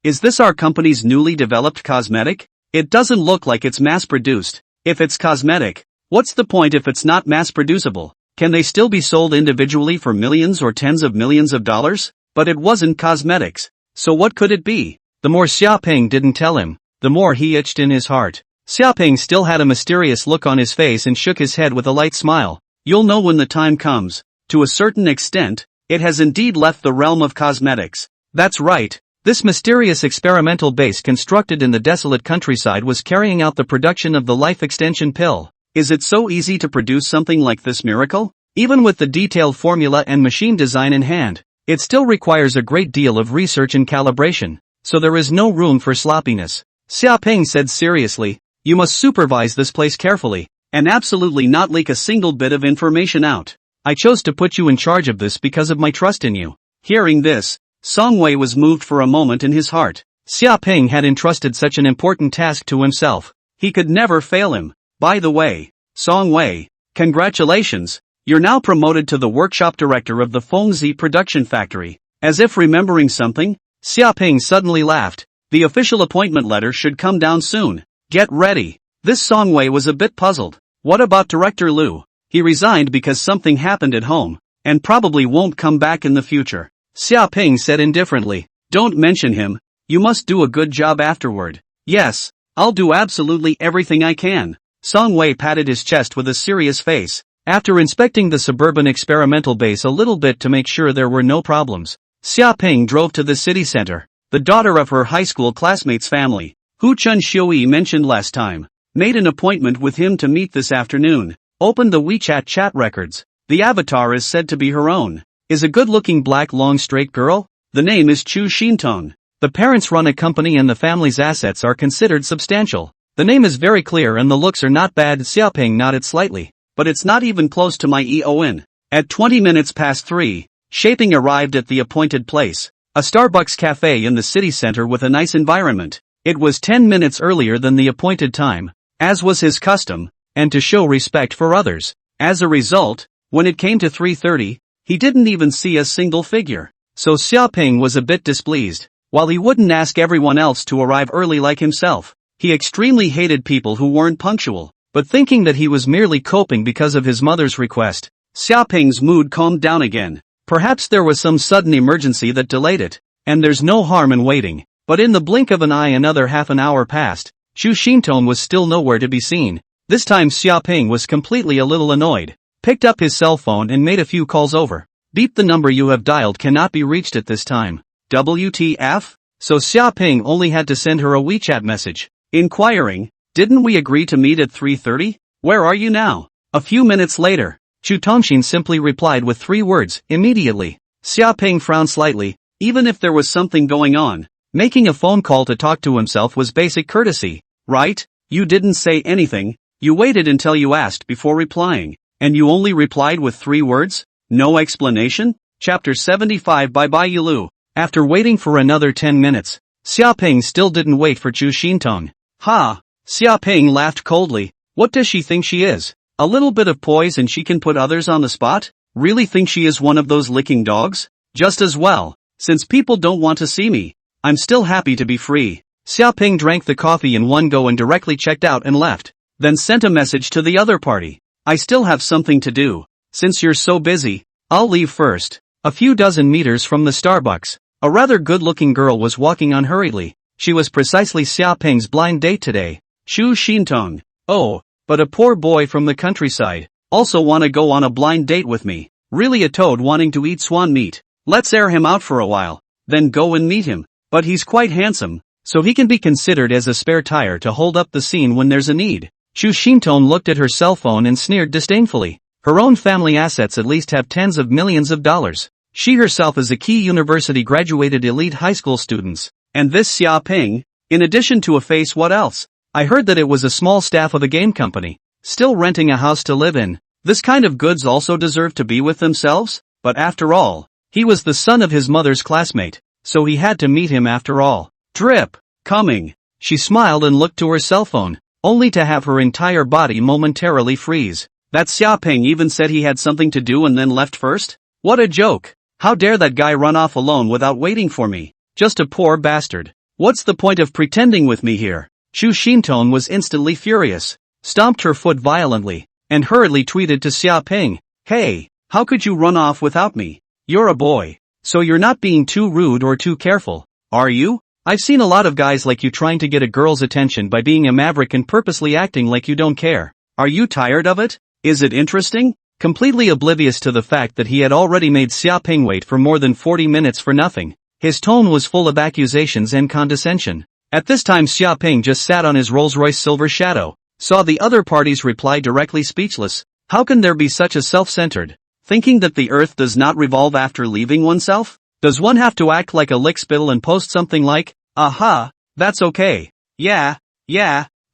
is this our company's newly developed cosmetic? It doesn't look like it's mass-produced. If it's cosmetic, what's the point if it's not mass-producible? Can they still be sold individually for millions or tens of millions of dollars? But it wasn't cosmetics. So what could it be? The more Xiaoping didn't tell him, the more he itched in his heart. Xiaoping still had a mysterious look on his face and shook his head with a light smile. You'll know when the time comes. To a certain extent, it has indeed left the realm of cosmetics. That's right. This mysterious experimental base constructed in the desolate countryside was carrying out the production of the life extension pill. Is it so easy to produce something like this miracle? Even with the detailed formula and machine design in hand, it still requires a great deal of research and calibration, so there is no room for sloppiness. Xiaoping said seriously, you must supervise this place carefully, and absolutely not leak a single bit of information out. I chose to put you in charge of this because of my trust in you. Hearing this, Songwei was moved for a moment in his heart. Xiaoping had entrusted such an important task to himself. He could never fail him. By the way, Songwei, congratulations, you're now promoted to the workshop director of the Fengzi production factory. As if remembering something, Xiaoping suddenly laughed. The official appointment letter should come down soon. Get ready. This Songwei was a bit puzzled. What about Director Liu? He resigned because something happened at home, and probably won't come back in the future. Xiaoping said indifferently, don't mention him, you must do a good job afterward. Yes, I'll do absolutely everything I can. Songwei patted his chest with a serious face. After inspecting the suburban experimental base a little bit to make sure there were no problems, Xiaoping drove to the city center. The daughter of her high school classmate's family, who Chen Xiui mentioned last time, made an appointment with him to meet this afternoon. Opened the WeChat chat records. The avatar is said to be her own. Is a good-looking black long straight girl? The name is Chu Xintong. The parents run a company and the family's assets are considered substantial. The name is very clear and the looks are not bad. Xiaoping nodded slightly. But it's not even close to my EON. At 20 minutes past 3, Shaping arrived at the appointed place. A Starbucks cafe in the city center with a nice environment. It was 10 minutes earlier than the appointed time, as was his custom, and to show respect for others. As a result, when it came to 3:30, he didn't even see a single figure. So Xiaoping was a bit displeased. While he wouldn't ask everyone else to arrive early like himself, He extremely hated people who weren't punctual, but thinking that he was merely coping because of his mother's request, Xiaoping's mood calmed down again. Perhaps there was some sudden emergency that delayed it, and there's no harm in waiting. But in the blink of an eye another half an hour passed. Chu Xintong was still nowhere to be seen. This time Xiaoping was completely a little annoyed, picked up his cell phone and made a few calls over. Beep, the number you have dialed cannot be reached at this time. WTF? So Xiaoping only had to send her a WeChat message, inquiring, didn't we agree to meet at 3:30? Where are you now? A few minutes later, Chu Tongxin simply replied with 3 words, immediately. Xiaoping frowned slightly. Even if there was something going on, making a phone call to talk to himself was basic courtesy, right? You didn't say anything, you waited until you asked before replying, and you only replied with 3 words? No explanation? Chapter 75. Bye-bye Yulu. After waiting for another 10 minutes, Xiaoping still didn't wait for Chu Xintong. Ha! Xiaoping laughed coldly. What does she think she is? A little bit of poise and she can put others on the spot? Really think she is one of those licking dogs? Just as well, since people don't want to see me, I'm still happy to be free. Xiaoping drank the coffee in one go and directly checked out and left, then sent a message to the other party. I still have something to do. Since you're so busy, I'll leave first. A few dozen meters from the Starbucks, a rather good-looking girl was walking unhurriedly. She was precisely Xiaoping's blind date today. Chu Xintong. Oh, but a poor boy from the countryside, also wanna go on a blind date with me. Really a toad wanting to eat swan meat. Let's air him out for a while, then go and meet him. But he's quite handsome, so he can be considered as a spare tire to hold up the scene when there's a need. Chu Xintong looked at her cell phone and sneered disdainfully. Her own family assets at least have tens of millions of dollars. She herself is a key university-graduated elite high school students. And this Xiaoping, in addition to a face, what else? I heard that it was a small staff of a game company, still renting a house to live in. This kind of goods also deserve to be with themselves? But after all, he was the son of his mother's classmate, so he had to meet him after all. Drip. Coming. She smiled and looked to her cell phone, only to have her entire body momentarily freeze. That Xiaoping even said he had something to do and then left first? What a joke. How dare that guy run off alone without waiting for me? Just a poor bastard. What's the point of pretending with me here? Chu Xintong was instantly furious, stomped her foot violently, and hurriedly tweeted to Xiaoping, hey, how could you run off without me? You're a boy, so you're not being too rude or too careful, are you? I've seen a lot of guys like you trying to get a girl's attention by being a maverick and purposely acting like you don't care. Are you tired of it? Is it interesting? Completely oblivious to the fact that he had already made Xiaoping wait for more than 40 minutes for nothing, his tone was full of accusations and condescension. At this time Xiaoping just sat on his Rolls-Royce Silver Shadow, saw the other party's reply directly speechless. How can there be such a self-centered, thinking that the earth does not revolve after leaving oneself? Does one have to act like a lickspittle and post something like, aha, that's okay. Yeah,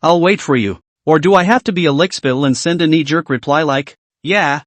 I'll wait for you. Or do I have to be a lickspittle and send a knee-jerk reply like, yeah,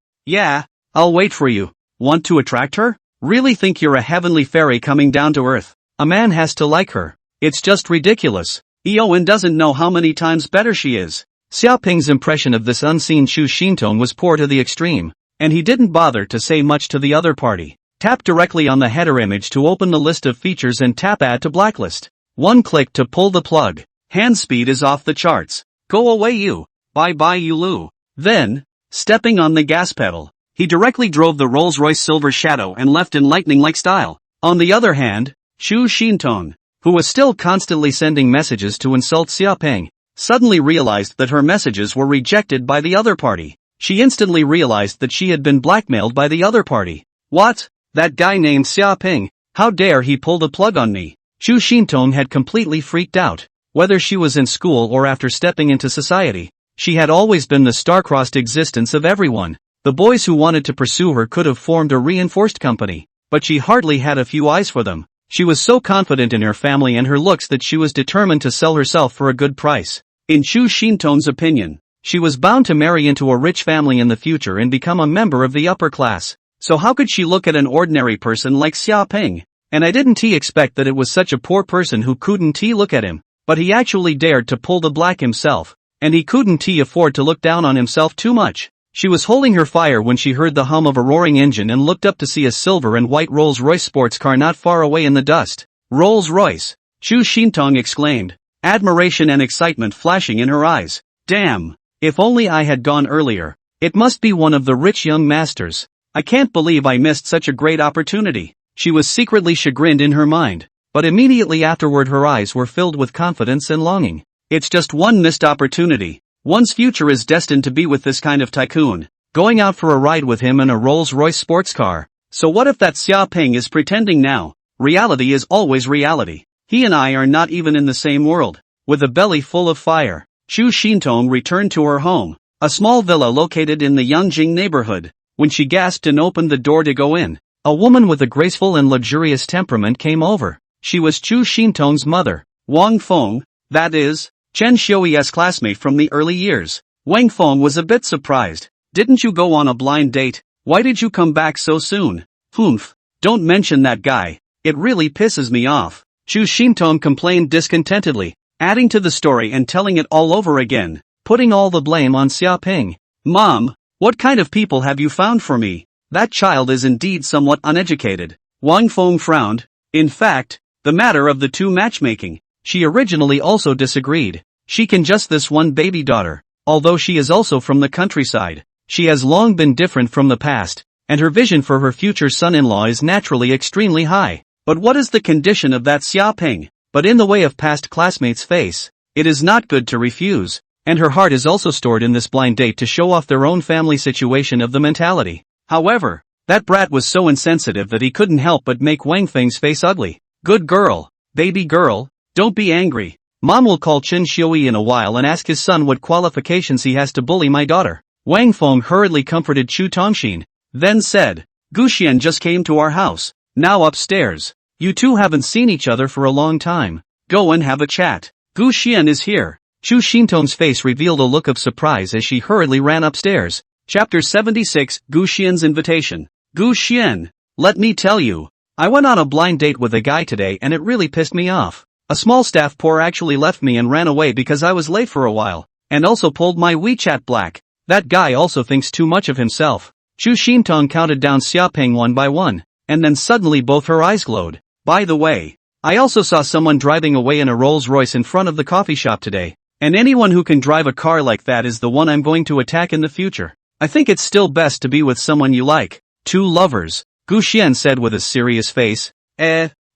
I'll wait for you. Want to attract her? Really think you're a heavenly fairy coming down to earth? A man has to like her. It's just ridiculous. Eoin doesn't know how many times better she is. Xiaoping's impression of this unseen Chu Xintong was poor to the extreme, and he didn't bother to say much to the other party. Tap directly on the header image to open the list of features and tap add to blacklist. One click to pull the plug. Hand speed is off the charts. Go away you. Bye-bye Yulu. Then, stepping on the gas pedal, he directly drove the Rolls-Royce Silver Shadow and left in lightning-like style. On the other hand, Chu Xintong, who was still constantly sending messages to insult Xiaoping, suddenly realized that her messages were rejected by the other party. She instantly realized that she had been blackmailed by the other party. What? That guy named Xiaoping, how dare he pull the plug on me? Chu Xintong had completely freaked out. Whether she was in school or after stepping into society, she had always been the star-crossed existence of everyone. The boys who wanted to pursue her could have formed a reinforced company, but she hardly had a few eyes for them. She was so confident in her family and her looks that she was determined to sell herself for a good price. In Chu Xintong's opinion, she was bound to marry into a rich family in the future and become a member of the upper class. So how could she look at an ordinary person like Xiaoping? And I didn't expect that it was such a poor person who couldn't look at him. But he actually dared to pull the black himself, and he couldn't afford to look down on himself too much. She was holding her fire when she heard the hum of a roaring engine and looked up to see a silver and white Rolls-Royce sports car not far away in the dust. Rolls-Royce! Chu Xintong exclaimed. admiration and excitement flashing in her eyes. Damn! If only I had gone earlier. It must be one of the rich young masters. I can't believe I missed such a great opportunity. She was secretly chagrined in her mind, but immediately afterward her eyes were filled with confidence and longing. It's just one missed opportunity. One's future is destined to be with this kind of tycoon, going out for a ride with him in a Rolls-Royce sports car. So what if that Xia Ping is pretending now? Reality is always reality. He and I are not even in the same world. With a belly full of fire, Chu Xintong returned to her home, a small villa located in the Yangjing neighborhood. When she gasped and opened the door to go in, a woman with a graceful and luxurious temperament came over. She was Chu Xintong's mother, Wang Feng, that is, Chen Xiuyi's classmate from the early years. Wang Feng was a bit surprised. Didn't you go on a blind date? Why did you come back so soon? Humph, don't mention that guy. It really pisses me off. Chu Xintong complained discontentedly, adding to the story and telling it all over again, putting all the blame on Xia Ping. Mom, what kind of people have you found for me? That child is indeed somewhat uneducated. Wang Feng frowned. In fact, the matter of the two matchmaking, she originally also disagreed. She can just this one baby daughter, although she is also from the countryside. She has long been different from the past, and her vision for her future son-in-law is naturally extremely high. But what is the condition of that Xia Ping? But in the way of past classmates' face, it is not good to refuse, and her heart is also stored in this blind date to show off their own family situation of the mentality. However, that brat was so insensitive that he couldn't help but make Wang Feng's face ugly. Good girl, baby girl, don't be angry. Mom will call Chen Xiuyi in a while and ask his son what qualifications he has to bully my daughter. Wang Feng hurriedly comforted Chu Tongxin, then said, Gu Xian just came to our house, now upstairs. You two haven't seen each other for a long time. Go and have a chat. Gu Xian is here. Chu Xintong's face revealed a look of surprise as she hurriedly ran upstairs. Chapter 76, Gu Xian's Invitation. Gu Xian, let me tell you, I went on a blind date with a guy today and it really pissed me off. A small staff poor actually left me and ran away because I was late for a while, and also pulled my WeChat black. That guy also thinks too much of himself. Chu Xintong counted down Xia Ping one by one, and then suddenly both her eyes glowed. By the way, I also saw someone driving away in a Rolls-Royce in front of the coffee shop today, and anyone who can drive a car like that is the one I'm going to attack in the future. I think it's still best to be with someone you like. Two lovers, Gu Xian said with a serious face.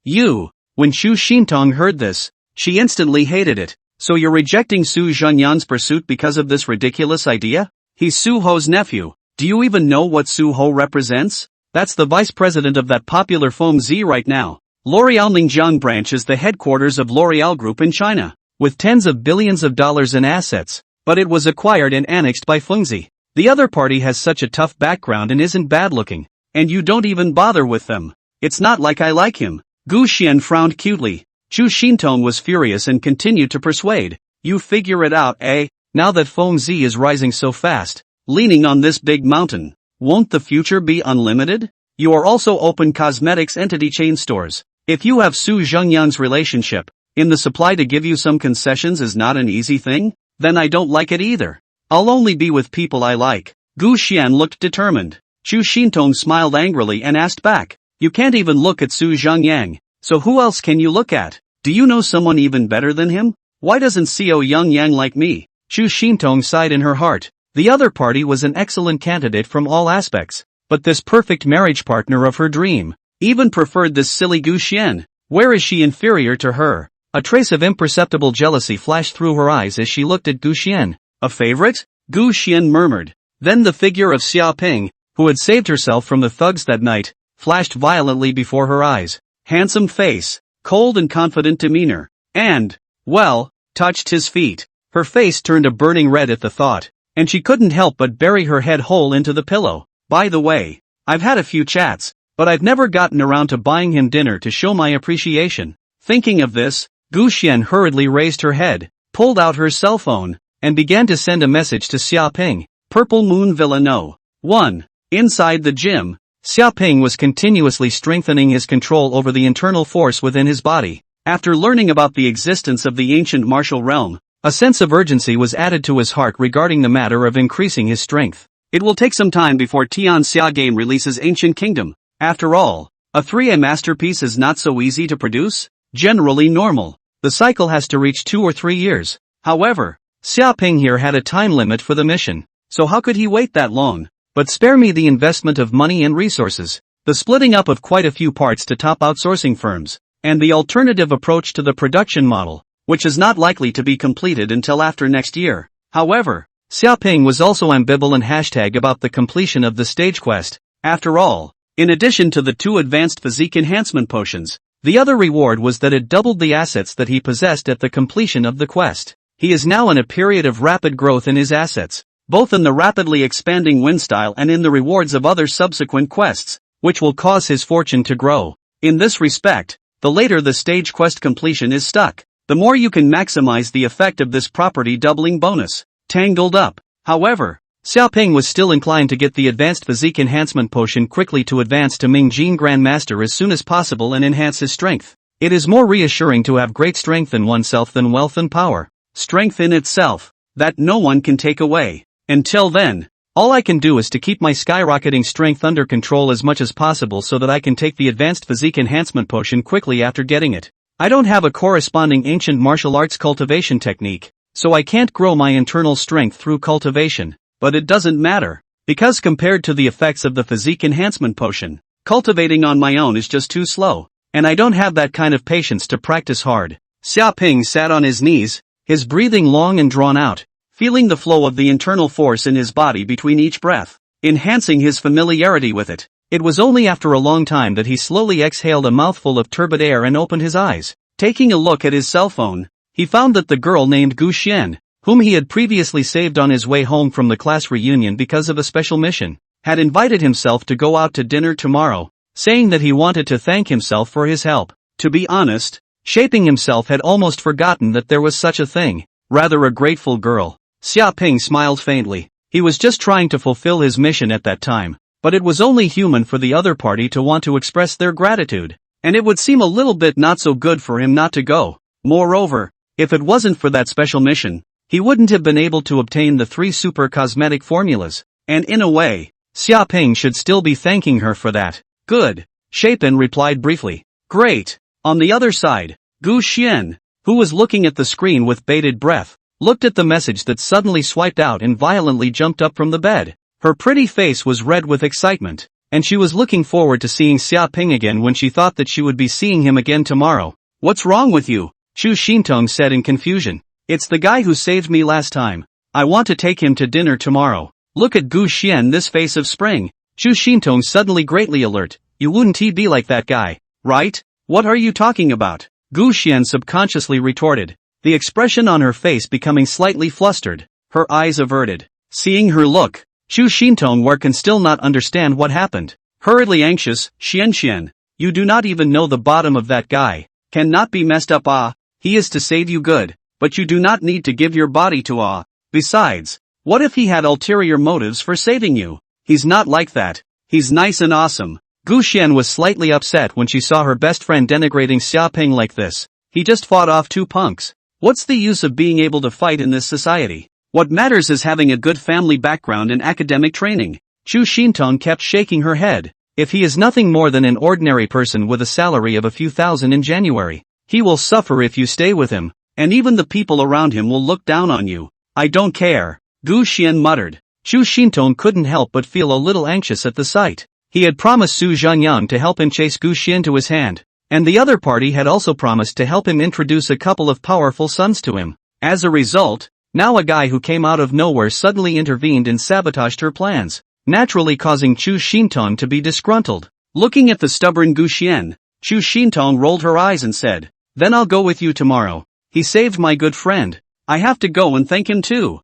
You. When Chu Xintong heard this, she instantly hated it. So you're rejecting Su Zhengyan's pursuit because of this ridiculous idea? He's Su Ho's nephew. Do you even know what Su Ho represents? That's the vice president of that popular Feng Zi right now. L'Oreal Ningjiang branch is the headquarters of L'Oreal Group in China, with tens of billions of dollars in assets, but it was acquired and annexed by Feng Zi. The other party has such a tough background and isn't bad looking, and you don't even bother with them. It's not like I like him. Gu Xian frowned cutely. Chu Xintong was furious and continued to persuade. You figure it out, eh? Now that Feng Zi is rising so fast, leaning on this big mountain, won't the future be unlimited? You are also open cosmetics entity chain stores. If you have Su Zhengyan's relationship, in the supply to give you some concessions is not an easy thing, then I don't like it either. I'll only be with people I like. Gu Xian looked determined. Chu Xintong smiled angrily and asked back, you can't even look at Su Zhengyang, so who else can you look at? Do you know someone even better than him? Why doesn't Xiao Yang like me? Chu Xintong sighed in her heart. The other party was an excellent candidate from all aspects, but this perfect marriage partner of her dream even preferred this silly Gu Xian. Where is she inferior to her? A trace of imperceptible jealousy flashed through her eyes as she looked at Gu Xian. A favorite? Gu Xian murmured. Then the figure of Xia Ping, who had saved herself from the thugs that night, flashed violently before her eyes. Handsome face, cold and confident demeanor, and, well, touched his feet. Her face turned a burning red at the thought, and she couldn't help but bury her head whole into the pillow. By the way, I've had a few chats, but I've never gotten around to buying him dinner to show my appreciation. Thinking of this, Gu Xian hurriedly raised her head, pulled out her cell phone, and began to send a message to Xia Ping. Purple Moon Villa No. 1. Inside the gym, Xia Ping was continuously strengthening his control over the internal force within his body. After learning about the existence of the ancient martial realm, a sense of urgency was added to his heart regarding the matter of increasing his strength. It will take some time before Tian Xia game releases Ancient Kingdom. After all, a 3A masterpiece is not so easy to produce. Generally normal. The cycle has to reach 2 or 3 years. However, Xiaoping here had a time limit for the mission, so how could he wait that long? But spare me the investment of money and resources, the splitting up of quite a few parts to top outsourcing firms, and the alternative approach to the production model, which is not likely to be completed until after next year. However, Xiaoping was also ambivalent about the completion of the stage quest. After all, in addition to the 2 advanced physique enhancement potions, the other reward was that it doubled the assets that he possessed at the completion of the quest. He is now in a period of rapid growth in his assets, both in the rapidly expanding win style and in the rewards of other subsequent quests, which will cause his fortune to grow. In this respect, the later the stage quest completion is stuck, the more you can maximize the effect of this property doubling bonus. Tangled up. However, Xiaoping was still inclined to get the advanced physique enhancement potion quickly to advance to Mingjin Grandmaster as soon as possible and enhance his strength. It is more reassuring to have great strength in oneself than wealth and power. Strength in itself, that no one can take away. Until then, all I can do is to keep my skyrocketing strength under control as much as possible so that I can take the advanced physique enhancement potion quickly after getting it. I don't have a corresponding ancient martial arts cultivation technique, so I can't grow my internal strength through cultivation, but it doesn't matter, because compared to the effects of the physique enhancement potion, cultivating on my own is just too slow, and I don't have that kind of patience to practice hard. Xiaoping sat on his knees, his breathing long and drawn out, feeling the flow of the internal force in his body between each breath, enhancing his familiarity with it. It was only after a long time that he slowly exhaled a mouthful of turbid air and opened his eyes. Taking a look at his cell phone, he found that the girl named Gu Xian, whom he had previously saved on his way home from the class reunion because of a special mission, had invited himself to go out to dinner tomorrow, saying that he wanted to thank himself for his help. To be honest, Shaping himself had almost forgotten that there was such a thing. Rather a grateful girl. Xiaoping smiled faintly. He was just trying to fulfill his mission at that time, but it was only human for the other party to want to express their gratitude, and it would seem a little bit not so good for him not to go. Moreover, if it wasn't for that special mission, he wouldn't have been able to obtain the 3 super cosmetic formulas, and in a way, Xiaoping should still be thanking her for that. Good. Shapin replied briefly. Great. On the other side, Gu Xian, who was looking at the screen with bated breath, looked at the message that suddenly swiped out and violently jumped up from the bed. Her pretty face was red with excitement, and she was looking forward to seeing Xiaoping again when she thought that she would be seeing him again tomorrow. What's wrong with you? Chu Xintong said in confusion. It's the guy who saved me last time. I want to take him to dinner tomorrow. Look at Gu Xian, this face of spring. Chu Xintong suddenly greatly alert. You wouldn't be like that guy, right? What are you talking about? Gu Xian subconsciously retorted, the expression on her face becoming slightly flustered, her eyes averted. Seeing her look, Chu Xintong can still not understand what happened. Hurriedly anxious, Xian, you do not even know the bottom of that guy. Cannot be messed up. He is to save you good, but you do not need to give your body to Besides, what if he had ulterior motives for saving you? He's not like that. He's nice and awesome. Gu Xian was slightly upset when she saw her best friend denigrating Xiaoping like this. He just fought off 2 punks. What's the use of being able to fight in this society? What matters is having a good family background and academic training. Chu Xintong kept shaking her head. If he is nothing more than an ordinary person with a salary of a few thousand in January, he will suffer if you stay with him, and even the people around him will look down on you. I don't care. Gu Xian muttered. Chu Xintong couldn't help but feel a little anxious at the sight. He had promised Su Zhanyang to help him chase Gu Xian to his hand, and the other party had also promised to help him introduce a couple of powerful sons to him. As a result, now a guy who came out of nowhere suddenly intervened and sabotaged her plans, naturally causing Chu Xintong to be disgruntled. Looking at the stubborn Gu Xian, Chu Xintong rolled her eyes and said, Then I'll go with you tomorrow. He saved my good friend. I have to go and thank him too.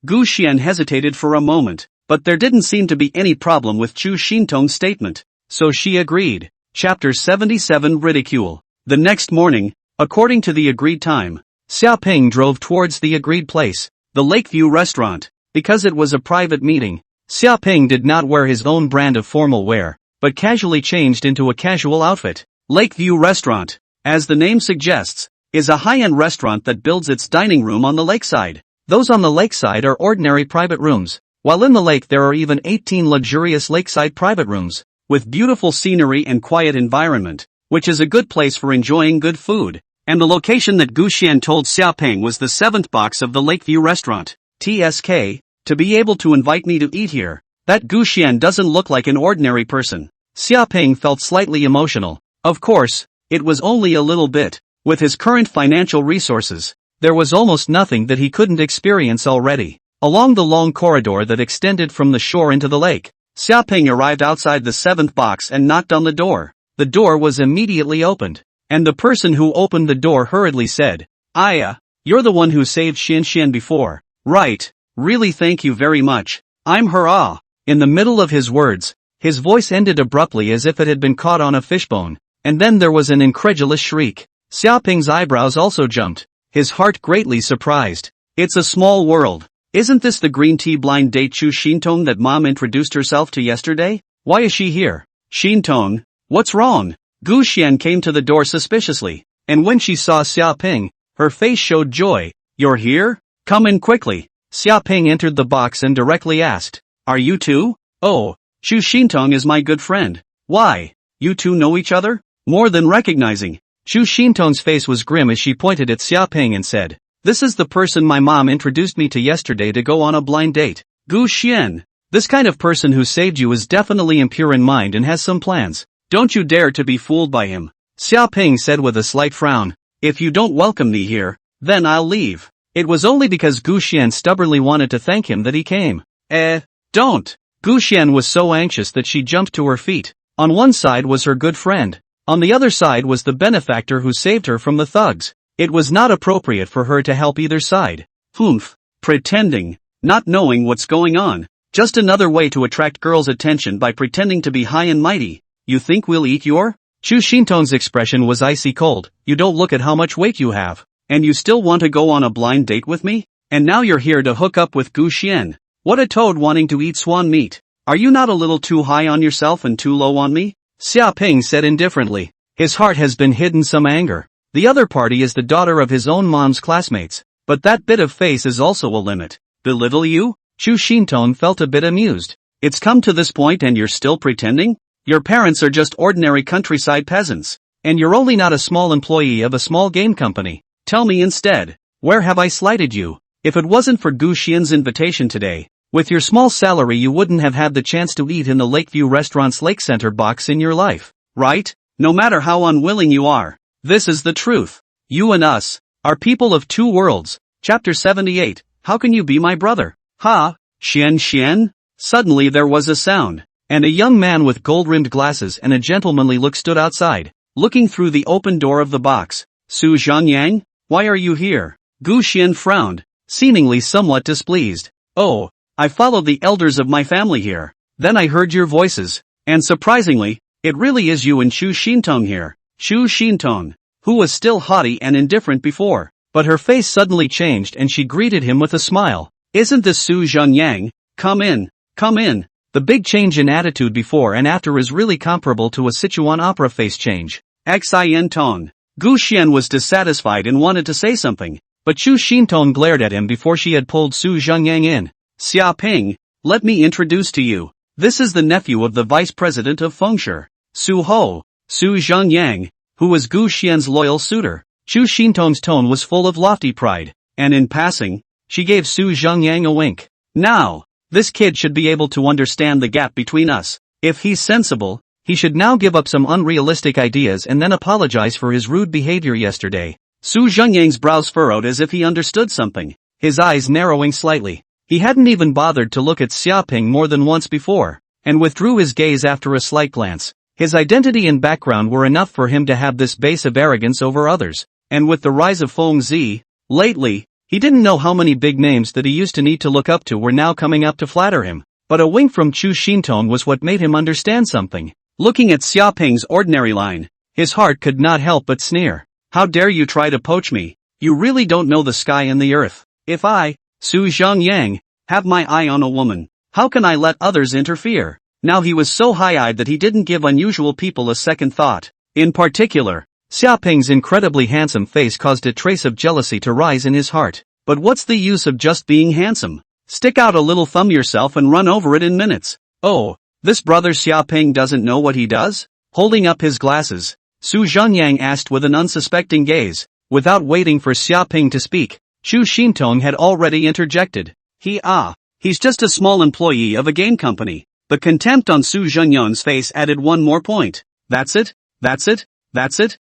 Gu Xian hesitated for a moment, but there didn't seem to be any problem with Chu Xintong's statement, so she agreed. Chapter 77 Ridicule. The next morning, according to the agreed time, Xiaoping drove towards the agreed place, the Lakeview restaurant. Because it was a private meeting, Xiaoping did not wear his own brand of formal wear, but casually changed into a casual outfit. Lakeview Restaurant, as the name suggests, is a high-end restaurant that builds its dining room on the lakeside. Those on the lakeside are ordinary private rooms, while in the lake there are even 18 luxurious lakeside private rooms, with beautiful scenery and quiet environment, which is a good place for enjoying good food. And the location that Gu Xian told Xiaoping was the 7th box of the Lakeview restaurant. TSK, to be able to invite me to eat here. That Gu Xian doesn't look like an ordinary person. Xiaoping felt slightly emotional. Of course, it was only a little bit. With his current financial resources, there was almost nothing that he couldn't experience already. Along the long corridor that extended from the shore into the lake, Xiaoping arrived outside the 7th box and knocked on the door. The door was immediately opened, and the person who opened the door hurriedly said, "Aya, you're the one who saved Xian Xian before, right? Really, thank you very much. I'm her ah." In the middle of his words, his voice ended abruptly as if it had been caught on a fishbone, and then there was an incredulous shriek. Xiaoping's eyebrows also jumped, his heart greatly surprised. It's a small world. Isn't this the green tea blind date Chu Xintong that mom introduced herself to yesterday? Why is she here? Xintong, what's wrong? Gu Xian came to the door suspiciously, and when she saw Xiaoping, her face showed joy. "You're here? Come in quickly." Xiaoping entered the box and directly asked, "Are you two?" "Oh, Chu Xintong is my good friend." "Why? You two know each other?" More than recognizing, Chu Xintong's face was grim as she pointed at Xiaoping and said, "This is the person my mom introduced me to yesterday to go on a blind date. Gu Xian. This kind of person who saved you is definitely impure in mind and has some plans. Don't you dare to be fooled by him." Xiaoping said with a slight frown, "If you don't welcome me here, then I'll leave." It was only because Gu Xian stubbornly wanted to thank him that he came. Don't. Gu Xian was so anxious that she jumped to her feet. On one side was her good friend. On the other side was the benefactor who saved her from the thugs. It was not appropriate for her to help either side. Humph. Pretending. Not knowing what's going on. Just another way to attract girls' attention by pretending to be high and mighty. You think we'll eat your? Chu Xintong's expression was icy cold. You don't look at how much weight you have. And you still want to go on a blind date with me? And now you're here to hook up with Gu Xian. What a toad wanting to eat swan meat. Are you not a little too high on yourself and too low on me? Xiaoping said indifferently. His heart has been hidden some anger. The other party is the daughter of his own mom's classmates, but that bit of face is also a limit. Belittle you? Chu Xintong felt a bit amused. It's come to this point and you're still pretending? Your parents are just ordinary countryside peasants, and you're only not a small employee of a small game company. Tell me instead, where have I slighted you? If it wasn't for Gu Xian's invitation today, with your small salary you wouldn't have had the chance to eat in the Lakeview Restaurant's Lake Center box in your life, right? No matter how unwilling you are, this is the truth. You and us are people of two worlds. Chapter 78, How can you be my brother? Ha, Xian Xian? Suddenly there was a sound, and a young man with gold-rimmed glasses and a gentlemanly look stood outside, looking through the open door of the box. Su Zhangyang, why are you here? Gu Xian frowned, seemingly somewhat displeased. Oh, I followed the elders of my family here. Then I heard your voices, and surprisingly, it really is you and Chu Xintong here. Chu Xintong, who was still haughty and indifferent before, but her face suddenly changed and she greeted him with a smile. Isn't this Su Zhangyang? Come in, come in. The big change in attitude before and after is really comparable to a Sichuan opera face change. Xin Tong. Gu Xian was dissatisfied and wanted to say something, but Chu Xintong glared at him before she had pulled Su Zhangyang in. Xiaoping, let me introduce to you. This is the nephew of the vice president of Fengshe, Su Ho, Su Zhangyang, who was Gu Xian's loyal suitor. Chu Xintong's tone was full of lofty pride, and in passing, she gave Su Zhangyang a wink. Now, this kid should be able to understand the gap between us. If he's sensible, he should now give up some unrealistic ideas and then apologize for his rude behavior yesterday. Su Zhangyang's brows furrowed as if he understood something, his eyes narrowing slightly. He hadn't even bothered to look at Xiaoping more than once before, and withdrew his gaze after a slight glance. His identity and background were enough for him to have this base of arrogance over others, and with the rise of Feng Zi, lately, he didn't know how many big names that he used to need to look up to were now coming up to flatter him. But a wink from Chu Xintong was what made him understand something. Looking at Xiaoping's ordinary line, his heart could not help but sneer. How dare you try to poach me? You really don't know the sky and the earth. If I, Su Zhangyang, have my eye on a woman, how can I let others interfere? Now he was so high-eyed that he didn't give unusual people a second thought. In particular, Xiaoping's incredibly handsome face caused a trace of jealousy to rise in his heart. But what's the use of just being handsome? Stick out a little thumb yourself and run over it in minutes. Oh, this brother Xiaoping doesn't know what he does? Holding up his glasses, Su Zhangyang asked with an unsuspecting gaze. Without waiting for Xiaoping to speak, Chu Xintong had already interjected. He's just a small employee of a game company. The contempt on Su Zhenyan's face added one more point. That's it?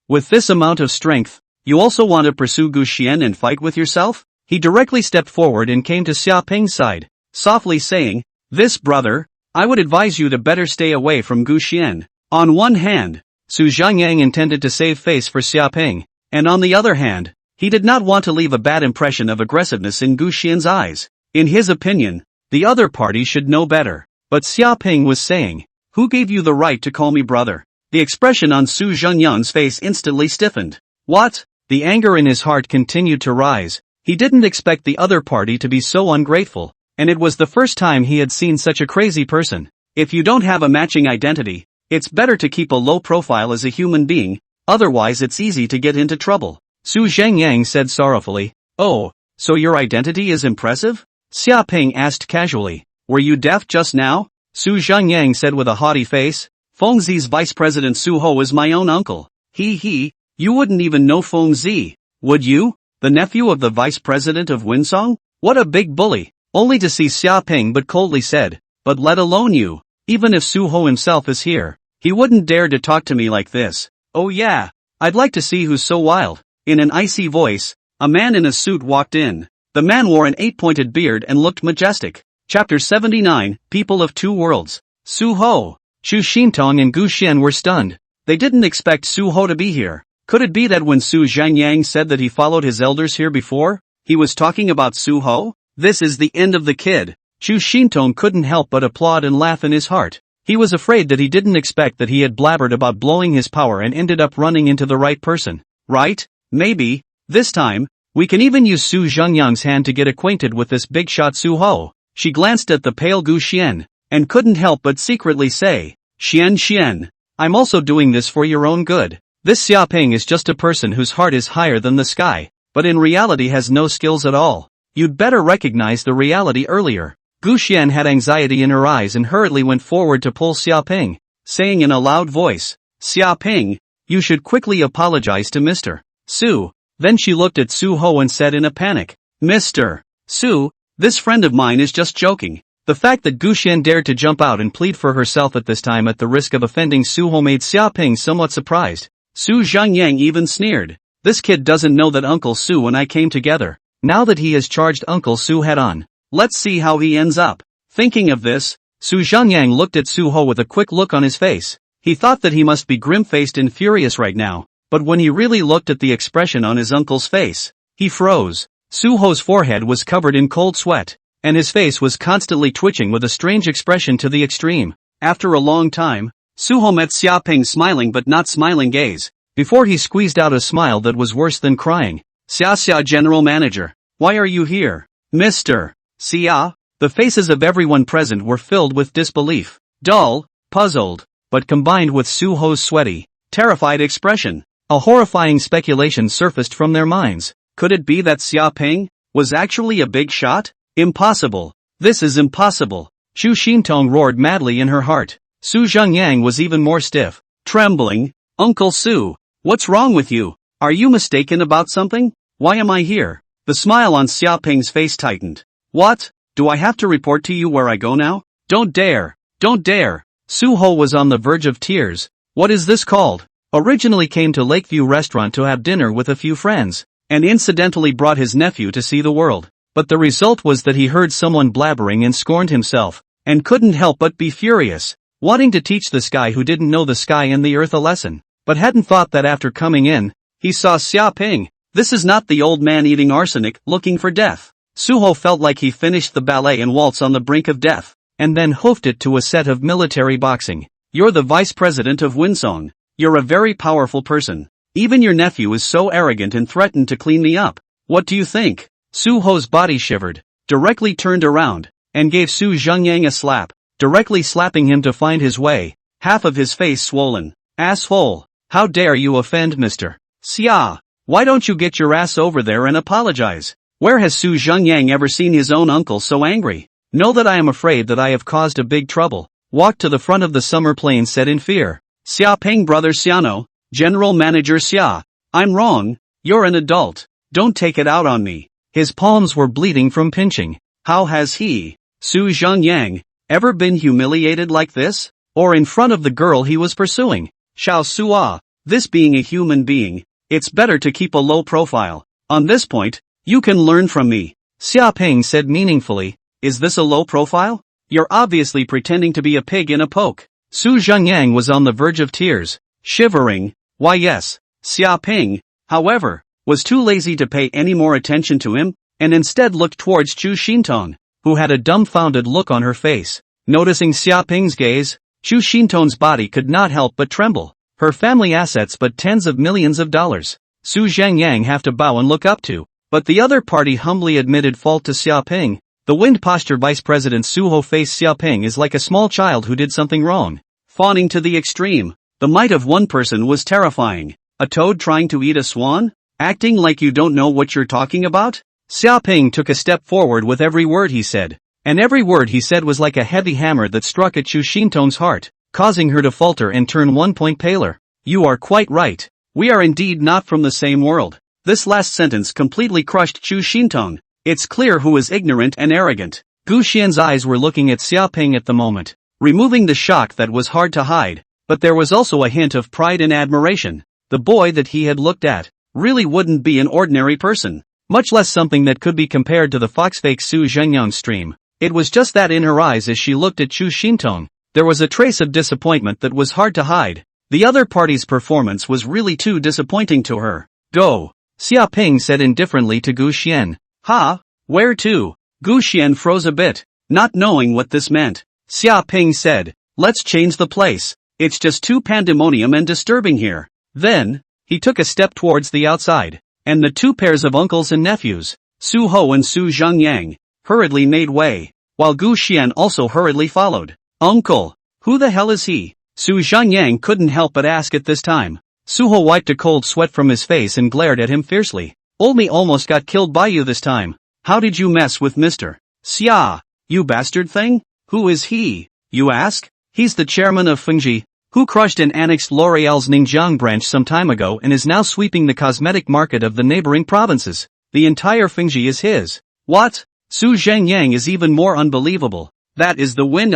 With this amount of strength, you also want to pursue Gu Xian and fight with yourself? He directly stepped forward and came to Xiaoping's side, softly saying, "This brother, I would advise you to better stay away from Gu Xian." On one hand, Su Zhengyang intended to save face for Xiaoping, and on the other hand, he did not want to leave a bad impression of aggressiveness in Gu Xian's eyes. In his opinion, the other party should know better. But Xiaoping was saying, "Who gave you the right to call me brother?" The expression on Su Zhenyan's face instantly stiffened. What? The anger in his heart continued to rise. He didn't expect the other party to be so ungrateful, and it was the first time he had seen such a crazy person. If you don't have a matching identity, it's better to keep a low profile as a human being, otherwise it's easy to get into trouble. Su Zhengyang said sorrowfully. "Oh, so your identity is impressive?" Xiaoping asked casually. "Were you deaf just now?" Su Zhengyang said with a haughty face. "Fengzi's vice president Su Ho is my own uncle. You wouldn't even know Fengzi, would you? The nephew of the vice president of Winsong? What a big bully." Only to see Xiaoping but coldly said, "But let alone you. Even if Su Ho himself is here, he wouldn't dare to talk to me like this." "Oh yeah, I'd like to see who's so wild." In an icy voice, a man in a suit walked in. The man wore an 8-pointed beard and looked majestic. Chapter 79, People of Two Worlds. Su Ho, Chu Xintong and Gu Xian were stunned. They didn't expect Su Ho to be here. Could it be that when Su Zhengyang said that he followed his elders here before, he was talking about Su Ho? This is the end of the kid. Chu Xintong couldn't help but applaud and laugh in his heart. He was afraid that he didn't expect that he had blabbered about blowing his power and ended up running into the right person. Right? Maybe, this time, we can even use Su Zhengyang's hand to get acquainted with this big shot Su Ho. She glanced at the pale Gu Xian, and couldn't help but secretly say, Xian, I'm also doing this for your own good. This Xiaoping is just a person whose heart is higher than the sky, but in reality has no skills at all. You'd better recognize the reality earlier." Gu Xian had anxiety in her eyes and hurriedly went forward to pull Xiaoping, saying in a loud voice, "Xiaoping, you should quickly apologize to Mr. Su." Then she looked at Su Ho and said in a panic, "Mr. Su, this friend of mine is just joking." The fact that Gu Xian dared to jump out and plead for herself at this time at the risk of offending Su Ho made Xiaoping somewhat surprised. Su Zhengyang even sneered. "This kid doesn't know that Uncle Su and I came together. Now that he has charged Uncle Su head on, let's see how he ends up." Thinking of this, Su Zhengyang looked at Su Ho with a quick look on his face. He thought that he must be grim-faced and furious right now, but when he really looked at the expression on his uncle's face, he froze. Su Ho's forehead was covered in cold sweat, and his face was constantly twitching with a strange expression to the extreme. After a long time, Su Ho met Xiaoping's smiling but not smiling gaze, before he squeezed out a smile that was worse than crying. "Xia, General Manager, why are you here?" "Mr. Xia?" The faces of everyone present were filled with disbelief, dull, puzzled, but combined with Su Ho's sweaty, terrified expression, a horrifying speculation surfaced from their minds. Could it be that Xiaoping was actually a big shot? Impossible. This is impossible. Chu Xintong roared madly in her heart. Su Zhengyang was even more stiff, trembling. "Uncle Su, what's wrong with you? Are you mistaken about something? Why am I here?" The smile on Xiaoping's face tightened. "What? Do I have to report to you where I go now? Don't dare. Don't dare." Su Ho was on the verge of tears. What is this called? Originally came to Lakeview Restaurant to have dinner with a few friends, and incidentally brought his nephew to see the world. But the result was that he heard someone blabbering and scorned himself, and couldn't help but be furious, wanting to teach this guy who didn't know the sky and the earth a lesson, but hadn't thought that after coming in, he saw Xiaoping. This is not the old man eating arsenic, looking for death. Su Ho felt like he finished the ballet and waltz on the brink of death, and then hoofed it to a set of military boxing. "You're the vice president of Winsong. You're a very powerful person. Even your nephew is so arrogant and threatened to clean me up. What do you think?" Su Ho's body shivered, directly turned around, and gave Su Zhengyang a slap, directly slapping him to find his way, half of his face swollen. "Asshole! How dare you offend Mr. Xia? Why don't you get your ass over there and apologize?" Where has Su Zhengyang ever seen his own uncle so angry? "Know that I am afraid that I have caused a big trouble." Walked to the front of the summer plane said in fear. "Xiaoping brother Xiano, General Manager Xia, I'm wrong. You're an adult. Don't take it out on me. His palms were bleeding from pinching. How has he, Su Zhengyang, ever been humiliated like this? Or in front of the girl he was pursuing? Xiao Sua, this being a human being, it's better to keep a low profile. On this point, you can learn from me. Xia Ping said meaningfully, is this a low profile? You're obviously pretending to be a pig in a poke. Su Zhengyang was on the verge of tears, shivering. Why yes, Xia Ping, however, was too lazy to pay any more attention to him, and instead looked towards Chu Xintong, who had a dumbfounded look on her face. Noticing Xia Ping's gaze, Chu Xintong's body could not help but tremble. Her family assets but tens of millions of dollars. Su Zhengyang have to bow and look up to. But the other party humbly admitted fault to Xia Ping. The wind posture Vice President Su Ho faced Xia Ping is like a small child who did something wrong. Fawning to the extreme. The might of one person was terrifying. A toad trying to eat a swan? Acting like you don't know what you're talking about? Xia Ping took a step forward with every word he said. And every word he said was like a heavy hammer that struck at Chu Xintong's heart, causing her to falter and turn 1 point paler. You are quite right. We are indeed not from the same world. This last sentence completely crushed Chu Xintong. It's clear who is ignorant and arrogant. Gu Xian's eyes were looking at Xia Ping at the moment, removing the shock that was hard to hide, but there was also a hint of pride and admiration. The boy that he had looked at really wouldn't be an ordinary person, much less something that could be compared to the foxfake Su Zhengyang stream. It was just that in her eyes as she looked at Chu Xintong, there was a trace of disappointment that was hard to hide. The other party's performance was really too disappointing to her. Go, Xia Ping said indifferently to Gu Xian. Ha? Where to? Gu Xian froze a bit, not knowing what this meant. Xia Ping said, let's change the place. It's just too pandemonium and disturbing here. Then, he took a step towards the outside, and the two pairs of uncles and nephews, Su Ho and Su Zhengyang, hurriedly made way, while Gu Xian also hurriedly followed. Uncle, who the hell is he? Su Zhengyang couldn't help but ask at this time. Su Ho wiped a cold sweat from his face and glared at him fiercely. Old me almost got killed by you this time. How did you mess with Mr. Xia, you bastard thing? Who is he, you ask? He's the chairman of Fengji, who crushed and annexed L'Oreal's Ningjiang branch some time ago and is now sweeping the cosmetic market of the neighboring provinces. The entire Fengji is his. What? Su Zhengyang is even more unbelievable. That is the wind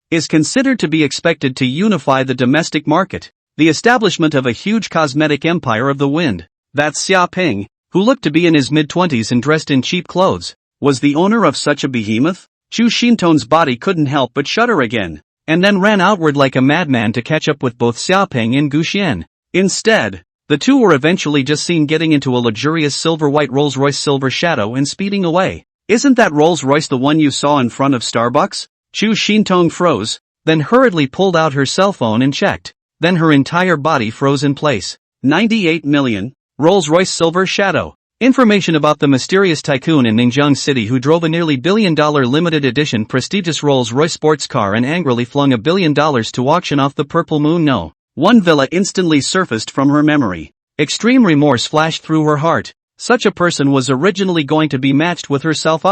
is considered to be expected to unify the domestic market. The establishment of a huge cosmetic empire of the wind. That Xia Ping, who looked to be in his mid-20s and dressed in cheap clothes, was the owner of such a behemoth? Chu Xintong's body couldn't help but shudder again, and then ran outward like a madman to catch up with both Xia Ping and Gu Xian. Instead, the two were eventually just seen getting into a luxurious silver-white Rolls-Royce Silver Shadow and speeding away. Isn't that Rolls-Royce the one you saw in front of Starbucks? Chu Xintong froze, then hurriedly pulled out her cell phone and checked. Then her entire body froze in place. 98 million, Rolls-Royce Silver Shadow. Information about the mysterious tycoon in Ningjiang City who drove a nearly $1 billion limited edition prestigious Rolls-Royce sports car and angrily flung $1 billion to auction off the Purple Moon. No. One villa instantly surfaced from her memory. Extreme remorse flashed through her heart. Such a person was originally going to be matched with herself.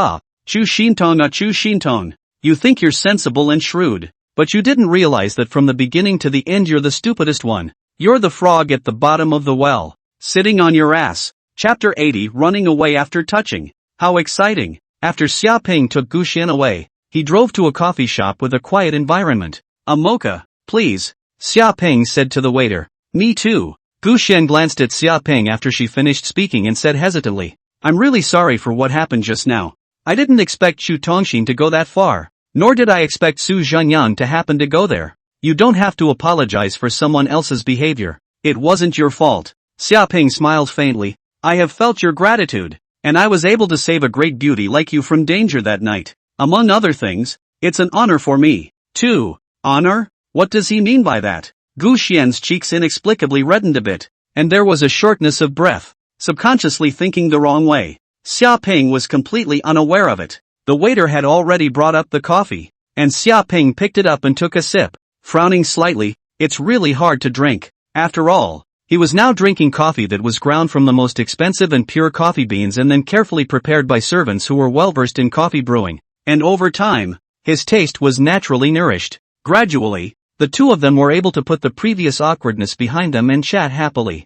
Chu Xintong, Chu Xintong. You think you're sensible and shrewd, but you didn't realize that from the beginning to the end you're the stupidest one. You're the frog at the bottom of the well, sitting on your ass. Chapter 80 Running away after touching. How exciting. After Xia Ping took Gu Xian away, he drove to a coffee shop with a quiet environment. A mocha, please, Xia Ping said to the waiter. Me too. Gu Xian glanced at Xia Ping after she finished speaking and said hesitantly, I'm really sorry for what happened just now. I didn't expect Chu Tongxin to go that far. Nor did I expect Su Zhengyang to happen to go there. You don't have to apologize for someone else's behavior. It wasn't your fault. Xia Ping smiled faintly. I have felt your gratitude, and I was able to save a great beauty like you from danger that night. Among other things, it's an honor for me, too. Honor? What does he mean by that? Gu Xian's cheeks inexplicably reddened a bit, and there was a shortness of breath, subconsciously thinking the wrong way. Xia Ping was completely unaware of it. The waiter had already brought up the coffee, and Xia Ping picked it up and took a sip, frowning slightly. It's really hard to drink. After all, he was now drinking coffee that was ground from the most expensive and pure coffee beans and then carefully prepared by servants who were well-versed in coffee brewing, and over time, his taste was naturally nourished. Gradually, the two of them were able to put the previous awkwardness behind them and chat happily.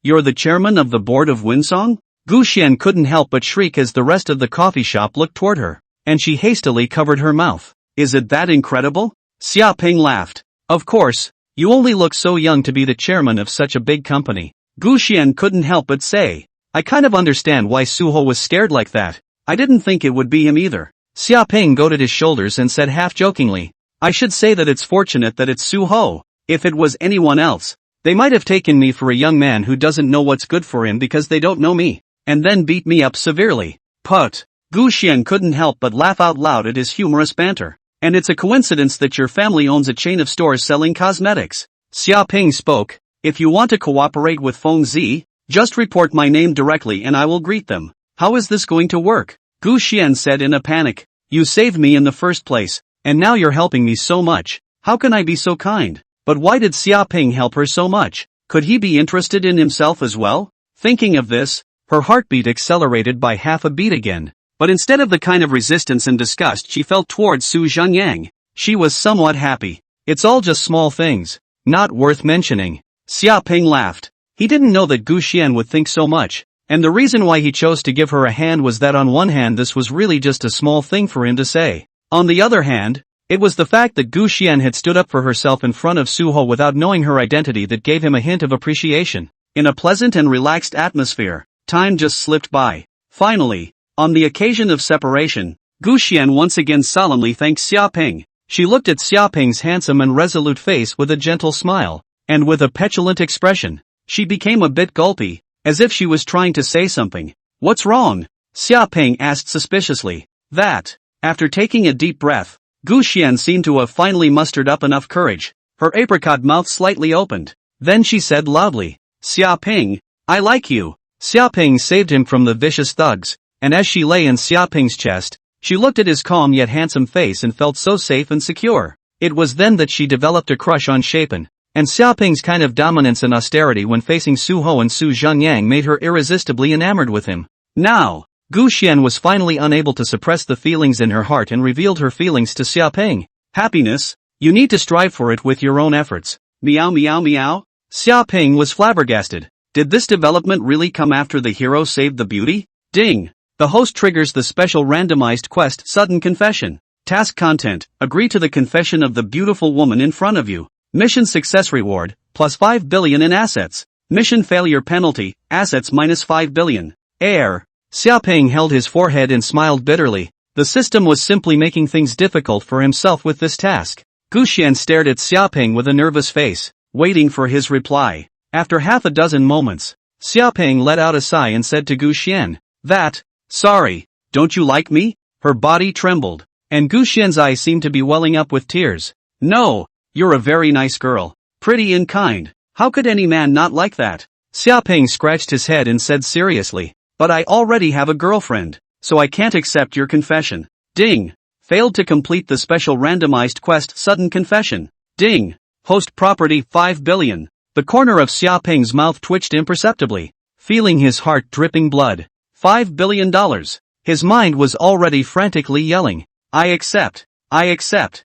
You're the chairman of the board of Winsong? Gu Xian couldn't help but shriek as the rest of the coffee shop looked toward her, and she hastily covered her mouth. Is it that incredible? Xia Ping laughed. Of course, you only look so young to be the chairman of such a big company. Gu Xian couldn't help but say, I kind of understand why Suho was scared like that. I didn't think it would be him either. Xia Ping goated his shoulders and said half-jokingly, I should say that it's fortunate that it's Suho. If it was anyone else, they might have taken me for a young man who doesn't know what's good for him because they don't know me, and then beat me up severely. Put. Gu Xian couldn't help but laugh out loud at his humorous banter. And it's a coincidence that your family owns a chain of stores selling cosmetics. Xia Ping spoke, if you want to cooperate with Feng Zi, just report my name directly and I will greet them. How is this going to work? Gu Xian said in a panic. You saved me in the first place, and now you're helping me so much. How can I be so kind? But why did Xia Ping help her so much? Could he be interested in himself as well? Thinking of this, her heartbeat accelerated by half a beat again. But instead of the kind of resistance and disgust she felt towards Su Zhengyang, she was somewhat happy. It's all just small things, not worth mentioning. Xia Ping laughed. He didn't know that Gu Xian would think so much, and the reason why he chose to give her a hand was that on one hand this was really just a small thing for him to say. On the other hand, it was the fact that Gu Xian had stood up for herself in front of Suho without knowing her identity that gave him a hint of appreciation. In a pleasant and relaxed atmosphere, time just slipped by. Finally, on the occasion of separation, Gu Xian once again solemnly thanked Xia Ping. She looked at Xia Ping's handsome and resolute face with a gentle smile, and with a petulant expression. She became a bit gulpy, as if she was trying to say something. What's wrong? Xia Ping asked suspiciously. That. After taking a deep breath, Gu Xian seemed to have finally mustered up enough courage. Her apricot mouth slightly opened. Then she said loudly, Xia Ping, I like you. Xia Ping saved him from the vicious thugs, and as she lay in Xia Ping's chest, she looked at his calm yet handsome face and felt so safe and secure. It was then that she developed a crush on Shapen, and Xia Ping's kind of dominance and austerity when facing Suho and Su Zhengyang made her irresistibly enamored with him. Now, Gu Xian was finally unable to suppress the feelings in her heart and revealed her feelings to Xia Ping. Happiness? You need to strive for it with your own efforts. Meow meow meow? Xia Ping was flabbergasted. Did this development really come after the hero saved the beauty? Ding! The host triggers the special randomized quest Sudden Confession. Task content, agree to the confession of the beautiful woman in front of you. Mission success reward, plus 5 billion in assets. Mission failure penalty, assets minus 5 billion. Air. Xia Ping held his forehead and smiled bitterly. The system was simply making things difficult for himself with this task. Gu Xian stared at Xia Ping with a nervous face, waiting for his reply. After half a dozen moments, Xia Ping let out a sigh and said to Gu Xian, Sorry, don't you like me? Her body trembled, and Gu Xian's eyes seemed to be welling up with tears. No, you're a very nice girl, pretty and kind. How could any man not like that? Xia Ping scratched his head and said seriously, but I already have a girlfriend, so I can't accept your confession. Ding! Failed to complete the special randomized quest Sudden Confession. Ding! Host property 5 billion. The corner of Xia Ping's mouth twitched imperceptibly, feeling his heart dripping blood. $5 billion. His mind was already frantically yelling, I accept, I'll accept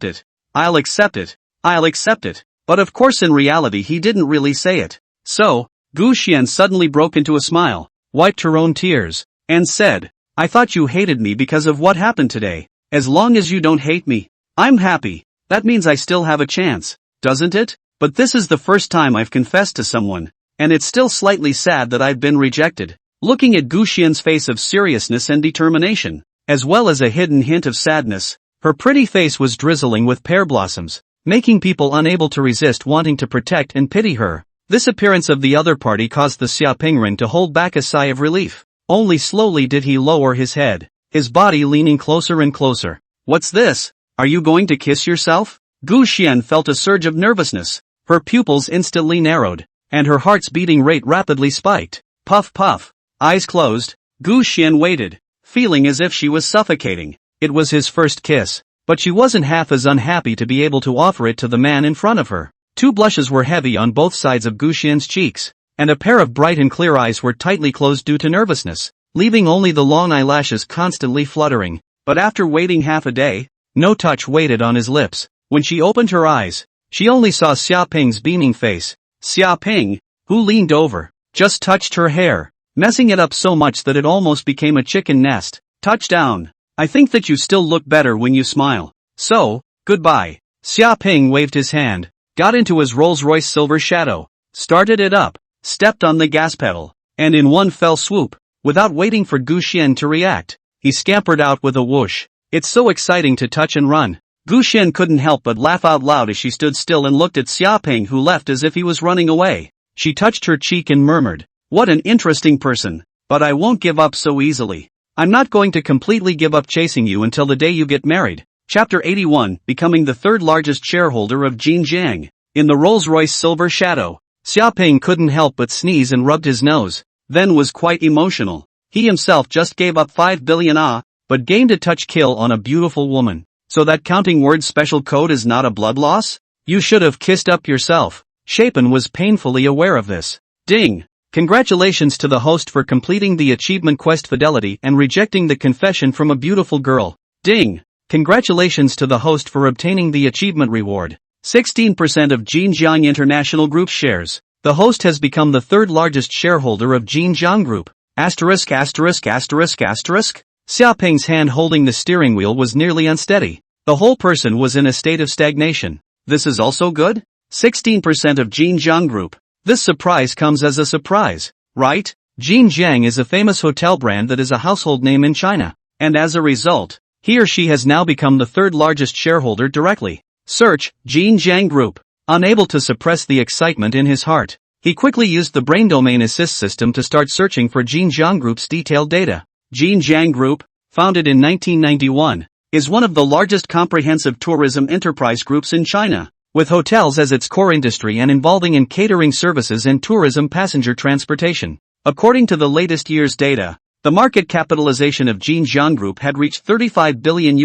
it, I'll accept it, I'll accept it. But of course in reality he didn't really say it. So, Gu Xian suddenly broke into a smile, wiped her own tears, and said, I thought you hated me because of what happened today. As long as you don't hate me, I'm happy. That means I still have a chance, doesn't it? But this is the first time I've confessed to someone, and it's still slightly sad that I've been rejected. Looking at Gu Xian's face of seriousness and determination, as well as a hidden hint of sadness, her pretty face was drizzling with pear blossoms, making people unable to resist wanting to protect and pity her. This appearance of the other party caused the Xia Pingren to hold back a sigh of relief. Only slowly did he lower his head, his body leaning closer and closer. What's this? Are you going to kiss yourself? Gu Xian felt a surge of nervousness. Her pupils instantly narrowed, and her heart's beating rate rapidly spiked. Puff puff. Eyes closed, Gu Xian waited, feeling as if she was suffocating. It was his first kiss, but she wasn't half as unhappy to be able to offer it to the man in front of her. Two blushes were heavy on both sides of Gu Xian's cheeks, and a pair of bright and clear eyes were tightly closed due to nervousness, leaving only the long eyelashes constantly fluttering. But after waiting half a day, no touch waited on his lips. When she opened her eyes, she only saw Xia Ping's beaming face. Xia Ping, who leaned over, just touched her hair, messing it up so much that it almost became a chicken nest. Touchdown. I think that you still look better when you smile. So, goodbye. Xiaoping waved his hand, got into his Rolls-Royce Silver Shadow, started it up, stepped on the gas pedal, and in one fell swoop, without waiting for Gu Xian to react, he scampered out with a whoosh. It's so exciting to touch and run. Gu Xian couldn't help but laugh out loud as she stood still and looked at Xiaoping, who left as if he was running away. She touched her cheek and murmured, "What an interesting person. But I won't give up so easily. I'm not going to completely give up chasing you until the day you get married." Chapter 81, becoming the third largest shareholder of Jinjiang. In the Rolls-Royce Silver Shadow, Xiaoping couldn't help but sneeze and rubbed his nose, then was quite emotional. He himself just gave up 5 billion but gained a touch kill on a beautiful woman. So that counting words special code is not a blood loss? You should have kissed up yourself. Shapen was painfully aware of this. Ding! Congratulations to the host for completing the achievement quest Fidelity and rejecting the confession from a beautiful girl. Ding! Congratulations to the host for obtaining the achievement reward. 16% of Jinjiang International Group shares. The host has become the third largest shareholder of Jinjiang Group. Asterisk asterisk asterisk asterisk. Xiaoping's hand holding the steering wheel was nearly unsteady. The whole person was in a state of stagnation. This is also good? 16% of Jinjiang Group. This surprise comes as a surprise, right? Jinjiang is a famous hotel brand that is a household name in China, and as a result, he or she has now become the third largest shareholder directly. Search, Jinjiang Group. Unable to suppress the excitement in his heart, he quickly used the Brain Domain Assist system to start searching for Jinjiang Group's detailed data. Jinjiang Group, founded in 1991, is one of the largest comprehensive tourism enterprise groups in China, with hotels as its core industry and involving in catering services and tourism passenger transportation. According to the latest year's data, the market capitalization of Jinjiang Group had reached $35 billion,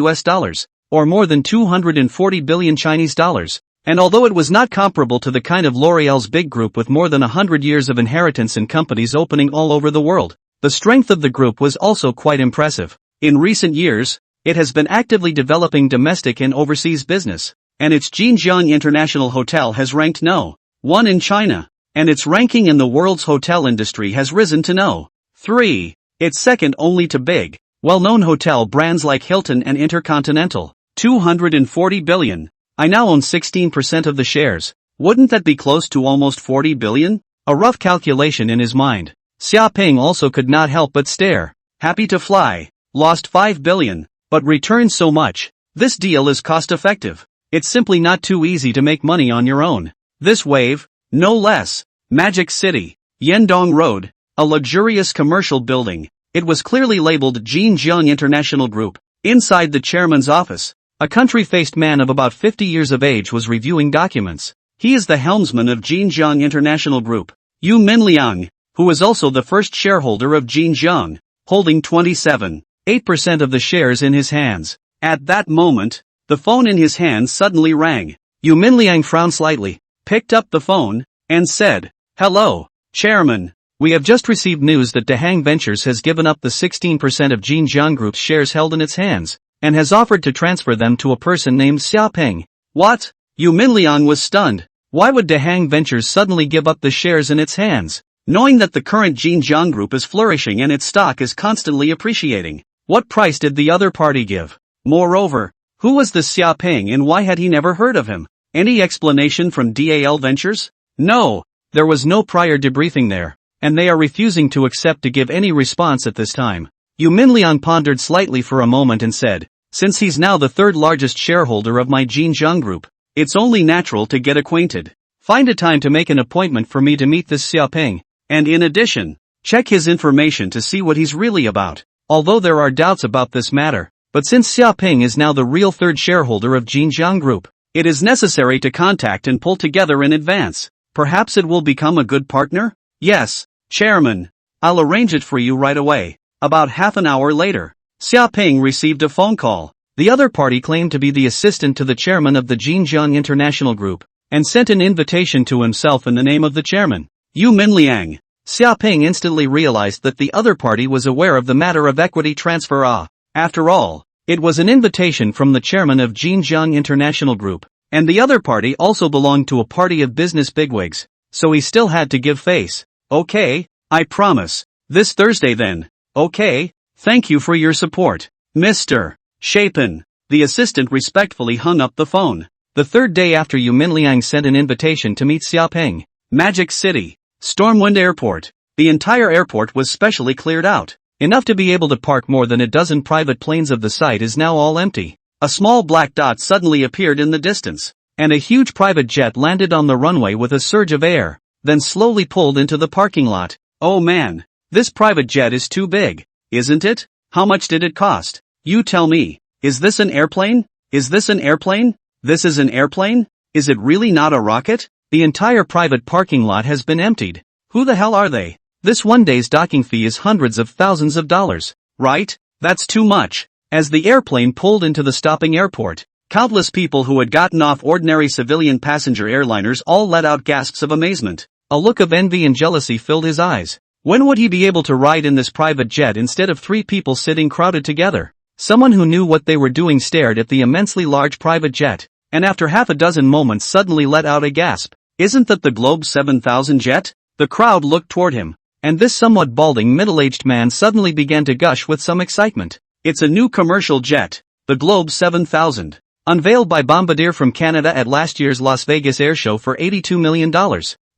or more than 240 billion Chinese dollars. And although it was not comparable to the kind of L'Oreal's big group with more than 100 years of inheritance and companies opening all over the world, the strength of the group was also quite impressive. In recent years, it has been actively developing domestic and overseas business, and its Jinjiang International Hotel has ranked No. 1 in China, and its ranking in the world's hotel industry has risen to No. 3. It's second only to big, well-known hotel brands like Hilton and Intercontinental. 240 billion. I now own 16% of the shares. Wouldn't that be close to almost 40 billion? A rough calculation in his mind. Xiaoping also could not help but stare. Happy to fly. Lost 5 billion, but returned so much. This deal is cost-effective. It's simply not too easy to make money on your own. This wave, no less. Magic City, Yendong Road, a luxurious commercial building. It was clearly labeled Jinjiang International Group. Inside the chairman's office, a country-faced man of about 50 years of age was reviewing documents. He is the helmsman of Jinjiang International Group, Yu Minliang, who is also the first shareholder of Jinjiang, holding 27.8% of the shares in his hands. At that moment, the phone in his hand suddenly rang. Yu Minliang frowned slightly, picked up the phone, and said, "Hello, Chairman. We have just received news that Dahang Ventures has given up the 16% of Jinjiang Group's shares held in its hands, and has offered to transfer them to a person named Xiaoping." What? Yu Minliang was stunned. Why would Dahang Ventures suddenly give up the shares in its hands, knowing that the current Jinjiang Group is flourishing and its stock is constantly appreciating? What price did the other party give? Moreover, who was this Xiaoping and why had he never heard of him? Any explanation from DAL Ventures? No, there was no prior debriefing there, and they are refusing to accept to give any response at this time. Yu Minliang pondered slightly for a moment and said, "Since he's now the third largest shareholder of my Jinjiang Group, it's only natural to get acquainted. Find a time to make an appointment for me to meet this Xiaoping, and in addition, check his information to see what he's really about." Although there are doubts about this matter, but since Xiaoping is now the real third shareholder of Jinjiang Group, it is necessary to contact and pull together in advance. Perhaps it will become a good partner? Yes, Chairman. I'll arrange it for you right away. About half an hour later, Xiaoping received a phone call. The other party claimed to be the assistant to the chairman of the Jinjiang International Group, and sent an invitation to himself in the name of the chairman, Yu Minliang. Xiaoping instantly realized that the other party was aware of the matter of equity transfer. After all, it was an invitation from the chairman of Jinjiang International Group, and the other party also belonged to a party of business bigwigs. so he still had to give face. Okay, I promise. This Thursday then. Okay, thank you for your support, Mr. Chapin. The assistant respectfully hung up the phone. The third day after Yu Minliang sent an invitation to meet Xiaoping. Magic City. Stormwind Airport. The entire airport was specially cleared out. Enough to be able to park more than a dozen private planes of the site is now all empty. A small black dot suddenly appeared in the distance, and a huge private jet landed on the runway with a surge of air, then slowly pulled into the parking lot. Oh man, this private jet is too big, isn't it? How much did it cost? You tell me. Is this an airplane? Is this an airplane? This is an airplane? Is it really not a rocket? The entire private parking lot has been emptied. Who the hell are they? This one day's docking fee is hundreds of thousands of dollars, right? That's too much. As the airplane pulled into the stopping airport, countless people who had gotten off ordinary civilian passenger airliners all let out gasps of amazement. A look of envy and jealousy filled his eyes. When would he be able to ride in this private jet instead of three people sitting crowded together? Someone who knew what they were doing stared at the immensely large private jet, and after half a dozen moments suddenly let out a gasp. Isn't that the Globe 7000 jet? The crowd looked toward him, and this somewhat balding middle-aged man suddenly began to gush with some excitement. It's a new commercial jet, the Globe 7000, unveiled by Bombardier from Canada at last year's Las Vegas Air Show for $82 million.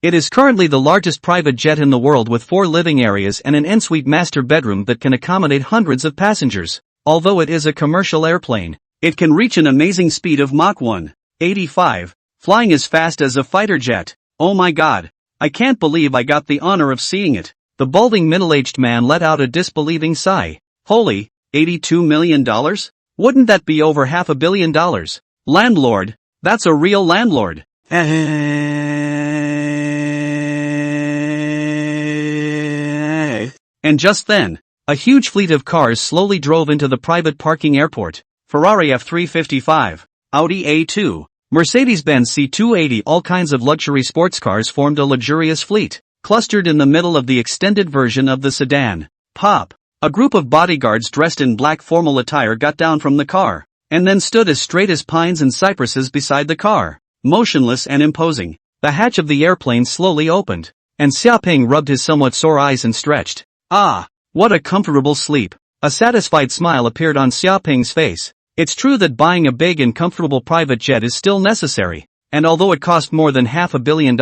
It is currently the largest private jet in the world with 4 living areas and an ensuite master bedroom that can accommodate hundreds of passengers. Although it is a commercial airplane, it can reach an amazing speed of Mach 1.85, flying as fast as a fighter jet. Oh my god, I can't believe I got the honor of seeing it. The balding middle-aged man let out a disbelieving sigh. Holy, $82 million? Wouldn't that be over $500 million? Landlord, that's a real landlord. And just then, a huge fleet of cars slowly drove into the private parking airport. Ferrari F355, Audi A2, Mercedes-Benz C280, all kinds of luxury sports cars formed a luxurious fleet, clustered in the middle of the extended version of the sedan. Pop! A group of bodyguards dressed in black formal attire got down from the car, and then stood as straight as pines and cypresses beside the car, motionless and imposing. The hatch of the airplane slowly opened, and Xiaoping rubbed his somewhat sore eyes and stretched. Ah, what a comfortable sleep. A satisfied smile appeared on Xiaoping's face. It's true that buying a big and comfortable private jet is still necessary, and although it cost more than $500 million,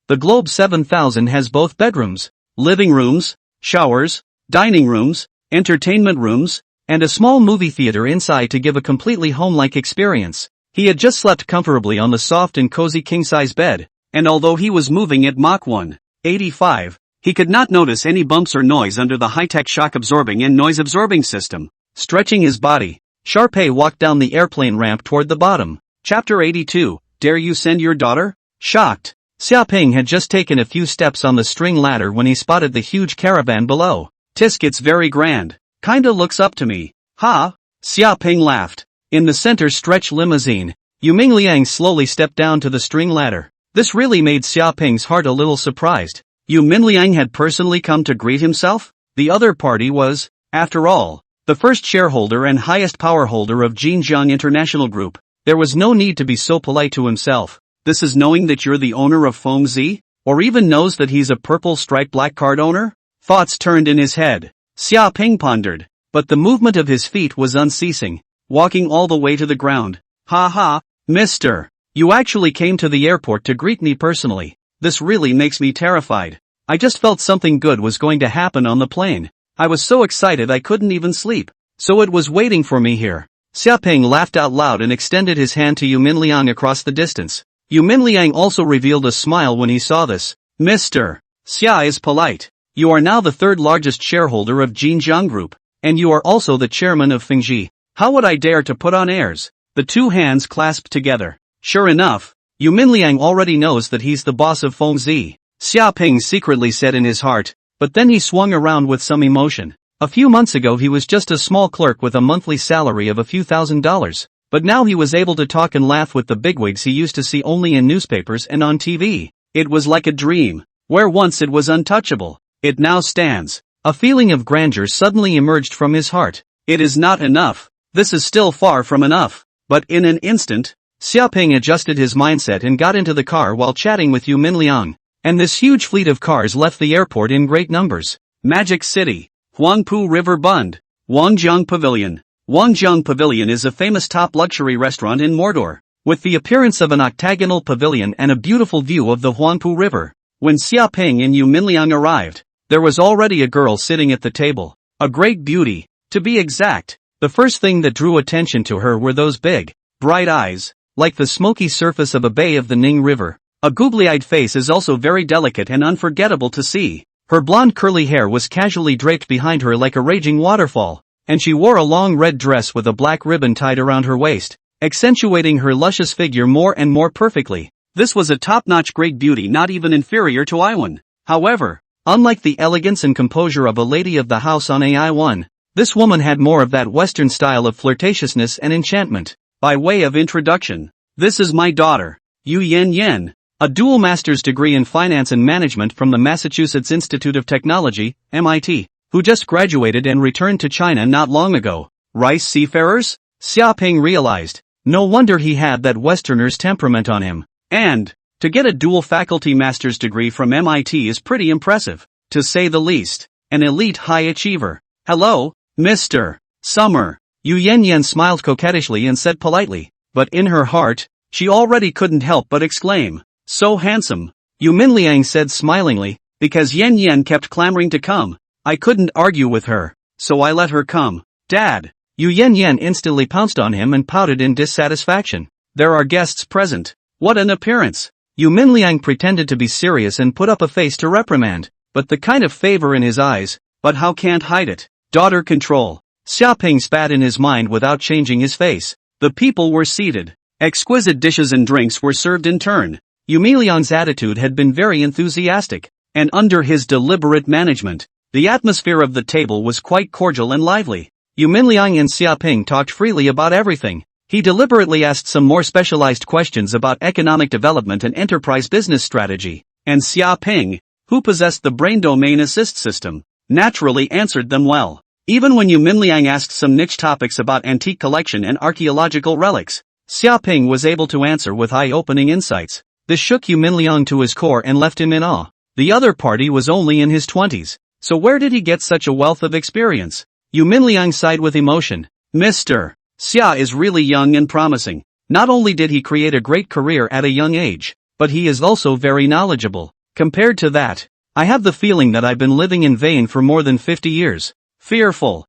the Globe 7000 has both bedrooms, living rooms, showers, dining rooms, entertainment rooms, and a small movie theater inside to give a completely home-like experience. He had just slept comfortably on the soft and cozy king-size bed, and although he was moving at Mach 1.85, he could not notice any bumps or noise under the high-tech shock-absorbing and noise-absorbing system. Stretching his body, Sharpay walked down the airplane ramp toward the bottom. Chapter 82, Dare You Send Your Daughter? Shocked, Xiaoping had just taken a few steps on the string ladder when he spotted the huge caravan below. Tisk, it's very grand. Kinda looks up to me. Ha! Xiaoping laughed. In the center stretch limousine, Yu Mingliang slowly stepped down to the string ladder. This really made Xiaoping's heart a little surprised. Yu Minliang had personally come to greet himself? The other party was, after all, the first shareholder and highest power holder of Jinjiang International Group. There was no need to be so polite to himself. This is knowing that you're the owner of Fengzi? Or even knows that he's a purple striped black card owner? Thoughts turned in his head. Xiaoping pondered, but the movement of his feet was unceasing, walking all the way to the ground. Ha ha, mister. You actually came to the airport to greet me personally. This really makes me terrified. I just felt something good was going to happen on the plane. I was so excited I couldn't even sleep. So it was waiting for me here. Xiaoping laughed out loud and extended his hand to Yu Minliang across the distance. Yu Minliang also revealed a smile when he saw this. Mr. Xia is polite. You are now the third largest shareholder of Jinjiang Group, and you are also the chairman of Fengzi. How would I dare to put on airs? The two hands clasped together. Sure enough, Yu Minliang already knows that he's the boss of Fengzi. Xiaoping secretly said in his heart, but then he swung around with some emotion. A few months ago he was just a small clerk with a monthly salary of a few $1,000s, but now he was able to talk and laugh with the bigwigs he used to see only in newspapers and on TV. It was like a dream, where once it was untouchable, it now stands. A feeling of grandeur suddenly emerged from his heart. It is not enough. This is still far from enough. But in an instant, Xiaoping adjusted his mindset and got into the car while chatting with Yu Minliang. and this huge fleet of cars left the airport in great numbers. Magic City, Huangpu River Bund, Wangjiang Pavilion. Wangjiang Pavilion is a famous top luxury restaurant in Mordor, with the appearance of an octagonal pavilion and a beautiful view of the Huangpu River. When Xia Ping and Yu Minliang arrived, there was already a girl sitting at the table, a great beauty, to be exact. The first thing that drew attention to her were those big, bright eyes, like the smoky surface of a bay of the Ning River. A googly-eyed face is also very delicate and unforgettable to see. Her blonde curly hair was casually draped behind her like a raging waterfall, and she wore a long red dress with a black ribbon tied around her waist, accentuating her luscious figure more and more perfectly. This was a top-notch great beauty, not even inferior to Iwan. However, unlike the elegance and composure of a lady of the house on AI1, this woman had more of that Western style of flirtatiousness and enchantment. By way of introduction, this is my daughter, Yu Yan, a dual master's degree in finance and management from the Massachusetts Institute of Technology, MIT, who just graduated and returned to China not long ago. Rice seafarers? Xia Ping realized. No wonder he had that Westerner's temperament on him. And, to get a dual faculty master's degree from MIT is pretty impressive, to say the least. An elite high achiever. Hello, Mr. Summer. Yu Yan smiled coquettishly and said politely, but in her heart, she already couldn't help but exclaim, "So handsome." Yu Minliang said smilingly, because Yan kept clamoring to come. I couldn't argue with her, so I let her come. Dad. Yu Yan instantly pounced on him and pouted in dissatisfaction. There are guests present. What an appearance. Yu Minliang pretended to be serious and put up a face to reprimand, but the kind of favor in his eyes, but how can't hide it. Daughter control. Xia Ping spat in his mind without changing his face. The people were seated. Exquisite dishes and drinks were served in turn. Yu Minliang's attitude had been very enthusiastic, and under his deliberate management, the atmosphere of the table was quite cordial and lively. Yu Minliang and Xia Ping talked freely about everything. He deliberately asked some more specialized questions about economic development and enterprise business strategy, and Xia Ping, who possessed the brain domain assist system, naturally answered them well. Even when Yu Minliang asked some niche topics about antique collection and archaeological relics, Xia Ping was able to answer with eye-opening insights. This shook Yu Minliang to his core and left him in awe. The other party was only in his 20s, so where did he get such a wealth of experience? Yu Minliang sighed with emotion. Mr. Xia is really young and promising. Not only did he create a great career at a young age, but he is also very knowledgeable. Compared to that, I have the feeling that I've been living in vain for more than 50 years. Fearful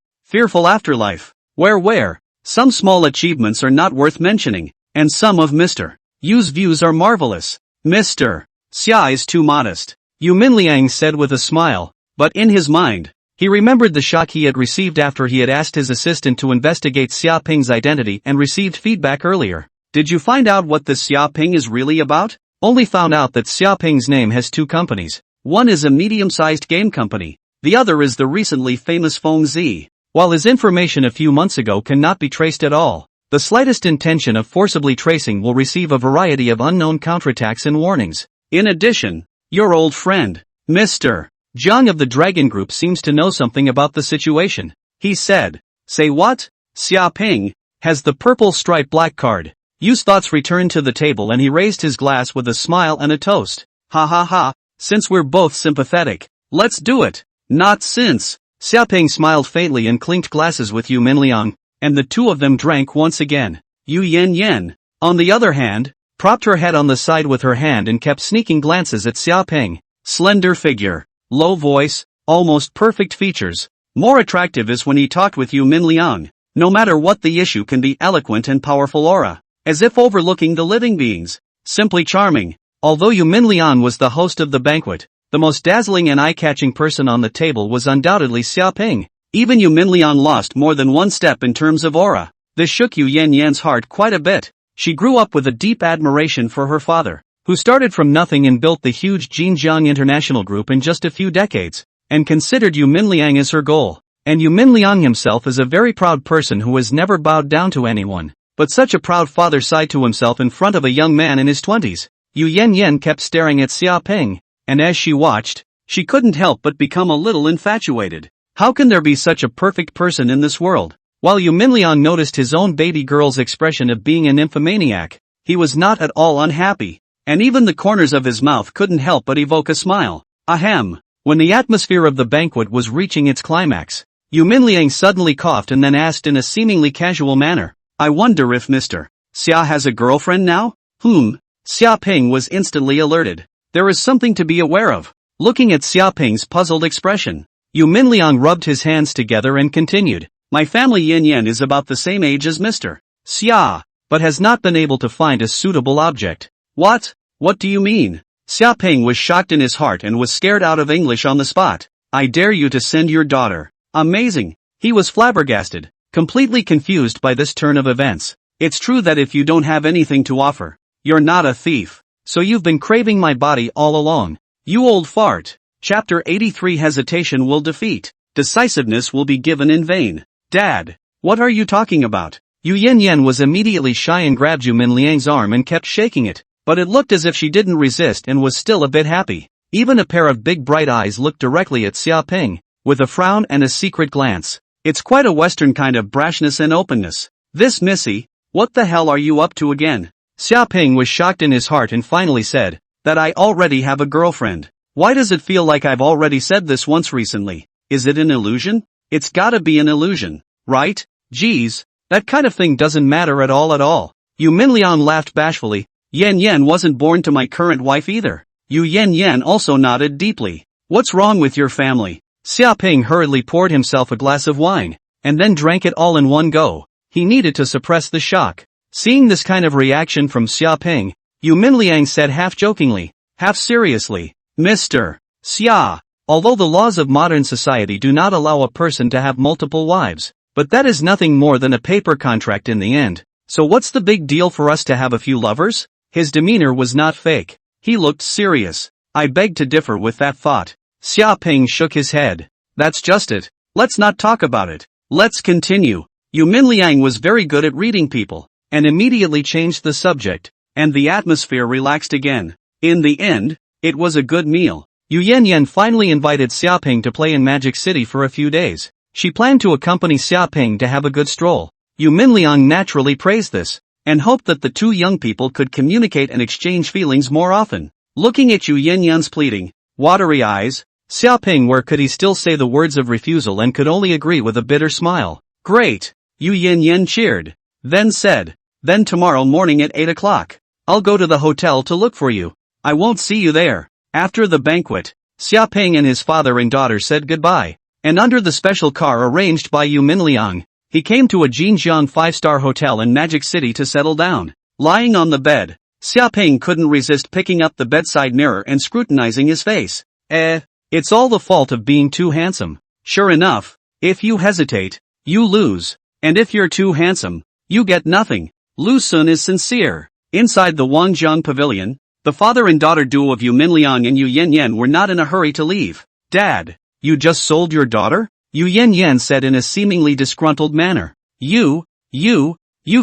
afterlife. Where some small achievements are not worth mentioning, and some of Mr. Yu's views are marvelous. Mr. Xia is too modest, Yu Minliang said with a smile, but in his mind, he remembered the shock he had received after he had asked his assistant to investigate Xia Ping's identity and received feedback earlier. Did you find out what this Xia Ping is really about? Only found out that Xia Ping's name has two companies. One is a medium-sized game company. The other is the recently famous Feng Zi. While his information a few months ago cannot be traced at all, the slightest intention of forcibly tracing will receive a variety of unknown counterattacks and warnings. In addition, your old friend, Mr. Zhang of the Dragon Group seems to know something about the situation. He said, "Say what?" Xia Ping has the purple striped black card. Yu's thoughts returned to the table and he raised his glass with a smile and a toast. Ha ha ha, since we're both sympathetic, let's do it. Not since. Xia Ping smiled faintly and clinked glasses with Yu Minliang, and the two of them drank once again. Yu Yan, on the other hand, propped her head on the side with her hand and kept sneaking glances at Xia Ping. Slender figure, low voice, almost perfect features. More attractive is when he talked with Yu Minliang. No matter what the issue, can be eloquent and powerful aura, as if overlooking the living beings. Simply charming. Although Yu Minliang was the host of the banquet, the most dazzling and eye-catching person on the table was undoubtedly Xia Ping. Even Yu Minliang lost more than one step in terms of aura. This shook Yu Yan's heart quite a bit. She grew up with a deep admiration for her father, who started from nothing and built the huge Jinjiang International Group in just a few decades, and considered Yu Minliang as her goal. And Yu Minliang himself is a very proud person who has never bowed down to anyone. But such a proud father sighed to himself in front of a young man in his 20s. Yu Yan kept staring at Xia Ping, and as she watched, she couldn't help but become a little infatuated. How can there be such a perfect person in this world? While Yu Minliang noticed his own baby girl's expression of being a nymphomaniac, he was not at all unhappy. and even the corners of his mouth couldn't help but evoke a smile. Ahem. When the atmosphere of the banquet was reaching its climax, Yu Minliang suddenly coughed and then asked in a seemingly casual manner, I wonder if Mr. Xia has a girlfriend now? Xia Ping was instantly alerted. There is something to be aware of. Looking at Xia Ping's puzzled expression, Yu Minliang rubbed his hands together and continued, my family Yin Yan is about the same age as Mr. Xia, but has not been able to find a suitable object. What? What do you mean? Xia Ping was shocked in his heart and was scared out of English on the spot. I dare you to send your daughter. Amazing. He was flabbergasted, completely confused by this turn of events. It's true that if you don't have anything to offer, you're not a thief. So you've been craving my body all along. You old fart. Chapter 83 Hesitation will defeat. Decisiveness will be given in vain. Dad. What are you talking about? Yu Yan was immediately shy and grabbed Yu Minliang's arm and kept shaking it, but it looked as if she didn't resist and was still a bit happy. Even a pair of big bright eyes looked directly at Xia Ping, with a frown and a secret glance. It's quite a Western kind of brashness and openness. This Missy, what the hell are you up to again? Xia Ping was shocked in his heart and finally said, that I already have a girlfriend. Why does it feel like I've already said this once recently? Is it an illusion? It's gotta be an illusion, right? Geez, that kind of thing doesn't matter at all. Yu Minliang laughed bashfully. Yan wasn't born to my current wife either. Yu Yan also nodded deeply. What's wrong with your family? Xia Ping hurriedly poured himself a glass of wine, and then drank it all in one go. He needed to suppress the shock. Seeing this kind of reaction from Xia Ping, Yu Minliang said half jokingly, half seriously, Mr. Xia, although the laws of modern society do not allow a person to have multiple wives, but that is nothing more than a paper contract in the end. So what's the big deal for us to have a few lovers? His demeanor was not fake. He looked serious. I beg to differ with that thought. Xia Ping shook his head. That's just it. Let's not talk about it. Let's continue. Yu Minliang was very good at reading people, and immediately changed the subject, and the atmosphere relaxed again. In the end, it was a good meal. Yu Yan finally invited Xia Ping to play in Magic City for a few days. She planned to accompany Xia Ping to have a good stroll. Yu Minliang naturally praised this, and hoped that the two young people could communicate and exchange feelings more often. Looking at Yu Yan's pleading, watery eyes, Xia Ping where could he still say the words of refusal and could only agree with a bitter smile. Great! Yu Yan cheered. Then said, then tomorrow morning at 8 o'clock. I'll go to the hotel to look for you. I won't see you there. After the banquet, Xia Ping and his father and daughter said goodbye, and under the special car arranged by Yu Minliang, he came to a Jinjiang 5-star hotel in Magic City to settle down. Lying on the bed, Xia Ping couldn't resist picking up the bedside mirror and scrutinizing his face. It's all the fault of being too handsome. Sure enough, if you hesitate, you lose. And if you're too handsome, you get nothing. Lu Sun is sincere. Inside the Wangjiang Pavilion, the father and daughter duo of Yu Minliang and Yu Yan were not in a hurry to leave. Dad, you just sold your daughter? Yu Yan said in a seemingly disgruntled manner. You've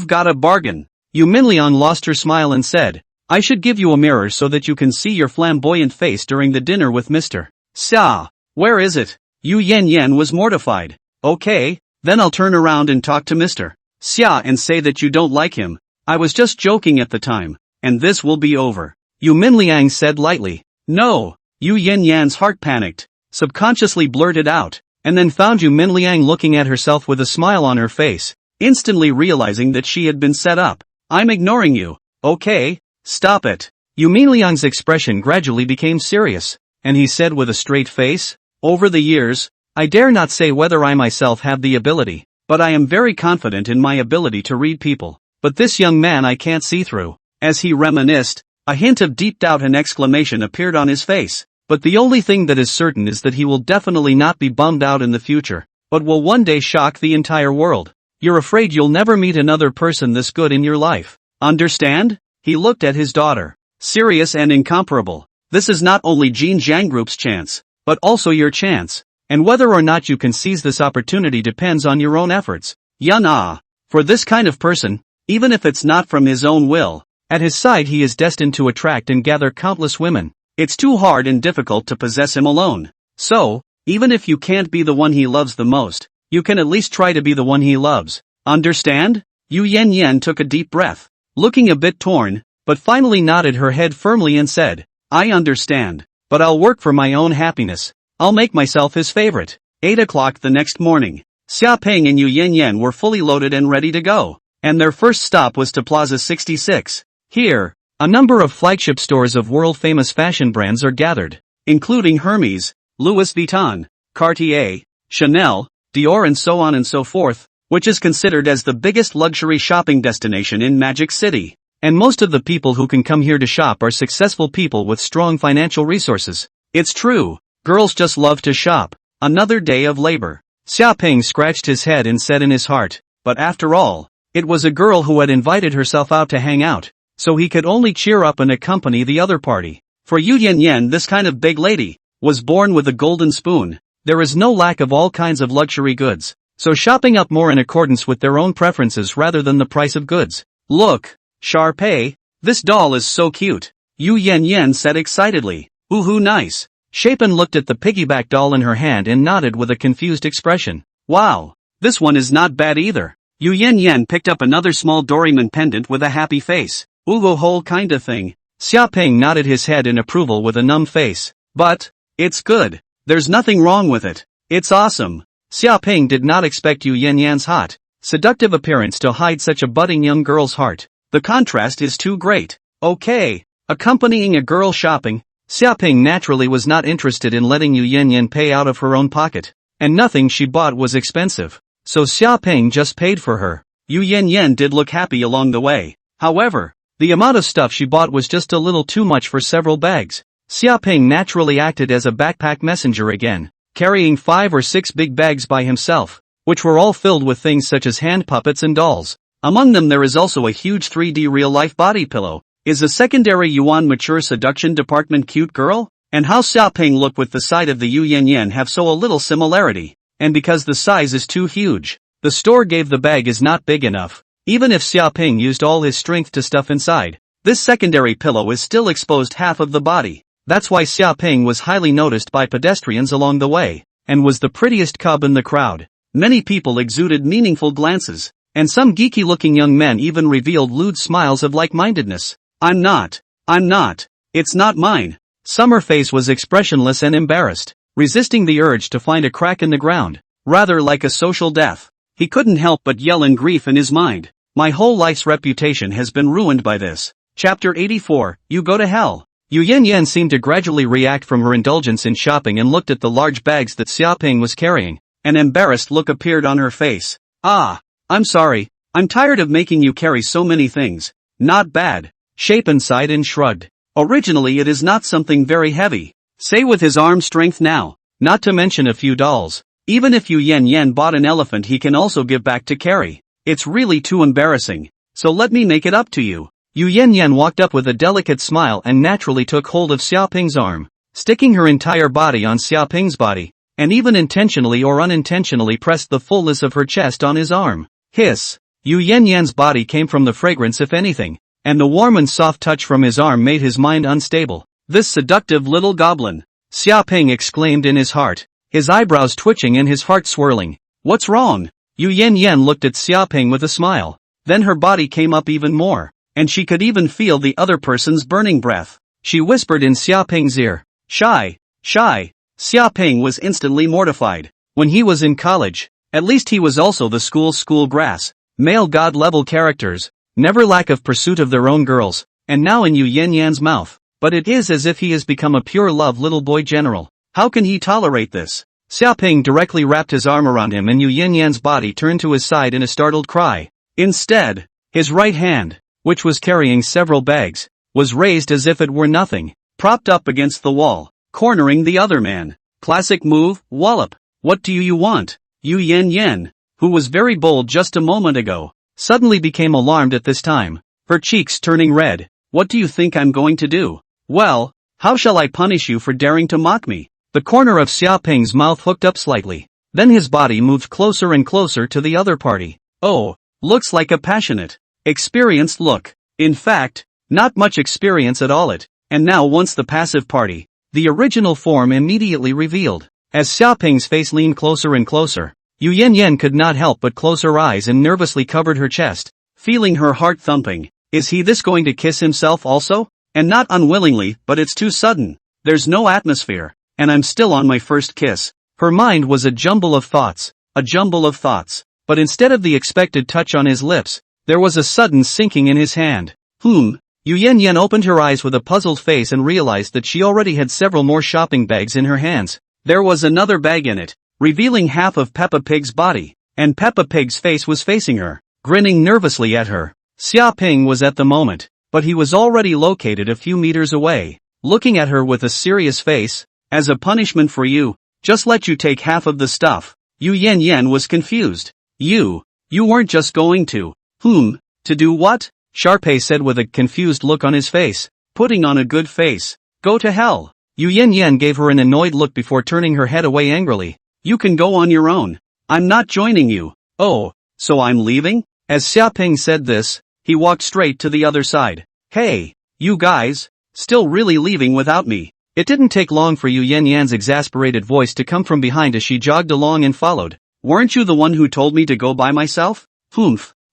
got a bargain. Yu Minliang lost her smile and said, I should give you a mirror so that you can see your flamboyant face during the dinner with Mr. Xia. Where is it? Yu Yan was mortified. Okay, then I'll turn around and talk to Mr. Xia and say that you don't like him. I was just joking at the time, and this will be over. Yu Minliang said lightly. No. Yu Yan's heart panicked, subconsciously blurted out, and then found Yu Minliang looking at herself with a smile on her face, instantly realizing that she had been set up. I'm ignoring you. Okay, stop it. Yu Minliang's expression gradually became serious, and he said with a straight face, over the years, I dare not say whether I myself have the ability, but I am very confident in my ability to read people. But this young man I can't see through. As he reminisced, a hint of deep doubt and exclamation appeared on his face. But the only thing that is certain is that he will definitely not be bummed out in the future, but will one day shock the entire world. You're afraid you'll never meet another person this good in your life. Understand? He looked at his daughter. Serious and incomparable. This is not only Jin Jiang Group's chance, but also your chance. And whether or not you can seize this opportunity depends on your own efforts. For this kind of person, even if it's not from his own will, at his side he is destined to attract and gather countless women. It's too hard and difficult to possess him alone. So, even if you can't be the one he loves the most, you can at least try to be the one he loves. Understand? Yu Yan took a deep breath. Looking a bit torn, but finally nodded her head firmly and said, I understand, but I'll work for my own happiness. I'll make myself his favorite. 8 o'clock the next morning. Xia Peng and Yu Yan were fully loaded and ready to go, and their first stop was to Plaza 66. Here, a number of flagship stores of world-famous fashion brands are gathered, including Hermes, Louis Vuitton, Cartier, Chanel, Dior and so on and so forth, which is considered as the biggest luxury shopping destination in Magic City. And most of the people who can come here to shop are successful people with strong financial resources. It's true, girls just love to shop. Another day of labor. Xia Peng scratched his head and said in his heart, but after all, it was a girl who had invited herself out to hang out, so he could only cheer up and accompany the other party. For Yu Yan, this kind of big lady was born with a golden spoon. There is no lack of all kinds of luxury goods, so shopping up more in accordance with their own preferences rather than the price of goods. Look, Sharpay, this doll is so cute, Yu Yan said excitedly. Ooh, nice. Shapen looked at the piggyback doll in her hand and nodded with a confused expression. Wow, this one is not bad either. Yu Yan picked up another small Doraemon pendant with a happy face. Ooh, a whole kinda thing. Xia Peng nodded his head in approval with a numb face. But, it's good. There's nothing wrong with it. It's awesome. Xia Peng did not expect Yu Yan's hot, seductive appearance to hide such a budding young girl's heart. The contrast is too great. Okay, accompanying a girl shopping, Xia Peng naturally was not interested in letting Yu Yan pay out of her own pocket, and nothing she bought was expensive, so Xia Peng just paid for her. Yu Yan did look happy along the way. However, the amount of stuff she bought was just a little too much for several bags. Xia Peng naturally acted as a backpack messenger again, carrying 5 or 6 big bags by himself, which were all filled with things such as hand puppets and dolls. Among them there is also a huge 3D real-life body pillow. Is a secondary Yuan mature seduction department cute girl? And how Xia Peng look with the side of the Yu Yan have so a little similarity. And because the size is too huge, the store gave the bag is not big enough. Even if Xia Peng used all his strength to stuff inside, this secondary pillow is still exposed half of the body. That's why Xia Peng was highly noticed by pedestrians along the way, and was the prettiest cub in the crowd. Many people exuded meaningful glances, and some geeky-looking young men even revealed lewd smiles of like-mindedness. I'm not. It's not mine. Summerface was expressionless and embarrassed, resisting the urge to find a crack in the ground, rather like a social death. He couldn't help but yell in grief in his mind. My whole life's reputation has been ruined by this. Chapter 84, You Go to Hell. Yu Yan seemed to gradually react from her indulgence in shopping and looked at the large bags that Xia Peng was carrying. An embarrassed look appeared on her face. I'm sorry. I'm tired of making you carry so many things. Not bad. Shapen sighed and shrugged. Originally it is not something very heavy. Say with his arm strength now. Not to mention a few dolls. Even if Yu Yan bought an elephant he can also give back to carry. It's really too embarrassing. So let me make it up to you. Yu Yan walked up with a delicate smile and naturally took hold of Xia Peng's arm, sticking her entire body on Xia Peng's body, and even intentionally or unintentionally pressed the fullness of her chest on his arm. Hiss. Yu Yan's body came from the fragrance if anything, and the warm and soft touch from his arm made his mind unstable. This seductive little goblin, Xia Peng exclaimed in his heart, his eyebrows twitching and his heart swirling. What's wrong? Yu Yan looked at Xia Peng with a smile. Then her body came up even more, and she could even feel the other person's burning breath. She whispered in Xia Peng's ear, Shy. Xia Peng was instantly mortified. When he was in college, at least he was also the school grass. Male god-level characters never lack of pursuit of their own girls, and now in Yu Yan's mouth. But it is as if he has become a pure love little boy general. How can he tolerate this? Xia Peng directly wrapped his arm around him and Yu Yan's body turned to his side in a startled cry. Instead, his right hand, which was carrying several bags, was raised as if it were nothing, propped up against the wall, cornering the other man. Classic move, wallop. What do you want? Yu Yan, who was very bold just a moment ago, suddenly became alarmed at this time, her cheeks turning red. What do you think I'm going to do? Well, how shall I punish you for daring to mock me? The corner of Xia Peng's mouth hooked up slightly. Then his body moved closer and closer to the other party. Oh, looks like a passionate, experienced look. In fact, not much experience at all and now once the passive party, the original form immediately revealed. As Xia Peng's face leaned closer and closer, Yu Yan could not help but close her eyes and nervously covered her chest, feeling her heart thumping. Is he this going to kiss himself also? And not unwillingly, but it's too sudden. There's no atmosphere, and I'm still on my first kiss. Her mind was a jumble of thoughts. But instead of the expected touch on his lips, there was a sudden sinking in his hand. Yu Yan opened her eyes with a puzzled face and realized that she already had several more shopping bags in her hands. There was another bag in it, revealing half of Peppa Pig's body, and Peppa Pig's face was facing her, grinning nervously at her. Xia Ping was at the moment, but he was already located a few meters away, looking at her with a serious face. As a punishment for you, just let you take half of the stuff. Yu Yan was confused. You weren't just going to. To do what? Sharpay said with a confused look on his face, putting on a good face. Go to hell. Yu Yan gave her an annoyed look before turning her head away angrily. You can go on your own. I'm not joining you. Oh, so I'm leaving? As Xia Ping said this, he walked straight to the other side. Hey, you guys, still really leaving without me? It didn't take long for Yu Yan's exasperated voice to come from behind as she jogged along and followed. Weren't you the one who told me to go by myself?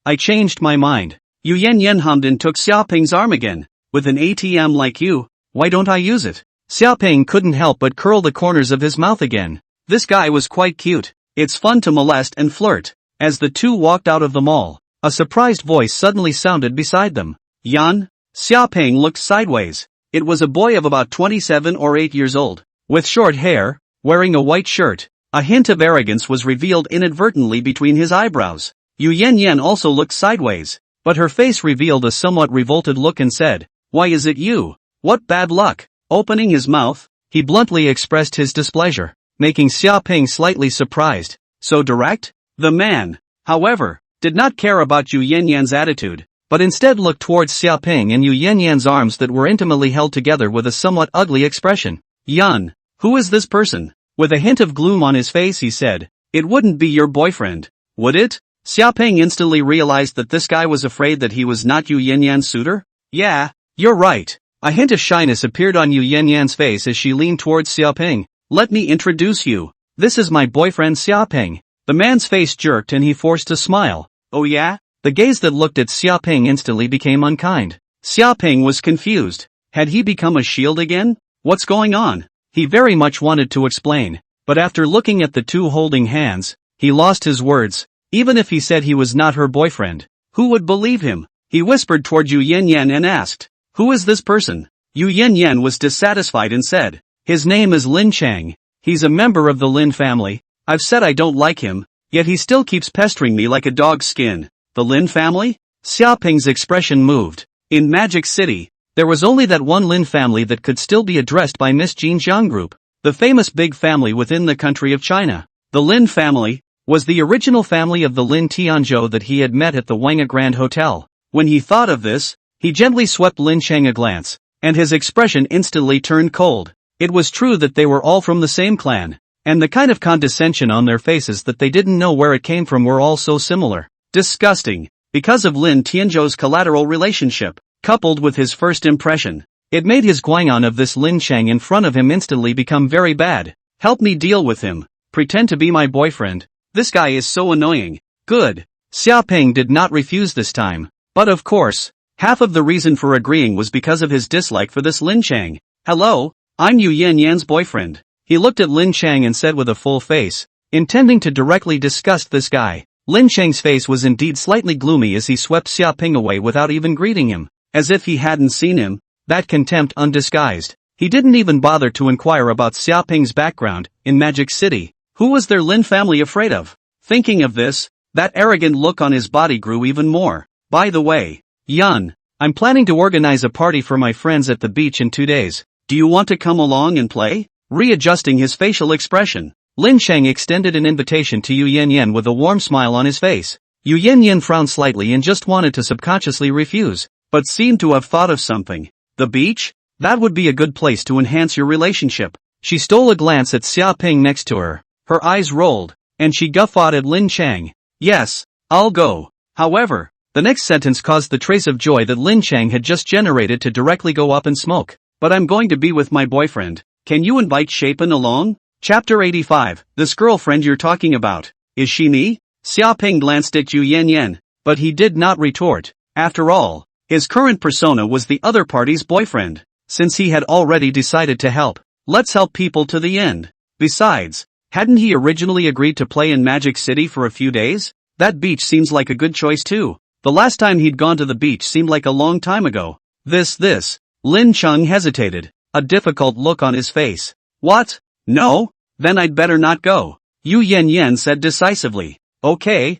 I changed my mind. Yu Yan hummed and took Xia Ping's arm again. With an ATM like you, why don't I use it? Xia Ping couldn't help but curl the corners of his mouth again. This guy was quite cute. It's fun to molest and flirt. As the two walked out of the mall, a surprised voice suddenly sounded beside them. Yan? Xia Ping looked sideways. It was a boy of about 27 or 8 years old, with short hair, wearing a white shirt. A hint of arrogance was revealed inadvertently between his eyebrows. Yu Yan also looked sideways, but her face revealed a somewhat revolted look and said, Why is it you? What bad luck? Opening his mouth, he bluntly expressed his displeasure, making Xia Ping slightly surprised. So direct? The man, however, did not care about Yu Yan's attitude, but instead looked towards Xia Ping and Yu Yan's arms that were intimately held together with a somewhat ugly expression. Yan, who is this person? With a hint of gloom on his face he said, It wouldn't be your boyfriend, would it? Xia Ping instantly realized that this guy was afraid that he was not Yu Yan's suitor. Yeah, you're right. A hint of shyness appeared on Yu Yan's face as she leaned towards Xia Ping. Let me introduce you. This is my boyfriend Xia Ping. The man's face jerked and he forced a smile. Oh yeah? The gaze that looked at Xia Ping instantly became unkind. Xia Ping was confused. Had he become a shield again? What's going on? He very much wanted to explain, but after looking at the two holding hands, he lost his words. Even if he said he was not her boyfriend, who would believe him? He whispered toward Yu Yan and asked, Who is this person? Yu Yan was dissatisfied and said, His name is Lin Chang. He's a member of the Lin family. I've said I don't like him, yet he still keeps pestering me like a dog's skin. The Lin family? Xia Ping's expression moved. In Magic City, there was only that one Lin family that could still be addressed by Miss Jin Jiang Group, the famous big family within the country of China. The Lin family was the original family of the Lin Tianzhou that he had met at the Wanga Grand Hotel. When he thought of this, he gently swept Lin Chang a glance, and his expression instantly turned cold. It was true that they were all from the same clan, and the kind of condescension on their faces that they didn't know where it came from were all so similar. Disgusting. Because of Lin Tianzhou's collateral relationship, coupled with his first impression, it made his guangon of this Lin Chang in front of him instantly become very bad. Help me deal with him. Pretend to be my boyfriend. This guy is so annoying. Good. Xia Ping did not refuse this time. But of course, half of the reason for agreeing was because of his dislike for this Lin Chang. Hello, I'm Yu Yan's boyfriend. He looked at Lin Chang and said with a full face, intending to directly disgust this guy. Lin Chang's face was indeed slightly gloomy as he swept Xia Ping away without even greeting him, as if he hadn't seen him, that contempt undisguised. He didn't even bother to inquire about Xia Ping's background in Magic City. Who was their Lin family afraid of? Thinking of this, that arrogant look on his body grew even more. By the way, Yan, I'm planning to organize a party for my friends at the beach in 2 days. Do you want to come along and play? Readjusting his facial expression, Lin Chang extended an invitation to Yu Yan with a warm smile on his face. Yu Yan frowned slightly and just wanted to subconsciously refuse, but seemed to have thought of something. The beach? That would be a good place to enhance your relationship. She stole a glance at Xia Ping next to her. Her eyes rolled, and she guffawed at Lin Chang. Yes, I'll go. However, the next sentence caused the trace of joy that Lin Chang had just generated to directly go up in smoke. But I'm going to be with my boyfriend. Can you invite Shapen along? Chapter 85, this girlfriend you're talking about, is she me? Xia Ping glanced at Yu Yan, but he did not retort. After all, His current persona was the other party's boyfriend. Since he had already decided to help, let's help people to the end. Besides, hadn't he originally agreed to play in Magic City for a few days? That beach seems like a good choice too. The last time he'd gone to the beach seemed like a long time ago. This. Lin Chung hesitated, a difficult look on his face. What? No? Then I'd better not go. Yu Yan said decisively. Okay.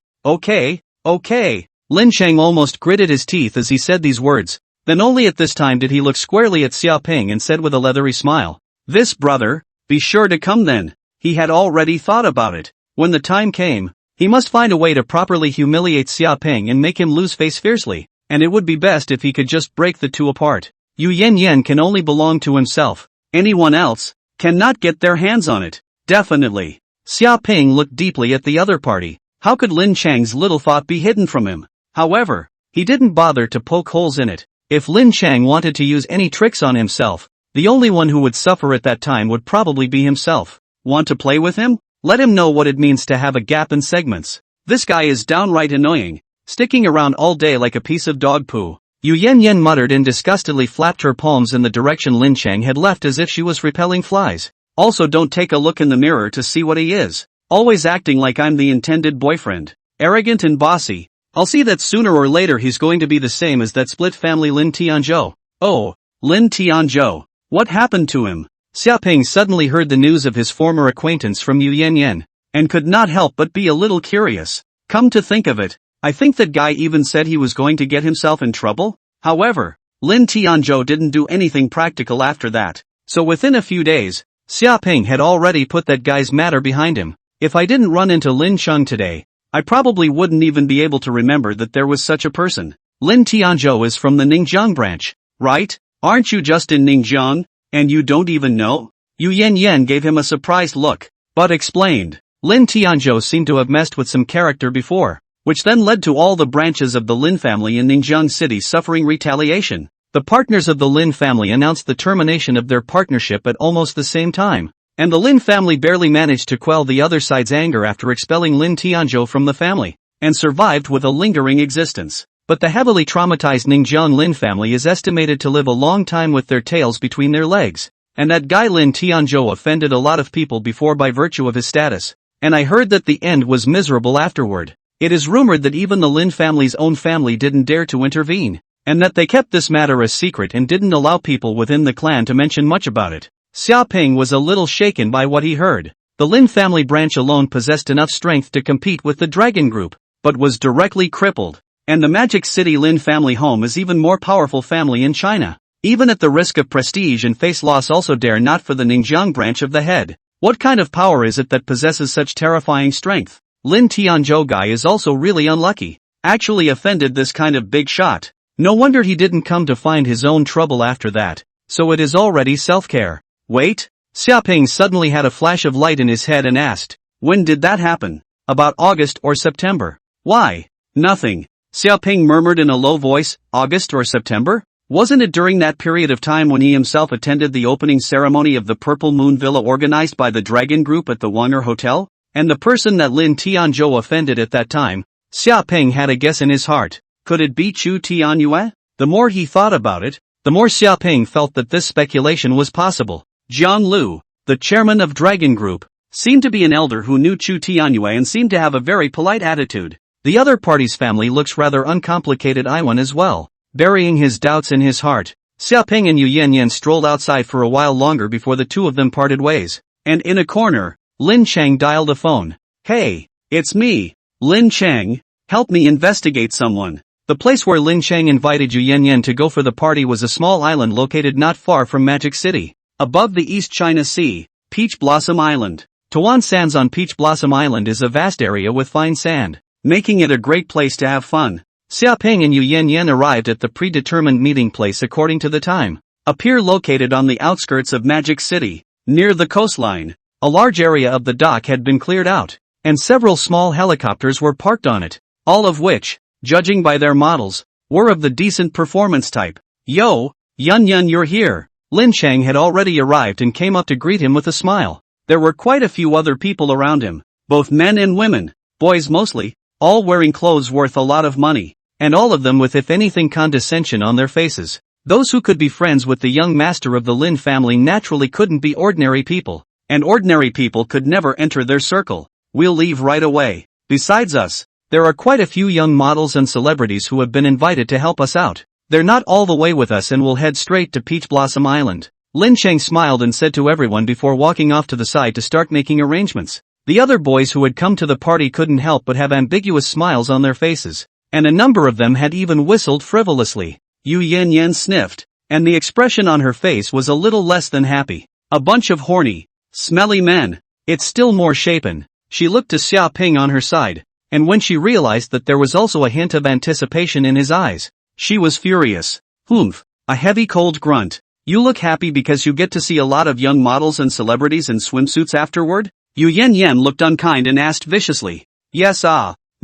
Lin Chang almost gritted his teeth as he said these words. Then only at this time did he look squarely at Xiaoping and said with a leathery smile. This brother, be sure to come then. He had already thought about it. When the time came, he must find a way to properly humiliate Xiaoping and make him lose face fiercely, and it would be best if he could just break the two apart. Yu Yan can only belong to himself. Anyone else cannot get their hands on it. Definitely. Xiaoping looked deeply at the other party. How could Lin Chang's little thought be hidden from him? However, he didn't bother to poke holes in it. If Lin Chang wanted to use any tricks on himself, the only one who would suffer at that time would probably be himself. Want to play with him? Let him know what it means to have a gap in segments. This guy is downright annoying, sticking around all day like a piece of dog poo. Yu Yan muttered and disgustedly flapped her palms in the direction Lin Chang had left as if she was repelling flies. Also, don't take a look in the mirror to see what he is. Always acting like I'm the intended boyfriend. Arrogant and bossy. I'll see that sooner or later he's going to be the same as that split family Lin Tianzhou. Oh, Lin Tianzhou. What happened to him? Xiaoping suddenly heard the news of his former acquaintance from Yu Yan, and could not help but be a little curious. Come to think of it, I think that guy even said he was going to get himself in trouble. However, Lin Tianzhou didn't do anything practical after that. So within a few days, Xiaoping had already put that guy's matter behind him. If I didn't run into Lin Chung today, I probably wouldn't even be able to remember that there was such a person. Lin Tianzhou is from the Ningjiang branch, right? Aren't you just in Ningjiang, and you don't even know? Yu Yan gave him a surprised look, but explained. Lin Tianzhou seemed to have messed with some character before, which then led to all the branches of the Lin family in Ningjiang City suffering retaliation. The partners of the Lin family announced the termination of their partnership at almost the same time, and the Lin family barely managed to quell the other side's anger after expelling Lin Tianzhou from the family, and survived with a lingering existence. But the heavily traumatized Ningjiang Lin family is estimated to live a long time with their tails between their legs, and that guy Lin Tianzhou offended a lot of people before by virtue of his status, and I heard that the end was miserable afterward. It is rumored that even the Lin family's own family didn't dare to intervene, and that they kept this matter a secret and didn't allow people within the clan to mention much about it. Xiaoping was a little shaken by what he heard. The Lin family branch alone possessed enough strength to compete with the Dragon Group, but was directly crippled. And the Magic City Lin family home is even more powerful family in China. Even at the risk of prestige and face loss also dare not for the Ningjiang branch of the head. What kind of power is it that possesses such terrifying strength? Lin Tianzhou guy is also really unlucky. Actually offended this kind of big shot. No wonder he didn't come to find his own trouble after that. So it is already self-care. Wait? Xiaoping suddenly had a flash of light in his head and asked, when did that happen? About August or September? Why? Nothing. Xiaoping murmured in a low voice, August or September? Wasn't it during that period of time when he himself attended the opening ceremony of the Purple Moon Villa organized by the Dragon Group at the Wanger Hotel? And the person that Lin Tianzhou offended at that time? Xiaoping had a guess in his heart. Could it be Chu Tianyue? The more he thought about it, the more Xiaoping felt that this speculation was possible. Jiang Lu, the chairman of Dragon Group, seemed to be an elder who knew Chu Tianyue and seemed to have a very polite attitude. The other party's family looks rather uncomplicated Iwan as well. Burying his doubts in his heart, Xiaoping and Yu Yan strolled outside for a while longer before the two of them parted ways. And in a corner, Lin Chang dialed a phone. Hey, it's me, Lin Chang. Help me investigate someone. The place where Lin Chang invited Yu Yan to go for the party was a small island located not far from Magic City. Above the East China Sea, Peach Blossom Island. Tuan Sands on Peach Blossom Island is a vast area with fine sand, making it a great place to have fun. Xiaoping and Yu Yan arrived at the predetermined meeting place according to the time. A pier located on the outskirts of Magic City, near the coastline. A large area of the dock had been cleared out, and several small helicopters were parked on it, all of which, judging by their models, were of the decent performance type. Yo, Yun you're here. Lin Chang had already arrived and came up to greet him with a smile. There were quite a few other people around him, both men and women, boys mostly, all wearing clothes worth a lot of money, and all of them with if anything condescension on their faces. Those who could be friends with the young master of the Lin family naturally couldn't be ordinary people, and ordinary people could never enter their circle. We'll leave right away. Besides us, there are quite a few young models and celebrities who have been invited to help us out. They're not all the way with us and will head straight to Peach Blossom Island. Lin Cheng smiled and said to everyone before walking off to the side to start making arrangements. The other boys who had come to the party couldn't help but have ambiguous smiles on their faces, and a number of them had even whistled frivolously. Yu Yan sniffed, and the expression on her face was a little less than happy. A bunch of horny, smelly men. It's still more shapen. She looked to Xia Ping on her side, and when she realized that there was also a hint of anticipation in his eyes, she was furious. Humph, a heavy cold grunt. You look happy because you get to see a lot of young models and celebrities in swimsuits afterward? Yu Yan looked unkind and asked viciously. Yes,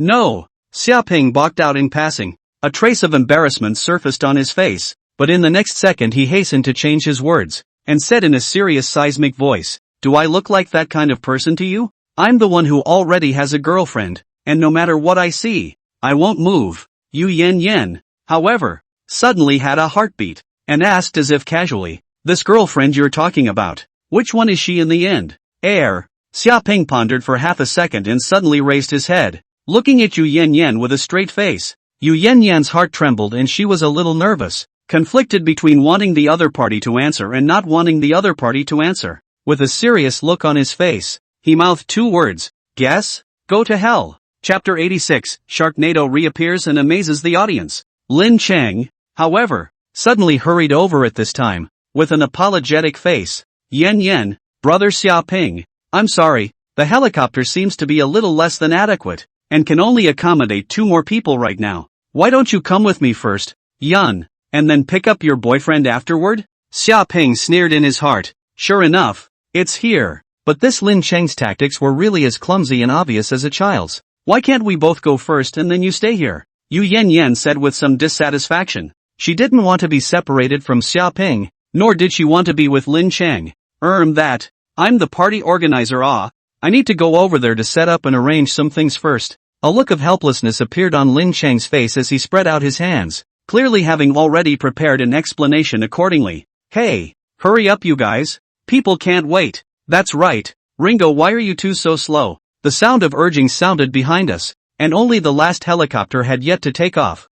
no. Xia Ping balked out in passing. A trace of embarrassment surfaced on his face, but in the next second he hastened to change his words, and said in a serious seismic voice, Do I look like that kind of person to you? I'm the one who already has a girlfriend, and no matter what I see, I won't move. Yu Yan, however, suddenly had a heartbeat, and asked as if casually, This girlfriend you're talking about, which one is she in the end? Xia Ping pondered for half a second and suddenly raised his head, looking at Yu Yan with a straight face. Yu Yan's heart trembled and she was a little nervous, conflicted between wanting the other party to answer and not wanting the other party to answer. With a serious look on his face, he mouthed two words, Guess? Go to hell. Chapter 86, Sharknado reappears and amazes the audience. Lin Cheng, however, suddenly hurried over at this time, with an apologetic face. Yan, brother Xia Ping, I'm sorry, the helicopter seems to be a little less than adequate, and can only accommodate 2 more people right now. Why don't you come with me first, Yan, and then pick up your boyfriend afterward? Xia Ping sneered in his heart. Sure enough, it's here. But this Lin Cheng's tactics were really as clumsy and obvious as a child's. Why can't we both go first and then you stay here? Yu Yan said with some dissatisfaction. She didn't want to be separated from Xia Ping, nor did she want to be with Lin Cheng. I'm the party organizer. I need to go over there to set up and arrange some things first. A look of helplessness appeared on Lin Cheng's face as he spread out his hands, clearly having already prepared an explanation accordingly. Hey, hurry up you guys. People can't wait. That's right. Ringo, why are you two so slow? The sound of urging sounded behind us, and only the last helicopter had yet to take off.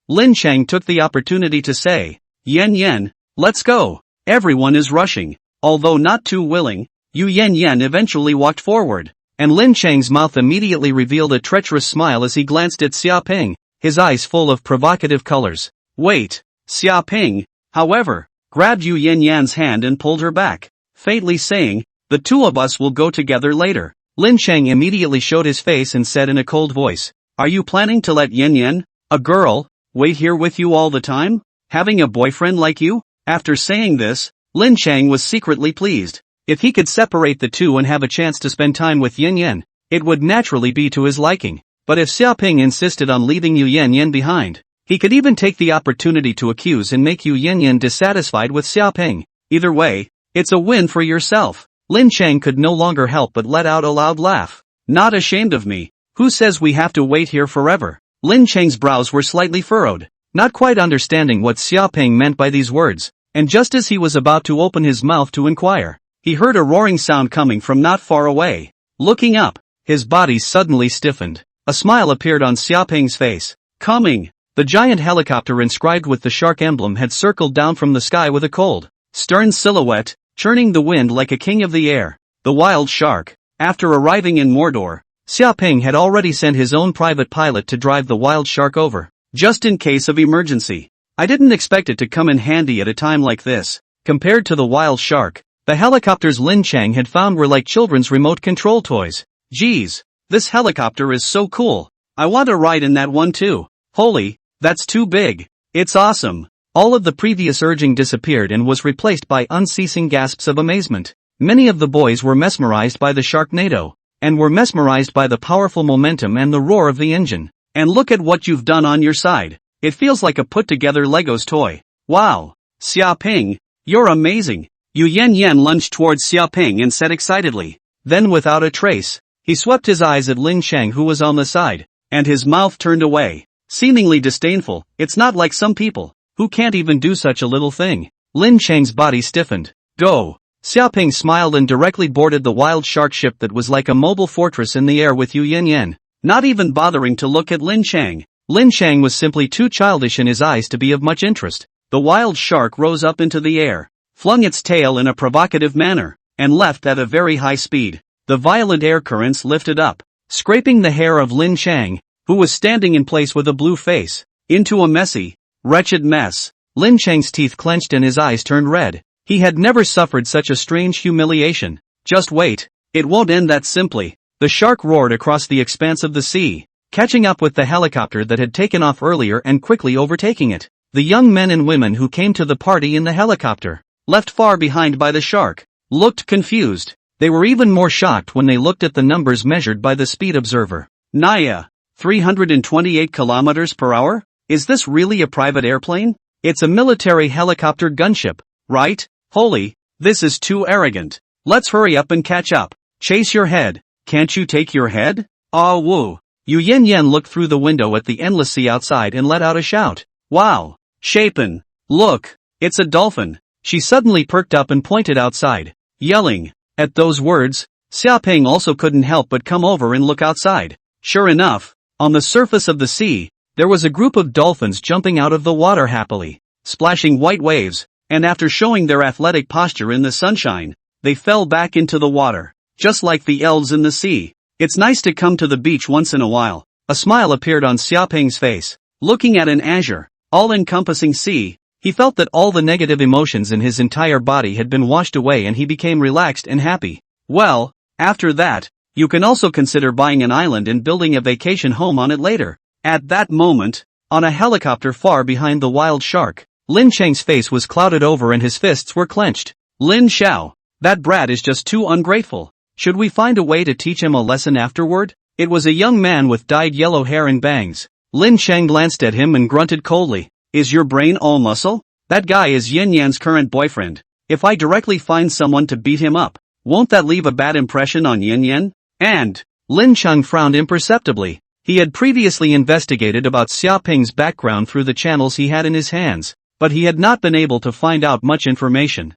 Lin Cheng took the opportunity to say, Yan, let's go. Everyone is rushing. Although not too willing, Yu Yan eventually walked forward, and Lin Cheng's mouth immediately revealed a treacherous smile as he glanced at Xia Ping, his eyes full of provocative colors. Wait, Xia Ping, however, grabbed Yu Yan's hand and pulled her back, faintly saying, The 2 of us will go together later. Lin Cheng immediately showed his face and said in a cold voice, Are you planning to let Yan, a girl, wait here with you all the time? Having a boyfriend like you? After saying this, Lin Cheng was secretly pleased. If he could separate the two and have a chance to spend time with Yan, it would naturally be to his liking. But if Xia Ping insisted on leaving Yu Yan behind, he could even take the opportunity to accuse and make Yu Yan dissatisfied with Xia Ping. Either way, it's a win for yourself. Lin Cheng could no longer help but let out a loud laugh. Not ashamed of me. Who says we have to wait here forever? Lin Cheng's brows were slightly furrowed, not quite understanding what Xia Ping meant by these words, and just as he was about to open his mouth to inquire, he heard a roaring sound coming from not far away. Looking up, his body suddenly stiffened. A smile appeared on Xia Ping's face. Coming! The giant helicopter inscribed with the shark emblem had circled down from the sky with a cold, stern silhouette, churning the wind like a king of the air. The wild shark. After arriving in Mordor, Xia Ping had already sent his own private pilot to drive the wild shark over, just in case of emergency. I didn't expect it to come in handy at a time like this. Compared to the wild shark, the helicopters Lin Cheng had found were like children's remote control toys. Geez, this helicopter is so cool. I want to ride in that one too. Holy, that's too big. It's awesome. All of the previous urging disappeared and was replaced by unceasing gasps of amazement. Many of the boys were mesmerized by the Sharknado, and were mesmerized by the powerful momentum and the roar of the engine. And look at what you've done on your side. It feels like a put-together Legos toy. Wow. Xia Ping, you're amazing. Yu Yan lunged towards Xia Ping and said excitedly. Then without a trace, he swept his eyes at Lin Cheng who was on the side, and his mouth turned away. seemingly disdainful. It's not like some people, who can't even do such a little thing. Lin Chang's body stiffened. Go! Xiaoping smiled and directly boarded the wild shark ship that was like a mobile fortress in the air with Yu Yanyan, not even bothering to look at Lin Chang. Lin Chang was simply too childish in his eyes to be of much interest. The wild shark rose up into the air, flung its tail in a provocative manner, and left at a very high speed. The violent air currents lifted up, scraping the hair of Lin Chang, who was standing in place with a blue face, into a messy, wretched mess. Lin Chang's teeth clenched and his eyes turned red. He had never suffered such a strange humiliation. Just wait. It won't end that simply. The shark roared across the expanse of the sea, catching up with the helicopter that had taken off earlier and quickly overtaking it. The young men and women who came to the party in the helicopter, left far behind by the shark, looked confused. They were even more shocked when they looked at the numbers measured by the speed observer. Naya, 328 kilometers per hour? Is this really a private airplane? It's a military helicopter gunship, right? Holy, this is too arrogant. Let's hurry up and catch up. Chase your head. Can't you take your head? Ah woo. Yu Yanyan looked through the window at the endless sea outside and let out a shout. Wow. Shapen. Look. It's a dolphin. She suddenly perked up and pointed outside, yelling. At those words, Xiaoping also couldn't help but come over and look outside. Sure enough, on the surface of the sea, there was a group of dolphins jumping out of the water happily, splashing white waves, and after showing their athletic posture in the sunshine, they fell back into the water, just like the elves in the sea. It's nice to come to the beach once in a while. A smile appeared on Xiaoping's face. Looking at an azure, all-encompassing sea, he felt that all the negative emotions in his entire body had been washed away and he became relaxed and happy. Well, after that, you can also consider buying an island and building a vacation home on it later. At that moment, on a helicopter far behind the wild shark, Lin Chang's face was clouded over and his fists were clenched. Lin Xiao, that brat is just too ungrateful. Should we find a way to teach him a lesson afterward? It was a young man with dyed yellow hair and bangs. Lin Chang glanced at him and grunted coldly. Is your brain all muscle? That guy is Yin Yan's current boyfriend. If I directly find someone to beat him up, won't that leave a bad impression on Yin Yan? And, Lin Chang frowned imperceptibly. He had previously investigated about Xiaoping's background through the channels he had in his hands, but he had not been able to find out much information.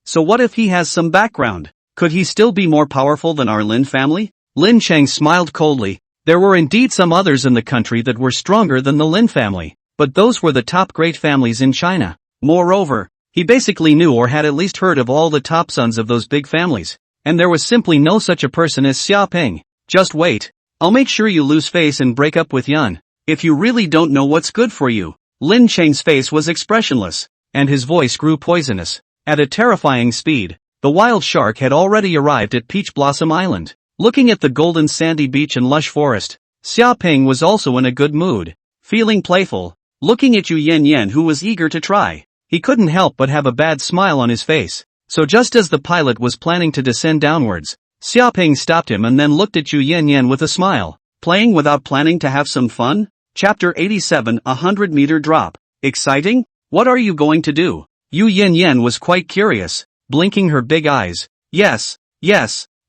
So what if he has some background? Could he still be more powerful than our Lin family? Lin Chang smiled coldly. There were indeed some others in the country that were stronger than the Lin family, but those were the top great families in China. Moreover, he basically knew or had at least heard of all the top sons of those big families, and there was simply no such a person as Xiaoping. Just wait. I'll make sure you lose face and break up with Yan, if you really don't know what's good for you. Lin Chang's face was expressionless, and his voice grew poisonous. At a terrifying speed, the wild shark had already arrived at Peach Blossom Island. Looking at the golden sandy beach and lush forest, Xiaoping was also in a good mood. Feeling playful, looking at Yu Yanyan who was eager to try, he couldn't help but have a bad smile on his face. So just as the pilot was planning to descend downwards, Xiaoping stopped him and then looked at Yu Yanyan with a smile. Playing without planning to have some fun? Chapter 87, a 100-meter drop. Exciting? What are you going to do? Yu Yanyan was quite curious, blinking her big eyes. Yes,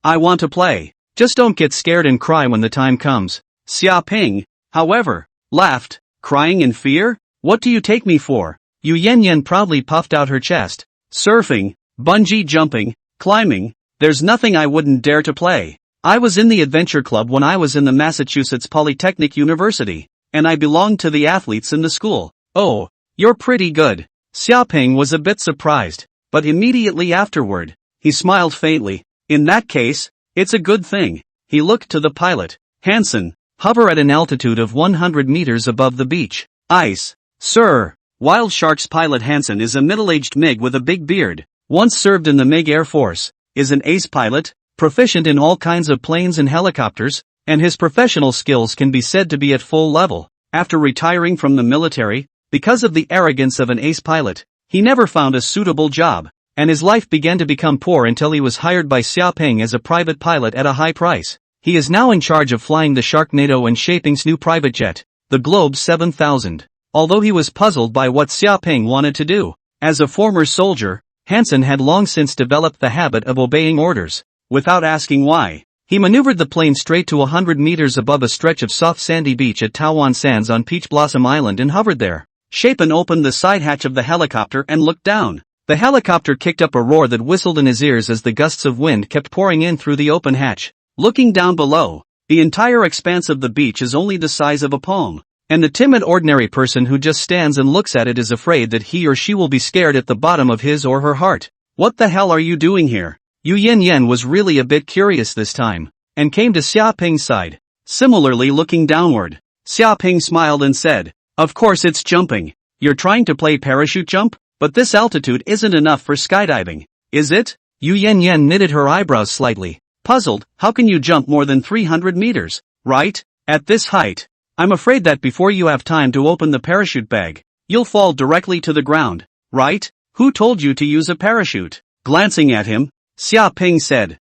I want to play. Just don't get scared and cry when the time comes. Xiaoping, however, laughed. Crying in fear? What do you take me for? Yu Yanyan proudly puffed out her chest. Surfing, bungee jumping, climbing, there's nothing I wouldn't dare to play. I was in the adventure club when I was in the Massachusetts Polytechnic University, and I belonged to the athletes in the school. Oh, you're pretty good. Xiaoping was a bit surprised, but immediately afterward, he smiled faintly. In that case, it's a good thing. He looked to the pilot. Hansen, hover at an altitude of 100 meters above the beach. Ice. Sir. Wild Shark's pilot Hansen is a middle-aged MiG with a big beard. Once served in the MiG Air Force. Is an ace pilot, proficient in all kinds of planes and helicopters, and his professional skills can be said to be at full level. After retiring from the military, because of the arrogance of an ace pilot, he never found a suitable job, and his life began to become poor until he was hired by Xiaoping as a private pilot at a high price. He is now in charge of flying the Sharknado and Xiaoping's new private jet, the Globe 7000. Although he was puzzled by what Xiaoping wanted to do, as a former soldier, Hansen had long since developed the habit of obeying orders, without asking why. He maneuvered the plane straight to 100 meters above a stretch of soft sandy beach at Tawan Sands on Peach Blossom Island and hovered there. Chapin opened the side hatch of the helicopter and looked down. The helicopter kicked up a roar that whistled in his ears as the gusts of wind kept pouring in through the open hatch. Looking down below, the entire expanse of the beach is only the size of a palm, and the timid ordinary person who just stands and looks at it is afraid that he or she will be scared at the bottom of his or her heart. What the hell are you doing here? Yu Yan was really a bit curious this time, and came to Xia Ping's side. Similarly looking downward, Xia Ping smiled and said, "Of course it's jumping. You're trying to play parachute jump? But this altitude isn't enough for skydiving, is it?" Yu Yan knitted her eyebrows slightly. Puzzled, how can you jump more than 300 meters, right? At this height, I'm afraid that before you have time to open the parachute bag, you'll fall directly to the ground, right? Who told you to use a parachute? Glancing at him, Xia Ping said,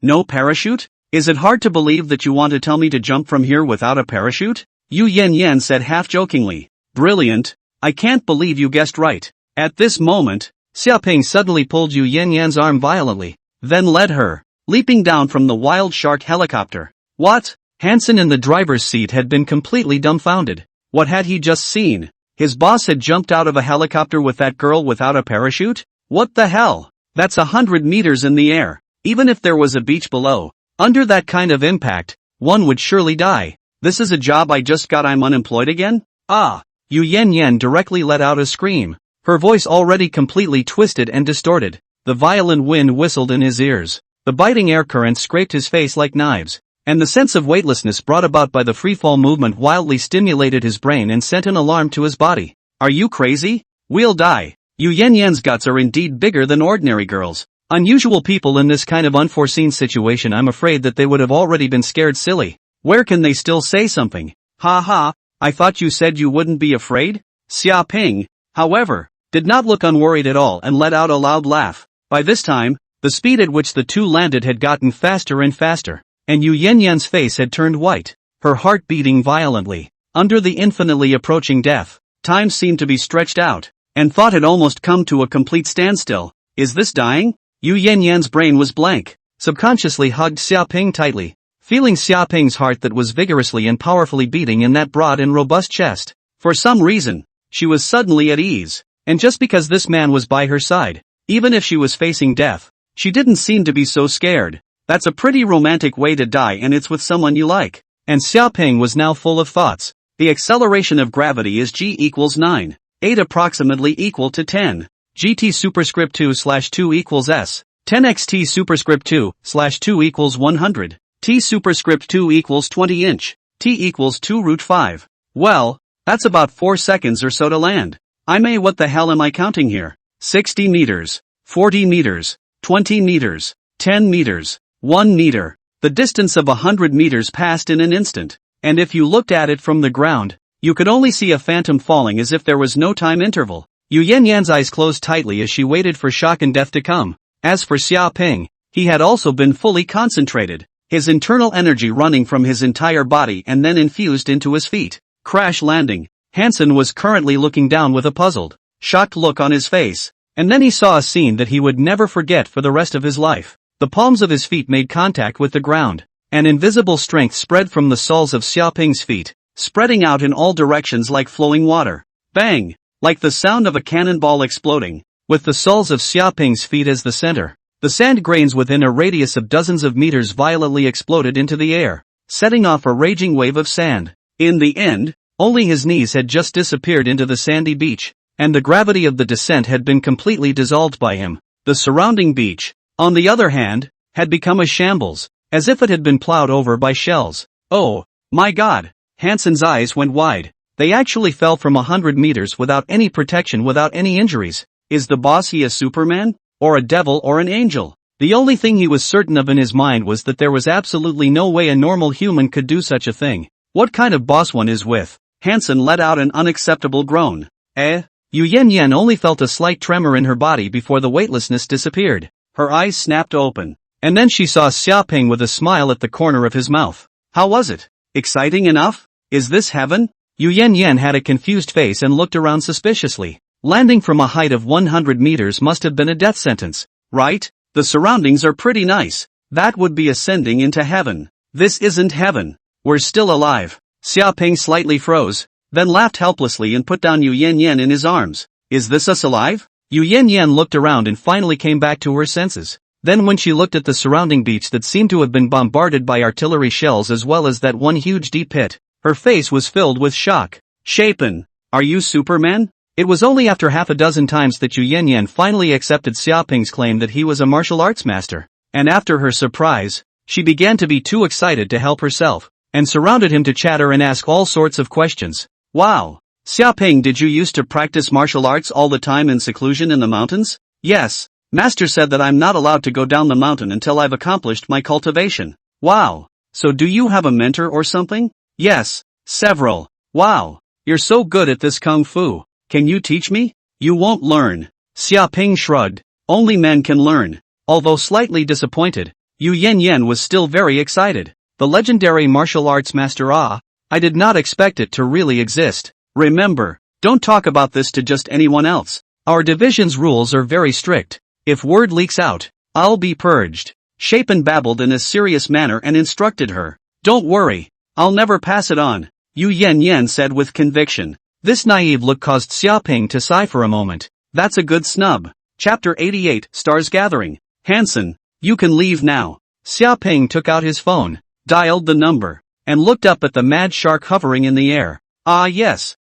No parachute? Is it hard to believe that you want to tell me to jump from here without a parachute? Yu Yan said half-jokingly. Brilliant, I can't believe you guessed right. At this moment, Xia Ping suddenly pulled Yu Yan's arm violently, then led her, leaping down from the Wild Shark helicopter. What? Hansen in the driver's seat had been completely dumbfounded. What had he just seen? His boss had jumped out of a helicopter with that girl without a parachute? What the hell? That's 100 meters in the air. Even if there was a beach below, under that kind of impact, one would surely die. This is a job I just got. I'm unemployed again? Ah! Yu Yan directly let out a scream, her voice already completely twisted and distorted. The violent wind whistled in his ears. The biting air currents scraped his face like knives, and the sense of weightlessness brought about by the freefall movement wildly stimulated his brain and sent an alarm to his body. Are you crazy? We'll die. Yu Yan's guts are indeed bigger than ordinary girls. Unusual people in this kind of unforeseen situation, I'm afraid that they would have already been scared silly. Where can they still say something? Ha ha, I thought you said you wouldn't be afraid? Xia Ping, however, did not look unworried at all and let out a loud laugh. By this time, the speed at which the two landed had gotten faster and faster, and Yu Yan's face had turned white, her heart beating violently. Under the infinitely approaching death, time seemed to be stretched out, and thought had almost come to a complete standstill. Is this dying? Yu Yan's brain was blank. Subconsciously hugged Xia Ping tightly, feeling Xia Ping's heart that was vigorously and powerfully beating in that broad and robust chest. For some reason, she was suddenly at ease, and just because this man was by her side, even if she was facing death, she didn't seem to be so scared. That's a pretty romantic way to die, and it's with someone you like. And Xia Ping was now full of thoughts. The acceleration of gravity is g equals 9, 8 approximately equal to 10. gt superscript 2/2 equals s. 10x t superscript 2/2 equals 100. T superscript 2 equals 20 inch. T equals 2 root 5. Well, that's about 4 seconds or so to land. What the hell am I counting here? 60 meters, 40 meters, 20 meters, 10 meters, 1 meter. The distance of 100 meters passed in an instant, and if you looked at it from the ground, you could only see a phantom falling as if there was no time interval. Yu Yan's eyes closed tightly as she waited for shock and death to come. As for Xia Ping, he had also been fully concentrated, his internal energy running from his entire body and then infused into his feet. Crash landing. Hansen was currently looking down with a puzzled, shocked look on his face, and then he saw a scene that he would never forget for the rest of his life. The palms of his feet made contact with the ground. An invisible strength spread from the soles of Xia Ping's feet, spreading out in all directions like flowing water. Bang! Like the sound of a cannonball exploding, with the soles of Xia Ping's feet as the center. The sand grains within a radius of dozens of meters violently exploded into the air, setting off a raging wave of sand. In the end, only his knees had just disappeared into the sandy beach, and the gravity of the descent had been completely dissolved by him. The surrounding beach, on the other hand, had become a shambles, as if it had been plowed over by shells. Oh, my God! Hansen's eyes went wide. They actually fell from 100 meters without any protection, without any injuries. Is the boss he a Superman? Or a devil or an angel? The only thing he was certain of in his mind was that there was absolutely no way a normal human could do such a thing. What kind of boss one is with? Hansen let out an unacceptable groan. Yu Yan only felt a slight tremor in her body before the weightlessness disappeared. Her eyes snapped open, and then she saw Xia Ping with a smile at the corner of his mouth. How was it? Exciting enough? Is this heaven? Yu Yan had a confused face and looked around suspiciously. Landing from a height of 100 meters must have been a death sentence, right? The surroundings are pretty nice. That would be ascending into heaven. This isn't heaven. We're still alive. Xiaoping slightly froze, then laughed helplessly and put down Yu Yan in his arms. Is this us alive? Yu Yan looked around and finally came back to her senses. Then when she looked at the surrounding beach that seemed to have been bombarded by artillery shells as well as that one huge deep pit, her face was filled with shock. Shapen, are you Superman? It was only after half a dozen times that Yu Yan finally accepted Xiaoping's claim that he was a martial arts master. And after her surprise, she began to be too excited to help herself, and surrounded him to chatter and ask all sorts of questions. Wow! Xiaoping, did you used to practice martial arts all the time in seclusion in the mountains? Yes. Master said that I'm not allowed to go down the mountain until I've accomplished my cultivation. Wow. So do you have a mentor or something? Yes. Several. Wow. You're so good at this kung fu. Can you teach me? You won't learn. Xiaoping shrugged. Only men can learn. Although slightly disappointed, Yu Yan was still very excited. The legendary martial arts master I did not expect it to really exist. Remember, don't talk about this to just anyone else. Our division's rules are very strict. If word leaks out, I'll be purged. Shapen babbled in a serious manner and instructed her. Don't worry, I'll never pass it on, Yu Yan said with conviction. This naive look caused Xiaoping to sigh for a moment. That's a good snub. Chapter 88, Stars Gathering. Hansen, you can leave now. Xiaoping took out his phone, dialed the number, and looked up at the mad shark hovering in the air. Ah yes.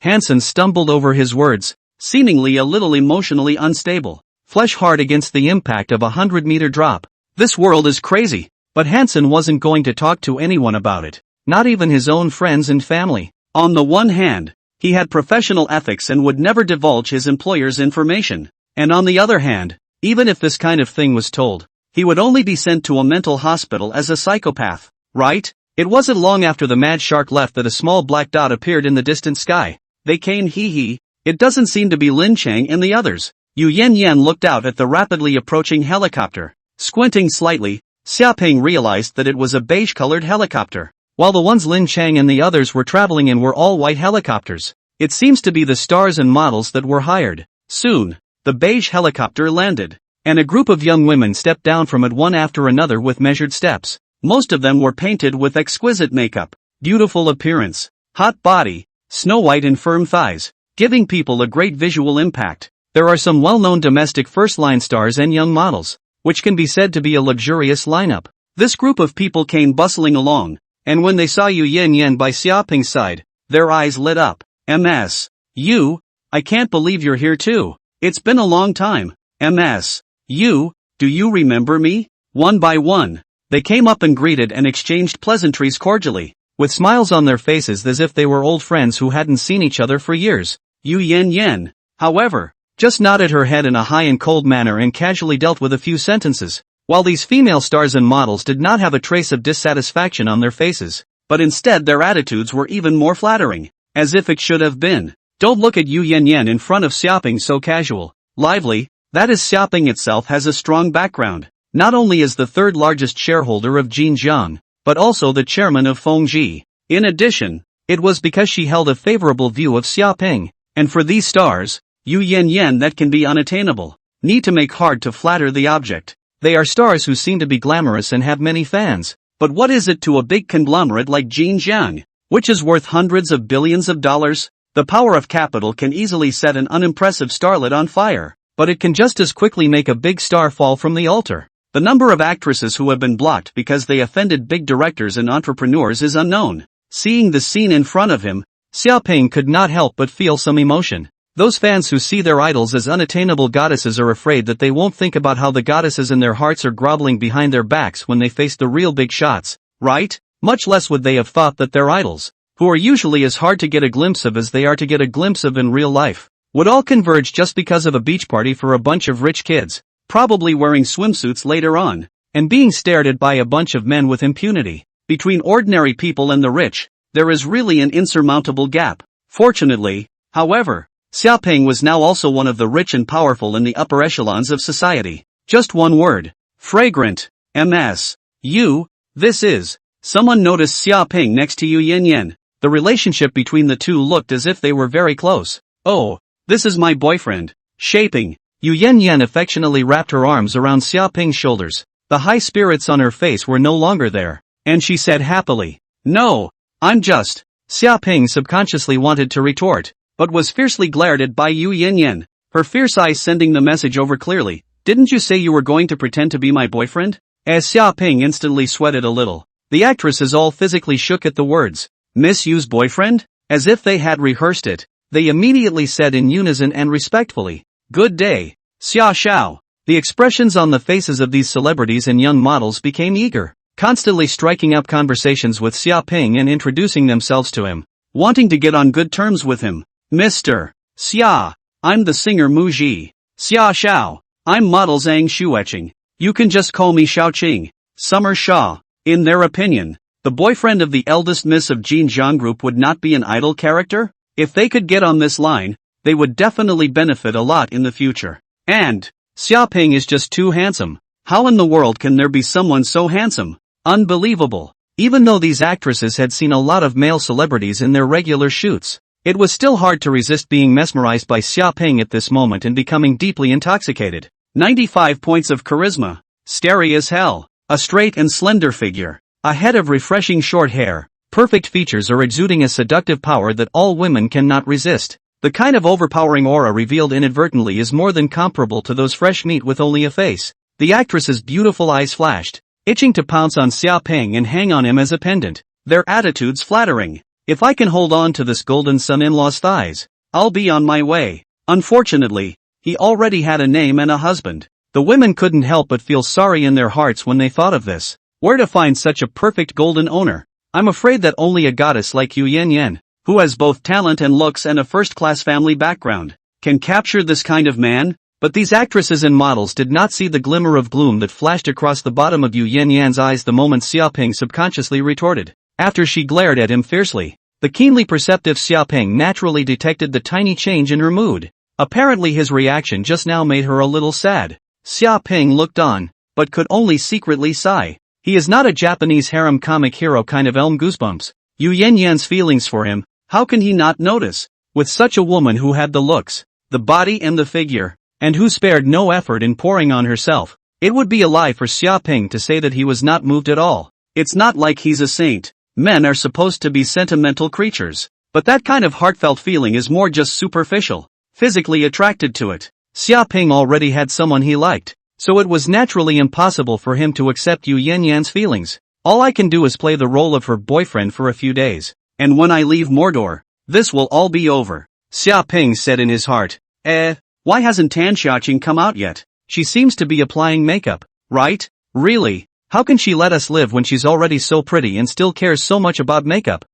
Hansen stumbled over his words, seemingly a little emotionally unstable, flesh hard against the impact of a 100-meter drop. This world is crazy, but Hansen wasn't going to talk to anyone about it, not even his own friends and family. On the one hand, he had professional ethics and would never divulge his employer's information, and on the other hand, even if this kind of thing was told, he would only be sent to a mental hospital as a psychopath, right? It wasn't long after the mad shark left that a small black dot appeared in the distant sky. They came hee. It doesn't seem to be Lin Chang and the others. Yu Yan looked out at the rapidly approaching helicopter. Squinting slightly, Xiaoping realized that it was a beige-colored helicopter, while the ones Lin Chang and the others were traveling in were all white helicopters. It seems to be the stars and models that were hired. Soon, the beige helicopter landed, and a group of young women stepped down from it one after another with measured steps. Most of them were painted with exquisite makeup, beautiful appearance, hot body, snow white and firm thighs, giving people a great visual impact. There are some well-known domestic first-line stars and young models, which can be said to be a luxurious lineup. This group of people came bustling along, and when they saw Yu Yan by Xiaoping's side, their eyes lit up. MS. You? I can't believe you're here too. It's been a long time. MS. You? Do you remember me? One by one, they came up and greeted and exchanged pleasantries cordially, with smiles on their faces as if they were old friends who hadn't seen each other for years. Yu Yan, however, just nodded her head in a high and cold manner and casually dealt with a few sentences, while these female stars and models did not have a trace of dissatisfaction on their faces, but instead their attitudes were even more flattering, as if it should have been. Don't look at Yu Yan in front of Xiaoping so casual, lively. That is, Xiaoping itself has a strong background, not only as the third largest shareholder of Jinjiang, but also the chairman of Fengji. In addition, it was because she held a favorable view of Xiaoping, and for these stars, Yu Yan that can be unattainable, need to make hard to flatter the object. They are stars who seem to be glamorous and have many fans, but what is it to a big conglomerate like Jinjiang, which is worth hundreds of billions of dollars? The power of capital can easily set an unimpressive starlet on fire, but it can just as quickly make a big star fall from the altar. The number of actresses who have been blocked because they offended big directors and entrepreneurs is unknown. Seeing the scene in front of him, Xiaoping could not help but feel some emotion. Those fans who see their idols as unattainable goddesses are afraid that they won't think about how the goddesses in their hearts are groveling behind their backs when they face the real big shots, right? Much less would they have thought that their idols, who are usually as hard to get a glimpse of as they are to get a glimpse of in real life, would all converge just because of a beach party for a bunch of rich kids, probably wearing swimsuits later on, and being stared at by a bunch of men with impunity. Between ordinary people and the rich, there is really an insurmountable gap. Fortunately, however, Xiaoping was now also one of the rich and powerful in the upper echelons of society. Just one word. Fragrant. MS. You. This is. Someone noticed Xiaoping next to Yu Yan. The relationship between the two looked as if they were very close. Oh, this is my boyfriend. Shaping. Yu Yan affectionately wrapped her arms around Xiaoping's shoulders. The high spirits on her face were no longer there, and she said happily, "No, I'm just." Xia Ping subconsciously wanted to retort, but was fiercely glared at by Yu Yanyan, her fierce eyes sending the message over clearly. "Didn't you say you were going to pretend to be my boyfriend?" As Xia Ping instantly sweated a little, the actresses all physically shook at the words, "Miss Yu's boyfriend?" As if they had rehearsed it, they immediately said in unison and respectfully, "Good day, Xia Xiao." The expressions on the faces of these celebrities and young models became eager, constantly striking up conversations with Xia Ping and introducing themselves to him, wanting to get on good terms with him. "Mr. Xia, I'm the singer Mu Ji. Xia Xiao, I'm model Zhang Shueching. You can just call me Xiaoqing." Summer Shaw. In their opinion, the boyfriend of the eldest miss of Jinjiang Group would not be an idol character? If they could get on this line, they would definitely benefit a lot in the future. And Xia Ping is just too handsome. How in the world can there be someone so handsome? Unbelievable. Even though these actresses had seen a lot of male celebrities in their regular shoots, it was still hard to resist being mesmerized by Xia Ping at this moment and becoming deeply intoxicated. 95 points of charisma. Starry as hell. A straight and slender figure. A head of refreshing short hair. Perfect features are exuding a seductive power that all women cannot resist. The kind of overpowering aura revealed inadvertently is more than comparable to those fresh meat with only a face. The actress's beautiful eyes flashed, itching to pounce on Xia Ping and hang on him as a pendant. Their attitudes flattering. If I can hold on to this golden son-in-law's thighs, I'll be on my way. Unfortunately, he already had a name and a husband. The women couldn't help but feel sorry in their hearts when they thought of this. Where to find such a perfect golden owner? I'm afraid that only a goddess like Yu Yanyan, who has both talent and looks and a first-class family background, can capture this kind of man. But these actresses and models did not see the glimmer of gloom that flashed across the bottom of Yu Yanyan's eyes the moment Xia Ping subconsciously retorted. After she glared at him fiercely, the keenly perceptive Xia Ping naturally detected the tiny change in her mood. Apparently his reaction just now made her a little sad. Xia Ping looked on, but could only secretly sigh. He is not a Japanese harem comic hero kind of Elm Goosebumps. Yu Yanyan's feelings for him, how can he not notice? With such a woman who had the looks, the body and the figure, and who spared no effort in pouring on herself, it would be a lie for Xia Ping to say that he was not moved at all. It's not like he's a saint. Men are supposed to be sentimental creatures, but that kind of heartfelt feeling is more just superficial, physically attracted to it. Xia Ping already had someone he liked, so it was naturally impossible for him to accept Yu Yanyan's feelings. All I can do is play the role of her boyfriend for a few days, and when I leave Mordor, this will all be over. Xia Ping said in his heart, why hasn't Tan Xiaoqing come out yet? She seems to be applying makeup, right? Really? How can she let us live when she's already so pretty and still cares so much about makeup?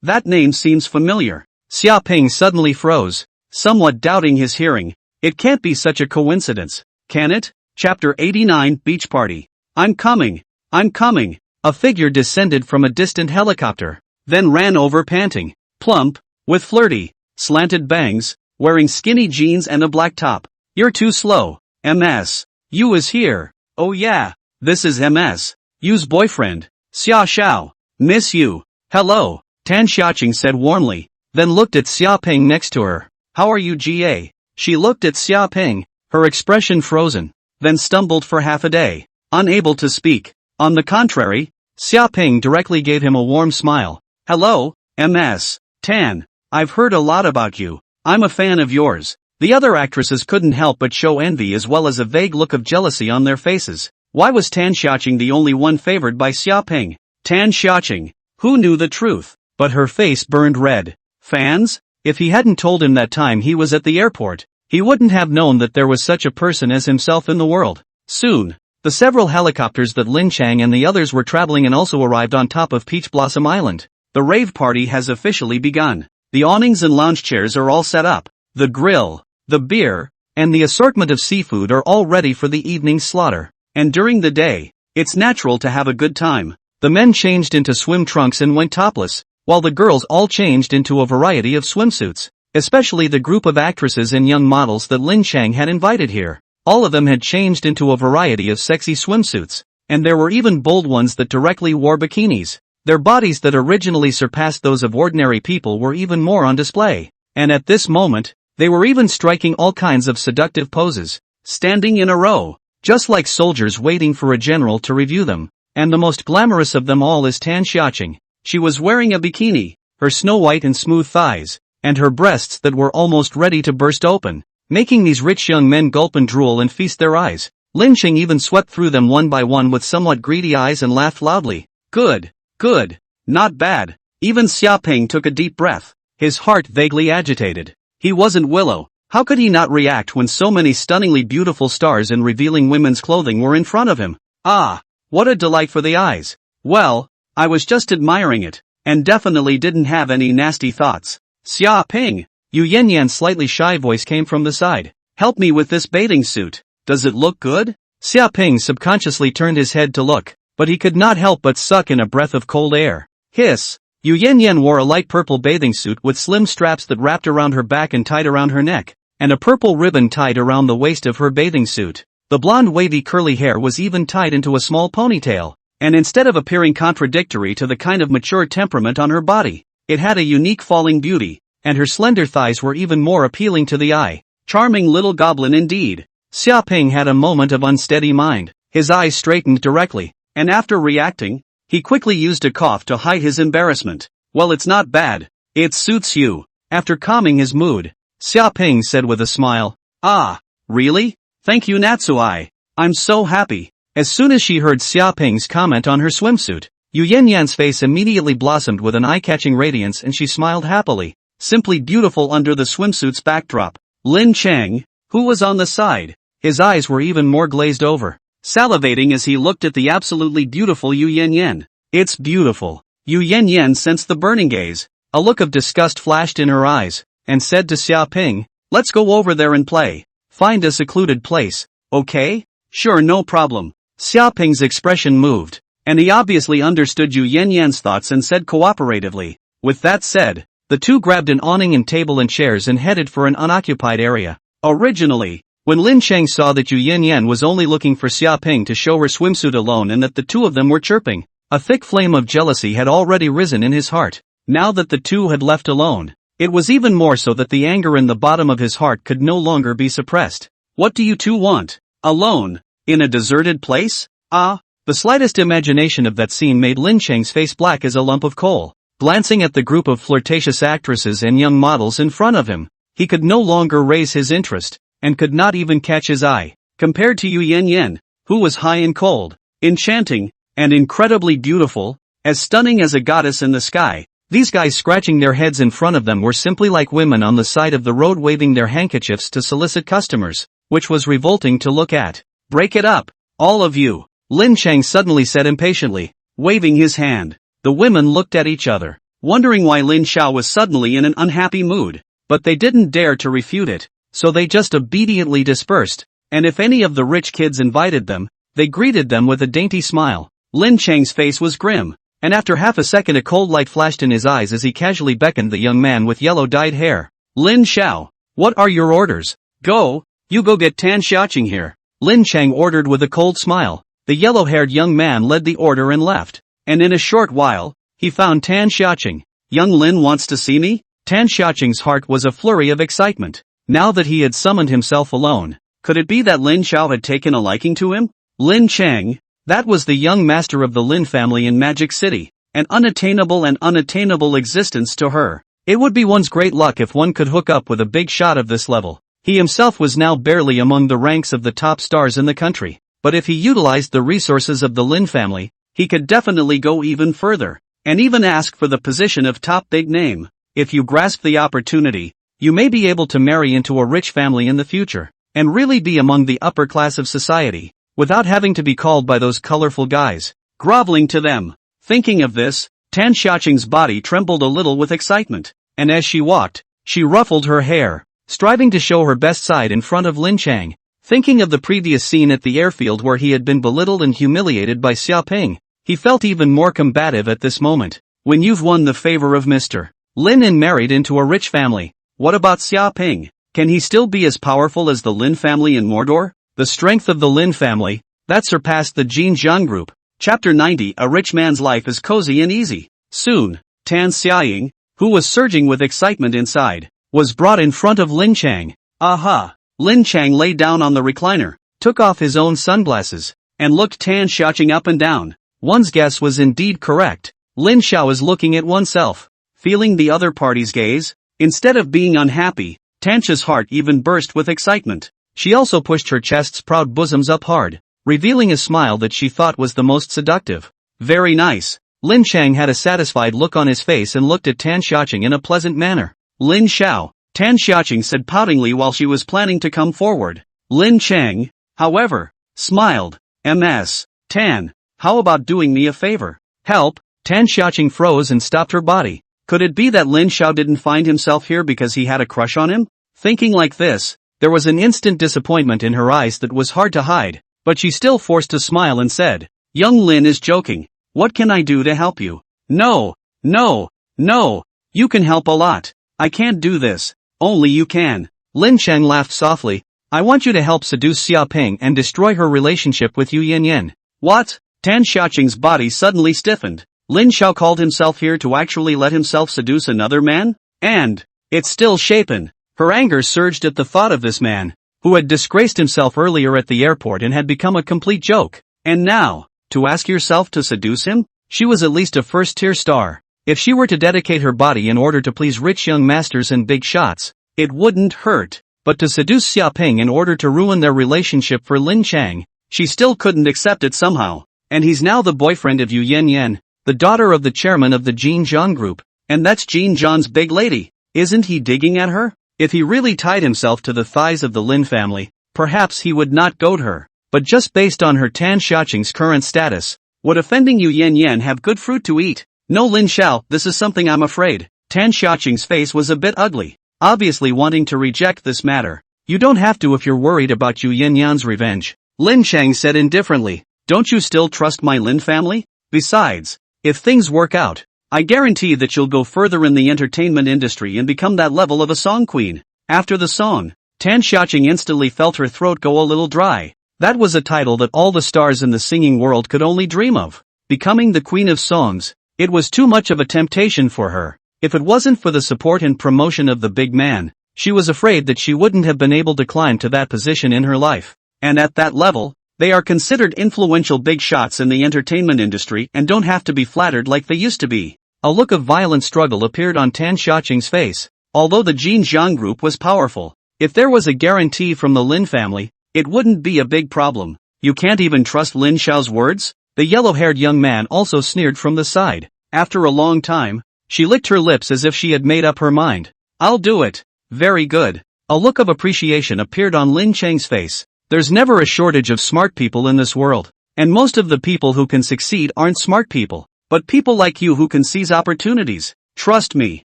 That name seems familiar. Xia Ping suddenly froze, somewhat doubting his hearing. It can't be such a coincidence, can it? Chapter 89 Beach Party. I'm coming. A figure descended from a distant helicopter, then ran over panting, plump, with flirty, slanted bangs, wearing skinny jeans and a black top. You're too slow, MS. Yu is here. Oh yeah, this is MS. Yu's boyfriend, Xia Xiao. Miss Yu. Hello, Tan Xiaoqing said warmly, then looked at Xia Ping next to her. How are you, GA? She looked at Xia Ping, her expression frozen, then stumbled for half a day, unable to speak. On the contrary, Xia Ping directly gave him a warm smile. Hello, MS. Tan. I've heard a lot about you. I'm a fan of yours. The other actresses couldn't help but show envy as well as a vague look of jealousy on their faces. Why was Tan Xiaoqing the only one favored by Xia Ping? Tan Xiaoqing. Who knew the truth? But her face burned red. Fans? If he hadn't told him that time he was at the airport, he wouldn't have known that there was such a person as himself in the world. Soon, the several helicopters that Lin Chang and the others were traveling in also arrived on top of Peach Blossom Island. The rave party has officially begun. The awnings and lounge chairs are all set up. The grill, the beer, and the assortment of seafood are all ready for the evening's slaughter. And during the day, it's natural to have a good time. The men changed into swim trunks and went topless, while the girls all changed into a variety of swimsuits, especially the group of actresses and young models that Lin Chang had invited here. All of them had changed into a variety of sexy swimsuits, and there were even bold ones that directly wore bikinis. Their bodies that originally surpassed those of ordinary people were even more on display, and at this moment, they were even striking all kinds of seductive poses, standing in a row, just like soldiers waiting for a general to review them. And the most glamorous of them all is Tan Xiaoqing. She was wearing a bikini, her snow-white and smooth thighs, and her breasts that were almost ready to burst open, making these rich young men gulp and drool and feast their eyes. Lin Cheng even swept through them one by one with somewhat greedy eyes and laughed loudly. Good, good, not bad. Even Xiaoping took a deep breath, his heart vaguely agitated. He wasn't Willow. How could he not react when so many stunningly beautiful stars in revealing women's clothing were in front of him? Ah, what a delight for the eyes. Well, I was just admiring it, and definitely didn't have any nasty thoughts. Xiaoping, Yu Yanyan's slightly shy voice came from the side. Help me with this bathing suit. Does it look good? Xiaoping subconsciously turned his head to look, but he could not help but suck in a breath of cold air. Hiss! Yu Yanyan wore a light purple bathing suit with slim straps that wrapped around her back and tied around her neck, and a purple ribbon tied around the waist of her bathing suit. The blonde wavy curly hair was even tied into a small ponytail, and instead of appearing contradictory to the kind of mature temperament on her body, it had a unique falling beauty, and her slender thighs were even more appealing to the eye. Charming little goblin indeed. Xiaoping had a moment of unsteady mind. His eyes straightened directly, and after reacting, he quickly used a cough to hide his embarrassment. Well, it's not bad. It suits you. After calming his mood, Xiaoping said with a smile. Ah, really? Thank you, Natsuai. I'm so happy. As soon as she heard Xiaoping's comment on her swimsuit, Yu Yanyan's face immediately blossomed with an eye-catching radiance and she smiled happily. Simply beautiful under the swimsuit's backdrop. Lin Cheng, who was on the side, his eyes were even more glazed over, salivating as he looked at the absolutely beautiful Yu Yanyan. It's beautiful. Yu Yanyan sensed the burning gaze. A look of disgust flashed in her eyes, and said to Xiaoping, let's go over there and play. Find a secluded place, okay? Sure, no problem. Xiaoping's expression moved, and he obviously understood Yu Yanyan's thoughts and said cooperatively. With that said, the two grabbed an awning and table and chairs and headed for an unoccupied area. Originally, when Lin Cheng saw that Yu Yanyan was only looking for Xiaoping to show her swimsuit alone and that the two of them were chirping, a thick flame of jealousy had already risen in his heart. Now that the two had left alone, it was even more so that the anger in the bottom of his heart could no longer be suppressed. What do you two want? Alone? In a deserted place? Ah, the slightest imagination of that scene made Lin Cheng's face black as a lump of coal. Glancing at the group of flirtatious actresses and young models in front of him, he could no longer raise his interest, and could not even catch his eye. Compared to Yu Yanyan, who was high and cold, enchanting, and incredibly beautiful, as stunning as a goddess in the sky, these guys scratching their heads in front of them were simply like women on the side of the road waving their handkerchiefs to solicit customers, which was revolting to look at. Break it up, all of you, Lin Cheng suddenly said impatiently, waving his hand. The women looked at each other, wondering why Lin Xiao was suddenly in an unhappy mood, but they didn't dare to refute it, so they just obediently dispersed, and if any of the rich kids invited them, they greeted them with a dainty smile. Lin Cheng's face was grim, and after half a second a cold light flashed in his eyes as he casually beckoned the young man with yellow-dyed hair. Lin Xiao, what are your orders? Go, you go get Tan Xiaoqing here. Lin Cheng ordered with a cold smile. The yellow-haired young man led the order and left, and in a short while, he found Tan Xiaoqing. Young Lin wants to see me? Tan Xiaoqing's heart was a flurry of excitement. Now that he had summoned himself alone, could it be that Lin Xiao had taken a liking to him? Lin Cheng, that was the young master of the Lin family in Magic City, an unattainable existence to her. It would be one's great luck if one could hook up with a big shot of this level. He himself was now barely among the ranks of the top stars in the country, but if he utilized the resources of the Lin family, he could definitely go even further, and even ask for the position of top big name. If you grasp the opportunity, you may be able to marry into a rich family in the future, and really be among the upper class of society, without having to be called by those colorful guys, groveling to them. Thinking of this, Tan Xiaoqing's body trembled a little with excitement, and as she walked, she ruffled her hair, striving to show her best side in front of Lin Cheng. Thinking of the previous scene at the airfield where he had been belittled and humiliated by Xiaoping, he felt even more combative at this moment. When you've won the favor of Mr. Lin and married into a rich family, what about Xiaoping? Can he still be as powerful as the Lin family in Mordor? The strength of the Lin family, that surpassed the Jin Jiang group. Chapter 90. A rich man's life is cozy and easy. Soon, Tan Xiaoying, who was surging with excitement inside, was brought in front of Lin Cheng. Aha! Lin Cheng lay down on the recliner, took off his own sunglasses, and looked Tan Xiaoqing up and down. One's guess was indeed correct. Lin Xiao is looking at oneself, feeling the other party's gaze. Instead of being unhappy, Tancha's heart even burst with excitement. She also pushed her chest's proud bosoms up hard, revealing a smile that she thought was the most seductive. Very nice. Lin Chang had a satisfied look on his face and looked at Tan Xiaoqing in a pleasant manner. Lin Xiao, Tan Xiaoqing said poutingly while she was planning to come forward. Lin Chang, however, smiled. Ms. Tan, how about doing me a favor? Help? Tan Xiaoqing froze and stopped her body. Could it be that Lin Xiao didn't find himself here because he had a crush on him? Thinking like this, there was an instant disappointment in her eyes that was hard to hide, but she still forced a smile and said, Young Lin is joking. What can I do to help you? No, no, no, you can help a lot. I can't do this. Only you can. Lin Cheng laughed softly. I want you to help seduce Xia Ping and destroy her relationship with Yu Yanyan. What? Tan Xiaoqing's body suddenly stiffened. Lin Xiao called himself here to actually let himself seduce another man? And it's still shapen. Her anger surged at the thought of this man, who had disgraced himself earlier at the airport and had become a complete joke. And now, to ask yourself to seduce him? She was at least a first-tier star. If she were to dedicate her body in order to please rich young masters and big shots, it wouldn't hurt. But to seduce Xia Ping in order to ruin their relationship for Lin Chang, she still couldn't accept it somehow. And he's now the boyfriend of Yu Yanyan, the daughter of the chairman of the Jin Zhang group. And that's Jin Zhang's big lady. Isn't he digging at her? If he really tied himself to the thighs of the Lin family, perhaps he would not goad her. But just based on her Tan Xiaoqing's current status, would offending Yu Yanyan have good fruit to eat? No Lin Xiao, this is something I'm afraid. Tan Xiaoqing's face was a bit ugly, obviously wanting to reject this matter. You don't have to if you're worried about Yu Yanyan's revenge. Lin Chang said indifferently. Don't you still trust my Lin family? Besides, if things work out, I guarantee that you'll go further in the entertainment industry and become that level of a song queen. After the song, Tan Xiaoqing instantly felt her throat go a little dry. That was a title that all the stars in the singing world could only dream of. Becoming the queen of songs, it was too much of a temptation for her. If it wasn't for the support and promotion of the big man, she was afraid that she wouldn't have been able to climb to that position in her life. And at that level, they are considered influential big shots in the entertainment industry and don't have to be flattered like they used to be. A look of violent struggle appeared on Tan Xiaoqing's face. Although the Jin Zhang group was powerful, if there was a guarantee from the Lin family, it wouldn't be a big problem. You can't even trust Lin Xiao's words? The yellow-haired young man also sneered from the side. After a long time, she licked her lips as if she had made up her mind. I'll do it. Very good. A look of appreciation appeared on Lin Cheng's face. There's never a shortage of smart people in this world. And most of the people who can succeed aren't smart people, but people like you who can seize opportunities. Trust me,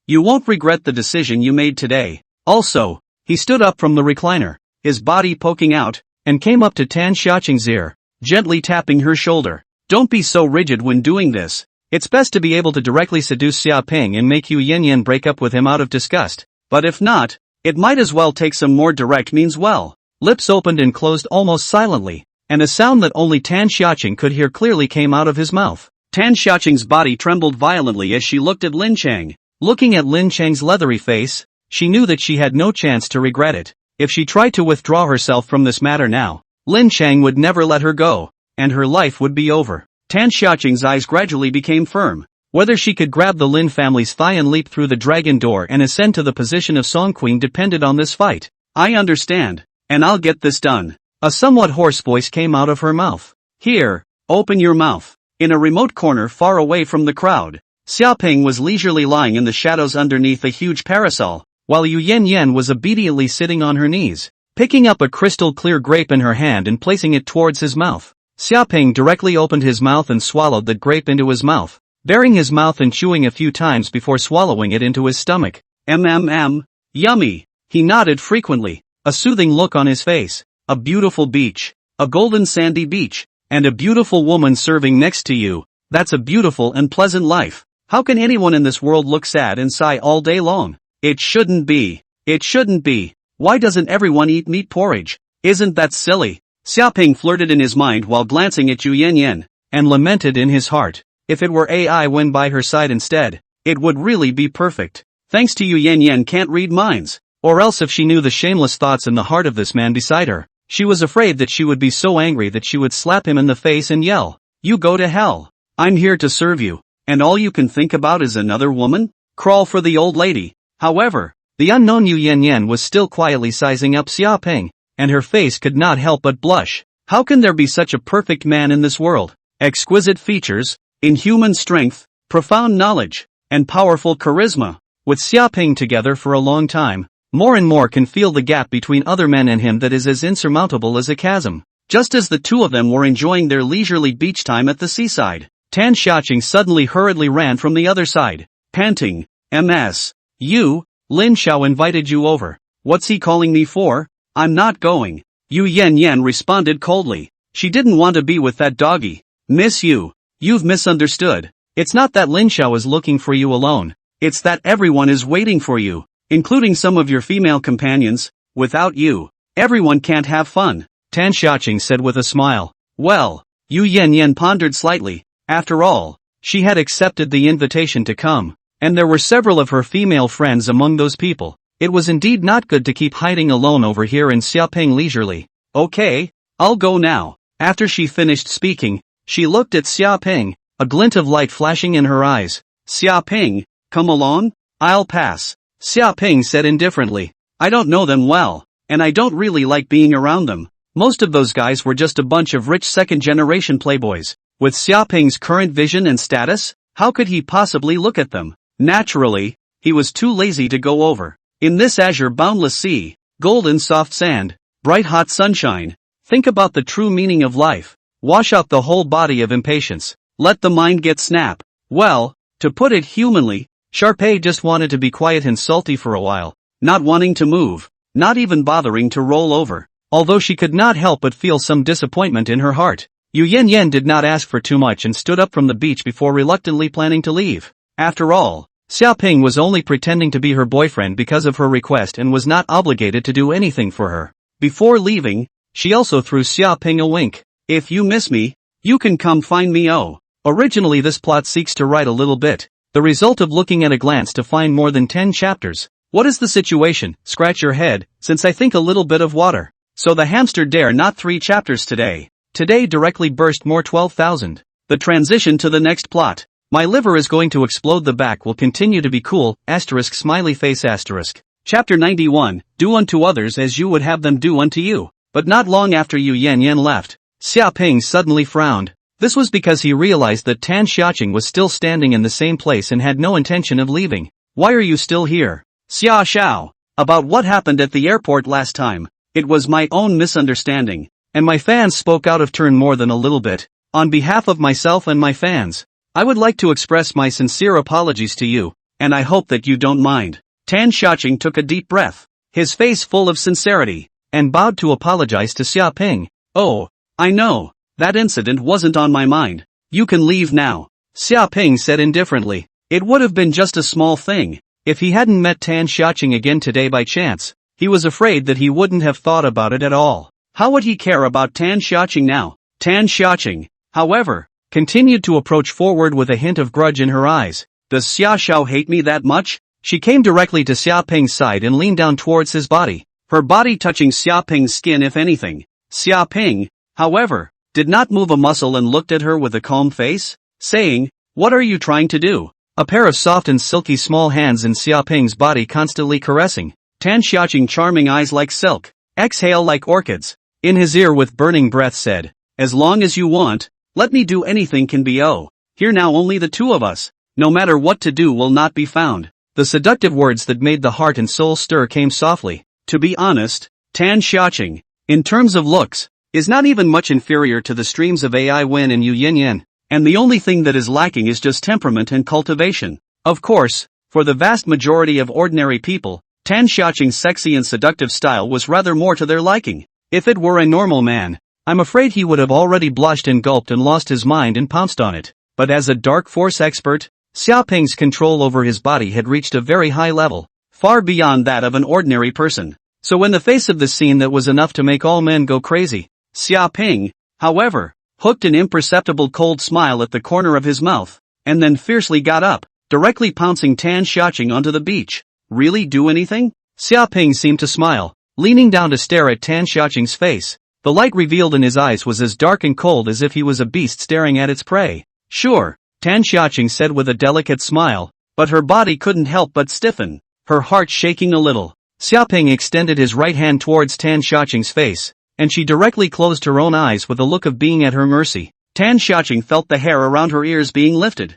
you won't regret the decision you made today. Also, he stood up from the recliner, his body poking out, and came up to Tan Xiaoqing's ear, gently tapping her shoulder. Don't be so rigid when doing this. It's best to be able to directly seduce Xia Ping and make Yu Yanyan break up with him out of disgust. But if not, it might as well take some more direct means. Well, lips opened and closed almost silently, and a sound that only Tan Xiaoqing could hear clearly came out of his mouth. Tan Xiaoqing's body trembled violently as she looked at Lin Chang. Looking at Lin Chang's leathery face, she knew that she had no chance to regret it. If she tried to withdraw herself from this matter now, Lin Chang would never let her go, and her life would be over. Tan Xiaoqing's eyes gradually became firm. Whether she could grab the Lin family's thigh and leap through the dragon door and ascend to the position of Song Queen depended on this fight. I understand, and I'll get this done. A somewhat hoarse voice came out of her mouth. Here, open your mouth. In a remote corner far away from the crowd, Xia Ping was leisurely lying in the shadows underneath a huge parasol, while Yu Yanyan was obediently sitting on her knees, picking up a crystal-clear grape in her hand and placing it towards his mouth. Xia Ping directly opened his mouth and swallowed the grape into his mouth, baring his mouth and chewing a few times before swallowing it into his stomach. Yummy. He nodded frequently, a soothing look on his face. A beautiful beach, a golden sandy beach, and a beautiful woman serving next to you. That's a beautiful and pleasant life. How can anyone in this world look sad and sigh all day long? It shouldn't be. It shouldn't be. Why doesn't everyone eat meat porridge? Isn't that silly? Xia Ping flirted in his mind while glancing at Yu Yanyan, and lamented in his heart. If it were AI Wen by her side instead, it would really be perfect. Thanks to Yu Yanyan can't read minds. Or else if she knew the shameless thoughts in the heart of this man beside her, She was afraid that she would be so angry that she would slap him in the face and yell, "You go to hell. I'm here to serve you. And all you can think about is another woman?" Crawl for the old lady. However, the unknown Yu Yan was still quietly sizing up Xia Ping, and her face could not help but blush. How can there be such a perfect man in this world? Exquisite features, inhuman strength, profound knowledge, and powerful charisma. With Xia Ping together for a long time, more and more can feel the gap between other men and him that is as insurmountable as a chasm. Just as the two of them were enjoying their leisurely beach time at the seaside, Tan Xiaoqing suddenly hurriedly ran from the other side, panting, "Ms. You, Lin Xiao invited you over. What's he calling me for? I'm not going." Yu Yan responded coldly. She didn't want to be with that doggy. "Miss you. You've misunderstood. It's not that Lin Xiao is looking for you alone. It's that everyone is waiting for you, including some of your female companions. Without you, everyone can't have fun," Tan Xiaoqing said with a smile. Well, Yu Yan pondered slightly. After all, she had accepted the invitation to come, and there were several of her female friends among those people. It was indeed not good to keep hiding alone over here in Xiaoping leisurely. "Okay, I'll go now." After she finished speaking, she looked at Xiaoping, a glint of light flashing in her eyes. "Xiaoping, come along? I'll pass," Xiaoping said indifferently. "I don't know them well, and I don't really like being around them. Most of those guys were just a bunch of rich second-generation playboys." With Xiaoping's current vision and status, how could he possibly look at them? Naturally, he was too lazy to go over. In this azure boundless sea, golden soft sand, bright hot sunshine, think about the true meaning of life. Wash out the whole body of impatience. Let the mind get snap. Well, to put it humanly, Sharpay just wanted to be quiet and salty for a while, not wanting to move, not even bothering to roll over. Although she could not help but feel some disappointment in her heart, Yu Yan did not ask for too much and stood up from the beach before reluctantly planning to leave. After all, Xiaoping was only pretending to be her boyfriend because of her request and was not obligated to do anything for her. Before leaving, she also threw Xiaoping a wink. "If you miss me, you can come find me." Oh. Originally this plot seeks to write a little bit, the result of looking at a glance to find more than 10 chapters. What is the situation? Scratch your head, since I think a little bit of water. So the hamster dare not 3 chapters today. Today directly burst more 12,000. The transition to the next plot. My liver is going to explode. The back will continue to be cool, asterisk smiley face asterisk. Chapter 91, Do unto others as you would have them do unto you. But not long after Yu Yan left, Xiaoping suddenly frowned. This was because he realized that Tan Xiaoqing was still standing in the same place and had no intention of leaving. "Why are you still here?" "Xia Xiao. About what happened at the airport last time. It was my own misunderstanding, and my fans spoke out of turn more than a little bit. On behalf of myself and my fans, I would like to express my sincere apologies to you, and I hope that you don't mind." Tan Xiaoqing took a deep breath, his face full of sincerity, and bowed to apologize to Xiaoping. "Oh, I know, that incident wasn't on my mind. You can leave now," Xiaoping said indifferently. It would have been just a small thing. If he hadn't met Tan Xiaoqing again today by chance, he was afraid that he wouldn't have thought about it at all. How would he care about Tan Xiaoqing now? Tan Xiaoqing, however, continued to approach forward with a hint of grudge in her eyes. "Does Xia Xiao hate me that much?" She came directly to Xiaoping's side and leaned down towards his body, her body touching Xiaoping's skin if anything. Xiaoping, however, did not move a muscle and looked at her with a calm face, saying, "What are you trying to do?" A pair of soft and silky small hands in Xiaoping's body constantly caressing. Tan Xiaoqing charming eyes like silk, exhale like orchids. In his ear with burning breath said, "As long as you want, let me do anything can be. Oh, here now only the two of us. No matter what to do will not be found." The seductive words that made the heart and soul stir came softly. To be honest, Tan Xiaoqing, in terms of looks, is not even much inferior to the streams of Ai Wen and Yu Yan, and the only thing that is lacking is just temperament and cultivation. Of course, for the vast majority of ordinary people, Tan Xiaoqing's sexy and seductive style was rather more to their liking. If it were a normal man, I'm afraid he would have already blushed and gulped and lost his mind and pounced on it. But as a dark force expert, Xiaoping's control over his body had reached a very high level, far beyond that of an ordinary person. So in the face of this scene that was enough to make all men go crazy, Xiaoping, however, hooked an imperceptible cold smile at the corner of his mouth, and then fiercely got up, directly pouncing Tan Xiaoqing onto the beach. "Really do anything?" Xiaoping seemed to smile, leaning down to stare at Tan Xiaoqing's face. The light revealed in his eyes was as dark and cold as if he was a beast staring at its prey. Sure, Tan Xiaoqing said with a delicate smile, but her body couldn't help but stiffen, her heart shaking a little. Xiaoping extended his right hand towards Tan Xiaoqing's face, and she directly closed her own eyes with a look of being at her mercy. Tan Xiaoqing felt the hair around her ears being lifted.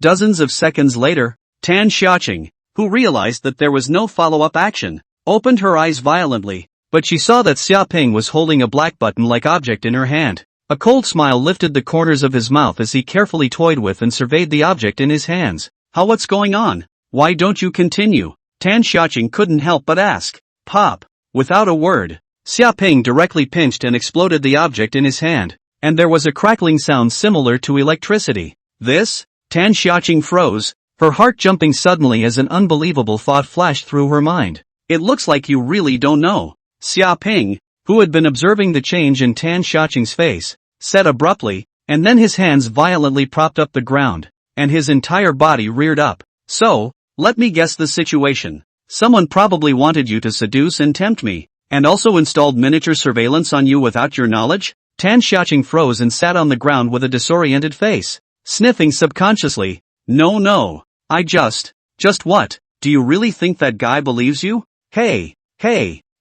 Dozens of seconds later, Tan Xiaoqing, who realized that there was no follow-up action, opened her eyes violently, but she saw that Xiaoping was holding a black button-like object in her hand. A cold smile lifted the corners of his mouth as he carefully toyed with and surveyed the object in his hands. What's going on? Why don't you continue? Tan Xiaoqing couldn't help but ask. Pop. Without a word, Xiaoping directly pinched and exploded the object in his hand, and there was a crackling sound similar to electricity. This? Tan Xiaoqing froze, her heart jumping suddenly as an unbelievable thought flashed through her mind. It looks like you really don't know. Xiaoping, who had been observing the change in Tan Xiaoqing's face, said abruptly, and then his hands violently propped up the ground, and his entire body reared up. So, let me guess the situation. Someone probably wanted you to seduce and tempt me, and also installed miniature surveillance on you without your knowledge? Tan Xiaoqing froze and sat on the ground with a disoriented face, sniffing subconsciously. No, I just what? Do you really think that guy believes you? Hey,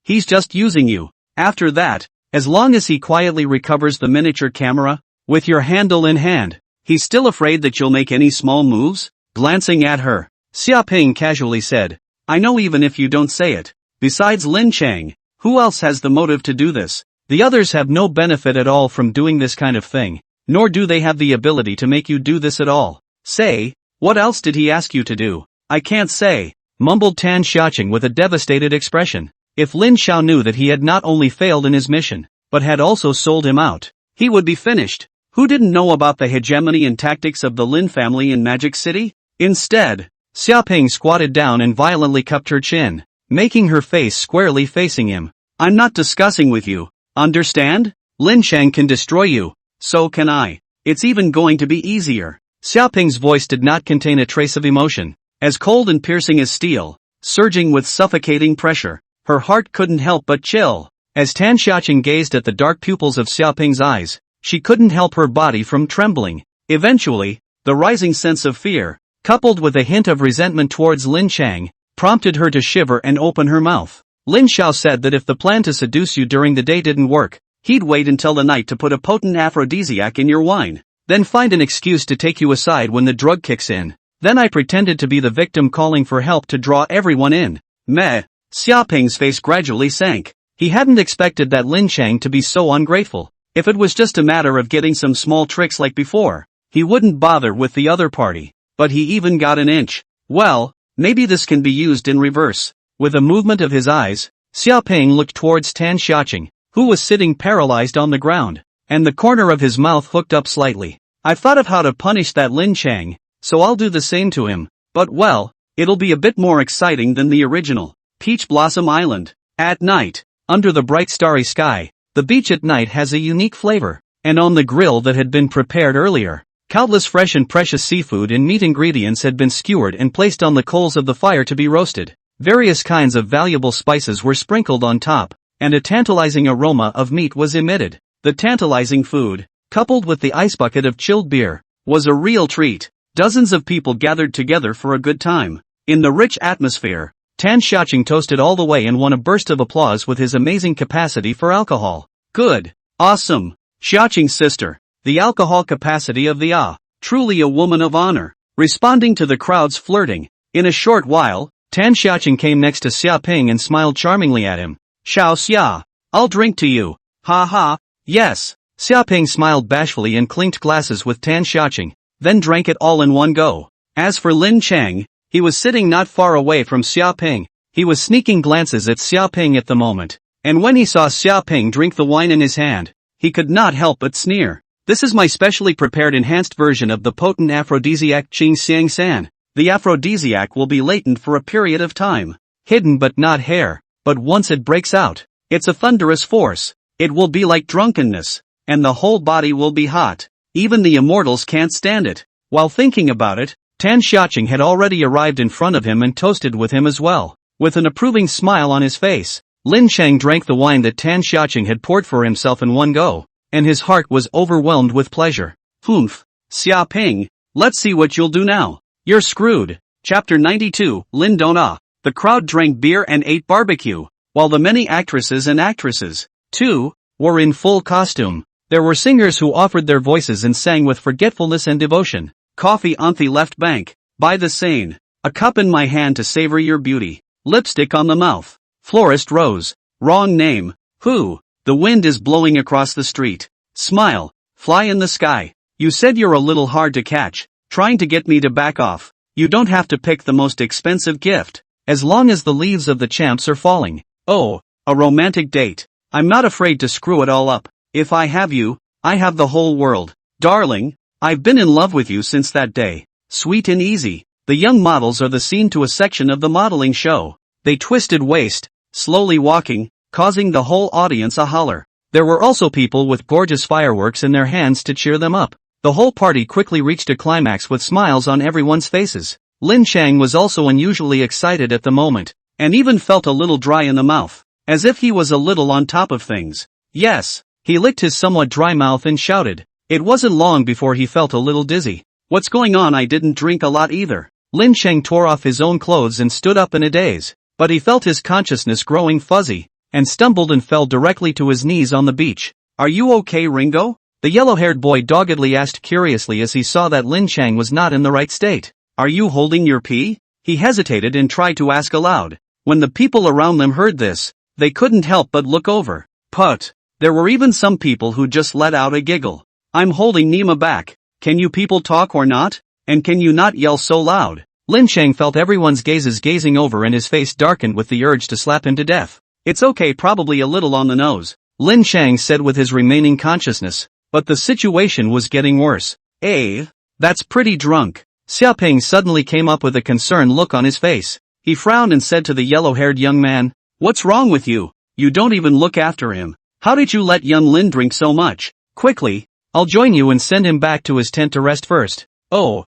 he's just using you. After that, as long as he quietly recovers the miniature camera, with your handle in hand, he's still afraid that you'll make any small moves? Glancing at her, Xiaoping casually said, I know even if you don't say it. Besides Lin Chang, who else has the motive to do this? The others have no benefit at all from doing this kind of thing, nor do they have the ability to make you do this at all. Say, what else did he ask you to do? I can't say, mumbled Tan Xiaoqing with a devastated expression. If Lin Xiao knew that he had not only failed in his mission, but had also sold him out, he would be finished. Who didn't know about the hegemony and tactics of the Lin family in Magic City? Instead, Xiaoping squatted down and violently cupped her chin, making her face squarely facing him. I'm not discussing with you, understand? Lin Chang can destroy you, so can I. It's even going to be easier. Xiaoping's voice did not contain a trace of emotion, as cold and piercing as steel, surging with suffocating pressure. Her heart couldn't help but chill. As Tan Xiaoqing gazed at the dark pupils of Xiaoping's eyes, she couldn't help her body from trembling. Eventually, the rising sense of fear, coupled with a hint of resentment towards Lin Chang, prompted her to shiver and open her mouth. Lin Xiao said that if the plan to seduce you during the day didn't work, he'd wait until the night to put a potent aphrodisiac in your wine, then find an excuse to take you aside when the drug kicks in. Then I pretended to be the victim calling for help to draw everyone in. Meh. Xiaoping's face gradually sank. He hadn't expected that Lin Chang to be so ungrateful. If it was just a matter of getting some small tricks like before, he wouldn't bother with the other party. But he even got an inch. Well, maybe this can be used in reverse. With a movement of his eyes, Xiaoping looked towards Tan Xiaoqing, who was sitting paralyzed on the ground, and the corner of his mouth hooked up slightly. I've thought of how to punish that Lin Chang, so I'll do the same to him. But well, it'll be a bit more exciting than the original. Peach Blossom Island. At night, under the bright starry sky, the beach at night has a unique flavor, and on the grill that had been prepared earlier, countless fresh and precious seafood and meat ingredients had been skewered and placed on the coals of the fire to be roasted. Various kinds of valuable spices were sprinkled on top, and a tantalizing aroma of meat was emitted. The tantalizing food, coupled with the ice bucket of chilled beer, was a real treat. Dozens of people gathered together for a good time. In the rich atmosphere, Tan Xiaoqing toasted all the way and won a burst of applause with his amazing capacity for alcohol. Good. Awesome. Xiaoqing's sister. The alcohol capacity of the truly a woman of honor. Responding to the crowd's flirting. In a short while, Tan Xiaoqing came next to Xiaoping and smiled charmingly at him. Xiao Xia. I'll drink to you. Ha ha. Yes. Xiaoping smiled bashfully and clinked glasses with Tan Xiaoqing, then drank it all in one go. As for Lin Chang, he was sitting not far away from Xiaoping. He was sneaking glances at Xiaoping at the moment, and when he saw Xiaoping drink the wine in his hand, he could not help but sneer. This is my specially prepared enhanced version of the potent aphrodisiac Qing Xiang San. The aphrodisiac will be latent for a period of time, hidden but not hair, but once it breaks out, it's a thunderous force. It will be like drunkenness, and the whole body will be hot. Even the immortals can't stand it. While thinking about it, Tan Xiaoqing had already arrived in front of him and toasted with him as well. With an approving smile on his face, Lin Chang drank the wine that Tan Xiaoqing had poured for himself in one go, and his heart was overwhelmed with pleasure. Humph. Xia Ping, let's see what you'll do now. You're screwed. Chapter 92, Lin Dona. The crowd drank beer and ate barbecue, while the many actresses and actresses, too, were in full costume. There were singers who offered their voices and sang with forgetfulness and devotion. Coffee on the left bank, by the Seine. A cup in my hand to savor your beauty. Lipstick on the mouth. Florist Rose. Wrong name. Who? The wind is blowing across the street. Smile. Fly in the sky. You said you're a little hard to catch, trying to get me to back off. You don't have to pick the most expensive gift, as long as the leaves of the champs are falling. Oh, a romantic date. I'm not afraid to screw it all up. If I have you, I have the whole world. Darling, I've been in love with you since that day. Sweet and easy. The young models are the scene to a section of the modeling show. They twisted waist, slowly walking, causing the whole audience a holler. There were also people with gorgeous fireworks in their hands to cheer them up. The whole party quickly reached a climax with smiles on everyone's faces. Lin Chang was also unusually excited at the moment, and even felt a little dry in the mouth, as if he was a little on top of things. Yes, he licked his somewhat dry mouth and shouted. It wasn't long before he felt a little dizzy. What's going on? I didn't drink a lot either. Lin Chang tore off his own clothes and stood up in a daze, but he felt his consciousness growing fuzzy, and stumbled and fell directly to his knees on the beach. Are you okay, Ringo? The yellow-haired boy doggedly asked curiously as he saw that Lin Chang was not in the right state. Are you holding your pee? He hesitated and tried to ask aloud. When the people around them heard this, they couldn't help but look over. But there were even some people who just let out a giggle. I'm holding Nima back. Can you people talk or not? And can you not yell so loud? Lin Chang felt everyone's gazes gazing over and his face darkened with the urge to slap him to death. It's okay, probably a little on the nose, Lin Chang said with his remaining consciousness. But the situation was getting worse. That's pretty drunk. Xia Ping suddenly came up with a concerned look on his face. He frowned and said to the yellow-haired young man, What's wrong with you? You don't even look after him. How did you let young Lin drink so much? Quickly, I'll join you and send him back to his tent to rest first. Oh,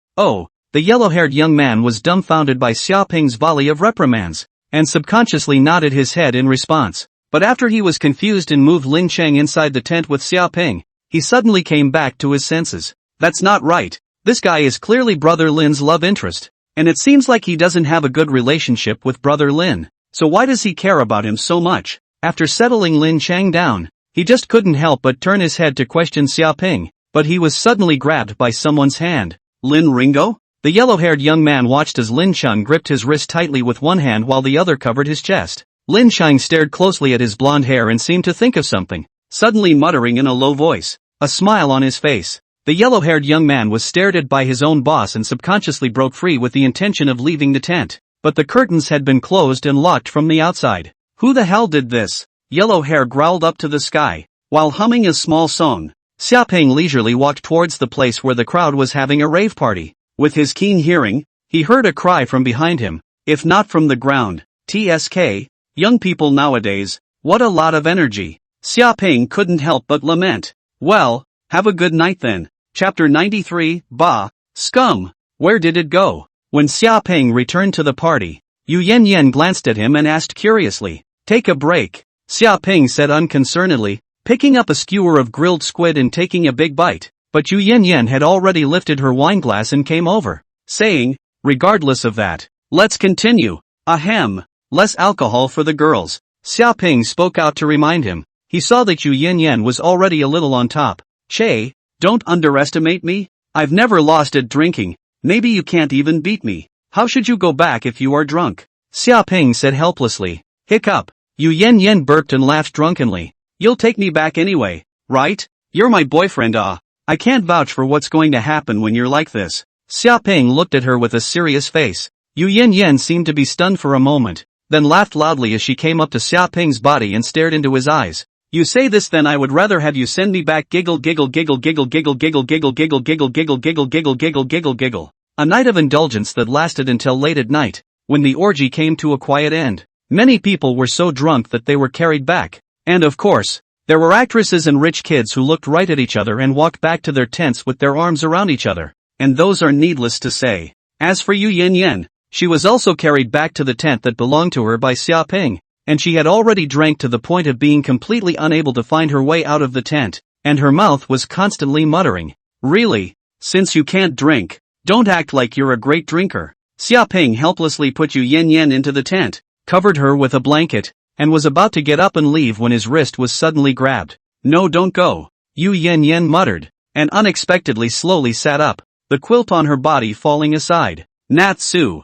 the yellow-haired young man was dumbfounded by Xia Ping's volley of reprimands, and subconsciously nodded his head in response. But after he was confused and moved Lin Chang inside the tent with Xia Ping, he suddenly came back to his senses. That's not right. This guy is clearly Brother Lin's love interest, and it seems like he doesn't have a good relationship with Brother Lin, so why does he care about him so much? After settling Lin Chang down, he just couldn't help but turn his head to question Xia Ping, but he was suddenly grabbed by someone's hand. Lin Ringo? The yellow-haired young man watched as Lin Chang gripped his wrist tightly with one hand while the other covered his chest. Lin Chang stared closely at his blonde hair and seemed to think of something, suddenly muttering in a low voice, a smile on his face. The yellow-haired young man was stared at by his own boss and subconsciously broke free with the intention of leaving the tent. But the curtains had been closed and locked from the outside. Who the hell did this? Yellow hair growled up to the sky, while humming a small song. Xia Ping leisurely walked towards the place where the crowd was having a rave party. With his keen hearing, he heard a cry from behind him, if not from the ground. TSK, young people nowadays, what a lot of energy. Xia Ping couldn't help but lament. Well, have a good night then. Chapter 93, Bah, Scum, where did it go? When Xia Ping returned to the party, Yu Yan glanced at him and asked curiously, Take a break, Xia Ping said unconcernedly, picking up a skewer of grilled squid and taking a big bite, but Yu Yan had already lifted her wineglass and came over, saying, regardless of that, let's continue. Ahem, less alcohol for the girls. Xia Ping spoke out to remind him. He saw that Yu Yan was already a little on top. Che, don't underestimate me. I've never lost at drinking. Maybe you can't even beat me. How should you go back if you are drunk? Xia Ping said helplessly. Hiccup. Yu Yan burped and laughed drunkenly. You'll take me back anyway, right? You're my boyfriend. I can't vouch for what's going to happen when you're like this. Xia Ping looked at her with a serious face. Yu Yan seemed to be stunned for a moment, then laughed loudly as she came up to Xia Ping's body and stared into his eyes. You say this, then I would rather have you send me back. Giggle giggle giggle giggle giggle giggle giggle giggle giggle giggle giggle giggle giggle giggle giggle. A night of indulgence that lasted until late at night, when the orgy came to a quiet end. Many people were so drunk that they were carried back. And of course, there were actresses and rich kids who looked right at each other and walked back to their tents with their arms around each other. And those are needless to say. As for Yu Yan, she was also carried back to the tent that belonged to her by Xia Ping. and she had already drank to the point of being completely unable to find her way out of the tent, and her mouth was constantly muttering, "Really? Since you can't drink, don't act like you're a great drinker." Xia Ping helplessly put Yu Yan into the tent, covered her with a blanket, and was about to get up and leave when his wrist was suddenly grabbed. "No, don't go," Yu Yan muttered, and unexpectedly slowly sat up, the quilt on her body falling aside. Natsu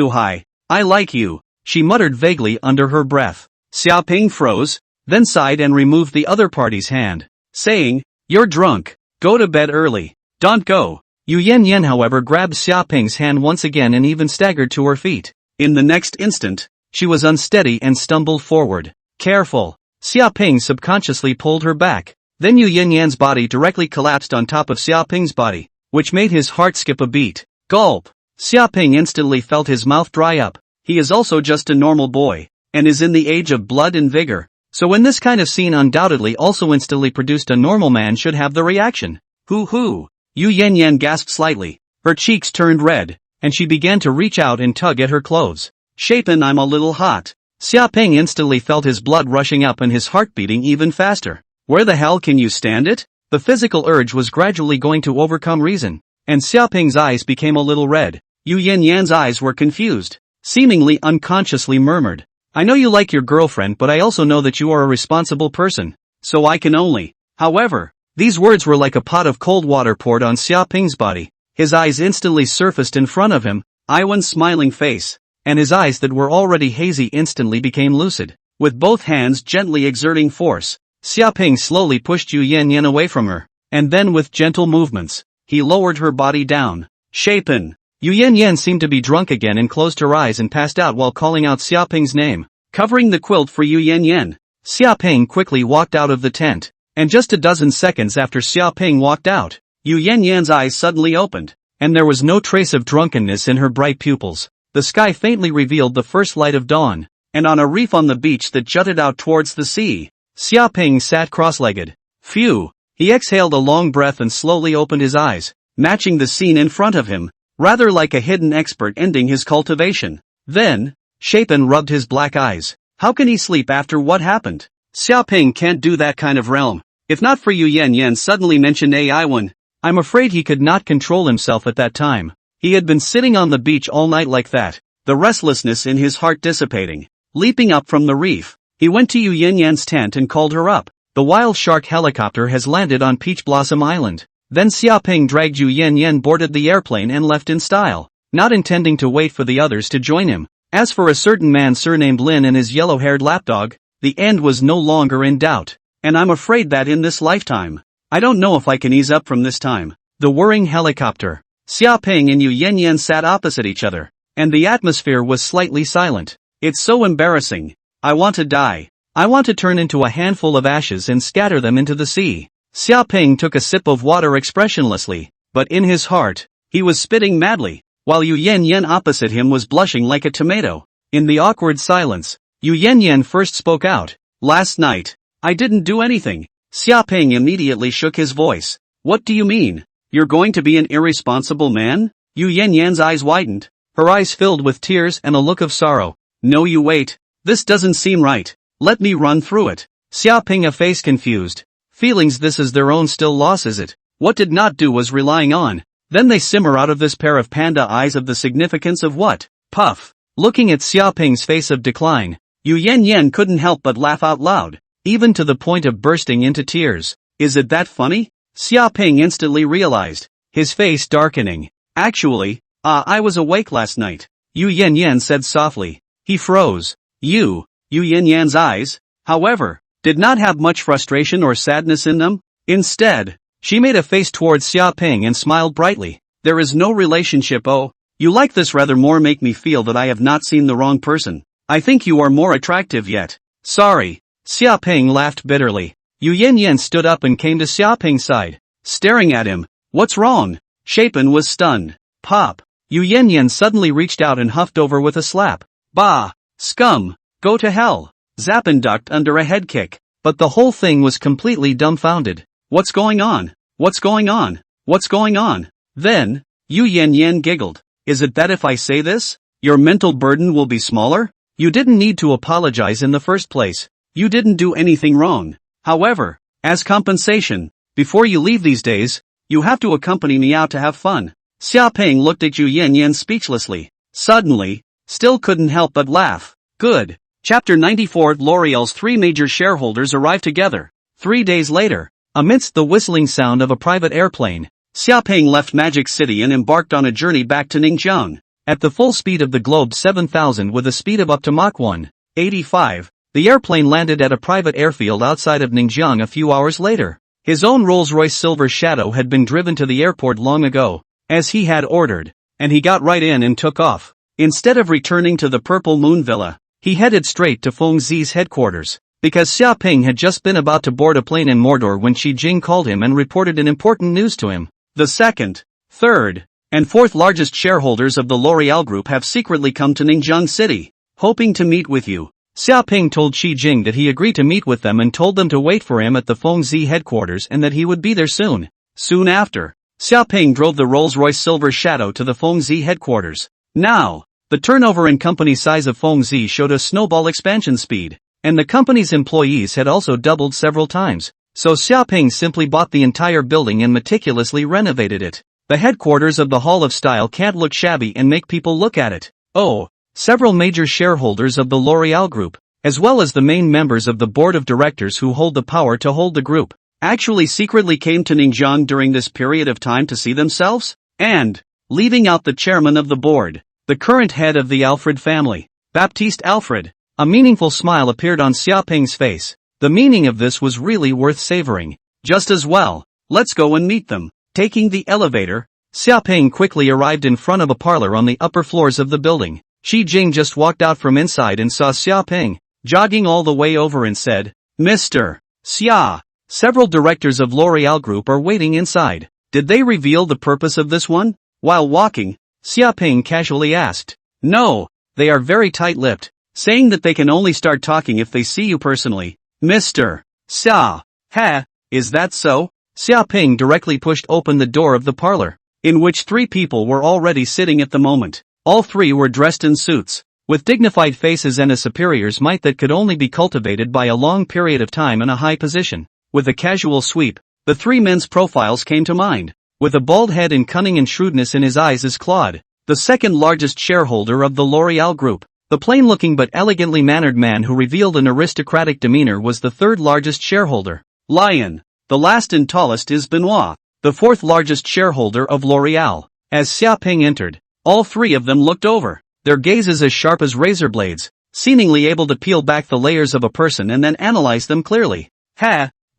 hi, I like you," she muttered vaguely under her breath. Xia Ping froze, then sighed and removed the other party's hand, saying, "You're drunk, go to bed early, don't go." Yu Yan however grabbed Xia Ping's hand once again and even staggered to her feet. In the next instant, she was unsteady and stumbled forward. "Careful." Xia Ping subconsciously pulled her back. Then Yu Yan's body directly collapsed on top of Xia Ping's body, which made his heart skip a beat. Gulp! Xia Ping instantly felt his mouth dry up. He is also just a normal boy, and is in the age of blood and vigor. So in this kind of scene undoubtedly also instantly produced a normal man should have the reaction. Hoo! Yu Yan gasped slightly, her cheeks turned red, and she began to reach out and tug at her clothes. "Shapen, I'm a little hot." Xia Ping instantly felt his blood rushing up and his heart beating even faster. Where the hell can you stand it? The physical urge was gradually going to overcome reason, and Xia Ping's eyes became a little red. Yu Yan's eyes were confused, seemingly unconsciously murmured, "I know you like your girlfriend, but I also know that you are a responsible person, so I can only." However, these words were like a pot of cold water poured on Xia Ping's body. His eyes instantly surfaced in front of him, Iwan's smiling face, and his eyes that were already hazy instantly became lucid. With both hands gently exerting force, Xia Ping slowly pushed Yu Yan away from her, and then with gentle movements, he lowered her body down. "Shapen." Yu Yan seemed to be drunk again and closed her eyes and passed out while calling out Xia Ping's name. Covering the quilt for Yu Yan, Xia Ping quickly walked out of the tent, and just a dozen seconds after Xia Ping walked out, Yu Yan's eyes suddenly opened, and there was no trace of drunkenness in her bright pupils. The sky faintly revealed the first light of dawn, and on a reef on the beach that jutted out towards the sea, Xia Ping sat cross-legged. Phew! He exhaled a long breath and slowly opened his eyes, matching the scene in front of him, rather like a hidden expert ending his cultivation. Then, Shapen rubbed his black eyes. How can he sleep after what happened? Xia Ping can't do that kind of realm. If not for Yu Yan suddenly mentioned Iwan, I'm afraid he could not control himself at that time. He had been sitting on the beach all night like that, the restlessness in his heart dissipating. Leaping up from the reef, he went to Yu Yan's tent and called her up. "The Wild Shark helicopter has landed on Peach Blossom Island." Then Xia Ping dragged Yu Yan boarded the airplane and left in style, not intending to wait for the others to join him. As for a certain man surnamed Lin and his yellow-haired lapdog, the end was no longer in doubt, and I'm afraid that in this lifetime, I don't know if I can ease up from this time. The whirring helicopter. Xia Ping and Yu Yan sat opposite each other, and the atmosphere was slightly silent. "It's so embarrassing. I want to die. I want to turn into a handful of ashes and scatter them into the sea." Xia Ping took a sip of water expressionlessly, but in his heart, he was spitting madly, while Yu Yan opposite him was blushing like a tomato. In the awkward silence, Yu Yan first spoke out. "Last night, I didn't do anything." Xia Ping immediately shook his voice. "What do you mean? You're going to be an irresponsible man?" Yu Yan's eyes widened, her eyes filled with tears and a look of sorrow. "No, you wait. This doesn't seem right. Let me run through it." Xia Ping, a face confused. Feelings, this is their own still loss, is it? What did not do was relying on. Then they simmer out of this pair of panda eyes of the significance of what? Puff. Looking at Xia Ping's face of decline, Yu Yan couldn't help but laugh out loud, even to the point of bursting into tears. "Is it that funny?" Xia Ping instantly realized, his face darkening. "Actually, I was awake last night," Yu Yan said softly. He froze. Yu Yan's eyes, however, did not have much frustration or sadness in them. Instead, she made a face towards Xia Ping and smiled brightly. "There is no relationship. Oh, you like this rather more, make me feel that I have not seen the wrong person. I think you are more attractive yet." "Sorry." Xia Ping laughed bitterly. Yu Yan stood up and came to Xia Ping's side, staring at him. "What's wrong?" Shapen was stunned. "Pop." Yu Yan suddenly reached out and huffed over with a slap. "Bah! Scum! Go to hell!" Zappin ducked under a head kick, but the whole thing was completely dumbfounded. "What's going on? What's going on? What's going on?" Then, Yu Yan giggled. "Is it that if I say this, your mental burden will be smaller?" You didn't need to apologize in the first place. You didn't do anything wrong. However, as compensation, before you leave these days, you have to accompany me out to have fun. Xia Peng looked at Yu Yan speechlessly. Suddenly, still couldn't help but laugh. Good. Chapter 94. L'Oreal's three major shareholders arrived together. 3 days later, amidst the whistling sound of a private airplane, Xia Peng left Magic City and embarked on a journey back to Ningjiang. At the full speed of the Globe 7000 with a speed of up to Mach 1.85, the airplane landed at a private airfield outside of Ningjiang a few hours later. His own Rolls-Royce Silver Shadow had been driven to the airport long ago, as he had ordered, and he got right in and took off. Instead of returning to the Purple Moon Villa, he headed straight to Feng Zi's headquarters, because Xia Peng had just been about to board a plane in Mordor when Shi Jing called him and reported an important news to him. The second, third, and fourth largest shareholders of the L'Oreal Group have secretly come to Ningjiang City, hoping to meet with you. Xia Peng told Shi Jing that he agreed to meet with them and told them to wait for him at the Feng Zi headquarters and that he would be there soon. Soon after, Xia Peng drove the Rolls-Royce Silver Shadow to the Feng Zi headquarters. Now, the turnover and company size of Feng Zi showed a snowball expansion speed, and the company's employees had also doubled several times, so Xia Peng simply bought the entire building and meticulously renovated it. The headquarters of the Hall of Style can't look shabby and make people look at it. Oh, several major shareholders of the L'Oreal Group, as well as the main members of the board of directors who hold the power to hold the group, actually secretly came to Ningjiang during this period of time to see themselves, and, leaving out the chairman of the board, the current head of the Alfred family, Baptiste Alfred, a meaningful smile appeared on Xia Peng's face. The meaning of this was really worth savoring. Just as well, let's go and meet them. Taking the elevator, Xia Peng quickly arrived in front of a parlor on the upper floors of the building. Shi Jing just walked out from inside and saw Xia Peng, jogging all the way over and said, "Mr. Xia, several directors of L'Oreal Group are waiting inside. Did they reveal the purpose of this one?" While walking, Xia Peng casually asked. "No, they are very tight-lipped, saying that they can only start talking if they see you personally." Mr. Xia, is that so? Xia Peng directly pushed open the door of the parlor, in which 3 people were already sitting at the moment. All 3 were dressed in suits, with dignified faces and a superior's might that could only be cultivated by a long period of time in a high position. With a casual sweep, the 3 men's profiles came to mind. With a bald head and cunning and shrewdness in his eyes is Claude, the second largest shareholder of the L'Oreal Group. The plain-looking but elegantly mannered man who revealed an aristocratic demeanor was the third largest shareholder. Lion. The last and tallest is Benoit, the fourth largest shareholder of L'Oreal. As Xia Peng entered, all 3 of them looked over, their gazes as sharp as razor blades, seemingly able to peel back the layers of a person and then analyze them clearly.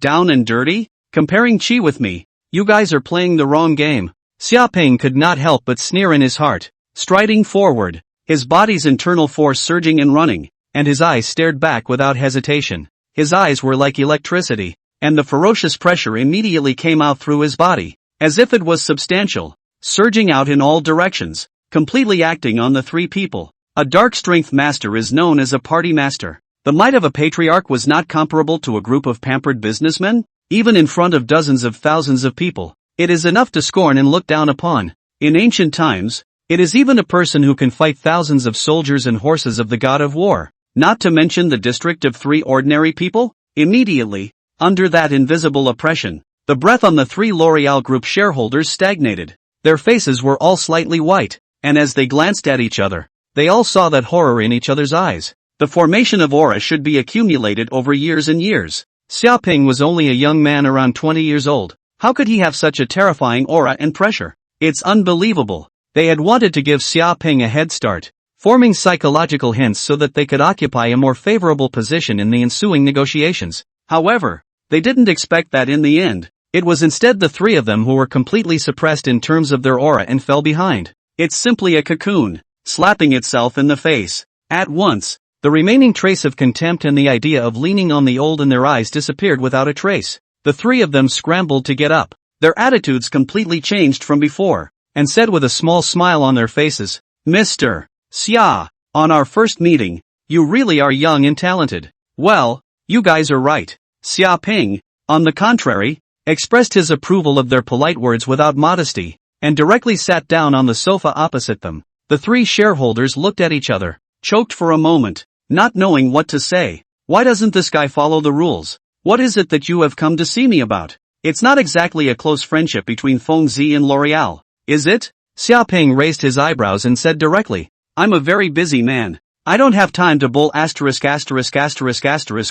Down and dirty? Comparing Qi with me? You guys are playing the wrong game. Xia Peng could not help but sneer in his heart. Striding forward, his body's internal force surging and running, and his eyes stared back without hesitation. His eyes were like electricity, and the ferocious pressure immediately came out through his body, as if it was substantial, surging out in all directions, completely acting on the 3 people. A dark strength master is known as a party master. The might of a patriarch was not comparable to a group of pampered businessmen, even in front of dozens of thousands of people. It is enough to scorn and look down upon. In ancient times, it is even a person who can fight thousands of soldiers and horses of the god of war, not to mention the district of 3 ordinary people. Immediately, under that invisible oppression, the breath on the 3 L'Oreal Group shareholders stagnated. Their faces were all slightly white, and as they glanced at each other, they all saw that horror in each other's eyes. The formation of aura should be accumulated over years and years. Xia Peng was only a young man around 20 years old. How could he have such a terrifying aura and pressure? It's unbelievable. They had wanted to give Xia Peng a head start, forming psychological hints so that they could occupy a more favorable position in the ensuing negotiations. However, they didn't expect that in the end. It was instead the 3 of them who were completely suppressed in terms of their aura and fell behind. It's simply a cocoon, slapping itself in the face. At once, the remaining trace of contempt and the idea of leaning on the old in their eyes disappeared without a trace. The 3 of them scrambled to get up. Their attitudes completely changed from before, and said with a small smile on their faces, "Mr. Xia, on our first meeting, you really are young and talented." Well, you guys are right. Xia Peng, on the contrary, expressed his approval of their polite words without modesty, and directly sat down on the sofa opposite them. The 3 shareholders looked at each other. choked for a moment, not knowing what to say. Why doesn't this guy follow the rules? What is it that you have come to see me about? It's not exactly a close friendship between Feng Zi and L'Oreal, is it? Xiaoping raised his eyebrows and said directly, I'm a very busy man. I don't have time to bull asterisk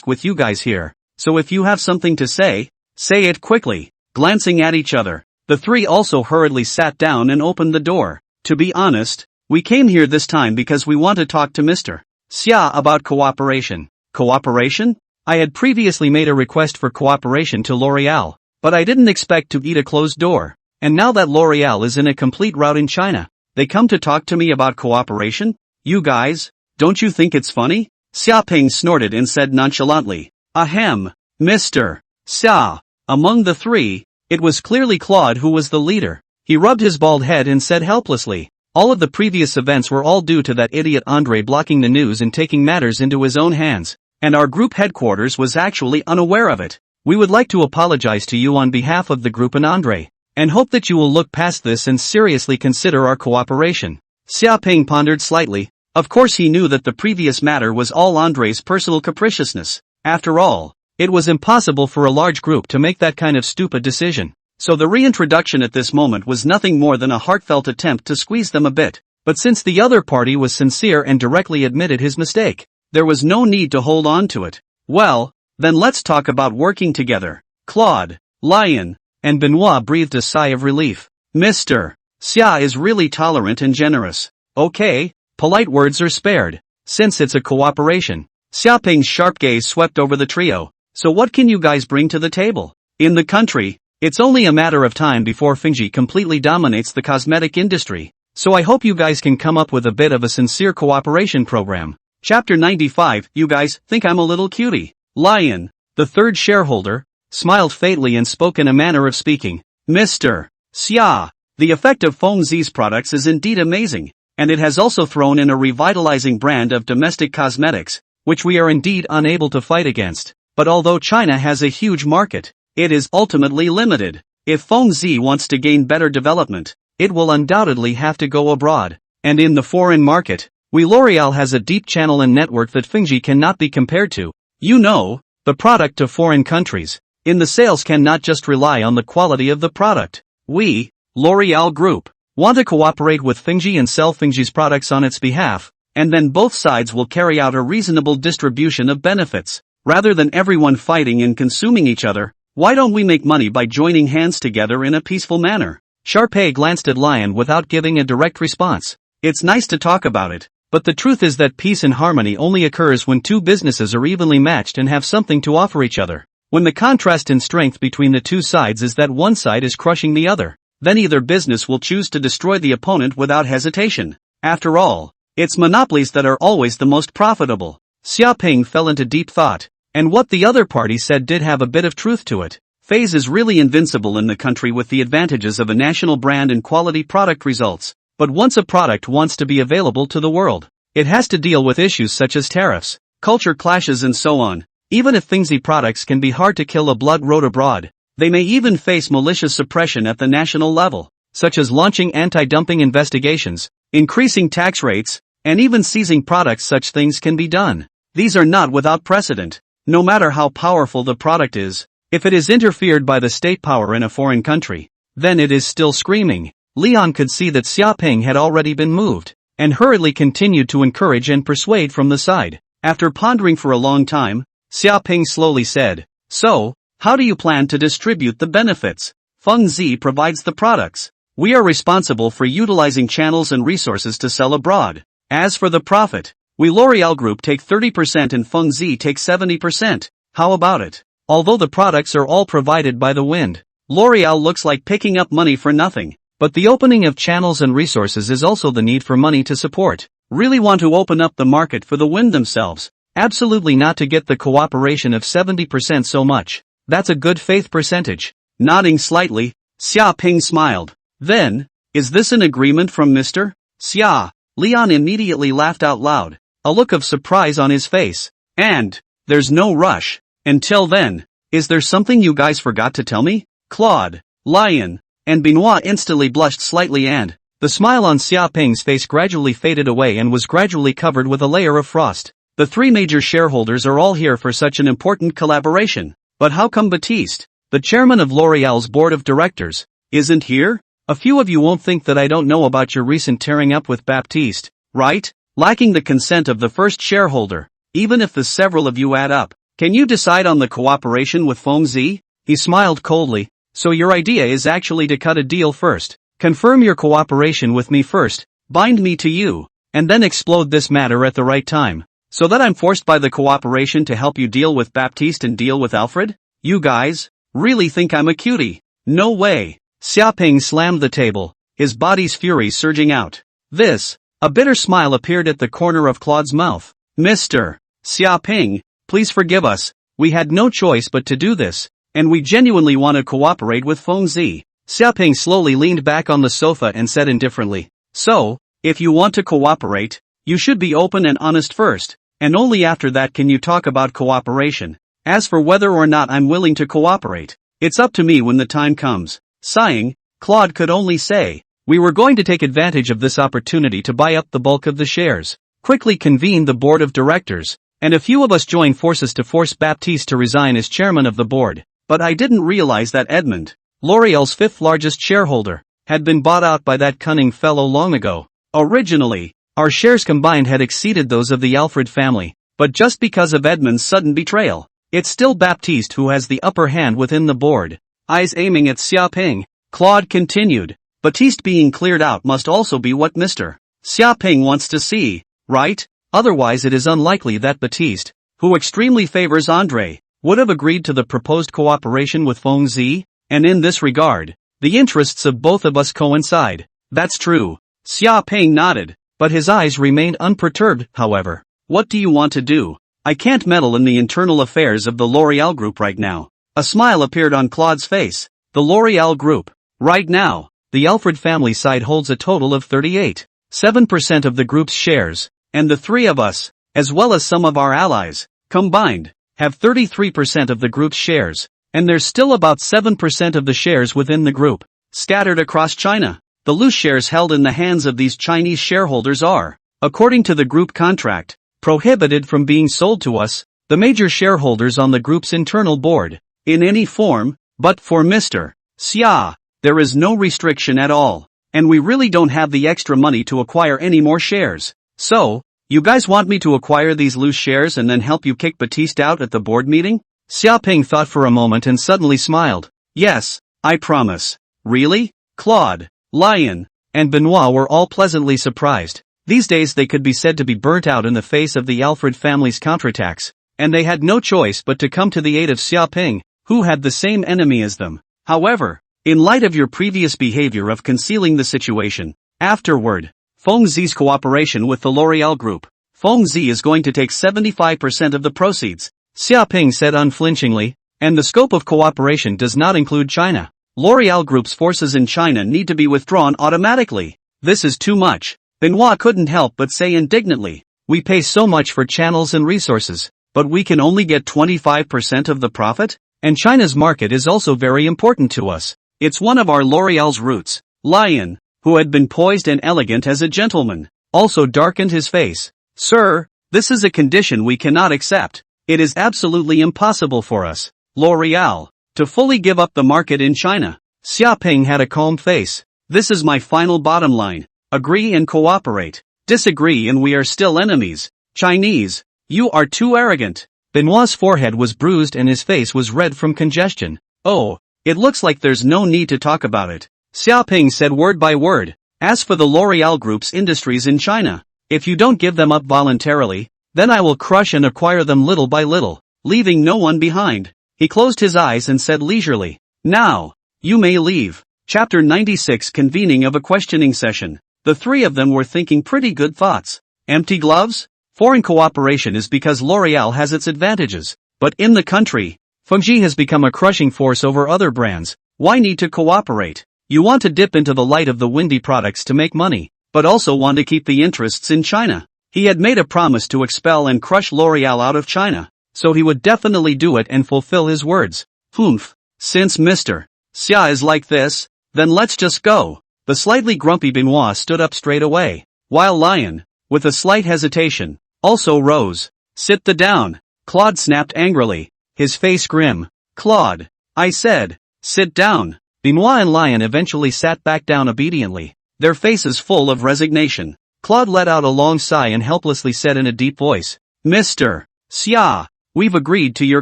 with you guys here. So if you have something to say it quickly. Glancing at each other, the three also hurriedly sat down and opened the door. To be honest, we came here this time because we want to talk to Mr. Xia about cooperation. Cooperation? I had previously made a request for cooperation to L'Oreal, but I didn't expect to eat a closed door. And now that L'Oreal is in a complete rout in China, they come to talk to me about cooperation? You guys, don't you think it's funny? Xiaoping snorted and said nonchalantly, Ahem, Mr. Xia. Among the three, it was clearly Claude who was the leader. He rubbed his bald head and said helplessly, all of the previous events were all due to that idiot Andre blocking the news and taking matters into his own hands, and our group headquarters was actually unaware of it. We would like to apologize to you on behalf of the group and Andre, and hope that you will look past this and seriously consider our cooperation. Xiaoping pondered slightly. Of course he knew that the previous matter was all Andre's personal capriciousness. After all, it was impossible for a large group to make that kind of stupid decision. So the reintroduction at this moment was nothing more than a heartfelt attempt to squeeze them a bit. But since the other party was sincere and directly admitted his mistake, there was no need to hold on to it. Well, then let's talk about working together. Claude, Lion, and Benoit breathed a sigh of relief. Mr. Xia is really tolerant and generous. Okay, polite words are spared, since it's a cooperation. Xiaoping's sharp gaze swept over the trio. So what can you guys bring to the table? In the country, it's only a matter of time before Fengji completely dominates the cosmetic industry. So I hope you guys can come up with a bit of a sincere cooperation program. Chapter 95. You guys think I'm a little cutie? Lion, the third shareholder, smiled faintly and spoke in a manner of speaking. Mr. Xia, the effect of Feng Zi's products is indeed amazing, and it has also thrown in a revitalizing brand of domestic cosmetics, which we are indeed unable to fight against. But although China has a huge market, it is ultimately limited. If Feng Zi wants to gain better development, it will undoubtedly have to go abroad. And in the foreign market, L'Oreal has a deep channel and network that Fengji cannot be compared to. You know, the product to foreign countries. In the sales can not just rely on the quality of the product. We, L'Oreal Group, want to cooperate with Fengji and sell Fengji's products on its behalf, and then both sides will carry out a reasonable distribution of benefits. Rather than everyone fighting and consuming each other, why don't we make money by joining hands together in a peaceful manner? Sharpay glanced at Lion without giving a direct response. It's nice to talk about it, but the truth is that peace and harmony only occurs when two businesses are evenly matched and have something to offer each other. When the contrast in strength between the two sides is that one side is crushing the other, then either business will choose to destroy the opponent without hesitation. After all, it's monopolies that are always the most profitable. Xiaoping fell into deep thought. And what the other party said did have a bit of truth to it. FaZe is really invincible in the country with the advantages of a national brand and quality product results. But once a product wants to be available to the world, it has to deal with issues such as tariffs, culture clashes and so on. Even if Fengzi products can be hard to kill a blood road abroad, they may even face malicious suppression at the national level, such as launching anti-dumping investigations, increasing tax rates, and even seizing products. Such things can be done. These are not without precedent. No matter how powerful the product is, if it is interfered by the state power in a foreign country, then it is still screaming. Leon could see that Xiaoping had already been moved, and hurriedly continued to encourage and persuade from the side. After pondering for a long time, Xiaoping slowly said, So, how do you plan to distribute the benefits? Feng Zi provides the products. We are responsible for utilizing channels and resources to sell abroad. As for the profit, we L'Oreal Group take 30% and Feng Zi takes 70%. How about it? Although the products are all provided by the wind, L'Oreal looks like picking up money for nothing. But the opening of channels and resources is also the need for money to support. Really want to open up the market for the wind themselves. Absolutely not to get the cooperation of 70% so much. That's a good faith percentage. Nodding slightly, Xiaoping smiled. Then, is this an agreement from Mr. Xia? Leon immediately laughed out loud, a look of surprise on his face. And, there's no rush. Until then, is there something you guys forgot to tell me? Claude, Lion, and Benoit instantly blushed slightly and, The smile on Xiaoping's face gradually faded away and was gradually covered with a layer of frost. The three major shareholders are all here for such an important collaboration. But how come Baptiste, the chairman of L'Oreal's board of directors, isn't here? A few of you won't think that I don't know about your recent tearing up with Baptiste, right? Lacking the consent of the first shareholder, even if the several of you add up. Can you decide on the cooperation with Fengzi? He smiled coldly. So your idea is actually to cut a deal first. Confirm your cooperation with me first, bind me to you, and then explode this matter at the right time. So that I'm forced by the cooperation to help you deal with Baptiste and deal with Alfred? You guys really think I'm a cutie? No way. Xiaoping slammed the table, his body's fury surging out. A bitter smile appeared at the corner of Claude's mouth. Mr. Xiaoping, please forgive us. We had no choice but to do this, and we genuinely want to cooperate with Fengzi. Xiaoping slowly leaned back on the sofa and said indifferently. So, if you want to cooperate, you should be open and honest first, and only after that can you talk about cooperation. As for whether or not I'm willing to cooperate, it's up to me when the time comes. Sighing, Claude could only say, we were going to take advantage of this opportunity to buy up the bulk of the shares, quickly convene the board of directors, and a few of us join forces to force Baptiste to resign as chairman of the board. But I didn't realize that Edmond, L'Oreal's fifth largest shareholder, had been bought out by that cunning fellow long ago. Originally, our shares combined had exceeded those of the Alfred family, but just because of Edmond's sudden betrayal, it's still Baptiste who has the upper hand within the board. Eyes aiming at Xiaoping, Claude continued, Baptiste being cleared out must also be what Mr. Xiaoping wants to see, right? Otherwise it is unlikely that Baptiste, who extremely favors André, would have agreed to the proposed cooperation with Fengzi, and in this regard, the interests of both of us coincide. That's true. Xiaoping nodded, but his eyes remained unperturbed, however. What do you want to do? I can't meddle in the internal affairs of the L'Oreal Group right now. A smile appeared on Claude's face. The L'Oreal Group. Right now, the Alfred family side holds a total of 38.7% of the group's shares, and the three of us, as well as some of our allies, combined, have 33% of the group's shares, and there's still about 7% of the shares within the group, scattered across China. The loose shares held in the hands of these Chinese shareholders are, according to the group contract, prohibited from being sold to us, the major shareholders on the group's internal board, in any form, but for Mr. Xia, there is no restriction at all, and we really don't have the extra money to acquire any more shares. So, you guys want me to acquire these loose shares and then help you kick Baptiste out at the board meeting? Xiaoping thought for a moment and suddenly smiled. Yes, I promise. Really? Claude, Lion, and Benoit were all pleasantly surprised. These days they could be said to be burnt out in the face of the Alfred family's counterattacks, and they had no choice but to come to the aid of Xiaoping, who had the same enemy as them. However, in light of your previous behavior of concealing the situation, afterward, Fengzi's cooperation with the L'Oreal Group, Fengzi is going to take 75% of the proceeds, Xiaoping said unflinchingly, and the scope of cooperation does not include China. L'Oreal Group's forces in China need to be withdrawn automatically. This is too much. Benoit couldn't help but say indignantly, we pay so much for channels and resources, but we can only get 25% of the profit? And China's market is also very important to us. It's one of our L'Oreal's roots. Lion, who had been poised and elegant as a gentleman, also darkened his face. Sir, this is a condition we cannot accept. It is absolutely impossible for us, L'Oreal, to fully give up the market in China. Xiaoping had a calm face. This is my final bottom line. Agree and cooperate. Disagree and we are still enemies. Chinese, you are too arrogant. Benoit's forehead was bruised and his face was red from congestion. Oh, it looks like there's no need to talk about it. Xiaoping said word by word. As for the L'Oreal Group's industries in China, if you don't give them up voluntarily, then I will crush and acquire them little by little, leaving no one behind. He closed his eyes and said leisurely, now, you may leave. Chapter 96 Convening of a questioning session. The three of them were thinking pretty good thoughts. Empty gloves? Foreign cooperation is because L'Oreal has its advantages, but in the country, Fengzi has become a crushing force over other brands. Why need to cooperate? You want to dip into the light of the windy products to make money, but also want to keep the interests in China. He had made a promise to expel and crush L'Oreal out of China, so he would definitely do it and fulfill his words. Humph. Since Mr. Xia is like this, then let's just go. The slightly grumpy Benoit stood up straight away, while Lion, with a slight hesitation, also rose. Sit down, Claude snapped angrily, his face grim. Claude, I said, sit down. Benoit and Lion eventually sat back down obediently, their faces full of resignation. Claude let out a long sigh and helplessly said in a deep voice, Mr. Xia, we've agreed to your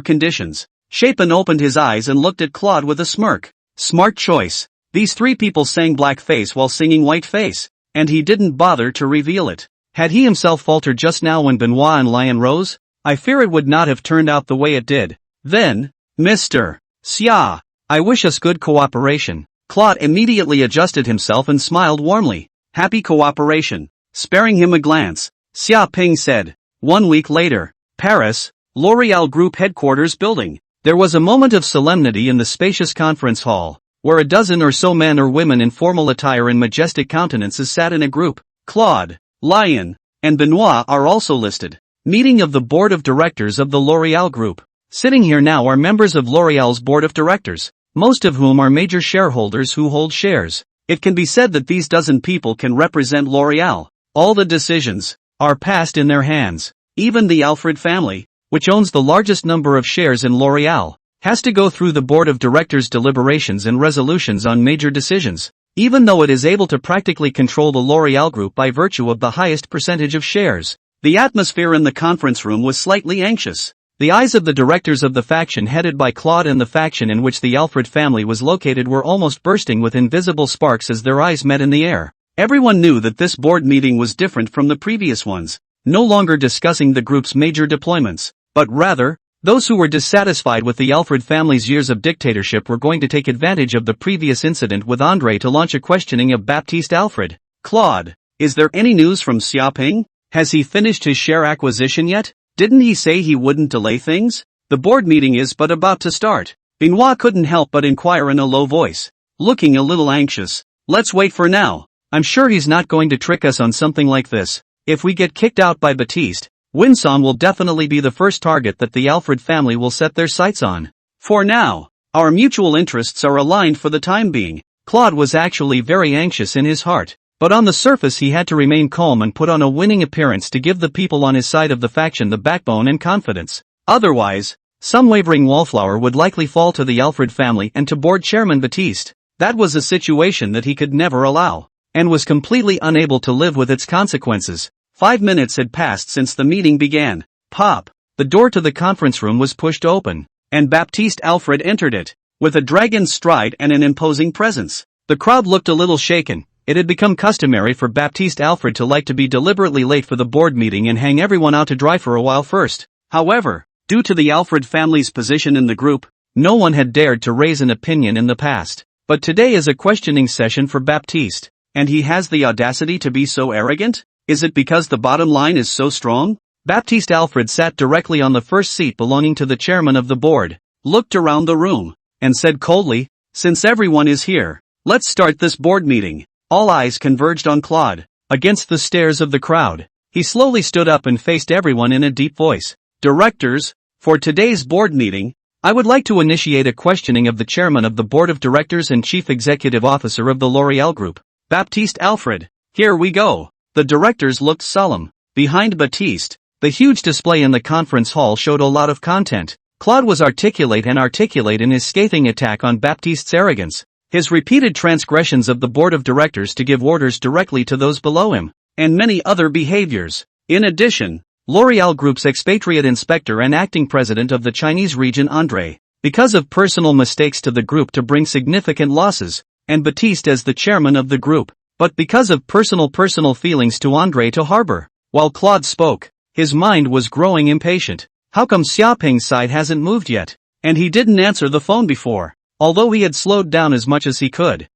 conditions. Chapin opened his eyes and looked at Claude with a smirk. Smart choice. These three people sang blackface while singing whiteface, and he didn't bother to reveal it. Had he himself faltered just now when Benoit and Lion rose, I fear it would not have turned out the way it did. Then, Mr. Xia, I wish us good cooperation. Claude immediately adjusted himself and smiled warmly. Happy cooperation. Sparing him a glance, Xia Ping said. 1 week later, Paris, L'Oréal Group headquarters building. There was a moment of solemnity in the spacious conference hall, where a dozen or so men or women in formal attire and majestic countenances sat in a group. Claude, Lion, and Benoit are also listed. Meeting of the Board of Directors of the L'Oréal Group. Sitting here now are members of L'Oréal's Board of Directors, most of whom are major shareholders who hold shares. It can be said that these dozen people can represent L'Oréal. All the decisions are passed in their hands. Even the Alfred family, which owns the largest number of shares in L'Oréal, has to go through the Board of Directors' deliberations and resolutions on major decisions, even though it is able to practically control the L'Oréal Group by virtue of the highest percentage of shares. The atmosphere in the conference room was slightly anxious. The eyes of the directors of the faction headed by Claude and the faction in which the Alfred family was located were almost bursting with invisible sparks as their eyes met in the air. Everyone knew that this board meeting was different from the previous ones, no longer discussing the group's major deployments, but rather, those who were dissatisfied with the Alfred family's years of dictatorship were going to take advantage of the previous incident with André to launch a questioning of Baptiste Alfred. Claude, is there any news from Xiaoping? Has he finished his share acquisition yet? Didn't he say he wouldn't delay things? The board meeting is but about to start. Benoit couldn't help but inquire in a low voice, looking a little anxious. Let's wait for now. I'm sure he's not going to trick us on something like this. If we get kicked out by Baptiste, Winson will definitely be the first target that the Alfred family will set their sights on. For now, our mutual interests are aligned for the time being. Claude was actually very anxious in his heart, but on the surface he had to remain calm and put on a winning appearance to give the people on his side of the faction the backbone and confidence. Otherwise, some wavering wallflower would likely fall to the Alfred family and to board chairman Baptiste. That was a situation that he could never allow, and was completely unable to live with its consequences. 5 minutes had passed since the meeting began. Pop! The door to the conference room was pushed open, and Baptiste Alfred entered it, with a dragon's stride and an imposing presence. The crowd looked a little shaken. It had become customary for Baptiste Alfred to like to be deliberately late for the board meeting and hang everyone out to dry for a while first. However, due to the Alfred family's position in the group, no one had dared to raise an opinion in the past. But today is a questioning session for Baptiste. And he has the audacity to be so arrogant? Is it because the bottom line is so strong? Baptiste Alfred sat directly on the first seat belonging to the chairman of the board, looked around the room, and said coldly, since everyone is here, let's start this board meeting. All eyes converged on Claude. Against the stares of the crowd, he slowly stood up and faced everyone in a deep voice. Directors, for today's board meeting, I would like to initiate a questioning of the chairman of the board of directors and chief executive officer of the L'Oréal Group, Baptiste Alfred. Here we go. The directors looked solemn. Behind Baptiste, the huge display in the conference hall showed a lot of content. Claude was articulate in his scathing attack on Baptiste's arrogance, his repeated transgressions of the board of directors to give orders directly to those below him, and many other behaviors. In addition, L'Oréal Group's expatriate inspector and acting president of the Chinese region André, because of personal mistakes to the group to bring significant losses, and Baptiste as the chairman of the group, but because of personal feelings to André to harbor. While Claude spoke, his mind was growing impatient. How come Xiaoping's side hasn't moved yet? And he didn't answer the phone before. Although he had slowed down as much as he could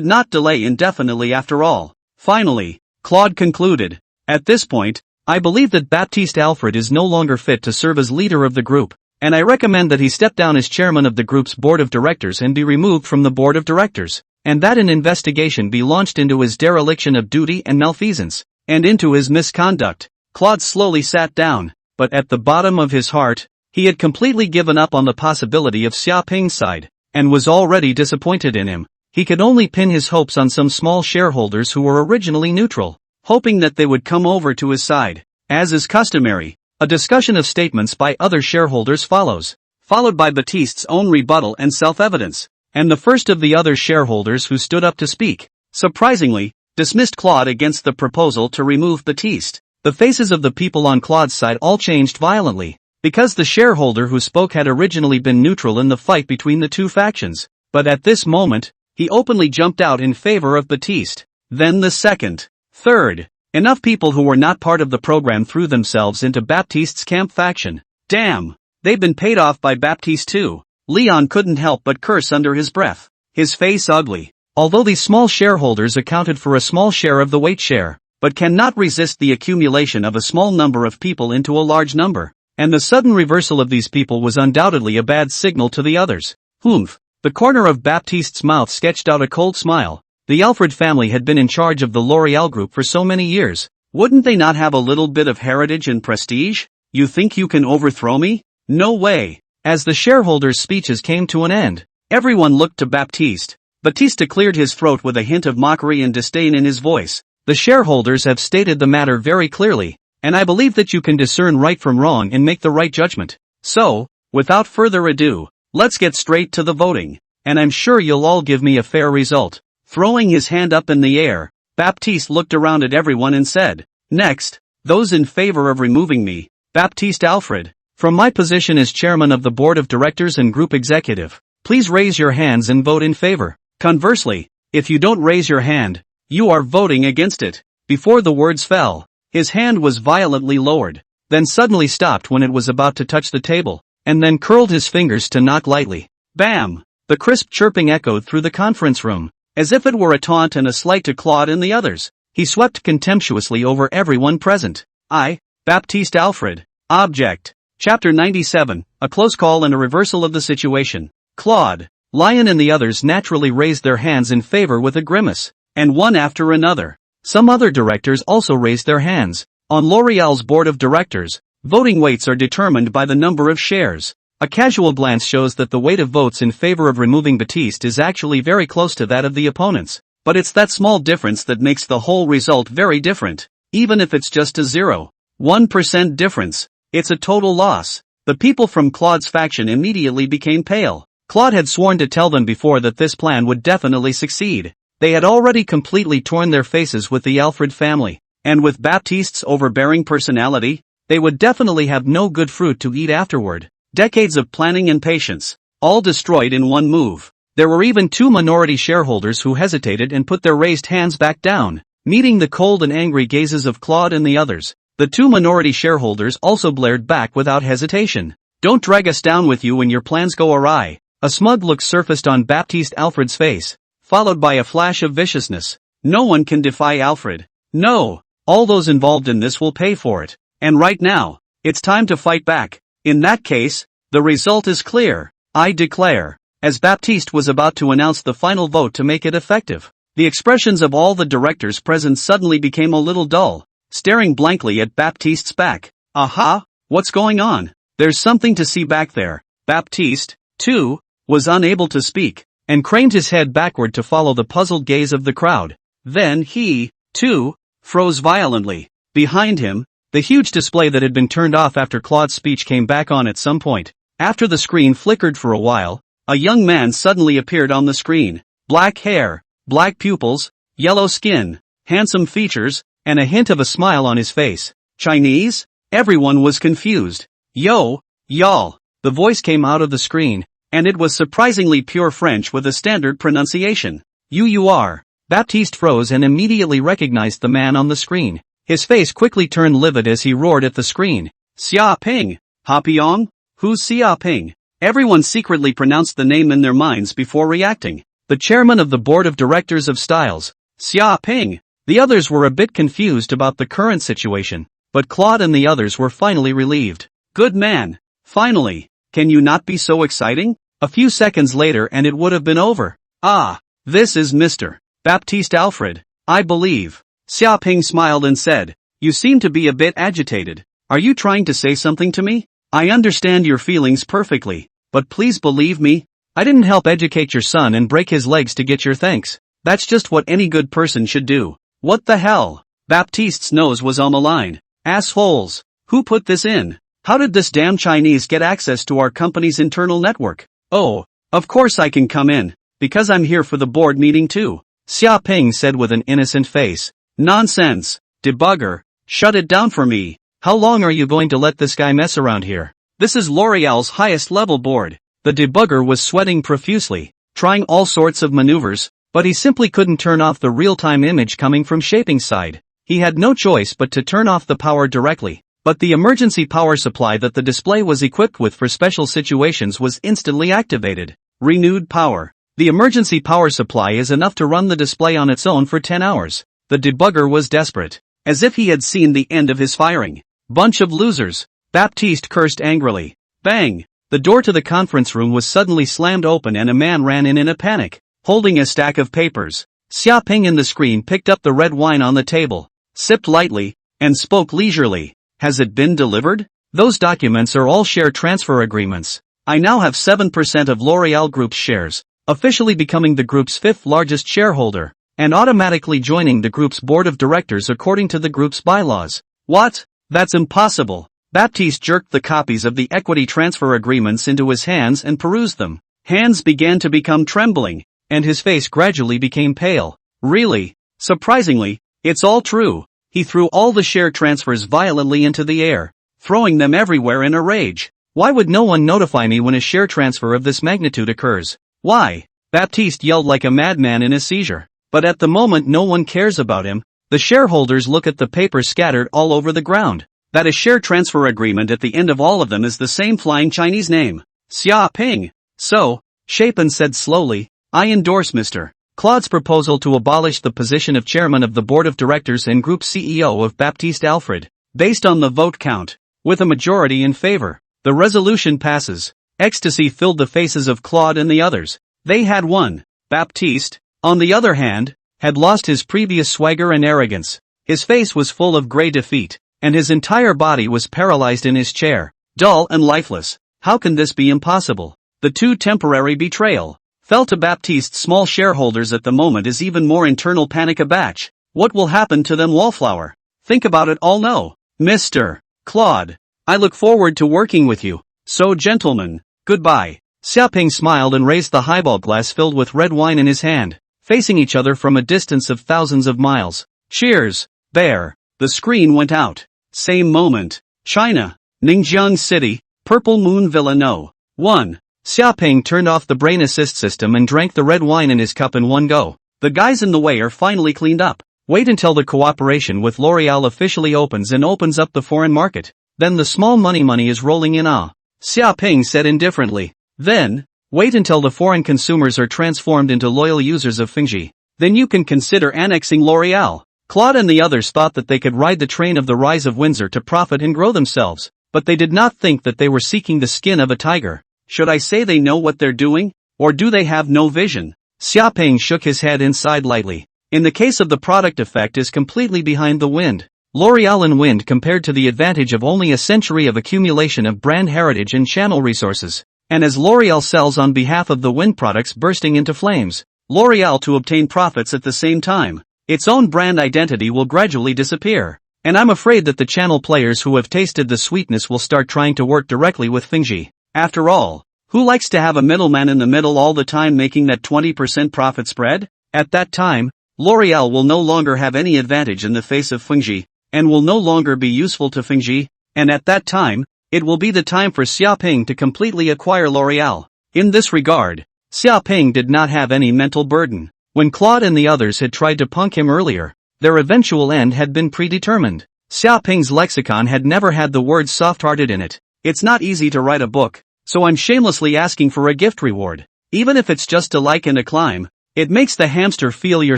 not delay indefinitely after all. Finally, Claude concluded, at this point, I believe that Baptiste Alfred is no longer fit to serve as leader of the group, and I recommend that he step down as chairman of the group's board of directors and be removed from the board of directors, and that an investigation be launched into his dereliction of duty and malfeasance, and into his misconduct. Claude slowly sat down, but at the bottom of his heart, he had completely given up on the possibility of Xiaoping's side, and was already disappointed in him. He could only pin his hopes on some small shareholders who were originally neutral, hoping that they would come over to his side. As is customary, a discussion of statements by other shareholders follows, followed by Baptiste's own rebuttal and self-evidence, and the first of the other shareholders who stood up to speak, surprisingly, dismissed Claude against the proposal to remove Baptiste. The faces of the people on Claude's side all changed violently, because the shareholder who spoke had originally been neutral in the fight between the two factions, but at this moment, he openly jumped out in favor of Baptiste. Then the second, third, enough people who were not part of the program threw themselves into Baptiste's camp faction. Damn, they've been paid off by Baptiste too. Leon couldn't help but curse under his breath, his face ugly. Although these small shareholders accounted for a small share of the weight share, but cannot resist the accumulation of a small number of people into a large number, and the sudden reversal of these people was undoubtedly a bad signal to the others. Humph. The corner of Baptiste's mouth sketched out a cold smile. The Alfred family had been in charge of the L'Oreal Group for so many years. Wouldn't they not have a little bit of heritage and prestige? You think you can overthrow me? No way. As the shareholders' speeches came to an end, everyone looked to Baptiste. Baptiste cleared his throat with a hint of mockery and disdain in his voice. The shareholders have stated the matter very clearly, and I believe that you can discern right from wrong and make the right judgment. So, without further ado, let's get straight to the voting, and I'm sure you'll all give me a fair result. Throwing his hand up in the air, Baptiste looked around at everyone and said, "Next, those in favor of removing me, Baptiste Alfred, from my position as chairman of the board of directors and group executive, please raise your hands and vote in favor. Conversely, if you don't raise your hand, you are voting against it." Before the words fell, his hand was violently lowered, then suddenly stopped when it was about to touch the table, and then curled his fingers to knock lightly. Bam! The crisp chirping echoed through the conference room, as if it were a taunt and a slight to Claude and the others. He swept contemptuously over everyone present. I, Baptiste Alfred, object. Chapter 97, a close call and a reversal of the situation. Claude, Lion and the others naturally raised their hands in favor with a grimace, and one after another. Some other directors also raised their hands. On L'Oreal's board of directors, voting weights are determined by the number of shares. A casual glance shows that the weight of votes in favor of removing Baptiste is actually very close to that of the opponents, but it's that small difference that makes the whole result very different. Even if it's just a 0.1% difference, it's a total loss. The people from Claude's faction immediately became pale. Claude had sworn to tell them before that this plan would definitely succeed. They had already completely torn their faces with the Alfred family, and with Baptiste's overbearing personality, they would definitely have no good fruit to eat afterward. Decades of planning and patience, all destroyed in one move. There were even two minority shareholders who hesitated and put their raised hands back down, meeting the cold and angry gazes of Claude and the others. The two minority shareholders also blared back without hesitation. "Don't drag us down with you when your plans go awry." A smug look surfaced on Baptiste Alfred's face, followed by a flash of viciousness. "No one can defy Alfred. No, all those involved in this will pay for it. And right now, it's time to fight back. In that case, the result is clear. I declare." As Baptiste was about to announce the final vote to make it effective, the expressions of all the directors present suddenly became a little dull, staring blankly at Baptiste's back. "Aha, what's going on? There's something to see back there." Baptiste, too, was unable to speak, and craned his head backward to follow the puzzled gaze of the crowd. Then he, too, froze violently. Behind him, the huge display that had been turned off after Claude's speech came back on at some point. After the screen flickered for a while, a young man suddenly appeared on the screen. Black hair, black pupils, yellow skin, handsome features, and a hint of a smile on his face. Chinese? Everyone was confused. "Yo, y'all." The voice came out of the screen, and it was surprisingly pure French with a standard pronunciation. You are." Baptiste froze and immediately recognized the man on the screen. His face quickly turned livid as he roared at the screen. "Xia Ping? Hapiong? Who's Xia Ping?" Everyone secretly pronounced the name in their minds before reacting. "The chairman of the board of directors of Styles. Xia Ping." The others were a bit confused about the current situation, but Claude and the others were finally relieved. "Good man. Finally. Can you not be so exciting?" A few seconds later and it would have been over. "Ah, this is Mr. Baptiste Alfred, I believe." Xia Ping smiled and said, "You seem to be a bit agitated. Are you trying to say something to me? I understand your feelings perfectly, but please believe me, I didn't help educate your son and break his legs to get your thanks. That's just what any good person should do. What the hell? Baptiste's nose was on the line. Assholes. Who put this in? How did this damn Chinese get access to our company's internal network? Oh, of course I can come in, because I'm here for the board meeting too, Xia Ping said with an innocent face. Nonsense. Debugger. Shut it down for me. How long are you going to let this guy mess around here? This is L'Oreal's highest level board. The debugger was sweating profusely, trying all sorts of maneuvers, but he simply couldn't turn off the real-time image coming from Shaping's side. He had no choice but to turn off the power directly, but the emergency power supply that the display was equipped with for special situations was instantly activated. Renewed power. The emergency power supply is enough to run the display on its own for 10 hours. The debugger was desperate, as if he had seen the end of his firing. Bunch of losers. Baptiste cursed angrily. Bang! The door to the conference room was suddenly slammed open and a man ran in a panic, holding a stack of papers. Xia Ping in the screen picked up the red wine on the table, sipped lightly, and spoke leisurely. Has it been delivered? Those documents are all share transfer agreements. I now have 7% of L'Oreal Group's shares, officially becoming the group's 5th largest shareholder, and automatically joining the group's board of directors according to the group's bylaws. What? That's impossible. Baptiste jerked the copies of the equity transfer agreements into his hands and perused them. Hands began to become trembling, and his face gradually became pale. Really? Surprisingly, it's all true. He threw all the share transfers violently into the air, throwing them everywhere in a rage. Why would no one notify me when a share transfer of this magnitude occurs? Why? Baptiste yelled like a madman in a seizure. But at the moment no one cares about him. The shareholders look at the papers scattered all over the ground. That a share transfer agreement at the end of all of them is the same flying Chinese name. Xia Ping. So, Shapin said slowly, I endorse Mr. Claude's proposal to abolish the position of chairman of the board of directors and group CEO of Baptiste Alfred, based on the vote count, with a majority in favor. The resolution passes. Ecstasy filled the faces of Claude and the others. They had won. Baptiste, on the other hand, had lost his previous swagger and arrogance. His face was full of grey defeat, and his entire body was paralyzed in his chair, dull and lifeless. How can this be impossible? The too temporary betrayal fell to Baptiste's small shareholders at the moment is even more internal panic a batch. What will happen to them, Wallflower? Think about it all now. Mr. Claude, I look forward to working with you. So gentlemen, goodbye. Xia Ping smiled and raised the highball glass filled with red wine in his hand, facing each other from a distance of thousands of miles. Cheers, Bear. The screen went out. Same moment. China. Ningjiang City. Purple Moon Villa No. 1. Xia Ping turned off the brain assist system and drank the red wine in his cup in one go. The guys in the way are finally cleaned up. Wait until the cooperation with L'Oreal officially opens up the foreign market. Then the small money is rolling in. Xia Ping said indifferently. Then, wait until the foreign consumers are transformed into loyal users of Fingji. Then you can consider annexing L'Oreal. Claude and the others thought that they could ride the train of the rise of Windsor to profit and grow themselves, but they did not think that they were seeking the skin of a tiger. Should I say they know what they're doing? Or do they have no vision? Xia Ping shook his head inside lightly. In the case of the product effect is completely behind the wind. L'Oreal and wind compared to the advantage of only a century of accumulation of brand heritage and channel resources. And as L'Oreal sells on behalf of the wind products bursting into flames, L'Oreal to obtain profits at the same time, its own brand identity will gradually disappear. And I'm afraid that the channel players who have tasted the sweetness will start trying to work directly with Fingji. After all, who likes to have a middleman in the middle all the time making that 20% profit spread? At that time, L'Oreal will no longer have any advantage in the face of Fingji, and will no longer be useful to Fingji, and at that time, it will be the time for Xia Ping to completely acquire L'Oreal. In this regard, Xia Ping did not have any mental burden. When Claude and the others had tried to punk him earlier, their eventual end had been predetermined. Xia Ping's lexicon had never had the word soft-hearted in it. It's not easy to write a book, so I'm shamelessly asking for a gift reward. Even if it's just a like and a climb, it makes the hamster feel your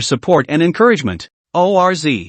support and encouragement. ORZ.